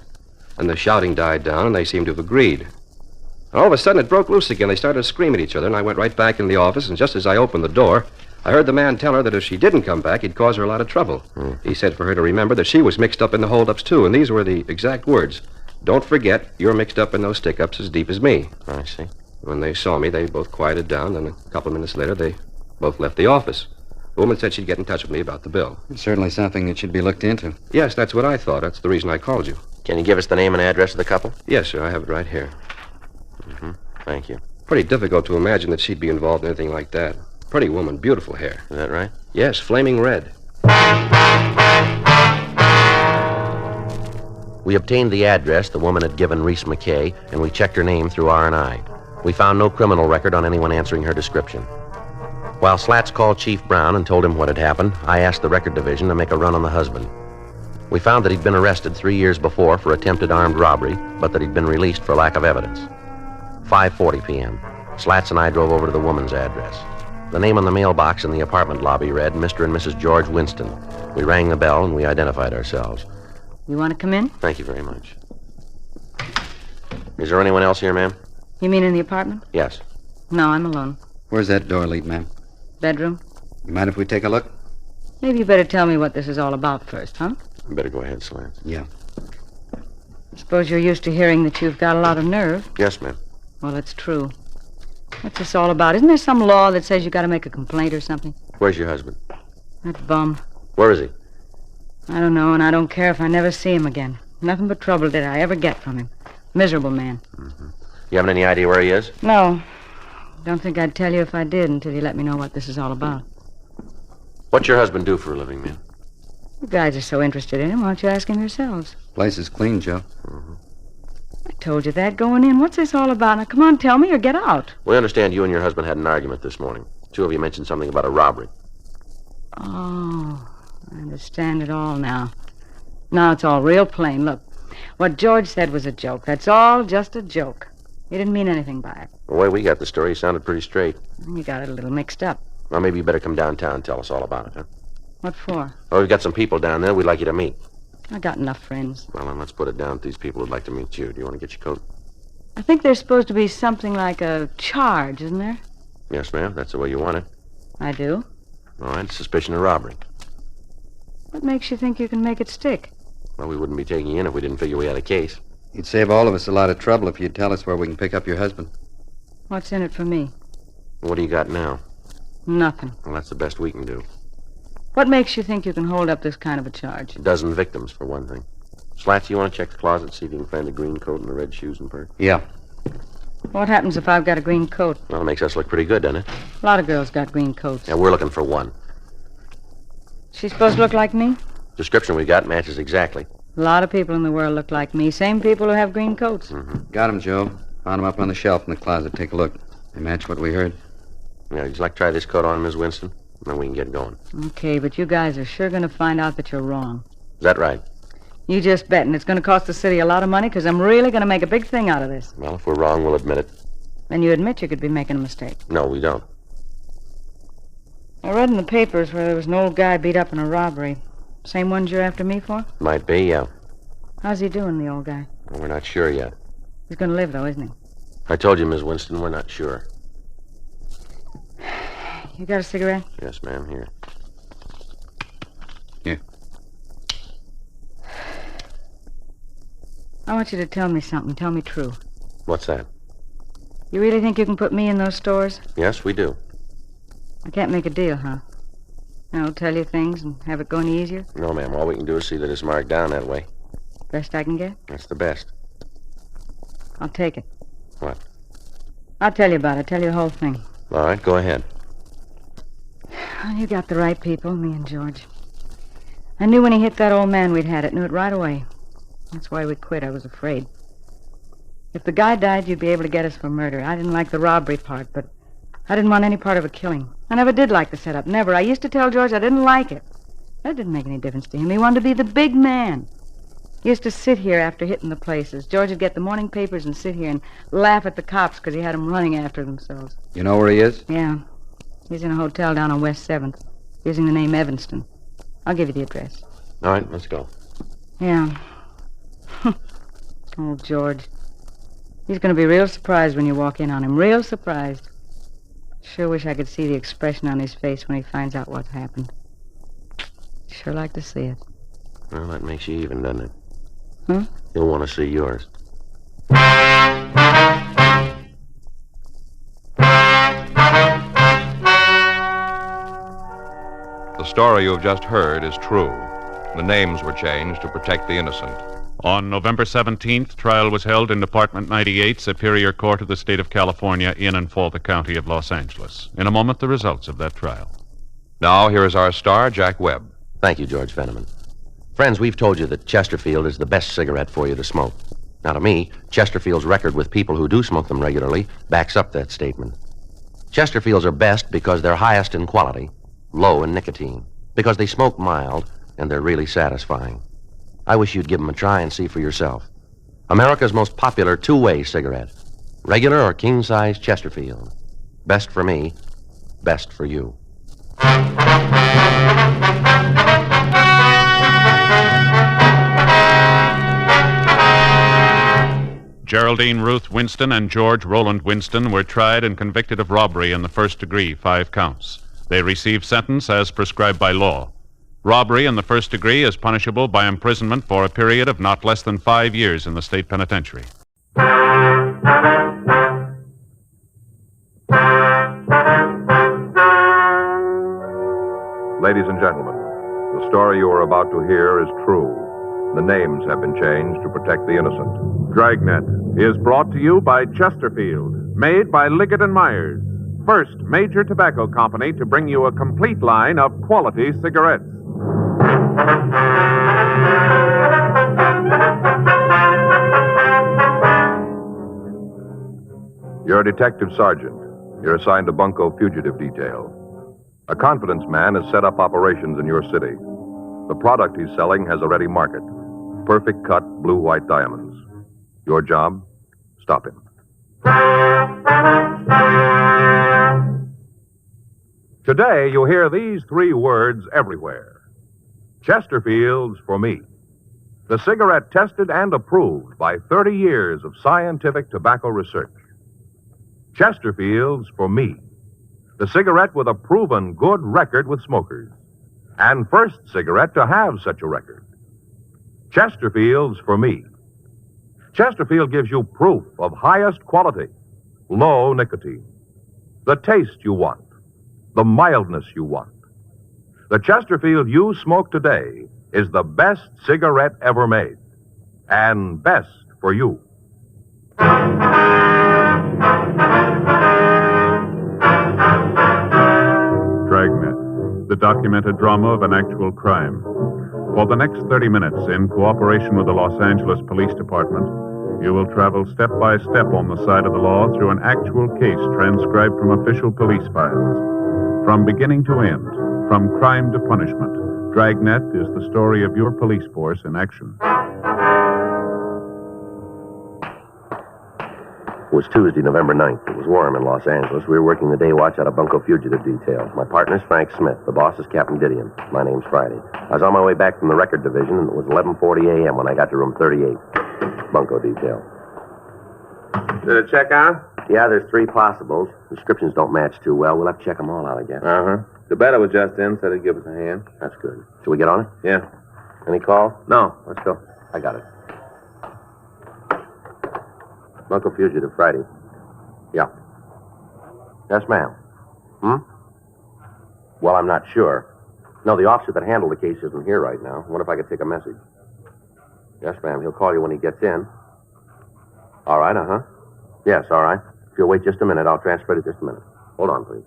And the shouting died down, and they seemed to have agreed. And all of a sudden, it broke loose again. They started to scream at each other, and I went right back in the office, and just as I opened the door, I heard the man tell her that if she didn't come back, he'd cause her a lot of trouble. He said for her to remember that she was mixed up in the holdups, too, and these were the exact words. Don't forget, you're mixed up in those stick-ups as deep as me. I see. When they saw me, they both quieted down, and a couple of minutes later, they both left the office. The woman said she'd get in touch with me about the bill. It's certainly something that should be looked into. Yes, that's what I thought. That's the reason I called you. Can you give us the name and address of the couple? Yes, sir. I have it right here. Mm-hmm. Thank you. Pretty difficult to imagine that she'd be involved in anything like that. Pretty woman, beautiful hair. Is that right? Yes, flaming red. We obtained the address the woman had given Reese McKay, and we checked her name through R&I. We found no criminal record on anyone answering her description. While Slats called Chief Brown and told him what had happened, I asked the record division to make a run on the husband. We found that he'd been arrested 3 years before for attempted armed robbery, but that he'd been released for lack of evidence. 5:40 p.m. Slats and I drove over to the woman's address. The name on the mailbox in the apartment lobby read Mr. and Mrs. George Winston. We rang the bell and we identified ourselves. You want to come in? Thank you very much. Is there anyone else here, ma'am? You mean in the apartment? Yes. No, I'm alone. Where's that door lead, ma'am? Bedroom? You mind if we take a look? Maybe you better tell me what this is all about first, huh? You better go ahead, Slants. Yeah. Suppose you're used to hearing that you've got a lot of nerve. Yes, ma'am. Well, it's true. What's this all about? Isn't there some law that says you got to make a complaint or something? Where's your husband? That bum. Where is he? I don't know, and I don't care if I never see him again. Nothing but trouble did I ever get from him. Miserable man. Mm-hmm. You haven't any idea where he is? No. Don't think I'd tell you if I did until you let me know what this is all about. What's your husband do for a living, man? You guys are so interested in him, why don't you ask him yourselves? Place is clean, Joe. Mm-hmm. I told you that going in. What's this all about? Now, come on, tell me or get out. We understand you and your husband had an argument this morning. Two of you mentioned something about a robbery. Oh, I understand it all now. Now it's all real plain. Look, what George said was a joke. That's all just a joke. He didn't mean anything by it. The way we got the story sounded pretty straight. You got it a little mixed up. Well, maybe you better come downtown and tell us all about it, huh? What for? Oh, we've got some people down there we'd like you to meet. I got enough friends. Well, then let's put it down to these people who'd like to meet you. Do you want to get your coat? I think there's supposed to be something like a charge, isn't there? Yes, ma'am. That's the way you want it. I do. All right. Suspicion of robbery. What makes you think you can make it stick? Well, we wouldn't be taking you in if we didn't figure we had a case. You'd save all of us a lot of trouble if you'd tell us where we can pick up your husband. What's in it for me? What do you got now? Nothing. Well, that's the best we can do. What makes you think you can hold up this kind of a charge? A dozen victims, for one thing. Slats, you want to check the closet, see if you can find the green coat and the red shoes and purse? Yeah. What happens if I've got a green coat? Well, it makes us look pretty good, doesn't it? A lot of girls got green coats. Yeah, we're looking for one. She's supposed to look like me? Description we got matches exactly. A lot of people in the world look like me. Same people who have green coats. Mm-hmm. Got 'em, Joe. Found 'em up on the shelf in the closet. Take a look. They match what we heard. Yeah, would you like to try this coat on, Miss Winston? Then we can get going. Okay, but you guys are sure going to find out that you're wrong. Is that right? You just bet, and it's going to cost the city a lot of money because I'm really going to make a big thing out of this. Well, if we're wrong, we'll admit it. Then you admit you could be making a mistake. No, we don't. I read in the papers where there was an old guy beat up in a robbery. Same ones you're after me for? Might be, yeah. How's he doing, the old guy? Well, we're not sure yet. He's going to live, though, isn't he? I told you, Miss Winston, we're not sure. You got a cigarette? Yes, ma'am, here. Here. I want you to tell me something. Tell me true. What's that? You really think you can put me in those stores? Yes, we do. I can't make a deal, huh? I'll tell you things and have it go any easier? No, ma'am. All we can do is see that it's marked down that way. Best I can get? That's the best. I'll take it. What? I'll tell you about it. I'll tell you the whole thing. All right, go ahead. Well, you got the right people, me and George. I knew when he hit that old man we'd had it. Knew it right away. That's why we quit. I was afraid. If the guy died, you'd be able to get us for murder. I didn't like the robbery part, but I didn't want any part of a killing. I never did like the setup. Never. I used to tell George I didn't like it. That didn't make any difference to him. He wanted to be the big man. He used to sit here after hitting the places. George would get the morning papers and sit here and laugh at the cops because he had them running after themselves. You know where he is? Yeah. He's in a hotel down on West 7th, using the name Evanston. I'll give you the address. All right, let's go. Yeah. Oh, George. He's going to be real surprised when you walk in on him. Real surprised. Sure wish I could see the expression on his face when he finds out what's happened. Sure like to see it. Well, that makes you even, doesn't it? Huh? He'll want to see yours. The story you have just heard is true. The names were changed to protect the innocent. On November 17th, trial was held in Department 98, Superior Court of the State of California, in and for the County of Los Angeles. In a moment, the results of that trial. Now, here is our star, Jack Webb. Thank you, George Fenneman. Friends, we've told you that Chesterfield is the best cigarette for you to smoke. Now, to me, Chesterfield's record with people who do smoke them regularly backs up that statement. Chesterfields are best because they're highest in quality, low in nicotine, because they smoke mild, and they're really satisfying. I wish you'd give them a try and see for yourself. America's most popular two-way cigarette. Regular or king-size Chesterfield. Best for me, best for you. Geraldine Ruth Winston and George Roland Winston were tried and convicted of robbery in the first degree, 5 counts. They received sentence as prescribed by law. Robbery in the first degree is punishable by imprisonment for a period of not less than 5 years in the state penitentiary. Ladies and gentlemen, the story you are about to hear is true. The names have been changed to protect the innocent. Dragnet is brought to you by Chesterfield, made by Liggett & Myers, first major tobacco company to bring you a complete line of quality cigarettes. You're a detective sergeant. You're assigned to Bunko Fugitive Detail. A confidence man has set up operations in your city. The product he's selling has a ready market. Perfect cut blue-white diamonds. Your job? Stop him. Today, you'll hear these 3 words everywhere. Chesterfield's for me. The cigarette tested and approved by 30 years of scientific tobacco research. Chesterfield's for me. The cigarette with a proven good record with smokers. And first cigarette to have such a record. Chesterfield's for me. Chesterfield gives you proof of highest quality, low nicotine. The taste you want, the mildness you want. The Chesterfield you smoke today is the best cigarette ever made. And best for you. Dragnet, the documented drama of an actual crime. For the next 30 minutes, in cooperation with the Los Angeles Police Department, you will travel step by step on the side of the law through an actual case transcribed from official police files. From beginning to end, from crime to punishment, Dragnet is the story of your police force in action. It was Tuesday, November 9th. It was warm in Los Angeles. We were working the day watch out of Bunko Fugitive Detail. My partner's Frank Smith. The boss is Captain Didion. My name's Friday. I was on my way back from the record division, and it was 11:40 a.m. when I got to room 38. Bunko Detail. Did it check out? Yeah, there's 3 possibles. Descriptions don't match too well. We'll have to check them all out, I guess. Uh-huh. The better was just in, said he'd give us a hand. That's good. Shall we get on it? Yeah. Any call? No, let's go. I got it. Bunko Fugitive, Friday. Yeah. Yes, ma'am. Well, I'm not sure. No, the officer that handled the case isn't here right now. What if I could take a message? Yes, ma'am. He'll call you when he gets in. All right, uh-huh. Yes, all right. If you'll wait just a minute, I'll transfer it just a minute. Hold on, please.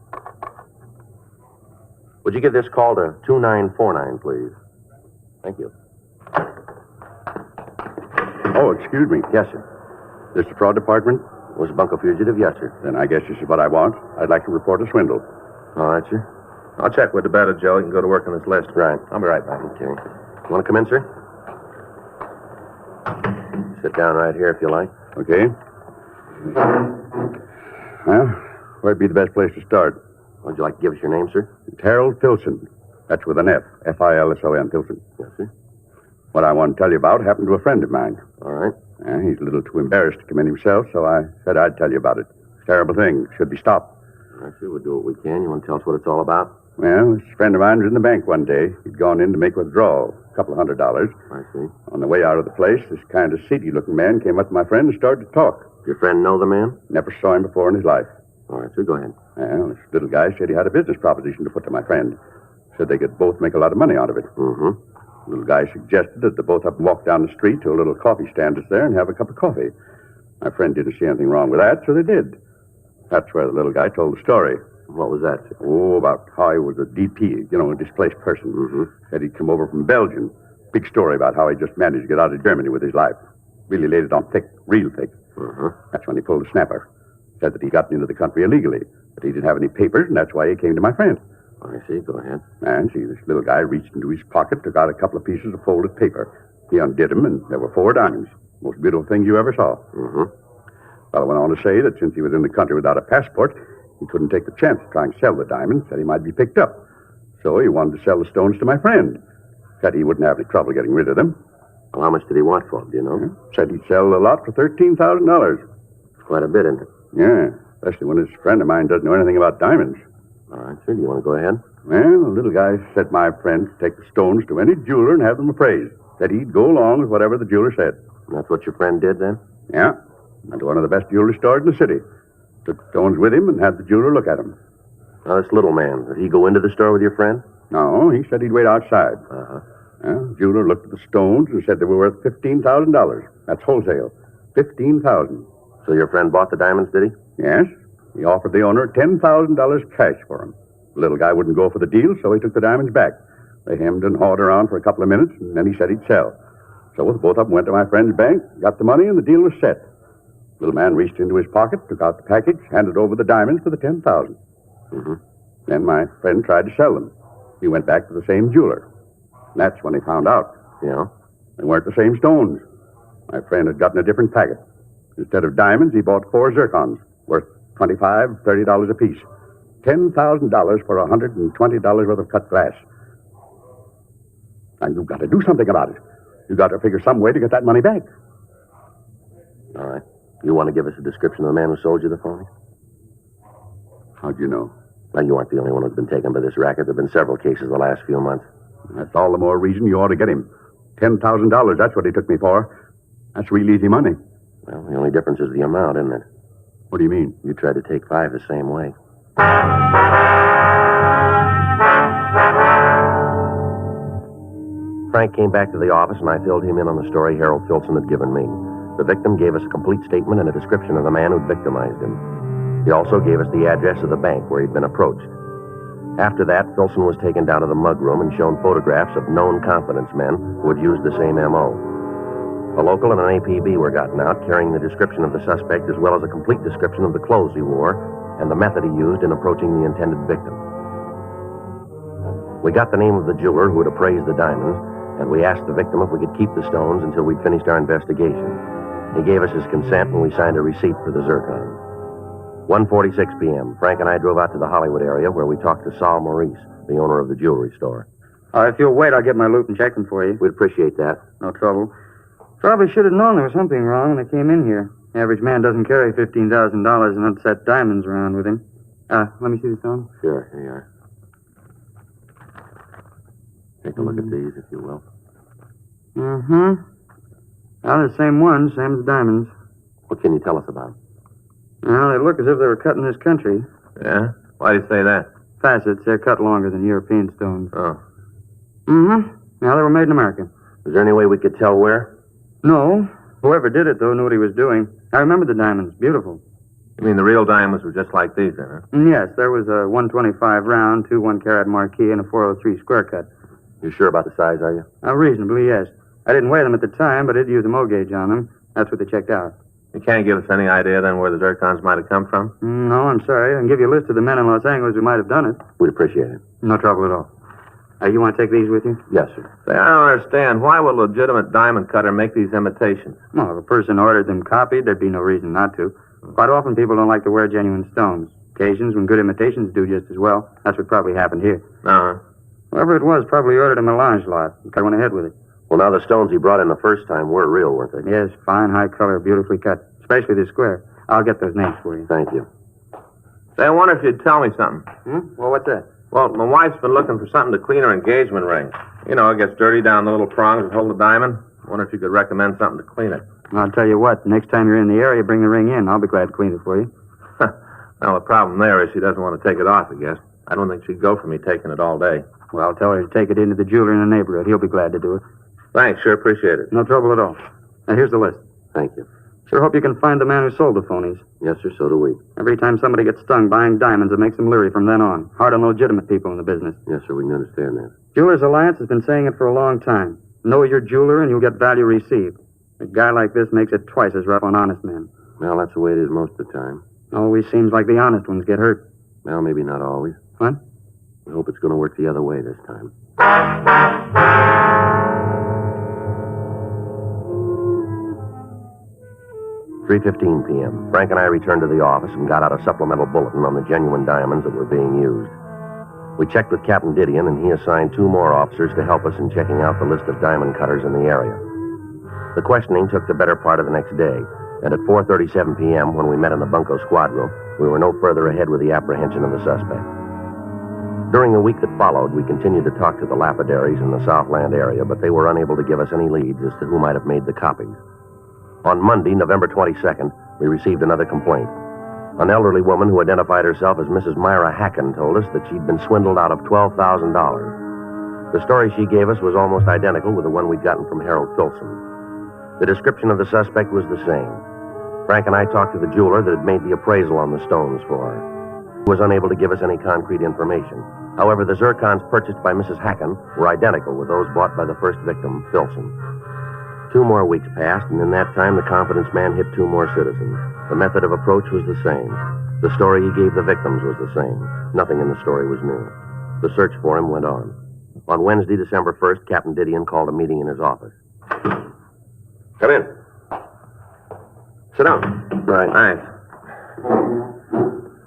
Would you give this call to 2949, please? Thank you. Oh, excuse me. Yes, sir. This the fraud department? Was Bunko Fugitive? Yes, sir. Then I guess this is what I want. I'd like to report a swindle. All right, sir. I'll check with the better, Joe. You can go to work on this list. Right. I'll be right back. Okay. You want to come in, sir? Sit down right here if you like. Okay. Well, where'd be the best place to start? Would you like to give us your name, sir? It's Harold Filson. That's with an F. F-I-L-S-O-N, Filson. Yes, sir. What I want to tell you about happened to a friend of mine. All right. He's a little too embarrassed to come in himself, so I said I'd tell you about it. It's a terrible thing. It should be stopped. All right, sir. We'll do what we can. You want to tell us what it's all about? Well, this friend of mine was in the bank one day. He'd gone in to make withdrawal, a couple of $100. I see. On the way out of the place, this kind of seedy-looking man came up to my friend and started to talk. Your friend know the man? Never saw him before in his life. All right, sir. Go ahead. Well, this little guy said he had a business proposition to put to my friend. Said they could both make a lot of money out of it. Mm-hmm. The little guy suggested that the both of them walk down the street to a little coffee stand that's there and have a cup of coffee. My friend didn't see anything wrong with that, so they did. That's where the little guy told the story. What was that, sir? Oh, about how he was a DP, a displaced person. Mm-hmm. Said he'd come over from Belgium. Big story about how he just managed to get out of Germany with his life. Really laid it on thick, real thick. Mm-hmm. That's when he pulled the snapper. Said that he got into the country illegally, but he didn't have any papers, and that's why he came to my friend. I see. Go ahead. And see, this little guy reached into his pocket, took out a couple of pieces of folded paper. He undid them, and there were 4 diamonds. Most beautiful thing you ever saw. Mm-hmm. Fellow went on to say that since he was in the country without a passport, he couldn't take the chance of trying to sell the diamonds, said he might be picked up. So he wanted to sell the stones to my friend. Said he wouldn't have any trouble getting rid of them. Well, how much did he want for them, do you know? Said he'd sell a lot for $13,000. Quite a bit, isn't it? Yeah, especially when this friend of mine doesn't know anything about diamonds. All right, sir. Do you want to go ahead? Well, the little guy said my friend to take the stones to any jeweler and have them appraised. Said he'd go along with whatever the jeweler said. And that's what your friend did, then? Yeah. Went to one of the best jewelry stores in the city. Took the stones with him and had the jeweler look at them. Now, this little man, did he go into the store with your friend? No, he said he'd wait outside. Uh-huh. The jeweler looked at the stones and said they were worth $15,000. That's wholesale. $15,000. So your friend bought the diamonds, did he? Yes. He offered the owner $10,000 cash for them. The little guy wouldn't go for the deal, so he took the diamonds back. They hemmed and hawed around for a couple of minutes, and then he said he'd sell. So both of them went to my friend's bank, got the money, and the deal was set. The little man reached into his pocket, took out the package, handed over the diamonds for the $10,000. Mm-hmm. Then my friend tried to sell them. He went back to the same jeweler. That's when he found out. Yeah? They weren't the same stones. My friend had gotten a different packet. Instead of diamonds, he bought 4 zircons, worth $25, $30 apiece. $10,000 for $120 worth of cut glass. Now, you've got to do something about it. You've got to figure some way to get that money back. All right. You want to give us a description of the man who sold you the phony? How'd you know? Well, you aren't the only one who's been taken by this racket. There have been several cases the last few months. That's all the more reason you ought to get him. $10,000, that's what he took me for. That's real easy money. Well, the only difference is the amount, isn't it? What do you mean? You tried to take 5 the same way. Frank came back to the office, and I filled him in on the story Harold Filson had given me. The victim gave us a complete statement and a description of the man who'd victimized him. He also gave us the address of the bank where he'd been approached. After that, Filson was taken down to the mug room and shown photographs of known confidence men who had used the same M.O. A local and an APB were gotten out, carrying the description of the suspect as well as a complete description of the clothes he wore and the method he used in approaching the intended victim. We got the name of the jeweler who had appraised the diamonds, and we asked the victim if we could keep the stones until we'd finished our investigation. He gave us his consent, and we signed a receipt for the zircon. 1:46 p.m., Frank and I drove out to the Hollywood area where we talked to Saul Maurice, the owner of the jewelry store. If you'll wait, I'll get my loot and check them for you. We'd appreciate that. No trouble. Probably should have known there was something wrong when I came in here. Average man doesn't carry $15,000 in unset diamonds around with him. Let me see the stone. Sure, here you are. Take a look at these, if you will. Mm-hmm. Well, the same ones, same as the diamonds. What can you tell us about them? Well, they look as if they were cut in this country. Yeah? Why do you say that? Facets, they're cut longer than European stones. Oh. Mm-hmm. Now, they were made in America. Is there any way we could tell where? No. Whoever did it, though, knew what he was doing. I remember the diamonds. Beautiful. You mean the real diamonds were just like these, then, huh? Yes, there was a 125 round, 2 1-carat marquee, and a 403 square cut. You sure about the size, are you? Reasonably, yes. I didn't weigh them at the time, but I did use a Mo gauge on them. That's what they checked out. You can't give us any idea, then, where the zircons might have come from? No, I'm sorry. I can give you a list of the men in Los Angeles who might have done it. We'd appreciate it. No trouble at all. You want to take these with you? Yes, sir. Say, I don't understand. Why would a legitimate diamond cutter make these imitations? Well, if a person ordered them copied, there'd be no reason not to. Quite often, people don't like to wear genuine stones. Occasions when good imitations do just as well. That's what probably happened here. Uh-huh. Whoever it was probably ordered a melange lot. I went ahead with it. Well, now the stones he brought in the first time were real, weren't they? Yes, fine, high color, beautifully cut. Especially the square. I'll get those names for you. Thank you. Say, I wonder if you'd tell me something. Well, what's that? Well, my wife's been looking for something to clean her engagement ring. You know, it gets dirty down the little prongs that hold the diamond. I wonder if you could recommend something to clean it. I'll tell you what, next time you're in the area, bring the ring in. I'll be glad to clean it for you. Well, the problem there is she doesn't want to take it off, I guess. I don't think she'd go for me taking it all day. Well, I'll tell her to take it into the jeweler in the neighborhood. He'll be glad to do it. Thanks, sure appreciate it. No trouble at all. Now, here's the list. Thank you. Sure hope you can find the man who sold the phonies. Yes, sir, so do we. Every time somebody gets stung buying diamonds, it makes them leery from then on. Hard on the legitimate people in the business. Yes, sir, we can understand that. Jewelers Alliance has been saying it for a long time. Know your jeweler and you'll get value received. A guy like this makes it twice as rough on honest men. Well, that's the way it is most of the time. Always seems like the honest ones get hurt. Well, maybe not always. What? We hope it's going to work the other way this time. "3:15 p.m. Frank and I returned to the office and got out a supplemental bulletin on the genuine diamonds that were being used. We checked with Captain Didion, and he assigned 2 more officers to help us in checking out the list of diamond cutters in the area. The questioning took the better part of the next day, and at 4:37 p.m., when we met in the bunco squad room, we were no further ahead with the apprehension of the suspect. During the week that followed, we continued to talk to the lapidaries in the Southland area, but they were unable to give us any leads as to who might have made the copies. On Monday, November 22nd, we received another complaint. An elderly woman who identified herself as Mrs. Myra Hacken told us that she'd been swindled out of $12,000. The story she gave us was almost identical with the one we'd gotten from Harold Filson. The description of the suspect was the same. Frank and I talked to the jeweler that had made the appraisal on the stones for her. He was unable to give us any concrete information. However, the zircons purchased by Mrs. Hacken were identical with those bought by the first victim, Filson. 2 more weeks passed, and in that time, the confidence man hit 2 more citizens. The method of approach was the same. The story he gave the victims was the same. Nothing in the story was new. The search for him went on. On Wednesday, December 1st, Captain Didion called a meeting in his office. Come in. Sit down. Right. Thanks.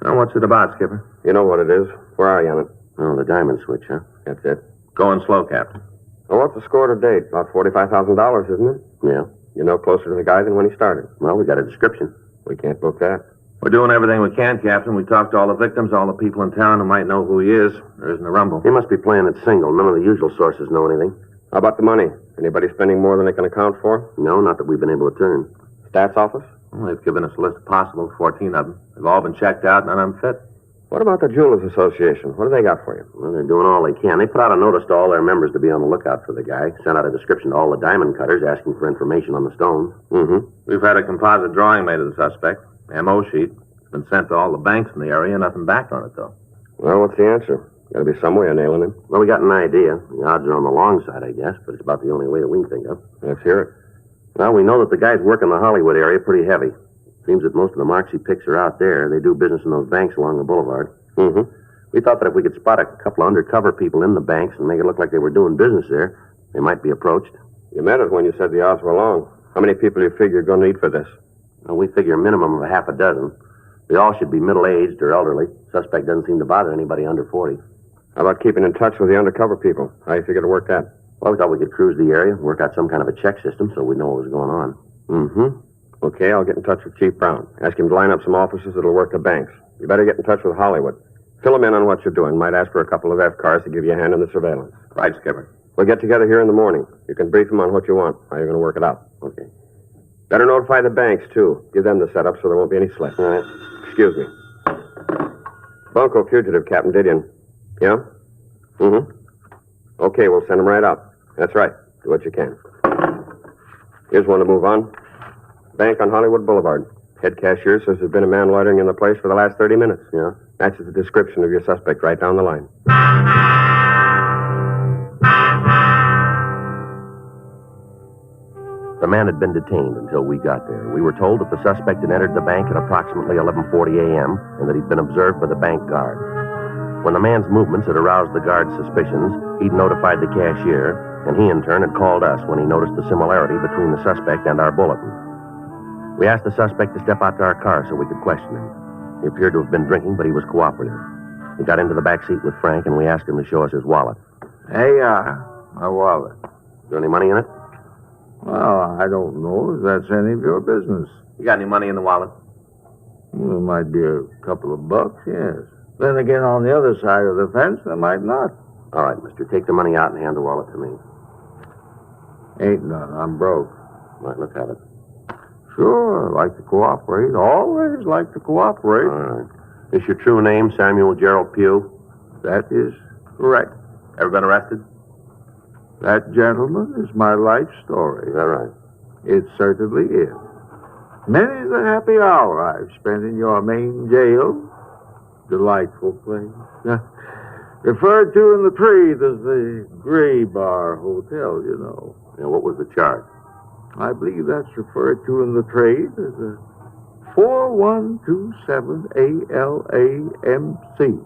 Now, what's it about, Skipper? You know what it is. Where are you on it? Oh, the diamond switch, huh? That's it. Going slow, Captain. Well, what's the score to date? About $45,000, isn't it? Yeah. You know closer to the guy than when he started. Well, we got a description. We can't book that. We're doing everything we can, Captain. We talked to all the victims, all the people in town who might know who he is. There isn't a rumble. He must be playing it single. None of the usual sources know anything. How about the money? Anybody spending more than they can account for? No, not that we've been able to turn. Stats office? Well, they've given us a list of possible, 14 of them. They've all been checked out, none of them fit. What about the Jewelers Association? What do they got for you? Well, they're doing all they can. They put out a notice to all their members to be on the lookout for the guy. Sent out a description to all the diamond cutters asking for information on the stones. Mm-hmm. We've had a composite drawing made of the suspect. M.O. sheet. It's been sent to all the banks in the area. Nothing back on it, though. Well, what's the answer? Got to be some way of nailing him. Well, we got an idea. The odds are on the long side, I guess, but it's about the only way that we can think of. Let's hear it. Well, we know that the guys work in the Hollywood area pretty heavy. Seems that most of the marks he picks are out there. They do business in those banks along the boulevard. Mm-hmm. We thought that if we could spot a couple of undercover people in the banks and make it look like they were doing business there, they might be approached. You meant it when you said the odds were long. How many people do you figure you're going to need for this? Well, we figure a minimum of a half a dozen. They all should be middle-aged or elderly. Suspect doesn't seem to bother anybody under 40. How about keeping in touch with the undercover people? How do you figure to work that? Well, we thought we could cruise the area, work out some kind of a check system so we'd know what was going on. Mm-hmm. Okay, I'll get in touch with Chief Brown. Ask him to line up some officers that'll work the banks. You better get in touch with Hollywood. Fill him in on what you're doing. Might ask for a couple of F-cars to give you a hand in the surveillance. Right, Skipper. We'll get together here in the morning. You can brief him on what you want, how you're going to work it out. Okay. Better notify the banks, too. Give them the setup so there won't be any slip. All right. Excuse me. Bunco fugitive, Captain Didion. Yeah? Mm-hmm. Okay, we'll send him right up. That's right. Do what you can. Here's one to move on. Bank on Hollywood Boulevard. Head cashier says there's been a man loitering in the place for the last 30 minutes. Yeah? Matches the description of your suspect right down the line. The man had been detained until we got there. We were told that the suspect had entered the bank at approximately 11:40 a.m. and that he'd been observed by the bank guard. When the man's movements had aroused the guard's suspicions, he'd notified the cashier, and he in turn had called us when he noticed the similarity between the suspect and our bulletin. We asked the suspect to step out to our car so we could question him. He appeared to have been drinking, but he was cooperative. He got into the back seat with Frank, and we asked him to show us his wallet. Hey, my wallet. Is there any money in it? Well, I don't know if that's any of your business. You got any money in the wallet? Well, it might be a couple of bucks, yes. Then again, on the other side of the fence, there might not. All right, mister. Take the money out and hand the wallet to me. Ain't none. I'm broke. Right, let's have it. Sure, I like to cooperate. Always like to cooperate. All right. Is your true name Samuel Gerald Pugh? That is correct. Ever been arrested? That, gentleman, is my life story. Is that right? It certainly is. Many's the happy hour I've spent in your main jail. Delightful place. Referred to in the trade as the Gray Bar Hotel, you know. Now, what was the charge? I believe that's referred to in the trade as a 4127 ALAMC.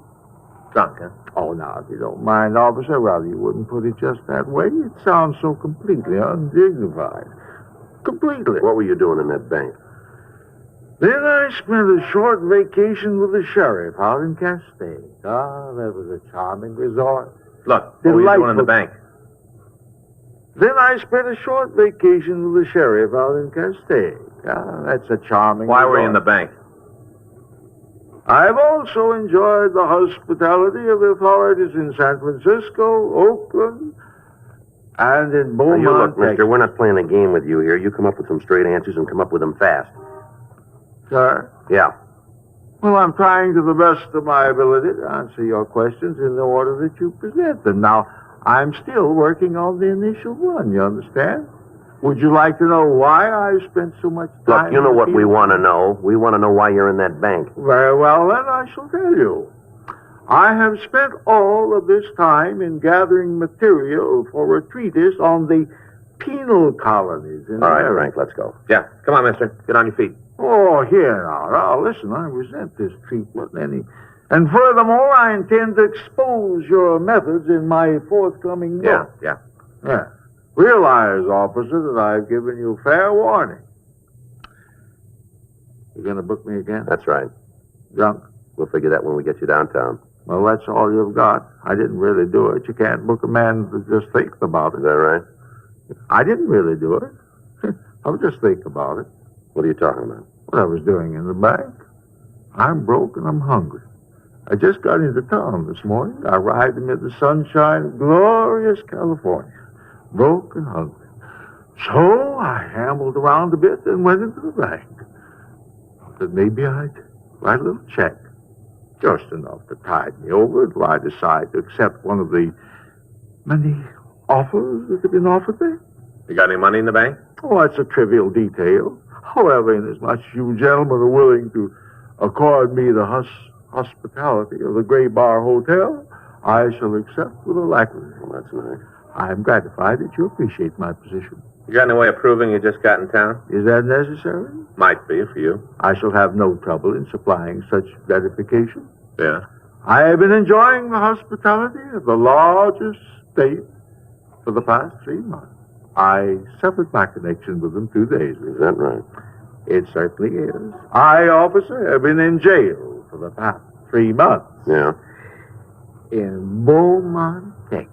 Drunk, huh? Oh, now, if you don't mind, officer, rather you wouldn't put it just that way. It sounds so completely undignified. Completely. What were you doing in that bank? Then I spent a short vacation with the sheriff out in Castaic. Ah, that was a charming resort. Look, what were you doing in the bank? Then I spent a short vacation with the sheriff out in Castaic. That's a charming... Why were you in the bank? I've also enjoyed the hospitality of the authorities in San Francisco, Oakland, and in Beaumont, Now, you look, mister, Texas. we're not playing a game with you here. You come up with some straight answers and come up with them fast. Sir? Yeah. Well, I'm trying to the best of my ability to answer your questions in the order that you present them. Now, I'm still working on the initial one, you understand? Would you like to know why I spent so much time... Look, you know what we want to know. We want to know why you're in that bank. Very well, then I shall tell you. I have spent all of this time in gathering material for a treatise on the penal colonies in All right, America. Frank, let's go. Yeah, come on, mister. Get on your feet. Oh, here now. Listen, I resent this treatment. And furthermore, I intend to expose your methods in my forthcoming book. Yeah. Realize, officer, that I've given you fair warning. You gonna book me again? That's right. Drunk? We'll figure that when we get you downtown. Well, that's all you've got. I didn't really do it. You can't book a man that just thinks about it. Is that right? I didn't really do it. I'll just think about it. What are you talking about? What I was doing in the bank. I'm broke and I'm hungry. I just got into town this morning. I arrived amid the sunshine of glorious California. Broke and hungry. So I ambled around a bit and went into the bank. But maybe I'd write a little check. Just enough to tide me over until I decide to accept one of the many offers that have been offered me. You got any money in the bank? Oh, that's a trivial detail. However, inasmuch as you gentlemen are willing to accord me the hospitality of the Gray Bar Hotel, I shall accept with alacrity. Well, that's nice. I am gratified that you appreciate my position. You got any way of proving you just got in town? Is that necessary? Might be for you. I shall have no trouble in supplying such gratification. Yeah. I have been enjoying the hospitality of the largest state for the past 3 months. I severed my connection with them 2 days ago. Is that right? It certainly is. I, officer, have been in jail for the past 3 months. Yeah. In Beaumont, Texas.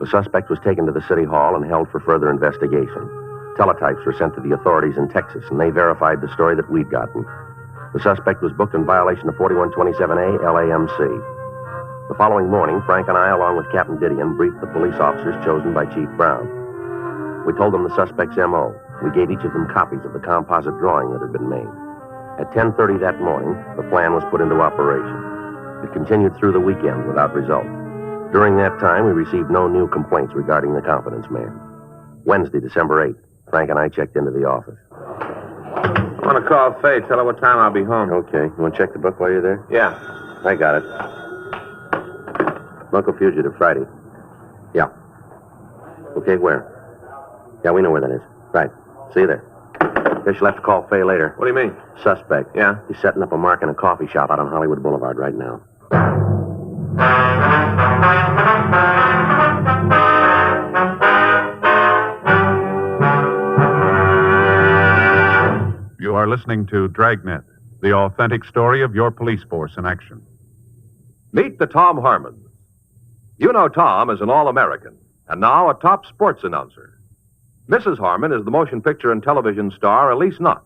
The suspect was taken to the city hall and held for further investigation. Teletypes were sent to the authorities in Texas, and they verified the story that we'd gotten. The suspect was booked in violation of 4127A LAMC. The following morning, Frank and I, along with Captain Didion, briefed the police officers chosen by Chief Brown. We told them the suspect's M.O. We gave each of them copies of the composite drawing that had been made. At 10:30 that morning, the plan was put into operation. It continued through the weekend without result. During that time, we received no new complaints regarding the confidence man. Wednesday, December 8th, Frank and I checked into the office. I want to call Faye. Tell her what time I'll be home. Okay. You want to check the book while you're there? Yeah. I got it. Bunko Fugitive, Friday. Yeah. Okay, where? Yeah, we know where that is. Right. See you there. Guess you'll have to call Faye later. What do you mean? Suspect. Yeah? He's setting up a mark in a coffee shop out on Hollywood Boulevard right now. You are listening to Dragnet, the authentic story of your police force in action. Meet the Tom Harmons. You know Tom as an All-American, and now a top sports announcer. Mrs. Harmon is the motion picture and television star Elise Knox.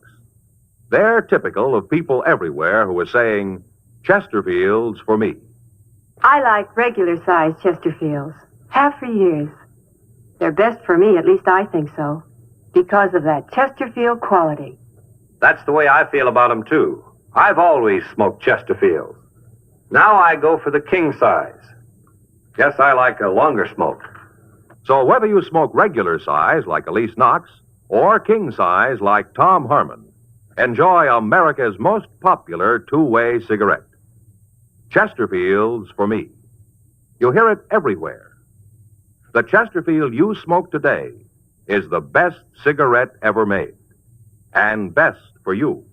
They're typical of people everywhere who are saying, Chesterfields for me. I like regular-sized Chesterfields. Have for years. They're best for me, at least I think so, because of that Chesterfield quality. That's the way I feel about them, too. I've always smoked Chesterfields. Now I go for the king size. Guess I like a longer smoke. So whether you smoke regular size like Elise Knox or king size like Tom Harmon, enjoy America's most popular two-way cigarette. Chesterfields for me. You hear it everywhere. The Chesterfield you smoke today is the best cigarette ever made. And best for you.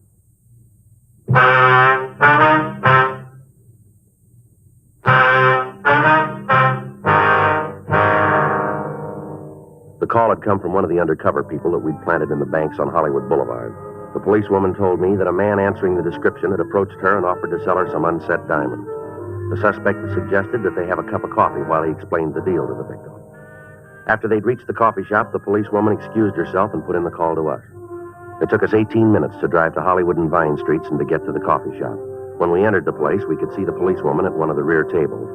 The call had come from one of the undercover people that we'd planted in the banks on Hollywood Boulevard. The policewoman told me that a man answering the description had approached her and offered to sell her some unset diamonds. The suspect had suggested that they have a cup of coffee while he explained the deal to the victim. After they'd reached the coffee shop, the policewoman excused herself and put in the call to us. It took us 18 minutes to drive to Hollywood and Vine Streets and to get to the coffee shop. When we entered the place, we could see the policewoman at one of the rear tables.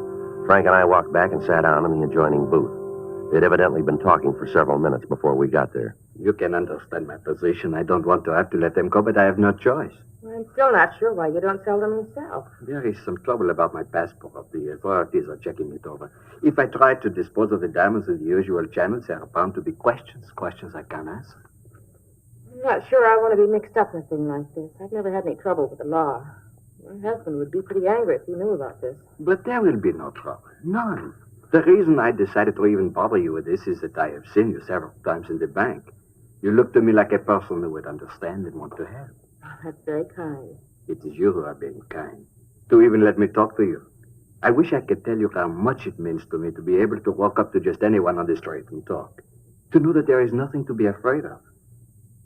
Frank and I walked back and sat down in the adjoining booth. They'd evidently been talking for several minutes before we got there. You can understand my position. I don't want to have to let them go, but I have no choice. I'm still not sure why you don't sell them yourself. There is some trouble about my passport. The authorities are checking it over. If I try to dispose of the diamonds in the usual channels, there are bound to be questions I can't answer. I'm not sure I want to be mixed up in a thing like this. I've never had any trouble with the law. My husband would be pretty angry if he knew about this. But there will be no trouble. None. The reason I decided to even bother you with this is that I have seen you several times in the bank. You look to me like a person who would understand and want to help. That's very kind. It is you who are being kind. To even let me talk to you. I wish I could tell you how much it means to me to be able to walk up to just anyone on the street and talk. To know that there is nothing to be afraid of.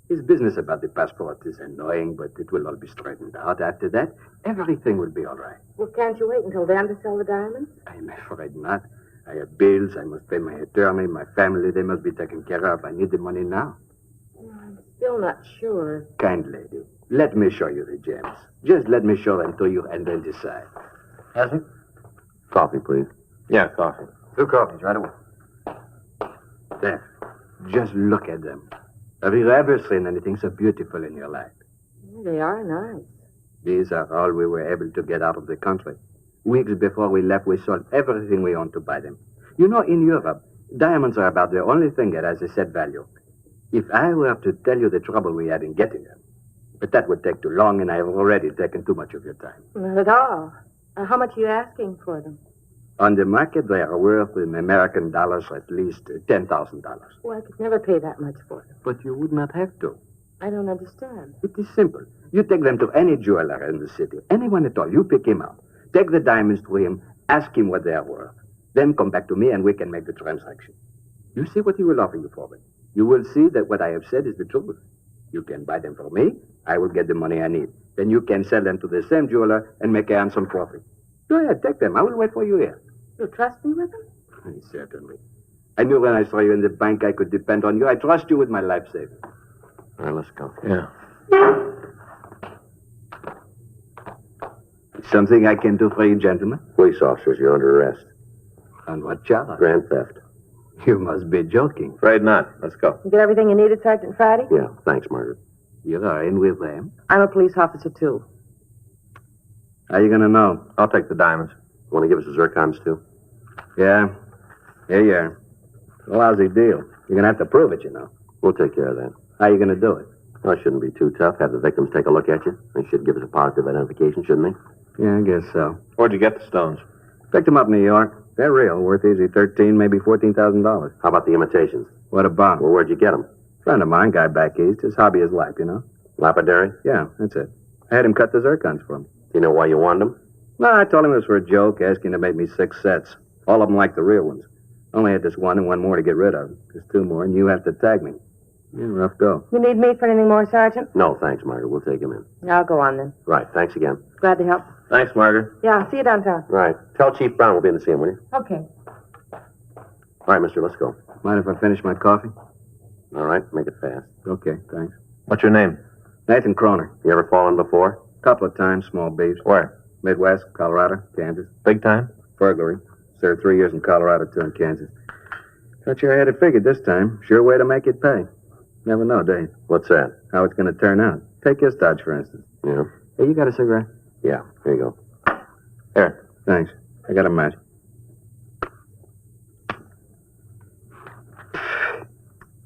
His business about the passport is annoying, but it will all be straightened out. After that, everything will be all right. Well, can't you wait until then to sell the diamonds? I'm afraid not. I have bills. I must pay my attorney, my family. They must be taken care of. I need the money now. I'm still not sure. Kind lady, let me show you the gems. Just let me show them to you and then decide. Has it? Coffee, please. Yeah, coffee. 2 coffees, right away. There. Just look at them. Have you ever seen anything so beautiful in your life? They are nice. These are all we were able to get out of the country. Weeks before we left, we sold everything we owned to buy them. You know, in Europe, diamonds are about the only thing that has a set value. If I were to tell you the trouble we had in getting them, but that would take too long, and I have already taken too much of your time. Not at all. How much are you asking for them? On the market, they are worth in American dollars at least $10,000. Well, I could never pay that much for them. But you would not have to. I don't understand. It is simple. You take them to any jeweler in the city, anyone at all. You pick him up. Take the diamonds to him, ask him what they are worth. Then come back to me and we can make the transaction. You see what he will offer you for them. You will see that what I have said is the truth. You can buy them for me. I will get the money I need. Then you can sell them to the same jeweler and make a handsome profit. Go ahead, take them. I will wait for you here. You trust me with them? Certainly. I knew when I saw you in the bank I could depend on you. I trust you with my life savings. All right, let's go. Yeah. Something I can do for you, gentlemen? Police officers, you're under arrest. On what charge? Grand theft. You must be joking. Afraid not. Let's go. You get everything you needed, Sergeant Friday? Yeah, thanks, Margaret. You are in with them? I'm a police officer, too. How you going to know? I'll take the diamonds. Want to give us the zircons, too? Yeah. Here you are. A lousy deal. You're going to have to prove it, you know. We'll take care of that. How you going to do it? Well, it shouldn't be too tough. Have the victims take a look at you. They should give us a positive identification, shouldn't they? Yeah, I guess so. Where'd you get the stones? Picked them up in New York. They're real. Worth easy $13,000, maybe $14,000. How about the imitations? What about? Well, where'd you get them? Friend of mine, guy back east. His hobby is life, you know. Lapidary? Yeah, that's it. I had him cut the zircons for me. Do you know why you wanted them? No, I told him it was for a joke, asking to make me 6 sets. All of them like the real ones. Only had this one and one more to get rid of. There's 2 more, and you have to tag me. Yeah, rough go. You need me for anything more, Sergeant? No, thanks, Margaret. We'll take him in. I'll go on, then. Right, thanks again. Glad to help. Thanks, Margaret. Yeah, see you downtown. Right. Tell Chief Brown we'll be in to see him, will you? Okay. All right, mister, let's go. Mind if I finish my coffee? All right, make it fast. Okay, thanks. What's your name? Nathan Croner. You ever fallen before? Couple of times, small beefs. Where? Midwest, Colorado, Kansas. Big time? Burglary. Served 3 years in Colorado, 2 in Kansas. Thought you had it figured this time. Sure way to make it pay. Never know, do you? What's that? How it's going to turn out. Take your Dodge, for instance. Yeah. Hey, you got a cigarette? Yeah, here you go. Here. Thanks. I got a match.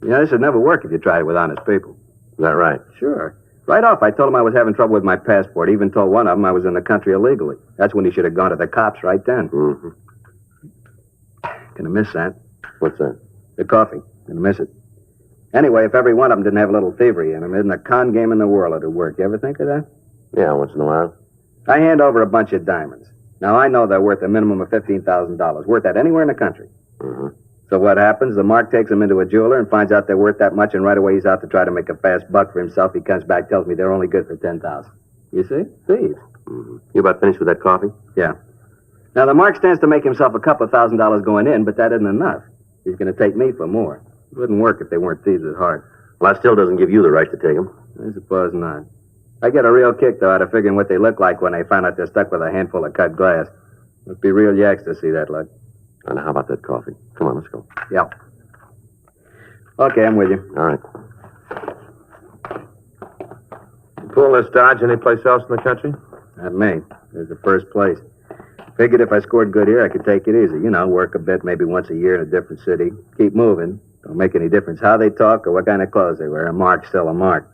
You know, this would never work if you tried it with honest people. Is that right? Sure. Right off, I told him I was having trouble with my passport. Even told one of them I was in the country illegally. That's when he should have gone to the cops right then. Mm-hmm. Gonna miss that. What's that? The coffee. Gonna miss it. Anyway, if every one of them didn't have a little thievery in them, isn't a con game in the world it'd work. You ever think of that? Yeah, once in a while. I hand over a bunch of diamonds. Now, I know they're worth a minimum of $15,000. Worth that anywhere in the country. Mm-hmm. So what happens? The Mark takes them into a jeweler and finds out they're worth that much, and right away he's out to try to make a fast buck for himself. He comes back, tells me they're only good for $10,000. You see? Thieves. Mm-hmm. You about finished with that coffee? Yeah. Now, the Mark stands to make himself a couple of $1,000 going in, but that isn't enough. He's going to take me for more. It wouldn't work if they weren't thieves at heart. Well, that still doesn't give you the right to take them. I suppose not. I get a real kick, though, out of figuring what they look like when they find out they're stuck with a handful of cut glass. Must be real yaks to see that luck. And how about that coffee? Come on, let's go. Yeah. Okay, I'm with you. All right. You pull this Dodge anyplace else in the country? Not me. There's the first place. Figured if I scored good here, I could take it easy. You know, work a bit, maybe once a year in a different city. Keep moving. Don't make any difference how they talk or what kind of clothes they wear. A mark's still a mark.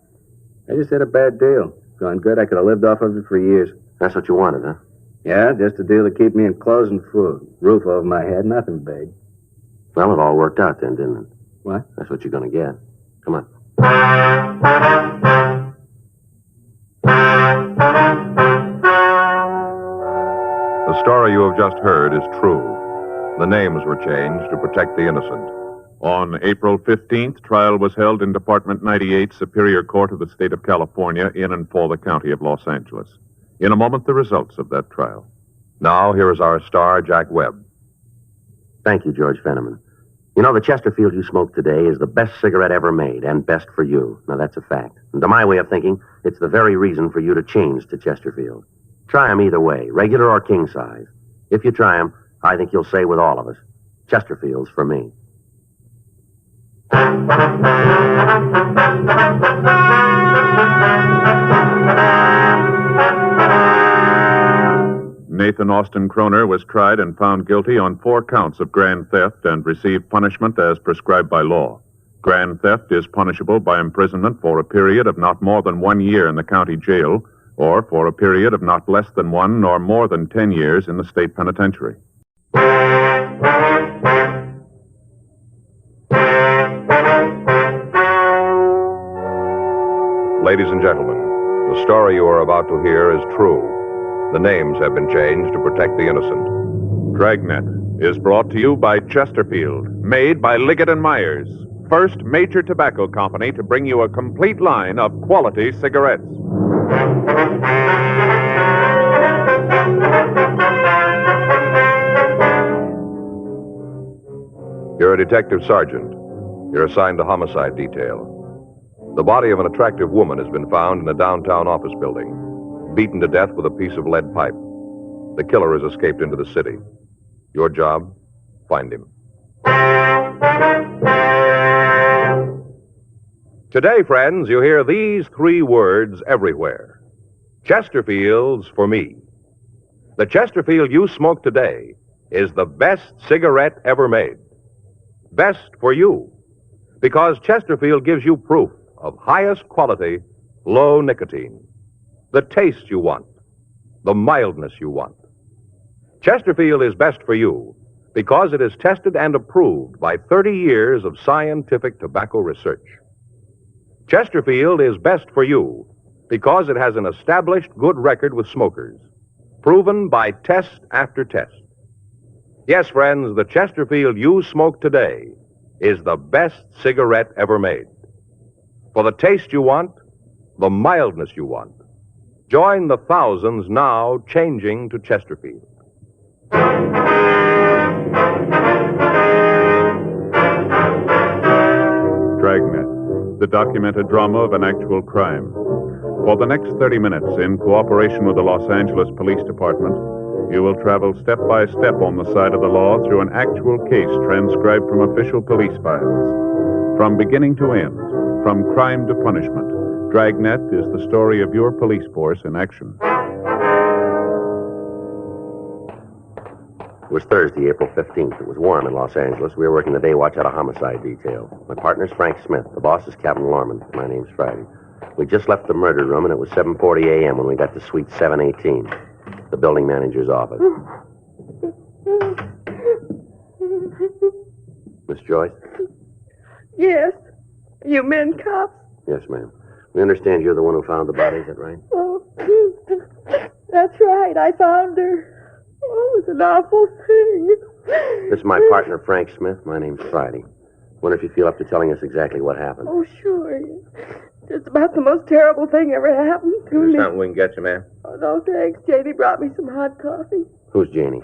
I just had a bad deal. Going good, I could have lived off of it for years. That's what you wanted, huh? Yeah, just a deal to keep me in clothes and food. Roof over my head, nothing big. Well, it all worked out then, didn't it? What? That's what you're going to get. Come on. The story you have just heard is true. The names were changed to protect the innocent. On April 15th, trial was held in Department 98, Superior Court of the State of California, in and for the County of Los Angeles. In a moment, the results of that trial. Now, here is our star, Jack Webb. Thank you, George Fenneman. You know, the Chesterfield you smoked today is the best cigarette ever made, and best for you. Now, that's a fact. And to my way of thinking, it's the very reason for you to change to Chesterfield. Try 'em either way, regular or king size. If you try 'em, I think you'll say with all of us, Chesterfield's for me. Nathan Austin Kroner was tried and found guilty on 4 counts of grand theft and received punishment as prescribed by law. Grand theft is punishable by imprisonment for a period of not more than 1 year in the county jail, or for a period of not less than 1 nor more than 10 years in the state penitentiary. Ladies and gentlemen, the story you are about to hear is true. The names have been changed to protect the innocent. Dragnet is brought to you by Chesterfield, made by Liggett & Myers, first major tobacco company to bring you a complete line of quality cigarettes. You're a detective sergeant. You're assigned to homicide detail. The body of an attractive woman has been found in a downtown office building, beaten to death with a piece of lead pipe. The killer has escaped into the city. Your job, find him. Today, friends, you hear these 3 words everywhere. Chesterfield's for me. The Chesterfield you smoke today is the best cigarette ever made. Best for you, because Chesterfield gives you proof of highest quality, low nicotine. The taste you want, the mildness you want. Chesterfield is best for you because it is tested and approved by 30 years of scientific tobacco research. Chesterfield is best for you because it has an established good record with smokers, proven by test after test. Yes, friends, the Chesterfield you smoke today is the best cigarette ever made. For the taste you want, the mildness you want, join the thousands now changing to Chesterfield. Dragnet, the documented drama of an actual crime. For the next 30 minutes, in cooperation with the Los Angeles Police Department, you will travel step by step on the side of the law through an actual case transcribed from official police files. From beginning to end, from crime to punishment, Dragnet is the story of your police force in action. It was Thursday, April 15th. It was warm in Los Angeles. We were working the day watch out of homicide detail. My partner's Frank Smith. The boss is Captain Lorman. My name's Friday. We just left the murder room, and it was 7:40 a.m. when we got to suite 718, the building manager's office. Miss Joyce? Yes. You men cops? Yes, ma'am. We understand you're the one who found the body, is that right? Oh, that's right. I found her. Oh, it was an awful thing. This is my partner, Frank Smith. My name's Friday. Wonder if you feel up to telling us exactly what happened. Oh, sure. Just about the most terrible thing ever happened to Is me. there something we can get you, ma'am? Oh, no, thanks. Janie brought me some hot coffee. Who's Janie?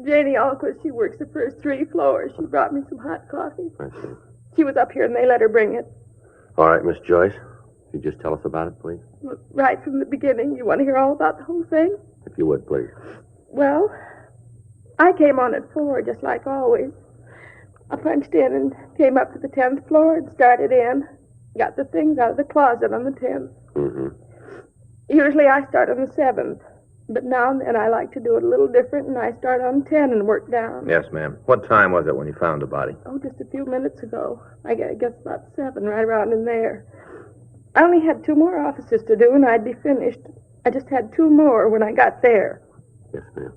Janie Alquist, she works the first 3 floors. She brought me some hot coffee. I see. She was up here and they let her bring it. All right, Miss Joyce. Could you just tell us about it, please? Right from the beginning. You want to hear all about the whole thing? If you would, please. Well, I came on at 4, just like always. I punched in and came up to the 10th floor and started in. Got the things out of the closet on the 10th. Mm-hmm. Usually I start on the 7th. But now and then I like to do it a little different, and I start on 10 and work down. Yes, ma'am. What time was it when you found the body? Oh, just a few minutes ago. I guess about 7, right around in there. I only had 2 more offices to do, and I'd be finished. I just had 2 more when I got there. Yes, ma'am.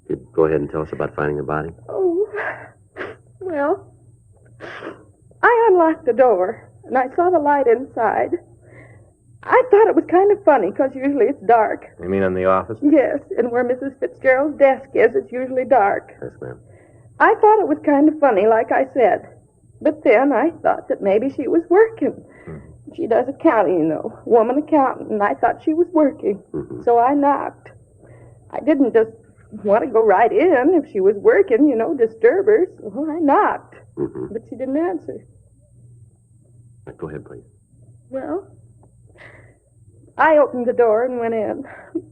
You'd go ahead and tell us about finding the body? Oh, well, I unlocked the door, and I saw the light inside. I thought it was kind of funny, because usually it's dark. You mean in the office? Yes, and where Mrs. Fitzgerald's desk is, it's usually dark. Yes, ma'am. I thought it was kind of funny, like I said. But then I thought that maybe she was working. She does accounting, you know, woman accountant, and I thought she was working. So I knocked. I didn't just want to go right in if she was working, you know, disturb her. So I knocked. But she didn't answer. Go ahead, please. Well, I opened the door and went in.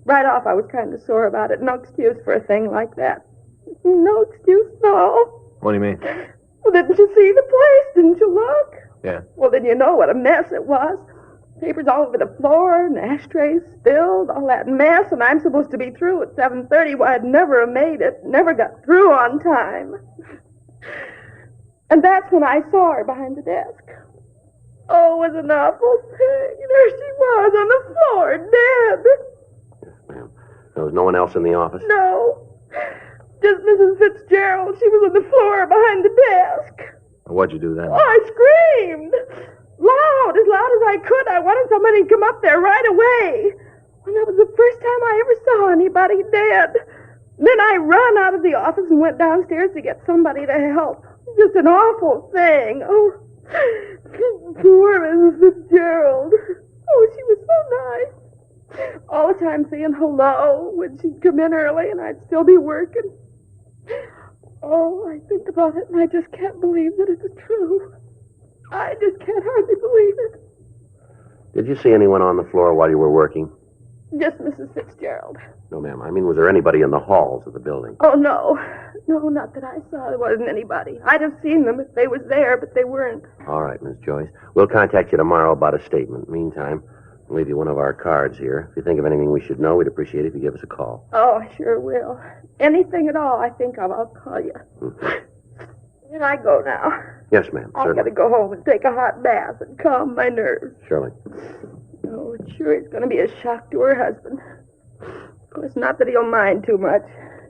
Right off, I was kind of sore about it. No excuse for a thing like that. No excuse, no. What do you mean? Well, didn't you see the place? Didn't you look? Yeah. Well, then you know what a mess it was. Papers all over the floor, and ashtrays spilled, all that mess, and I'm supposed to be through at 7:30. Well, I'd never have made it. Never got through on time. And that's when I saw her behind the desk. Oh, it was an awful thing. There she was on the floor, dead. Yes, ma'am. There was no one else in the office? No. Just Mrs. Fitzgerald. She was on the floor behind the desk. What'd you do then? Oh, I screamed. Loud as I could. I wanted somebody to come up there right away. And that was the first time I ever saw anybody dead. Then I ran out of the office and went downstairs to get somebody to help. Just an awful thing. Oh, poor Mrs. Fitzgerald. Oh, she was so nice. All the time saying hello when she'd come in early and I'd still be working. Oh, I think about it and I just can't believe that it was true. I just can't hardly believe it. Did you see anyone on the floor while you were working? Just Mrs. Fitzgerald. No, ma'am. I mean, was there anybody in the halls of the building? Oh, no. No, not that I saw. There wasn't anybody. I'd have seen them if they was there, but they weren't. All right, Miss Joyce. We'll contact you tomorrow about a statement. Meantime, I'll leave you one of our cards here. If you think of anything we should know, we'd appreciate it if you give us a call. Oh, I sure will. Anything at all I think of, I'll call you. Can I go now? Yes, ma'am. I've Certainly. got to go home and take a hot bath and calm my nerves. Surely. Oh, it sure is going to be a shock to her husband. Of course, not that he'll mind too much.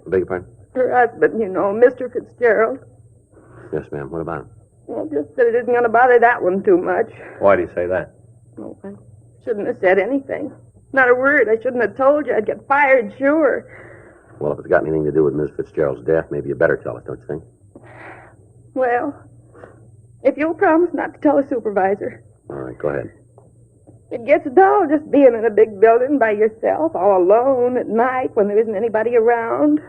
Beg your pardon? Her husband, you know, Mr. Fitzgerald. Yes, ma'am. What about him? Well, just that it isn't going to bother that one too much. Why do you say that? Oh, I shouldn't have said anything. Not a word. I shouldn't have told you. I'd get fired, sure. Well, if it's got anything to do with Miss Fitzgerald's death, maybe you better tell us, don't you think? Well, if you'll promise not to tell the supervisor. All right, go ahead. It gets dull just being in a big building by yourself, all alone at night when there isn't anybody around.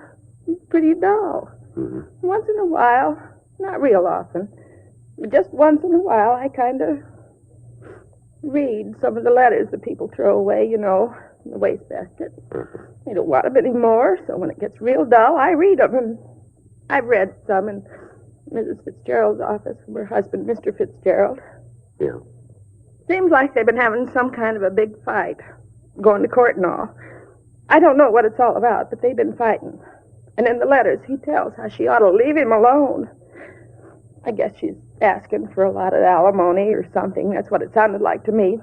It's pretty dull. Once in a while, not real often, but just once in a while, I kind of read some of the letters that people throw away, you know, in the wastebasket. They don't want them anymore, so when it gets real dull, I read them. And I've read some in Mrs. Fitzgerald's office from her husband, Mr. Fitzgerald. Yeah. Seems like they've been having some kind of a big fight, going to court and all. I don't know what it's all about, but they've been fighting. And in the letters, he tells how she ought to leave him alone. I guess she's asking for a lot of alimony or something. That's what it sounded like to me.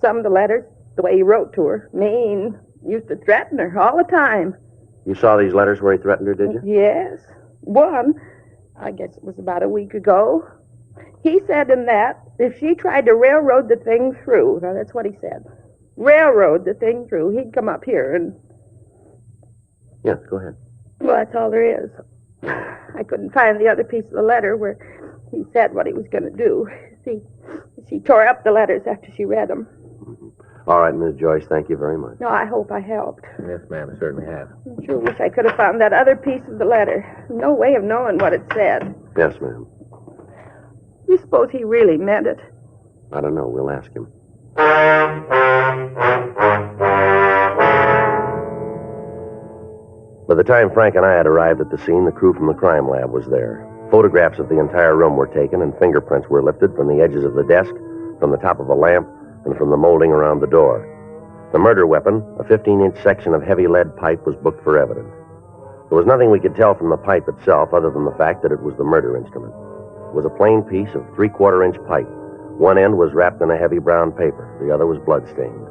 Some of the letters, the way he wrote to her, mean, used to threaten her all the time. You saw these letters where he threatened her, did you? Yes. One, I guess it was about a week ago. He said in that if she tried to railroad the thing through, now that's what he said, railroad the thing through, he'd come up here and... Yes, go ahead. Well, that's all there is. I couldn't find the other piece of the letter where he said what he was going to do. She tore up the letters after she read them. All right, Miss Joyce, thank you very much. No, I hope I helped. Yes, ma'am, I certainly have. I sure wish I could have found that other piece of the letter. No way of knowing what it said. Yes, ma'am. You suppose he really meant it? I don't know. We'll ask him. By the time Frank and I had arrived at the scene, the crew from the crime lab was there. Photographs of the entire room were taken, and fingerprints were lifted from the edges of the desk, from the top of a lamp, and from the molding around the door. The murder weapon, a 15-inch section of heavy lead pipe, was booked for evidence. There was nothing we could tell from the pipe itself other than the fact that it was the murder instrument. It was a plain piece of 3/4-inch pipe. One end was wrapped in a heavy brown paper. The other was blood-stained.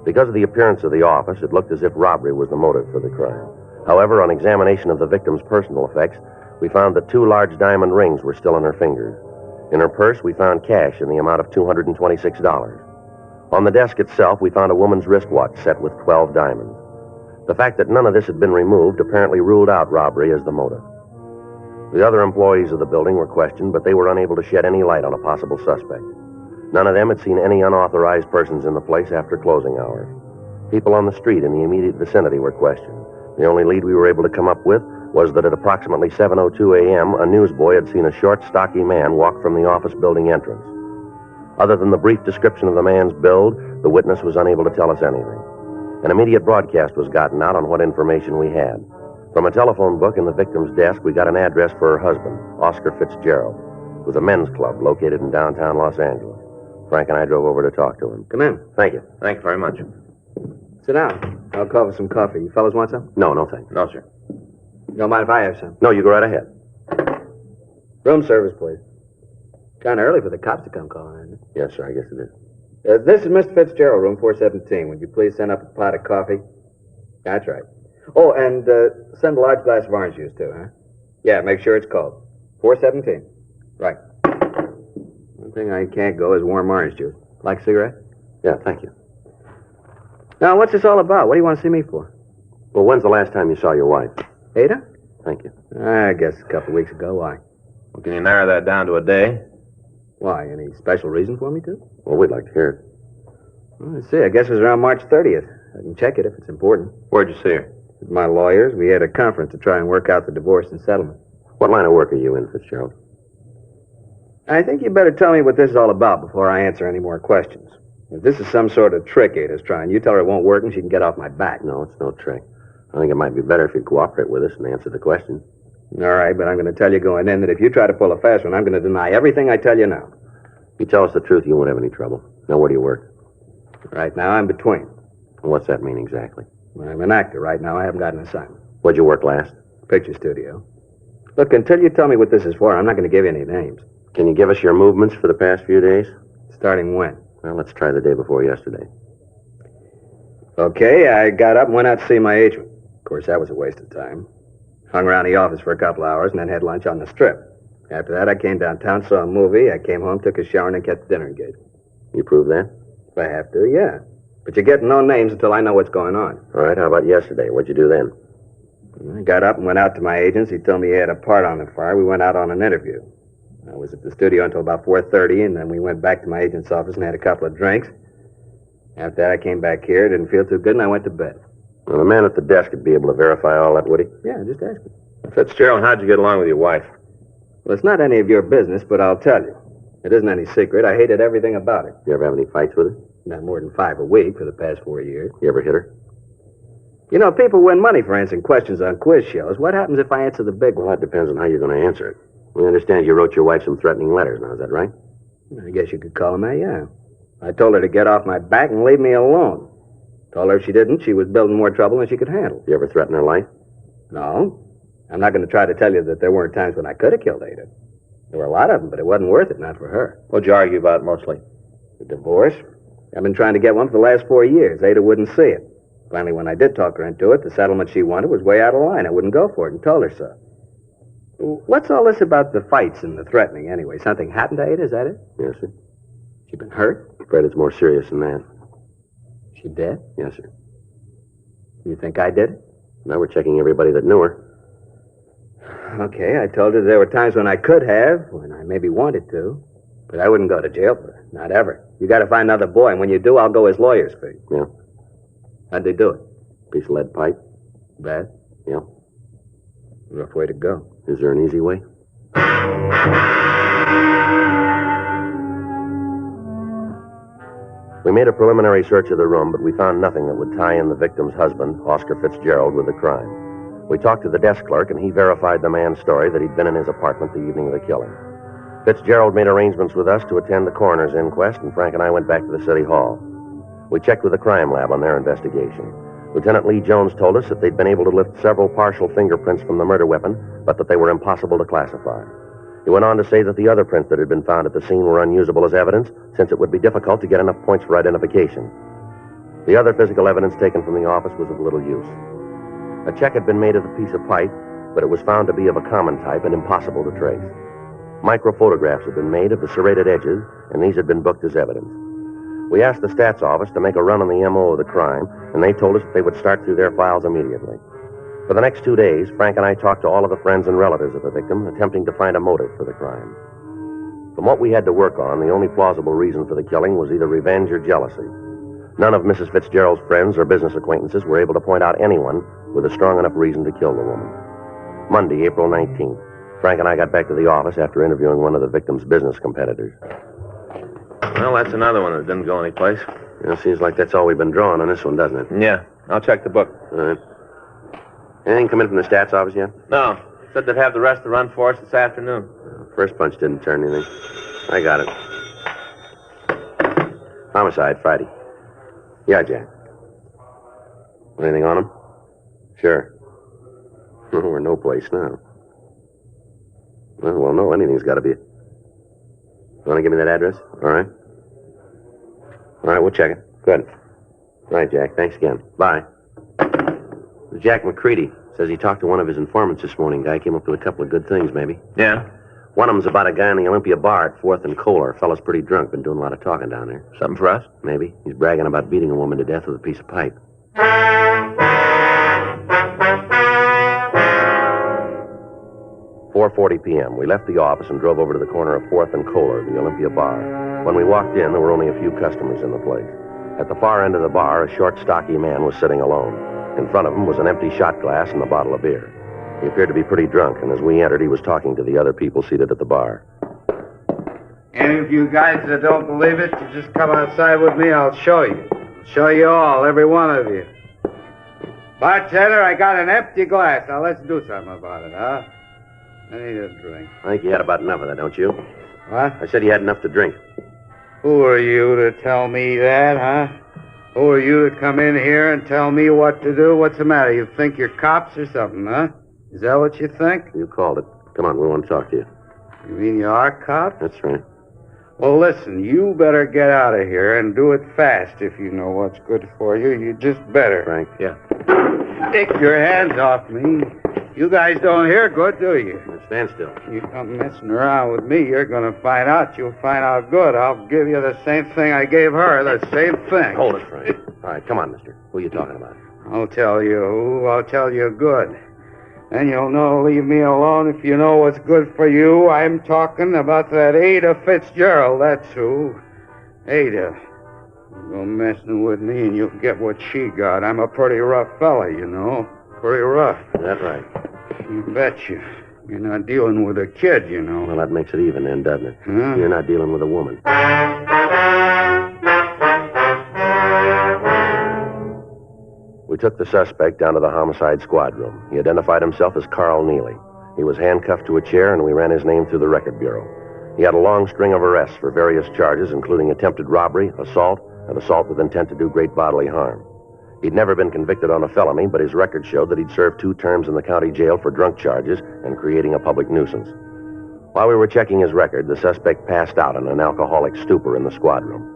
Because of the appearance of the office, it looked as if robbery was the motive for the crime. However, on examination of the victim's personal effects, we found that 2 large diamond rings were still on her fingers. In her purse, we found cash in the amount of $226. On the desk itself, we found a woman's wristwatch set with 12 diamonds. The fact that none of this had been removed apparently ruled out robbery as the motive. The other employees of the building were questioned, but they were unable to shed any light on a possible suspect. None of them had seen any unauthorized persons in the place after closing hours. People on the street in the immediate vicinity were questioned. The only lead we were able to come up with was that at approximately 7:02 a.m., a newsboy had seen a short, stocky man walk from the office building entrance. Other than the brief description of the man's build, the witness was unable to tell us anything. An immediate broadcast was gotten out on what information we had. From a telephone book in the victim's desk, we got an address for her husband, Oscar Fitzgerald. It was a men's club located in downtown Los Angeles. Frank and I drove over to talk to him. Come in. Thank you. Thanks very much. Sit down. I'll call for some coffee. You fellas want some? No, no, thanks. No, sir. You don't mind if I have some? No, you go right ahead. Room service, please. Kind of early for the cops to come calling, isn't it? Yes, sir, I guess it is. This is Mr. Fitzgerald, room 417. Would you please send up a pot of coffee? That's right. Oh, and send a large glass of orange juice, too, huh? Yeah, make sure it's cold. 417. Right. One thing I can't go is warm orange juice. Like a cigarette? Yeah, thank you. Now, what's this all about? What do you want to see me for? Well, when's the last time you saw your wife? Ada? Thank you. I guess a couple of weeks ago. Why? Well, can you narrow that down to a day? Why? Any special reason for me to? Well, we'd like to hear it. Well, let's see. I guess it was around March 30th. I can check it if it's important. Where'd you see her? With my lawyers. We had a conference to try and work out the divorce and settlement. What line of work are you in, Fitzgerald? I think you better tell me what this is all about before I answer any more questions. If this is some sort of trick Ada's trying, you tell her it won't work and she can get off my back. No, it's no trick. I think it might be better if you'd cooperate with us and answer the question. All right, but I'm going to tell you going in that if you try to pull a fast one, I'm going to deny everything I tell you now. If you tell us the truth, you won't have any trouble. Now, where do you work? Right now, I'm between. And what's that mean exactly? I'm an actor. Right now, I haven't got an assignment. Where'd you work last? Picture studio. Look, until you tell me what this is for, I'm not going to give you any names. Can you give us your movements for the past few days? Starting when? Well, let's try the day before yesterday. Okay, I got up and went out to see my agent. Of course, that was a waste of time. Hung around the office for a couple hours and then had lunch on the strip. After that, I came downtown, saw a movie. I came home, took a shower, and then kept the dinner engagement. You prove that? If I have to, yeah. But you're getting no names until I know what's going on. All right, how about yesterday? What'd you do then? I got up and went out to my agent's. He told me he had a part on the fire. We went out on an interview. I was at the studio until about 4:30, and then we went back to my agent's office and had a couple of drinks. After that, I came back here, didn't feel too good, and I went to bed. Well, the man at the desk would be able to verify all that, would he? Yeah, just ask him. Fitzgerald, how'd you get along with your wife? Well, it's not any of your business, but I'll tell you. It isn't any secret. I hated everything about her. You ever have any fights with her? Not more than 5 a week for the past 4 years. You ever hit her? You know, people win money for answering questions on quiz shows. What happens if I answer the big one? Well, that depends on how you're going to answer it. We understand you wrote your wife some threatening letters. Now, is that right? I guess you could call them that, yeah. I told her to get off my back and leave me alone. Told her if she didn't, she was building more trouble than she could handle. You ever threaten her life? No. I'm not going to try to tell you that there weren't times when I could have killed Ada. There were a lot of them, but it wasn't worth it, not for her. What'd you argue about mostly? The divorce. I've been trying to get one for the last 4 years. Ada wouldn't see it. Finally, when I did talk her into it, the settlement she wanted was way out of line. I wouldn't go for it and told her so. What's all this about the fights and the threatening, anyway? Something happened to Ada, is that it? Yes, sir. She been hurt? I'm afraid it's more serious than that. She dead? Yes, sir. You think I did it? Now we're checking everybody that knew her. Okay, I told her there were times when I could have, when I maybe wanted to. But I wouldn't go to jail for it. Not ever. You got to find another boy, and when you do, I'll go as lawyer's fee. Yeah. How'd they do it? Piece of lead pipe. Bad? Yeah. Rough way to go. Is there an easy way? We made a preliminary search of the room, but we found nothing that would tie in the victim's husband, Oscar Fitzgerald, with the crime. We talked to the desk clerk, and he verified the man's story that he'd been in his apartment the evening of the killing. Fitzgerald made arrangements with us to attend the coroner's inquest, and Frank and I went back to the city hall. We checked with the crime lab on their investigation. Lieutenant Lee Jones told us that they'd been able to lift several partial fingerprints from the murder weapon, but that they were impossible to classify. He went on to say that the other prints that had been found at the scene were unusable as evidence, since it would be difficult to get enough points for identification. The other physical evidence taken from the office was of little use. A check had been made of the piece of pipe, but it was found to be of a common type and impossible to trace. Microphotographs had been made of the serrated edges, and these had been booked as evidence. We asked the stats office to make a run on the M.O. of the crime, and they told us that they would start through their files immediately. For the next 2 days, Frank and I talked to all of the friends and relatives of the victim, attempting to find a motive for the crime. From what we had to work on, the only plausible reason for the killing was either revenge or jealousy. None of Mrs. Fitzgerald's friends or business acquaintances were able to point out anyone with a strong enough reason to kill the woman. Monday, April 19th, Frank and I got back to the office after interviewing one of the victim's business competitors. Well, that's another one that didn't go anyplace. It seems like that's all we've been drawing on this one, doesn't it? Yeah. I'll check the book. All right. Anything come in from the stats office yet? No. Said they'd have the rest of the run for us this afternoon. First punch didn't turn anything. I got it. Homicide, Friday. Yeah, Jack. Anything on him? Sure. We're no place now. Well, no, anything's got to be. You want to give me that address? All right. All right, we'll check it. Good. All right, Jack. Thanks again. Bye. Jack McCready says he talked to one of his informants this morning. Guy came up with a couple of good things, maybe. Yeah? One of them's about a guy in the Olympia bar at 4th and Kohler. Fella's pretty drunk. Been doing a lot of talking down there. Something for us? Maybe. He's bragging about beating a woman to death with a piece of pipe. 4:40 p.m. We left the office and drove over to the corner of 4th and Kohler, the Olympia bar. When we walked in, there were only a few customers in the place. At the far end of the bar, a short, stocky man was sitting alone. In front of him was an empty shot glass and a bottle of beer. He appeared to be pretty drunk, and as we entered, he was talking to the other people seated at the bar. Any of you guys that don't believe it, you just come outside with me, I'll show you. Show you all, every one of you. Bartender, I got an empty glass. Now let's do something about it, huh? I need a drink. I think you had about enough of that, don't you? What? I said you had enough to drink. Who are you to tell me that, huh? Who are you to come in here and tell me what to do? What's the matter? You think you're cops or something, huh? Is that what you think? You called it. Come on, we want to talk to you. You mean you are cops? That's right. Well, listen, you better get out of here and do it fast if you know what's good for you. You just better. Frank? Yeah. Take your hands off me. You guys don't hear good, do you? Stand still. You come messing around with me, you're going to find out. You'll find out good. I'll give you the same thing I gave her, the same thing. Hold it, Frank. All right, come on, mister. Who are you talking about? I'll tell you who. I'll tell you good. And you'll know, leave me alone if you know what's good for you. I'm talking about that Ada Fitzgerald, that's who. Ada. Go messing with me and you'll get what she got. I'm a pretty rough fella, you know. Pretty rough. Is that right? You betcha. You're not dealing with a kid, you know. Well, that makes it even then, doesn't it? Huh? You're not dealing with a woman. We took the suspect down to the homicide squad room. He identified himself as Carl Neely. He was handcuffed to a chair, and we ran his name through the record bureau. He had a long string of arrests for various charges, including attempted robbery, assault, and assault with intent to do great bodily harm. He'd never been convicted on a felony, but his record showed that he'd served 2 terms in the county jail for drunk charges and creating a public nuisance. While we were checking his record, the suspect passed out in an alcoholic stupor in the squad room.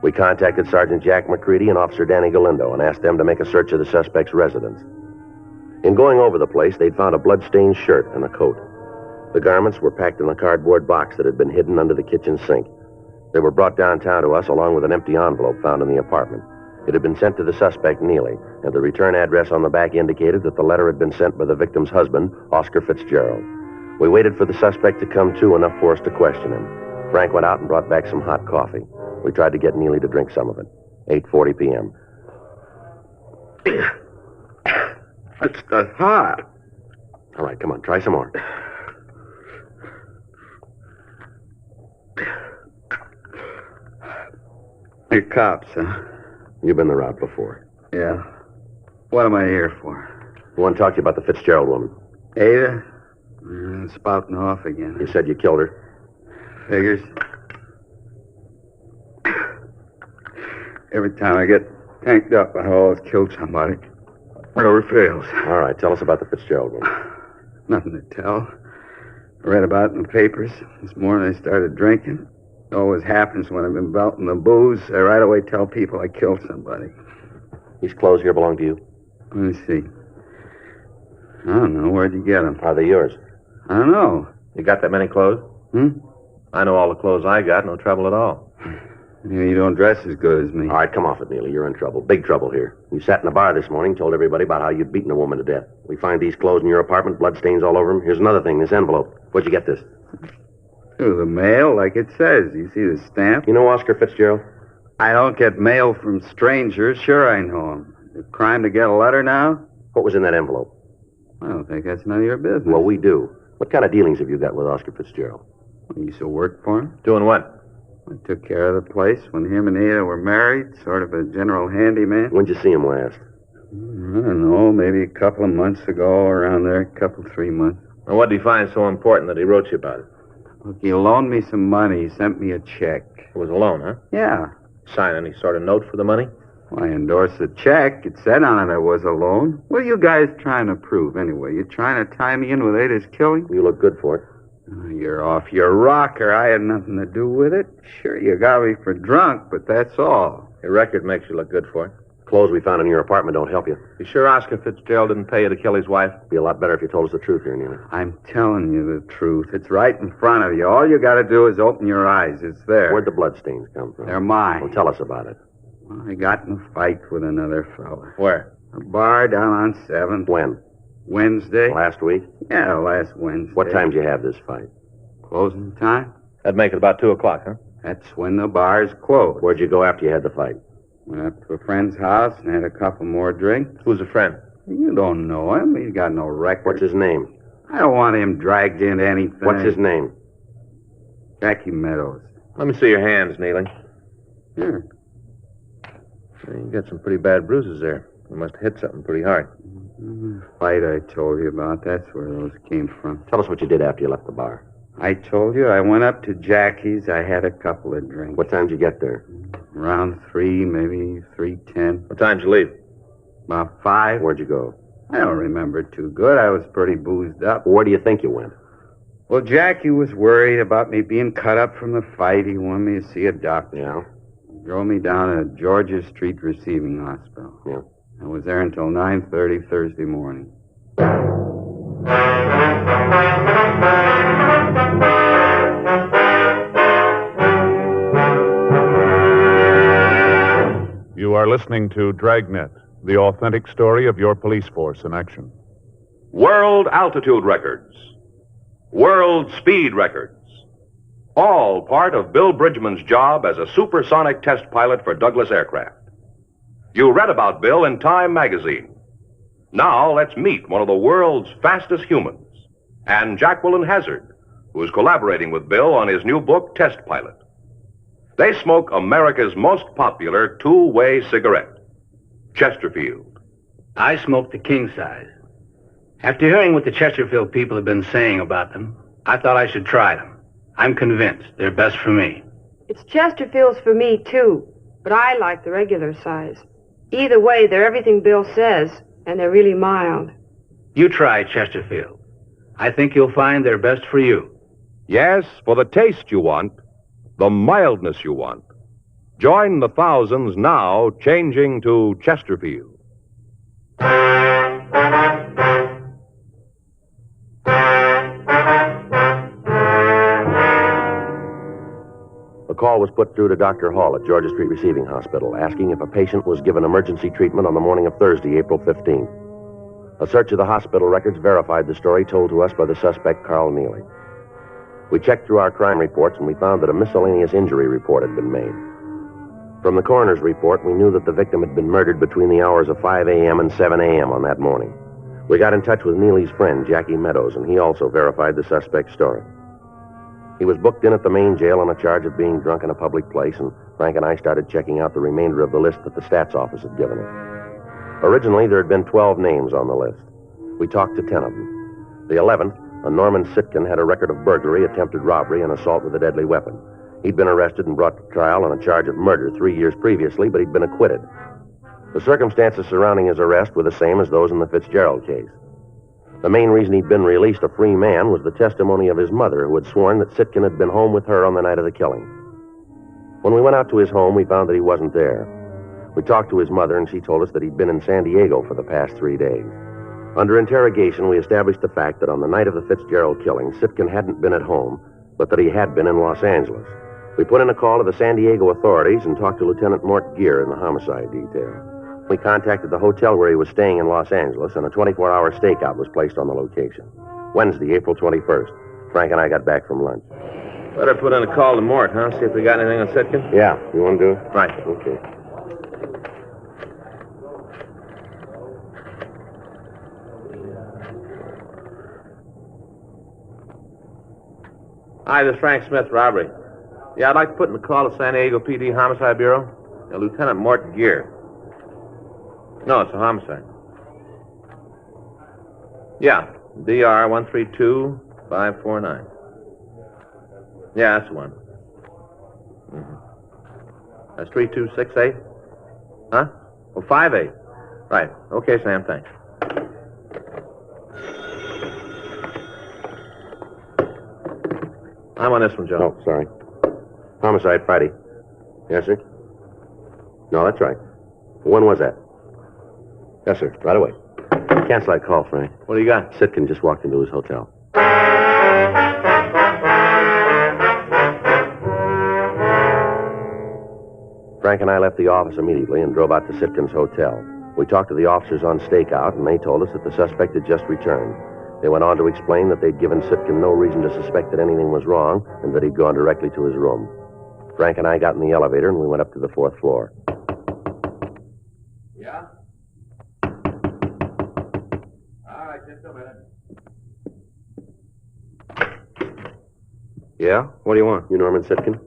We contacted Sergeant Jack McCready and Officer Danny Galindo and asked them to make a search of the suspect's residence. In going over the place, they'd found a blood-stained shirt and a coat. The garments were packed in a cardboard box that had been hidden under the kitchen sink. They were brought downtown to us along with an empty envelope found in the apartment. It had been sent to the suspect, Neely, and the return address on the back indicated that the letter had been sent by the victim's husband, Oscar Fitzgerald. We waited for the suspect to come to enough for us to question him. Frank went out and brought back some hot coffee. We tried to get Neely to drink some of it. 8:40 p.m. That's hot. All right, come on, try some more. You're cops, huh? You've been the route before. Yeah. What am I here for? I want to talk to you about the Fitzgerald woman. Ada? Spouting off again. You said you killed her. Figures. Every time I get tanked up, I always kill somebody. It never fails. All right, tell us about the Fitzgerald woman. Nothing to tell. I read about it in the papers. This morning I started drinking. It always happens when I've been belting the booze. I right away tell people I killed somebody. These clothes here belong to you? Let me see. I don't know. Where'd you get them? Are they yours? I don't know. You got that many clothes? I know all the clothes I got. No trouble at all. Yeah, you don't dress as good as me. All right, come off it, Neely. You're in trouble. Big trouble here. You sat in the bar this morning, told everybody about how you'd beaten a woman to death. We find these clothes in your apartment, bloodstains all over them. Here's another thing, this envelope. Where'd you get this? Through the mail, like it says. You see the stamp? You know Oscar Fitzgerald? I don't get mail from strangers. Sure I know him. Is it crime to get a letter now? What was in that envelope? I don't think that's none of your business. Well, we do. What kind of dealings have you got with Oscar Fitzgerald? You used to work for him? Doing what? I took care of the place when him and Ada were married, sort of a general handyman. When'd you see him last? I don't know, maybe a couple of months ago, around there, 3 months. And what did he find so important that he wrote you about it? Look, he loaned me some money. He sent me a check. It was a loan, huh? Yeah. Sign any sort of note for the money? Well, I endorsed the check. It said on it was a loan. What are you guys trying to prove, anyway? You trying to tie me in with Ada's killing? You look good for it. Oh, you're off your rocker. I had nothing to do with it. Sure, you got me for drunk, but that's all. Your record makes you look good for it. Clothes we found in your apartment don't help you. You sure Oscar Fitzgerald didn't pay you to kill his wife? It'd be a lot better if you told us the truth here, Neely. I'm telling you the truth. It's right in front of you. All you got to do is open your eyes. It's there. Where'd the bloodstains come from? They're mine. Well, tell us about it. Well, I got in a fight with another fella. Where? A bar down on 7th. When? Wednesday. Last week? Yeah, last Wednesday. What time did you have this fight? Closing time? That'd make it about 2 o'clock, huh? That's when the bar's closed. Where'd you go after you had the fight? Went up to a friend's house and had a couple more drinks. Who's a friend? You don't know him. He's got no record. What's his name? I don't want him dragged into anything. What's his name? Jackie Meadows. Let me see your hands, Neely. Here. You got some pretty bad bruises there. You must have hit something pretty hard. Fight I told you about. That's where those came from. Tell us what you did after you left the bar. I told you I went up to Jackie's. I had a couple of drinks. What time did you get there? Around 3, maybe 3:10. What time did you leave? About 5. Where'd you go? I don't remember too good. I was pretty boozed up. Where do you think you went? Well, Jackie was worried about me being cut up from the fight. He wanted me to see a doctor. Yeah? Drove me down to Georgia Street Receiving Hospital. Yeah. I was there until 9:30 Thursday morning. You are listening to Dragnet, the authentic story of your police force in action. World altitude records. World speed records. All part of Bill Bridgman's job as a supersonic test pilot for Douglas Aircraft. You read about Bill in Time magazine. Now let's meet one of the world's fastest humans, and Jacqueline Hazard, who is collaborating with Bill on his new book, Test Pilot. They smoke America's most popular two-way cigarette, Chesterfield. I smoke the king size. After hearing what the Chesterfield people have been saying about them, I thought I should try them. I'm convinced they're best for me. It's Chesterfield's for me, too, but I like the regular size. Either way, they're everything Bill says, and they're really mild. You try Chesterfield. I think you'll find they're best for you. Yes, for the taste you want, the mildness you want. Join the thousands now changing to Chesterfield. The call was put through to Dr. Hall at Georgia Street Receiving Hospital, asking if a patient was given emergency treatment on the morning of Thursday, April 15th. A search of the hospital records verified the story told to us by the suspect, Carl Neely. We checked through our crime reports, and we found that a miscellaneous injury report had been made. From the coroner's report, we knew that the victim had been murdered between the hours of 5 a.m. and 7 a.m. on that morning. We got in touch with Neely's friend, Jackie Meadows, and he also verified the suspect's story. He was booked in at the main jail on a charge of being drunk in a public place, and Frank and I started checking out the remainder of the list that the stats office had given us. Originally, there had been 12 names on the list. We talked to 10 of them. The 11th, a Norman Sitkin, had a record of burglary, attempted robbery, and assault with a deadly weapon. He'd been arrested and brought to trial on a charge of murder 3 years previously, but he'd been acquitted. The circumstances surrounding his arrest were the same as those in the Fitzgerald case. The main reason he'd been released a free man was the testimony of his mother, who had sworn that Sitkin had been home with her on the night of the killing. When we went out to his home, we found that he wasn't there. We talked to his mother, and she told us that he'd been in San Diego for the past 3 days. Under interrogation, we established the fact that on the night of the Fitzgerald killing, Sitkin hadn't been at home, but that he had been in Los Angeles. We put in a call to the San Diego authorities and talked to Lieutenant Mort Gear in the homicide detail. We contacted the hotel where he was staying in Los Angeles, and a 24-hour stakeout was placed on the location. Wednesday, April 21st. Frank and I got back from lunch. Better put in a call to Mort, huh? See if we got anything on Sitkin? Yeah, you want to do it? Right. Okay. Hi, this is Frank Smith, robbery. Yeah, I'd like to put in the call to San Diego PD Homicide Bureau. Yeah, Lieutenant Mort Gear. No, it's a homicide. Yeah, DR 132549. Yeah, that's the one. Mm-hmm. That's 3268? Huh? Oh, 58. Right. Okay, Sam, thanks. I'm on this one, Joe. Oh, sorry. Homicide, Friday. Yes, sir? No, that's right. When was that? Yes, sir. Right away. Cancel that call, Frank. What do you got? Sitkin just walked into his hotel. Frank and I left the office immediately and drove out to Sitkin's hotel. We talked to the officers on stakeout, and they told us that the suspect had just returned. They went on to explain that they'd given Sitkin no reason to suspect that anything was wrong and that he'd gone directly to his room. Frank and I got in the elevator, and we went up to the 4th floor. Yeah? All right, just a minute. Yeah? What do you want? You Norman Sitkin?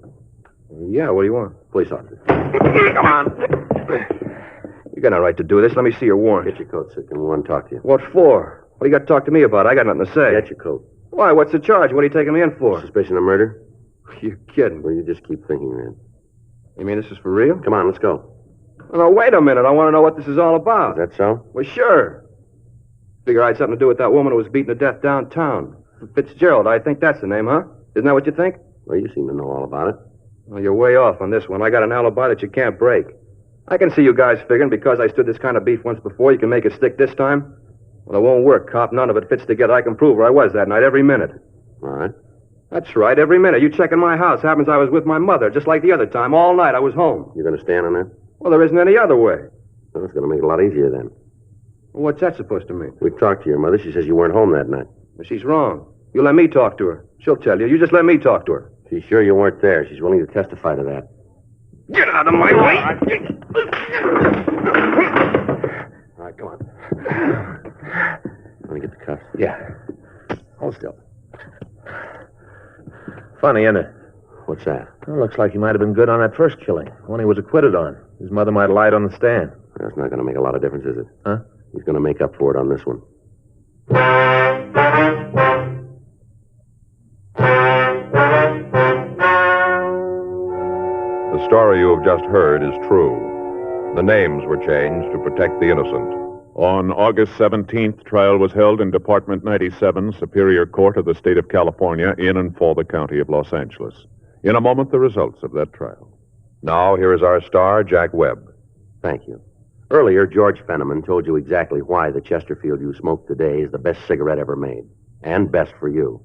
Yeah, what do you want? Police officer. Come on. You got no right to do this. Let me see your warrant. Get your coat, Sitkin. We want to talk to you. What for? What do you got to talk to me about? I got nothing to say. Get your coat. Why? What's the charge? What are you taking me in for? Suspicion of murder? You're kidding. Well, you just keep thinking, man. You mean this is for real? Come on, let's go. Oh, no, wait a minute. I want to know what this is all about. Is that so? Well, sure. Figure I had something to do with that woman who was beaten to death downtown. Fitzgerald, I think that's the name, huh? Isn't that what you think? Well, you seem to know all about it. Well, you're way off on this one. I got an alibi that you can't break. I can see you guys figuring because I stood this kind of beef once before, you can make it stick this time. Well, it won't work, cop. None of it fits together. I can prove where I was that night every minute. All right. That's right, every minute. You check in my house. Happens I was with my mother, just like the other time. All night I was home. You're going to stand on that? Well, there isn't any other way. Well, it's going to make it a lot easier then. Well, what's that supposed to mean? We talked to your mother. She says you weren't home that night. Well, she's wrong. You let me talk to her. She'll tell you. You just let me talk to her. She's sure you weren't there. She's willing to testify to that. Get out of my way! All right, come on. Let me get the cuffs. Yeah. Hold still. Funny, isn't it? What's that? Well, looks like he might have been good on that first killing. One he was acquitted on. His mother might have lied on the stand. That's not going to make a lot of difference, is it? Huh? He's going to make up for it on this one. The story you have just heard is true. The names were changed to protect the innocent. On August 17th, trial was held in Department 97, Superior Court of the State of California, in and for the County of Los Angeles. In a moment, the results of that trial. Now, here is our star, Jack Webb. Thank you. Earlier, George Fenneman told you exactly why the Chesterfield you smoke today is the best cigarette ever made. And best for you.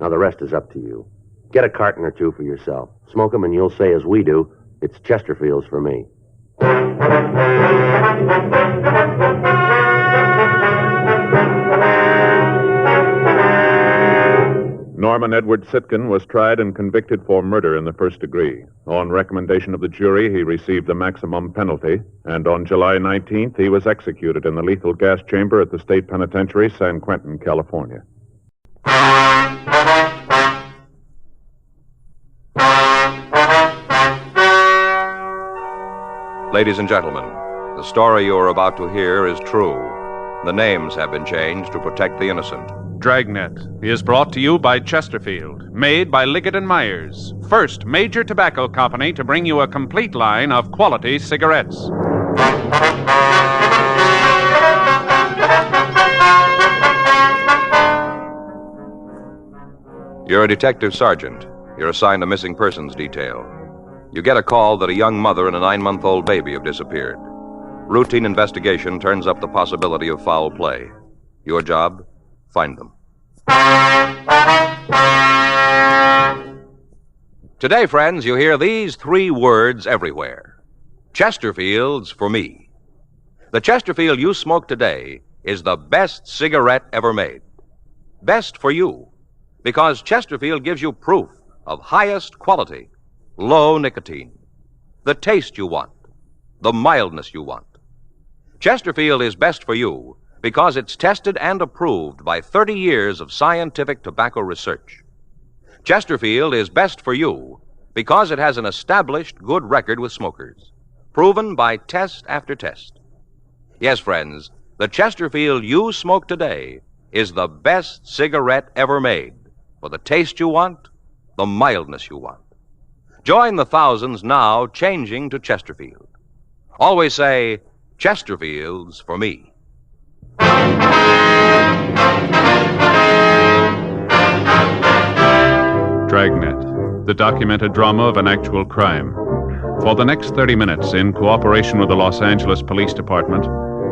Now, the rest is up to you. Get a carton or two for yourself. Smoke 'em and you'll say as we do, it's Chesterfields for me. Norman Edward Sitkin was tried and convicted for murder in the first degree. On recommendation of the jury, he received the maximum penalty, and on July 19th, he was executed in the lethal gas chamber at the State Penitentiary, San Quentin, California. Ladies and gentlemen, the story you are about to hear is true. The names have been changed to protect the innocent. Dragnet is brought to you by Chesterfield, made by Liggett & Myers, first major tobacco company to bring you a complete line of quality cigarettes. You're a detective sergeant. You're assigned a missing persons detail. You get a call that a young mother and a 9-month-old baby have disappeared. Routine investigation turns up the possibility of foul play. Your job? Find them. Today, friends, you hear these 3 words everywhere. Chesterfields for me. The Chesterfield you smoke today is the best cigarette ever made. Best for you, because Chesterfield gives you proof of highest quality, low nicotine, the taste you want, the mildness you want. Chesterfield is best for you because it's tested and approved by 30 years of scientific tobacco research. Chesterfield is best for you because it has an established good record with smokers, proven by test after test. Yes, friends, the Chesterfield you smoke today is the best cigarette ever made for the taste you want, the mildness you want. Join the thousands now changing to Chesterfield. Always say, Chesterfields for me. Dragnet, the documented drama of an actual crime. For the next 30 minutes, in cooperation with the Los Angeles Police Department,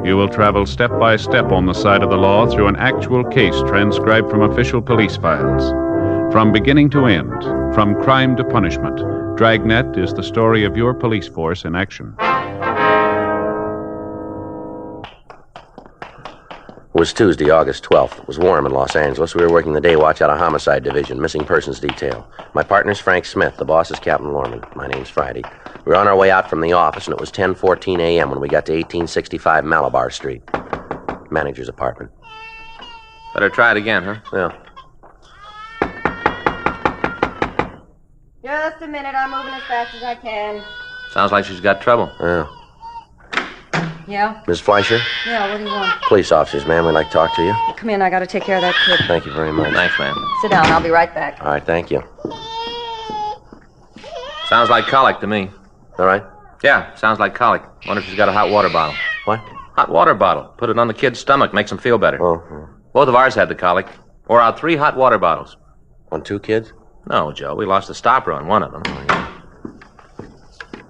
you will travel step by step on the side of the law through an actual case transcribed from official police files. From beginning to end, from crime to punishment, Dragnet is the story of your police force in action. It was Tuesday, August 12th. It was warm in Los Angeles. We were working the day watch out of Homicide Division, missing persons detail. My partner's Frank Smith. The boss is Captain Lorman. My name's Friday. We were on our way out from the office, and it was 10:14 a.m. when we got to 1865 Malabar Street. Manager's apartment. Better try it again, huh? Yeah. Just a minute. I'm moving as fast as I can. Sounds like she's got trouble. Yeah. Yeah? Miss Fleischer? Yeah, what do you want? Police officers, ma'am. We'd like to talk to you. Come in, I gotta take care of that kid. Thank you very much. Thanks, ma'am. Sit down, I'll be right back. All right, thank you. Sounds like colic to me. All right? Yeah, sounds like colic. Wonder if she's got a hot water bottle. What? Hot water bottle. Put it on the kid's stomach, makes him feel better. Oh. Both of ours had the colic. Wore out 3 hot water bottles. On 2 kids? No, Joe. We lost the stopper on one of them.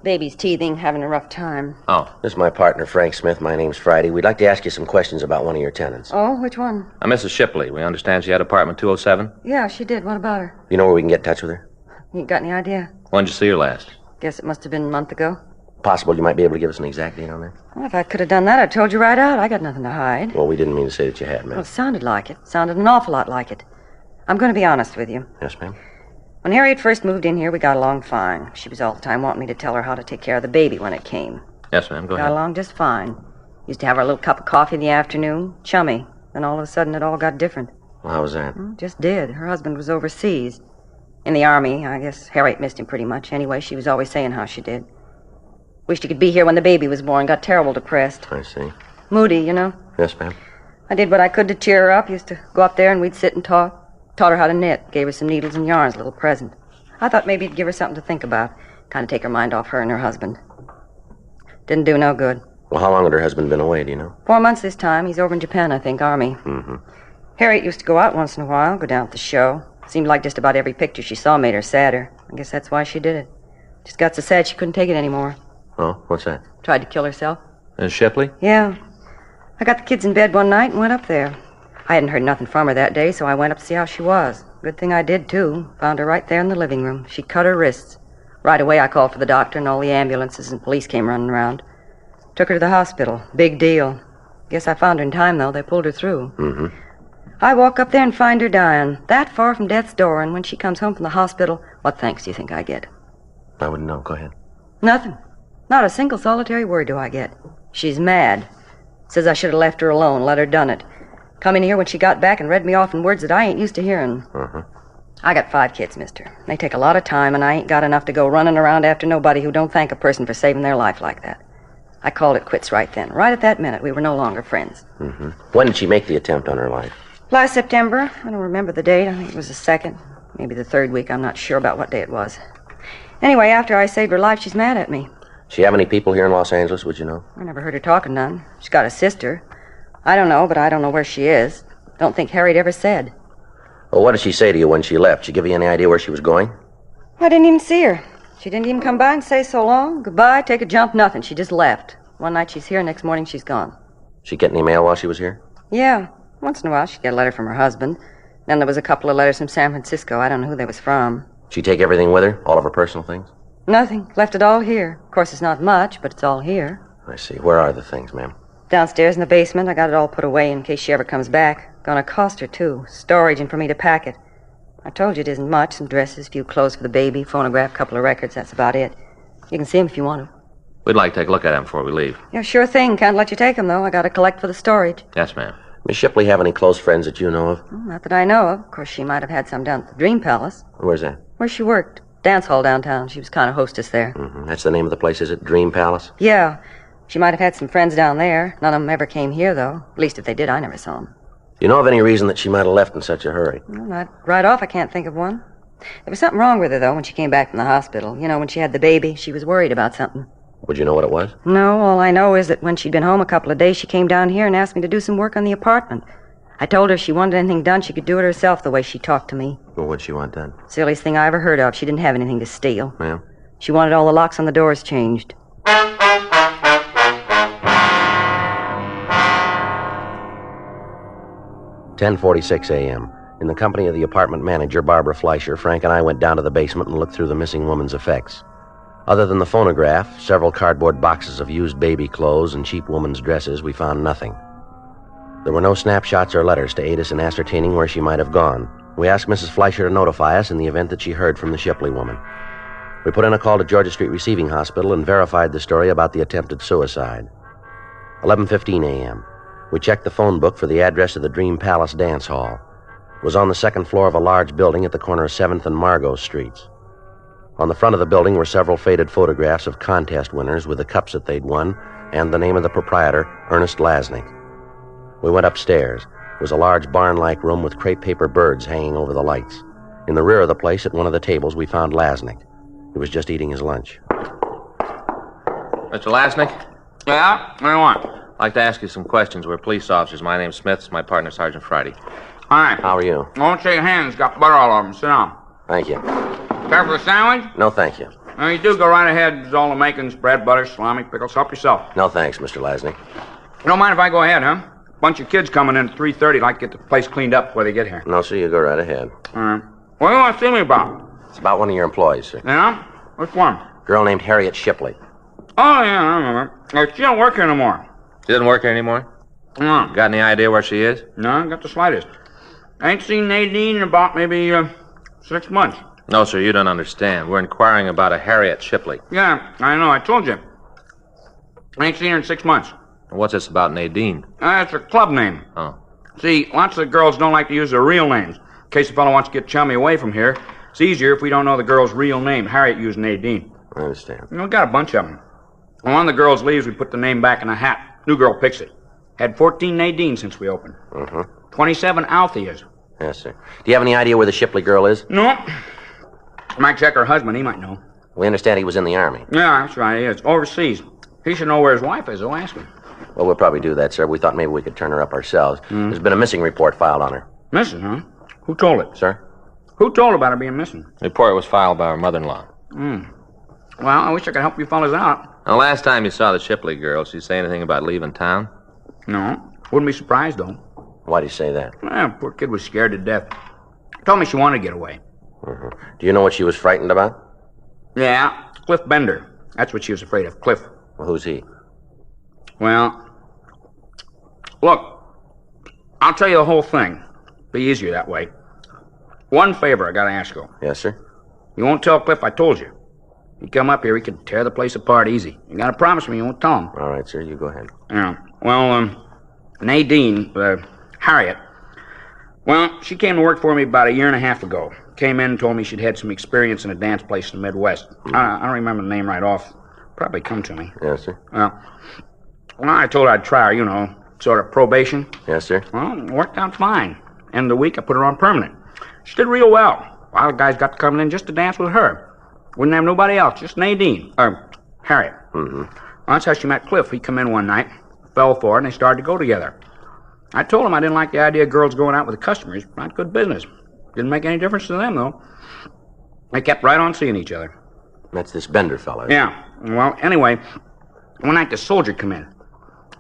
Baby's teething, having a rough time. Oh. This is my partner, Frank Smith. My name's Friday. We'd like to ask you some questions about one of your tenants. Oh, which one? Mrs. Shipley. We understand she had apartment 207. Yeah, she did. What about her? You know where we can get in touch with her? You got any idea? When'd you see her last? Guess it must have been a month ago. Possible you might be able to give us an exact date on that? Well, if I could have done that, I'd told you right out. I got nothing to hide. Well, we didn't mean to say that you had, Well, ma'am. it sounded like it. Sounded an awful lot like it. I'm going to be honest with you. Yes, ma'am. When Harriet first moved in here, we got along fine. She was all the time wanting me to tell her how to take care of the baby when it came. Yes, ma'am. Go Got ahead. along just fine. Used to have our little cup of coffee in the afternoon. Chummy. Then all of a sudden, it all got different. Well, how was that? Just did. Her husband was overseas. In the Army. I guess Harriet missed him pretty much. Anyway, she was always saying how she did. Wished he could be here when the baby was born. Got terrible depressed. I see. Moody, you know. Yes, ma'am. I did what I could to cheer her up. Used to go up there and we'd sit and talk. Taught her how to knit. Gave her some needles and yarns, a little present. I thought maybe it'd give her something to think about. Kind of take her mind off her and her husband. Didn't do no good. Well, how long had her husband been away, do you know? 4 months this time. He's over in Japan, I think, Army. Mm-hmm. Harriet used to go out once in a while, go down at the show. Seemed like just about every picture she saw made her sadder. I guess that's why she did it. Just got so sad she couldn't take it anymore. Oh, what's that? Tried to kill herself. Shipley? Yeah. I got the kids in bed one night and went up there. I hadn't heard nothing from her that day, so I went up to see how she was. Good thing I did, too. Found her right there in the living room. She cut her wrists. Right away, I called for the doctor, and all the ambulances and police came running around. Took her to the hospital. Big deal. Guess I found her in time, though. They pulled her through. Mm-hmm. I walk up there and find her dying, that far from death's door, and when she comes home from the hospital, what thanks do you think I get? I wouldn't know. Go ahead. Nothing. Not a single solitary word do I get. She's mad. Says I should have left her alone, let her done it. Come in here when she got back and read me off in words that I ain't used to hearing. Uh-huh. I got 5 kids, mister. They take a lot of time, and I ain't got enough to go running around after nobody who don't thank a person for saving their life like that. I called it quits right then. Right at that minute, we were no longer friends. Mm-hmm. When did she make the attempt on her life? Last September. I don't remember the date. I think it was the 2nd. Maybe the 3rd week. I'm not sure about what day it was. Anyway, after I saved her life, she's mad at me. She have any people here in Los Angeles, would you know? I never heard her talking none. She's got a sister. I don't know, but I don't know where she is. Don't think Harriet ever said. Well, what did she say to you when she left? She give you any idea where she was going? I didn't even see her. She didn't even come by and say so long, goodbye, take a jump, nothing. She just left. One night she's here, next morning she's gone. She get any mail while she was here? Yeah. Once in a while she'd get a letter from her husband. Then there was a couple of letters from San Francisco. I don't know who they was from. She take everything with her? All of her personal things? Nothing. Left it all here. Of course, it's not much, but it's all here. I see. Where are the things, ma'am? Downstairs in the basement. I got it all put away in case she ever comes back. Gonna cost her, too. Storage and for me to pack it. I told you it isn't much. Some dresses, a few clothes for the baby, phonograph, couple of records. That's about it. You can see them if you want to. We'd like to take a look at them before we leave. Yeah, sure thing. Can't let you take them, though. I gotta collect for the storage. Yes, ma'am. Miss Shipley have any close friends that you know of? Not that I know of. Of course, she might have had some down at the Dream Palace. Where's that? Where she worked. Dance hall downtown. She was kind of hostess there. Mm-hmm. That's the name of the place, is it? Dream Palace? Yeah. She might have had some friends down there. None of them ever came here, though. At least if they did, I never saw them. Do you know of any reason that she might have left in such a hurry? Well, not right off, I can't think of one. There was something wrong with her, though, when she came back from the hospital. You know, when she had the baby, she was worried about something. Would you know what it was? No, all I know is that when she'd been home a couple of days, she came down here and asked me to do some work on the apartment. I told her if she wanted anything done, she could do it herself the way she talked to me. Well, what'd she want done? Silliest thing I ever heard of. She didn't have anything to steal. Ma'am? She wanted all the locks on the doors changed. 10:46 a.m. In the company of the apartment manager, Barbara Fleischer, Frank and I went down to the basement and looked through the missing woman's effects. Other than the phonograph, several cardboard boxes of used baby clothes, and cheap woman's dresses, we found nothing. There were no snapshots or letters to aid us in ascertaining where she might have gone. We asked Mrs. Fleischer to notify us in the event that she heard from the Shipley woman. We put in a call to Georgia Street Receiving Hospital and verified the story about the attempted suicide. 11:15 a.m. We checked the phone book for the address of the Dream Palace Dance Hall. It was on the 2nd floor of a large building at the corner of 7th and Margot Streets. On the front of the building were several faded photographs of contest winners with the cups that they'd won and the name of the proprietor, Ernest Lasnik. We went upstairs. It was a large barn-like room with crepe paper birds hanging over the lights. In the rear of the place, at one of the tables, we found Lasnik. He was just eating his lunch. Mr. Lasnik? Yeah? What do you want? I'd like to ask you some questions. We're police officers. My name's Smith. It's my partner, Sergeant Friday. Hi. How are you? Won't shake hands. Got butter all over them. Sit down. Thank you. Care for a sandwich? No, thank you. No, you do go right ahead. There's all the makings, bread, butter, salami, pickles. Help yourself. No, thanks, Mr. Lasnik. You don't mind if I go ahead, huh? Bunch of kids coming in at 3:30. Like to get the place cleaned up before they get here. No, sir, you go right ahead. All right. What do you want to see me about? It's about one of your employees, sir. Yeah? Which one? Girl named Harriet Shipley. Oh, yeah, I remember. She don't work here anymore. She doesn't work here anymore? No. Got any idea where she is? No, got the slightest. I ain't seen Nadine in about maybe 6 months. No, sir, you don't understand. We're inquiring about a Harriet Shipley. Yeah, I know. I told you. I ain't seen her in 6 months. What's this about Nadine? That's her club name. Oh. See, lots of girls don't like to use their real names. In case a fellow wants to get chummy away from here, it's easier if we don't know the girl's real name. Harriet used Nadine. I understand. We got a bunch of them. When one of the girls leaves, we put the name back in a hat. New girl picks it. Had 14 Nadine since we opened. 27 Altheas. Yes, sir. Do you have any idea where the Shipley girl is? No. Might check her husband. He might know. We understand he was in the Army. Yeah, that's right. He is. Overseas. He should know where his wife is. I'll ask him. Well, we'll probably do that, sir. We thought maybe we could turn her up ourselves. There's been a missing report filed on her. Missing, huh? Who told it? Sir? Who told about her being missing? The report was filed by her mother-in-law. Well, I wish I could help you fellas out. The last time you saw the Shipley girl, did she say anything about leaving town? No. Wouldn't be surprised, though. Why do you say that? Well, poor kid was scared to death. Told me she wanted to get away. Mm-hmm. Do you know what she was frightened about? Yeah, Cliff Bender. That's what she was afraid of, Cliff. Well, who's he? Well, look, I'll tell you the whole thing. Be easier that way. One favor I gotta ask you. Yes, sir? You won't tell Cliff I told you. You come up here, he could tear the place apart easy. You gotta promise me you won't tell him. All right, sir, you go ahead. Yeah. Well, Nadine, Harriet, well, she came to work for me about 1.5 years ago. Came in and told me she'd had some experience in a dance place in the Midwest. I don't remember the name right off. Probably come to me. Yes, sir? Well, I told her I'd try her, sort of probation. Yes, sir? Well, it worked out fine. End of the week, I put her on permanent. She did real well. A lot of guys got to come in just to dance with her. Wouldn't have nobody else, just Nadine. Harriet. Mm-hmm. Well, that's how she met Cliff. He come in one night, fell for her, and they started to go together. I told him I didn't like the idea of girls going out with the customers. Not good business. Didn't make any difference to them, though. They kept right on seeing each other. That's this Bender fella. Yeah. Well, anyway, one night the soldier come in.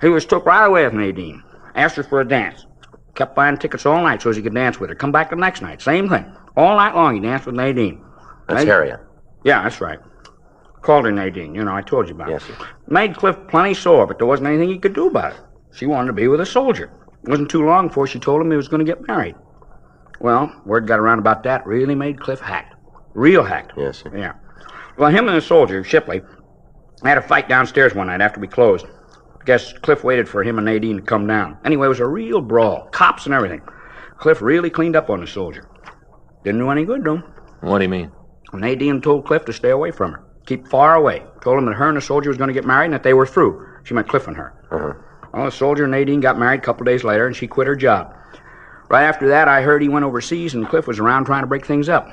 He was took right away with Nadine. Asked her for a dance. Kept buying tickets all night so as he could dance with her. Come back the next night. Same thing. All night long he danced with Nadine. That's Harriet. Yeah, that's right. Called her Nadine. I told you about it. Yes, sir. Made Cliff plenty sore, but there wasn't anything he could do about it. She wanted to be with a soldier. It wasn't too long before she told him he was going to get married. Well, word got around about that. Really made Cliff hacked. Real hacked. Yes, sir. Yeah. Well, him and the soldier, Shipley, had a fight downstairs one night after we closed. Guess Cliff waited for him and Nadine to come down. Anyway, it was a real brawl. Cops and everything. Cliff really cleaned up on the soldier. Didn't do any good, though. What do you mean? Nadine told Cliff to stay away from her. Keep far away. Told him that her and the soldier was going to get married and that they were through. She meant Cliff and her. Uh-huh. Well, the soldier and Nadine got married a couple days later, and she quit her job. Right after that, I heard he went overseas, and Cliff was around trying to break things up.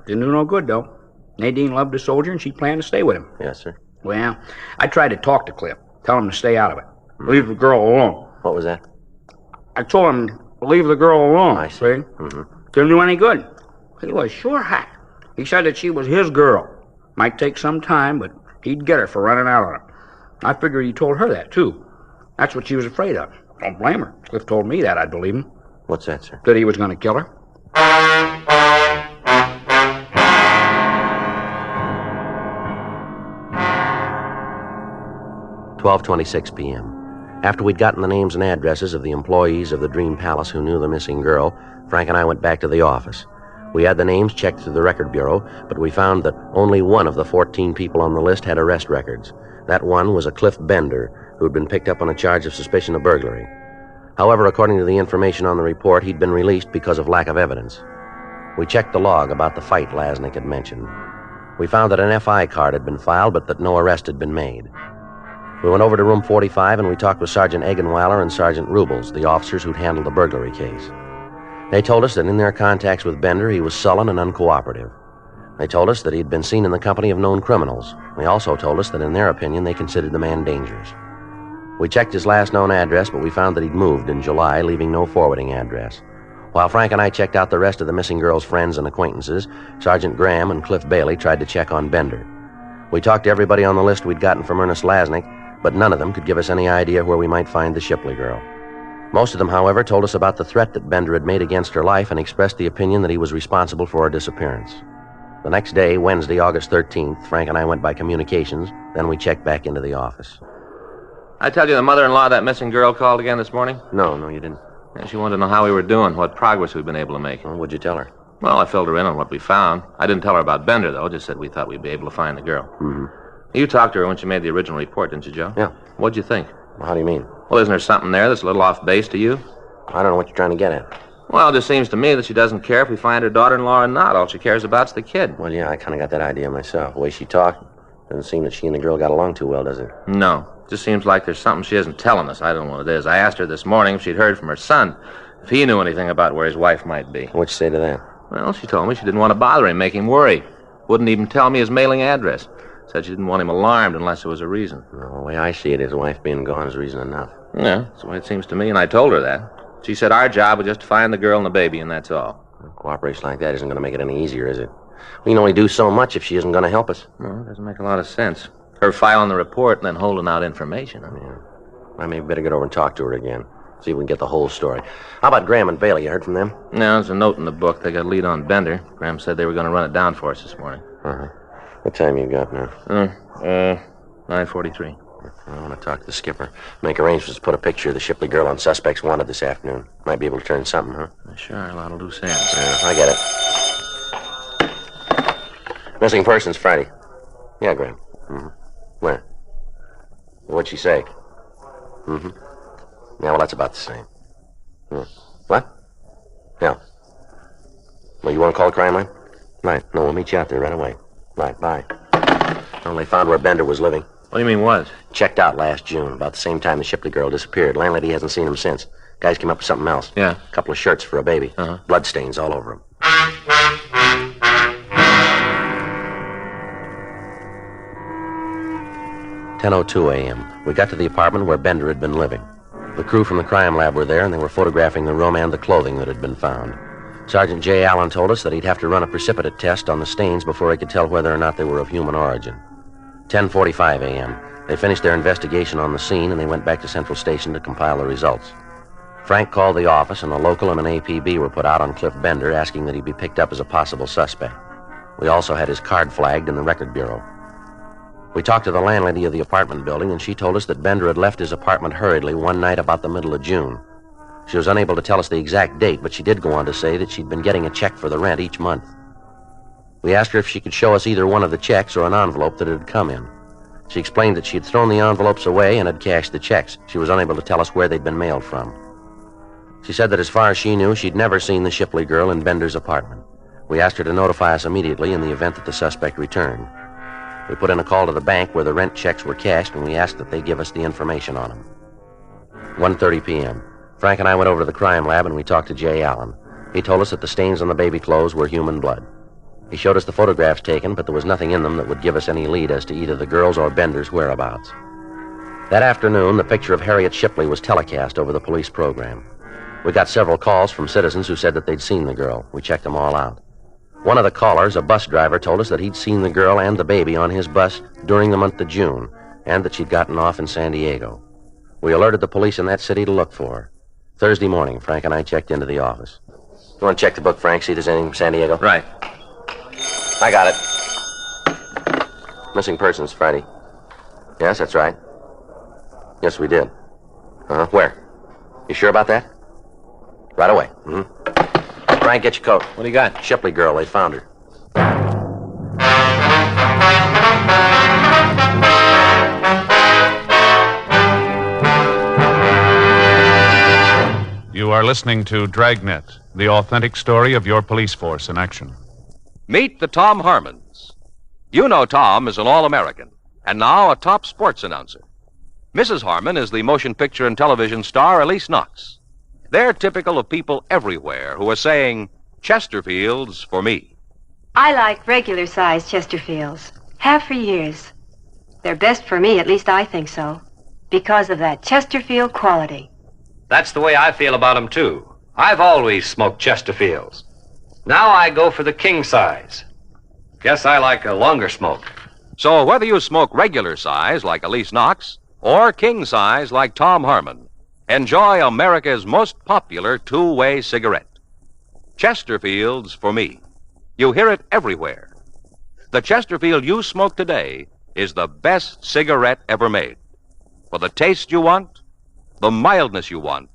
Didn't do no good, though. Nadine loved the soldier, and she planned to stay with him. Yes, sir. Well, I tried to talk to Cliff. Tell him to stay out of it. Leave the girl alone. What was that? I told him to leave the girl alone. I see. Mm-hmm. Didn't do any good. He was sure hacked. He said that she was his girl. Might take some time, but he'd get her for running out on him. I figured he told her that, too. That's what she was afraid of. Don't blame her. Cliff told me that, I'd believe him. What's that, sir? That he was going to kill her. $12:26 p.m. After we'd gotten the names and addresses of the employees of the Dream Palace who knew the missing girl, Frank and I went back to the office. We had the names checked through the record bureau, but we found that only one of the 14 people on the list had arrest records. That one was a Cliff Bender, who'd been picked up on a charge of suspicion of burglary. However, according to the information on the report, he'd been released because of lack of evidence. We checked the log about the fight Lasnik had mentioned. We found that an FI card had been filed, but that no arrest had been made. We went over to room 45 and we talked with Sergeant Eggenweiler and Sergeant Rubles, the officers who'd handled the burglary case. They told us that in their contacts with Bender, he was sullen and uncooperative. They told us that he'd been seen in the company of known criminals. They also told us that in their opinion, they considered the man dangerous. We checked his last known address, but we found that he'd moved in July, leaving no forwarding address. While Frank and I checked out the rest of the missing girl's friends and acquaintances, Sergeant Graham and Cliff Bailey tried to check on Bender. We talked to everybody on the list we'd gotten from Ernest Lasnik, but none of them could give us any idea where we might find the Shipley girl. Most of them, however, told us about the threat that Bender had made against her life and expressed the opinion that he was responsible for her disappearance. The next day, Wednesday, August 13th, Frank and I went by communications, then we checked back into the office. I tell you the mother-in-law of that missing girl called again this morning? No, you didn't. Yeah, she wanted to know how we were doing, what progress we'd been able to make. Well, what'd you tell her? Well, I filled her in on what we found. I didn't tell her about Bender, though. Just said we thought we'd be able to find the girl. Mm-hmm. You talked to her when she made the original report, didn't you, Joe? Yeah. What'd you think? How do you mean? Well, isn't there something there that's a little off base to you? I don't know what you're trying to get at. Well, it just seems to me that she doesn't care if we find her daughter-in-law or not. All she cares about's the kid. Well, yeah, I kind of got that idea myself. The way she talked, doesn't seem that she and the girl got along too well, does it? No. Just seems like there's something she isn't telling us. I don't know what it is. I asked her this morning if she'd heard from her son, if he knew anything about where his wife might be. What'd you say to that? Well, she told me she didn't want to bother him, make him worry. Wouldn't even tell me his mailing address. Said she didn't want him alarmed unless there was a reason. Well, the way I see it, his wife being gone is reason enough. Yeah, that's the way it seems to me, and I told her that. She said our job was just to find the girl and the baby, and that's all. Well, cooperation like that isn't going to make it any easier, is it? We can only do so much if she isn't going to help us. Well, it doesn't make a lot of sense. Her filing the report and then holding out information. Yeah. I may better get over and talk to her again. See if we can get the whole story. How about Graham and Bailey? You heard from them? No, there's a note in the book. They got a lead on Bender. Graham said they were going to run it down for us this morning. Uh-huh. What time you got now? 9:43. I want to talk to the skipper. Make arrangements to put a picture of the Shipley girl on suspects wanted this afternoon. Might be able to turn something, huh? Sure, a lot of loose ends. I get it. Missing persons Friday. Yeah, Graham. Mm-hmm. Where? What'd she say? Mm-hmm. Yeah, well, that's about the same. What? Yeah. Well, you want to call the crime line? Right. No, we'll meet you out there right away. Right, bye. Well, they found where Bender was living. What do you mean was? Checked out last June, about the same time the Shipley girl disappeared. Landlady hasn't seen him since. Guys came up with something else. Yeah. A couple of shirts for a baby. Uh-huh. Bloodstains all over him. "10:02 a.m. We got to the apartment where Bender had been living. The crew from the crime lab were there, and they were photographing the room and the clothing that had been found. Sergeant J. Allen told us that he'd have to run a precipitate test on the stains before he could tell whether or not they were of human origin. 10:45 a.m. They finished their investigation on the scene, and they went back to Central Station to compile the results. Frank called the office, and a local and an APB were put out on Cliff Bender, asking that he be picked up as a possible suspect. We also had his card flagged in the record bureau. We talked to the landlady of the apartment building, and she told us that Bender had left his apartment hurriedly one night about the middle of June. She was unable to tell us the exact date, but she did go on to say that she'd been getting a check for the rent each month. We asked her if she could show us either one of the checks or an envelope that it had come in. She explained that she had thrown the envelopes away and had cashed the checks. She was unable to tell us where they'd been mailed from. She said that as far as she knew, she'd never seen the Shipley girl in Bender's apartment. We asked her to notify us immediately in the event that the suspect returned. We put in a call to the bank where the rent checks were cashed, and we asked that they give us the information on them. 1:30 p.m. Frank and I went over to the crime lab, and we talked to Jay Allen. He told us that the stains on the baby clothes were human blood. He showed us the photographs taken, but there was nothing in them that would give us any lead as to either the girl's or Bender's whereabouts. That afternoon, the picture of Harriet Shipley was telecast over the police program. We got several calls from citizens who said that they'd seen the girl. We checked them all out. One of the callers, a bus driver, told us that he'd seen the girl and the baby on his bus during the month of June, and that she'd gotten off in San Diego. We alerted the police in that city to look for her. Thursday morning, Frank and I checked into the office. You want to check the book, Frank, see if there's anything from San Diego? Right. I got it. Missing persons, Friday. Yes, that's right. Yes, we did. Where? You sure about that? Right away. Mm-hmm. Frank, get your coat. What do you got? Shipley girl, they found her. You are listening to Dragnet, the authentic story of your police force in action. Meet the Tom Harmons. You know Tom is an All-American, and now a top sports announcer. Mrs. Harmon is the motion picture and television star Elise Knox. They're typical of people everywhere who are saying, Chesterfields for me. I like regular-sized Chesterfields. Have for years. They're best for me, at least I think so, because of that Chesterfield quality. That's the way I feel about them, too. I've always smoked Chesterfields. Now I go for the king size. Guess I like a longer smoke. So whether you smoke regular size like Elise Knox or king size like Tom Harmon, enjoy America's most popular two-way cigarette. Chesterfields for me. You hear it everywhere. The Chesterfield you smoke today is the best cigarette ever made. For the taste you want, the mildness you want,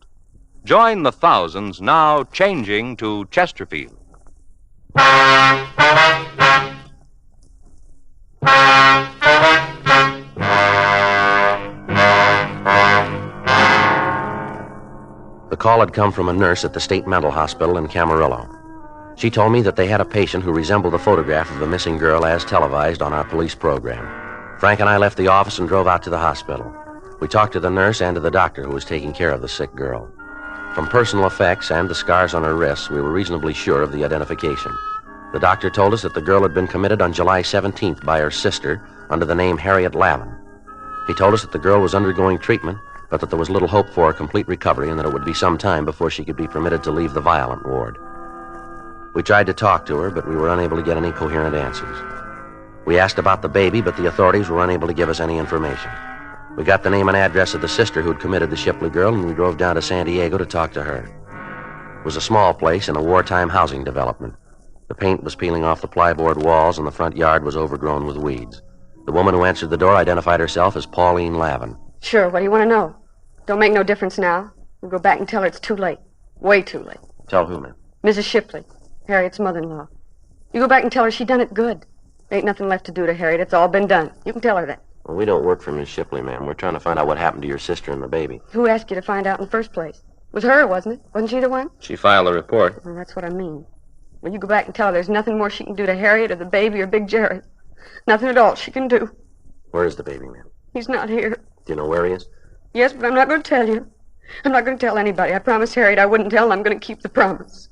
join the thousands now changing to Chesterfield. The call had come from a nurse at the State Mental Hospital in Camarillo. She told me that they had a patient who resembled the photograph of the missing girl as televised on our police program. Frank and I left the office and drove out to the hospital. We talked to the nurse and to the doctor who was taking care of the sick girl. From personal effects and the scars on her wrists, we were reasonably sure of the identification. The doctor told us that the girl had been committed on July 17th by her sister under the name Harriet Lavin. He told us that the girl was undergoing treatment, but that there was little hope for a complete recovery and that it would be some time before she could be permitted to leave the violent ward. We tried to talk to her, but we were unable to get any coherent answers. We asked about the baby, but the authorities were unable to give us any information. We got the name and address of the sister who'd committed the Shipley girl, and we drove down to San Diego to talk to her. It was a small place in a wartime housing development. The paint was peeling off the plyboard walls, and the front yard was overgrown with weeds. The woman who answered the door identified herself as Pauline Lavin. Sure, what do you want to know? Don't make no difference now. We'll go back and tell her it's too late. Way too late. Tell who, ma'am? Mrs. Shipley, Harriet's mother-in-law. You go back and tell her she done it good. There ain't nothing left to do to Harriet. It's all been done. You can tell her that. Well, we don't work for Miss Shipley, ma'am. We're trying to find out what happened to your sister and the baby. Who asked you to find out in the first place? It was her, wasn't it? Wasn't she the one? She filed a report. Well, that's what I mean. Well, you go back and tell her there's nothing more she can do to Harriet or the baby or Big Jerry. Nothing at all she can do. Where is the baby, ma'am? He's not here. Do you know where he is? Yes, but I'm not going to tell you. I'm not going to tell anybody. I promised Harriet I wouldn't tell, and I'm going to keep the promise.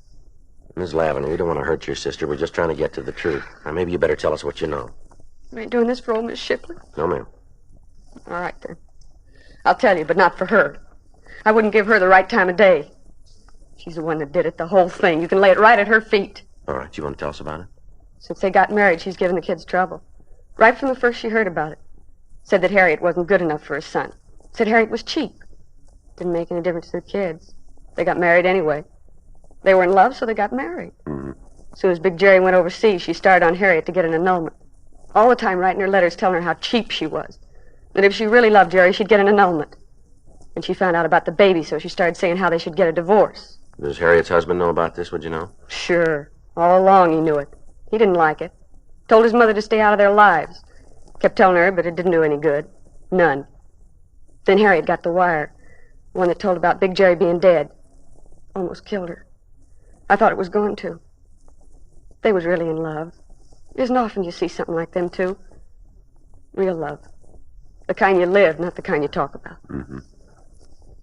Miss Lavin, we don't want to hurt your sister. We're just trying to get to the truth. Now, maybe you better tell us what you know. You ain't doing this for old Miss Shipley? No, ma'am. All right, then. I'll tell you, but not for her. I wouldn't give her the right time of day. She's the one that did it, the whole thing. You can lay it right at her feet. All right, you want to tell us about it? Since they got married, she's given the kids trouble. Right from the first she heard about it. Said that Harriet wasn't good enough for his son. Said Harriet was cheap. Didn't make any difference to the kids. They got married anyway. They were in love, so they got married. Mm-hmm. As soon as Big Jerry went overseas, she started on Harriet to get an annulment. All the time writing her letters telling her how cheap she was. That if she really loved Jerry, she'd get an annulment. And she found out about the baby, so she started saying how they should get a divorce. Does Harriet's husband know about this, would you know? Sure. All along he knew it. He didn't like it. Told his mother to stay out of their lives. Kept telling her, but it didn't do any good. None. Then Harriet got the wire. The one that told about Big Jerry being dead. Almost killed her. I thought it was going to. They was really in love. It isn't often you see something like them two. Real love. The kind you live, not the kind you talk about. Mm-hmm.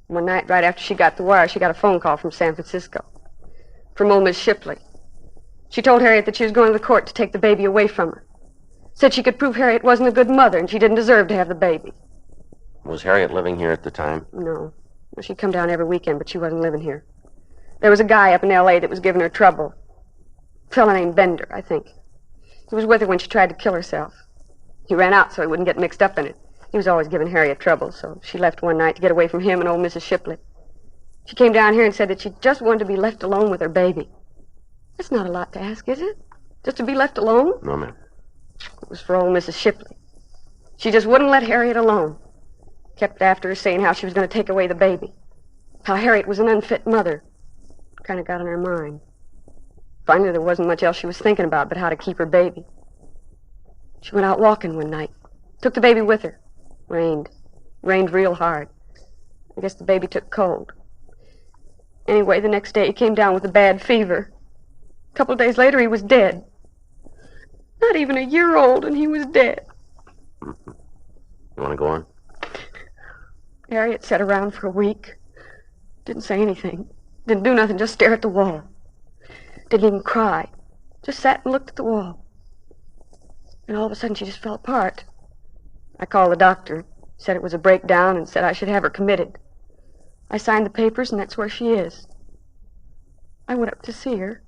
One night, right after she got the wire, she got a phone call from San Francisco. From old Miss Shipley. She told Harriet that she was going to the court to take the baby away from her. Said she could prove Harriet wasn't a good mother and she didn't deserve to have the baby. Was Harriet living here at the time? No. Well, she'd come down every weekend, but she wasn't living here. There was a guy up in L.A. that was giving her trouble. A fella named Bender, I think. He was with her when she tried to kill herself. He ran out so he wouldn't get mixed up in it. He was always giving Harriet trouble, so she left one night to get away from him and old Mrs. Shipley. She came down here and said that she just wanted to be left alone with her baby. That's not a lot to ask, is it? Just to be left alone? No, ma'am. It was for old Mrs. Shipley. She just wouldn't let Harriet alone. Kept after her saying how she was going to take away the baby. How Harriet was an unfit mother. Kind of got on her mind. Finally, there wasn't much else she was thinking about but how to keep her baby. She went out walking one night. Took the baby with her. Rained. Rained real hard. I guess the baby took cold. Anyway, the next day he came down with a bad fever. A couple of days later, he was dead. Not even a year old, and he was dead. Mm-hmm. You want to go on? Harriet sat around for a week. Didn't say anything. Didn't do nothing, just stare at the wall. Didn't even cry. Just sat and looked at the wall. And all of a sudden, she just fell apart. I called the doctor. Said it was a breakdown and said I should have her committed. I signed the papers, and that's where she is. I went up to see her.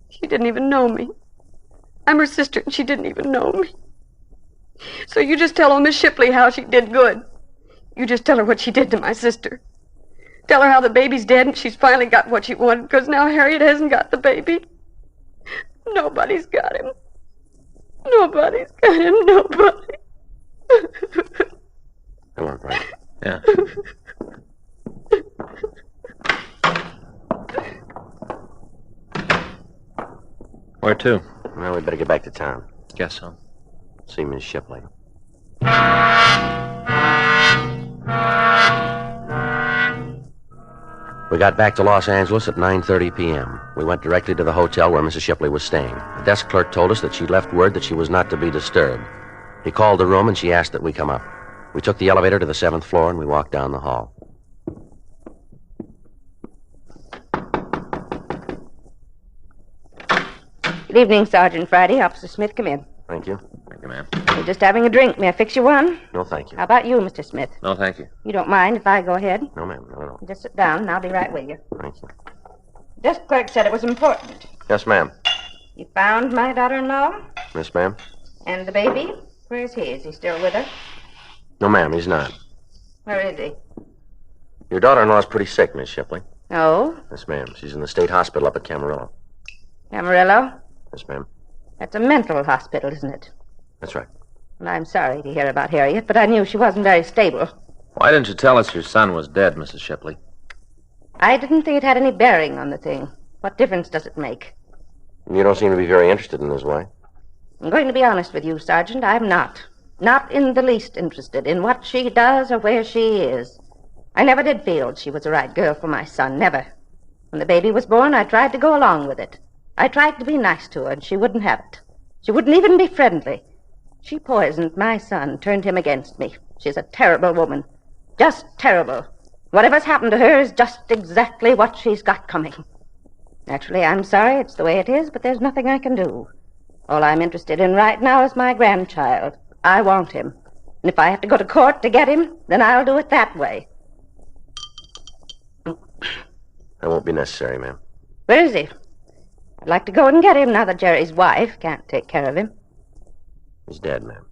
She didn't even know me. I'm her sister, and she didn't even know me. So you just tell old Miss Shipley how she did good. You just tell her what she did to my sister. Tell her how the baby's dead and she's finally got what she wanted, because now Harriet hasn't got the baby. Nobody's got him. Nobody's got him, nobody. Come on, Frank. Yeah. Where to? Well, we better get back to town. Guess so. See Miss Shipley. We got back to Los Angeles at 9:30 p.m. We went directly to the hotel where Mrs. Shipley was staying. The desk clerk told us that she left word that she was not to be disturbed. He called the room and she asked that we come up. We took the elevator to the 7th floor and we walked down the hall. Good evening, Sergeant Friday. Officer Smith, come in. Thank you. Thank you, ma'am. You're just having a drink. May I fix you one? No, thank you. How about you, Mr. Smith? No, thank you. You don't mind if I go ahead? No, ma'am, not at all. Just sit down and I'll be right with you. Thank you. Desk clerk said it was important. Yes, ma'am. You found my daughter-in-law? Yes, ma'am. And the baby? Where's he? Is he still with her? No, ma'am, he's not. Where is he? Your daughter-in-law's pretty sick, Miss Shipley. Oh? Yes, ma'am. She's in the state hospital up at Camarillo. Camarillo? Yes, ma'am. That's a mental hospital, isn't it? That's right. Well, I'm sorry to hear about Harriet, but I knew she wasn't very stable. Why didn't you tell us your son was dead, Mrs. Shipley? I didn't think it had any bearing on the thing. What difference does it make? You don't seem to be very interested in his wife. I'm going to be honest with you, Sergeant. I'm not. Not in the least interested in what she does or where she is. I never did feel she was the right girl for my son, never. When the baby was born, I tried to go along with it. I tried to be nice to her, and she wouldn't have it. She wouldn't even be friendly. She poisoned my son, turned him against me. She's a terrible woman. Just terrible. Whatever's happened to her is just exactly what she's got coming. Naturally, I'm sorry it's the way it is, but there's nothing I can do. All I'm interested in right now is my grandchild. I want him. And if I have to go to court to get him, then I'll do it that way. That won't be necessary, ma'am. Where is he? I'd like to go and get him now that Jerry's wife can't take care of him. He's dead, ma'am.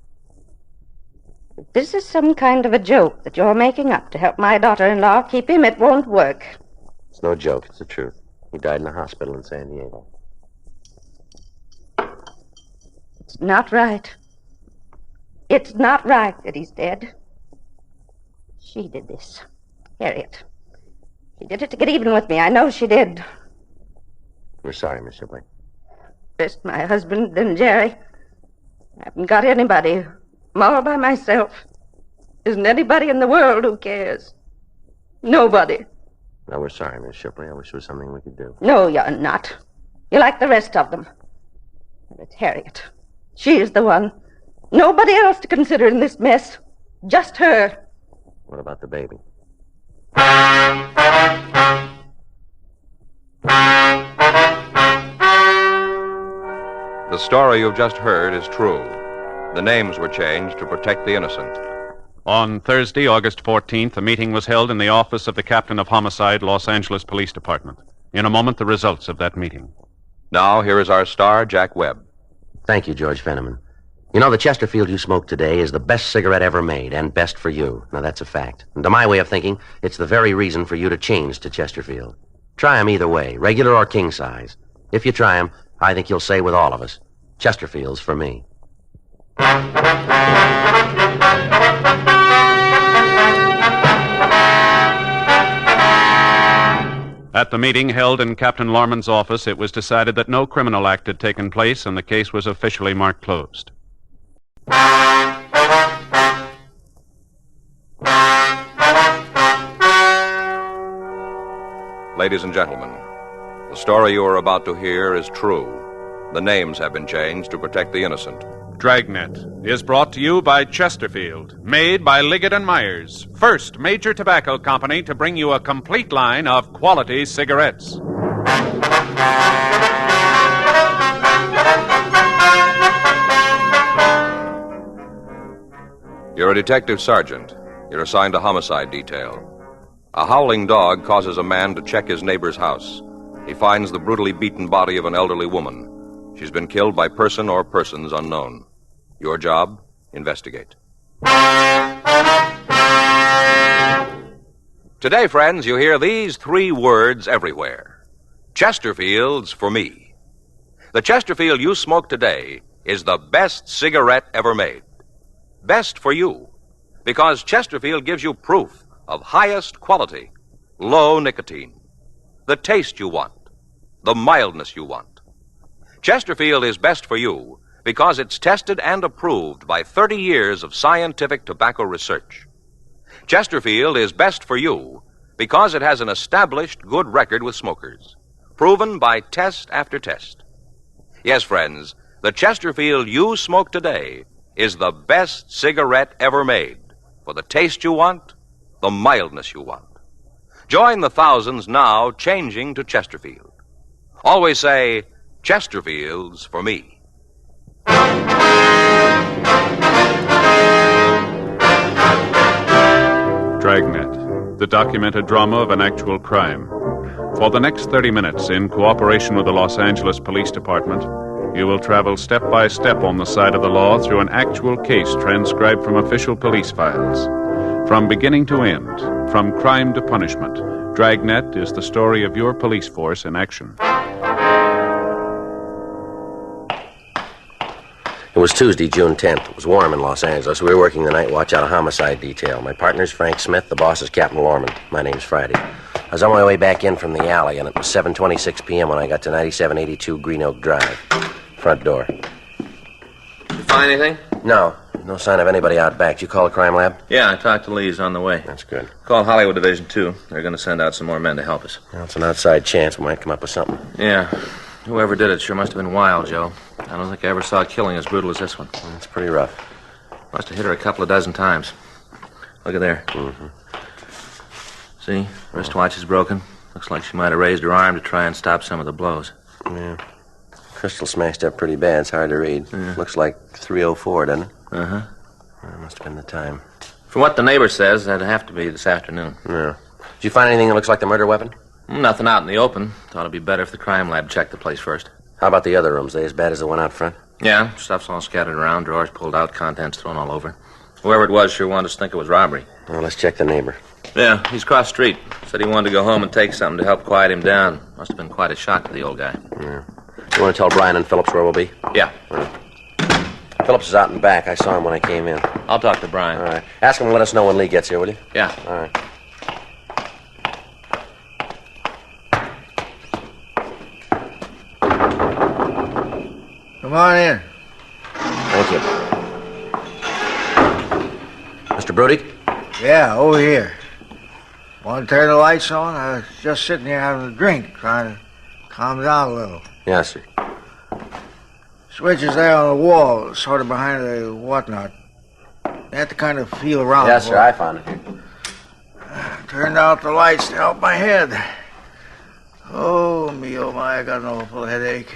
If this is some kind of a joke that you're making up to help my daughter-in-law keep him, it won't work. It's no joke. It's the truth. He died in a hospital in San Diego. It's not right. It's not right that he's dead. She did this. Harriet. She did it to get even with me. I know she did. We're sorry, Miss Shipley. First my husband, then Jerry. I haven't got anybody. I'm all by myself. Isn't anybody in the world who cares? Nobody. No, we're sorry, Miss Shipley. I wish there was something we could do. No, you're not. You're like the rest of them. And it's Harriet. She's the one. Nobody else to consider in this mess. Just her. What about the baby? The story you've just heard is true. The names were changed to protect the innocent. On Thursday, August 14th, a meeting was held in the office of the Captain of Homicide, Los Angeles Police Department. In a moment, the results of that meeting. Now, here is our star, Jack Webb. Thank you, George Fenneman. You know, the Chesterfield you smoked today is the best cigarette ever made, and best for you. Now, that's a fact. And to my way of thinking, it's the very reason for you to change to Chesterfield. Try 'em either way, regular or king size. If you try 'em, I think you'll say with all of us, Chesterfield's for me. At the meeting held in Captain Lorman's office, it was decided that no criminal act had taken place, and the case was officially marked closed. Ladies and gentlemen, the story you are about to hear is true. The names have been changed to protect the innocent. Dragnet is brought to you by Chesterfield, made by Liggett & Myers, first major tobacco company to bring you a complete line of quality cigarettes. You're a detective sergeant. You're assigned to homicide detail. A howling dog causes a man to check his neighbor's house. He finds the brutally beaten body of an elderly woman. She's been killed by person or persons unknown. Your job, investigate. Today, friends, you hear these three words everywhere. Chesterfield's for me. The Chesterfield you smoke today is the best cigarette ever made. Best for you, because Chesterfield gives you proof of highest quality, low nicotine, the taste you want, the mildness you want. Chesterfield is best for you because it's tested and approved by 30 years of scientific tobacco research. Chesterfield is best for you because it has an established good record with smokers, proven by test after test. Yes, friends, the Chesterfield you smoke today is the best cigarette ever made for the taste you want, the mildness you want. Join the thousands now changing to Chesterfield. Always say, Chesterfield's for me. Dragnet, the documented drama of an actual crime. For the next 30 minutes, in cooperation with the Los Angeles Police Department, You will travel step by step on the side of the law through an actual case transcribed from official police files. From beginning to end, from crime to punishment, Dragnet is the story of your police force in action. It was Tuesday, June 10th. It was warm in Los Angeles. We were working the night watch out of homicide detail. My partner's Frank Smith. The boss is Captain Lorman. My name's Friday. I was on my way back in from the alley, and it was 7:26 p.m. when I got to 9782 Green Oak Drive. Front door. Did you find anything? No. No sign of anybody out back. Did you call the crime lab? Yeah, I talked to Lee's on the way. That's good. Called Hollywood Division, too. They're going to send out some more men to help us. Well, it's an outside chance. We might come up with something. Yeah. Whoever did it sure must have been wild, Joe. I don't think I ever saw a killing as brutal as this one. It's pretty rough. Must have hit her a couple of dozen times. Look at there. Mm-hmm. See? Wristwatch is broken. Looks like she might have raised her arm to try and stop some of the blows. Yeah. Crystal smashed up pretty bad. It's hard to read. Yeah. Looks like 3:04, doesn't it? Uh-huh. That must have been the time. From what the neighbor says, that'd have to be this afternoon. Yeah. Did you find anything that looks like the murder weapon? Nothing out in the open. Thought it'd be better if the crime lab checked the place first. How about the other rooms? They as bad as the one out front? Yeah, stuff's all scattered around, drawers pulled out, contents thrown all over. Whoever it was sure wanted us to think it was robbery. Well, let's check the neighbor. Yeah, he's across the street. Said he wanted to go home and take something to help quiet him down. Must have been quite a shock to the old guy. Yeah. You want to tell Brian and Phillips where we'll be? Yeah. Phillips is out in back. I saw him when I came in. I'll talk to Brian. All right. Ask him to let us know when Lee gets here, will you? Yeah. All right. Come on in. Thank you. Mr. Brudig? Yeah, over here. Want to turn the lights on? I was just sitting here having a drink, trying to calm down a little. Yes, sir. Switch is there on the wall, sort of behind the whatnot. You have to kind of feel around. Yes, sir, I found it here. Turned out the lights to help my head. Oh, my, I got an awful headache.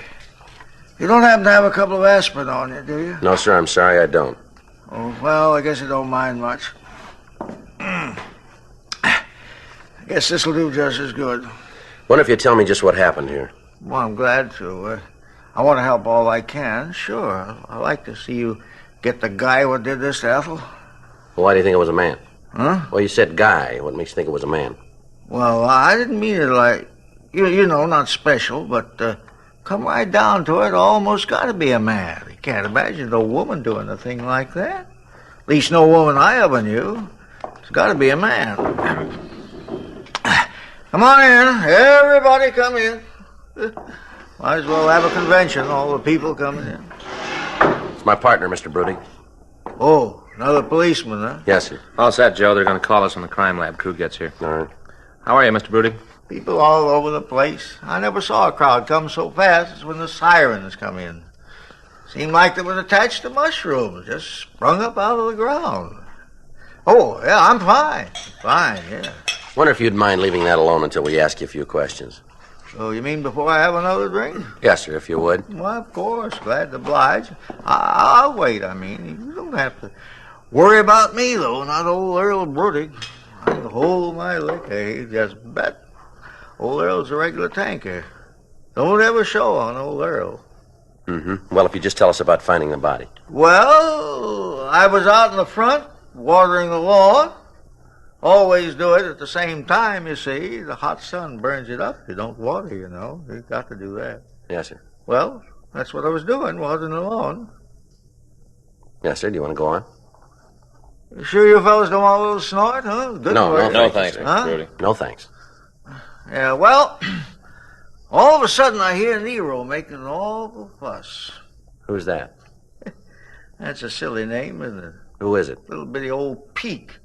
You don't happen to have a couple of aspirin on you, do you? No, sir, I'm sorry, I don't. Oh, well, I guess you don't mind much. I guess this'll do just as good. Wonder if you'd tell me just what happened here. Well, I'm glad to. I want to help all I can, sure. I like to see you get the guy what did this to Ethel. Well, why do you think it was a man? Huh? Well, you said guy. What makes you think it was a man? Well, I didn't mean it like, you know, not special, but come right down to it, almost got to be a man. You can't imagine a woman doing a thing like that. At least no woman I ever knew. It's got to be a man. Come on in. Everybody come in. Might as well have a convention, all the people coming in. It's my partner, Mr. Brudig. Oh, another policeman, huh? Yes, sir. All set, Joe. They're going to call us when the crime lab crew gets here. All right. How are you, Mr. Brudig? People all over the place. I never saw a crowd come so fast as when the sirens come in. Seemed like they was attached to mushrooms, just sprung up out of the ground. Oh, yeah, I'm fine. Fine, yeah. Wonder if you'd mind leaving that alone until we ask you a few questions. So you mean before I have another drink? Yes, sir, if you would. Well, of course. Glad to oblige. I'll wait, I mean. You don't have to worry about me, though. Not old Earl Brudig. I can hold my liquor. He just bet. Old Earl's a regular tanker. Don't ever show on old Earl. Mm-hmm. Well, if you just tell us about finding the body. Well, I was out in the front, watering the lawn. Always do it at the same time, you see. The hot sun burns it up. You don't water, you know. You've got to do that. Yes, sir. Well, that's what I was doing, watering the lawn. Yes, sir. Do you want to go on? You sure you fellas don't want a little snort, huh? Good No, work. No, thanks, sir. Mr. Huh? Brudig. No, thanks. Yeah, well, all of a sudden I hear Nero making an awful fuss. Who's that? That's a silly name, isn't it? Who is it? Little bitty old Peak.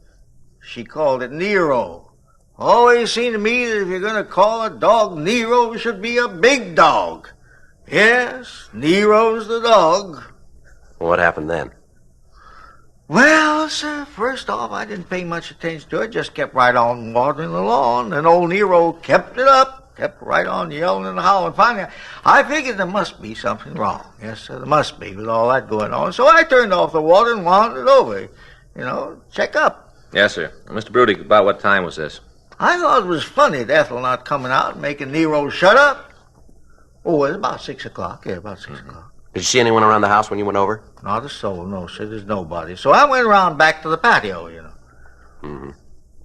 She called it Nero. Always seemed to me that if you're going to call a dog Nero, it should be a big dog. Yes, Nero's the dog. What happened then? Well, sir, first off, I didn't pay much attention to it. Just kept right on watering the lawn. And old Nero kept it up. Kept right on yelling and howling. Finally, I figured there must be something wrong. Yes, sir, there must be with all that going on. So I turned off the water and wandered over. You know, check up. Yes, sir. Mr. Brudig, about what time was this? I thought it was funny, Ethel not coming out and making Nero shut up. Oh, it was about 6 o'clock. Yeah, about 6 o'clock. Did you see anyone around the house when you went over? Not a soul, no, sir. There's nobody. So I went around back to the patio, you know. Mm-hmm.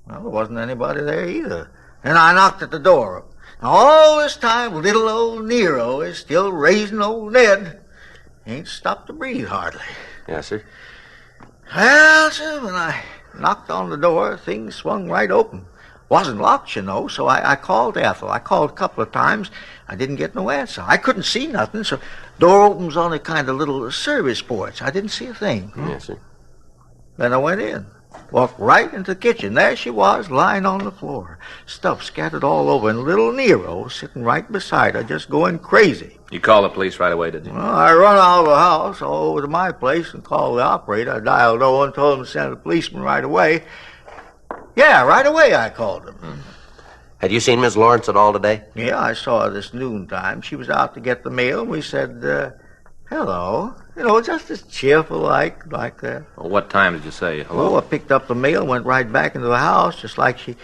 Well, there wasn't anybody there either. And I knocked at the door. Now, all this time, little old Nero is still raising old Ned. Ain't stopped to breathe hardly. Yes, sir. Well, sir, when I knocked on the door, things swung right open. Wasn't locked, you know, so I called Ethel. I called a couple of times. I didn't get no answer. I couldn't see nothing, so door opens on a kind of little service porch. I didn't see a thing. Yes, sir. Then I went in. Walked right into the kitchen. There she was, lying on the floor. Stuff scattered all over, and little Nero sitting right beside her, just going crazy. You called the police right away, did you? Well, I run out of the house, all over to my place, and called the operator. I dialed 0 and told him to send a policeman right away. Yeah, right away I called him. Had you seen Miss Lawrence at all today? Yeah, I saw her this noontime. She was out to get the mail, and we said, hello. You know, just as cheerful like that. Well, what time did you say hello? Oh, I picked up the mail and went right back into the house, just like she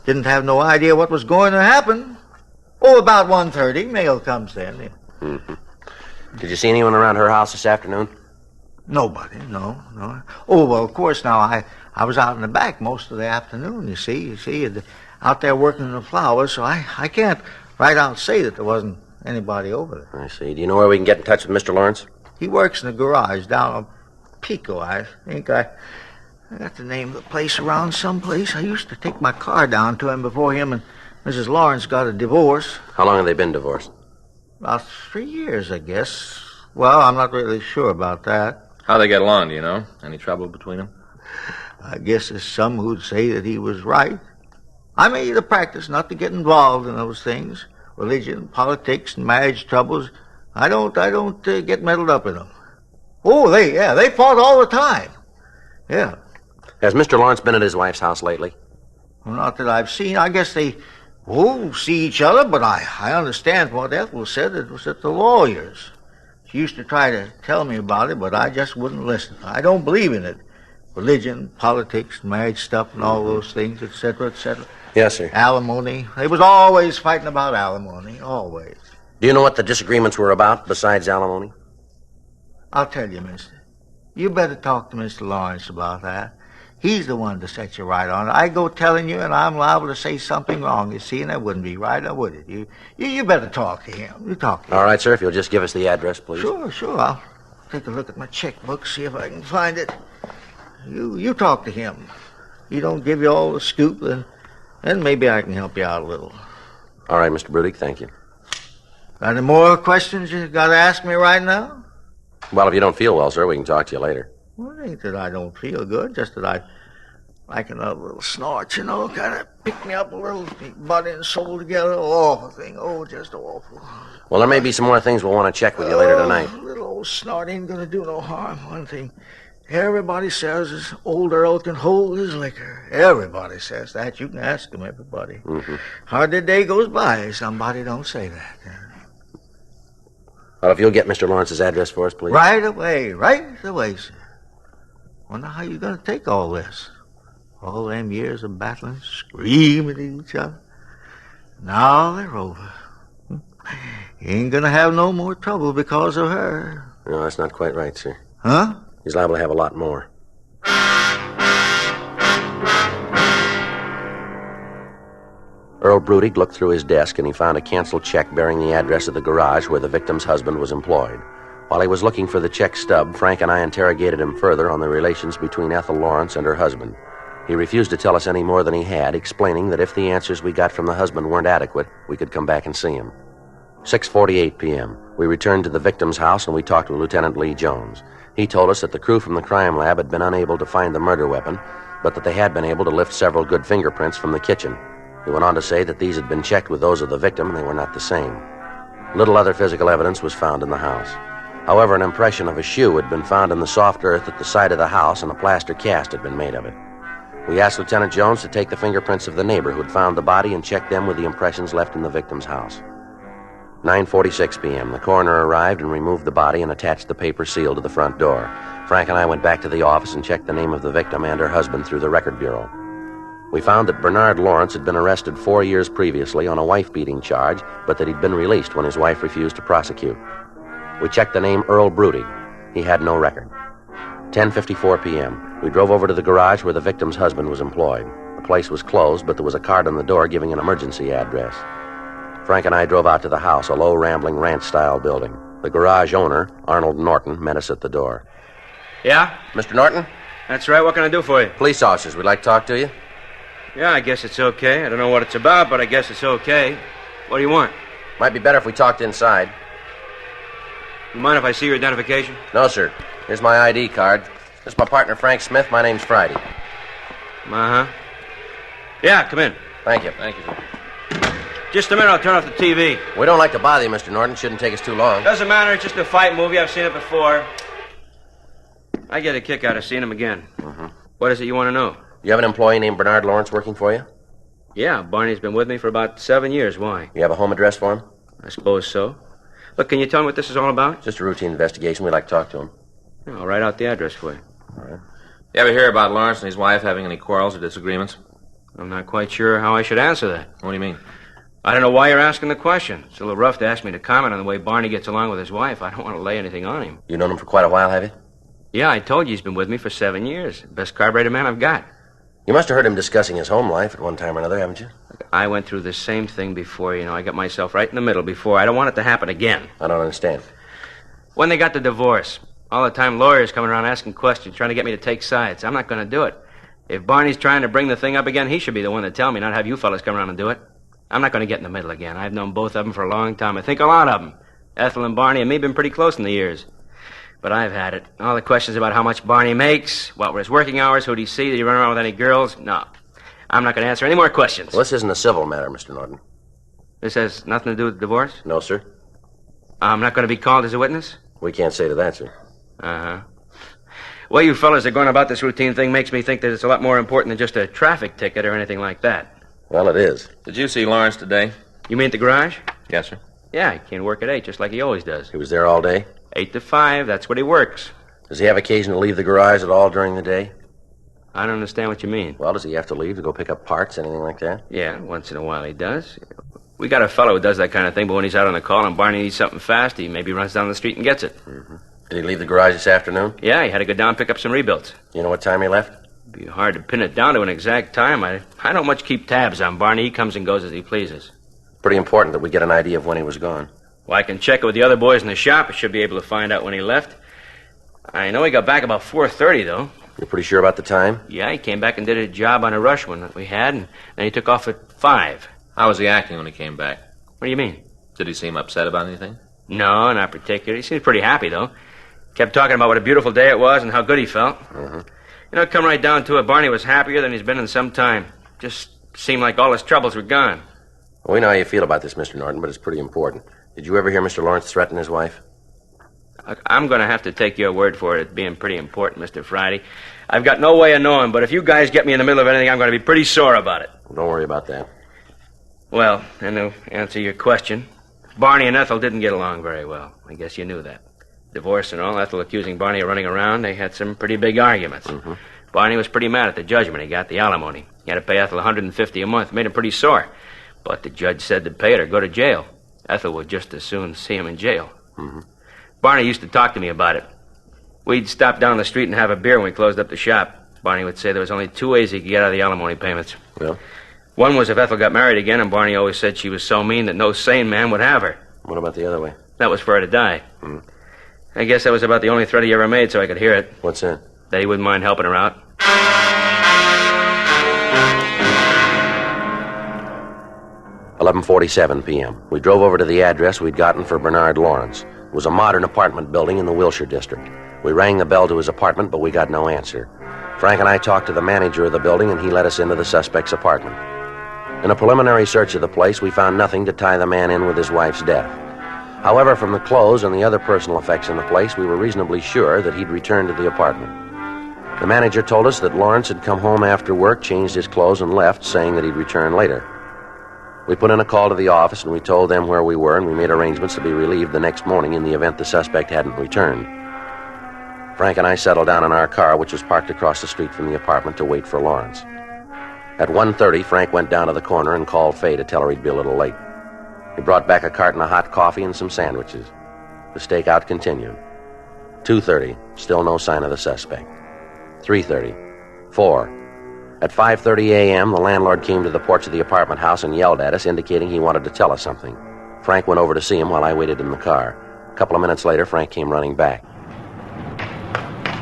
didn't have no idea what was going to happen. Oh, about 1:30, mail comes then. Yeah. Mm-hmm. Did you see anyone around her house this afternoon? Nobody, no. Oh, well, of course, now, I was out in the back most of the afternoon, you see, out there working in the flowers, so I can't right out say that there wasn't anybody over there. I see. Do you know where we can get in touch with Mr. Lawrence? He works in the garage down on Pico, I think. I got the name of the place around someplace. I used to take my car down to him before him and Mrs. Lawrence got a divorce. How long have they been divorced? About 3 years, I guess. Well, I'm not really sure about that. How they get along, do you know? Any trouble between them? I guess there's some who'd say that he was right. I made it a practice not to get involved in those things. Religion, politics, and marriage troubles. I don't get meddled up in them. Oh, they fought all the time. Yeah. Has Mr. Lawrence been at his wife's house lately? Well, not that I've seen. I guess they, see each other, but I understand what Ethel said. It was at the lawyer's. She used to try to tell me about it, but I just wouldn't listen. I don't believe in it. Religion, politics, marriage stuff, and all those things, etc., etc. Yes, sir. Alimony. They was always fighting about alimony, always. Do you know what the disagreements were about besides alimony? I'll tell you, mister. You better talk to Mr. Lawrence about that. He's the one to set you right on it. I go telling you, and I'm liable to say something wrong, you see, and that wouldn't be right, now would it? You better talk to him. You talk to him. All right, sir, if you'll just give us the address, please. Sure. I'll take a look at my checkbook, see if I can find it. You talk to him. He don't give you all the scoop, then maybe I can help you out a little. All right, Mr. Brudig, thank you. Got any more questions you got to ask me right now? Well, if you don't feel well, sir, we can talk to you later. Well, it ain't that I don't feel good, just that I like another little snort, you know, kind of pick me up a little, body and soul together, awful thing, just awful. Well, there may be some more things we'll want to check with you later tonight. A little old snort ain't going to do no harm. One thing everybody says is old Earl can hold his liquor. Everybody says that. You can ask them, everybody. Mm-hmm. Hardly a day goes by somebody don't say that. Well, if you'll get Mr. Lawrence's address for us, please. Right away, sir. Wonder how you going to take all this. All them years of battling, screaming at each other. Now they're over. You ain't going to have no more trouble because of her. No, that's not quite right, sir. Huh? He's liable to have a lot more. Earl Brudig looked through his desk and he found a canceled check bearing the address of the garage where the victim's husband was employed. While he was looking for the check stub, Frank and I interrogated him further on the relations between Ethel Lawrence and her husband. He refused to tell us any more than he had, explaining that if the answers we got from the husband weren't adequate, we could come back and see him. 6:48 p.m. We returned to the victim's house and we talked with Lieutenant Lee Jones. He told us that the crew from the crime lab had been unable to find the murder weapon, but that they had been able to lift several good fingerprints from the kitchen. He went on to say that these had been checked with those of the victim and they were not the same. Little other physical evidence was found in the house. However, an impression of a shoe had been found in the soft earth at the side of the house and a plaster cast had been made of it. We asked Lieutenant Jones to take the fingerprints of the neighbor who had found the body and check them with the impressions left in the victim's house. 9:46 p.m. The coroner arrived and removed the body and attached the paper seal to the front door. Frank and I went back to the office and checked the name of the victim and her husband through the record bureau. We found that Bernard Lawrence had been arrested 4 years previously on a wife-beating charge, but that he'd been released when his wife refused to prosecute. We checked the name Earl Broody. He had no record. 10:54 p.m. We drove over to the garage where the victim's husband was employed. The place was closed, but there was a card on the door giving an emergency address. Frank and I drove out to the house, a low, rambling ranch-style building. The garage owner, Arnold Norton, met us at the door. Yeah? Mr. Norton? That's right. What can I do for you? Police officers, we'd like to talk to you. Yeah, I guess it's okay. I don't know what it's about, but I guess it's okay. What do you want? Might be better if we talked inside. You mind if I see your identification? No, sir. Here's my ID card. This is my partner, Frank Smith. My name's Friday. Uh-huh. Yeah, come in. Thank you. Thank you, sir. Just a minute, I'll turn off the TV. We don't like to bother you, Mr. Norton. Shouldn't take us too long. Doesn't matter, it's just a fight movie. I've seen it before. I get a kick out of seeing him again. Mm-hmm. What is it you want to know? You have an employee named Bernard Lawrence working for you? Yeah, Barney's been with me for about 7 years. Why? You have a home address for him? I suppose so. Look, can you tell me what this is all about? Just a routine investigation. We'd like to talk to him. Yeah, I'll write out the address for you. All right. You ever hear about Lawrence and his wife having any quarrels or disagreements? I'm not quite sure how I should answer that. What do you mean? I don't know why you're asking the question. It's a little rough to ask me to comment on the way Barney gets along with his wife. I don't want to lay anything on him. You known him for quite a while, have you? Yeah, I told you he's been with me for 7 years. Best carburetor man I've got. You must have heard him discussing his home life at one time or another, haven't you? I went through the same thing before. I got myself right in the middle before. I don't want it to happen again. I don't understand. When they got the divorce, all the time lawyers coming around asking questions, trying to get me to take sides. I'm not going to do it. If Barney's trying to bring the thing up again, he should be the one to tell me, not have you fellas come around and do it. I'm not going to get in the middle again. I've known both of them for a long time. I think a lot of them. Ethel and Barney and me have been pretty close in the years. But I've had it. All the questions about how much Barney makes, what were his working hours, who'd he see, did he run around with any girls? No. I'm not going to answer any more questions. Well, this isn't a civil matter, Mr. Norton. This has nothing to do with the divorce? No, sir. I'm not going to be called as a witness? We can't say to that, sir. Uh-huh. The way you fellas are going about this routine thing makes me think that it's a lot more important than just a traffic ticket or anything like that. Well, it is. Did you see Lawrence today? You mean at the garage? Yes, sir. Yeah, he came to work at 8, just like he always does. He was there all day? 8 to 5, that's what he works. Does he have occasion to leave the garage at all during the day? I don't understand what you mean. Well, does he have to leave to go pick up parts, anything like that? Yeah, once in a while he does. We got a fellow who does that kind of thing, but when he's out on the call and Barney needs something fast, he maybe runs down the street and gets it. Mm-hmm. Did he leave the garage this afternoon? Yeah, he had to go down and pick up some rebuilds. You know what time he left? It'd be hard to pin it down to an exact time. I don't much keep tabs on Barney. He comes and goes as he pleases. Pretty important that we get an idea of when he was gone. Well, I can check it with the other boys in the shop. I should be able to find out when he left. I know he got back about 4:30, though. You're pretty sure about the time? Yeah, he came back and did a job on a rush one that we had, and then he took off at 5. How was he acting when he came back? What do you mean? Did he seem upset about anything? No, not particularly. He seemed pretty happy, though. Kept talking about what a beautiful day it was and how good he felt. Mm-hmm. You know, it come right down to it, Barney was happier than he's been in some time. Just seemed like all his troubles were gone. Well, we know how you feel about this, Mr. Norton, but it's pretty important. Did you ever hear Mr. Lawrence threaten his wife? I'm going to have to take your word for it as being pretty important, Mr. Friday. I've got no way of knowing, but if you guys get me in the middle of anything, I'm going to be pretty sore about it. Well, don't worry about that. Well, and to answer your question, Barney and Ethel didn't get along very well. I guess you knew that. Divorce and all, Ethel accusing Barney of running around, they had some pretty big arguments. Mm-hmm. Barney was pretty mad at the judgment he got, the alimony. He had to pay Ethel $150 a month, made him pretty sore. But the judge said to pay it or go to jail. Ethel would just as soon see him in jail. Mm-hmm. Barney used to talk to me about it. We'd stop down the street and have a beer when we closed up the shop. Barney would say there was only 2 ways he could get out of the alimony payments. Well? One was if Ethel got married again, and Barney always said she was so mean that no sane man would have her. What about the other way? That was for her to die. Mm. I guess that was about the only threat he ever made so I could hear it. What's that? That he wouldn't mind helping her out. $11:47 p.m. We drove over to the address we'd gotten for Bernard Lawrence. It was a modern apartment building in the Wilshire district. We rang the bell to his apartment, but we got no answer. Frank and I talked to the manager of the building, and he let us into the suspect's apartment. In a preliminary search of the place, we found nothing to tie the man in with his wife's death. However, from the clothes and the other personal effects in the place, we were reasonably sure that he'd returned to the apartment. The manager told us that Lawrence had come home after work, changed his clothes, and left, saying that he'd return later. We put in a call to the office, and we told them where we were, and we made arrangements to be relieved the next morning in the event the suspect hadn't returned. Frank and I settled down in our car, which was parked across the street from the apartment, to wait for Lawrence. At 1:30, Frank went down to the corner and called Fay to tell her he'd be a little late. He brought back a carton of hot coffee and some sandwiches. The stakeout continued. 2:30, still no sign of the suspect. 3:30, 4. At 5:30 a.m., the landlord came to the porch of the apartment house and yelled at us, indicating he wanted to tell us something. Frank went over to see him while I waited in the car. A couple of minutes later, Frank came running back.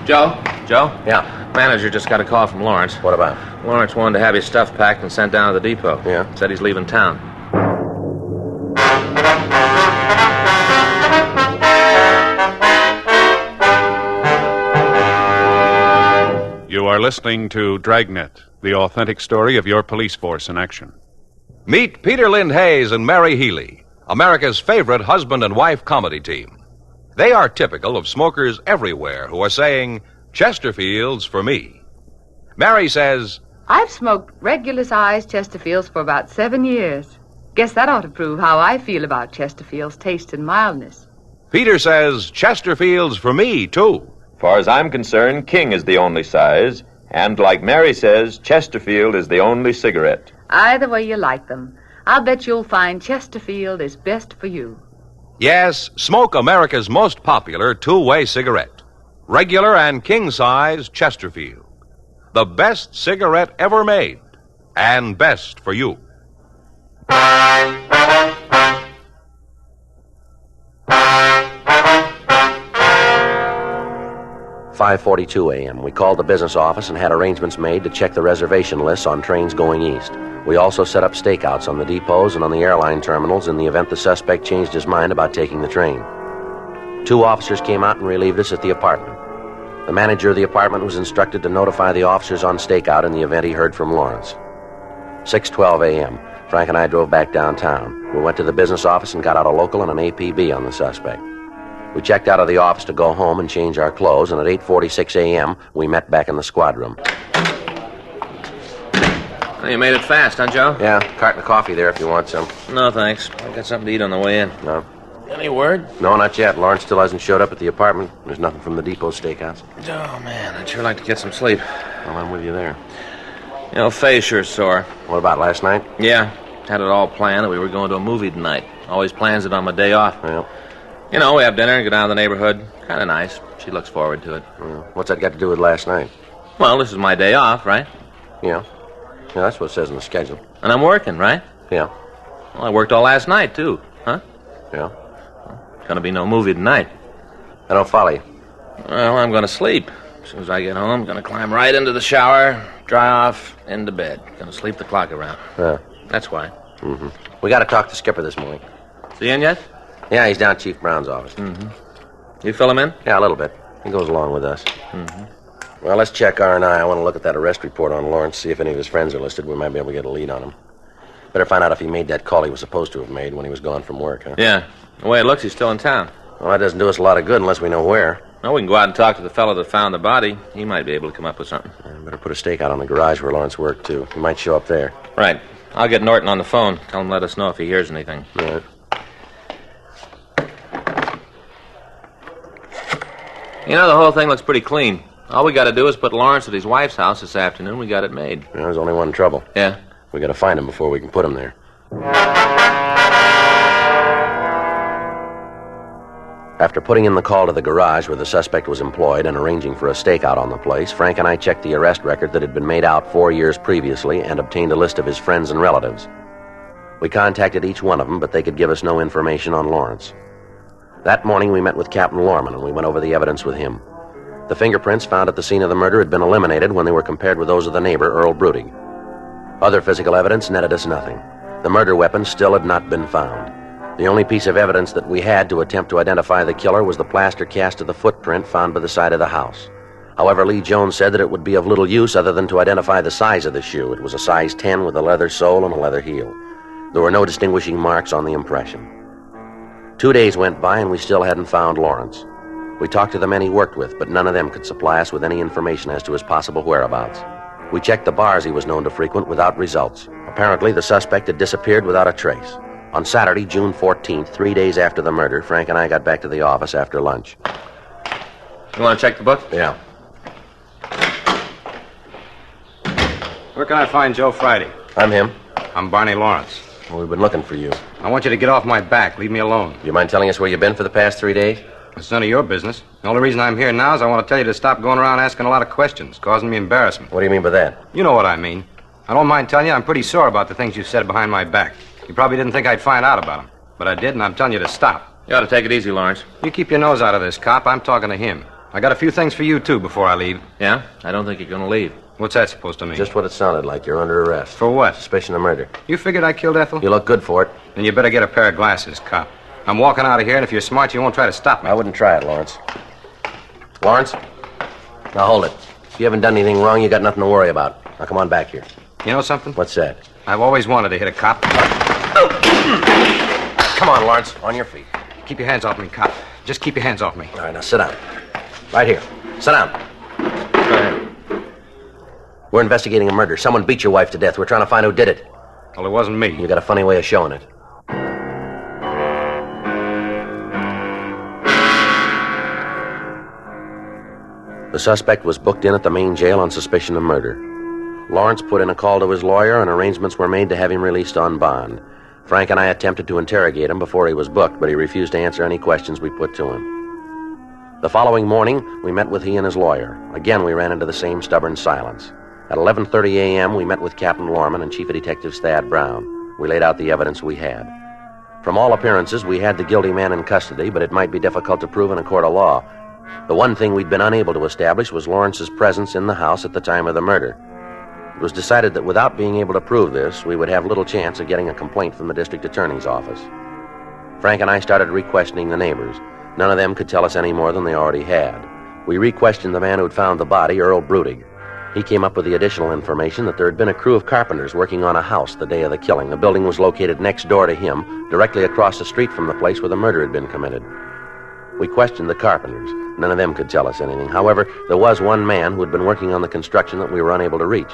Joe? Joe? Yeah? Manager just got a call from Lawrence. What about? Lawrence wanted to have his stuff packed and sent down to the depot. Yeah? Said he's leaving town. You are listening to Dragnet, the authentic story of your police force in action. Meet Peter Lind Hayes and Mary Healy, America's favorite husband and wife comedy team. They are typical of smokers everywhere who are saying, Chesterfields for me. Mary says, I've smoked regular-sized Chesterfields for about 7 years. Guess that ought to prove how I feel about Chesterfield's taste and mildness. Peter says, Chesterfields for me, too. Far as I'm concerned, King is the only size, and like Mary says, Chesterfield is the only cigarette. Either way you like them, I'll bet you'll find Chesterfield is best for you. Yes, smoke America's most popular two-way cigarette. Regular and king-size Chesterfield. The best cigarette ever made, and best for you. 5:42 a.m. We called the business office and had arrangements made to check the reservation lists on trains going east. We also set up stakeouts on the depots and on the airline terminals in the event the suspect changed his mind about taking the train. 2 officers came out and relieved us at the apartment. The manager of the apartment was instructed to notify the officers on stakeout in the event he heard from Lawrence. 6:12 a.m. Frank and I drove back downtown. We went to the business office and got out a local and an APB on the suspect. We checked out of the office to go home and change our clothes, and at 8:46 a.m., we met back in the squad room. Well, you made it fast, huh, Joe? Yeah, carton of coffee there if you want some. No, thanks. I got something to eat on the way in. No. Any word? No, not yet. Lawrence still hasn't showed up at the apartment. There's nothing from the depot stakeouts. Oh, man, I'd sure like to get some sleep. Well, I'm with you there. You know, Faye's sure sore. What about last night? Yeah, had it all planned that we were going to a movie tonight. Always plans it on my day off. Well. You know, we have dinner and go down to the neighborhood. Kind of nice. She looks forward to it. What's that got to do with last night? Well, this is my day off, right? Yeah. Yeah, that's what it says in the schedule. And I'm working, right? Yeah. Well, I worked all last night, too. Huh? Yeah. Gonna be no movie tonight. I don't follow you. Well, I'm gonna sleep. As soon as I get home, I'm gonna climb right into the shower, dry off, into bed. Gonna sleep the clock around. Yeah. That's why. Mm-hmm. We got to talk to Skipper this morning. Is he in yet? Yeah, he's down at Chief Brown's office. Mm-hmm. You fill him in? Yeah, a little bit. He goes along with us. Mm-hmm. Well, let's check R&I. I want to look at that arrest report on Lawrence, see if any of his friends are listed. We might be able to get a lead on him. Better find out if he made that call he was supposed to have made when he was gone from work, huh? Yeah. The way it looks, he's still in town. Well, that doesn't do us a lot of good unless we know where. Well, we can go out and talk to the fellow that found the body. He might be able to come up with something. Better put a stakeout on the garage where Lawrence worked, too. He might show up there. Right. I'll get Norton on the phone. Tell him to let us know if he hears anything. All right. You know, the whole thing looks pretty clean. All we got to do is put Lawrence at his wife's house this afternoon. We got it made. Yeah, there's only one trouble. Yeah? We got to find him before we can put him there. After putting in the call to the garage where the suspect was employed and arranging for a stakeout on the place, Frank and I checked the arrest record that had been made out 4 years previously and obtained a list of his friends and relatives. We contacted each one of them, but they could give us no information on Lawrence. That morning, we met with Captain Lorman, and we went over the evidence with him. The fingerprints found at the scene of the murder had been eliminated when they were compared with those of the neighbor, Earl Brudig. Other physical evidence netted us nothing. The murder weapon still had not been found. The only piece of evidence that we had to attempt to identify the killer was the plaster cast of the footprint found by the side of the house. However, Lee Jones said that it would be of little use other than to identify the size of the shoe. It was a size 10 with a leather sole and a leather heel. There were no distinguishing marks on the impression. 2 days went by and we still hadn't found Lawrence. We talked to the men he worked with, but none of them could supply us with any information as to his possible whereabouts. We checked the bars he was known to frequent without results. Apparently, the suspect had disappeared without a trace. On Saturday, June 14th, 3 days after the murder, Frank and I got back to the office after lunch. You want to check the book? Yeah. Where can I find Joe Friday? I'm him. I'm Barney Lawrence. Well, we've been looking for you. I want you to get off my back. Leave me alone. You mind telling us where you've been for the past 3 days? It's none of your business. The only reason I'm here now is I want to tell you to stop going around asking a lot of questions, causing me embarrassment. What do you mean by that? You know what I mean. I don't mind telling you I'm pretty sore about the things you said behind my back. You probably didn't think I'd find out about them. But I did, and I'm telling you to stop. You ought to take it easy, Lawrence. You keep your nose out of this, cop. I'm talking to him. I got a few things for you, too, before I leave. Yeah? I don't think you're going to leave. What's that supposed to mean? Just what it sounded like. You're under arrest. For what? Suspicion of murder. You figured I killed Ethel? You look good for it. Then you better get a pair of glasses, cop. I'm walking out of here, and if you're smart, you won't try to stop me. I wouldn't try it, Lawrence. Lawrence? Now hold it. If you haven't done anything wrong, you got nothing to worry about. Now come on back here. You know something? What's that? I've always wanted to hit a cop. Come on, Lawrence. On your feet. Keep your hands off me, cop. Just keep your hands off me. All right, now sit down. Right here. Sit down. Go ahead. We're investigating a murder. Someone beat your wife to death. We're trying to find who did it. Well, it wasn't me. You got a funny way of showing it. The suspect was booked in at the main jail on suspicion of murder. Lawrence put in a call to his lawyer, and arrangements were made to have him released on bond. Frank and I attempted to interrogate him before he was booked, but he refused to answer any questions we put to him. The following morning, we met with he and his lawyer. Again, we ran into the same stubborn silence. At 11:30 a.m., we met with Captain Lorman and Chief Detective Thad Brown. We laid out the evidence we had. From all appearances, we had the guilty man in custody, but it might be difficult to prove in a court of law. The one thing we'd been unable to establish was Lawrence's presence in the house at the time of the murder. It was decided that without being able to prove this, we would have little chance of getting a complaint from the district attorney's office. Frank and I started re-questioning the neighbors. None of them could tell us any more than they already had. We re-questioned the man who'd found the body, Earl Brudig. He came up with the additional information that there had been a crew of carpenters working on a house the day of the killing. The building was located next door to him, directly across the street from the place where the murder had been committed. We questioned the carpenters. None of them could tell us anything. However, there was one man who had been working on the construction that we were unable to reach.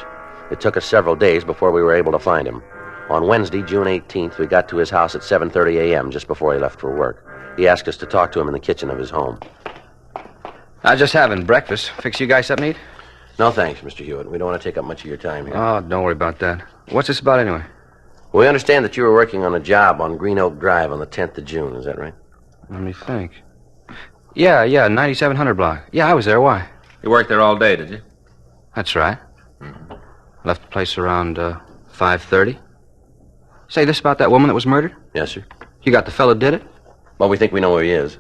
It took us several days before we were able to find him. On Wednesday, June 18th, we got to his house at 7:30 a.m., just before he left for work. He asked us to talk to him in the kitchen of his home. I was just having breakfast. Fix you guys something to eat? No, thanks, Mr. Hewitt. We don't want to take up much of your time here. Oh, don't worry about that. What's this about anyway? We understand that you were working on a job on Green Oak Drive on the 10th of June. Is that right? Let me think. Yeah, 9700 block. Yeah, I was there. Why? You worked there all day, did you? That's right. Left the place around 5:30. Say, this about that woman that was murdered? Yes, sir. You got the fellow that did it? Well, we think we know where he is.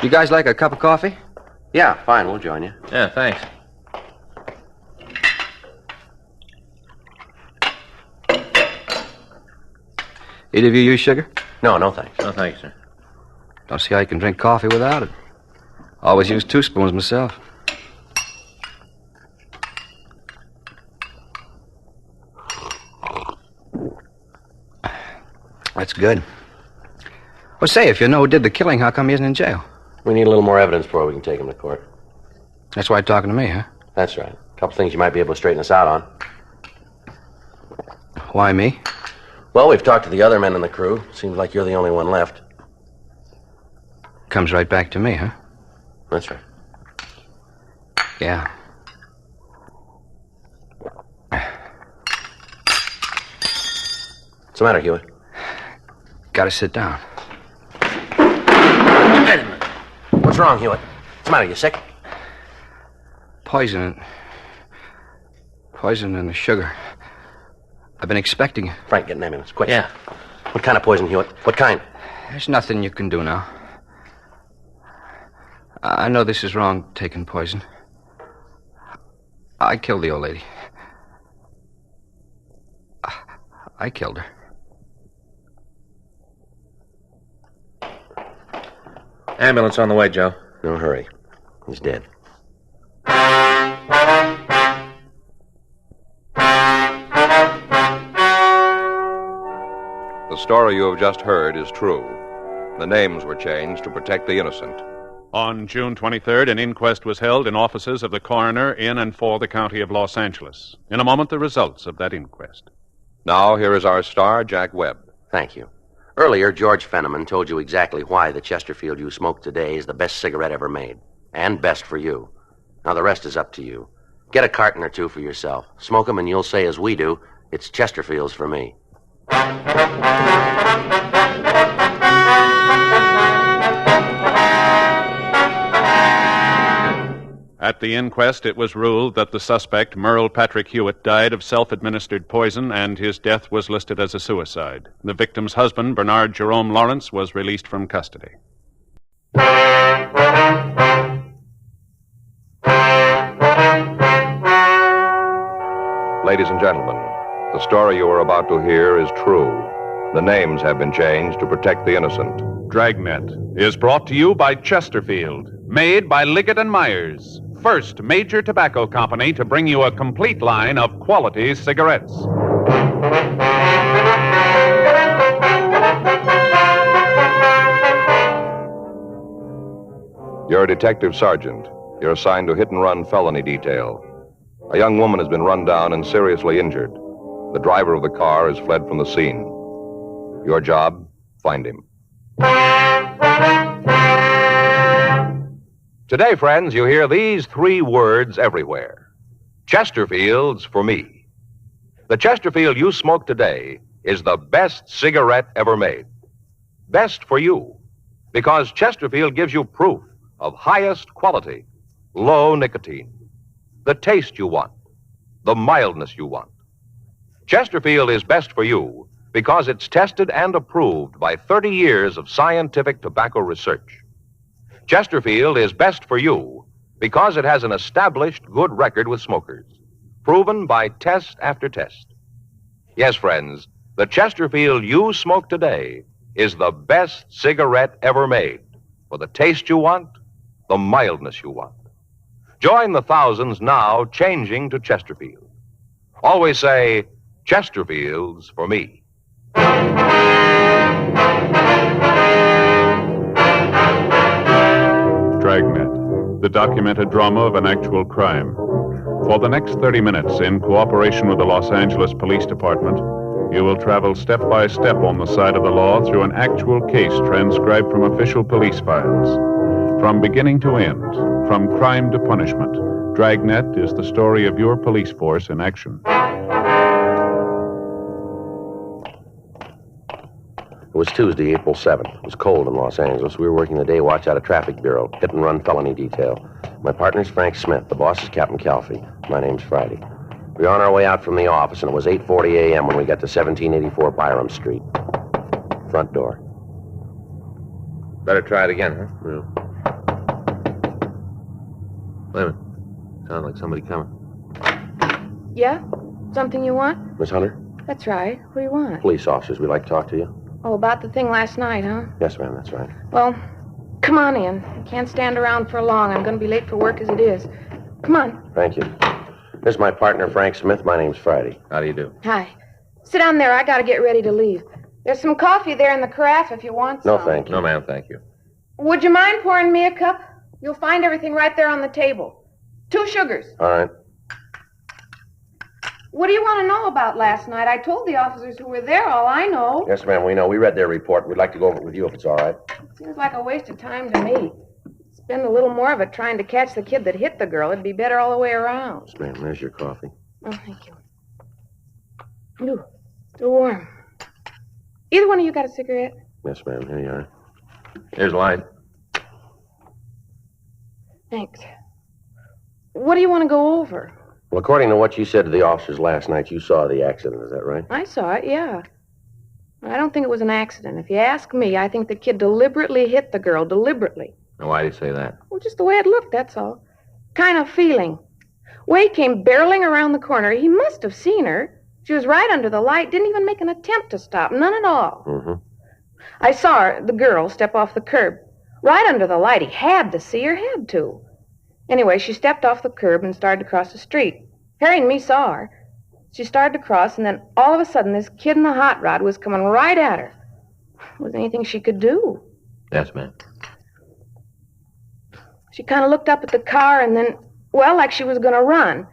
You guys like a cup of coffee? Yeah, fine. We'll join you. Yeah, thanks. Either of you use sugar? No, thanks. No, thanks, sir. Don't see how you can drink coffee without it. Always use 2 spoons myself. That's good. Well, say, if you know who did the killing, how come he isn't in jail? We need a little more evidence before we can take him to court. That's why you're talking to me, huh? That's right. A couple things you might be able to straighten us out on. Why me? Well, we've talked to the other men in the crew. Seems like you're the only one left. Comes right back to me, huh? That's right. Yeah. What's the matter, Hewitt? Gotta sit down. What's wrong, Hewitt? What's the matter? You sick? Poison in the sugar. I've been expecting it. Frank, get an ambulance, quick. Yeah. What kind of poison, Hewitt? What kind? There's nothing you can do now. I know this is wrong, taking poison. I killed the old lady. I killed her. Ambulance on the way, Joe. No hurry. He's dead. The story you have just heard is true. The names were changed to protect the innocent. On June 23rd, an inquest was held in offices of the coroner in and for the county of Los Angeles. In a moment, the results of that inquest. Now, here is our star, Jack Webb. Thank you. Earlier, George Fenneman told you exactly why the Chesterfield you smoke today is the best cigarette ever made. And best for you. Now, the rest is up to you. Get a carton or two for yourself. Smoke them and you'll say, as we do, it's Chesterfield's for me. At the inquest, it was ruled that the suspect, Merle Patrick Hewitt, died of self-administered poison, and his death was listed as a suicide. The victim's husband, Bernard Jerome Lawrence, was released from custody. Ladies and gentlemen, the story you are about to hear is true. The names have been changed to protect the innocent. Dragnet is brought to you by Chesterfield, made by Liggett & Myers, first major tobacco company to bring you a complete line of quality cigarettes. You're a detective sergeant. You're assigned to hit-and-run felony detail. A young woman has been run down and seriously injured. The driver of the car has fled from the scene. Your job, find him. Today, friends, you hear these three words everywhere. Chesterfield's for me. The Chesterfield you smoke today is the best cigarette ever made. Best for you, because Chesterfield gives you proof of highest quality, low nicotine, the taste you want, the mildness you want. Chesterfield is best for you because it's tested and approved by 30 years of scientific tobacco research. Chesterfield is best for you because it has an established good record with smokers, proven by test after test. Yes, friends, the Chesterfield you smoke today is the best cigarette ever made for the taste you want, the mildness you want. Join the thousands now changing to Chesterfield. Always say, Chesterfield's for me. Dragnet, the documented drama of an actual crime. For the next 30 minutes, in cooperation with the Los Angeles Police Department, you will travel step by step on the side of the law through an actual case transcribed from official police files. From beginning to end, from crime to punishment, Dragnet is the story of your police force in action. It was Tuesday, April 7th. It was cold in Los Angeles. We were working the day watch out of Traffic Bureau, hit-and-run felony detail. My partner's Frank Smith. The boss is Captain Calfee. My name's Friday. We were on our way out from the office, and it was 8:40 a.m. when we got to 1784 Byram Street. Front door. Better try it again, huh? Yeah. Wait a minute. Sounds like somebody coming. Yeah? Something you want? Miss Hunter? That's right. Who do you want? Police officers. We'd like to talk to you. Oh, about the thing last night, huh? Yes, ma'am, that's right. Well, come on in. I can't stand around for long. I'm going to be late for work as it is. Come on. Thank you. This is my partner, Frank Smith. My name's Friday. How do you do? Hi. Sit down there. I got to get ready to leave. There's some coffee there in the carafe if you want some. No, thank you. No, ma'am, thank you. Would you mind pouring me a cup? You'll find everything right there on the table. 2 sugars. All right. What do you want to know about last night? I told the officers who were there all I know. Yes, ma'am, we know. We read their report. We'd like to go over it with you if it's all right. Seems like a waste of time to me. Spend a little more of it trying to catch the kid that hit the girl. It'd be better all the way around. Yes, ma'am, there's your coffee. Oh, thank you. Ooh, still warm. Either one of you got a cigarette? Yes, ma'am, here you are. Here's a light. Thanks. What do you want to go over? Well, according to what you said to the officers last night, you saw the accident. Is that right? I saw it, yeah. I don't think it was an accident. If you ask me, I think the kid deliberately hit the girl, deliberately. Now, why do you say that? Well, just the way it looked, that's all. Kind of feeling. Way came barreling around the corner. He must have seen her. She was right under the light, didn't even make an attempt to stop, none at all. Mm-hmm. I saw her, the girl, step off the curb. Right under the light. He had to see her, had to. Anyway, she stepped off the curb and started to cross the street. Harry and me saw her. She started to cross, and then all of a sudden, this kid in the hot rod was coming right at her. Was anything she could do? Yes, ma'am. She kind of looked up at the car and then, well, like she was going to run.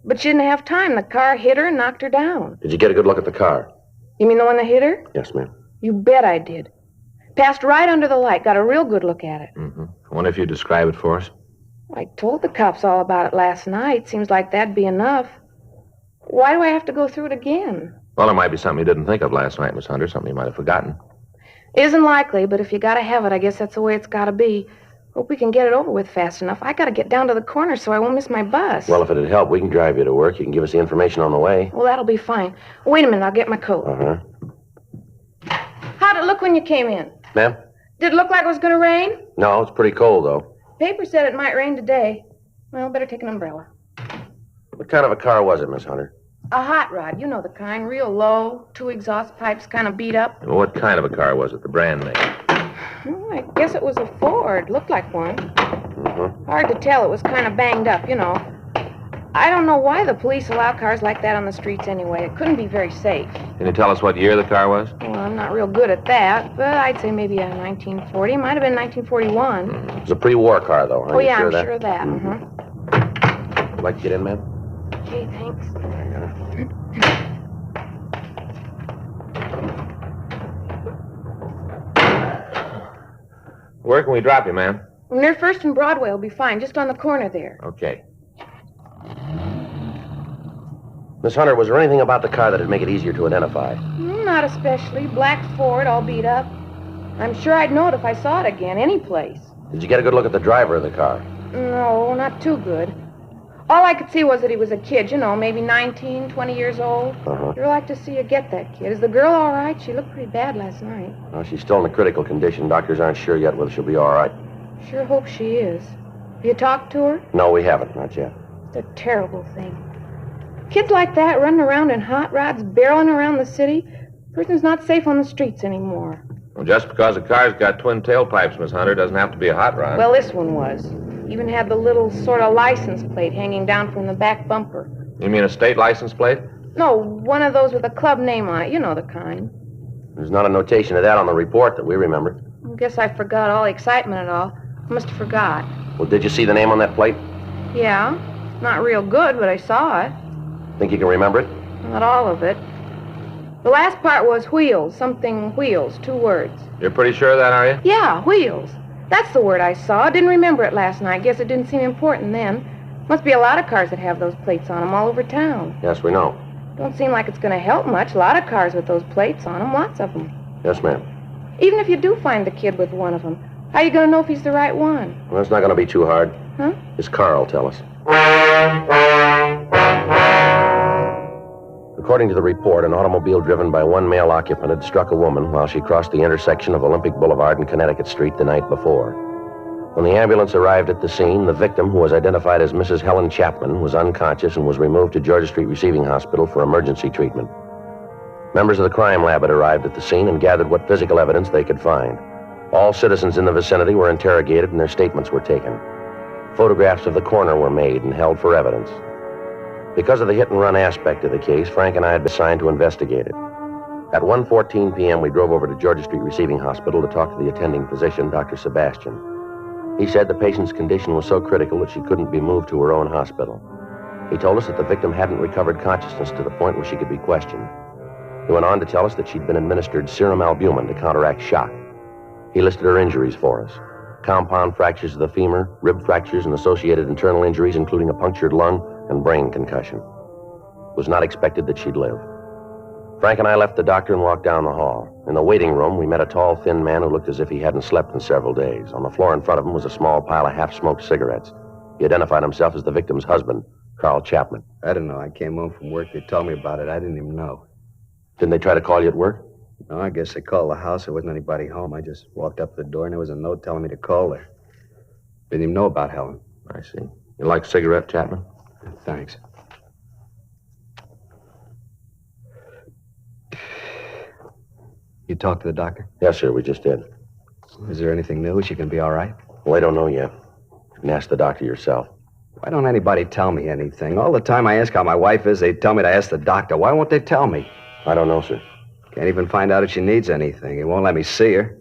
But she didn't have time. The car hit her and knocked her down. Did you get a good look at the car? You mean the one that hit her? Yes, ma'am. You bet I did. Passed right under the light. Got a real good look at it. Mm-hmm. I wonder if you'd describe it for us. I told the cops all about it last night. Seems like that'd be enough. Why do I have to go through it again? Well, there might be something you didn't think of last night, Miss Hunter, something you might have forgotten. Isn't likely, but if you gotta have it, I guess that's the way it's gotta be. Hope we can get it over with fast enough. I gotta get down to the corner so I won't miss my bus. Well, if it'd help, we can drive you to work. You can give us the information on the way. Well, that'll be fine. Wait a minute, I'll get my coat. Uh-huh. How'd it look when you came in? Ma'am? Did it look like it was gonna rain? No, it's pretty cold, though. Paper said it might rain today. Well, better take an umbrella. What kind of a car was it, Miss Hunter? A hot rod, you know the kind, real low, 2 exhaust pipes kind of beat up. Well, what kind of a car was it, the brand name? I guess it was a Ford. Looked like one. Mm-hmm. Hard to tell. It was kind of banged up, you know. I don't know why the police allow cars like that on the streets anyway. It couldn't be very safe. Can you tell us what year the car was? Well, I'm not real good at that, but I'd say maybe a 1940. Might have been 1941. It was a pre-war car, though, huh? Oh, You yeah, sure I'm of that? sure of that. Mm-hmm. Would like to get in, ma'am? Okay, thanks. Where can we drop you, ma'am? Near First and Broadway will be fine, just on the corner there. Okay. Miss Hunter, was there anything about the car that'd make it easier to identify? Not especially. Black Ford, all beat up. I'm sure I'd know it if I saw it again, any place. Did you get a good look at the driver of the car? No, not too good. All I could see was that he was a kid, you know, maybe 19, 20 years old. Uh-huh. You'd like to see you get that kid. Is the girl all right? She looked pretty bad last night. Well, she's still in a critical condition. Doctors aren't sure yet whether she'll be all right. Sure hope she is. Have you talked to her? No, we haven't. Not yet. It's a terrible thing. Kids like that running around in hot rods, barreling around the city. Person's not safe on the streets anymore. Well, just because a car's got twin tailpipes, Miss Hunter, doesn't have to be a hot rod. Well, this one was. Even had the little sort of license plate hanging down from the back bumper. You mean a state license plate? No, one of those with a club name on it. You know the kind. There's not a notation of that on the report that we remember. I guess I forgot all the excitement and all. I must have forgot. Well, did you see the name on that plate? Yeah. Not real good, but I saw it. Think you can remember it? Not all of it. The last part was wheels. Something wheels. 2 words. You're pretty sure of that, are you? Yeah, wheels. That's the word I saw. Didn't remember it last night. Guess it didn't seem important then. Must be a lot of cars that have those plates on them all over town. Yes, we know. Don't seem like it's going to help much. A lot of cars with those plates on them. Lots of them. Yes, ma'am. Even if you do find the kid with one of them, how are you going to know if he's the right one? Well, it's not going to be too hard. Huh? His car will tell us. According to the report, an automobile driven by one male occupant had struck a woman while she crossed the intersection of Olympic Boulevard and Connecticut Street the night before. When the ambulance arrived at the scene, the victim, who was identified as Mrs. Helen Chapman, was unconscious and was removed to Georgia Street Receiving Hospital for emergency treatment. Members of the crime lab had arrived at the scene and gathered what physical evidence they could find. All citizens in the vicinity were interrogated and their statements were taken. Photographs of the coroner were made and held for evidence. Because of the hit-and-run aspect of the case, Frank and I had been assigned to investigate it. At 1:14 p.m., we drove over to Georgia Street Receiving Hospital to talk to the attending physician, Dr. Sebastian. He said the patient's condition was so critical that she couldn't be moved to her own hospital. He told us that the victim hadn't recovered consciousness to the point where she could be questioned. He went on to tell us that she'd been administered serum albumin to counteract shock. He listed her injuries for us: compound fractures of the femur, rib fractures, and associated internal injuries, including a punctured lung and brain concussion. It was not expected that she'd live. Frank and I left the doctor and walked down the hall. In the waiting room, we met a tall, thin man who looked as if he hadn't slept in several days. On the floor in front of him was a small pile of half-smoked cigarettes. He identified himself as the victim's husband, Carl Chapman. I don't know. I came home from work. They told me about it. I didn't even know. Didn't they try to call you at work? No, I guess they called the house. There wasn't anybody home. I just walked up to the door, and there was a note telling me to call her. Didn't even know about Helen. I see. You like a cigarette, Chapman? Thanks. You talked to the doctor? Yes, sir, we just did. Is there anything new? She can be all right? Well, I don't know yet. You can ask the doctor yourself. Why don't anybody tell me anything? All the time I ask how my wife is, they tell me to ask the doctor. Why won't they tell me? I don't know, sir. Can't even find out if she needs anything. He won't let me see her.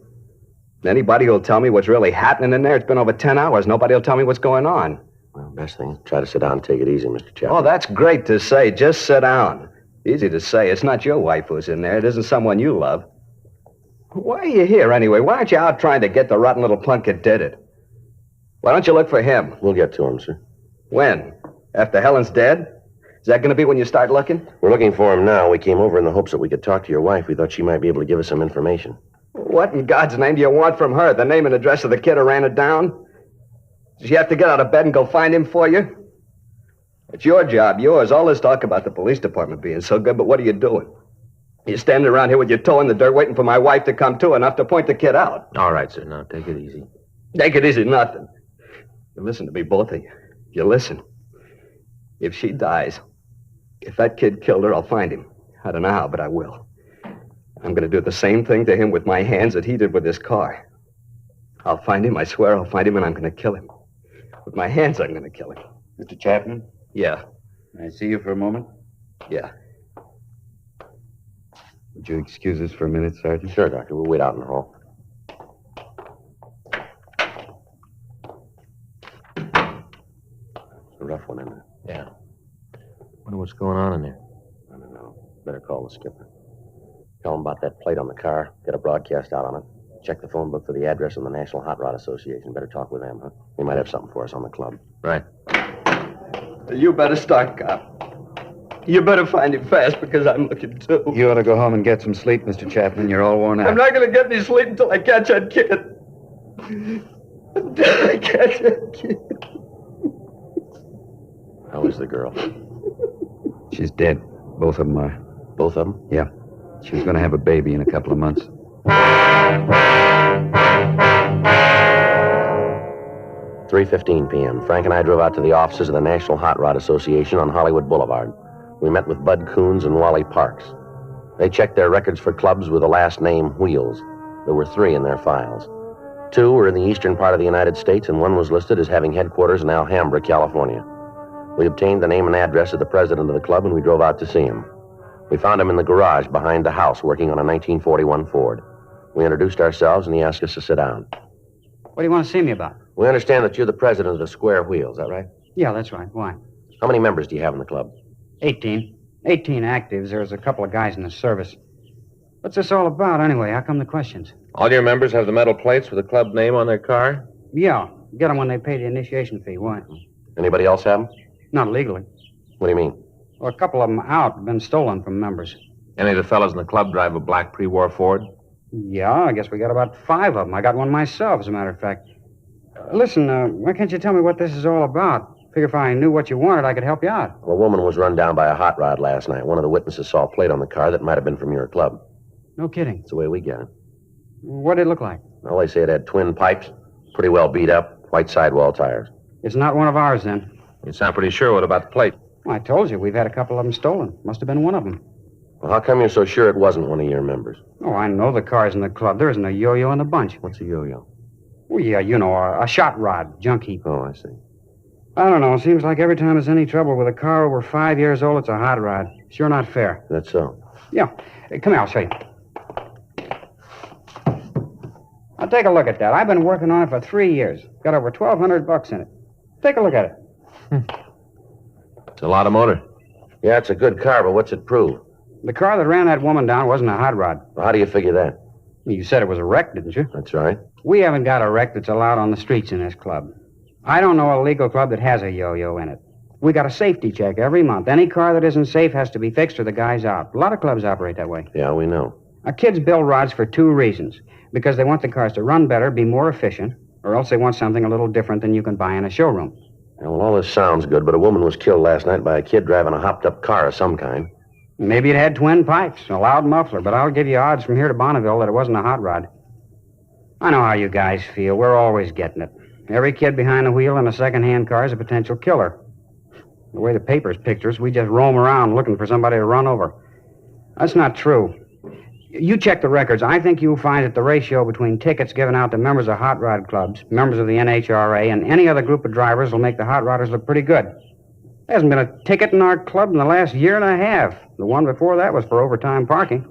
Anybody who'll tell me what's really happening in there, it's been over 10 hours. Nobody will tell me what's going on. Well, best thing, try to sit down and take it easy, Mr. Chapman. Oh, that's great to say. Just sit down. Easy to say. It's not your wife who's in there. It isn't someone you love. Why are you here, anyway? Why aren't you out trying to get the rotten little punk that did it? Why don't you look for him? We'll get to him, sir. When? After Helen's dead? Is that going to be when you start looking? We're looking for him now. We came over in the hopes that we could talk to your wife. We thought she might be able to give us some information. What in God's name do you want from her? The name and address of the kid who ran it down? Does she have to get out of bed and go find him for you? It's your job, yours. All this talk about the police department being so good, but what are you doing? You're standing around here with your toe in the dirt waiting for my wife to come to enough to point the kid out. All right, sir. Now, take it easy. Take it easy, nothing. You listen to me, both of you. You listen. If she dies, if that kid killed her, I'll find him. I don't know how, but I will. I'm going to do the same thing to him with my hands that he did with his car. I'll find him, I swear I'll find him, and I'm going to kill him. With my hands, I'm going to kill him. Mr. Chapman? Yeah. Can I see you for a moment? Yeah. Would you excuse us for a minute, Sergeant? Sure, Doctor. We'll wait out in the hall. It's a rough one, isn't it? Yeah. Wonder what's going on in there. I don't know. Better call the skipper. Tell him about that plate on the car. Get a broadcast out on it. Check the phone book for the address of the National Hot Rod Association. Better talk with them, huh? They might have something for us on the club. Right. You better start, cop. You better find him fast because I'm looking too. You ought to go home and get some sleep, Mr. Chapman. You're all worn out. I'm not going to get any sleep until I catch that kid. Until I catch that kid. How is the girl? She's dead. Both of them are. Both of them? Yeah. She was going to have a baby in a couple of months. 3:15 p.m. Frank and I drove out to the offices of the National Hot Rod Association on Hollywood Boulevard. We met with Bud Coons and Wally Parks. They checked their records for clubs with the last name Wheels. There were 3 in their files. 2 were in the eastern part of the United States, and 1 was listed as having headquarters in Alhambra, California. We obtained the name and address of the president of the club, and we drove out to see him. We found him in the garage behind the house working on a 1941 Ford. We introduced ourselves, and he asked us to sit down. What do you want to see me about? We understand that you're the president of the Square Wheel, is that right? Yeah, that's right. Why? How many members do you have in the club? 18. 18 actives. There's a couple of guys in the service. What's this all about, anyway? How come the questions? All your members have the metal plates with the club name on their car? Yeah. Get them when they pay the initiation fee. Why? Anybody else have them? Not legally. What do you mean? Well, a couple of them out have been stolen from members. Any of the fellows in the club drive a black pre-war Ford? Yeah, I guess we got about 5 of them. I got one myself, as a matter of fact. Listen, why can't you tell me what this is all about? Figure if I knew what you wanted, I could help you out. Well, a woman was run down by a hot rod last night. One of the witnesses saw a plate on the car that might have been from your club. No kidding. That's the way we get it. What did it look like? Well, they say it had twin pipes, pretty well beat up, white sidewall tires. It's not one of ours, then. You sound pretty sure. What about the plate? Well, I told you, we've had a couple of them stolen. Must have been one of them. Well, how come you're so sure it wasn't one of your members? Oh, I know the cars in the club. There isn't a yo-yo in the bunch. What's a yo-yo? Well, yeah, you know, a shot rod, junk heap. Oh, I see. I don't know. Seems like every time there's any trouble with a car over 5 years old, it's a hot rod. Sure not fair. That's so. Yeah. Come here, I'll show you. Now, take a look at that. I've been working on it for 3 years. Got over $1,200 in it. Take a look at it. It's a lot of motor. Yeah, it's a good car, but what's it prove? The car that ran that woman down wasn't a hot rod. Well, how do you figure that? You said it was a wreck, didn't you? That's right. We haven't got a wreck that's allowed on the streets in this club. I don't know a legal club that has a yo-yo in it. We got a safety check every month. Any car that isn't safe has to be fixed or the guy's out. A lot of clubs operate that way. Yeah, we know. Our kids build rods for 2 reasons. Because they want the cars to run better, be more efficient, or else they want something a little different than you can buy in a showroom. Yeah, well, all this sounds good, but a woman was killed last night by a kid driving a hopped-up car of some kind. Maybe it had twin pipes, a loud muffler, but I'll give you odds from here to Bonneville that it wasn't a hot rod. I know how you guys feel. We're always getting it. Every kid behind the wheel in a second-hand car is a potential killer. The way the papers picture us, we just roam around looking for somebody to run over. That's not true. You check the records. I think you'll find that the ratio between tickets given out to members of hot rod clubs, members of the NHRA, and any other group of drivers will make the hot rodders look pretty good. There hasn't been a ticket in our club in the last year and a half. The one before that was for overtime parking.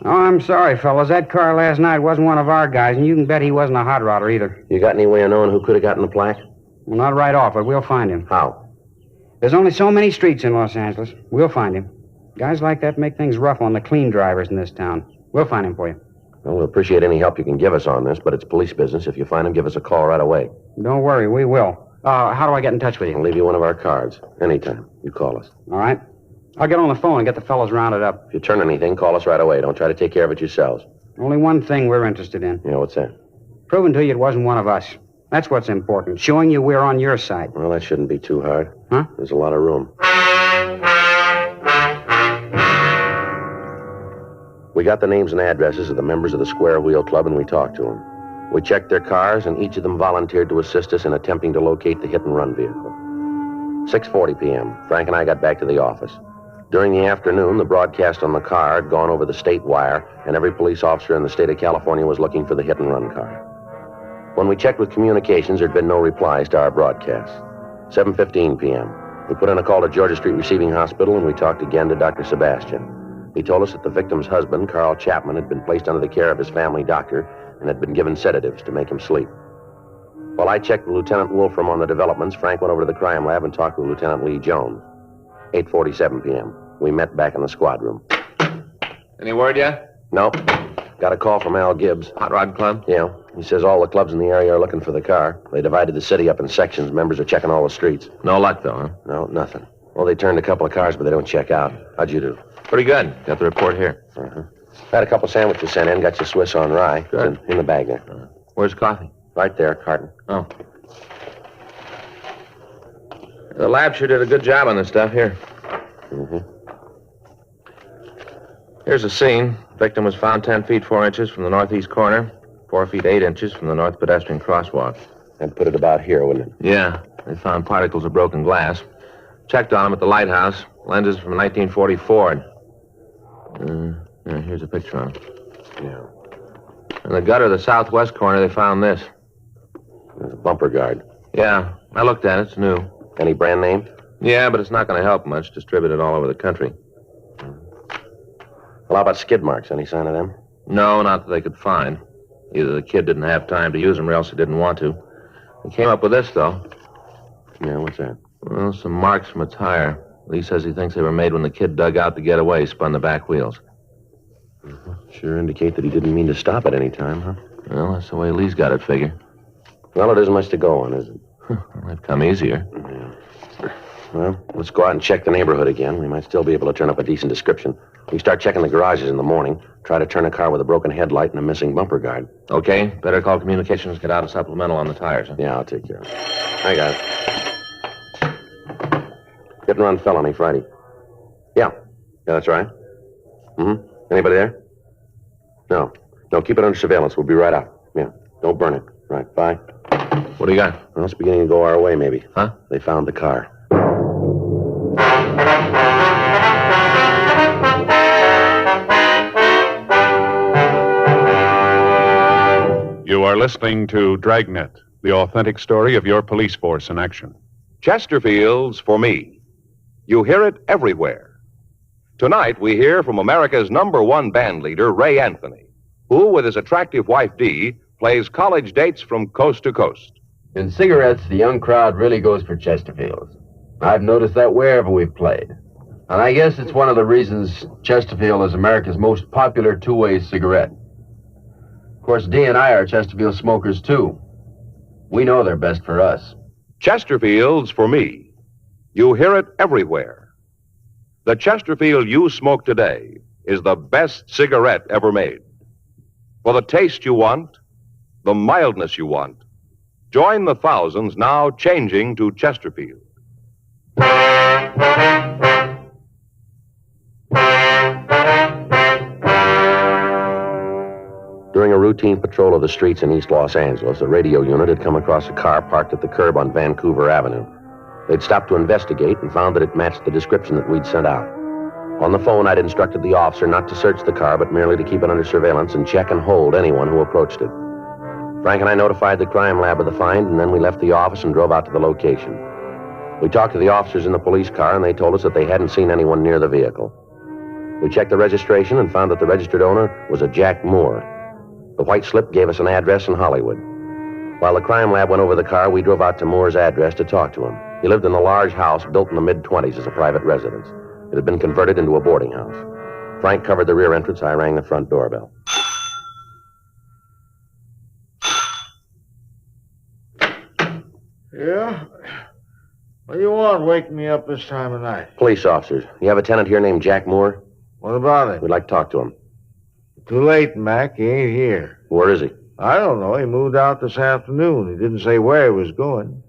Oh, I'm sorry, fellas. That car last night wasn't one of our guys, and you can bet he wasn't a hot rodder either. You got any way of knowing who could have gotten the plaque? Well, not right off, but we'll find him. How? There's only so many streets in Los Angeles. We'll find him. Guys like that make things rough on the clean drivers in this town. We'll find him for you. Well, we'll appreciate any help you can give us on this, but it's police business. If you find him, give us a call right away. Don't worry, we will. How do I get in touch with you? I'll leave you one of our cards. Anytime. You call us. All right. I'll get on the phone and get the fellows rounded up. If you turn anything, call us right away. Don't try to take care of it yourselves. Only one thing we're interested in. Yeah, what's that? Proving to you it wasn't one of us. That's what's important. Showing you we're on your side. Well, that shouldn't be too hard. Huh? There's a lot of room. We got the names and addresses of the members of the Square Wheel Club, and we talked to them. We checked their cars, and each of them volunteered to assist us in attempting to locate the hit-and-run vehicle. 6:40 p.m., Frank and I got back to the office. During the afternoon, the broadcast on the car had gone over the state wire, and every police officer in the state of California was looking for the hit-and-run car. When we checked with communications, there'd been no replies to our broadcast. 7:15 p.m., we put in a call to Georgia Street Receiving Hospital, and we talked again to Dr. Sebastian. He told us that the victim's husband, Carl Chapman, had been placed under the care of his family doctor and had been given sedatives to make him sleep. While I checked with Lieutenant Wolfram on the developments, Frank went over to the crime lab and talked with Lieutenant Lee Jones. 8:47 p.m. We met back in the squad room. Any word yet? No. Got a call from Al Gibbs. Hot Rod Club? Yeah. He says all the clubs in the area are looking for the car. They divided the city up in sections. Members are checking all the streets. No luck, though, huh? No, nothing. Well, they turned a couple of cars, but they don't check out. How'd you do? Pretty good. Got the report here. Uh-huh. Had a couple sandwiches sent in. Got your Swiss on rye. Good. In the bag there. Where's coffee? Right there, carton. Oh. The lab sure did a good job on this stuff here. Mm-hmm. Here's the scene. Victim was found 10 feet 4 inches from the northeast corner, 4 feet 8 inches from the north pedestrian crosswalk. That'd put it about here, wouldn't it? Yeah. They found particles of broken glass. Checked on him at the lighthouse. Lenses from 1944. Yeah, here's a picture of him. Yeah. In the gutter of the southwest corner, they found this. There's a bumper guard. Yeah, I looked at it. It's new. Any brand name? Yeah, but it's not going to help much. Distributed all over the country. Well, how about skid marks? Any sign of them? No, not that they could find. Either the kid didn't have time to use them or else he didn't want to. He came up with this, though. Yeah, what's that? Well, some marks from a tire. Lee says he thinks they were made when the kid dug out to get away, spun the back wheels. Sure indicate that he didn't mean to stop at any time, huh? Well, that's the way Lee's got it figured. Well, it isn't much to go on, is it? They've come easier. Yeah. Well, let's go out and check the neighborhood again. We might still be able to turn up a decent description. We start checking the garages in the morning. Try to turn a car with a broken headlight and a missing bumper guard. Okay. Better call communications, get out a supplemental on the tires. Huh? Yeah, I'll take care of it. I got it. Hit and run felony Friday. Yeah. Yeah, that's right. Mm-hmm. Anybody there? No. No, keep it under surveillance. We'll be right out. Yeah. Don't burn it. Right. Bye. What do you got? Well, it's beginning to go our way, maybe. Huh? They found the car. You are listening to Dragnet, the authentic story of your police force in action. Chesterfield's For Me. You hear it everywhere. Tonight, we hear from America's #1 band leader, Ray Anthony, who, with his attractive wife, Dee, plays college dates from coast to coast. In cigarettes, the young crowd really goes for Chesterfields. I've noticed that wherever we've played. And I guess it's one of the reasons Chesterfield is America's most popular two-way cigarette. Of course, Dee and I are Chesterfield smokers, too. We know they're best for us. Chesterfield's For Me. You hear it everywhere. The Chesterfield you smoke today is the best cigarette ever made. For the taste you want, the mildness you want, join the thousands now changing to Chesterfield. During a routine patrol of the streets in East Los Angeles, a radio unit had come across a car parked at the curb on Vancouver Avenue. They'd stopped to investigate and found that it matched the description that we'd sent out. On the phone, I'd instructed the officer not to search the car, but merely to keep it under surveillance and check and hold anyone who approached it. Frank and I notified the crime lab of the find, and then we left the office and drove out to the location. We talked to the officers in the police car, and they told us that they hadn't seen anyone near the vehicle. We checked the registration and found that the registered owner was a Jack Moore. The white slip gave us an address in Hollywood. While the crime lab went over the car, we drove out to Moore's address to talk to him. He lived in a large house built in the mid-20s as a private residence. It had been converted into a boarding house. Frank covered the rear entrance. I rang the front doorbell. Yeah? What do you want waking me up this time of night? Police officers. You have a tenant here named Jack Moore? What about it? We'd like to talk to him. Too late, Mac. He ain't here. Where is he? I don't know. He moved out this afternoon. He didn't say where he was going.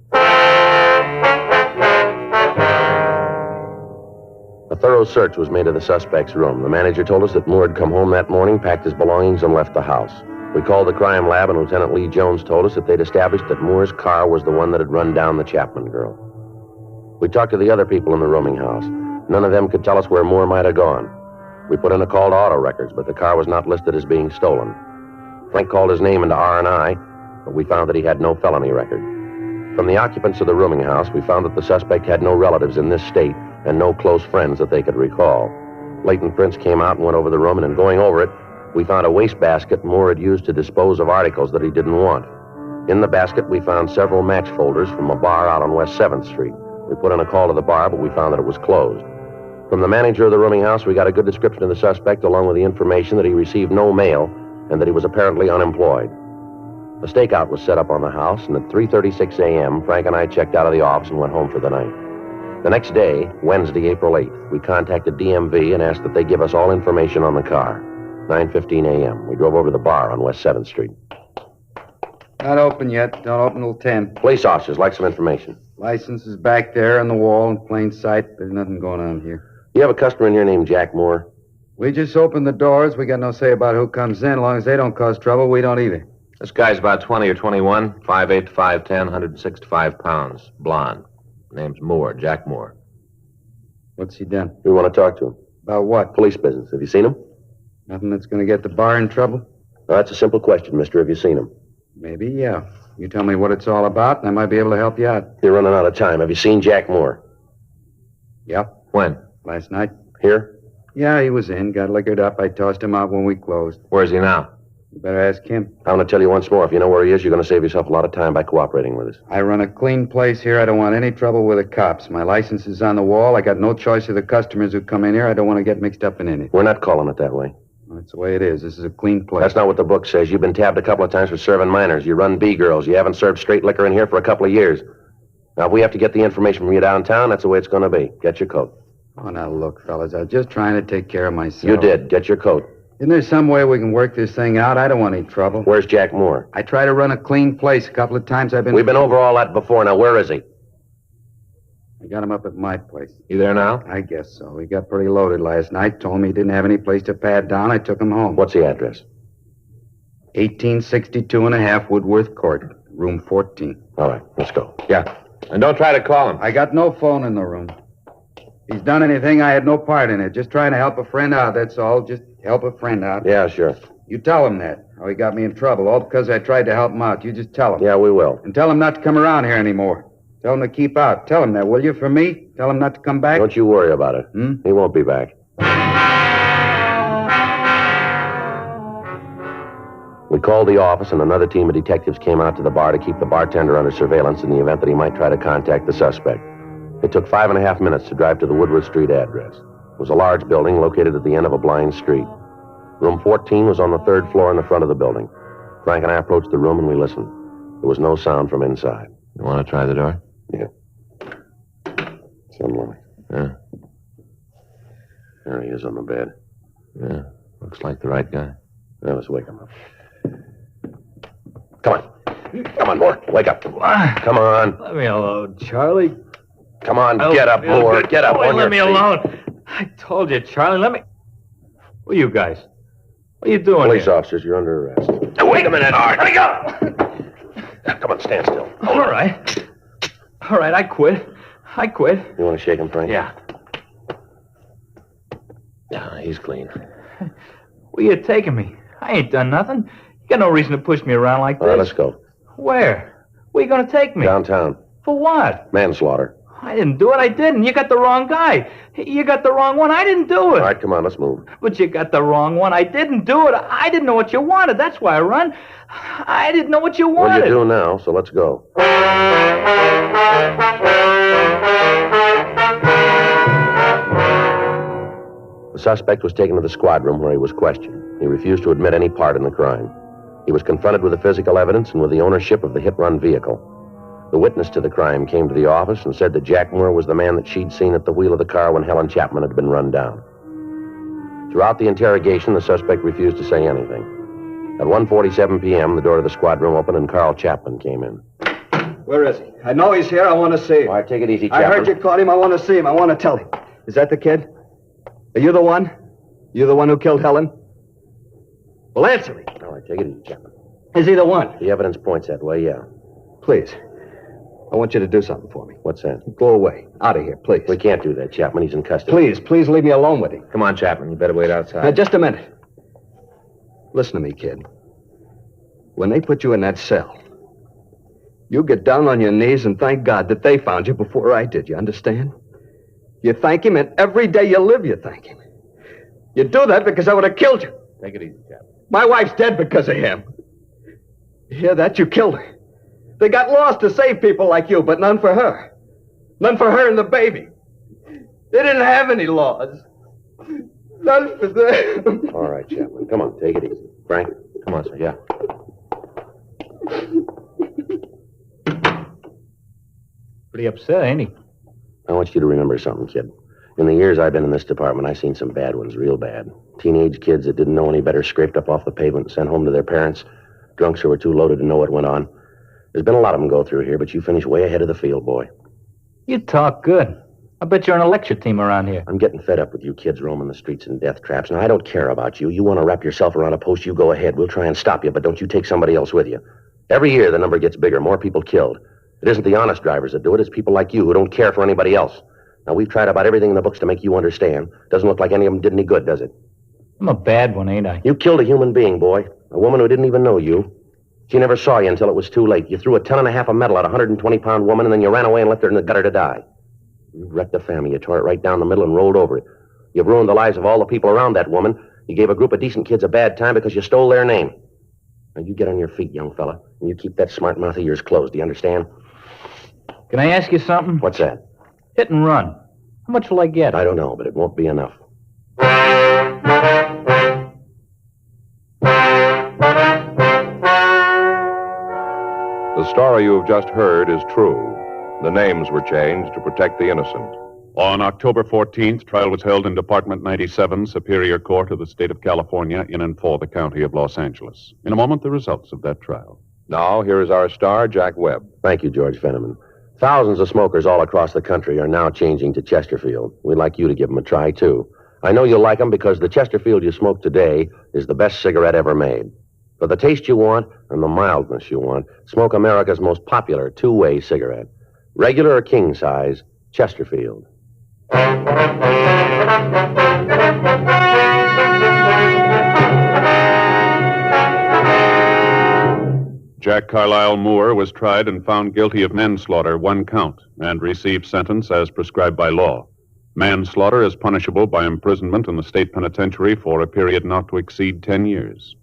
A thorough search was made of the suspect's room. The manager told us that Moore had come home that morning, packed his belongings, and left the house. We called the crime lab, and Lieutenant Lee Jones told us that they'd established that Moore's car was the one that had run down the Chapman girl. We talked to the other people in the rooming house. None of them could tell us where Moore might have gone. We put in a call to auto records, but the car was not listed as being stolen. Frank called his name into R&I, but we found that he had no felony record. From the occupants of the rooming house, we found that the suspect had no relatives in this state and no close friends that they could recall. Leighton Prince came out and went over the room, and in going over it, we found a wastebasket Moore had used to dispose of articles that he didn't want. In the basket, we found several match folders from a bar out on West 7th Street. We put in a call to the bar, but we found that it was closed. From the manager of the rooming house, we got a good description of the suspect, along with the information that he received no mail and that he was apparently unemployed. A stakeout was set up on the house, and at 3:36 a.m., Frank and I checked out of the office and went home for the night. The next day, Wednesday, April 8th, we contacted DMV and asked that they give us all information on the car. 9:15 a.m., we drove over to the bar on West 7th Street. Not open yet. Don't open till 10. Police officers like some information. License is back there on the wall in plain sight. There's nothing going on here. You have a customer in here named Jack Moore? We just opened the doors. We got no say about who comes in. As long as they don't cause trouble, we don't either. This guy's about 20 or 21, 5'8" to 5'10", 165 pounds, blonde. Name's Moore, Jack Moore. What's he done? We want to talk to him. About what? Police business. Have you seen him? Nothing that's going to get the bar in trouble? Well, that's a simple question, mister. Have you seen him? Maybe, yeah. You tell me what it's all about, and I might be able to help you out. You're running out of time. Have you seen Jack Moore? Yeah. When? Last night. Here? Yeah, he was in. Got liquored up. I tossed him out when we closed. Where's he now? You better ask him. I want to tell you once more. If you know where he is, you're going to save yourself a lot of time by cooperating with us. I run a clean place here. I don't want any trouble with the cops. My license is on the wall. I got no choice of the customers who come in here. I don't want to get mixed up in anything. We're not calling it that way. That's the way it is. This is a clean place. That's not what the book says. You've been tabbed a couple of times for serving minors. You run B-girls. You haven't served straight liquor in here for a couple of years. Now, if we have to get the information from you downtown, that's the way it's going to be. Get your coat. Oh, now, look, fellas, I was just trying to take care of myself. You did. Get your coat. Isn't there some way we can work this thing out? I don't want any trouble. Where's Jack Moore? I try to run a clean place. A couple of times I've been... We've been over all that before. Now, where is he? I got him up at my place. You there now? I guess so. He got pretty loaded last night. Told me he didn't have any place to pad down. I took him home. What's the address? 1862 and a half Woodworth Court, room 14. All right, let's go. Yeah. And don't try to call him. I got no phone in the room. If he's done anything, I had no part in it. Just trying to help a friend out, that's all. Just help a friend out. Yeah, sure. You tell him that. How he got me in trouble, all because I tried to help him out. You just tell him. Yeah, we will. And tell him not to come around here anymore. Tell him to keep out. Tell him that, will you, for me? Tell him not to come back? Don't you worry about it. He won't be back. We called the office, and another team of detectives came out to the bar to keep the bartender under surveillance in the event that he might try to contact the suspect. It took 5.5 minutes to drive to the Woodward Street address. It was a large building located at the end of a blind street. Room 14 was on the 3rd floor in the front of the building. Frank and I approached the room, and we listened. There was no sound from inside. You want to try the door? Yeah. Sunlight. Yeah. There he is on the bed. Yeah. Looks like the right guy. Now, let's wake him up. Come on. Come on, Moore. Wake up. Come on. Let me alone, Charlie. Come on, get up, Moore. Get up. Let me alone. I told you, Charlie, let me... Who are you guys? What are you doing Police here? officers, you're under arrest. Now, wait a minute, Art. Let me go. Come on, stand still. All right. All right, I quit. You want to shake him, Frank? Yeah. Yeah, he's clean. Where you taking me? I ain't done nothing. You got no reason to push me around like this. All right, let's go. Where? Where you gonna take me? Downtown. For what? Manslaughter. I didn't do it. I didn't. You got the wrong guy. You got the wrong one. I didn't do it. All right, come on, let's move. But you got the wrong one. I didn't do it. I didn't know what you wanted. That's why I run. I didn't know what you wanted. Well, you do now, so let's go. The suspect was taken to the squad room where he was questioned. He refused to admit any part in the crime. He was confronted with the physical evidence and with the ownership of the hit-run vehicle. The witness to the crime came to the office and said that Jack Moore was the man that she'd seen at the wheel of the car when Helen Chapman had been run down. Throughout the interrogation, the suspect refused to say anything. At 1:47 p.m., the door to the squad room opened and Carl Chapman came in. Where is he? I know he's here. I want to see him. All right, take it easy, Chapman. I heard you called him. I want to see him. I want to tell him. Is that the kid? Are you the one? You the one who killed Helen? Well, answer me. All right, take it easy, Chapman. Is he the one? The evidence points that way, yeah. Please. I want you to do something for me. What's that? Go away. Out of here, please. We can't do that, Chapman. He's in custody. Please leave me alone with him. Come on, Chapman. You better wait outside. Now, just a minute. Listen to me, kid. When they put you in that cell, you get down on your knees and thank God that they found you before I did. You understand? You thank him, and every day you live, you thank him. You do that because I would have killed you. Take it easy, Chapman. My wife's dead because of him. You hear that? You killed her. They got lost to save people like you, but none for her. None for her and the baby. They didn't have any laws. None for them. All right, Chapman. Come on, take it easy. Frank, come on, sir. Yeah. Pretty upset, ain't he? I want you to remember something, kid. In the years I've been in this department, I've seen some bad ones, real bad. Teenage kids that didn't know any better scraped up off the pavement and sent home to their parents. Drunks who were too loaded to know what went on. There's been a lot of them go through here, but you finish way ahead of the field, boy. You talk good. I bet you're on a lecture team around here. I'm getting fed up with you kids roaming the streets in death traps. Now, I don't care about you. You want to wrap yourself around a post, you go ahead. We'll try and stop you, but don't you take somebody else with you. Every year, the number gets bigger, more people killed. It isn't the honest drivers that do it. It's people like you who don't care for anybody else. Now, we've tried about everything in the books to make you understand. Doesn't look like any of them did any good, does it? I'm a bad one, ain't I? You killed a human being, boy. A woman who didn't even know you. She never saw you until it was too late. You threw a 10.5 of metal at a 120-pound woman, and then you ran away and left her in the gutter to die. You wrecked the family. You tore it right down the middle and rolled over it. You've ruined the lives of all the people around that woman. You gave a group of decent kids a bad time because you stole their name. Now, you get on your feet, young fella, and you keep that smart mouth of yours closed. Do you understand? Can I ask you something? What's that? Hit and run. How much will I get? I don't know, but it won't be enough. The story you have just heard is true. The names were changed to protect the innocent. On October 14th, trial was held in Department 97, Superior Court of the State of California, in and for the County of Los Angeles. In a moment, the results of that trial. Now, here is our star, Jack Webb. Thank you, George Fenneman. Thousands of smokers all across the country are now changing to Chesterfield. We'd like you to give them a try, too. I know you'll like them because the Chesterfield you smoke today is the best cigarette ever made. For the taste you want and the mildness you want, smoke America's most popular two-way cigarette. Regular or king size, Chesterfield. Jack Carlisle Moore was tried and found guilty of manslaughter, 1 count, and received sentence as prescribed by law. Manslaughter is punishable by imprisonment in the state penitentiary for a period not to exceed 10 years.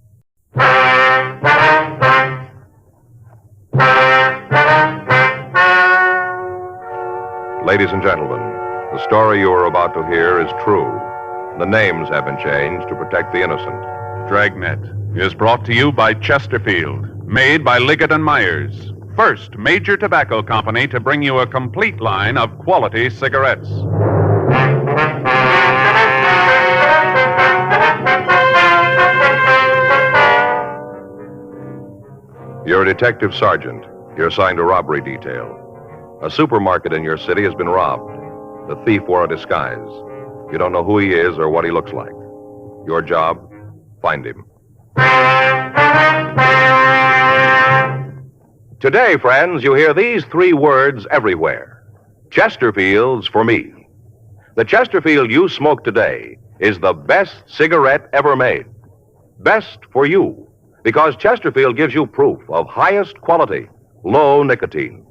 Ladies and gentlemen, the story you are about to hear is true. The names have been changed to protect the innocent. Dragnet is brought to you by Chesterfield, made by Liggett & Myers, first major tobacco company to bring you a complete line of quality cigarettes. You're a detective sergeant. You're assigned to robbery detail. A supermarket in your city has been robbed. The thief wore a disguise. You don't know who he is or what he looks like. Your job, find him. Today, friends, you hear these 3 words everywhere. Chesterfield's for me. The Chesterfield you smoke today is the best cigarette ever made. Best for you, because Chesterfield gives you proof of highest quality, low nicotine.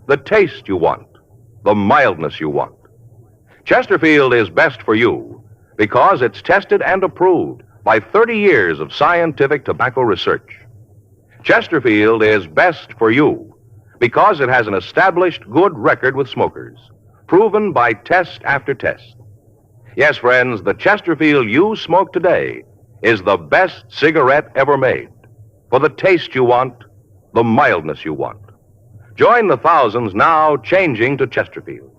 The taste you want, the mildness you want. Chesterfield is best for you because it's tested and approved by 30 years of scientific tobacco research. Chesterfield is best for you because it has an established good record with smokers, proven by test after test. Yes, friends, the Chesterfield you smoke today is the best cigarette ever made. For the taste you want, the mildness you want. Join the thousands now changing to Chesterfield.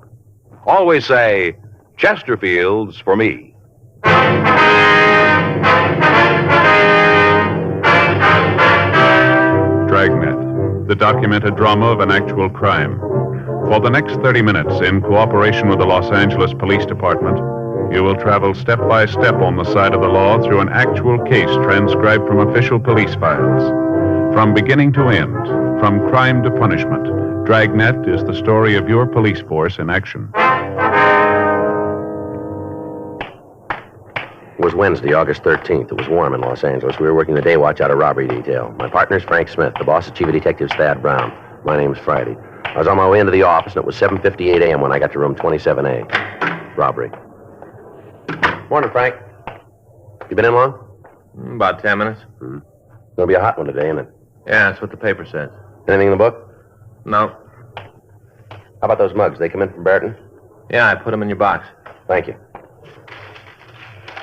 Always say, Chesterfield's for me. Dragnet, the documented drama of an actual crime. For the next 30 minutes, in cooperation with the Los Angeles Police Department, you will travel step by step on the side of the law through an actual case transcribed from official police files. From beginning to end, from crime to punishment, Dragnet is the story of your police force in action. It was Wednesday, August 13th. It was warm in Los Angeles. We were working the day watch out of robbery detail. My partner's Frank Smith. The boss is Chief of Detectives Thad Brown. My name's Friday. I was on my way into the office, and it was 7:58 a.m. when I got to room 27A. Robbery. Morning, Frank. You been in long? About 10 minutes. Mm-hmm. Gonna be a hot one today, isn't it? Yeah, that's what the paper says. Anything in the book? No. How about those mugs? They come in from Barton? Yeah, I put them in your box. Thank you.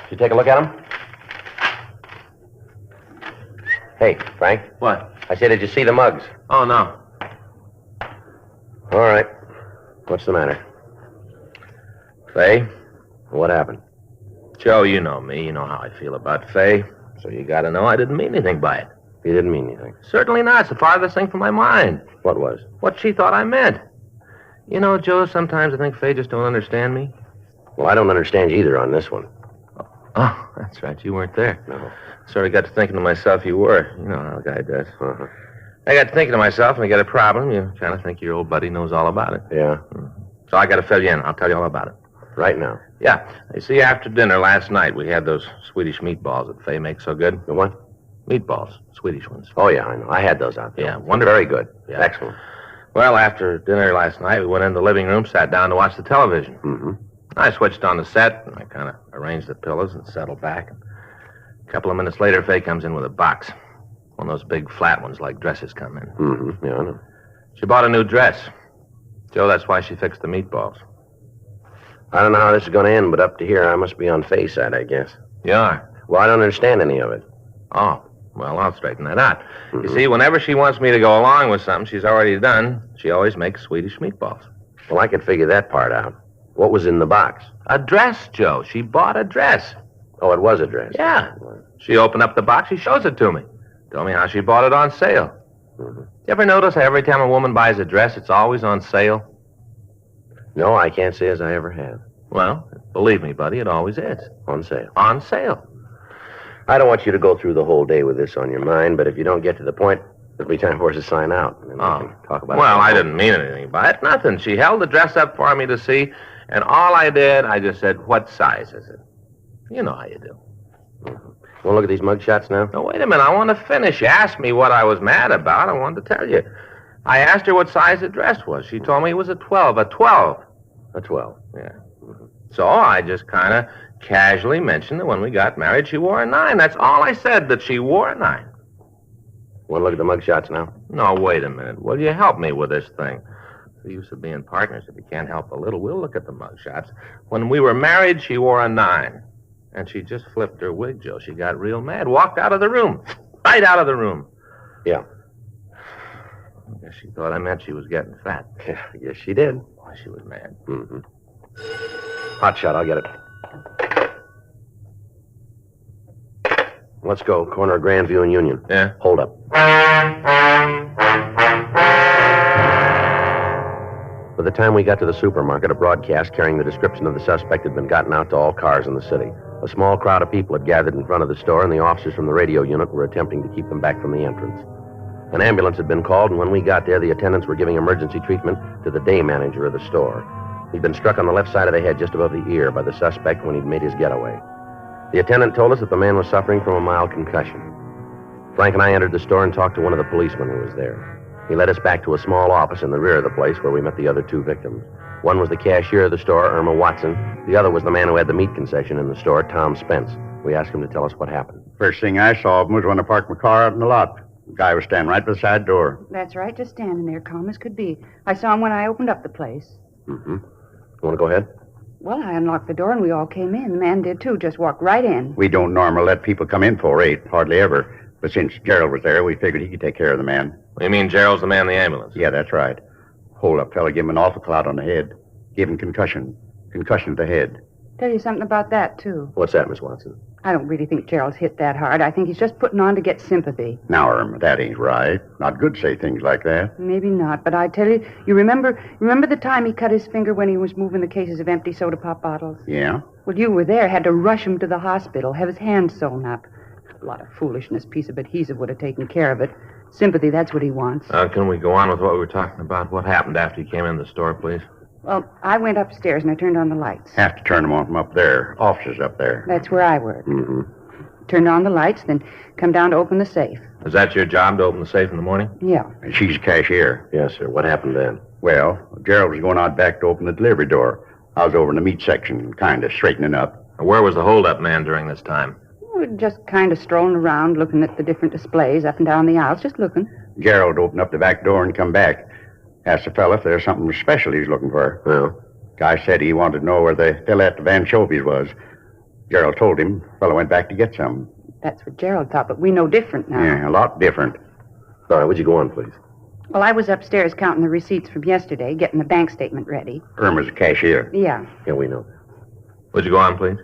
Did you take a look at them? Hey, Frank. What? I said, did you see the mugs? Oh, no. All right. What's the matter? Faye? What happened? Joe, you know me. You know how I feel about Faye. So you gotta know I didn't mean anything by it. You didn't mean anything? Certainly not. It's the farthest thing from my mind. What was? What she thought I meant. You know, Joe, sometimes I think Faye just don't understand me. Well, I don't understand you either on this one. Oh, that's right. You weren't there. No. Sort of got to thinking to myself you were. You know how a guy does. Uh-huh. I got to thinking to myself, when you got a problem, you kind of think your old buddy knows all about it. Yeah. So I got to fill you in. I'll tell you all about it. Right now? Yeah. You see, after dinner last night, we had those Swedish meatballs that Faye makes so good. The what? Meatballs. Swedish ones. Oh, yeah, I know. I had those out there. Yeah, wonderful. Very good. Yeah. Excellent. Well, after dinner last night, we went in the living room, sat down to watch the television. Mm-hmm. I switched on the set, and I kind of arranged the pillows and settled back. A couple of minutes later, Faye comes in with a box. One of those big flat ones like dresses come in. Mm-hmm. Yeah, I know. She bought a new dress. Joe, that's why she fixed the meatballs. I don't know how this is going to end, but up to here, I must be on Faye's side, I guess. You are? Well, I don't understand any of it. Oh, well, I'll straighten that out. Mm-hmm. You see, whenever she wants me to go along with something she's already done, she always makes Swedish meatballs. Well, I could figure that part out. What was in the box? A dress, Joe. She bought a dress. Oh, it was a dress? Yeah. She opened up the box. She shows it to me. Told me how she bought it on sale. Mm-hmm. You ever notice how every time a woman buys a dress, it's always on sale? No, I can't say as I ever have. Well, believe me, buddy, it always is. On sale? On sale. I don't want you to go through the whole day with this on your mind, but if you don't get to the point, it'll be time for us to sign out. And then we can talk about it. Well, I didn't mean anything by it. Nothing. She held the dress up for me to see, and all I did, I just said, what size is it? You know how you do. Mm-hmm. Want to look at these mug shots now? No, wait a minute. I want to finish. You asked me what I was mad about. I wanted to tell you. I asked her what size the dress was. She told me it was a 12. A 12. A 12? Yeah. So I just kind of casually mentioned that when we got married, she wore a 9. That's all I said, that she wore a 9. Want to look at the mug shots now? No, wait a minute. Will you help me with this thing? The use of being partners, if you can't help a little, we'll look at the mug shots. When we were married, she wore a 9. And she just flipped her wig, Joe. She got real mad. Walked out of the room. Right out of the room. Yeah. I guess she thought I meant she was getting fat. Yeah, I guess she did. Why, she was mad. Mm-hmm. Hot shot, I'll get it. Let's go. Corner of Grandview and Union. Yeah? Hold up. By the time we got to the supermarket, a broadcast carrying the description of the suspect had been gotten out to all cars in the city. A small crowd of people had gathered in front of the store, and the officers from the radio unit were attempting to keep them back from the entrance. An ambulance had been called, and when we got there, the attendants were giving emergency treatment to the day manager of the store. He'd been struck on the left side of the head just above the ear by the suspect when he'd made his getaway. The attendant told us that the man was suffering from a mild concussion. Frank and I entered the store and talked to one of the policemen who was there. He led us back to a small office in the rear of the place where we met the other two victims. One was the cashier of the store, Irma Watson. The other was the man who had the meat concession in the store, Tom Spence. We asked him to tell us what happened. First thing I saw of him was when I parked my car out in the lot. The guy was standing right beside the door. That's right, just standing there, calm as could be. I saw him when I opened up the place. Mm-hmm. You want to go ahead? Well, I unlocked the door and we all came in. The man did too, just walked right in. We don't normally let people come in for 8, hardly ever. But since Gerald was there, we figured he could take care of the man. You mean Gerald's the man in the ambulance? Yeah, that's right. Hold-up fella gave him an awful clout on the head. Gave him concussion. Concussion to the head. Tell you something about that, too. What's that, Miss Watson? I don't really think Gerald's hit that hard. I think he's just putting on to get sympathy. Now, Irma, that ain't right. Not good to say things like that. Maybe not, but I tell you, you remember the time he cut his finger when he was moving the cases of empty soda pop bottles? Yeah? Well, you were there, had to rush him to the hospital, have his hand sewn up. A lot of foolishness, piece of adhesive would have taken care of it. Sympathy, that's what he wants. Can we go on with what we were talking about? What happened after you came in the store, please? Well, I went upstairs and I turned on the lights. Have to turn them on from up there. Offices up there. That's where I work. Mm-hmm. Turned on the lights, then come down to open the safe. Is that your job, to open the safe in the morning? Yeah. And she's a cashier. Yes, sir. What happened then? Well, Gerald was going out back to open the delivery door. I was over in the meat section, kind of straightening up. Where was the hold-up man during this time? We were just kind of strolling around, looking at the different displays up and down the aisles, just looking. Gerald opened up the back door and come back. Asked the fella if there's something special he's looking for. Well? Guy said he wanted to know where the fella at the Van Chovies was. Gerald told him. Fella went back to get some. That's what Gerald thought, but we know different now. Yeah, a lot different. All right, would you go on, please? Well, I was upstairs counting the receipts from yesterday, getting the bank statement ready. Irma's a cashier. Yeah. Yeah, we know. Would you go on, please?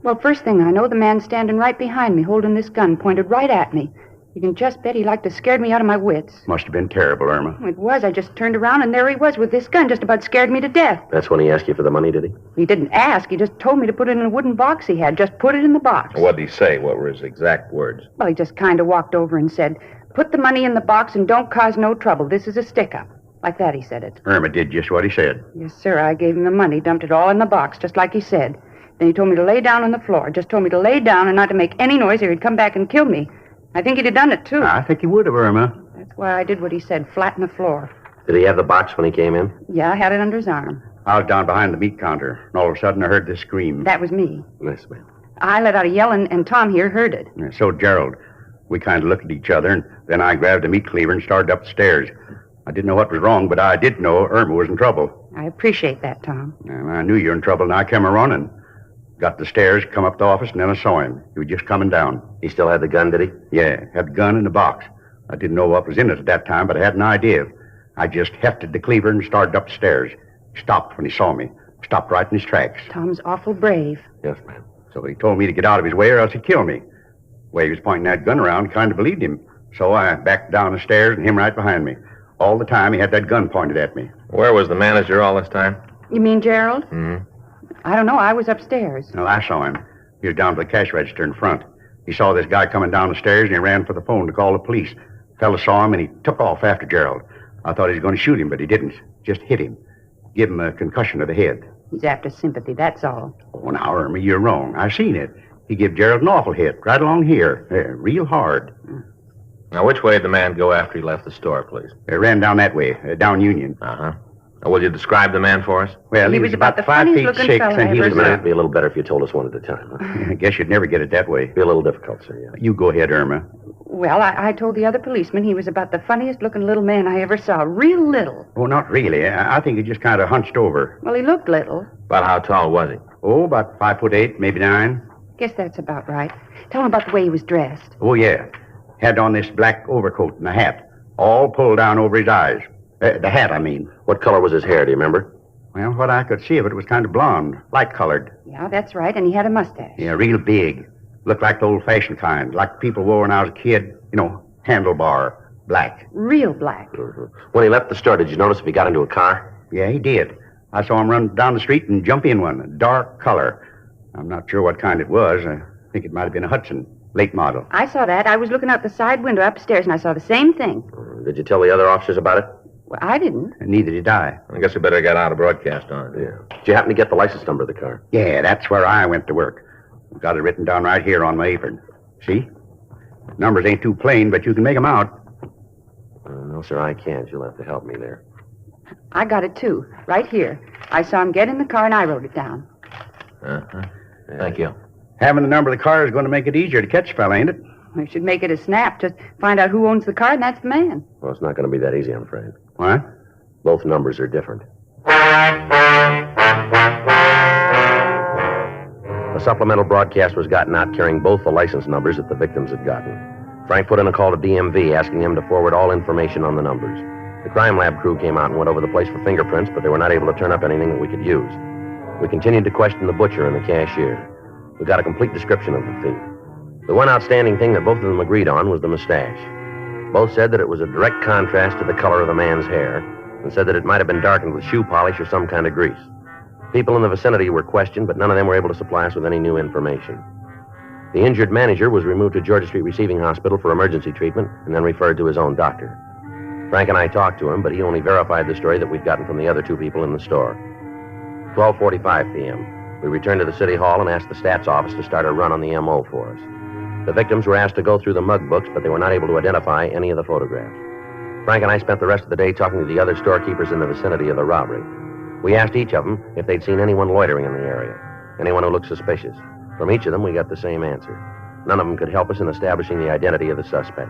Well, first thing I know, the man's standing right behind me, holding this gun pointed right at me. You can just bet he like to scared me out of my wits. Must have been terrible, Irma. It was. I just turned around, and there he was with this gun, just about scared me to death. That's when he asked you for the money, did he? He didn't ask. He just told me to put it in a wooden box he had. Just put it in the box. What did he say? What were his exact words? Well, he just kind of walked over and said, "Put the money in the box and don't cause no trouble. This is a stick-up." Like that, he said it. Irma did just what he said. Yes, sir. I gave him the money, dumped it all in the box, just like he said. Then he told me to lay down on the floor. Just told me to lay down and not to make any noise or he'd come back and kill me. I think he'd have done it, too. I think he would have, Irma. That's why I did what he said, flat on the floor. Did he have the box when he came in? Yeah, I had it under his arm. I was down behind the meat counter, and all of a sudden I heard this scream. That was me. Yes, ma'am. I let out a yell, and Tom here heard it. And so did Gerald. We kind of looked at each other, and then I grabbed a meat cleaver and started up the stairs. I didn't know what was wrong, but I did know Irma was in trouble. I appreciate that, Tom. And I knew you were in trouble, and I came running. Got the stairs, come up the office, and then I saw him. He was just coming down. He still had the gun, did he? Yeah, had the gun in the box. I didn't know what was in it at that time, but I had an idea. I just hefted the cleaver and started up the stairs. He stopped when he saw me. Stopped right in his tracks. Tom's awful brave. Yes, ma'am. So he told me to get out of his way or else he'd kill me. The way he was pointing that gun around, kind of believed him. So I backed down the stairs and him right behind me. All the time he had that gun pointed at me. Where was the manager all this time? You mean Gerald? Mm-hmm. I don't know. I was upstairs. Well, I saw him. He was down to the cash register in front. He saw this guy coming down the stairs, and he ran for the phone to call the police. The fella saw him, and he took off after Gerald. I thought he was going to shoot him, but he didn't. Just hit him. Give him a concussion to the head. He's after sympathy, that's all. Oh, now, Irma, you're wrong. I seen it. He gave Gerald an awful hit, right along here. Real hard. Now, which way did the man go after he left the store, please? He ran down that way, down Union. Uh-huh. Now, will you describe the man for us? Well, he was about the 5 feet 6, and he was... It'd be a little better if you told us one at a time. Huh? I guess you'd never get it that way. Be a little difficult, sir, yeah. You go ahead, Irma. Well, I told the other policeman he was about the funniest-looking little man I ever saw. Real little. Oh, not really. I think he just kind of hunched over. Well, he looked little. About how tall was he? Oh, about 5'8", maybe 9. Guess that's about right. Tell him about the way he was dressed. Oh, yeah. Had on this black overcoat and a hat, all pulled down over his eyes. The hat, I mean. What color was his hair, do you remember? Well, what I could see of it was kind of blonde, light-colored. Yeah, that's right, and he had a mustache. Yeah, real big. Looked like the old-fashioned kind, like people wore when I was a kid. You know, handlebar, black. Real black. Mm-hmm. When he left the store, did you notice if he got into a car? Yeah, he did. I saw him run down the street and jump in one, a dark color. I'm not sure what kind it was. I think it might have been a Hudson, late model. I saw that. I was looking out the side window upstairs, and I saw the same thing. Did you tell the other officers about it? Well, I didn't. And neither did I. I guess we better get out a broadcast on it. Yeah. Did you happen to get the license number of the car? Yeah, that's where I went to work. Got it written down right here on my apron. See? Numbers ain't too plain, but you can make them out. No, sir, I can't. You'll have to help me there. I got it, too. Right here. I saw him get in the car, and I wrote it down. Uh-huh. Thank you. Having the number of the car is going to make it easier to catch a fella, ain't it? We should make it a snap. Just find out who owns the car, and that's the man. Well, it's not going to be that easy, I'm afraid. What? Both numbers are different. A supplemental broadcast was gotten out carrying both the license numbers that the victims had gotten. Frank put in a call to DMV asking him to forward all information on the numbers. The crime lab crew came out and went over the place for fingerprints, but they were not able to turn up anything that we could use. We continued to question the butcher and the cashier. We got a complete description of the thief. The one outstanding thing that both of them agreed on was the mustache. Both said that it was a direct contrast to the color of the man's hair, and said that it might have been darkened with shoe polish or some kind of grease. People in the vicinity were questioned, but none of them were able to supply us with any new information. The injured manager was removed to Georgia Street Receiving Hospital for emergency treatment and then referred to his own doctor. Frank and I talked to him, but he only verified the story that we'd gotten from the other two people in the store. 12:45 p.m. We returned to the city hall and asked the stats office to start a run on the M.O. for us. The victims were asked to go through the mug books, but they were not able to identify any of the photographs. Frank and I spent the rest of the day talking to the other storekeepers in the vicinity of the robbery. We asked each of them if they'd seen anyone loitering in the area, anyone who looked suspicious. From each of them, we got the same answer. None of them could help us in establishing the identity of the suspect.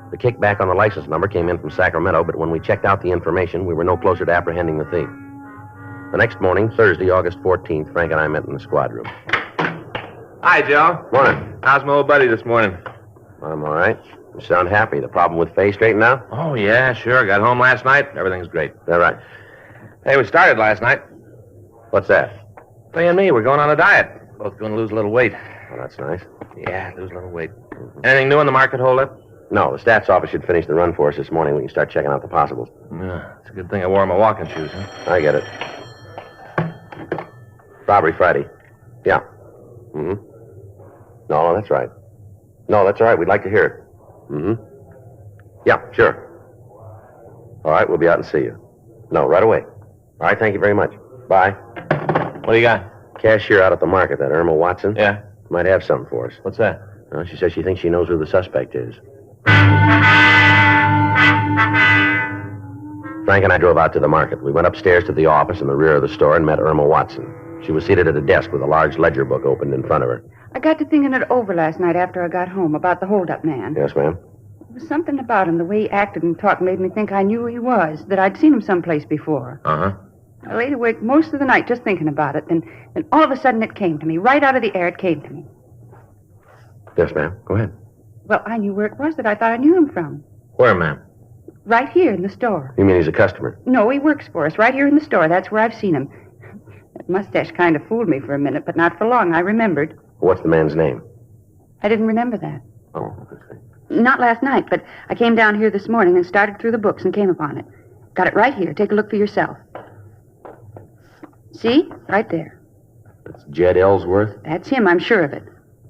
The kickback on the license number came in from Sacramento, but when we checked out the information, we were no closer to apprehending the thief. The next morning, Thursday, August 14th, Frank and I met in the squad room. Hi, Joe. Morning. How's my old buddy this morning? I'm all right. You sound happy. The problem with Faye straightened out? Oh, yeah, sure. Got home last night. Everything's great. Is that right? Hey, we started last night. What's that? Faye and me, we're going on a diet. Both going to lose a little weight. Well, that's nice. Yeah, lose a little weight. Anything new in the market holdup? No, the stats office should finish the run for us this morning. We can start checking out the possibles. Yeah, it's a good thing I wore my walking shoes, huh? I get it. Robbery Friday. Yeah. Mm-hmm. No, that's right. No, that's all right. We'd like to hear it. Mm-hmm. Yeah, sure. All right, we'll be out and see you. No, right away. All right, thank you very much. Bye. What do you got? Cashier out at the market, that Irma Watson. Yeah? Might have something for us. What's that? Well, she says she thinks she knows who the suspect is. Frank and I drove out to the market. We went upstairs to the office in the rear of the store and met Irma Watson. She was seated at a desk with a large ledger book opened in front of her. I got to thinking it over last night after I got home about the hold-up man. Yes, ma'am? There was something about him, the way he acted and talked made me think I knew who he was, that I'd seen him someplace before. Uh-huh. I laid awake most of the night just thinking about it, and all of a sudden it came to me. Right out of the air, it came to me. Yes, ma'am. Go ahead. Well, I knew where it was that I thought I knew him from. Where, ma'am? Right here in the store. You mean he's a customer? No, he works for us, right here in the store. That's where I've seen him. That mustache kind of fooled me for a minute, but not for long. I remembered. What's the man's name? I didn't remember that. Oh, okay. Not last night, but I came down here this morning and started through the books and came upon it. Got it right here. Take a look for yourself. See? Right there. That's Jed Ellsworth? That's him, I'm sure of it.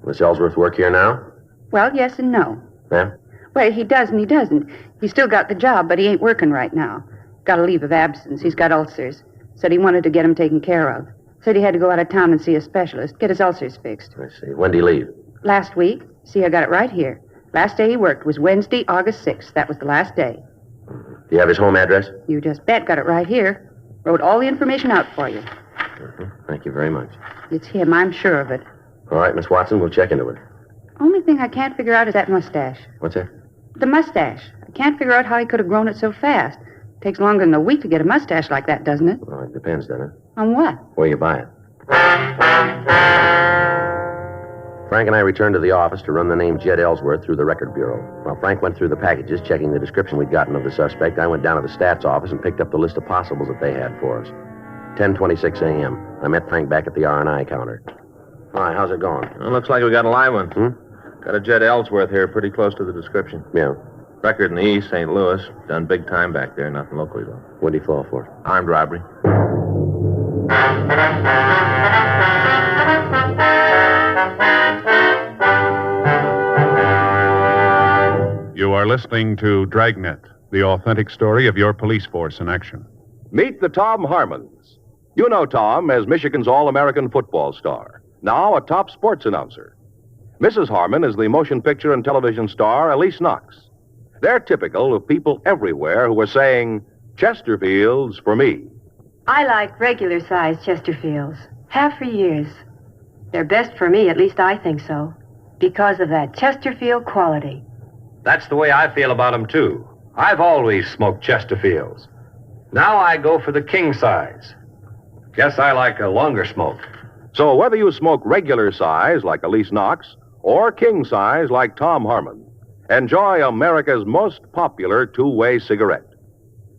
Does Ellsworth work here now? Well, yes and no. Ma'am? Well, he does and he doesn't. He's still got the job, but he ain't working right now. Got a leave of absence. He's got ulcers. Said he wanted to get them taken care of. Said he had to go out of town and see a specialist, get his ulcers fixed. I see. When did he leave? Last week. See, I got it right here. Last day he worked was Wednesday, August 6th. That was the last day. Do you have his home address? You just bet. Got it right here. Wrote all the information out for you. Thank you very much. It's him. I'm sure of it. All right, Miss Watson, we'll check into it. Only thing I can't figure out is that mustache. What's that? The mustache. I can't figure out how he could have grown it so fast. Takes longer than a week to get a mustache like that, doesn't it? Well, it depends, doesn't it? On what? Where you buy it. Frank and I returned to the office to run the name Jed Ellsworth through the record bureau. While Frank went through the packages, checking the description we'd gotten of the suspect, I went down to the stats office and picked up the list of possibles that they had for us. 10:26 a.m. I met Frank back at the R&I counter. Hi, how's it going? Well, looks like we got a live one. Got a Jed Ellsworth here, pretty close to the description. Yeah. Record in the East, St. Louis. Done big time back there, nothing locally, though. What'd he fall for? Armed robbery. You are listening to Dragnet, the authentic story of your police force in action. Meet the Tom Harmons. You know Tom as Michigan's All-American football star, now a top sports announcer. Mrs. Harmon is the motion picture and television star Elise Knox. They're typical of people everywhere who are saying, Chesterfields for me. I like regular-sized Chesterfields. Have for years. They're best for me, at least I think so, because of that Chesterfield quality. That's the way I feel about them, too. I've always smoked Chesterfields. Now I go for the king size. Guess I like a longer smoke. So whether you smoke regular size like Elise Knox or king size like Tom Harmon, Enjoy America's most popular two-way cigarette.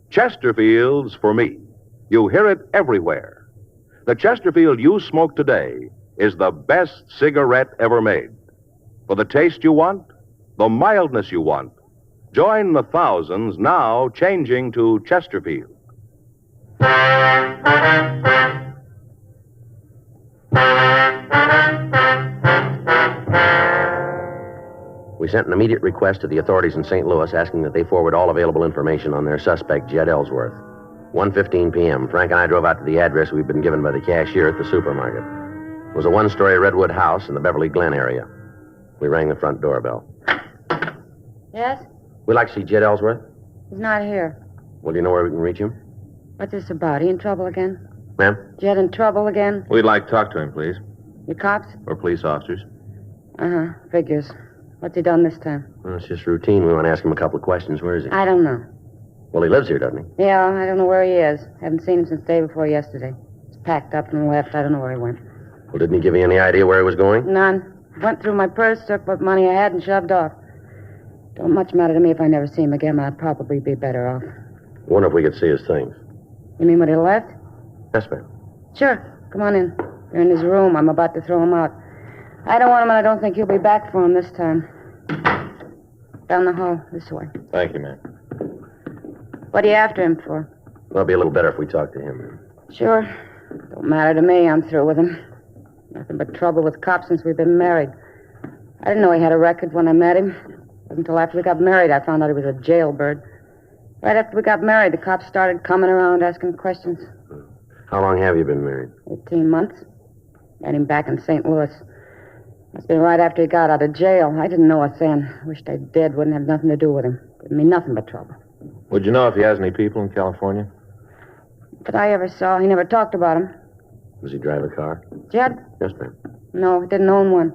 Chesterfield's for me. You hear it everywhere. The Chesterfield you smoke today is the best cigarette ever made. For the taste you want, the mildness you want, join the thousands now changing to Chesterfield. We sent an immediate request to the authorities in St. Louis asking that they forward all available information on their suspect, Jed Ellsworth. 1:15 p.m., Frank and I drove out to the address we'd been given by the cashier at the supermarket. It was a one-story redwood house in the Beverly Glen area. We rang the front doorbell. Yes? We'd like to see Jed Ellsworth. He's not here. Well, do you know where we can reach him? What's this about? He in trouble again? Ma'am? Jed in trouble again? We'd like to talk to him, please. You cops? Or police officers. Uh-huh. Figures. What's he done this time? Well, it's just routine. We want to ask him a couple of questions. Where is he? I don't know. Well, he lives here, doesn't he? Yeah, I don't know where he is. Haven't seen him since the day before yesterday. He's packed up and left. I don't know where he went. Well, didn't he give you any idea where he was going? None. Went through my purse, took what money I had, and shoved off. Don't much matter to me if I never see him again, but I'd probably be better off. I wonder if we could see his things. You mean when he left? Yes, ma'am. Sure. Come on in. They're in his room. I'm about to throw him out. I don't want him, and I don't think he'll be back for him this time. Down the hall, this way. Thank you, ma'am. What are you after him for? Well, it'll be a little better if we talk to him. Sure. Don't matter to me. I'm through with him. Nothing but trouble with cops since we've been married. I didn't know he had a record when I met him. It wasn't until after we got married I found out he was a jailbird. Right after we got married, the cops started coming around asking questions. How long have you been married? 18 months. Got him back in St. Louis. Must have been right after he got out of jail. I didn't know it then. Wished I did. Wouldn't have nothing to do with him. Didn't mean nothing but trouble. Would you know if he has any people in California? That I ever saw. He never talked about him. Does he drive a car? Jed? Yes, ma'am. No, he didn't own one.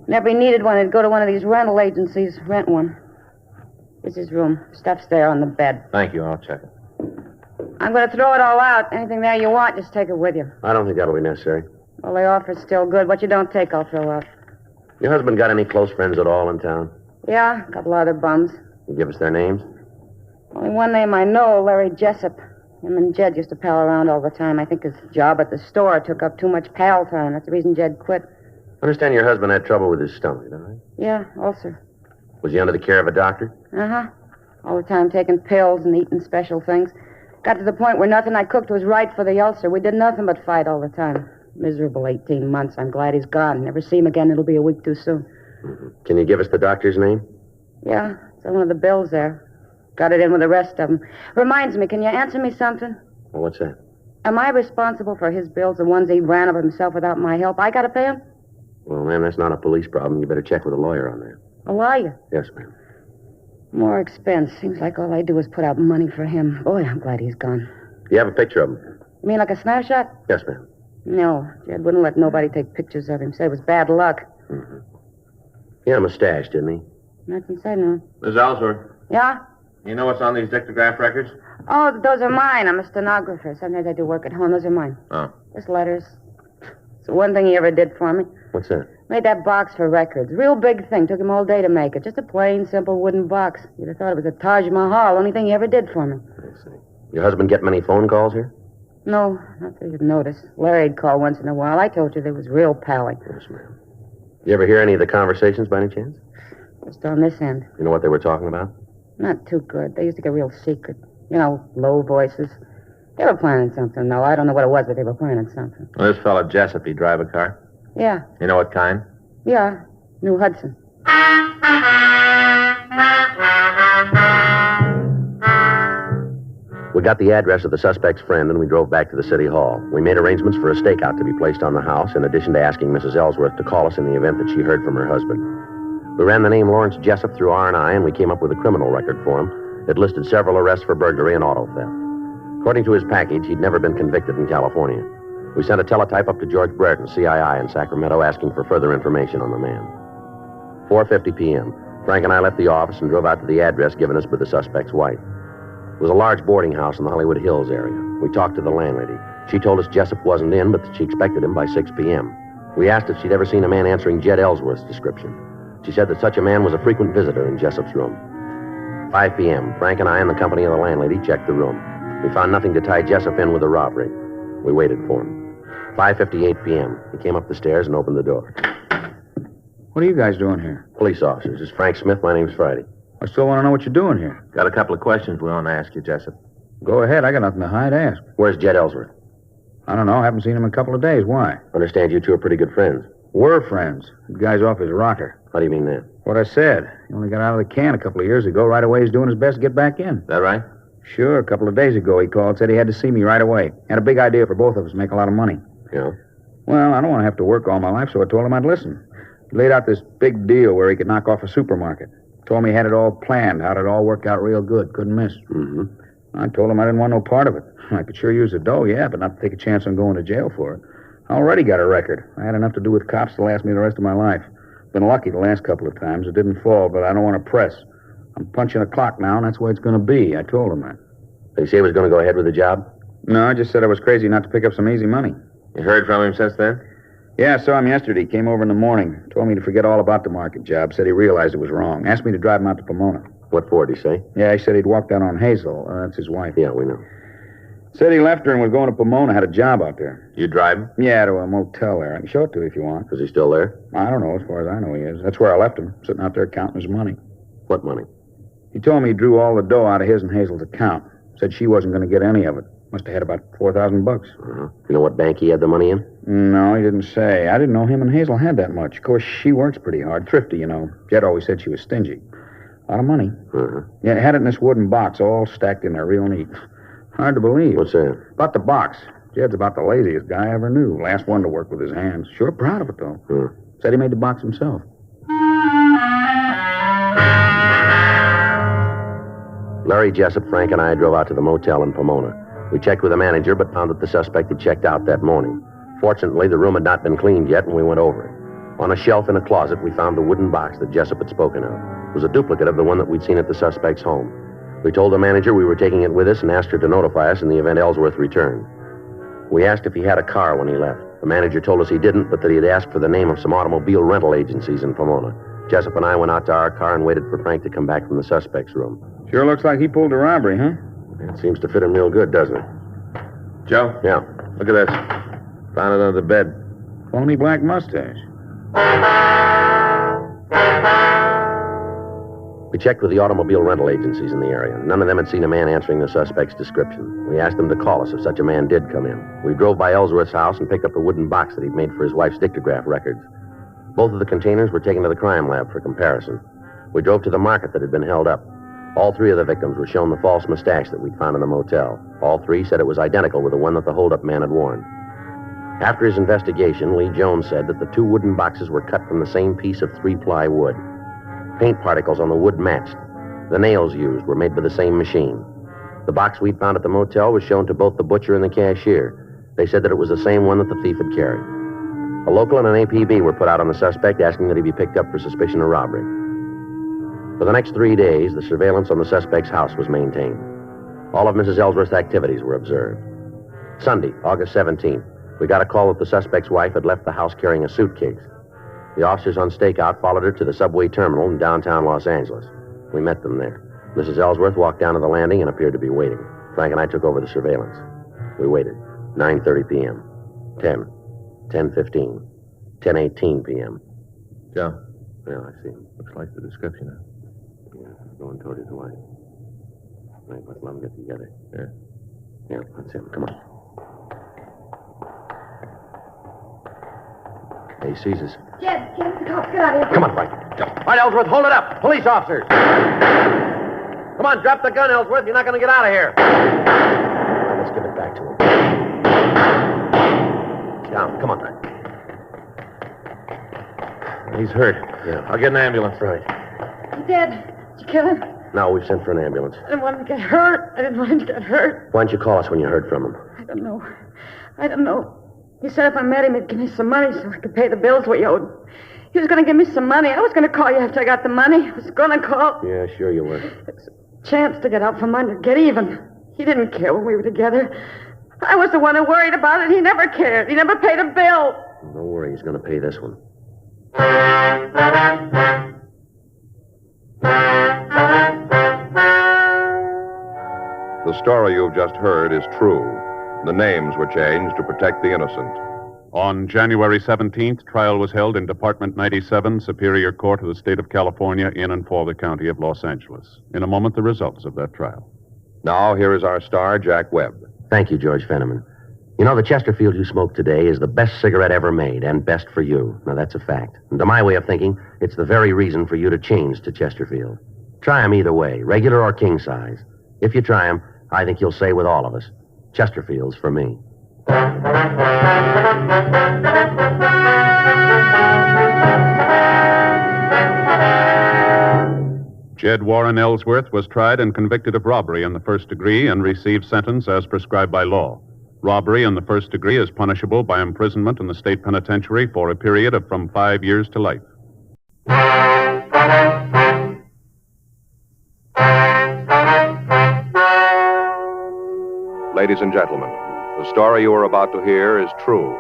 Whenever he needed one, he'd go to one of these rental agencies, rent one. Here's his room. Stuff's there on the bed. Thank you. I'll check it. I'm going to throw it all out. Anything there you want, just take it with you. I don't think that'll be necessary. Well, the offer's still good. What you don't take, I'll throw out. Your husband got any close friends at all in town? Yeah, a couple other bums. You give us their names? Only one name I know, Larry Jessup. Him and Jed used to pal around all the time. I think his job at the store took up too much pal time. That's the reason Jed quit. I understand your husband had trouble with his stomach, all right? Yeah, ulcer. Was he under the care of a doctor? Uh-huh. All the time taking pills and eating special things. Got to the point where nothing I cooked was right for the ulcer. We did nothing but fight all the time. Miserable 18 months. I'm glad he's gone. Never see him again. It'll be a week too soon. Mm-hmm. Can you give us the doctor's name? Yeah, it's on one of the bills there. Got it in with the rest of them. Reminds me, can you answer me something? Well, what's that? Am I responsible for his bills, the ones he ran of himself without my help? I gotta pay him? Well, ma'am, that's not a police problem. You better check with a lawyer on that. Oh, are you? Yes, ma'am. More expense. Seems like all I do is put out money for him. Boy, I'm glad he's gone. Do you have a picture of him? You mean like a snapshot? Yes, ma'am. No, Jed wouldn't let nobody take pictures of him. Said it was bad luck. Mm-hmm. He had a mustache, didn't he? Not since I knew him. Miss Ellsworth, Yeah? you know what's on these dictograph records? Oh, those are mine. I'm a stenographer. Sometimes I do work at home. Those are mine. Oh. Just letters. It's the one thing he ever did for me. What's that? Made that box for records. Real big thing. Took him all day to make it. Just a plain, simple wooden box. You'd have thought it was a Taj Mahal. Only thing he ever did for me. I see. Your husband get many phone calls here? No, not that you'd notice. Larry'd call once in a while. I told you they was real pally. Yes, ma'am. You ever hear any of the conversations by any chance? Just on this end. You know what they were talking about? Not too good. They used to get real secret. You know, low voices. They were planning something, though. I don't know what it was, but they were planning something. Well, this fellow Jessup, he drive a car? Yeah. You know what kind? Yeah. New Hudson. We got the address of the suspect's friend, and we drove back to the city hall. We made arrangements for a stakeout to be placed on the house, in addition to asking Mrs. Ellsworth to call us in the event that she heard from her husband. We ran the name Lawrence Jessup through R&I, and we came up with a criminal record for him that listed several arrests for burglary and auto theft. According to his package, he'd never been convicted in California. We sent a teletype up to George Brereton, CII in Sacramento, asking for further information on the man. 4:50 p.m. Frank and I left the office and drove out to the address given us by the suspect's wife. It was a large boarding house in the Hollywood Hills area. We talked to the landlady. She told us Jessup wasn't in, but that she expected him by 6 p.m. We asked if she'd ever seen a man answering Jed Ellsworth's description. She said that such a man was a frequent visitor in Jessup's room. 5 p.m., Frank and I, in the company of the landlady, checked the room. We found nothing to tie Jessup in with the robbery. We waited for him. 5:58 p.m., he came up the stairs and opened the door. What are you guys doing here? Police officers. This is Frank Smith. My name's Friday. I still want to know what you're doing here. Got a couple of questions we want to ask you, Jessup. Go ahead. I got nothing to hide. Ask. Where's Jed Ellsworth? I don't know. Haven't seen him in a couple of days. Why? Understand you two are pretty good friends. We're friends. The guy's off his rocker. How do you mean that? What I said. He only got out of the can a couple of years ago. Right away, he's doing his best to get back in. That right? Sure. A couple of days ago, he called. Said he had to see me right away. Had a big idea for both of us. Make a lot of money. Yeah? Well, I don't want to have to work all my life, so I told him I'd listen. He laid out this big deal where he could knock off a supermarket. Told me he had it all planned, how'd it all work out real good. Couldn't miss. Mm-hmm. I told him I didn't want no part of it. I could sure use the dough, yeah, but not to take a chance on going to jail for it. I already got a record. I had enough to do with cops to last me the rest of my life. Been lucky the last couple of times. It didn't fall, but I don't want to press. I'm punching a clock now, and that's the way it's going to be. I told him that. Did he say he was going to go ahead with the job? No, I just said I was crazy not to pick up some easy money. You heard from him since then? Yeah, I saw him yesterday. Came over in the morning. Told me to forget all about the market job. Said he realized it was wrong. Asked me to drive him out to Pomona. What for, did he say? Yeah, he said he'd walk down on Hazel. That's his wife. Yeah, we know. Said he left her and was going to Pomona. Had a job out there. You drive him? Yeah, to a motel there. I can show it to you if you want. Is he still there? I don't know. As far as I know, he is. That's where I left him. Sitting out there counting his money. What money? He told me he drew all the dough out of his and Hazel's account. Said she wasn't going to get any of it. Must have had about $4,000. Uh-huh. You know what bank he had the money in? No, he didn't say. I didn't know him and Hazel had that much. Of course, she works pretty hard. Thrifty, you know. Jed always said she was stingy. A lot of money. Uh-huh. Yeah, had it in this wooden box, all stacked in there, real neat. Hard to believe. What's that? About the box. Jed's about the laziest guy I ever knew. Last one to work with his hands. Sure proud of it, though. Said he made the box himself. Larry Jessup, Frank, and I drove out to the motel in Pomona. We checked with the manager, but found that the suspect had checked out that morning. Fortunately, the room had not been cleaned yet, and we went over it. On a shelf in a closet, we found the wooden box that Jessup had spoken of. It was a duplicate of the one that we'd seen at the suspect's home. We told the manager we were taking it with us and asked her to notify us in the event Ellsworth returned. We asked if he had a car when he left. The manager told us he didn't, but that he had asked for the name of some automobile rental agencies in Pomona. Jessup and I went out to our car and waited for Frank to come back from the suspect's room. Sure looks like he pulled a robbery, huh? It seems to fit him real good, doesn't it? Joe? Yeah. Look at this. Found it under the bed. Phony black mustache. We checked with the automobile rental agencies in the area. None of them had seen a man answering the suspect's description. We asked them to call us if such a man did come in. We drove by Ellsworth's house and picked up a wooden box that he'd made for his wife's dictograph records. Both of the containers were taken to the crime lab for comparison. We drove to the market that had been held up. All three of the victims were shown the false mustache that we'd found in the motel. All three said it was identical with the one that the holdup man had worn. After his investigation, Lee Jones said that the two wooden boxes were cut from the same piece of 3-ply wood. Paint particles on the wood matched. The nails used were made by the same machine. The box we'd found at the motel was shown to both the butcher and the cashier. They said that it was the same one that the thief had carried. A local and an APB were put out on the suspect, asking that he be picked up for suspicion of robbery. For the next 3 days, the surveillance on the suspect's house was maintained. All of Mrs. Ellsworth's activities were observed. Sunday, August 17th, we got a call that the suspect's wife had left the house carrying a suitcase. The officers on stakeout followed her to the subway terminal in downtown Los Angeles. We met them there. Mrs. Ellsworth walked down to the landing and appeared to be waiting. Frank and I took over the surveillance. We waited. 9:30 p.m. 10. 10:15. 10:18 p.m. Joe. Yeah, I see. Looks like the description now. Yeah, going toward his wife. Right, let's let them get together. Yeah. Yeah, that's him. Come on. He sees us. Jed, get out of here. Come on, Frank. All right, Ellsworth, hold it up. Police officers. Come on, drop the gun, Ellsworth. You're not going to get out of here. All right, let's give it back to him. Down. Come on, Frank. He's hurt. Yeah. I'll get an ambulance. Right. He dead. Did you kill him? No, we've sent for an ambulance. I didn't want him to get hurt. I didn't want him to get hurt. Why don't you call us when you heard from him? I don't know. He said if I met him, he'd give me some money so I could pay the bills we owed. He was going to give me some money. I was going to call you after I got the money. I was going to call. Yeah, sure you were. It's a chance to get out from under, get even. He didn't care when we were together. I was the one who worried about it. He never cared. He never paid a bill. Don't worry, he's going to pay this one. The story you've just heard is true. The names were changed to protect the innocent. On January 17th, trial was held in Department 97, Superior Court of the State of California, in and for the County of Los Angeles. In a moment, the results of that trial. Now, here is our star, Jack Webb. Thank you, George Fenneman. You know, the Chesterfield you smoke today is the best cigarette ever made, and best for you. Now, that's a fact. And to my way of thinking, it's the very reason for you to change to Chesterfield. Try 'em either way, regular or king size. If you try 'em, I think you'll say with all of us, Chesterfield's for me. Jed Warren Ellsworth was tried and convicted of robbery in the first degree and received sentence as prescribed by law. Robbery in the first degree is punishable by imprisonment in the state penitentiary for a period of from 5 years to life. Ladies and gentlemen, the story you are about to hear is true.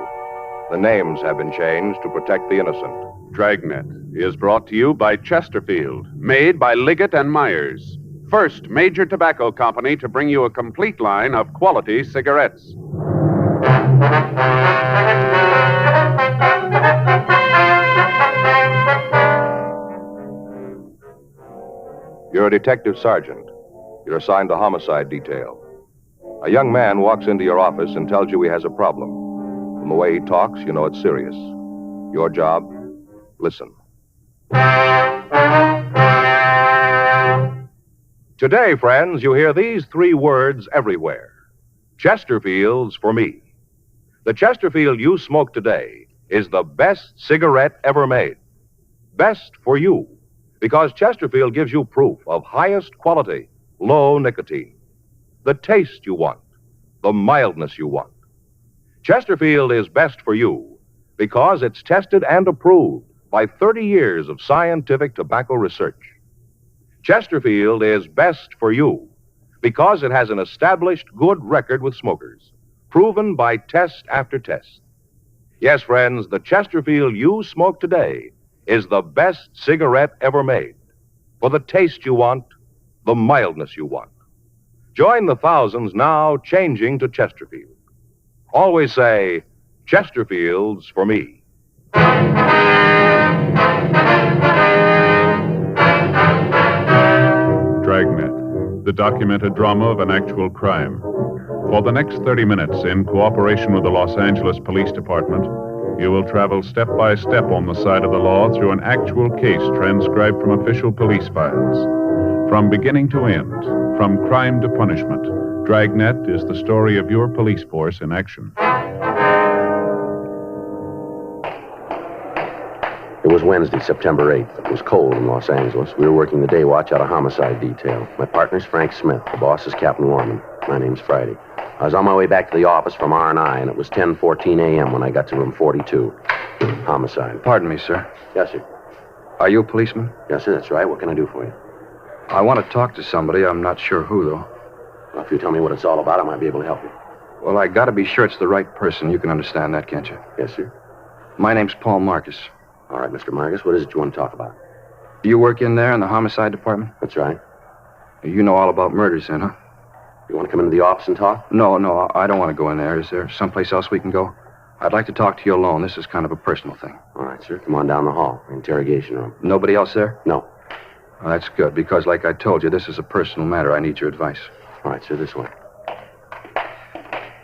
The names have been changed to protect the innocent. Dragnet is brought to you by Chesterfield, made by Liggett and Myers, first major tobacco company to bring you a complete line of quality cigarettes. You're a detective sergeant. You're assigned to homicide detail. A young man walks into your office and tells you he has a problem. From the way he talks, you know it's serious. Your job, listen. Today, friends, you hear these 3 words everywhere. Chesterfield's for me. The Chesterfield you smoke today is the best cigarette ever made. Best for you, because Chesterfield gives you proof of highest quality, low nicotine. The taste you want, the mildness you want. Chesterfield is best for you because it's tested and approved by 30 years of scientific tobacco research. Chesterfield is best for you because it has an established good record with smokers, proven by test after test. Yes, friends, the Chesterfield you smoke today is the best cigarette ever made. For the taste you want, the mildness you want. Join the thousands now changing to Chesterfield. Always say, Chesterfield's for me. Dragnet, the documented drama of an actual crime. For the next 30 minutes, in cooperation with the Los Angeles Police Department, you will travel step by step on the side of the law through an actual case transcribed from official police files. From beginning to end, from crime to punishment, Dragnet is the story of your police force in action. It was Wednesday, September 8th. It was cold in Los Angeles. We were working the day watch out of homicide detail. My partner's Frank Smith. The boss is Captain Warman. My name's Friday. I was on my way back to the office from R&I, and it was 10:14 a.m. when I got to room 42. Homicide. Pardon me, sir. Yes, sir. Are you a policeman? Yes, sir, that's right. What can I do for you? I want to talk to somebody. I'm not sure who, though. Well, if you tell me what it's all about, I might be able to help you. Well, I got to be sure it's the right person. You can understand that, can't you? Yes, sir. My name's Paul Marcus. All right, Mr. Marcus, what is it you want to talk about? You work in there in the homicide department? That's right. You know all about murders, then, huh? You want to come into the office and talk? No, I don't want to go in there. Is there someplace else we can go? I'd like to talk to you alone. This is kind of a personal thing. All right, sir. Come on down the hall. Interrogation room. Nobody else there? No. Well, that's good, because like I told you, this is a personal matter. I need your advice. All right, sir, this way.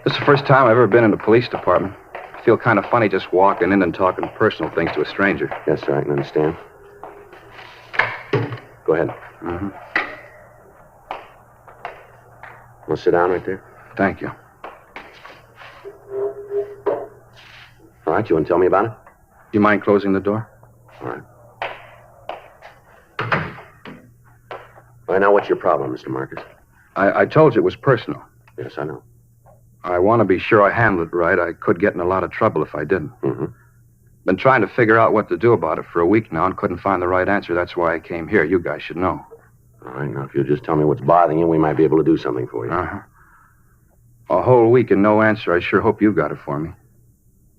This is the first time I've ever been in the police department. I feel kind of funny just walking in and talking personal things to a stranger. Yes, sir, I can understand. Go ahead. Mm-hmm. Want to sit down right there? Thank you. All right, you want to tell me about it? You mind closing the door? All right. All right, now what's your problem, Mr. Marcus? I told you it was personal. Yes, I know. I want to be sure I handle it right. I could get in a lot of trouble if I didn't. Mm-hmm. Been trying to figure out what to do about it for a week now and couldn't find the right answer. That's why I came here. You guys should know. All right, now if you'll just tell me what's bothering you, we might be able to do something for you. Uh-huh. A whole week and no answer. I sure hope you got it for me.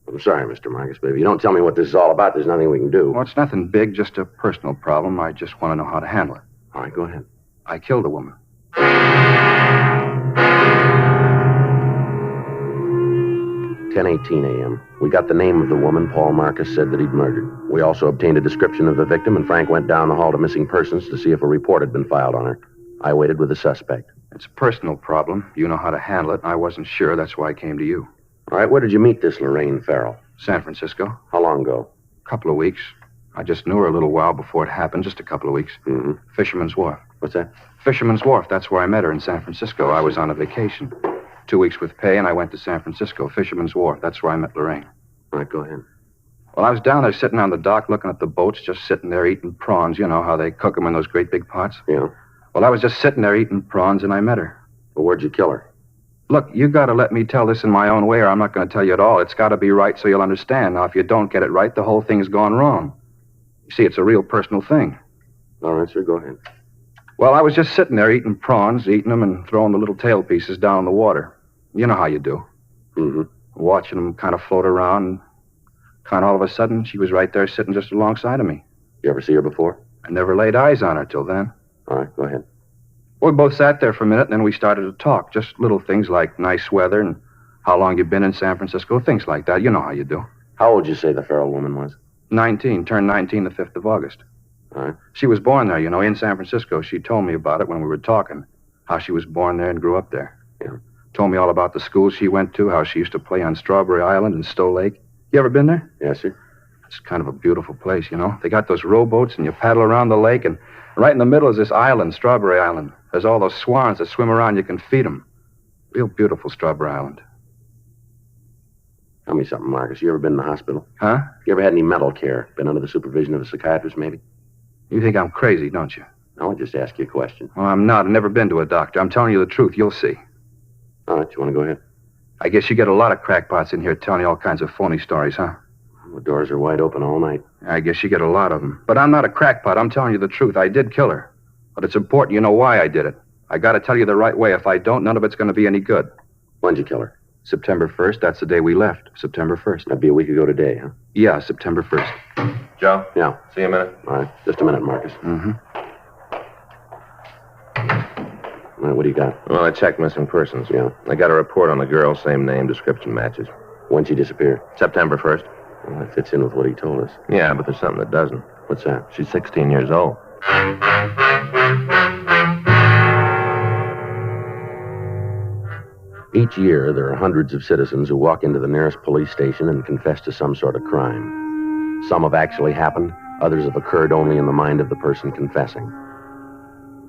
I'm sorry, Mr. Marcus, but if you don't tell me what this is all about, there's nothing we can do. Well, it's nothing big, just a personal problem. I just want to know how to handle it. All right, go ahead. I killed a woman. 10:18 a.m. We got the name of the woman Paul Marcus said that he'd murdered. We also obtained a description of the victim, and Frank went down the hall to missing persons to see if a report had been filed on her. I waited with the suspect. It's a personal problem. You know how to handle it. I wasn't sure. That's why I came to you. All right, where did you meet this Lorraine Farrell? San Francisco. How long ago? A couple of weeks. I just knew her a little while before it happened, just a couple of weeks. Mm-hmm. Fisherman's Wharf. What's that? Fisherman's Wharf. That's where I met her in San Francisco. I was on a vacation. 2 weeks with pay, and I went to San Francisco. Fisherman's Wharf. That's where I met Lorraine. All right, go ahead. Well, I was down there sitting on the dock looking at the boats, just sitting there eating prawns. You know how they cook them in those great big pots? Yeah. Well, I was just sitting there eating prawns, and I met her. Well, where'd you kill her? Look, you got to let me tell this in my own way, or I'm not going to tell you at all. It's got to be right so you'll understand. Now, if you don't get it right, the whole thing's gone wrong. You see, it's a real personal thing. All right, sir, go ahead. Well, I was just sitting there eating prawns, eating them, and throwing the little tail pieces down in the water. You know how you do. Mm-hmm. Watching them kind of float around, and kind of all of a sudden, she was right there sitting just alongside of me. You ever see her before? I never laid eyes on her till then. All right, go ahead. We both sat there for a minute, and then we started to talk. Just little things like nice weather and how long you've been in San Francisco, things like that. You know how you do. How old did you say the Farrell woman was? 19. Turned 19 the 5th of August. All right. She was born there, you know, in San Francisco. She told me about it when we were talking, how she was born there and grew up there. Yeah. Told me all about the school she went to, how she used to play on Strawberry Island and Stowe Lake. You ever been there? Yes, sir. It's kind of a beautiful place, you know. They got those rowboats, and you paddle around the lake, and right in the middle is this island, Strawberry Island. There's all those swans that swim around. You can feed them. Real beautiful, Strawberry Island. Tell me something, Marcus. You ever been in the hospital? Huh? You ever had any mental care? Been under the supervision of a psychiatrist, maybe? You think I'm crazy, don't you? No, I just ask you a question. Well, I'm not. I've never been to a doctor. I'm telling you the truth. You'll see. All right, you want to go ahead? I guess you get a lot of crackpots in here telling you all kinds of phony stories, huh? The doors are wide open all night. I guess you get a lot of them. But I'm not a crackpot. I'm telling you the truth. I did kill her. But it's important you know why I did it. I got to tell you the right way. If I don't, none of it's going to be any good. When'd you kill her? September 1st. That's the day we left. September 1st. That'd be a week ago today, huh? Yeah, September 1st. Joe? Yeah. See you in a minute. All right. Just a minute, Marcus. Mm-hmm. All right, what do you got? Well, I checked missing persons. Yeah. I got a report on the girl, same name, description matches. When'd she disappear? September 1st. Well, that fits in with what he told us. Yeah, but there's something that doesn't. What's that? She's 16 years old. Each year, there are hundreds of citizens who walk into the nearest police station and confess to some sort of crime. Some have actually happened, others have occurred only in the mind of the person confessing.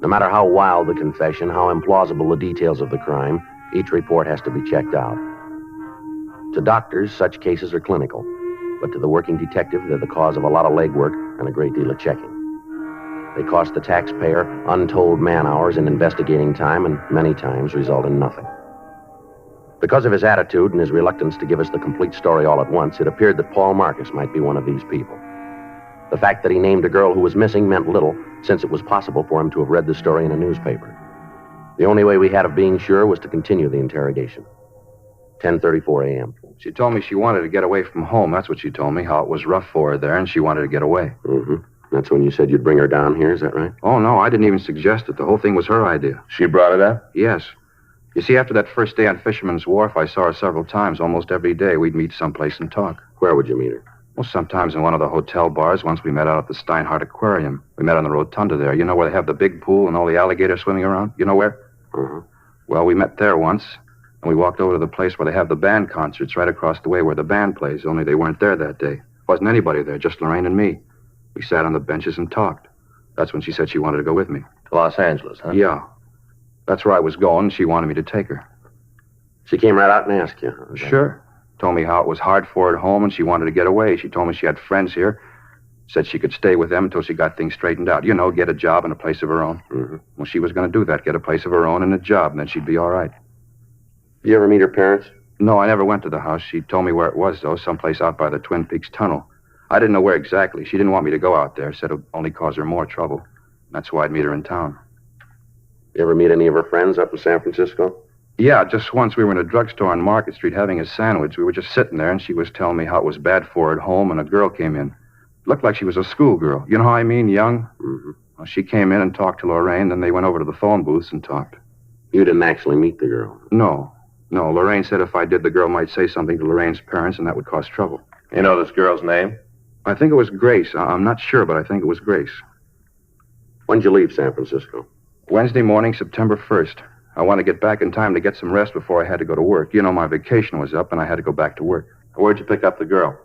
No matter how wild the confession, how implausible the details of the crime, each report has to be checked out. To doctors, such cases are clinical, but to the working detective, they're the cause of a lot of legwork and a great deal of checking. They cost the taxpayer untold man-hours and investigating time, and many times result in nothing. Because of his attitude and his reluctance to give us the complete story all at once, it appeared that Paul Marcus might be one of these people. The fact that he named a girl who was missing meant little, since it was possible for him to have read the story in a newspaper. The only way we had of being sure was to continue the interrogation. 10:34 a.m. She told me she wanted to get away from home. That's what she told me, how it was rough for her there, and she wanted to get away. Mm-hmm. That's when you said you'd bring her down here, is that right? Oh, no, I didn't even suggest it. The whole thing was her idea. She brought it up? Yes. You see, after that first day on Fisherman's Wharf, I saw her several times. Almost every day, we'd meet someplace and talk. Where would you meet her? Well, sometimes in one of the hotel bars. Once we met out at the Steinhardt Aquarium. We met on the rotunda there. You know where they have the big pool and all the alligators swimming around? You know where? Uh-huh. Well, we met there once, and we walked over to the place where they have the band concerts right across the way where the band plays, only they weren't there that day. Wasn't anybody there, just Lorraine and me. We sat on the benches and talked. That's when she said she wanted to go with me. To Los Angeles, huh? Yeah. That's where I was going. She wanted me to take her. She came right out and asked you. Okay. Sure. Told me how it was hard for her at home and she wanted to get away. She told me she had friends here. Said she could stay with them until she got things straightened out. You know, get a job and a place of her own. Mm-hmm. Well, she was going to do that, get a place of her own and a job, and then she'd be all right. You ever meet her parents? No, I never went to the house. She told me where it was, though, someplace out by the Twin Peaks Tunnel. I didn't know where exactly. She didn't want me to go out there. Said it would only cause her more trouble. That's why I'd meet her in town. You ever meet any of her friends up in San Francisco? Yeah, just once we were in a drugstore on Market Street having a sandwich. We were just sitting there, and she was telling me how it was bad for her at home, and a girl came in. Looked like she was a schoolgirl. You know how I mean, young? Mm-hmm. Well, she came in and talked to Lorraine, then they went over to the phone booths and talked. You didn't actually meet the girl? No. Lorraine said if I did, the girl might say something to Lorraine's parents, and that would cause trouble. You know this girl's name? I think it was Grace. I'm not sure, but I think it was Grace. When'd you leave San Francisco? Wednesday morning, September 1st. I wanted to get back in time to get some rest before I had to go to work. You know, my vacation was up, and I had to go back to work. Where'd you pick up the girl?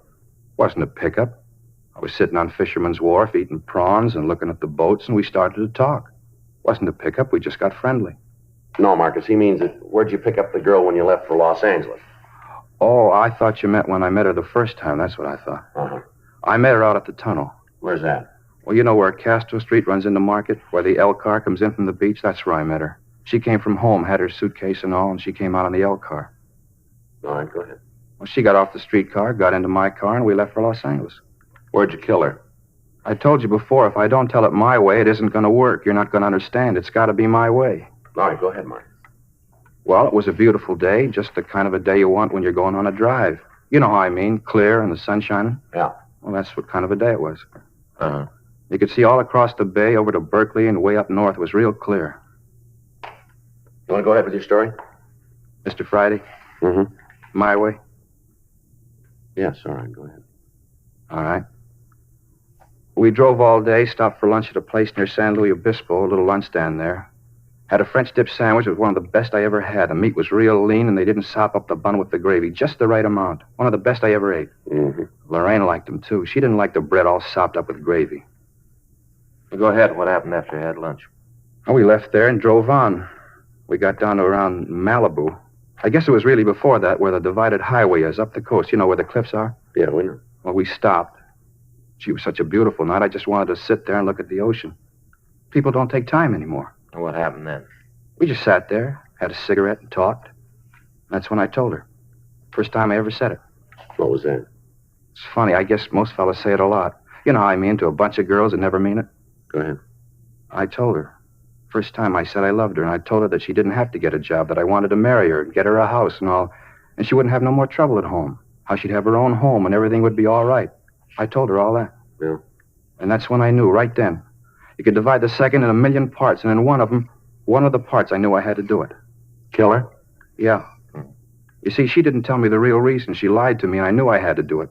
Wasn't a pickup. I was sitting on Fisherman's Wharf eating prawns and looking at the boats, and we started to talk. Wasn't a pickup. We just got friendly. No, Marcus, he means that where'd you pick up the girl when you left for Los Angeles? Oh, I thought you meant when I met her the first time. That's what I thought. Uh-huh. I met her out at the tunnel. Where's that? Well, you know where Castro Street runs into Market, where the L car comes in from the beach? That's where I met her. She came from home, had her suitcase and all, and she came out on the L car. All right, go ahead. Well, she got off the streetcar, got into my car, and we left for Los Angeles. Where'd you kill her? I told you before, if I don't tell it my way, it isn't going to work. You're not going to understand. It's got to be my way. All right, go ahead, Mark. Well, it was a beautiful day, just the kind of a day you want when you're going on a drive. You know how I mean, clear and the sun shining. Yeah. Well, that's what kind of a day it was. Uh-huh. You could see all across the bay over to Berkeley and way up north. It was real clear. You want to go ahead with your story? Mr. Friday? Mm-hmm. My way? Yes, all right, go ahead. All right. We drove all day, stopped for lunch at a place near San Luis Obispo, a little lunch stand there. Had a French dip sandwich. It was one of the best I ever had. The meat was real lean, and they didn't sop up the bun with the gravy. Just the right amount. One of the best I ever ate. Mm-hmm. Lorraine liked them, too. She didn't like the bread all sopped up with gravy. Well, go ahead. What happened after you had lunch? Well, we left there and drove on. We got down to around Malibu. I guess it was really before that where the divided highway is, up the coast. You know where the cliffs are? Yeah, we know. Well, we stopped. Gee, it was such a beautiful night. I just wanted to sit there and look at the ocean. People don't take time anymore. What happened then? We just sat there, had a cigarette, and talked. That's when I told her. First time I ever said it. What was that? It's funny. I guess most fellas say it a lot. You know how I mean, to a bunch of girls that never mean it. Go ahead. I told her. First time I said I loved her, and I told her that she didn't have to get a job, that I wanted to marry her and get her a house and all, and she wouldn't have no more trouble at home. How she'd have her own home and everything would be all right. I told her all that. Yeah. And that's when I knew, right then. You could divide the second in a million parts, and in one of the parts, I knew I had to do it. Kill her? Yeah. You see, she didn't tell me the real reason. She lied to me, and I knew I had to do it.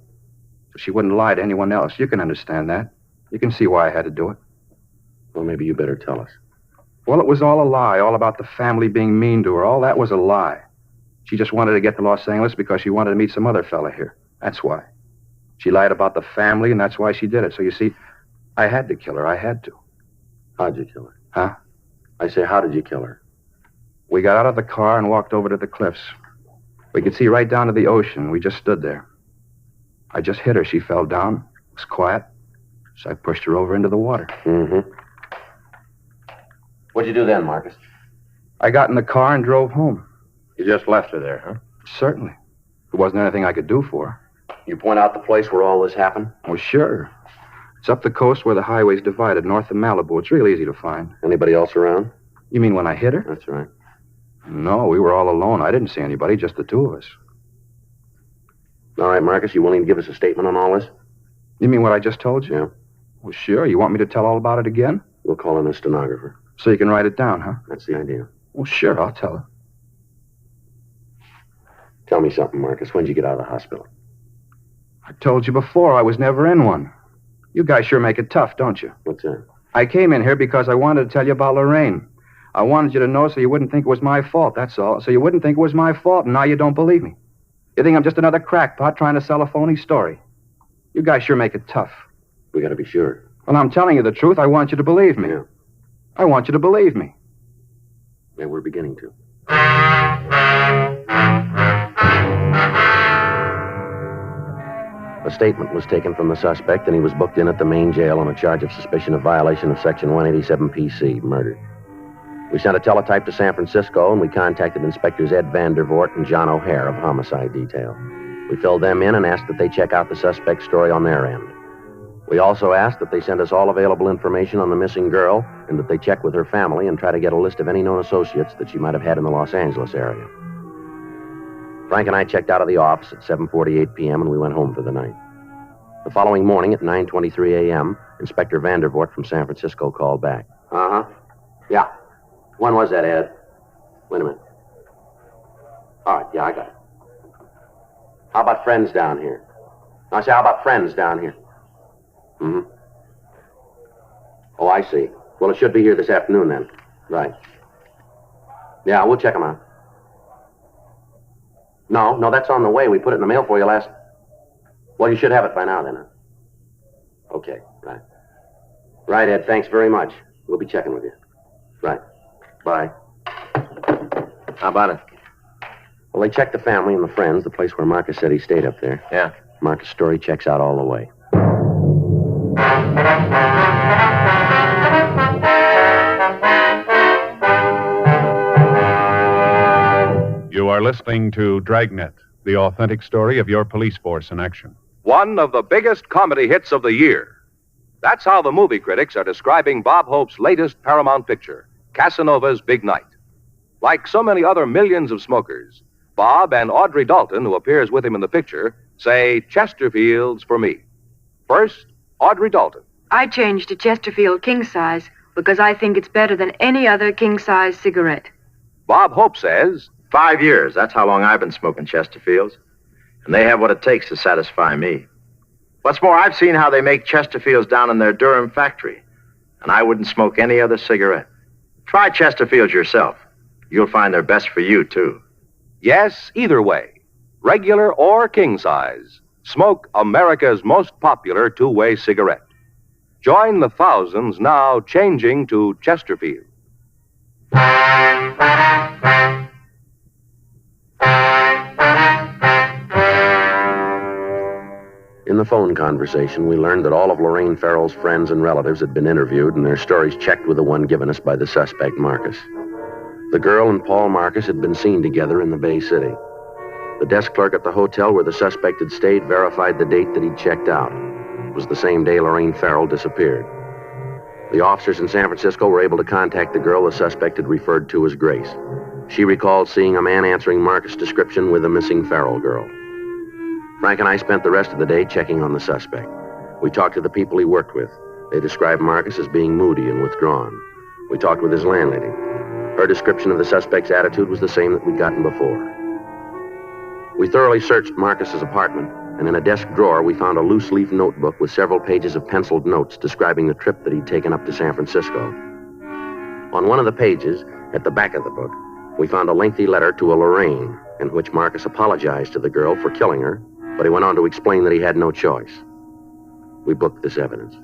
So she wouldn't lie to anyone else. You can understand that. You can see why I had to do it. Well, maybe you better tell us. Well, it was all a lie, all about the family being mean to her. All that was a lie. She just wanted to get to Los Angeles because she wanted to meet some other fella here. That's why. She lied about the family, and that's why she did it. So you see, I had to kill her. I had to. How'd you kill her? Huh? I say, how did you kill her? We got out of the car and walked over to the cliffs. We could see right down to the ocean. We just stood there. I just hit her. She fell down. It was quiet. So I pushed her over into the water. Mm-hmm. What'd you do then, Marcus? I got in the car and drove home. You just left her there, huh? Certainly. There wasn't anything I could do for her. You point out the place where all this happened? Well, sure. It's up the coast where the highway's divided, north of Malibu. It's real easy to find. Anybody else around? You mean when I hit her? That's right. No, we were all alone. I didn't see anybody, just the two of us. All right, Marcus, you willing to give us a statement on all this? You mean what I just told you? Yeah. Well, sure. You want me to tell all about it again? We'll call in a stenographer. So you can write it down, huh? That's the idea. Well, sure, I'll tell her. Tell me something, Marcus. When'd you get out of the hospital? I told you before, I was never in one. You guys sure make it tough, don't you? What's that? I came in here because I wanted to tell you about Lorraine. I wanted you to know so you wouldn't think it was my fault, that's all. So you wouldn't think it was my fault, and now you don't believe me. You think I'm just another crackpot trying to sell a phony story. You guys sure make it tough. We gotta be sure. Well, I'm telling you the truth. I want you to believe me. Yeah. I want you to believe me. Yeah, we're beginning to. A statement was taken from the suspect, and he was booked in at the main jail on a charge of suspicion of violation of Section 187 PC, murder. We sent a teletype to San Francisco, and we contacted Inspectors Ed Vandervoort and John O'Hare of Homicide Detail. We filled them in and asked that they check out the suspect's story on their end. We also asked that they send us all available information on the missing girl and that they check with her family and try to get a list of any known associates that she might have had in the Los Angeles area. Frank and I checked out of the office at 7:48 p.m. and we went home for the night. The following morning at 9:23 a.m., Inspector Vandervoort from San Francisco called back. Uh-huh. Yeah. When was that, Ed? Wait a minute. All right, yeah, I got it. How about friends down here? I say, how about friends down here? Mm-hmm. Oh, I see. Well, it should be here this afternoon then. Right. Yeah, we'll check them out. No, that's on the way. We put it in the mail for you last... Well, you should have it by now then, huh? Okay, right. Right, Ed, thanks very much. We'll be checking with you. Right. Bye. How about it? Well, they checked the family and the friends, the place where Marcus said he stayed up there. Yeah. Marcus' story checks out all the way. You are listening to Dragnet, the authentic story of your police force in action. One of the biggest comedy hits of the year. That's how the movie critics are describing Bob Hope's latest Paramount picture, Casanova's Big Night. Like so many other millions of smokers, Bob and Audrey Dalton, who appears with him in the picture, say Chesterfield's for me. First, Audrey Dalton. I changed to Chesterfield king size because I think it's better than any other king size cigarette. Bob Hope says, 5 years. That's how long I've been smoking Chesterfields. And they have what it takes to satisfy me. What's more, I've seen how they make Chesterfields down in their Durham factory. And I wouldn't smoke any other cigarette. Try Chesterfields yourself. You'll find they're best for you, too. yes, either way, regular or king size, smoke America's most popular two-way cigarette. Join the thousands now changing to Chesterfield. In the phone conversation, we learned that all of Lorraine Farrell's friends and relatives had been interviewed and their stories checked with the one given us by the suspect, Marcus. The girl and Paul Marcus had been seen together in the Bay City. The desk clerk at the hotel where the suspect had stayed verified the date that he'd checked out. It was the same day Lorraine Farrell disappeared. The officers in San Francisco were able to contact the girl the suspect had referred to as Grace. She recalled seeing a man answering Marcus' description with the missing Farrell girl. Frank and I spent the rest of the day checking on the suspect. We talked to the people he worked with. They described Marcus as being moody and withdrawn. We talked with his landlady. Her description of the suspect's attitude was the same that we'd gotten before. We thoroughly searched Marcus's apartment, and in a desk drawer we found a loose-leaf notebook with several pages of penciled notes describing the trip that he'd taken up to San Francisco. On one of the pages, at the back of the book, we found a lengthy letter to a Lorraine, in which Marcus apologized to the girl for killing her, but he went on to explain that he had no choice. We booked this evidence.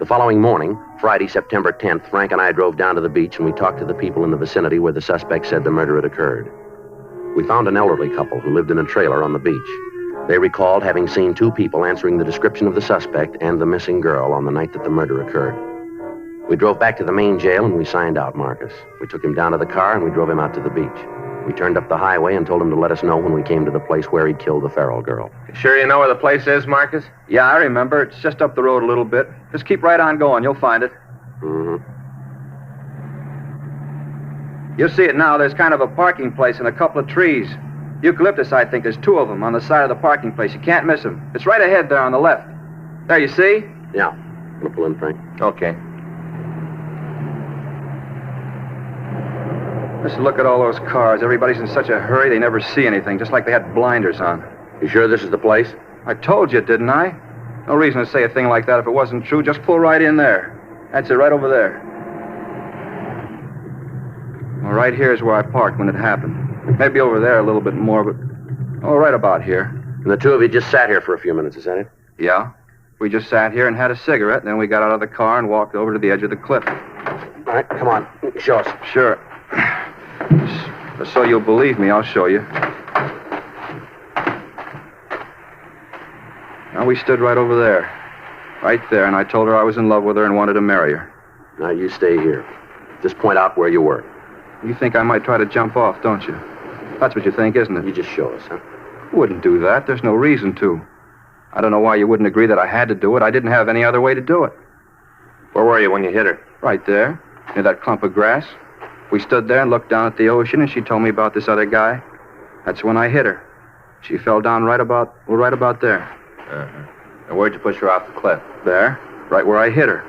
The following morning, Friday, September 10th, Frank and I drove down to the beach and we talked to the people in the vicinity where the suspect said the murder had occurred. We found an elderly couple who lived in a trailer on the beach. They recalled having seen two people answering the description of the suspect and the missing girl on the night that the murder occurred. We drove back to the main jail and we signed out Marcus. We took him down to the car and we drove him out to the beach. We turned up the highway and told him to let us know when we came to the place where he'd killed the Farrell girl. Sure you know where the place is, Marcus? Yeah, I remember. It's just up the road a little bit. Just keep right on going. You'll find it. Mm-hmm. You'll see it now. There's kind of a parking place and a couple of trees. Eucalyptus, I think. There's two of them on the side of the parking place. You can't miss them. It's right ahead there on the left. There, you see? Yeah. Gonna pull in, Frank. Okay. Just look at all those cars. Everybody's in such a hurry they never see anything, just like they had blinders on. You sure this is the place? I told you, didn't I? No reason to say a thing like that if it wasn't true. Just pull right in there. That's it, right over there. Well, right here is where I parked when it happened. Maybe over there a little bit more, but... Oh, right about here. And the two of you just sat here for a few minutes, is that it? Yeah. We just sat here and had a cigarette, and then we got out of the car and walked over to the edge of the cliff. All right, come on. Show us. Sure. Just so you'll believe me, I'll show you. Now, we stood right over there. Right there, and I told her I was in love with her and wanted to marry her. Now, you stay here. Just point out where you were. You think I might try to jump off, don't you? That's what you think, isn't it? You just show us, huh? Wouldn't do that. There's no reason to. I don't know why you wouldn't agree that I had to do it. I didn't have any other way to do it. Where were you when you hit her? Right there, near that clump of grass. We stood there and looked down at the ocean, and she told me about this other guy. That's when I hit her. She fell down right about there. Uh-huh. And where'd you push her off the cliff? There. right where I hit her.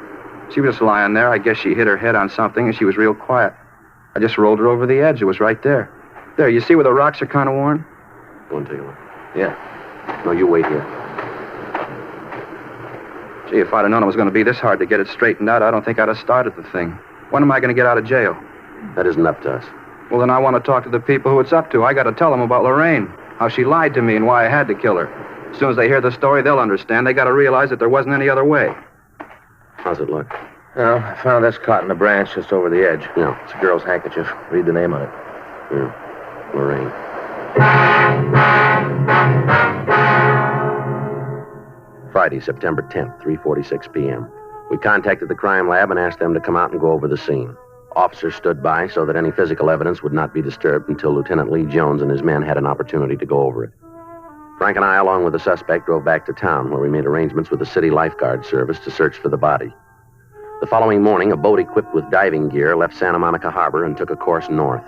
She was just lying there. I guess she hit her head on something, and she was real quiet. I just rolled her over the edge. It was right there. There, you see where the rocks are kind of worn? Go and take a look. Yeah. No, you wait here. Gee, if I'd have known it was going to be this hard to get it straightened out, I don't think I'd have started the thing. When am I going to get out of jail? That isn't up to us. Well, then I want to talk to the people who it's up to. I got to tell them about Lorraine, how she lied to me and why I had to kill her. As soon as they hear the story, they'll understand. They got to realize that there wasn't any other way. How's it look? Well, I found this caught in a branch just over the edge. Yeah. It's a girl's handkerchief. Read the name on it. Yeah. Lorraine. Friday, September 10th, 3:46 p.m. We contacted the crime lab and asked them to come out and go over the scene. Officers stood by so that any physical evidence would not be disturbed until Lieutenant Lee Jones and his men had an opportunity to go over it. Frank and I, along with the suspect, drove back to town where we made arrangements with the city lifeguard service to search for the body. The following morning, a boat equipped with diving gear left Santa Monica Harbor and took a course north.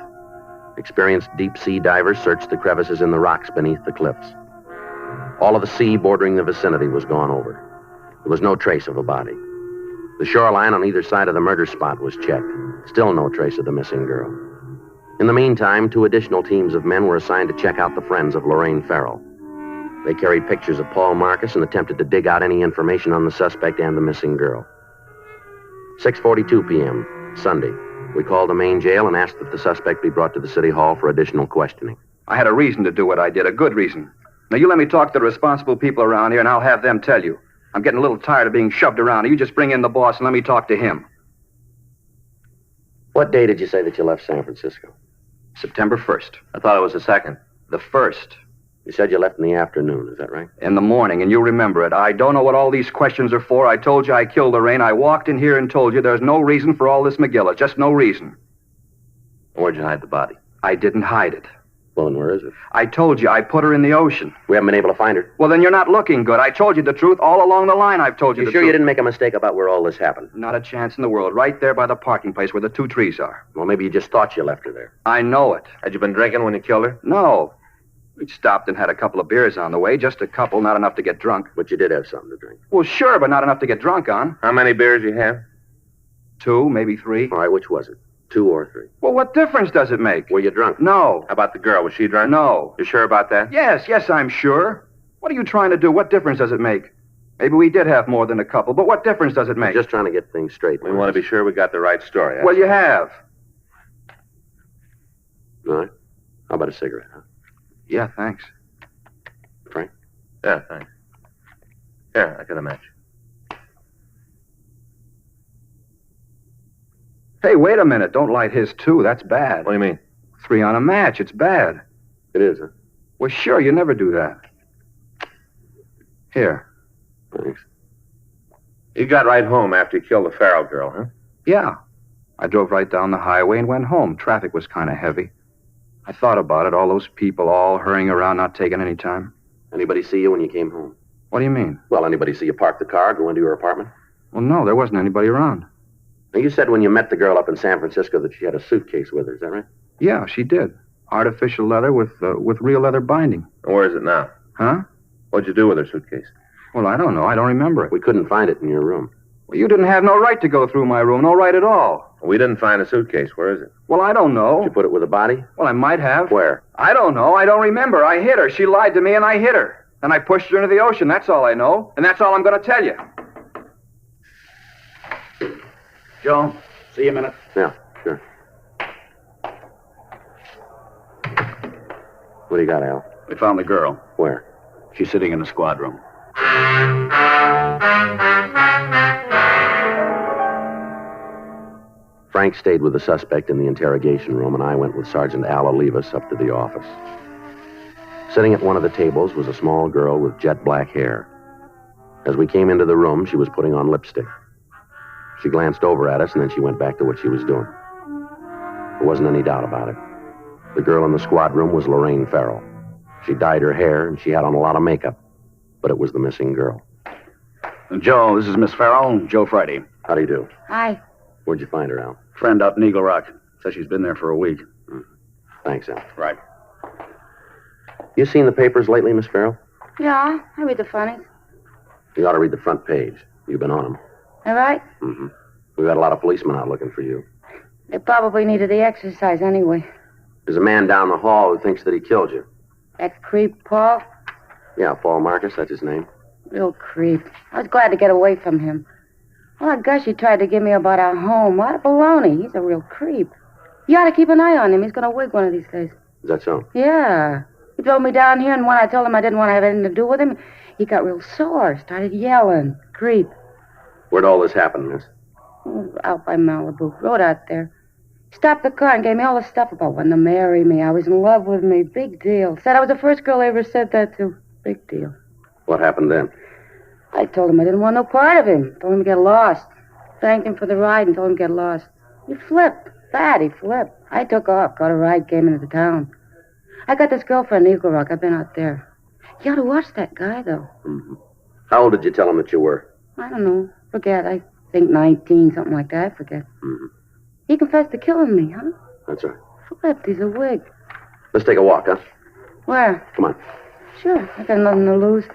Experienced deep-sea divers searched the crevices in the rocks beneath the cliffs. All of the sea bordering the vicinity was gone over. There was no trace of a body. The shoreline on either side of the murder spot was checked. Still no trace of the missing girl. In the meantime, 2 additional teams of men were assigned to check out the friends of Lorraine Farrell. They carried pictures of Paul Marcus and attempted to dig out any information on the suspect and the missing girl. 6:42 p.m., Sunday. We called the main jail and asked that the suspect be brought to the city hall for additional questioning. I had a reason to do what I did, a good reason. Now, you let me talk to the responsible people around here, and I'll have them tell you. I'm getting a little tired of being shoved around. You just bring in the boss and let me talk to him. What day did you say that you left San Francisco? September 1st. I thought it was the 2nd. The 1st. You said you left in the afternoon, is that right? In the morning, and you remember it. I don't know what all these questions are for. I told you I killed Lorraine. I walked in here and told you there's no reason for all this McGilla. Just no reason. Where'd you hide the body? I didn't hide it. Well, and where is it? I told you I put her in the ocean. We haven't been able to find her. Well, then you're not looking good. I told you the truth all along the line. I've told you the truth. You sure you didn't make a mistake about where all this happened? Not a chance in the world. Right there by the parking place where the 2 trees are. Well, maybe you just thought you left her there. I know it. Had you been drinking when you killed her? No. We stopped and had a couple of beers on the way. Just a couple, not enough to get drunk. But you did have something to drink. Well, sure, but not enough to get drunk on. How many beers you have? 2, maybe 3. All right, which was it? 2 or 3? Well, what difference does it make? Were you drunk? No. How about the girl? Was she drunk? No. You sure about that? Yes, I'm sure. What are you trying to do? What difference does it make? Maybe we did have more than a couple, but what difference does it make? We're just trying to get things straight. We want to be sure we got the right story. Well, you have. All right. How about a cigarette, huh? Yeah, thanks. Frank? Yeah, thanks. Here, I got a match. Hey, wait a minute. Don't light his, too. That's bad. What do you mean? 3 on a match. It's bad. It is, huh? Well, sure. You never do that. Here. Thanks. You got right home after you killed the Farrell girl, huh? Yeah. I drove right down the highway and went home. Traffic was kind of heavy. I thought about it. All those people all hurrying around, not taking any time. Anybody see you when you came home? What do you mean? Well, anybody see you park the car, go into your apartment? Well, no, there wasn't anybody around. Now, you said when you met the girl up in San Francisco that she had a suitcase with her, is that right? Yeah, she did. Artificial leather with real leather binding. And where is it now? Huh? What'd you do with her suitcase? Well, I don't know. I don't remember it. We couldn't find it in your room. Well, you didn't have no right to go through my room. No right at all. We didn't find a suitcase. Where is it? Well, I don't know. Did you put it with a body? Well, I might have. Where? I don't know. I don't remember. I hit her. She lied to me, and I hit her. Then I pushed her into the ocean. That's all I know. And that's all I'm going to tell you. Joe, see you a minute. Yeah, sure. What do you got, Al? We found the girl. Where? She's sitting in the squad room. Frank stayed with the suspect in the interrogation room, and I went with Sergeant Al Olivas up to the office. Sitting at one of the tables was a small girl with jet black hair. As we came into the room, she was putting on lipstick. She glanced over at us, and then she went back to what she was doing. There wasn't any doubt about it. The girl in the squad room was Lorraine Farrell. She dyed her hair, and she had on a lot of makeup. But it was the missing girl. Joe, this is Miss Farrell. Joe Friday. How do you do? Hi. Where'd you find her, Al? Friend up in Eagle Rock. Says she's been there for a week. Thanks, Al. Right. You seen the papers lately, Miss Farrell? Yeah, I read the funnies. You ought to read the front page. You've been on them. All right? Mm-hmm. We've got a lot of policemen out looking for you. They probably needed the exercise anyway. There's a man down the hall who thinks that he killed you. That creep, Paul? Yeah, Paul Marcus, that's his name. Real creep. I was glad to get away from him. Oh, gosh, he tried to give me about our home. What a baloney. He's a real creep. You ought to keep an eye on him. He's going to wig one of these days. Is that so? Yeah. He drove me down here, and when I told him I didn't want to have anything to do with him, he got real sore, started yelling. Creep. Where'd all this happen, miss? Out by Malibu. Road out there. He stopped the car and gave me all the stuff about wanting to marry me. I was in love with me. Big deal. Said I was the first girl I ever said that to. Big deal. What happened then? I told him I didn't want no part of him. Told him to get lost. Thanked him for the ride and told him to get lost. He flipped. Bad, he flipped. I took off, got a ride, came into the town. I got this girlfriend in Eagle Rock. I've been out there. You ought to watch that guy, though. Mm-hmm. How old did you tell him that you were? I don't know. Forget. I think 19, something like that. I forget. Mm-hmm. He confessed to killing me, huh? That's right. Flipped. He's a wig. Let's take a walk, huh? Where? Come on. Sure. I got nothing to lose.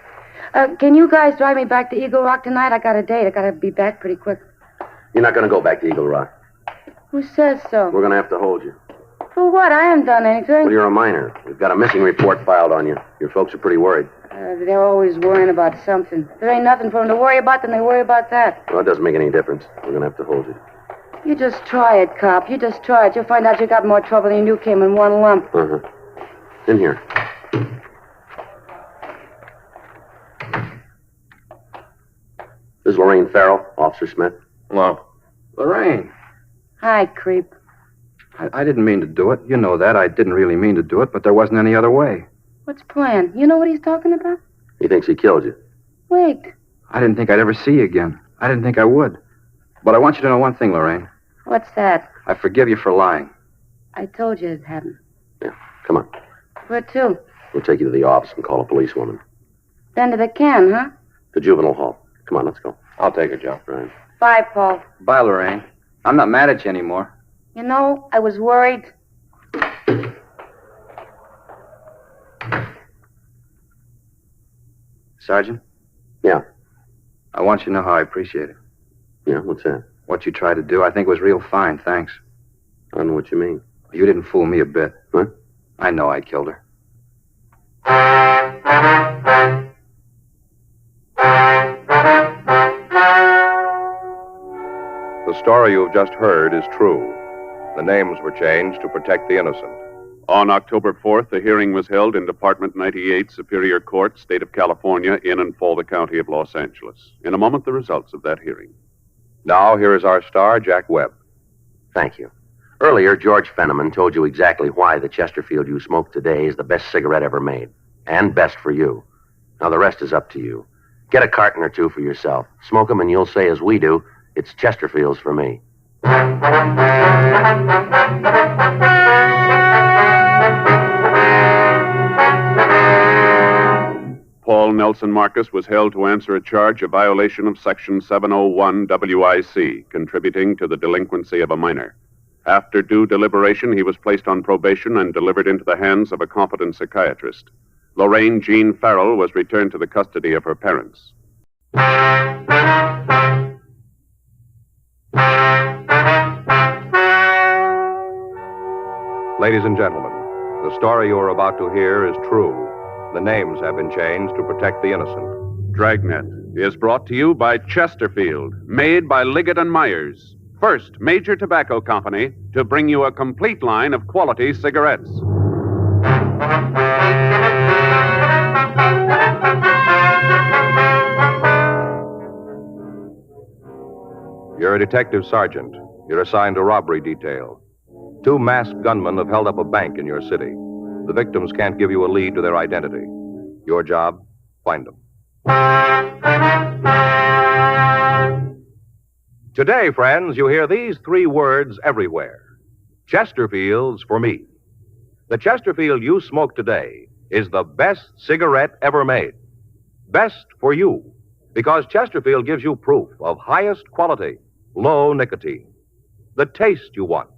Can you guys drive me back to Eagle Rock tonight? I got a date. I got to be back pretty quick. You're not going to go back to Eagle Rock. Who says so? We're going to have to hold you. For what? I haven't done anything. Well, you're a minor. We've got a missing report filed on you. Your folks are pretty worried. They're always worrying about something. If there ain't nothing for them to worry about, then they worry about that. Well, it doesn't make any difference. We're going to have to hold you. You just try it, cop. You just try it. You'll find out you got more trouble than you knew came in one lump. Uh-huh. In here. This is Lorraine Farrell, Officer Smith. Hello. Lorraine. Hi, creep. I didn't mean to do it. You know that. I didn't really mean to do it, but there wasn't any other way. What's plan? You know what he's talking about? He thinks he killed you. Wait. I didn't think I'd ever see you again. I didn't think I would. But I want you to know one thing, Lorraine. What's that? I forgive you for lying. I told you it hadn't. Yeah, come on. Where to? We'll take you to the office and call a policewoman. Then to the can, huh? The juvenile hall. Come on, let's go. I'll take her, Joe. Right. Bye, Paul. Bye, Lorraine. I'm not mad at you anymore. You know, I was worried. Sergeant? Yeah. I want you to know how I appreciate it. Yeah, what's that? What you tried to do, I think was real fine, thanks. I don't know what you mean. You didn't fool me a bit. What? I know I killed her. The story you've just heard is true. The names were changed to protect the innocent. On October 4th, the hearing was held in Department 98, Superior Court, State of California, in and for the County of Los Angeles. In a moment, the results of that hearing. Now, here is our star, Jack Webb. Thank you. Earlier, George Fenneman told you exactly why the Chesterfield you smoke today is the best cigarette ever made. And best for you. Now, the rest is up to you. Get a carton or two for yourself. Smoke them and you'll say, as we do, it's Chesterfields for me. Paul Nelson Marcus was held to answer a charge of violation of Section 701 WIC, contributing to the delinquency of a minor. After due deliberation, he was placed on probation and delivered into the hands of a competent psychiatrist. Lorraine Jean Farrell was returned to the custody of her parents. Ladies and gentlemen, the story you are about to hear is true. The names have been changed to protect the innocent. Dragnet is brought to you by Chesterfield, made by Liggett & Myers, first major tobacco company to bring you a complete line of quality cigarettes. You're a detective sergeant. You're assigned to robbery detail. 2 masked gunmen have held up a bank in your city. The victims can't give you a lead to their identity. Your job, find them. Today, friends, you hear these 3 words everywhere. Chesterfields for me. The Chesterfield you smoke today is the best cigarette ever made. Best for you, because Chesterfield gives you proof of highest quality, low nicotine. The taste you want,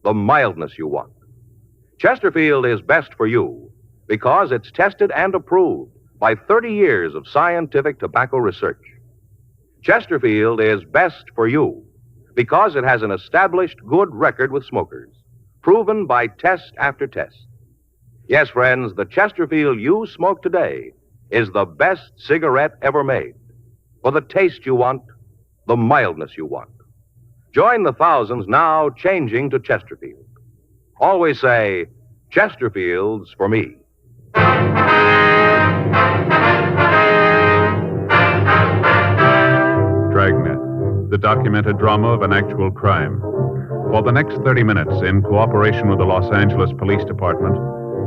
the mildness you want. Chesterfield is best for you because it's tested and approved by 30 years of scientific tobacco research. Chesterfield is best for you because it has an established good record with smokers, proven by test after test. Yes, friends, the Chesterfield you smoke today is the best cigarette ever made. For the taste you want, the mildness you want. Join the thousands now changing to Chesterfield. Always say, Chesterfield's for me. Dragnet, the documented drama of an actual crime. For the next 30 minutes, in cooperation with the Los Angeles Police Department,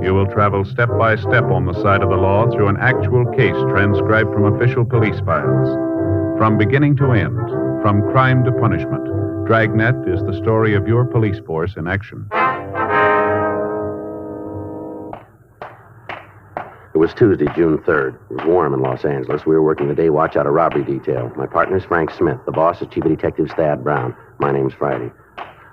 you will travel step by step on the side of the law through an actual case transcribed from official police files. From beginning to end, from crime to punishment, Dragnet is the story of your police force in action. It was Tuesday, June 3rd. It was warm in Los Angeles. We were working the day watch out of robbery detail. My partner's Frank Smith. The boss is Chief of Detectives Thad Brown. My name's Friday.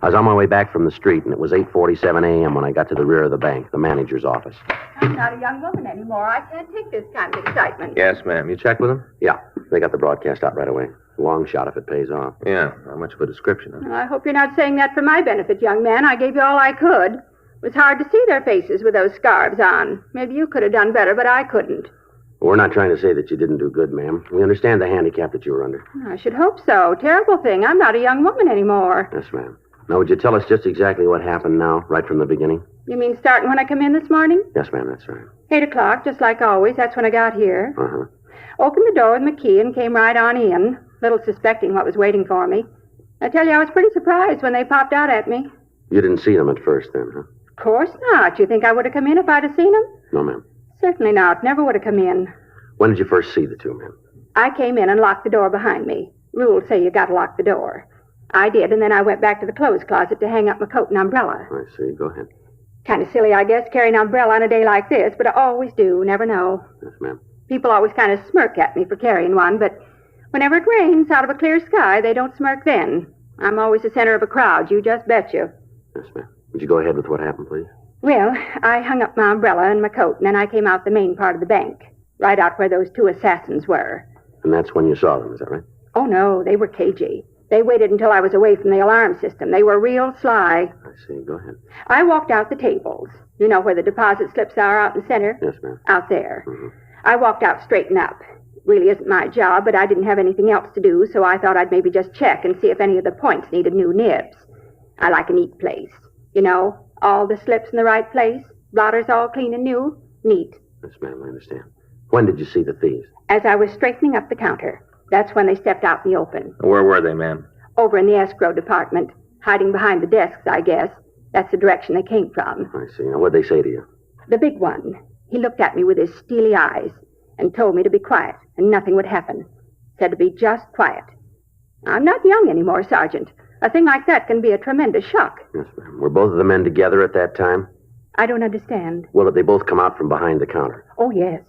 I was on my way back from the street, and it was 8:47 a.m. when I got to the rear of the bank, the manager's office. I'm not a young woman anymore. I can't take this kind of excitement. Yes, ma'am. You checked with them? Yeah, they got the broadcast out right away. Long shot if it pays off. Yeah, not much of a description, huh? I hope you're not saying that for my benefit, young man. I gave you all I could. It was hard to see their faces with those scarves on. Maybe you could have done better, but I couldn't. We're not trying to say that you didn't do good, ma'am. We understand the handicap that you were under. I should hope so. Terrible thing. I'm not a young woman anymore. Yes, ma'am. Now, would you tell us just exactly what happened now, right from the beginning? You mean starting when I come in this morning? Yes, ma'am, that's right. 8 o'clock, just like always. That's when I got here. Uh-huh. Opened the door with my key and came right on in, little suspecting what was waiting for me. I tell you, I was pretty surprised when they popped out at me. You didn't see them at first, then, huh? Of course not. You think I would have come in if I'd have seen them? No, ma'am. Certainly not. Never would have come in. When did you first see the two men? I came in and locked the door behind me. Rules say you gotta lock the door. I did, and then I went back to the clothes closet to hang up my coat and umbrella. I see. Go ahead. Kind of silly, I guess, carrying an umbrella on a day like this, but I always do. Never know. Yes, ma'am. People always kind of smirk at me for carrying one, but whenever it rains out of a clear sky, they don't smirk then. I'm always the center of a crowd, you just betcha. Yes, ma'am. Would you go ahead with what happened, please? Well, I hung up my umbrella and my coat, and then I came out the main part of the bank, right out where those two assassins were. And that's when you saw them, is that right? Oh, no, they were cagey. They waited until I was away from the alarm system. They were real sly. I see. Go ahead. I walked out the tables. You know where the deposit slips are out in the center? Yes, ma'am. Out there. Mm-hmm. I walked out straight and up. Really isn't my job, but I didn't have anything else to do, so I thought I'd maybe just check and see if any of the points needed new nibs. I like a neat place. You know, all the slips in the right place, blotters all clean and new. Neat. Yes, ma'am, I understand. When did you see the thieves? As I was straightening up the counter. That's when they stepped out in the open. Where were they, ma'am? Over in the escrow department, hiding behind the desks, I guess. That's the direction they came from. I see. Now, what'd they say to you? The big one. He looked at me with his steely eyes and told me to be quiet and nothing would happen. Said to be just quiet. I'm not young anymore, Sergeant. A thing like that can be a tremendous shock. Yes, ma'am. Were both of the men together at that time? I don't understand. Well, did they both come out from behind the counter? Oh, yes.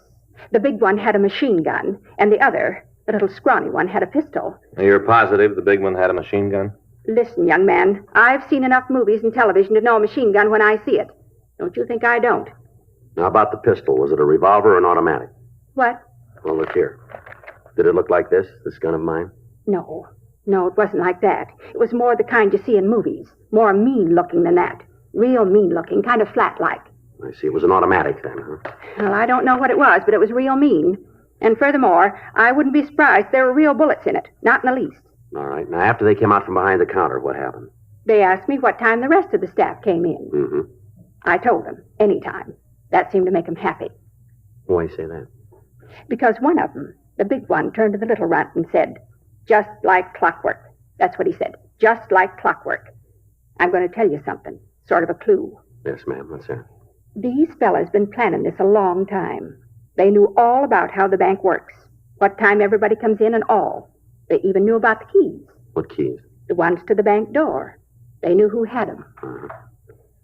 The big one had a machine gun, and the other, the little scrawny one, had a pistol. You're positive the big one had a machine gun? Listen, young man, I've seen enough movies and television to know a machine gun when I see it. Don't you think I don't? Now, about the pistol, was it a revolver or an automatic? What? Well, look here. Did it look like this gun of mine? No. No, it wasn't like that. It was more the kind you see in movies. More mean-looking than that. Real mean-looking, kind of flat-like. I see. It was an automatic then, huh? Well, I don't know what it was, but it was real mean. And furthermore, I wouldn't be surprised if there were real bullets in it. Not in the least. All right. Now, after they came out from behind the counter, what happened? They asked me what time the rest of the staff came in. Mm-hmm. I told them, any time. That seemed to make them happy. Why say that? Because one of them, the big one, turned to the little runt and said, just like clockwork. That's what he said. Just like clockwork. I'm going to tell you something. Sort of a clue. Yes, ma'am. What's that? These fellas been planning this a long time. They knew all about how the bank works. What time everybody comes in and all. They even knew about the keys. What keys? The ones to the bank door. They knew who had them. Uh-huh.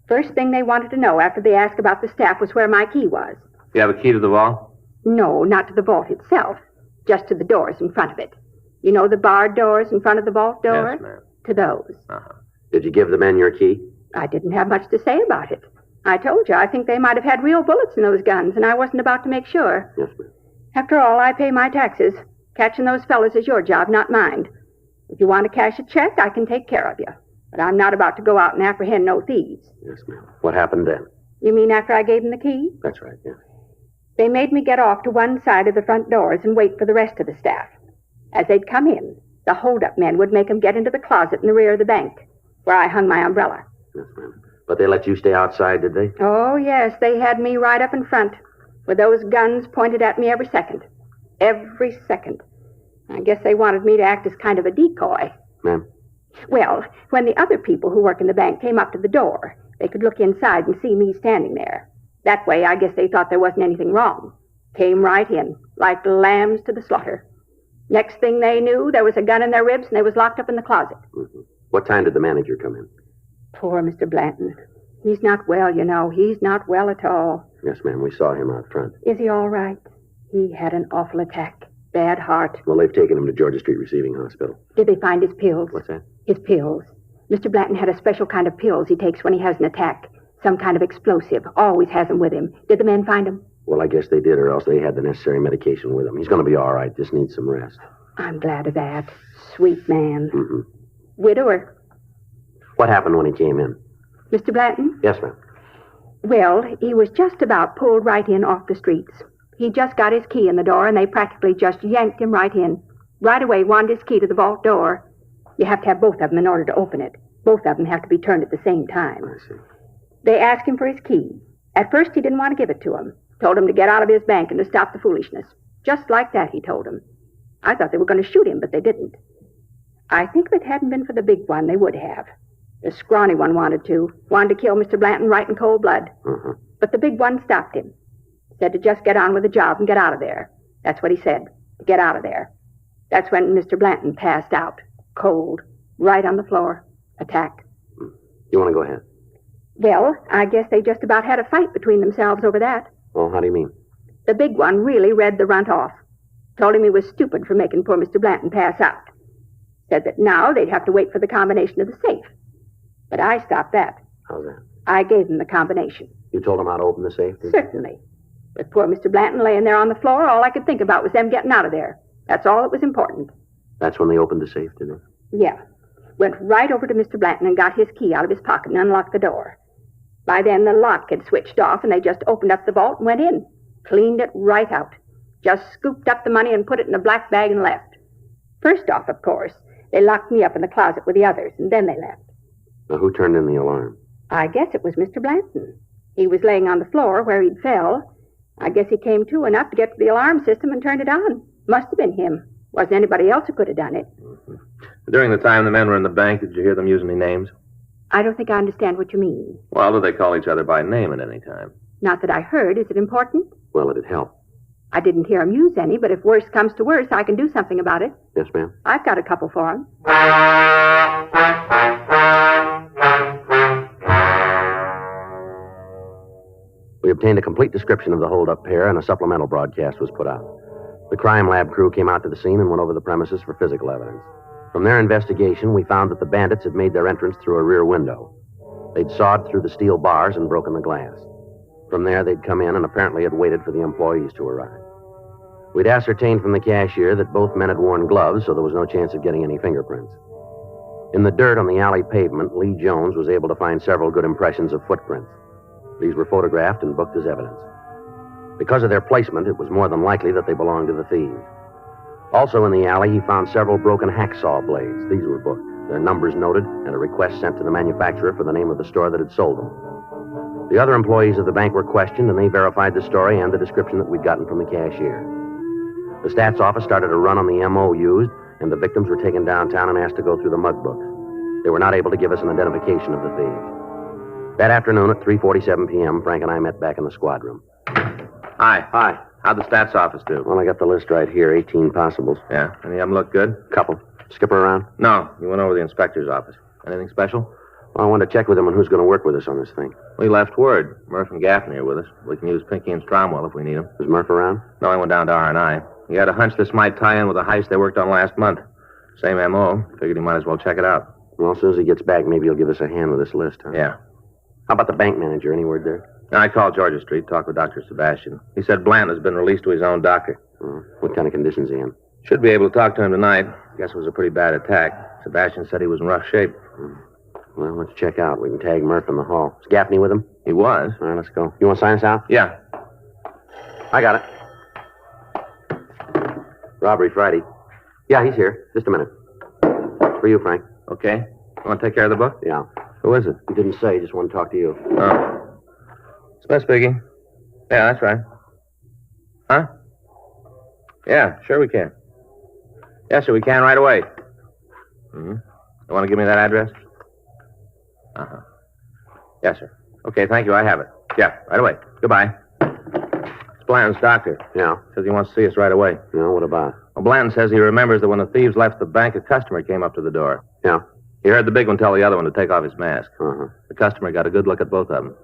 First thing they wanted to know after they asked about the staff was where my key was. You have a key to the vault? No, not to the vault itself. Just to the doors in front of it. You know the barred doors in front of the vault door? Yes, ma'am. To those. Uh-huh. Did you give the men your key? I didn't have much to say about it. I told you, I think they might have had real bullets in those guns, and I wasn't about to make sure. Yes, ma'am. After all, I pay my taxes. Catching those fellas is your job, not mine. If you want to cash a check, I can take care of you. But I'm not about to go out and apprehend no thieves. Yes, ma'am. What happened then? You mean after I gave them the key? That's right, yeah. They made me get off to one side of the front doors and wait for the rest of the staff. As they'd come in, the hold-up men would make them get into the closet in the rear of the bank, where I hung my umbrella. Yes, ma'am. But they let you stay outside, did they? Oh, yes, they had me right up in front, with those guns pointed at me every second. Every second. I guess they wanted me to act as kind of a decoy. Ma'am? Well, when the other people who work in the bank came up to the door, they could look inside and see me standing there. That way, I guess they thought there wasn't anything wrong. Came right in, like lambs to the slaughter. Next thing they knew, there was a gun in their ribs and they was locked up in the closet. Mm-hmm. What time did the manager come in? Poor Mr. Blanton. He's not well, you know. He's not well at all. Yes, ma'am. We saw him out front. Is he all right? He had an awful attack. Bad heart. Well, they've taken him to Georgia Street Receiving Hospital. Did they find his pills? What's that? His pills. Mr. Blanton had a special kind of pills he takes when he has an attack. Some kind of explosive. Always has them with him. Did the men find him? Well, I guess they did, or else they had the necessary medication with him. He's going to be all right. Just needs some rest. I'm glad of that. Sweet man. Mm-hmm. Widower. What happened when he came in? Mr. Blanton? Yes, ma'am. Well, he was just about pulled right in off the streets. He just got his key in the door, and they practically just yanked him right in. Right away, wanted his key to the vault door. You have to have both of them in order to open it. Both of them have to be turned at the same time. I see. They asked him for his key. At first, he didn't want to give it to him. Told him to get out of his bank and to stop the foolishness. Just like that, he told him. I thought they were going to shoot him, but they didn't. I think if it hadn't been for the big one, they would have. The scrawny one wanted to kill Mr. Blanton right in cold blood. Mm-hmm. But the big one stopped him. Said to just get on with the job and get out of there. That's what he said, to get out of there. That's when Mr. Blanton passed out, cold, right on the floor, attacked. You want to go ahead? Well, I guess they just about had a fight between themselves over that. Oh, how do you mean? The big one really read the runt off. Told him he was stupid for making poor Mr. Blanton pass out. Said that now they'd have to wait for the combination of the safe. But I stopped that. How's that? I gave him the combination. You told him how to open the safe? Certainly. With poor Mr. Blanton laying there on the floor, all I could think about was them getting out of there. That's all that was important. That's when they opened the safe, didn't they? Yeah. Went right over to Mr. Blanton and got his key out of his pocket and unlocked the door. By then, the lock had switched off, and they just opened up the vault and went in. Cleaned it right out. Just scooped up the money and put it in a black bag and left. First off, of course, they locked me up in the closet with the others, and then they left. Now, who turned in the alarm? I guess it was Mr. Blanton. He was laying on the floor where he'd fell. I guess he came to enough to get to the alarm system and turned it on. Must have been him. Wasn't anybody else who could have done it. Mm-hmm. During the time the men were in the bank, did you hear them using any names? I don't think I understand what you mean. Well, do they call each other by name at any time? Not that I heard. Is it important? Well, it'd help. I didn't hear him use any, but if worse comes to worse, I can do something about it. Yes, ma'am. I've got a couple for him. We obtained a complete description of the hold-up pair, and a supplemental broadcast was put out. The crime lab crew came out to the scene and went over the premises for physical evidence. From their investigation, we found that the bandits had made their entrance through a rear window. They'd sawed through the steel bars and broken the glass. From there, they'd come in and apparently had waited for the employees to arrive. We'd ascertained from the cashier that both men had worn gloves, so there was no chance of getting any fingerprints. In the dirt on the alley pavement, Lee Jones was able to find several good impressions of footprints. These were photographed and booked as evidence. Because of their placement, it was more than likely that they belonged to the thieves. Also in the alley, he found several broken hacksaw blades. These were booked, their numbers noted, and a request sent to the manufacturer for the name of the store that had sold them. The other employees of the bank were questioned, and they verified the story and the description that we'd gotten from the cashier. The stats office started a run on the M.O. used, and the victims were taken downtown and asked to go through the mug books. They were not able to give us an identification of the thieves. That afternoon at 3:47 p.m., Frank and I met back in the squad room. Hi. Hi. How'd the stats office do? Well, I got the list right here, 18 possibles. Yeah? Any of them look good? Couple. Skipper around? No. You went over the inspector's office. Anything special? Well, I wanted to check with him on who's going to work with us on this thing. We left word. Murph and Gaffney are with us. We can use Pinky and Stromwell if we need them. Is Murph around? No, I went down to R&I. He had a hunch this might tie in with a heist they worked on last month. Same M.O. Figured he might as well check it out. Well, as soon as he gets back, maybe he'll give us a hand with this list, huh? Yeah. How about the bank manager? Any word there? I called Georgia Street, talked with Dr. Sebastian. He said Blanton has been released to his own doctor. What kind of conditions is he in? Should be able to talk to him tonight. Guess it was a pretty bad attack. Sebastian said he was in rough shape. Well, let's check out. We can tag Murph in the hall. Is Gaffney with him? He was. All right, let's go. You want to sign us out? Yeah. I got it. Robbery Friday. Yeah, he's here. Just a minute. For you, Frank. Okay. You want to take care of the book? Yeah. Who is it? He didn't say. He just wanted to talk to you. Oh. Smith speaking. Yeah, that's right. Huh? Yeah, sure we can. Yes, sir, we can right away. Mm-hmm. You want to give me that address? Uh-huh. Yes, sir. Okay, thank you. I have it. Yeah, right away. Goodbye. It's Blanton's doctor. Yeah. Says he wants to see us right away. Yeah, what about? Well, Blanton says he remembers that when the thieves left the bank, a customer came up to the door. Yeah. He heard the big one tell the other one to take off his mask. Uh-huh. The customer got a good look at both of them.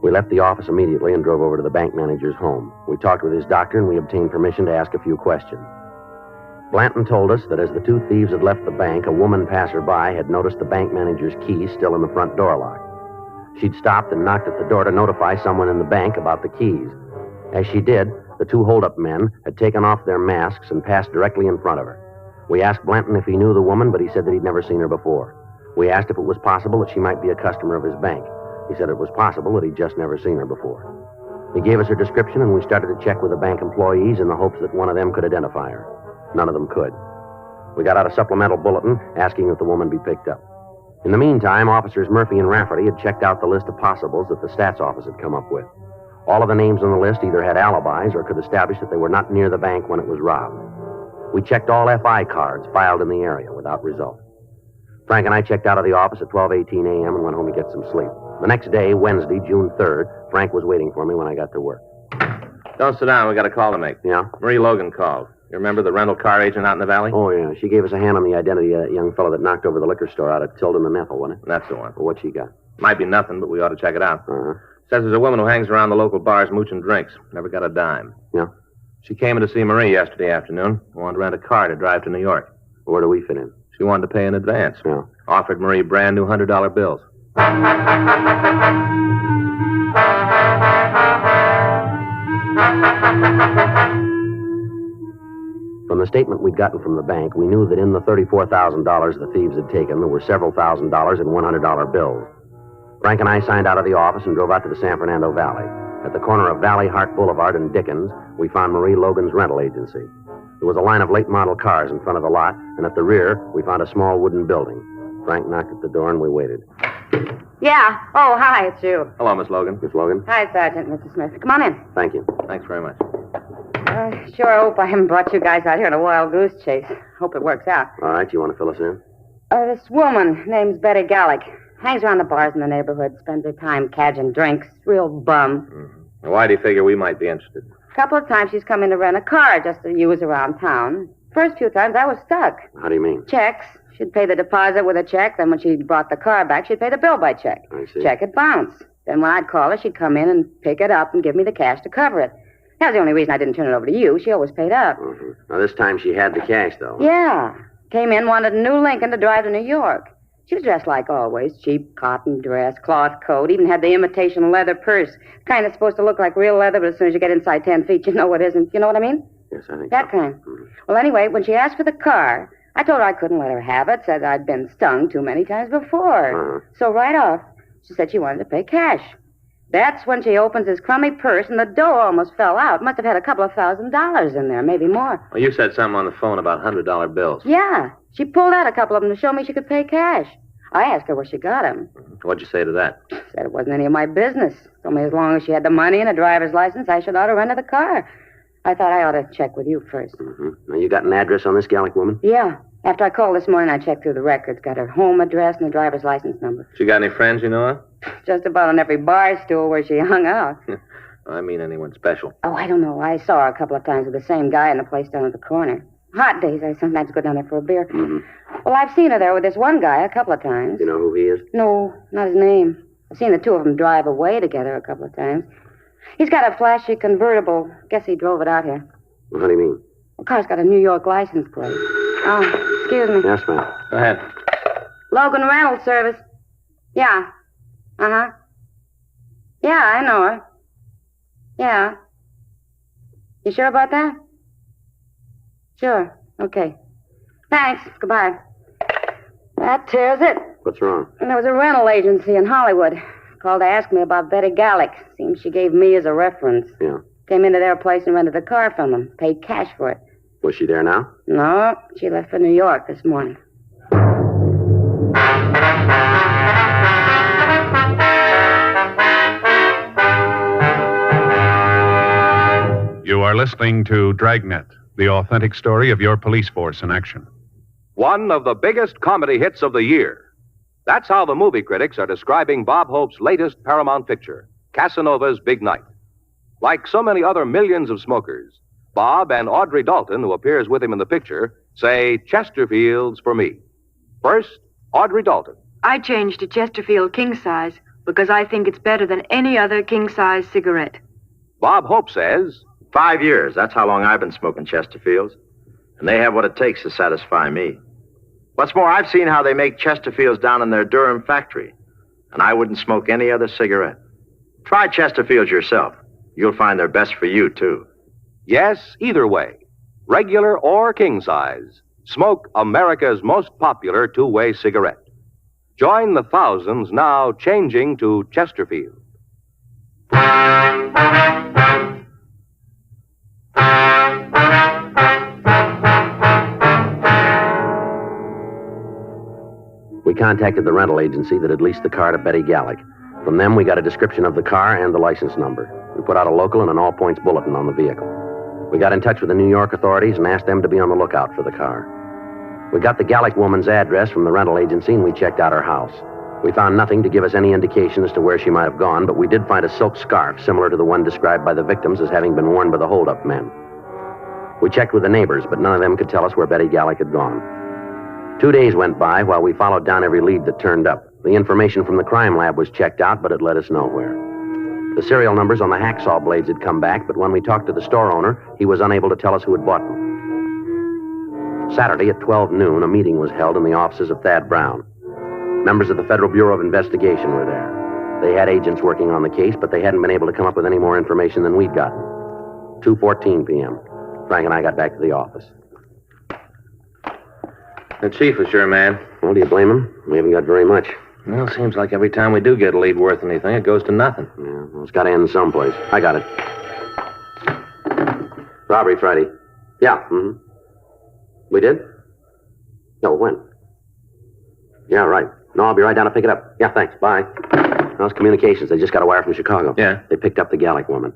We left the office immediately and drove over to the bank manager's home. We talked with his doctor, and we obtained permission to ask a few questions. Blanton told us that as the two thieves had left the bank, a woman passerby had noticed the bank manager's key still in the front door lock. She'd stopped and knocked at the door to notify someone in the bank about the keys. As she did, the two hold-up men had taken off their masks and passed directly in front of her. We asked Blanton if he knew the woman, but he said that he'd never seen her before. We asked if it was possible that she might be a customer of his bank. He said it was possible that he'd just never seen her before. He gave us her description, and we started to check with the bank employees in the hopes that one of them could identify her. None of them could. We got out a supplemental bulletin asking that the woman be picked up. In the meantime, officers Murphy and Rafferty had checked out the list of possibles that the stats office had come up with. All of the names on the list either had alibis or could establish that they were not near the bank when it was robbed. We checked all FI cards filed in the area without result. Frank and I checked out of the office at 12:18 a.m. and went home to get some sleep. The next day, Wednesday, June 3rd, Frank was waiting for me when I got to work. Don't sit down. We got a call to make. Yeah? Marie Logan called. You remember the rental car agent out in the valley? Oh, yeah. She gave us a hand on the identity of that young fellow that knocked over the liquor store out at Tilden and Ethel, wasn't it? That's the one. Well, what she got? Might be nothing, but we ought to check it out. Uh-huh. Says there's a woman who hangs around the local bars mooching drinks. Never got a dime. Yeah? She came in to see Marie yesterday afternoon. Wanted to rent a car to drive to New York. Where do we fit in? She wanted to pay in advance. Yeah. Offered Marie brand new $100 bills. From the statement we'd gotten from the bank, we knew that in the $34,000 the thieves had taken, there were several $1,000s in $100 bills. Frank and I signed out of the office and drove out to the San Fernando Valley. At the corner of Valley Hart Boulevard and Dickens, we found Marie Logan's rental agency. There was a line of late model cars in front of the lot, and at the rear, we found a small wooden building. Frank knocked at the door and we waited. Yeah. Oh, hi, it's you. Hello, Miss Logan. Miss Logan? Hi, Sergeant, Mr. Smith. Come on in. Thank you. Thanks very much. I sure hope I haven't brought you guys out here on a wild goose chase. Hope it works out. All right, you want to fill us in? This woman, name's Betty Gallick. Hangs around the bars in the neighborhood, spends her time cadging drinks. Real bum. Mm-hmm. Why do you figure we might be interested? A couple of times she's come in to rent a car just to use around town. First few times I was stuck. How do you mean? Checks. She'd pay the deposit with a check. Then when she brought the car back, she'd pay the bill by check. I see. Check would bounce. Then when I'd call her, she'd come in and pick it up and give me the cash to cover it. That's the only reason I didn't turn it over to you. She always paid up. Mm-hmm. Now, this time she had the cash, though. Yeah. Came in, wanted a new Lincoln to drive to New York. She was dressed like always. Cheap cotton dress, cloth coat, even had the imitation leather purse. Kind of supposed to look like real leather, but as soon as you get inside 10 feet, you know it isn't. You know what I mean? Yes, I think That so. kind. Mm-hmm. Well, anyway, when she asked for the car, I told her I couldn't let her have it. Said I'd been stung too many times before. Uh-huh. So right off, she said she wanted to pay cash. That's when she opens his crummy purse, and the dough almost fell out. Must have had a couple of $1,000s in there, maybe more. Well, you said something on the phone about $100 bills. Yeah. She pulled out a couple of them to show me she could pay cash. I asked her where she got them. What'd you say to that? Said it wasn't any of my business. Told me as long as she had the money and a driver's license, I should ought to rent her the car. I thought I ought to check with you first. Mm-hmm. Now, you got an address on this Gallic woman? Yeah. After I called this morning, I checked through the records. Got her home address and the driver's license number. She got any friends you know of? Just about on every bar stool where she hung out. I mean anyone special. Oh, I don't know. I saw her a couple of times with the same guy in the place down at the corner. Hot days, I sometimes go down there for a beer. Mm-hmm. Well, I've seen her there with this one guy a couple of times. You know who he is? No, not his name. I've seen the two of them drive away together a couple of times. He's got a flashy convertible. Guess he drove it out here. Well, how do you mean? The car's got a New York license plate. Oh, excuse me. Yes, ma'am. Go ahead. Logan Rental Service. Yeah. Uh-huh. Yeah, I know her. Yeah. You sure about that? Sure. Okay. Thanks. Goodbye. That tears it. What's wrong? And there was a rental agency in Hollywood. Called to ask me about Betty Gallick. Seems she gave me as a reference. Yeah. Came into their place and rented a car from them. Paid cash for it. Was she there now? No, she left for New York this morning. You are listening to Dragnet, the authentic story of your police force in action. One of the biggest comedy hits of the year. That's how the movie critics are describing Bob Hope's latest Paramount picture, Casanova's Big Night. Like so many other millions of smokers, Bob and Audrey Dalton, who appears with him in the picture, say Chesterfield's for me. First, Audrey Dalton. I changed to Chesterfield king size because I think it's better than any other king size cigarette. Bob Hope says, 5 years, that's how long I've been smoking Chesterfields. And they have what it takes to satisfy me. What's more, I've seen how they make Chesterfields down in their Durham factory. And I wouldn't smoke any other cigarette. Try Chesterfields yourself. You'll find they're best for you, too. yes, either way, regular or king size, smoke America's most popular two-way cigarette. Join the thousands now changing to Chesterfield. We contacted the rental agency that had leased the car to Betty Gallick. From them, we got a description of the car and the license number. We put out a local and an all-points bulletin on the vehicle. We got in touch with the New York authorities and asked them to be on the lookout for the car. We got the Gallick woman's address from the rental agency, and we checked out her house. We found nothing to give us any indication as to where she might have gone, but we did find a silk scarf similar to the one described by the victims as having been worn by the hold-up men. We checked with the neighbors, but none of them could tell us where Betty Gallick had gone. 2 days went by while we followed down every lead that turned up. The information from the crime lab was checked out, but it led us nowhere. The serial numbers on the hacksaw blades had come back, but when we talked to the store owner, he was unable to tell us who had bought them. Saturday at 12 noon, a meeting was held in the offices of Thad Brown. Members of the Federal Bureau of Investigation were there. They had agents working on the case, but they hadn't been able to come up with any more information than we'd gotten. 2:14 p.m. Frank and I got back to the office. The chief was sure mad. Well, do you blame him? We haven't got very much. Well, seems like every time we do get a lead worth anything, it goes to nothing. Yeah, well, it's got to end someplace. I got it. Robbery Friday. Yeah, We did? No, when? Yeah, right. No, I'll be right down to pick it up. Yeah, thanks. Bye. No, it's communications. They just got a wire from Chicago. Yeah? They picked up the Gallick woman.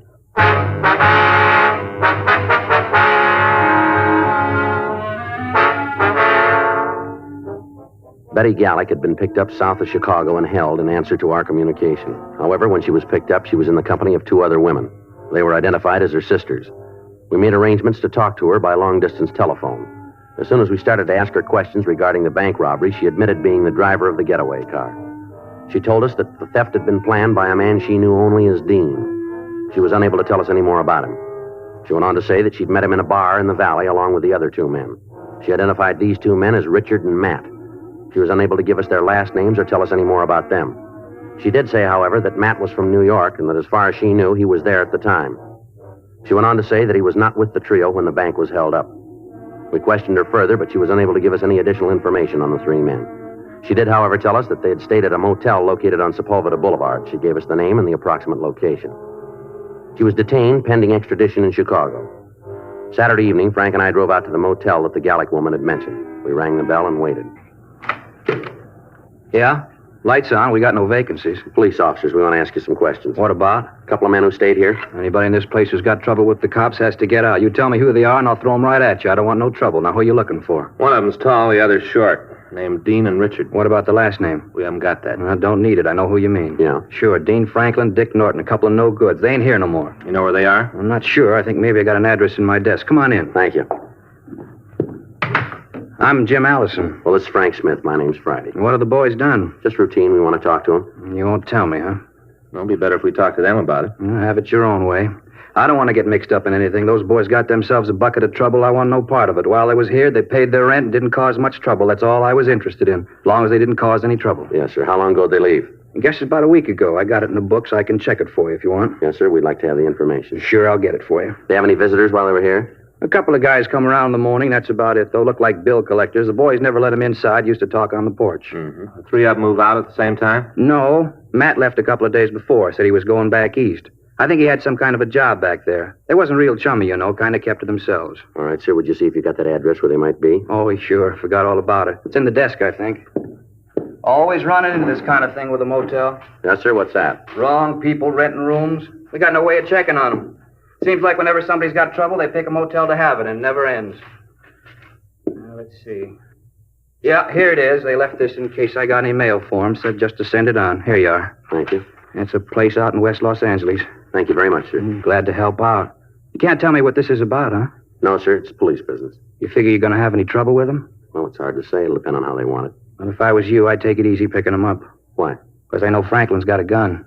Betty Gallick had been picked up south of Chicago and held in answer to our communication. However, when she was picked up, she was in the company of 2 other women. They were identified as her sisters. We made arrangements to talk to her by long-distance telephone. As soon as we started to ask her questions regarding the bank robbery, she admitted being the driver of the getaway car. She told us that the theft had been planned by a man she knew only as Dean. She was unable to tell us any more about him. She went on to say that she'd met him in a bar in the valley along with the other 2 men. She identified these 2 men as Richard and Matt. She was unable to give us their last names or tell us any more about them. She did say, however, that Matt was from New York and that as far as she knew, he was there at the time. She went on to say that he was not with the trio when the bank was held up. We questioned her further, but she was unable to give us any additional information on the 3 men. She did, however, tell us that they had stayed at a motel located on Sepulveda Boulevard. She gave us the name and the approximate location. She was detained pending extradition in Chicago. Saturday evening, Frank and I drove out to the motel that the Gallick woman had mentioned. We rang the bell and waited. Yeah? Lights on. We got no vacancies. Police officers, we want to ask you some questions. What about? A couple of men who stayed here. Anybody in this place who's got trouble with the cops has to get out. You tell me who they are, and I'll throw them right at you. I don't want no trouble. Now, who are you looking for? One of them's tall, the other's short. Named Dean and Richard. What about the last name? We haven't got that. I don't need it. I know who you mean. Yeah. Sure. Dean Franklin, Dick Norton, a couple of no goods. They ain't here no more. You know where they are? I'm not sure. I think maybe I got an address in my desk. Come on in. Thank you. I'm Jim Allison. Well, this is Frank Smith. My name's Friday. What have the boys done? Just routine. We want to talk to them. You won't tell me, huh? It'll be better if we talk to them about it. Have it your own way. I don't want to get mixed up in anything. Those boys got themselves a bucket of trouble. I want no part of it. While they was here, they paid their rent and didn't cause much trouble. That's all I was interested in, as long as they didn't cause any trouble. Yes, sir. How long ago did they leave? I guess it's about a week ago. I got it in the books. I can check it for you if you want. Yes, sir. We'd like to have the information. Sure, I'll get it for you. They have any visitors while they were here? A couple of guys come around in the morning. That's about it. They'll look like bill collectors. The boys never let them inside. Used to talk on the porch. The three of them move out at the same time? No. Matt left a couple of days before. Said he was going back east. I think he had some kind of a job back there. They wasn't real chummy, you know. Kind of kept to themselves. All right, sir. Would you see if you got that address where they might be? Oh, sure. Forgot all about it. It's in the desk, I think. Always running into this kind of thing with a motel. Yes, sir. What's that? Wrong people renting rooms. We got no way of checking on them. Seems like whenever somebody's got trouble, they pick a motel to have it, and it never ends. Now, let's see. Yeah, here it is. They left this in case I got any mail for them. Said just to send it on. Here you are. Thank you. It's a place out in West Los Angeles. Thank you very much, sir. Glad to help out. You can't tell me what this is about, huh? No, sir. It's police business. You figure you're going to have any trouble with them? Well, it's hard to say. It'll depend on how they want it. Well, if I was you, I'd take it easy picking them up. Why? Because I know Franklin's got a gun.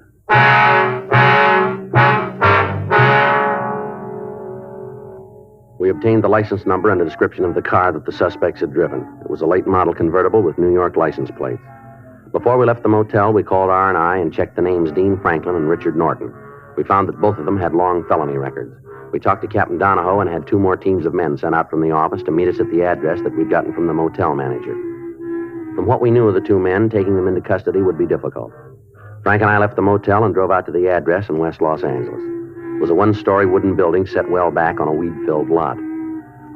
We obtained the license number and a description of the car that the suspects had driven. It was a late model convertible with New York license plates. Before we left the motel, we called R&I and checked the names Dean Franklin and Richard Norton. We found that both of them had long felony records. We talked to Captain Donahoe and had 2 more teams of men sent out from the office to meet us at the address that we'd gotten from the motel manager. From what we knew of the 2 men, taking them into custody would be difficult. Frank and I left the motel and drove out to the address in West Los Angeles. It was a 1-story wooden building set well back on a weed-filled lot.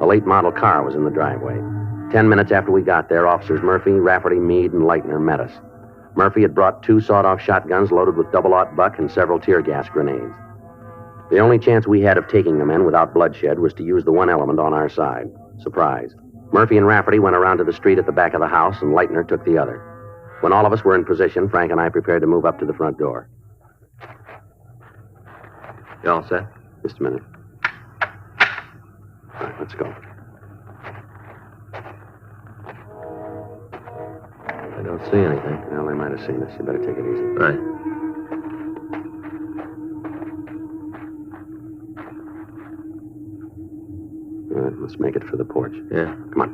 A late model car was in the driveway. 10 minutes after we got there, Officers Murphy, Rafferty, Meade, and Leitner met us. Murphy had brought 2 sawed-off shotguns loaded with double-aught buck and several tear gas grenades. The only chance we had of taking the men without bloodshed was to use the one element on our side, surprise. Murphy and Rafferty went around to the street at the back of the house, and Leitner took the other. When all of us were in position, Frank and I prepared to move up to the front door. You all set? Just a minute. All right, let's go. I don't see anything. Well, they might have seen us. You better take it easy. Right. All right, let's make it for the porch. Yeah. Come on.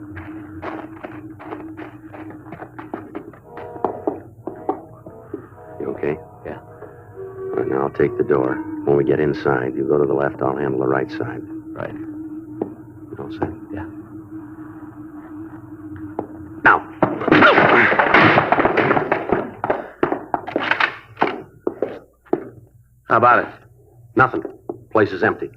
You okay? Yeah. All right, now I'll take the door. When we get inside, you go to the left, I'll handle the right side. Right. You all set? Yeah. Now. How about it? Nothing. Place is empty.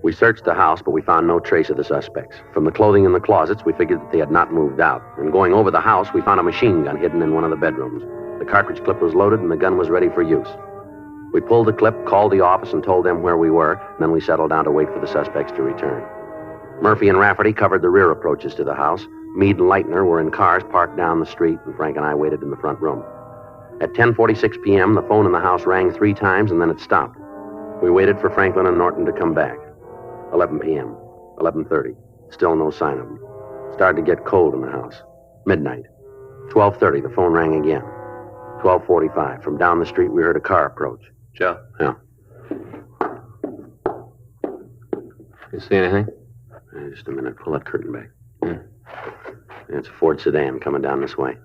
We searched the house, but we found no trace of the suspects. From the clothing in the closets, we figured that they had not moved out. And going over the house, we found a machine gun hidden in one of the bedrooms. The cartridge clip was loaded, and the gun was ready for use. We pulled the clip, called the office, and told them where we were, and then we settled down to wait for the suspects to return. Murphy and Rafferty covered the rear approaches to the house. Meade and Leitner were in cars parked down the street, and Frank and I waited in the front room. At 10:46 p.m., the phone in the house rang 3 times, and then it stopped. We waited for Franklin and Norton to come back. 11 p.m., 11:30. Still no sign of them. Started to get cold in the house. Midnight. 12:30, the phone rang again. 12:45. From down the street, we heard a car approach. Joe? Yeah. You see anything? Just a minute. Pull that curtain back. Yeah, it's a Ford sedan coming down this way.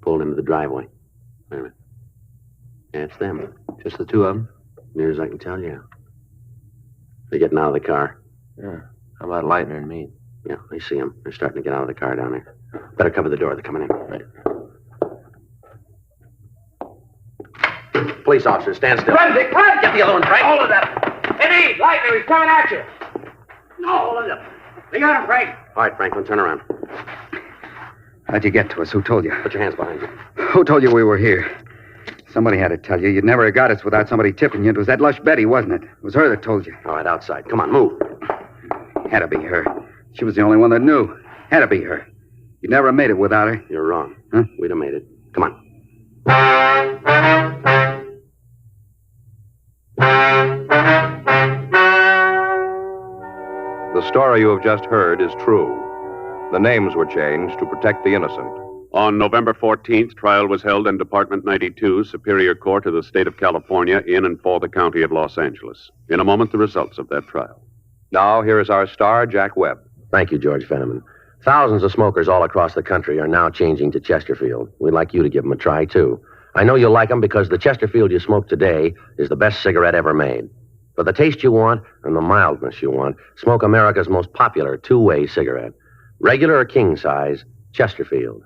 Pulled into the driveway. Wait a minute. Yeah, it's them. Just the 2 of them? Near as I can tell, yeah. They're getting out of the car. Yeah. How about Leitner and Meade? Yeah, I see them. They're starting to get out of the car down there. Better cover the door. They're coming in. Right. Police officers, stand still. Run, Dick, run! Get the other one, Frank. Hold it up. Hey, Meade, Leitner, he's coming at you. No, hold it up. We got him, Frank. All right, Franklin, turn around. How'd you get to us? Who told you? Put your hands behind you. Who told you we were here? Somebody had to tell you. You'd never have got us without somebody tipping you. It was that lush Betty, wasn't it? It was her that told you. All right, outside. Come on, move. Had to be her. She was the only one that knew. Had to be her. You'd never have made it without her. You're wrong. Huh? We'd have made it. Come on. The story you have just heard is true. The names were changed to protect the innocent. On November 14th, trial was held in Department 92, Superior Court of the State of California, in and for the County of Los Angeles. In a moment, the results of that trial. Now, here is our star, Jack Webb. Thank you, George Fenneman. Thousands of smokers all across the country are now changing to Chesterfield. We'd like you to give them a try, too. I know you'll like them because the Chesterfield you smoke today is the best cigarette ever made. For the taste you want and the mildness you want, smoke America's most popular two-way cigarette. Regular or king size, Chesterfield.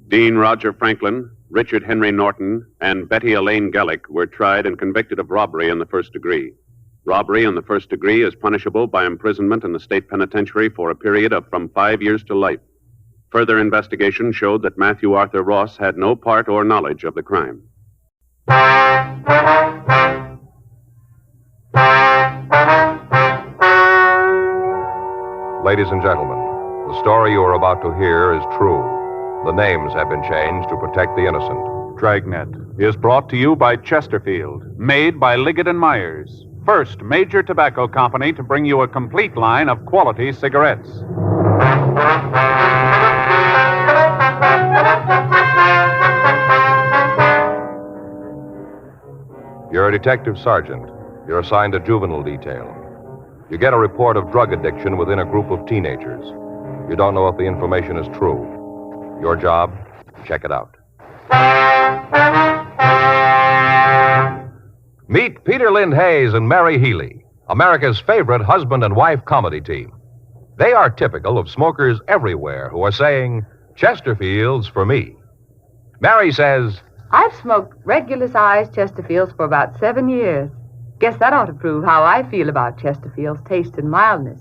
Dean Roger Franklin, Richard Henry Norton, and Betty Elaine Gallick were tried and convicted of robbery in the first degree. Robbery in the first degree is punishable by imprisonment in the state penitentiary for a period of from 5 years to life. Further investigation showed that Matthew Arthur Ross had no part or knowledge of the crime. Ladies and gentlemen, the story you are about to hear is true. The names have been changed to protect the innocent. Dragnet is brought to you by Chesterfield, made by Liggett & Myers, first major tobacco company to bring you a complete line of quality cigarettes. You're a detective sergeant. You're assigned to juvenile detail. You get a report of drug addiction within a group of teenagers. You don't know if the information is true. Your job, check it out. Meet Peter Lind Hayes and Mary Healy, America's favorite husband and wife comedy team. They are typical of smokers everywhere who are saying, Chesterfield's for me. Mary says, I've smoked regular-sized Chesterfields for about 7 years. Guess that ought to prove how I feel about Chesterfield's taste and mildness.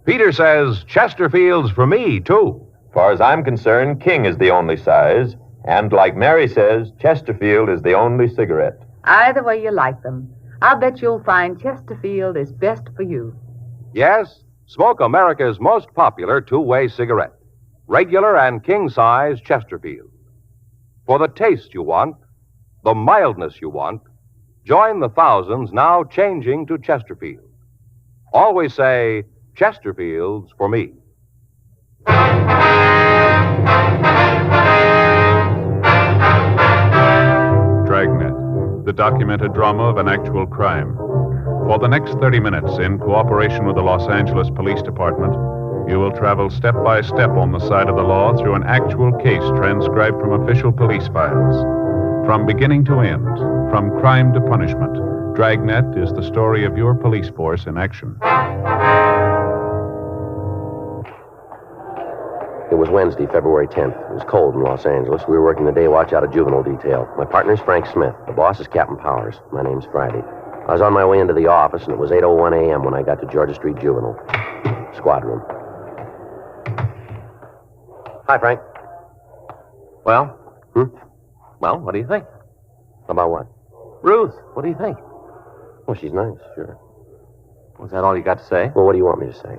Peter says, Chesterfield's for me, too. As far as I'm concerned, King is the only size. And like Mary says, Chesterfield is the only cigarette. Either way you like them, I'll bet you'll find Chesterfield is best for you. Yes, smoke America's most popular two-way cigarette. Regular and king-size Chesterfield. For the taste you want, the mildness you want, join the thousands now changing to Chesterfield. Always say, Chesterfield's for me. Dragnet, the documented drama of an actual crime. For the next 30 minutes, in cooperation with the Los Angeles Police Department, you will travel step by step on the side of the law through an actual case transcribed from official police files. From beginning to end, from crime to punishment, Dragnet is the story of your police force in action. It was Wednesday, February 10th. It was cold in Los Angeles. We were working the day watch out of juvenile detail. My partner's Frank Smith. The boss is Captain Powers. My name's Friday. I was on my way into the office, and it was 8:01 a.m. when I got to Georgia Street Juvenile. Squad room. Hi, Frank. Well? Well, what do you think? About what? Ruth, what do you think? Well, she's nice, sure. Was that all you got to say? Well, what do you want me to say?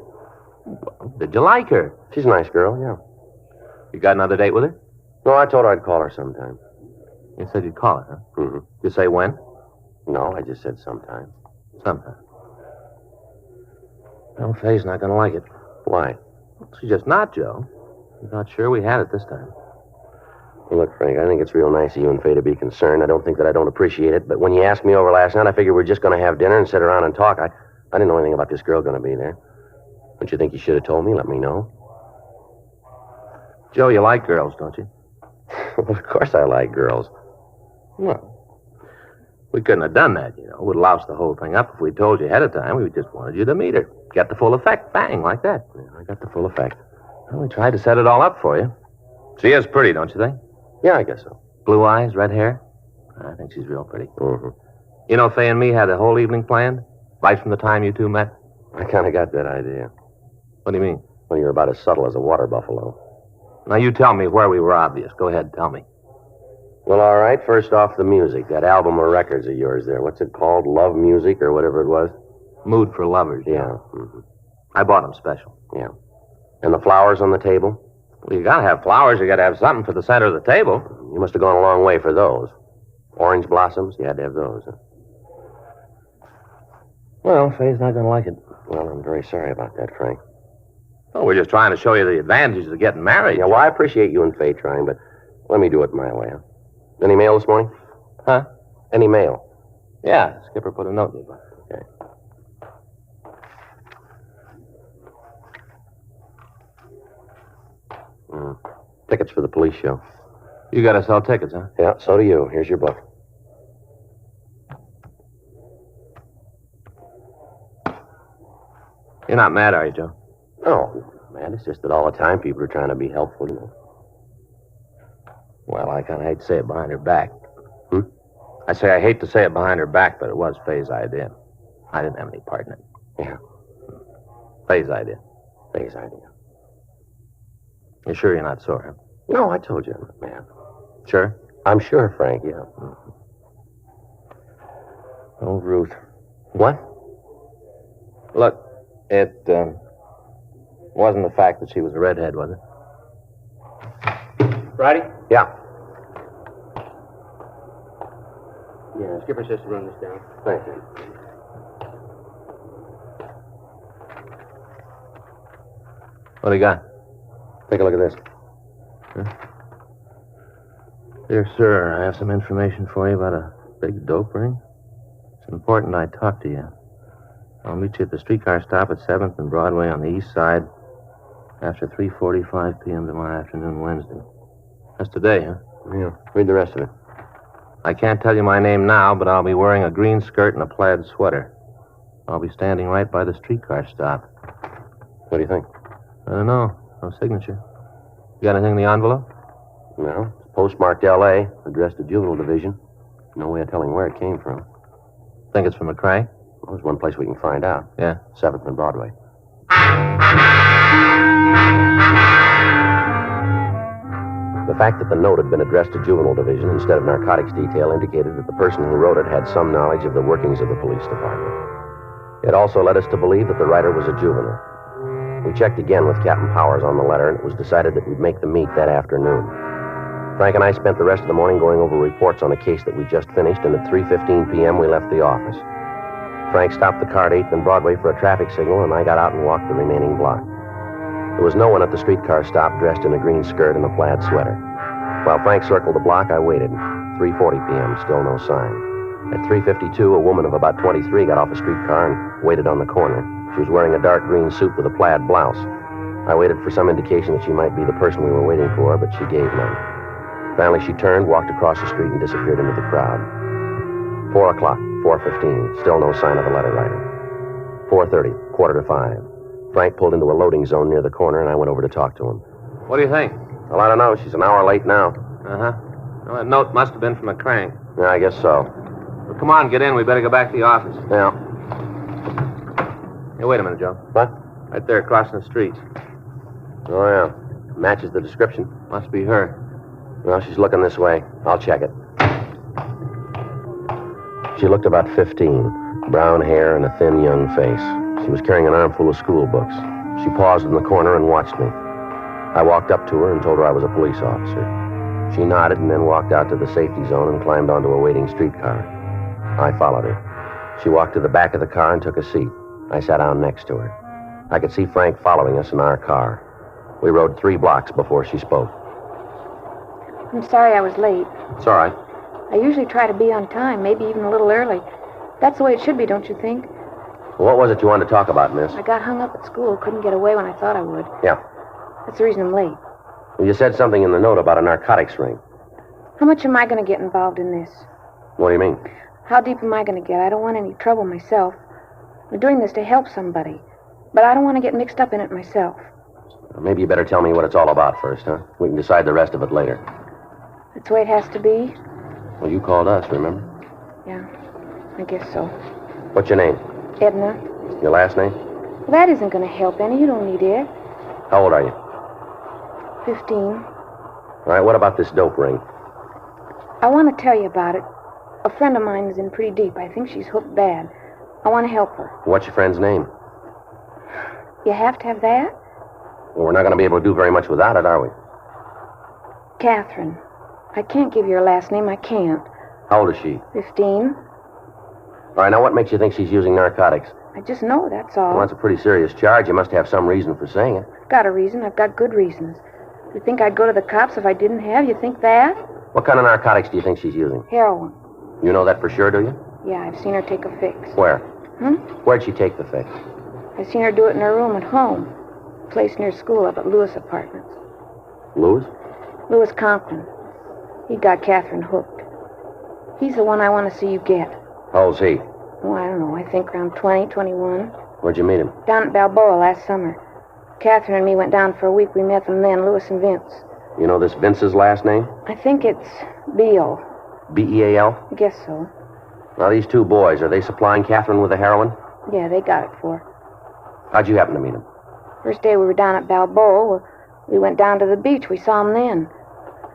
Well, did you like her? She's a nice girl, yeah. You got another date with her? No, I told her I'd call her sometime. You said you'd call her, huh? Mm-hmm. Did you say when? No, I just said sometime. Sometime. Well, Faye's not going to like it. Why? She's just not, Joe. I'm not sure we had it this time. Well, look, Frank, I think it's real nice of you and Faye to be concerned. I don't think that I don't appreciate it, but when you asked me over last night, I figured we were just going to have dinner and sit around and talk. I didn't know anything about this girl going to be there. Don't you think you should have told me? Let me know. Joe, you like girls, don't you? Well, of course I like girls. Well, we couldn't have done that, you know. We'd have loused the whole thing up if we'd told you ahead of time. We just wanted you to meet her. Get the full effect. Bang, like that. Yeah, I got the full effect. Well, we tried to set it all up for you. She is pretty, don't you think? Yeah, I guess so. Blue eyes, red hair? I think she's real pretty. Mm-hmm. You know, Faye and me had the whole evening planned, right from the time you two met. I kind of got that idea. What do you mean? Well, you're about as subtle as a water buffalo. Now, you tell me where we were obvious. Go ahead, tell me. Well, all right. First off, the music. That album of records of yours there. What's it called? Love Music or whatever it was? Mood for Lovers. Yeah. Mm-hmm. I bought them special. Yeah. And the flowers on the table? Well, you gotta have flowers. You gotta have something for the center of the table. You must have gone a long way for those. Orange blossoms? You had to have those, huh? Well, Faye's not going to like it. Well, I'm very sorry about that, Frank. Well, we're just trying to show you the advantages of getting married. Yeah, well, I appreciate you and Faye trying, but let me do it my way, huh? Any mail this morning? Huh? Any mail? Yeah, Skipper put a note in your book. Okay. Tickets for the police show. You gotta sell tickets, huh? Yeah, so do you. Here's your book. You're not mad, are you, Joe? Oh, man, it's just that all the time people are trying to be helpful, you know. Well, I kind of hate to say it behind her back. I say I hate to say it behind her back, but it was Faye's idea. I didn't have any part in it. Yeah. Faye's idea. Faye's idea. You're sure you're not sore, huh? No, I told you, man. Sure? I'm sure, Frank, yeah. Oh, Ruth. What? Look, it wasn't the fact that she was a redhead, was it? Friday? Yeah. Yeah, Skipper says to run this down. Thank you. What do you got? Take a look at this. Dear sir, I have some information for you about a big dope ring. It's important I talk to you. I'll meet you at the streetcar stop at 7th and Broadway on the east side after 3:45 p.m. tomorrow afternoon, Wednesday. That's today, huh? Yeah. Read the rest of it. I can't tell you my name now, but I'll be wearing a green skirt and a plaid sweater. I'll be standing right by the streetcar stop. What do you think? I don't know. No signature. You got anything in the envelope? No. It's postmarked L.A., addressed to Juvenile Division. No way of telling where it came from. Think it's from McCrae? Well, there's one place we can find out. Yeah. 7th and Broadway. The fact that the note had been addressed to Juvenile Division instead of Narcotics Detail indicated that the person who wrote it had some knowledge of the workings of the police department. It also led us to believe that the writer was a juvenile. We checked again with Captain Powers on the letter, and it was decided that we'd make the meet that afternoon. Frank and I spent the rest of the morning going over reports on a case that we just finished, and at 3:15 p.m. we left the office. Frank stopped the car at 8th and Broadway for a traffic signal, and I got out and walked the remaining block. There was no one at the streetcar stop dressed in a green skirt and a plaid sweater. While Frank circled the block, I waited. 3:40 p.m., still no sign. At 3:52, a woman of about 23 got off a streetcar and waited on the corner. She was wearing a dark green suit with a plaid blouse. I waited for some indication that she might be the person we were waiting for, but she gave none. Finally, she turned, walked across the street, and disappeared into the crowd. 4 o'clock, 4:15, still no sign of the letter writer. 4:30, 4:45. Frank pulled into a loading zone near the corner, and I went over to talk to him. What do you think? Well, I don't know. She's an hour late now. Uh-huh. Well, that note must have been from a crank. Yeah, I guess so. Well, come on, get in. We better go back to the office. Yeah. Hey, wait a minute, Joe. What? Right there, crossing the street. Oh, yeah. Matches the description. Must be her. Well, she's looking this way. I'll check it. She looked about 15. Brown hair and a thin, young face. She was carrying an armful of school books. She paused in the corner and watched me. I walked up to her and told her I was a police officer. She nodded and then walked out to the safety zone and climbed onto a waiting streetcar. I followed her. She walked to the back of the car and took a seat. I sat down next to her. I could see Frank following us in our car. We rode 3 blocks before she spoke. I'm sorry I was late. It's all right. I usually try to be on time, maybe even a little early. That's the way it should be, don't you think? What was it you wanted to talk about, miss? I got hung up at school, couldn't get away when I thought I would. Yeah. That's the reason I'm late. Well, you said something in the note about a narcotics ring. How much am I going to get involved in this? What do you mean? How deep am I going to get? I don't want any trouble myself. I'm doing this to help somebody. But I don't want to get mixed up in it myself. Well, maybe you better tell me what it's all about first, huh? We can decide the rest of it later. That's the way it has to be? Well, you called us, remember? Yeah, I guess so. What's your name? Edna. Your last name? Well, that isn't going to help any. You don't need it. How old are you? 15. All right, what about this dope ring? I want to tell you about it. A friend of mine is in pretty deep. I think she's hooked bad. I want to help her. What's your friend's name? You have to have that? Well, we're not going to be able to do very much without it, are we? Catherine. I can't give you her last name. I can't. How old is she? 15. All right, now what makes you think she's using narcotics? I just know, that's all. Well, that's a pretty serious charge. You must have some reason for saying it. I've got a reason. I've got good reasons. You think I'd go to the cops if I didn't have? You think that? What kind of narcotics do you think she's using? Heroin. You know that for sure, do you? Yeah, I've seen her take a fix. Where? Hmm? Where'd she take the fix? I've seen her do it in her room at home. A place near school up at Lewis Apartments. Louis? Louis Conklin. He got Catherine hooked. He's the one I want to see you get. How old's he? Oh, I don't know. I think around 20, 21. Where'd you meet him? Down at Balboa last summer. Catherine and me went down for a week. We met them then, Louis and Vince. You know this Vince's last name? I think it's Beal. B-E-A-L? I guess so. Now, these two boys, are they supplying Catherine with the heroin? Yeah, they got it for her. How'd you happen to meet him? First day we were down at Balboa, we went down to the beach. We saw him then.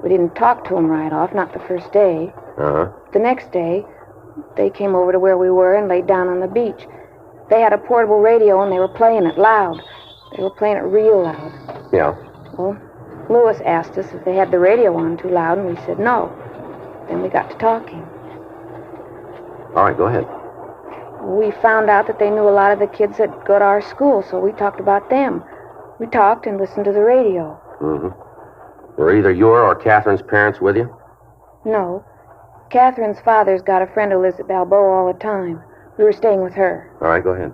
We didn't talk to him right off, not the first day. Uh-huh. The next day, they came over to where we were and laid down on the beach. They had a portable radio, and they were playing it loud. They were playing it real loud. Yeah. Well, Louis asked us if they had the radio on too loud, and we said no. Then we got to talking. All right, go ahead. We found out that they knew a lot of the kids that go to our school, so we talked about them. We talked and listened to the radio. Mm-hmm. Were either your or Catherine's parents with you? No. Catherine's father's got a friend who lives at Balboa all the time. We were staying with her. All right, go ahead.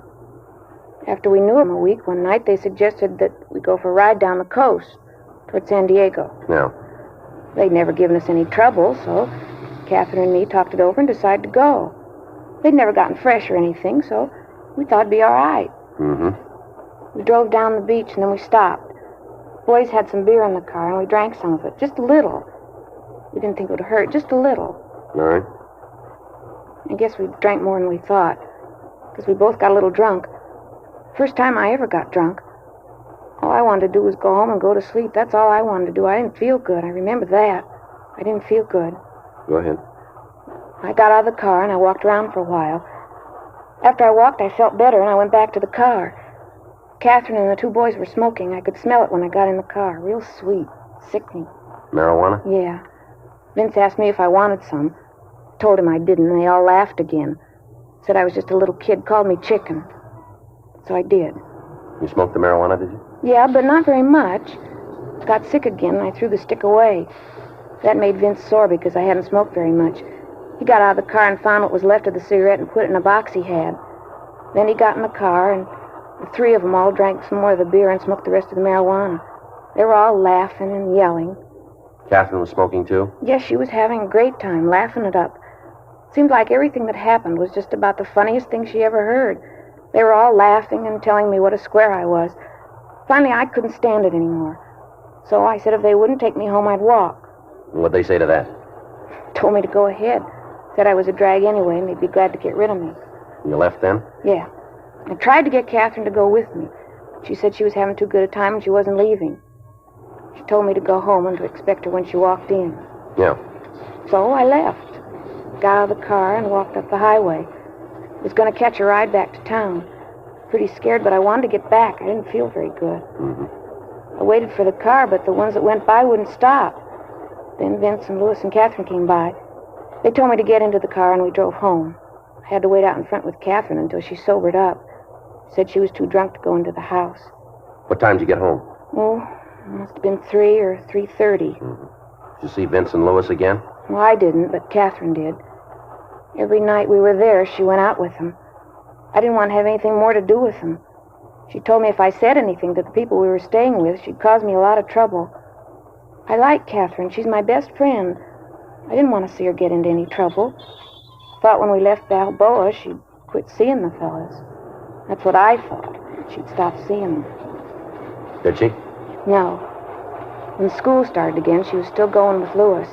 After we knew him a week, one night they suggested that we go for a ride down the coast toward San Diego. Yeah. They'd never given us any trouble, so Catherine and me talked it over and decided to go. They'd never gotten fresh or anything, so we thought it'd be all right. Mm-hmm. We drove down the beach, and then we stopped. Boys had some beer in the car, and we drank some of it, just a little. We didn't think it would hurt, just a little. All right. I guess we drank more than we thought, because we both got a little drunk. First time I ever got drunk. All I wanted to do was go home and go to sleep. That's all I wanted to do. I didn't feel good. I remember that. I didn't feel good. Go ahead. I got out of the car, and I walked around for a while. After I walked, I felt better, and I went back to the car. Catherine and the two boys were smoking. I could smell it when I got in the car. Real sweet. Sickening. Marijuana? Yeah. Vince asked me if I wanted some. I told him I didn't, and they all laughed again. Said I was just a little kid, called me chicken. So I did. You smoked the marijuana, did you? Yeah, but not very much. Got sick again, and I threw the stick away. That made Vince sore because I hadn't smoked very much. He got out of the car and found what was left of the cigarette and put it in a box he had. Then he got in the car, and the three of them all drank some more of the beer and smoked the rest of the marijuana. They were all laughing and yelling. Catherine was smoking, too? Yes, she was having a great time, laughing it up. Seemed like everything that happened was just about the funniest thing she ever heard. They were all laughing and telling me what a square I was. Finally, I couldn't stand it anymore. So I said if they wouldn't take me home, I'd walk. What'd they say to that? Told me to go ahead. Said I was a drag anyway, and they'd be glad to get rid of me. You left then? Yeah. I tried to get Catherine to go with me. She said she was having too good a time and she wasn't leaving. She told me to go home and to expect her when she walked in. Yeah. So I left. Got out of the car and walked up the highway. Was going to catch a ride back to town. Pretty scared, but I wanted to get back. I didn't feel very good. Mm-hmm. I waited for the car, but the ones that went by wouldn't stop. Then Vince and Louis and Catherine came by. They told me to get into the car, and we drove home. I had to wait out in front with Catherine until she sobered up. Said she was too drunk to go into the house. What time did you get home? Oh, it must have been 3 or 3:30. Mm-hmm. Did you see Vince and Louis again? Well, I didn't, but Catherine did. Every night we were there, she went out with them. I didn't want to have anything more to do with them. She told me if I said anything to the people we were staying with, she'd cause me a lot of trouble. I like Catherine. She's my best friend. I didn't want to see her get into any trouble. Thought when we left Balboa, she'd quit seeing the fellas. That's what I thought. She'd stop seeing them. Did she? No. When school started again, she was still going with Louis.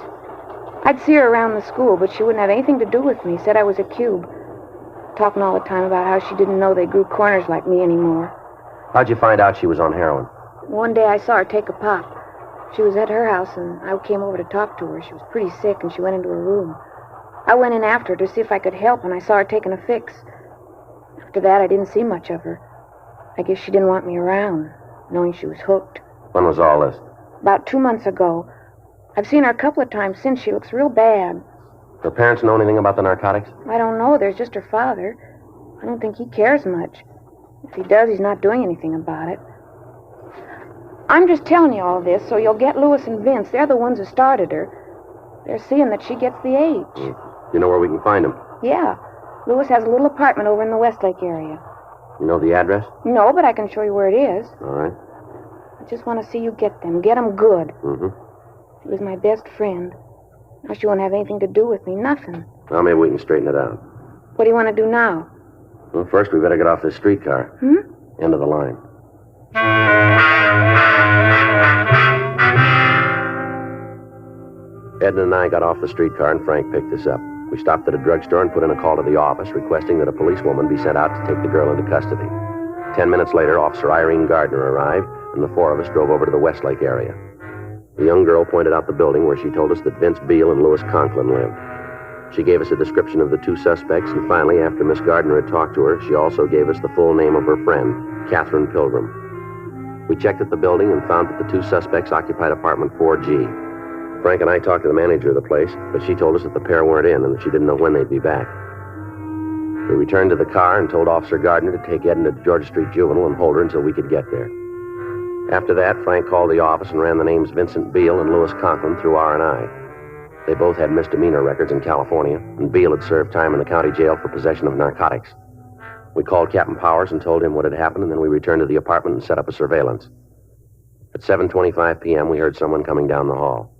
I'd see her around the school, but she wouldn't have anything to do with me. Said I was a cube. Talking all the time about how she didn't know they grew corners like me anymore. How'd you find out she was on heroin? One day I saw her take a pop. She was at her house, and I came over to talk to her. She was pretty sick, and she went into her room. I went in after her to see if I could help, and I saw her taking a fix. After that, I didn't see much of her. I guess she didn't want me around, knowing she was hooked. When was all this? About 2 months ago. I've seen her a couple of times since. She looks real bad. Her parents know anything about the narcotics? I don't know. There's just her father. I don't think he cares much. If he does, he's not doing anything about it. I'm just telling you all this so you'll get Louis and Vince. They're the ones who started her. They're seeing that she gets the H. You know where we can find him? Yeah. Lewis has a little apartment over in the Westlake area. You know the address? No, but I can show you where it is. All right. I just want to see you get them. Get them good. Mm-hmm. She was my best friend. Now she won't have anything to do with me. Nothing. Well, maybe we can straighten it out. What do you want to do now? Well, first we better get off this streetcar. End of the line. Edna and I got off the streetcar and Frank picked us up. We stopped at a drugstore and put in a call to the office requesting that a policewoman be sent out to take the girl into custody. 10 minutes later, Officer Irene Gardner arrived, and the four of us drove over to the Westlake area. The young girl pointed out the building where she told us that Vince Beale and Louis Conklin lived. She gave us a description of the two suspects, and finally, after Miss Gardner had talked to her, she also gave us the full name of her friend, Catherine Pilgrim. We checked at the building and found that the two suspects occupied apartment 4G. Frank and I talked to the manager of the place, but she told us that the pair weren't in and that she didn't know when they'd be back. We returned to the car and told Officer Gardner to take Edna to Georgia Street Juvenile and hold her until we could get there. After that, Frank called the office and ran the names Vincent Beale and Louis Conklin through R&I. They both had misdemeanor records in California, and Beale had served time in the county jail for possession of narcotics. We called Captain Powers and told him what had happened, and then we returned to the apartment and set up a surveillance. At 7:25 p.m., we heard someone coming down the hall.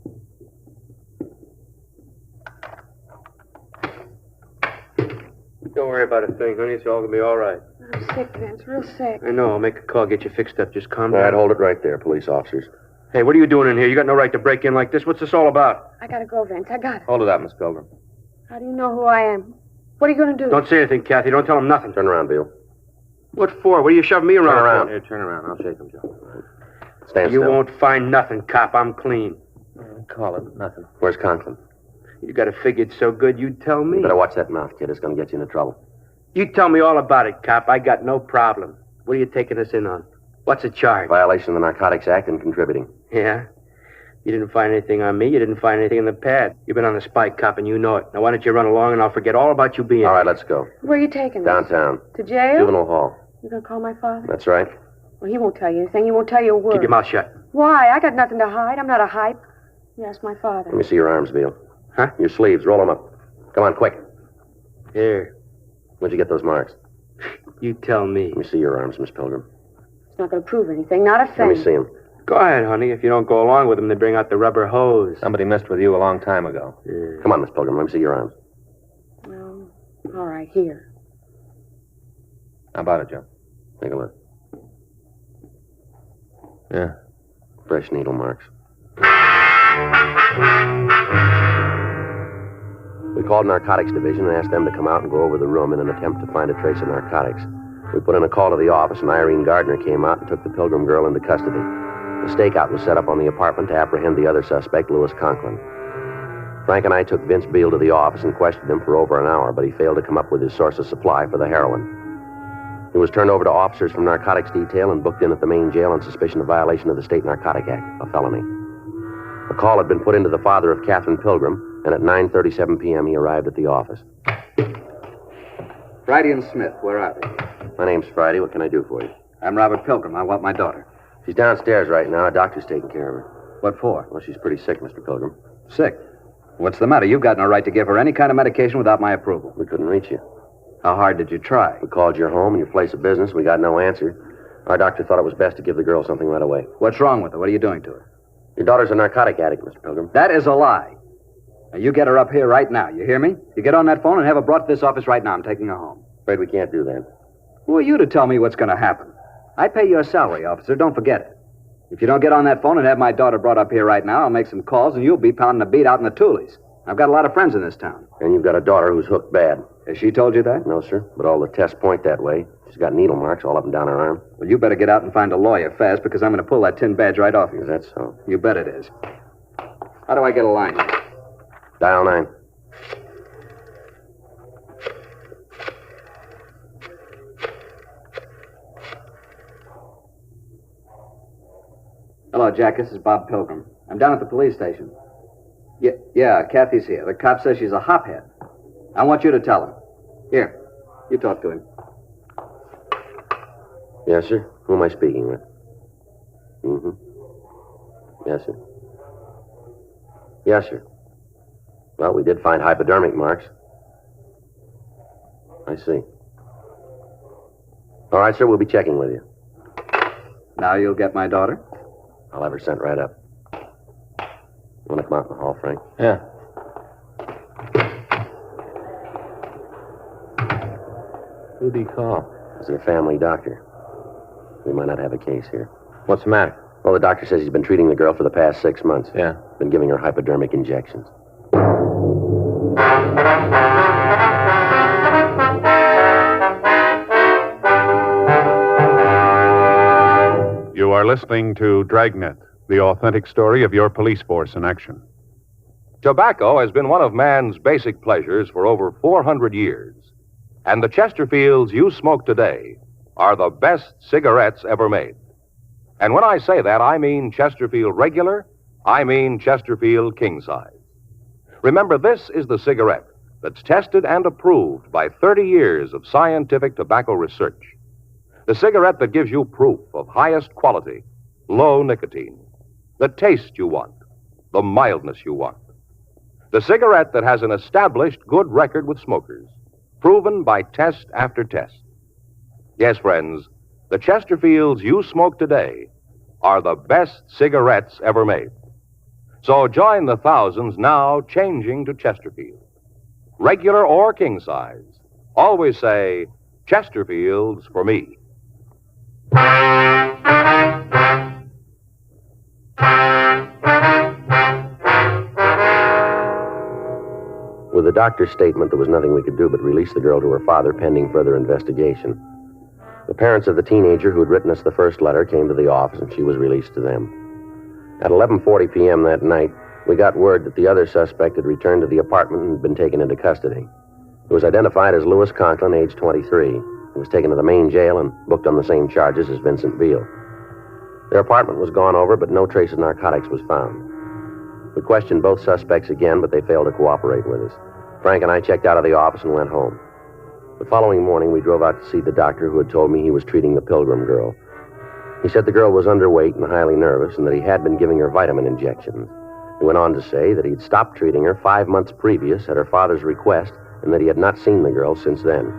Don't worry about a thing, honey. It's all gonna be all right. I'm sick, Vince. Real sick. I know. I'll make a call, get you fixed up. Just calm All down. right, hold it right there, police officers. Hey, what are you doing in here? You got no right to break in like this. What's this all about? I gotta go, Vince. I got it. Hold it up, Miss Pilgrim. How do you know who I am? What are you gonna do? Don't say anything, Kathy. Don't tell him nothing. Turn around, Beale. What for? What are you shoving me around? Turn around. For? Here, turn around. I'll shake him, Joe. Stand You still. won't find nothing, cop. I'm clean. Call it nothing. Where's Conklin? You got it figured so good, you'd tell me. You better watch that mouth, kid. It's going to get you into trouble. You tell me all about it, cop. I got no problem. What are you taking us in on? What's the charge? Violation of the Narcotics Act and contributing. Yeah? You didn't find anything on me. You didn't find anything in the pad. You've been on the spike, cop, and you know it. Now, why don't you run along and I'll forget all about you being All right, here. let's go. Where are you taking me? Downtown. To jail? Juvenile hall. You gonna call my father? That's right. Well, he won't tell you anything. He won't tell you a word. Keep your mouth shut. Why? I got nothing to hide. I'm not a hype. You ask my father. Let me see your arms, Beale. Huh? Your sleeves. Roll them up. Come on, quick. Here. Where'd you get those marks? You tell me. Let me see your arms, Miss Pilgrim. It's not gonna prove anything. Not a thing. Let me see them. Go ahead, honey. If you don't go along with them, they bring out the rubber hose. Somebody messed with you a long time ago. Yeah. Come on, Miss Pilgrim. Let me see your arms. Well, all right, here. How about it, Joe? Take a look. Yeah. Fresh needle marks. We called Narcotics Division and asked them to come out and go over the room in an attempt to find a trace of narcotics. We put in a call to the office, and Irene Gardner came out and took the Pilgrim girl into custody. The stakeout was set up on the apartment to apprehend the other suspect, Louis Conklin. Frank and I took Vince Beale to the office and questioned him for over an hour, but he failed to come up with his source of supply for the heroin. He was turned over to officers from Narcotics Detail and booked in at the main jail on suspicion of violation of the State Narcotic Act, a felony. A call had been put into the father of Catherine Pilgrim, and at 9:37 p.m. he arrived at the office. Friday and Smith, where are they? My name's Friday. What can I do for you? I'm Robert Pilgrim. I want my daughter. She's downstairs right now. A doctor's taking care of her. What for? Well, she's pretty sick, Mr. Pilgrim. Sick. What's the matter? You've got no right to give her any kind of medication without my approval. We couldn't reach you. How hard did you try? We called your home and your place of business. We got no answer. Our doctor thought it was best to give the girl something right away. What's wrong with her? What are you doing to her? Your daughter's a narcotic addict, Mr. Pilgrim. That is a lie. Now, you get her up here right now. You hear me? You get on that phone and have her brought to this office right now. I'm taking her home. Afraid we can't do that. Who are you to tell me what's going to happen? I pay you a salary, officer. Don't forget it. If you don't get on that phone and have my daughter brought up here right now, I'll make some calls and you'll be pounding a beat out in the Toolies. I've got a lot of friends in this town. And you've got a daughter who's hooked bad. Has she told you that? No, sir. But all the tests point that way. She's got needle marks all up and down her arm. Well, you better get out and find a lawyer fast because I'm going to pull that tin badge right off you. Is that so? You bet it is. How do I get a line? Dial 9. Hello, Jack. This is Bob Pilgrim. I'm down at the police station. Yeah, Kathy's here. The cop says she's a hophead. I want you to tell him. Here, you talk to him. Yes, sir. Who am I speaking with? Mm-hmm. Yes, sir. Yes, sir. Well, we did find hypodermic marks. I see. All right, sir, we'll be checking with you. Now you'll get my daughter? I'll have her sent right up. You want to come out in the hall, Frank? Yeah. Who'd he call? He's a family doctor. We might not have a case here. What's the matter? Well, the doctor says he's been treating the girl for the past 6 months. Yeah. Been giving her hypodermic injections. You are listening to Dragnet, the authentic story of your police force in action. Tobacco has been one of man's basic pleasures for over 400 years. And the Chesterfields you smoke today are the best cigarettes ever made. And when I say that, I mean Chesterfield regular, I mean Chesterfield king size. Remember, this is the cigarette that's tested and approved by 30 years of scientific tobacco research. The cigarette that gives you proof of highest quality, low nicotine, the taste you want, the mildness you want. The cigarette that has an established good record with smokers, proven by test after test. Yes, friends, the Chesterfields you smoke today are the best cigarettes ever made. So join the thousands now changing to Chesterfield. Regular or king size, always say, Chesterfields for me. With the doctor's statement, there was nothing we could do but release the girl to her father pending further investigation. The parents of the teenager who had written us the first letter came to the office, and she was released to them. At 11:40 p.m. that night, we got word that the other suspect had returned to the apartment and had been taken into custody. He was identified as Louis Conklin, age 23. He was taken to the main jail and booked on the same charges as Vincent Beale. Their apartment was gone over, but no trace of narcotics was found. We questioned both suspects again, but they failed to cooperate with us. Frank and I checked out of the office and went home. The following morning, we drove out to see the doctor who had told me he was treating the Pilgrim girl. He said the girl was underweight and highly nervous, and that he had been giving her vitamin injections. He went on to say that he'd stopped treating her 5 months previous at her father's request, and that he had not seen the girl since then.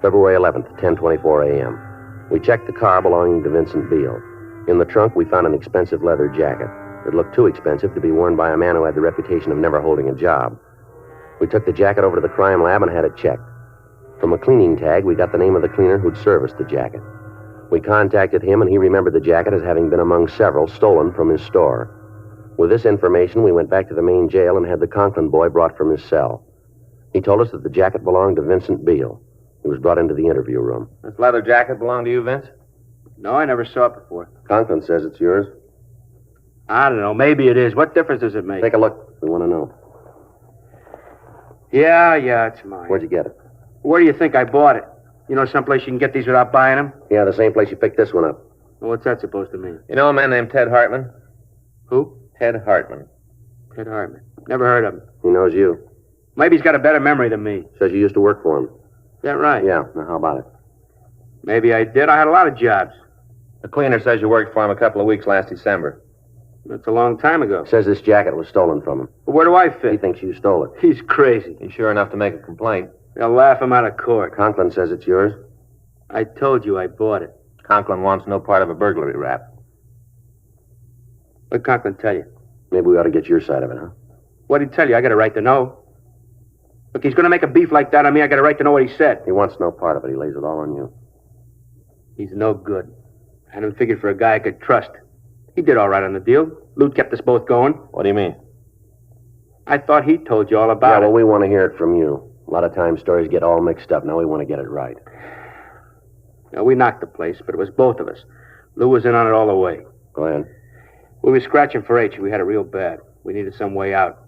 February 11th, 10:24 a.m. We checked the car belonging to Vincent Beale. In the trunk, we found an expensive leather jacket. It looked too expensive to be worn by a man who had the reputation of never holding a job. We took the jacket over to the crime lab and had it checked. From a cleaning tag, we got the name of the cleaner who'd serviced the jacket. We contacted him, and he remembered the jacket as having been among several stolen from his store. With this information, we went back to the main jail and had the Conklin boy brought from his cell. He told us that the jacket belonged to Vincent Beale. He was brought into the interview room. This leather jacket belong to you, Vince? No, I never saw it before. Conklin says it's yours. I don't know. Maybe it is. What difference does it make? Take a look. We want to know. Yeah, it's mine. Where'd you get it? Where do you think I bought it? You know someplace you can get these without buying them? Yeah, the same place you picked this one up. Well, what's that supposed to mean? You know a man named Ted Hartman? Who? Ted Hartman. Ted Hartman. Never heard of him. He knows you. Maybe he's got a better memory than me. Says you used to work for him. Is that right? Yeah. Now, how about it? Maybe I did. I had a lot of jobs. The cleaner says you worked for him a couple of weeks last December. That's a long time ago. Says this jacket was stolen from him. But where do I fit? He thinks you stole it. He's crazy. He's sure enough to make a complaint. They'll laugh him out of court. Conklin says it's yours. I told you I bought it. Conklin wants no part of a burglary rap. What'd Conklin tell you? Maybe we ought to get your side of it, huh? What'd he tell you? I got a right to know. Look, he's going to make a beef like that on me. I got a right to know what he said. He wants no part of it. He lays it all on you. He's no good. I hadn't figured for a guy I could trust. He did all right on the deal. Loot kept us both going. What do you mean? I thought he told you all about it. Yeah, well, it. we want to hear it from you. A lot of times stories get all mixed up. Now we want to get it right. Now, we knocked the place, but it was both of us. Lou was in on it all the way. Go ahead. We were scratching for H. We had it real bad. We needed some way out.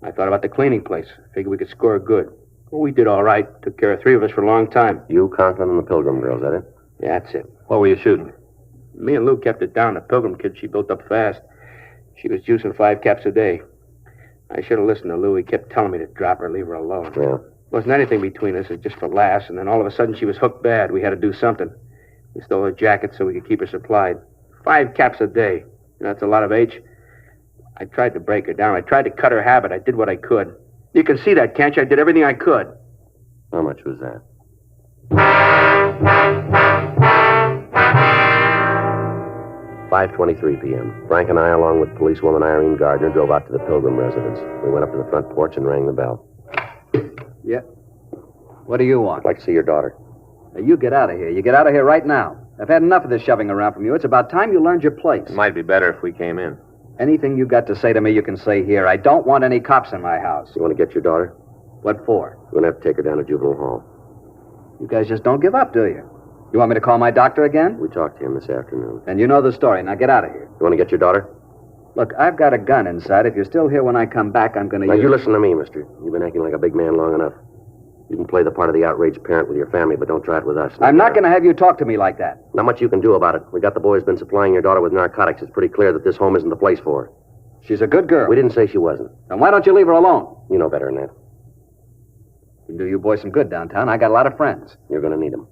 I thought about the cleaning place. Figured we could score good. Well, we did all right. Took care of 3 of us for a long time. You, Conklin, and the Pilgrim girl, is that it? Yeah, that's it. What were you shooting? Me and Lou kept it down. The Pilgrim kid, she built up fast. She was juicing 5 caps a day. I should have listened to Lou. He kept telling me to drop her, leave her alone. Yeah. Wasn't anything between us. It was just for laughs. And then all of a sudden she was hooked bad. We had to do something. We stole her jacket so we could keep her supplied. 5 caps a day. You know, that's a lot of H. I tried to break her down. I tried to cut her habit. I did what I could. You can see that, can't you? I did everything I could. How much was that? 5:23 p.m. Frank and I, along with policewoman Irene Gardner, drove out to the Pilgrim residence. We went up to the front porch and rang the bell. Yeah. What do you want? I'd like to see your daughter. Now, you get out of here. You get out of here right now. I've had enough of this shoving around from you. It's about time you learned your place. It might be better if we came in. Anything you got to say to me, you can say here. I don't want any cops in my house. You want to get your daughter? What for? We're going to have to take her down to juvenile hall. You guys just don't give up, do you? You want me to call my doctor again? We talked to him this afternoon. And you know the story. Now get out of here. You want to get your daughter? Look, I've got a gun inside. If you're still here when I come back, I'm going to Now, use... you listen to me, mister. You've been acting like a big man long enough. You can play the part of the outraged parent with your family, but don't try it with us. I'm not going to have you talk to me like that. Not much you can do about it. We got the boys been supplying your daughter with narcotics. It's pretty clear that this home isn't the place for her. She's a good girl. We didn't say she wasn't. Then why don't you leave her alone? You know better than that. You can do you boys some good downtown. I got a lot of friends. You're going to need them.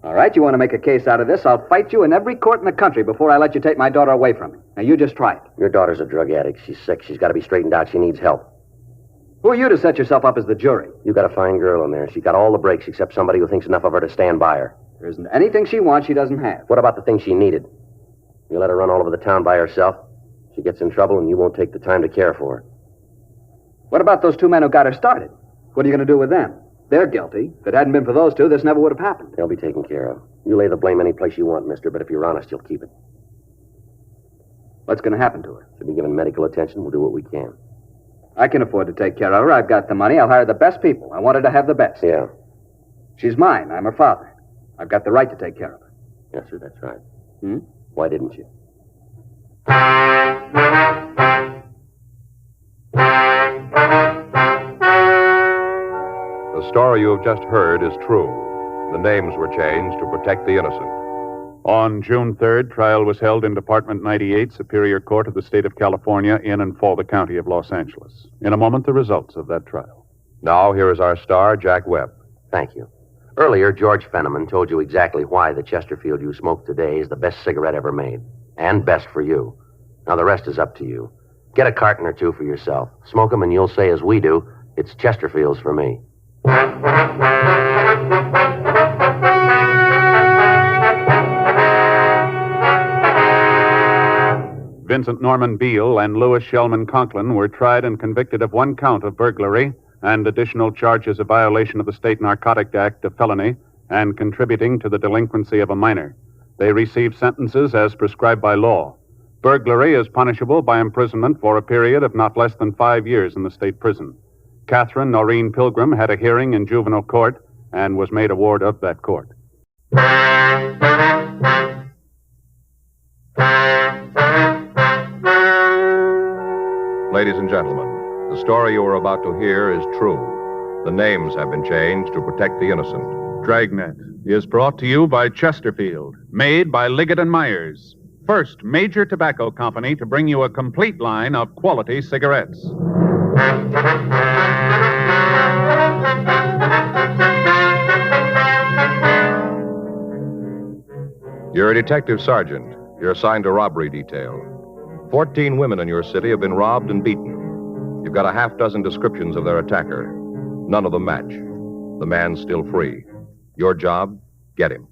All right, you want to make a case out of this? I'll fight you in every court in the country before I let you take my daughter away from me. Now, you just try it. Your daughter's a drug addict. She's sick. She's got to be straightened out. She needs help. Who are you to set yourself up as the jury? You got a fine girl in there. She's got all the breaks except somebody who thinks enough of her to stand by her. There isn't anything she wants she doesn't have. What about the things she needed? You let her run all over the town by herself. She gets in trouble and you won't take the time to care for her. What about those two men who got her started? What are you going to do with them? They're guilty. If it hadn't been for those two, this never would have happened. They'll be taken care of. You lay the blame any place you want, mister, but if you're honest, you'll keep it. What's going to happen to her? She'll be given medical attention. We'll do what we can. I can afford to take care of her. I've got the money. I'll hire the best people. I want her to have the best. Yeah. She's mine. I'm her father. I've got the right to take care of her. Yes, sir, that's right. Hmm? Why didn't you? The story you have just heard is true. The names were changed to protect the innocent. On June 3rd, trial was held in Department 98, Superior Court of the State of California, in and for the County of Los Angeles. In a moment, the results of that trial. Now, here is our star, Jack Webb. Thank you. Earlier, George Fenneman told you exactly why the Chesterfield you smoke today is the best cigarette ever made. And best for you. Now, the rest is up to you. Get a carton or two for yourself. Smoke them and you'll say, as we do, it's Chesterfields for me. Vincent Norman Beale and Louis Shellman Conklin were tried and convicted of one count of burglary and additional charges of violation of the State Narcotic Act of felony and contributing to the delinquency of a minor. They received sentences as prescribed by law. Burglary is punishable by imprisonment for a period of not less than 5 years in the state prison. Catherine Noreen Pilgrim had a hearing in juvenile court and was made a ward of that court. Ladies and gentlemen, the story you are about to hear is true. The names have been changed to protect the innocent. Dragnet is brought to you by Chesterfield, made by Liggett & Myers. First major tobacco company to bring you a complete line of quality cigarettes. You're a detective sergeant. You're assigned to robbery detail. 14 women in your city have been robbed and beaten. You've got a half dozen descriptions of their attacker. None of them match. The man's still free. Your job, get him.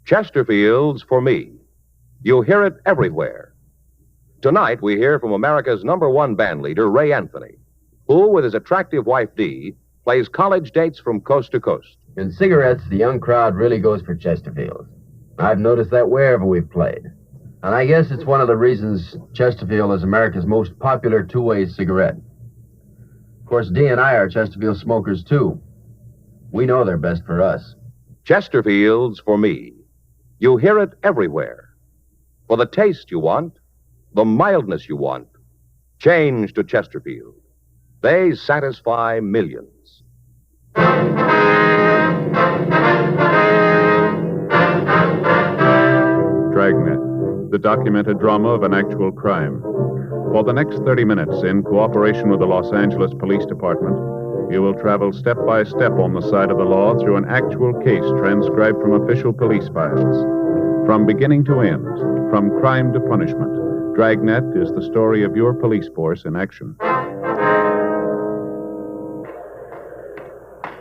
Chesterfields for me. You hear it everywhere. Tonight, we hear from America's #1 band leader, Ray Anthony, who, with his attractive wife, Dee, plays college dates from coast to coast. In cigarettes, the young crowd really goes for Chesterfields. I've noticed that wherever we've played. And I guess it's one of the reasons Chesterfield is America's most popular two-way cigarette. Of course, Dee and I are Chesterfield smokers, too. We know they're best for us. Chesterfields for me. You hear it everywhere. For the taste you want, the mildness you want, change to Chesterfield. They satisfy millions. Dragnet, the documented drama of an actual crime. For the next 30 minutes, in cooperation with the Los Angeles Police Department, you will travel step by step on the side of the law through an actual case transcribed from official police files. From beginning to end, from crime to punishment, Dragnet is the story of your police force in action.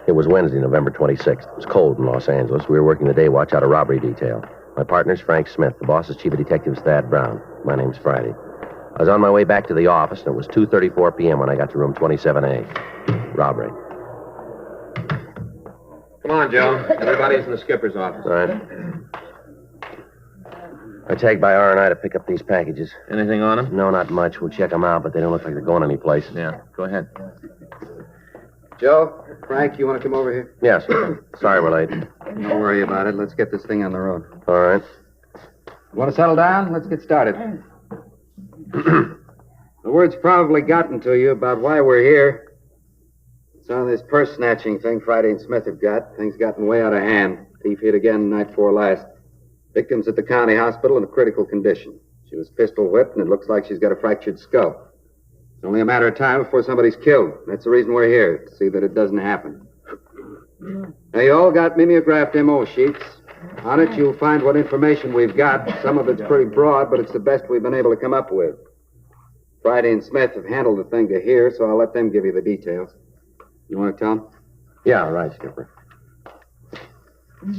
It was Wednesday, November 26th. It was cold in Los Angeles. We were working the day watch out of robbery detail. My partner's Frank Smith. The boss is Chief of Detectives Thad Brown. My name's Friday. I was on my way back to the office, and it was 2:34 p.m. when I got to room 27A. Robbery. Come on, Joe. Everybody's in the skipper's office. All right. I tagged by R&I to pick up these packages. Anything on them? No, not much. We'll check them out, but they don't look like they're going anyplace. Yeah, go ahead. Joe, Frank, you want to come over here? Yes. Sorry we're late. Don't worry about it. Let's get this thing on the road. All right. You want to settle down? Let's get started. The word's probably gotten to you about why we're here. It's on this purse snatching thing Friday and Smith have got. Things gotten way out of hand. Thief hit again night before last. Victim's at the county hospital in a critical condition. She was pistol whipped, and it looks like she's got a fractured skull. It's only a matter of time before somebody's killed. That's the reason we're here, to see that it doesn't happen. Now, you all got mimeographed MO sheets. On it, you'll find what information we've got. Some of it's pretty broad, but it's the best we've been able to come up with. Friday and Smith have handled the thing to here, so I'll let them give you the details. You want to tell them? Yeah, right, Skipper.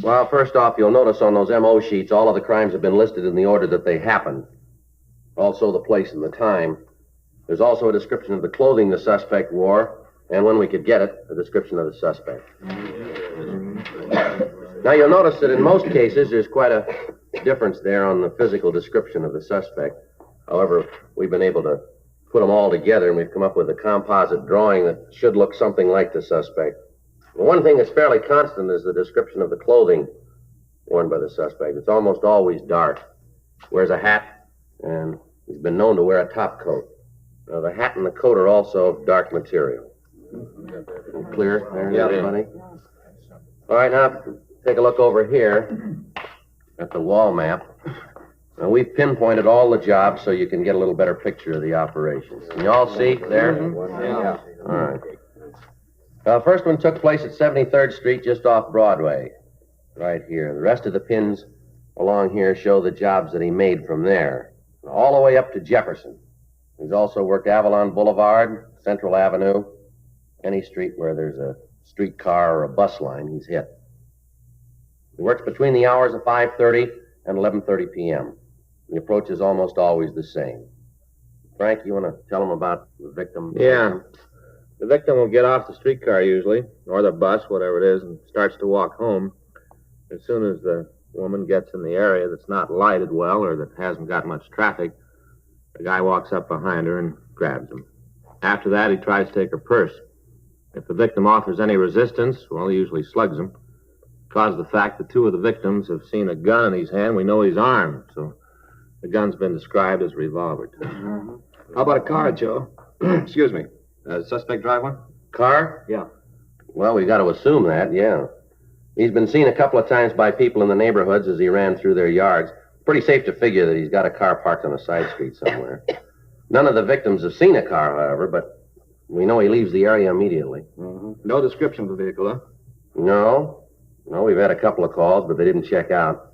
Well, first off, you'll notice on those MO sheets, all of the crimes have been listed in the order that they happened. Also the place and the time. There's also a description of the clothing the suspect wore, and when we could get it, a description of the suspect. Now, you'll notice that in most cases, there's quite a difference there on the physical description of the suspect. However, we've been able to put them all together, and we've come up with a composite drawing that should look something like the suspect. Well, one thing that's fairly constant is the description of the clothing worn by the suspect. It's almost always dark. Wears a hat, and he's been known to wear a top coat. Now, the hat and the coat are also of dark material. Clear there, everybody? All right, now, take a look over here at the wall map. Now, we've pinpointed all the jobs so you can get a little better picture of the operation. Can you all see there? Yeah. All right. First one took place at 73rd Street, just off Broadway. Right here. The rest of the pins along here show the jobs that he made from there. All the way up to Jefferson. He's also worked Avalon Boulevard, Central Avenue, any street where there's a streetcar or a bus line, he's hit. He works between the hours of 5:30 and 11:30 p.m. The approach is almost always the same. Frank, you want to tell him about the victim? Yeah. The victim will get off the streetcar usually, or the bus, whatever it is, and starts to walk home. As soon as the woman gets in the area that's not lighted well or that hasn't got much traffic, the guy walks up behind her and grabs him. After that, he tries to take her purse. If the victim offers any resistance, well, he usually slugs him. Because of the fact that two of the victims have seen a gun in his hand, we know he's armed, so the gun's been described as a revolver to him. How about a car, Joe? Excuse me. Suspect drive one? Car? Yeah. Well, we got to assume that, yeah. He's been seen a couple of times by people in the neighborhoods as he ran through their yards. Pretty safe to figure that he's got a car parked on a side street somewhere. None of the victims have seen a car, however, but we know he leaves the area immediately. Mm-hmm. No description of the vehicle, huh? No, we've had a couple of calls, but they didn't check out.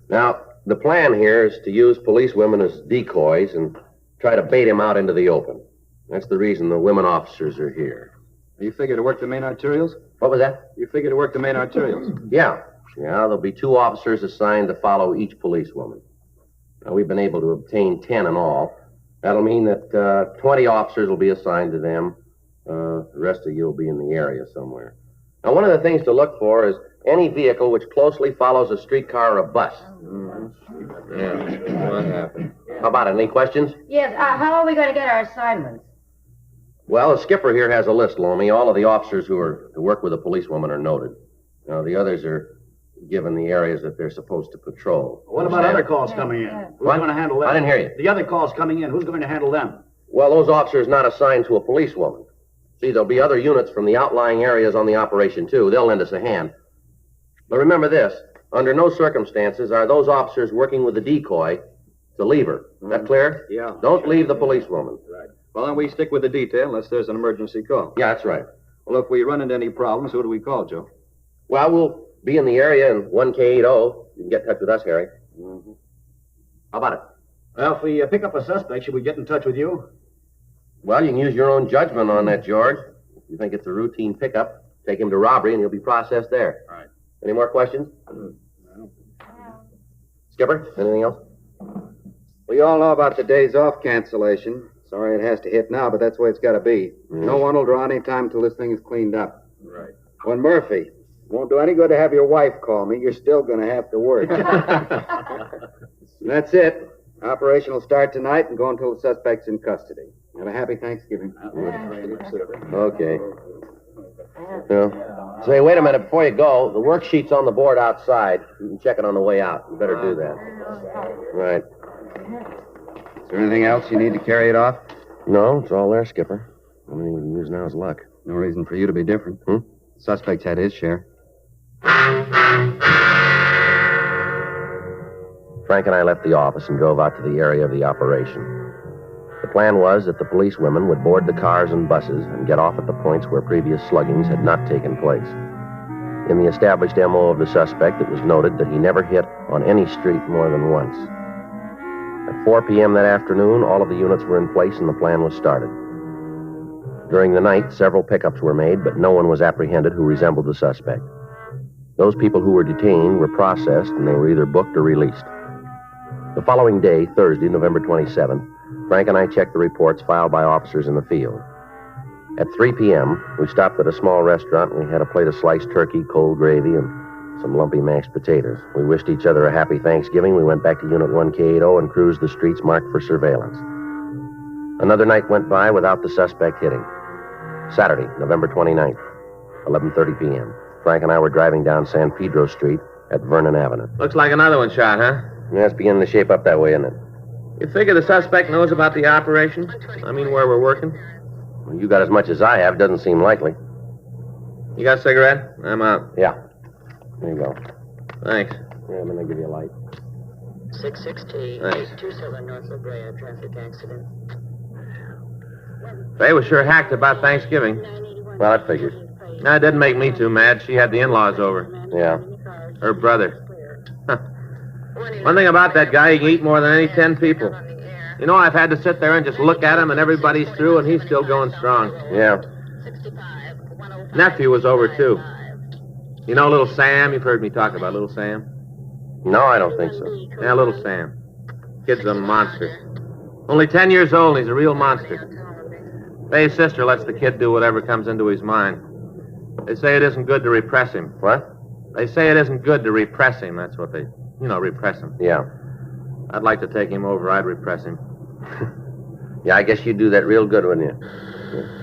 Now, the plan here is to use police women as decoys and try to bait him out into the open. That's the reason the women officers are here. You figure to work the main arterials? What was that? You figure to work the main arterials? Yeah, there'll be 2 officers assigned to follow each policewoman. Now, we've been able to obtain 10 in all. That'll mean that 20 officers will be assigned to them. The rest of you will be in the area somewhere. Now, one of the things to look for is any vehicle which closely follows a streetcar or a bus. Yeah, what happened? How about it? Any questions? Yes, how are we going to get our assignments? Well, the skipper here has a list, Lomi. All of the officers who are to work with a policewoman are noted. Now, the others are given the areas that they're supposed to patrol. What about other calls coming in? Who's going to handle them? I didn't hear you. The other calls coming in, who's going to handle them? Well, those officers not assigned to a policewoman. See, there'll be other units from the outlying areas on the operation, too. They'll lend us a hand. But remember this. Under no circumstances are those officers working with a decoy to leave her. Is that clear? Yeah. Don't leave the policewoman. Right. Well, then we stick with the detail unless there's an emergency call. Yeah, that's right. Well, if we run into any problems, who do we call, Joe? Well, we'll be in the area in 1K80. You can get in touch with us, Harry. Mm-hmm. How about it? Well, if we pick up a suspect, should we get in touch with you? Well, you can use your own judgment on that, George. If you think it's a routine pickup, take him to robbery and he'll be processed there. All right. Any more questions? Skipper, anything else? We all know about the days off cancellation. Sorry it has to hit now, but that's the way it's got to be. No one will draw any time till this thing is cleaned up. Right. Well, Murphy, won't do any good to have your wife call me. You're still going to have to work. That's it. Operation will start tonight and go until the suspect's in custody. Have a happy Thanksgiving. Okay. Well, say, wait a minute before you go. The worksheet's on the board outside. You can check it on the way out. You better do that. Right. Is there anything else you need to carry it off? No, it's all there, Skipper. Only thing we can use now is luck. No reason for you to be different. Suspect's had his share. Frank and I left the office and drove out to the area of the operation. The plan was that the policewomen would board the cars and buses and get off at the points where previous sluggings had not taken place. In the established MO of the suspect, it was noted that he never hit on any street more than once. At 4 p.m. that afternoon, all of the units were in place and the plan was started. During the night, several pickups were made, but no one was apprehended who resembled the suspect. Those people who were detained were processed and they were either booked or released. The following day, Thursday, November 27th, Frank and I checked the reports filed by officers in the field. At 3 p.m., we stopped at a small restaurant and we had a plate of sliced turkey, cold gravy, and some lumpy mashed potatoes. We wished each other a happy Thanksgiving. We went back to Unit 1K80 and cruised the streets marked for surveillance. Another night went by without the suspect hitting. Saturday, November 29th, 11:30 p.m. Frank and I were driving down San Pedro Street at Vernon Avenue. Looks like another one shot, huh? Yeah, it's beginning to shape up that way, isn't it? You figure the suspect knows about the operation? I mean, where we're working? Well, you got as much as I have. Doesn't seem likely. You got a cigarette? I'm out. Yeah. There you go. Thanks. Yeah, I'm going to give you a light. 66T, Thanks. 827 North La Brea, traffic accident. Faye was sure hacked about Thanksgiving. Well, that figures. That didn't make me too mad. She had the in-laws over. Yeah. Her brother. Huh. One thing about that guy, he can eat more than any 10 people. You know, I've had to sit there and just look at him, and everybody's through, and he's still going strong. Yeah. Nephew was over, too. You know Little Sam? You've heard me talk about Little Sam? No, I don't think so. Yeah, Little Sam. Kid's a monster. Only 10 years old, and he's a real monster. Faye's sister lets the kid do whatever comes into his mind. They say it isn't good to repress him. What? They say it isn't good to repress him. That's what they, repress him. Yeah. I'd like to take him over. I'd repress him. Yeah, I guess you'd do that real good, wouldn't you?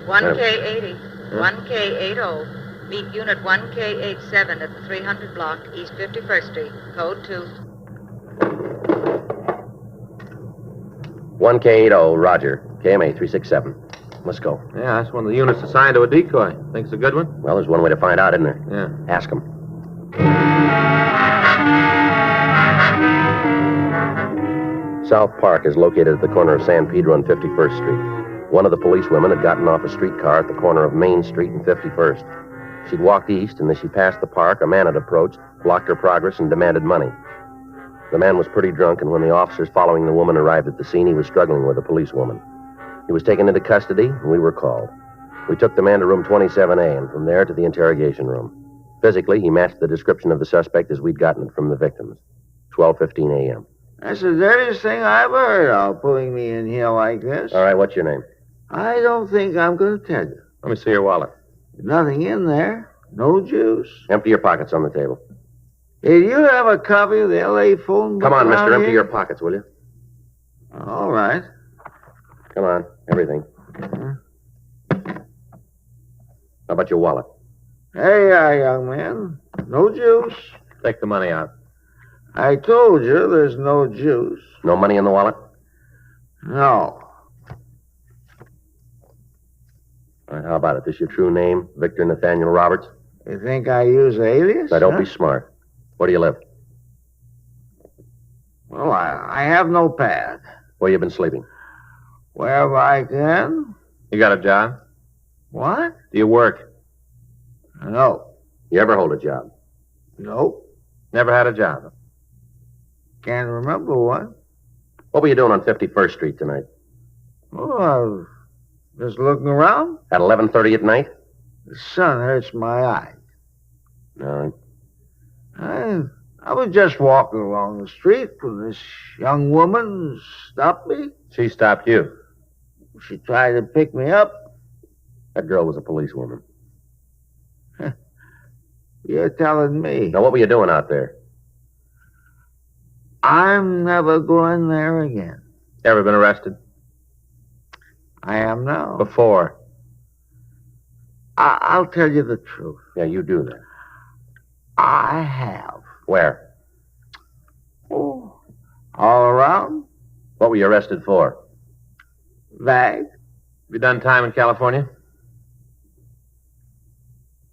1K80, 1K80. Meet Unit 1K87 at the 300 block, East 51st Street, Code 2. 1K80, Roger. KMA 367. Let's go. Yeah, that's one of the units assigned to a decoy. Think it's a good one? Well, there's one way to find out, isn't there? Yeah. Ask him. South Park is located at the corner of San Pedro and 51st Street. One of the policewomen had gotten off a streetcar at the corner of Main Street and 51st. She'd walked east, and as she passed the park, a man had approached, blocked her progress, and demanded money. The man was pretty drunk, and when the officers following the woman arrived at the scene, he was struggling with a policewoman. He was taken into custody, and we were called. We took the man to room 27A, and from there to the interrogation room. Physically, he matched the description of the suspect as we'd gotten it from the victims. 12:15 a.m. That's the dirtiest thing I ever heard of, putting me in here like this. All right, what's your name? I don't think I'm going to tell you. Let me see your wallet. Nothing in there. No juice. Empty your pockets on the table. Did you have a copy of the L.A. phone book? Come on, mister, around empty here? your pockets, will you? All right. Come on, everything. How about your wallet? Hey, young man. No juice. Take the money out. I told you there's no juice. No money in the wallet? No. All right, how about it? This your true name, Victor Nathaniel Roberts? You think I use alias? Now, don't huh? be smart. Where do you live? Well, I have no pad. Where you been sleeping? Wherever I can. You got a job? What? Do you work? No. You ever hold a job? Nope. Never had a job? Can't remember one. What were you doing on 51st Street tonight? Oh, I was just looking around. At 11:30 at night? The sun hurts my eyes. No. I was just walking along the street when this young woman stopped me. She stopped you. She tried to pick me up. That girl was a policewoman. You're telling me. Now, what were you doing out there? I'm never going there again. Ever been arrested? I am now. Before? I'll tell you the truth. Yeah, you do that. I have. Where? Oh, all around. What were you arrested for? Bag. You done time in California?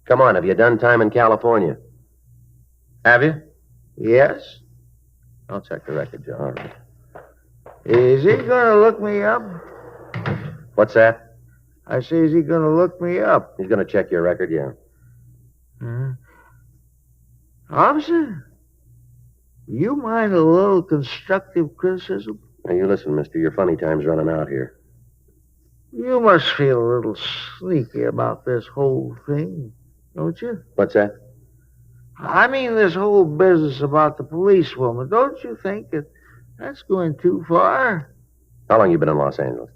Come on, have you done time in California? Have you? Yes. I'll check the record, Joe. All right. Is he going to look me up? What's that? I say, is he going to look me up? He's going to check your record, yeah. Officer, you mind a little constructive criticism? Now, you listen, mister. Your funny time's running out here. You must feel a little sneaky about this whole thing, don't you? What's that? I mean, this whole business about the policewoman. Don't you think that's going too far? How long you been in Los Angeles?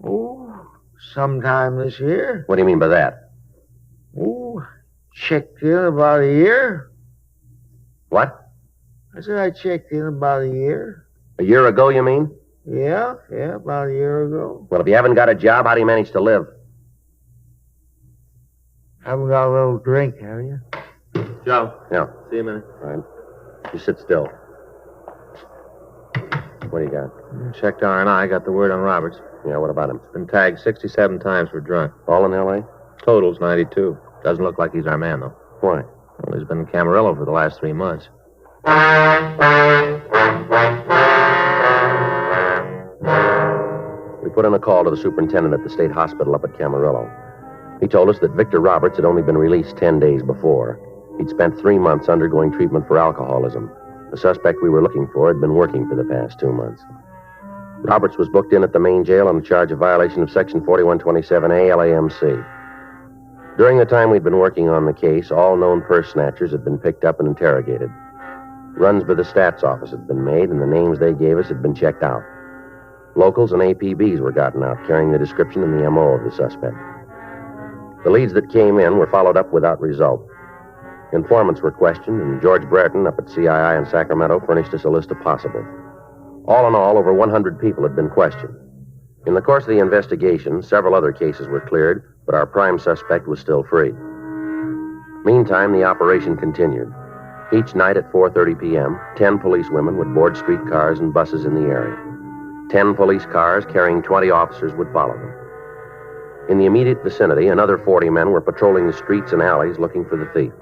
Oh, sometime this year. What do you mean by that? Oh, checked in about a year. What? I said I checked in about a year. A year ago, you mean? Yeah, about a year ago. Well, if you haven't got a job, how do you manage to live? Haven't got a little drink, have you? Joe. Yeah. See you a minute. All right. You sit still. What do you got? Checked R&I, got the word on Roberts. Yeah, what about him? Been tagged 67 times for drunk. All in L.A.? Total's 92. Doesn't look like he's our man, though. Why? Well, he's been in Camarillo for the last 3 months. We put in a call to the superintendent at the state hospital up at Camarillo. He told us that Victor Roberts had only been released 10 days before. He'd spent 3 months undergoing treatment for alcoholism. The suspect we were looking for had been working for the past 2 months. Roberts was booked in at the main jail on the charge of violation of Section 4127A LAMC. During the time we'd been working on the case, all known purse snatchers had been picked up and interrogated. Runs by the stats office had been made, and the names they gave us had been checked out. Locals and APBs were gotten out, carrying the description and the MO of the suspect. The leads that came in were followed up without result. Informants were questioned, and George Brereton up at CII in Sacramento furnished us a list of possibles. All in all, over 100 people had been questioned. In the course of the investigation, several other cases were cleared, but our prime suspect was still free. Meantime, the operation continued. Each night at 4:30 p.m., 10 policewomen would board streetcars and buses in the area. 10 police cars carrying 20 officers would follow them. In the immediate vicinity, another 40 men were patrolling the streets and alleys looking for the thief.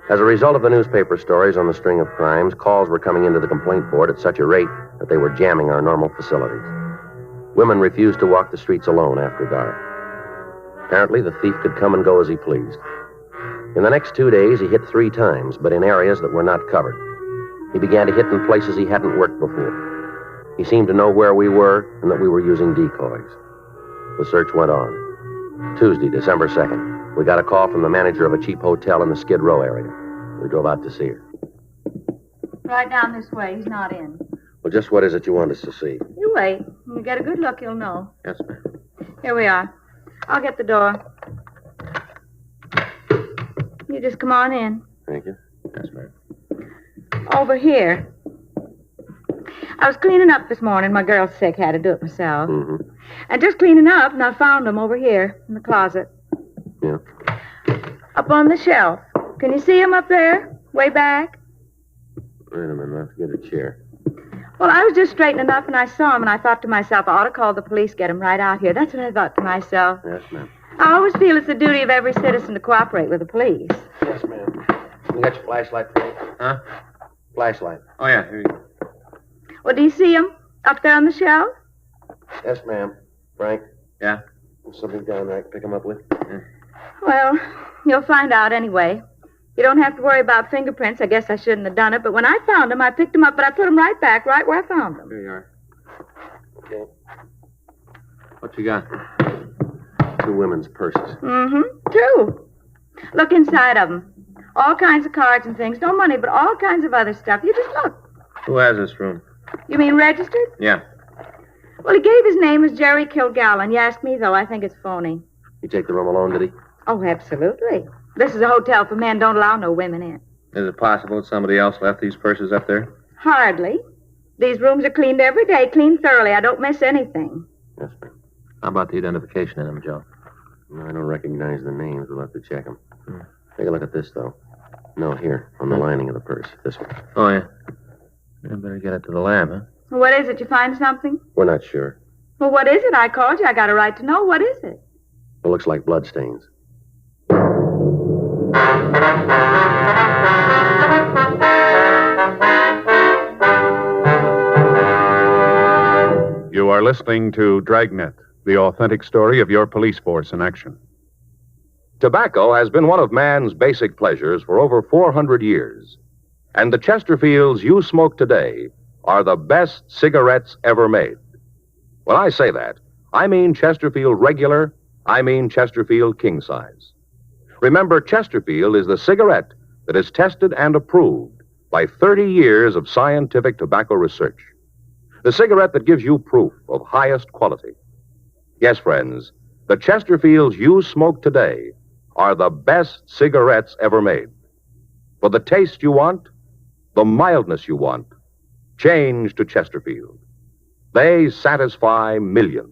As a result of the newspaper stories on the string of crimes, calls were coming into the complaint board at such a rate that they were jamming our normal facilities. Women refused to walk the streets alone after dark. Apparently, the thief could come and go as he pleased. In the next 2 days, he hit 3 times, but in areas that were not covered. He began to hit in places he hadn't worked before. He seemed to know where we were and that we were using decoys. The search went on. Tuesday, December 2nd, we got a call from the manager of a cheap hotel in the Skid Row area. We drove out to see her. Right down this way. He's not in. Well, just what is it you want us to see? You wait. When you get a good look, you'll know. Yes, ma'am. Here we are. I'll get the door. You just come on in. Thank you. Yes, ma'am. Over here. I was cleaning up this morning. My girl's sick. Had to do it myself. Mm-hmm. And just cleaning up, and I found them over here in the closet. Yeah. Up on the shelf. Can you see them up there? Way back? Wait a minute. Let's get a chair. Well, I was just straightening up, and I saw them, and I thought to myself, I ought to call the police, get them right out here. That's what I thought to myself. Yes, ma'am. I always feel it's the duty of every citizen to cooperate with the police. Yes, ma'am. You got your flashlight for me? Huh? Flashlight. Oh, yeah. Here you go. Well, do you see them up there on the shelf? Yes, ma'am. Frank? Yeah? There's something down there I can pick him up with? Well, you'll find out anyway. You don't have to worry about fingerprints. I guess I shouldn't have done it, but when I found them, I picked them up, but I put them right back, right where I found them. Here you are. Okay. What you got? 2 women's purses. Mm-hmm. 2. Look inside of them. All kinds of cards and things. No money, but all kinds of other stuff. You just look. Who has this room? You mean registered? Yeah. Well, he gave his name as Jerry Kilgallen. You ask me, though, I think it's phony. He take the room alone, did he? Oh, absolutely. This is a hotel for men. Don't allow no women in. Is it possible that somebody else left these purses up there? Hardly. These rooms are cleaned every day, cleaned thoroughly. I don't miss anything. Yes, sir. How about the identification of them, Joe? No, I don't recognize the names. We'll have to check them. Take a look at this, though. No, here, on the lining of the purse. This one. Oh, yeah. You better get it to the lab, huh? What is it? You find something? We're not sure. Well, what is it? I called you. I got a right to know. What is it? It looks like bloodstains. You are listening to Dragnet, the authentic story of your police force in action. Tobacco has been one of man's basic pleasures for over 400 years. And the Chesterfields you smoke today are the best cigarettes ever made. When I say that, I mean Chesterfield regular, I mean Chesterfield king size. Remember, Chesterfield is the cigarette that is tested and approved by 30 years of scientific tobacco research. The cigarette that gives you proof of highest quality. Yes, friends, the Chesterfields you smoke today are the best cigarettes ever made. For the taste you want, the mildness you want, change to Chesterfield. They satisfy millions.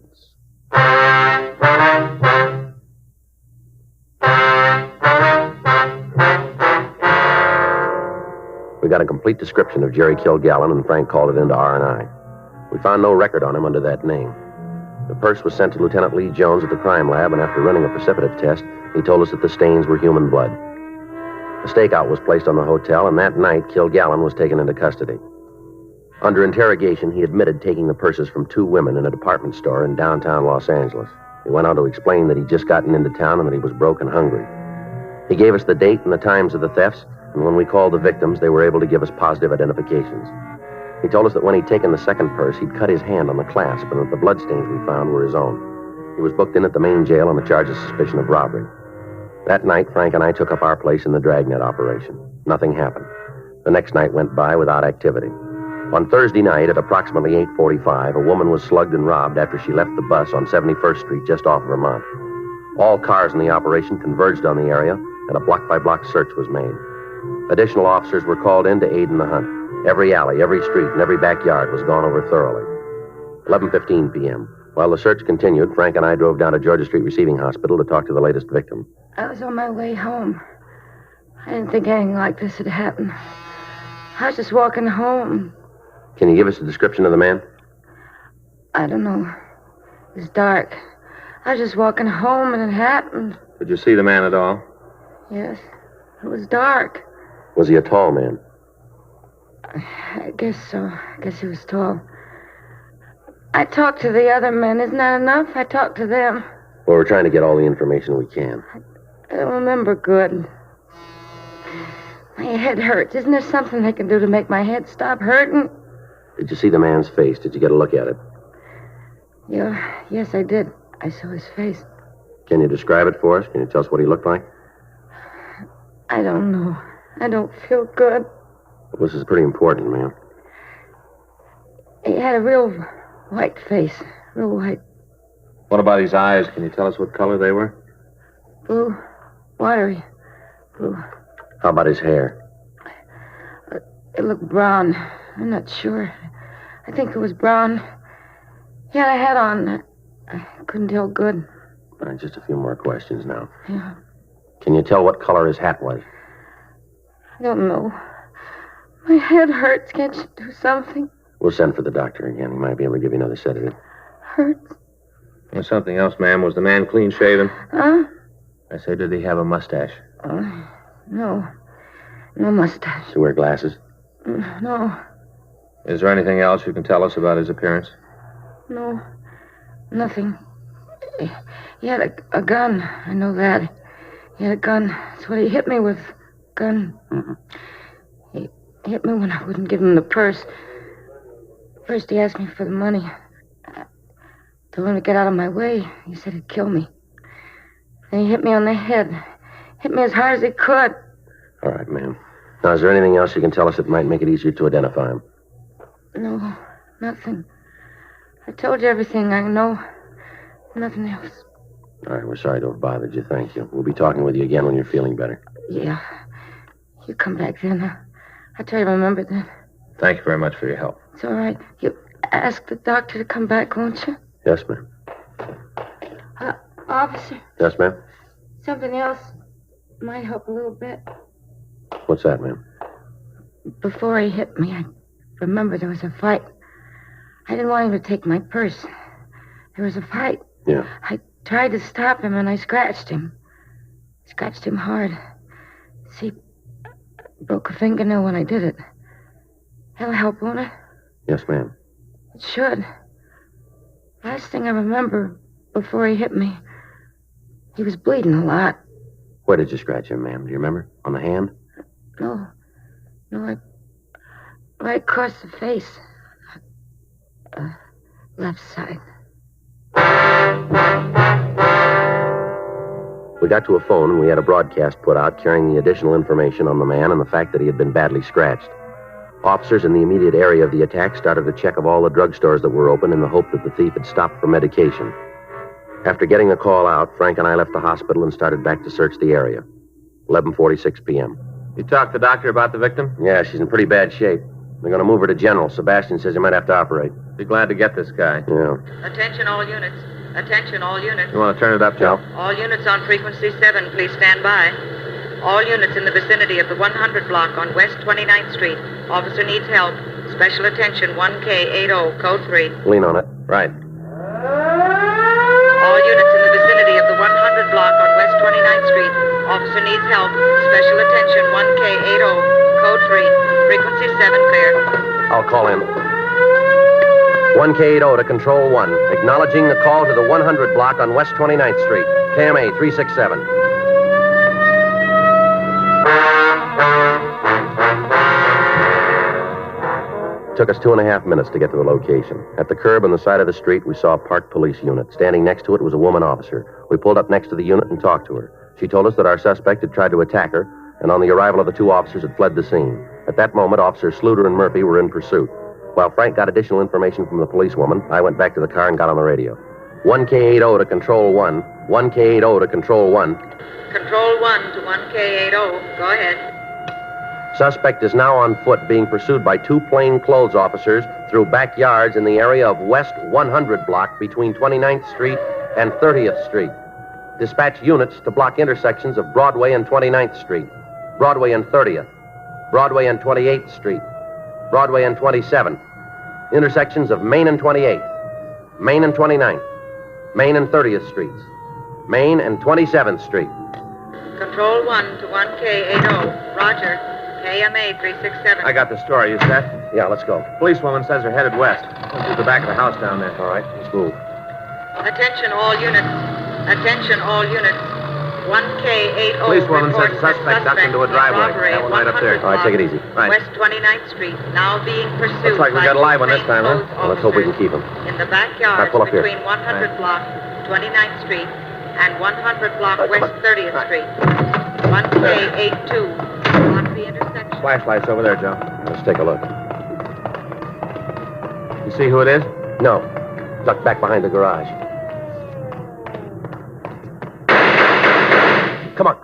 We got a complete description of Jerry Kilgallen, and Frank called it into R&I. We found no record on him under that name. The purse was sent to Lieutenant Lee Jones at the crime lab, and after running a precipitative test, he told us that the stains were human blood. A stakeout was placed on the hotel, and that night, Kilgallen was taken into custody. Under interrogation, he admitted taking the purses from 2 women in a department store in downtown Los Angeles. He went on to explain that he'd just gotten into town and that he was broke and hungry. He gave us the date and the times of the thefts, and when we called the victims, they were able to give us positive identifications. He told us that when he'd taken the second purse, he'd cut his hand on the clasp, and that the bloodstains we found were his own. He was booked in at the main jail on the charge of suspicion of robbery. That night, Frank and I took up our place in the Dragnet operation. Nothing happened. The next night went by without activity. On Thursday night, at approximately 8:45, a woman was slugged and robbed after she left the bus on 71st Street just off Vermont. All cars in the operation converged on the area, and a block-by-block search was made. Additional officers were called in to aid in the hunt. Every alley, every street, and every backyard was gone over thoroughly. 11:15 p.m. While the search continued, Frank and I drove down to Georgia Street Receiving Hospital to talk to the latest victim. I was on my way home. I didn't think anything like this had happened. I was just walking home. Can you give us a description of the man? I don't know. It was dark. I was just walking home and it happened. Did you see the man at all? Yes. It was dark. Was he a tall man? I guess so. I guess he was tall. I talked to the other men. Isn't that enough? I talked to them. Well, we're trying to get all the information we can. I don't remember good. My head hurts. Isn't there something they can do to make my head stop hurting? Did you see the man's face? Did you get a look at it? Yeah, yes, I did. I saw his face. Can you describe it for us? Can you tell us what he looked like? I don't know. I don't feel good. Well, this is pretty important, ma'am. He had a real white face. Real white. What about his eyes? Can you tell us what color they were? Blue. Watery. Blue. How about his hair? It looked brown. I'm not sure. I think it was brown. He had a hat on. I couldn't tell good. All right, just a few more questions now. Yeah. Can you tell what color his hat was? I don't know. My head hurts. Can't you do something? We'll send for the doctor again. He might be able to give you another sedative. Hurts. There's something else, ma'am. Was the man clean shaven? Huh? I say, did he have a mustache? No. No mustache. Does he wear glasses? No. Is there anything else you can tell us about his appearance? No. Nothing. He had a gun. I know that. He had a gun. That's what he hit me with. gun. He hit me when I wouldn't give him the purse. First, he asked me for the money. I told him to get out of my way. He said he'd kill me. Then he hit me on the head. Hit me as hard as he could. All right, ma'am. Now, is there anything else you can tell us that might make it easier to identify him? No, nothing. I told you everything I know. Nothing else. All right, we're sorry to have bothered you. Thank you. We'll be talking with you again when you're feeling better. Yeah. You come back then. I'll try to remember then. Thank you very much for your help. It's all right. You ask the doctor to come back, won't you? Yes, ma'am. Officer, Yes, ma'am? something else might help a little bit. What's that, ma'am? Before he hit me, I remember there was a fight. I didn't want him to take my purse. There was a fight. Yeah. I tried to stop him, and I scratched him. Scratched him hard. See, broke a fingernail when I did it. That'll help, won't it? Yes, ma'am. It should. Last thing I remember before he hit me, he was bleeding a lot. Where did you scratch him, ma'am? Do you remember? On the hand? No, right across the face. Left side. We got to a phone and we had a broadcast put out carrying the additional information on the man and the fact that he had been badly scratched. Officers in the immediate area of the attack started a check of all the drugstores that were open in the hope that the thief had stopped for medication. After getting the call out, Frank and I left the hospital and started back to search the area. 11:46 p.m. You talked to the doctor about the victim? Yeah, she's in pretty bad shape. They're going to move her to General. Sebastian says he might have to operate. Be glad to get this guy. Yeah. Attention all units. Attention all units. You want to turn it up, Joe? All units on frequency 7, please stand by. All units in the vicinity of the 100 block on West 29th Street. Officer needs help. Special attention 1K80, code 3. Lean on it. Right. All units in the vicinity of the 100 block on West 29th Street. Officer needs help. Special attention 1K80, code 3. Frequency 7 clear. I'll call in. 1K80 to Control 1. Acknowledging the call to the 100 block on West 29th Street. KMA 367. It took us 2.5 minutes to get to the location. At the curb on the side of the street, we saw a parked police unit. Standing next to it was a woman officer. We pulled up next to the unit and talked to her. She told us that our suspect had tried to attack her, and on the arrival of the two officers had fled the scene. At that moment, Officers Sluter and Murphy were in pursuit. While Frank got additional information from the policewoman, I went back to the car and got on the radio. 1K80 to Control 1. 1K80 to Control 1. Control 1 to 1K80. Go ahead. Suspect is now on foot being pursued by two plainclothes officers through backyards in the area of West 100 block between 29th Street and 30th Street. Dispatch units to block intersections of Broadway and 29th Street, Broadway and 30th, Broadway and 28th Street, Broadway and 27th, intersections of Main and 28th, Main and 29th, Main and 30th Streets, Main and 27th Street. Control 1 to 1K80. Roger. KMA 367. I got the story. You set? Yeah, let's go. Policewoman says they're headed west. Through the back of the house down there. All right, let's move. Attention all units. Attention all units. 1K80. Policewoman says the suspect ducked into a driveway. That one right up there. All right, take it easy. Right. West 29th Street, now being pursued. Looks like we got a live one this time, huh? Well, let's hope we can keep him. In the backyard pull up here. between 100 block, 29th Street, and 100 block West 30th Street. 1K82. Block the intersection. Flashlight's over there, Joe. Let's take a look. You see who it is? No. Ducked back behind the garage. Come on.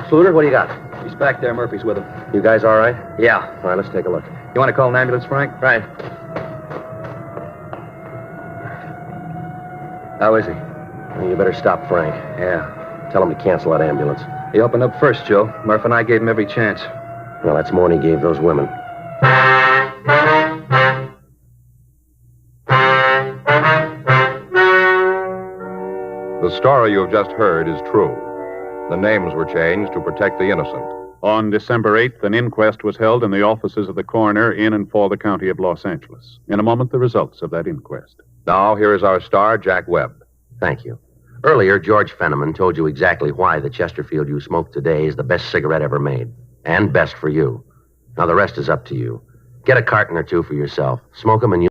Sluter, what do you got? He's back there. Murphy's with him. You guys all right? Yeah. All right, let's take a look. You want to call an ambulance, Frank? Right. How is he? Well, you better stop Frank. Yeah. Tell him to cancel that ambulance. He opened up first, Joe. Murph and I gave him every chance. Well, that's more than he gave those women. The story you have just heard is true. The names were changed to protect the innocent. On December 8th, an inquest was held in the offices of the coroner in and for the county of Los Angeles. In a moment, the results of that inquest. Now, here is our star, Jack Webb. Thank you. Earlier, George Fenneman told you exactly why the Chesterfield you smoke today is the best cigarette ever made. And best for you. Now the rest is up to you. Get a carton or two for yourself. Smoke them and you...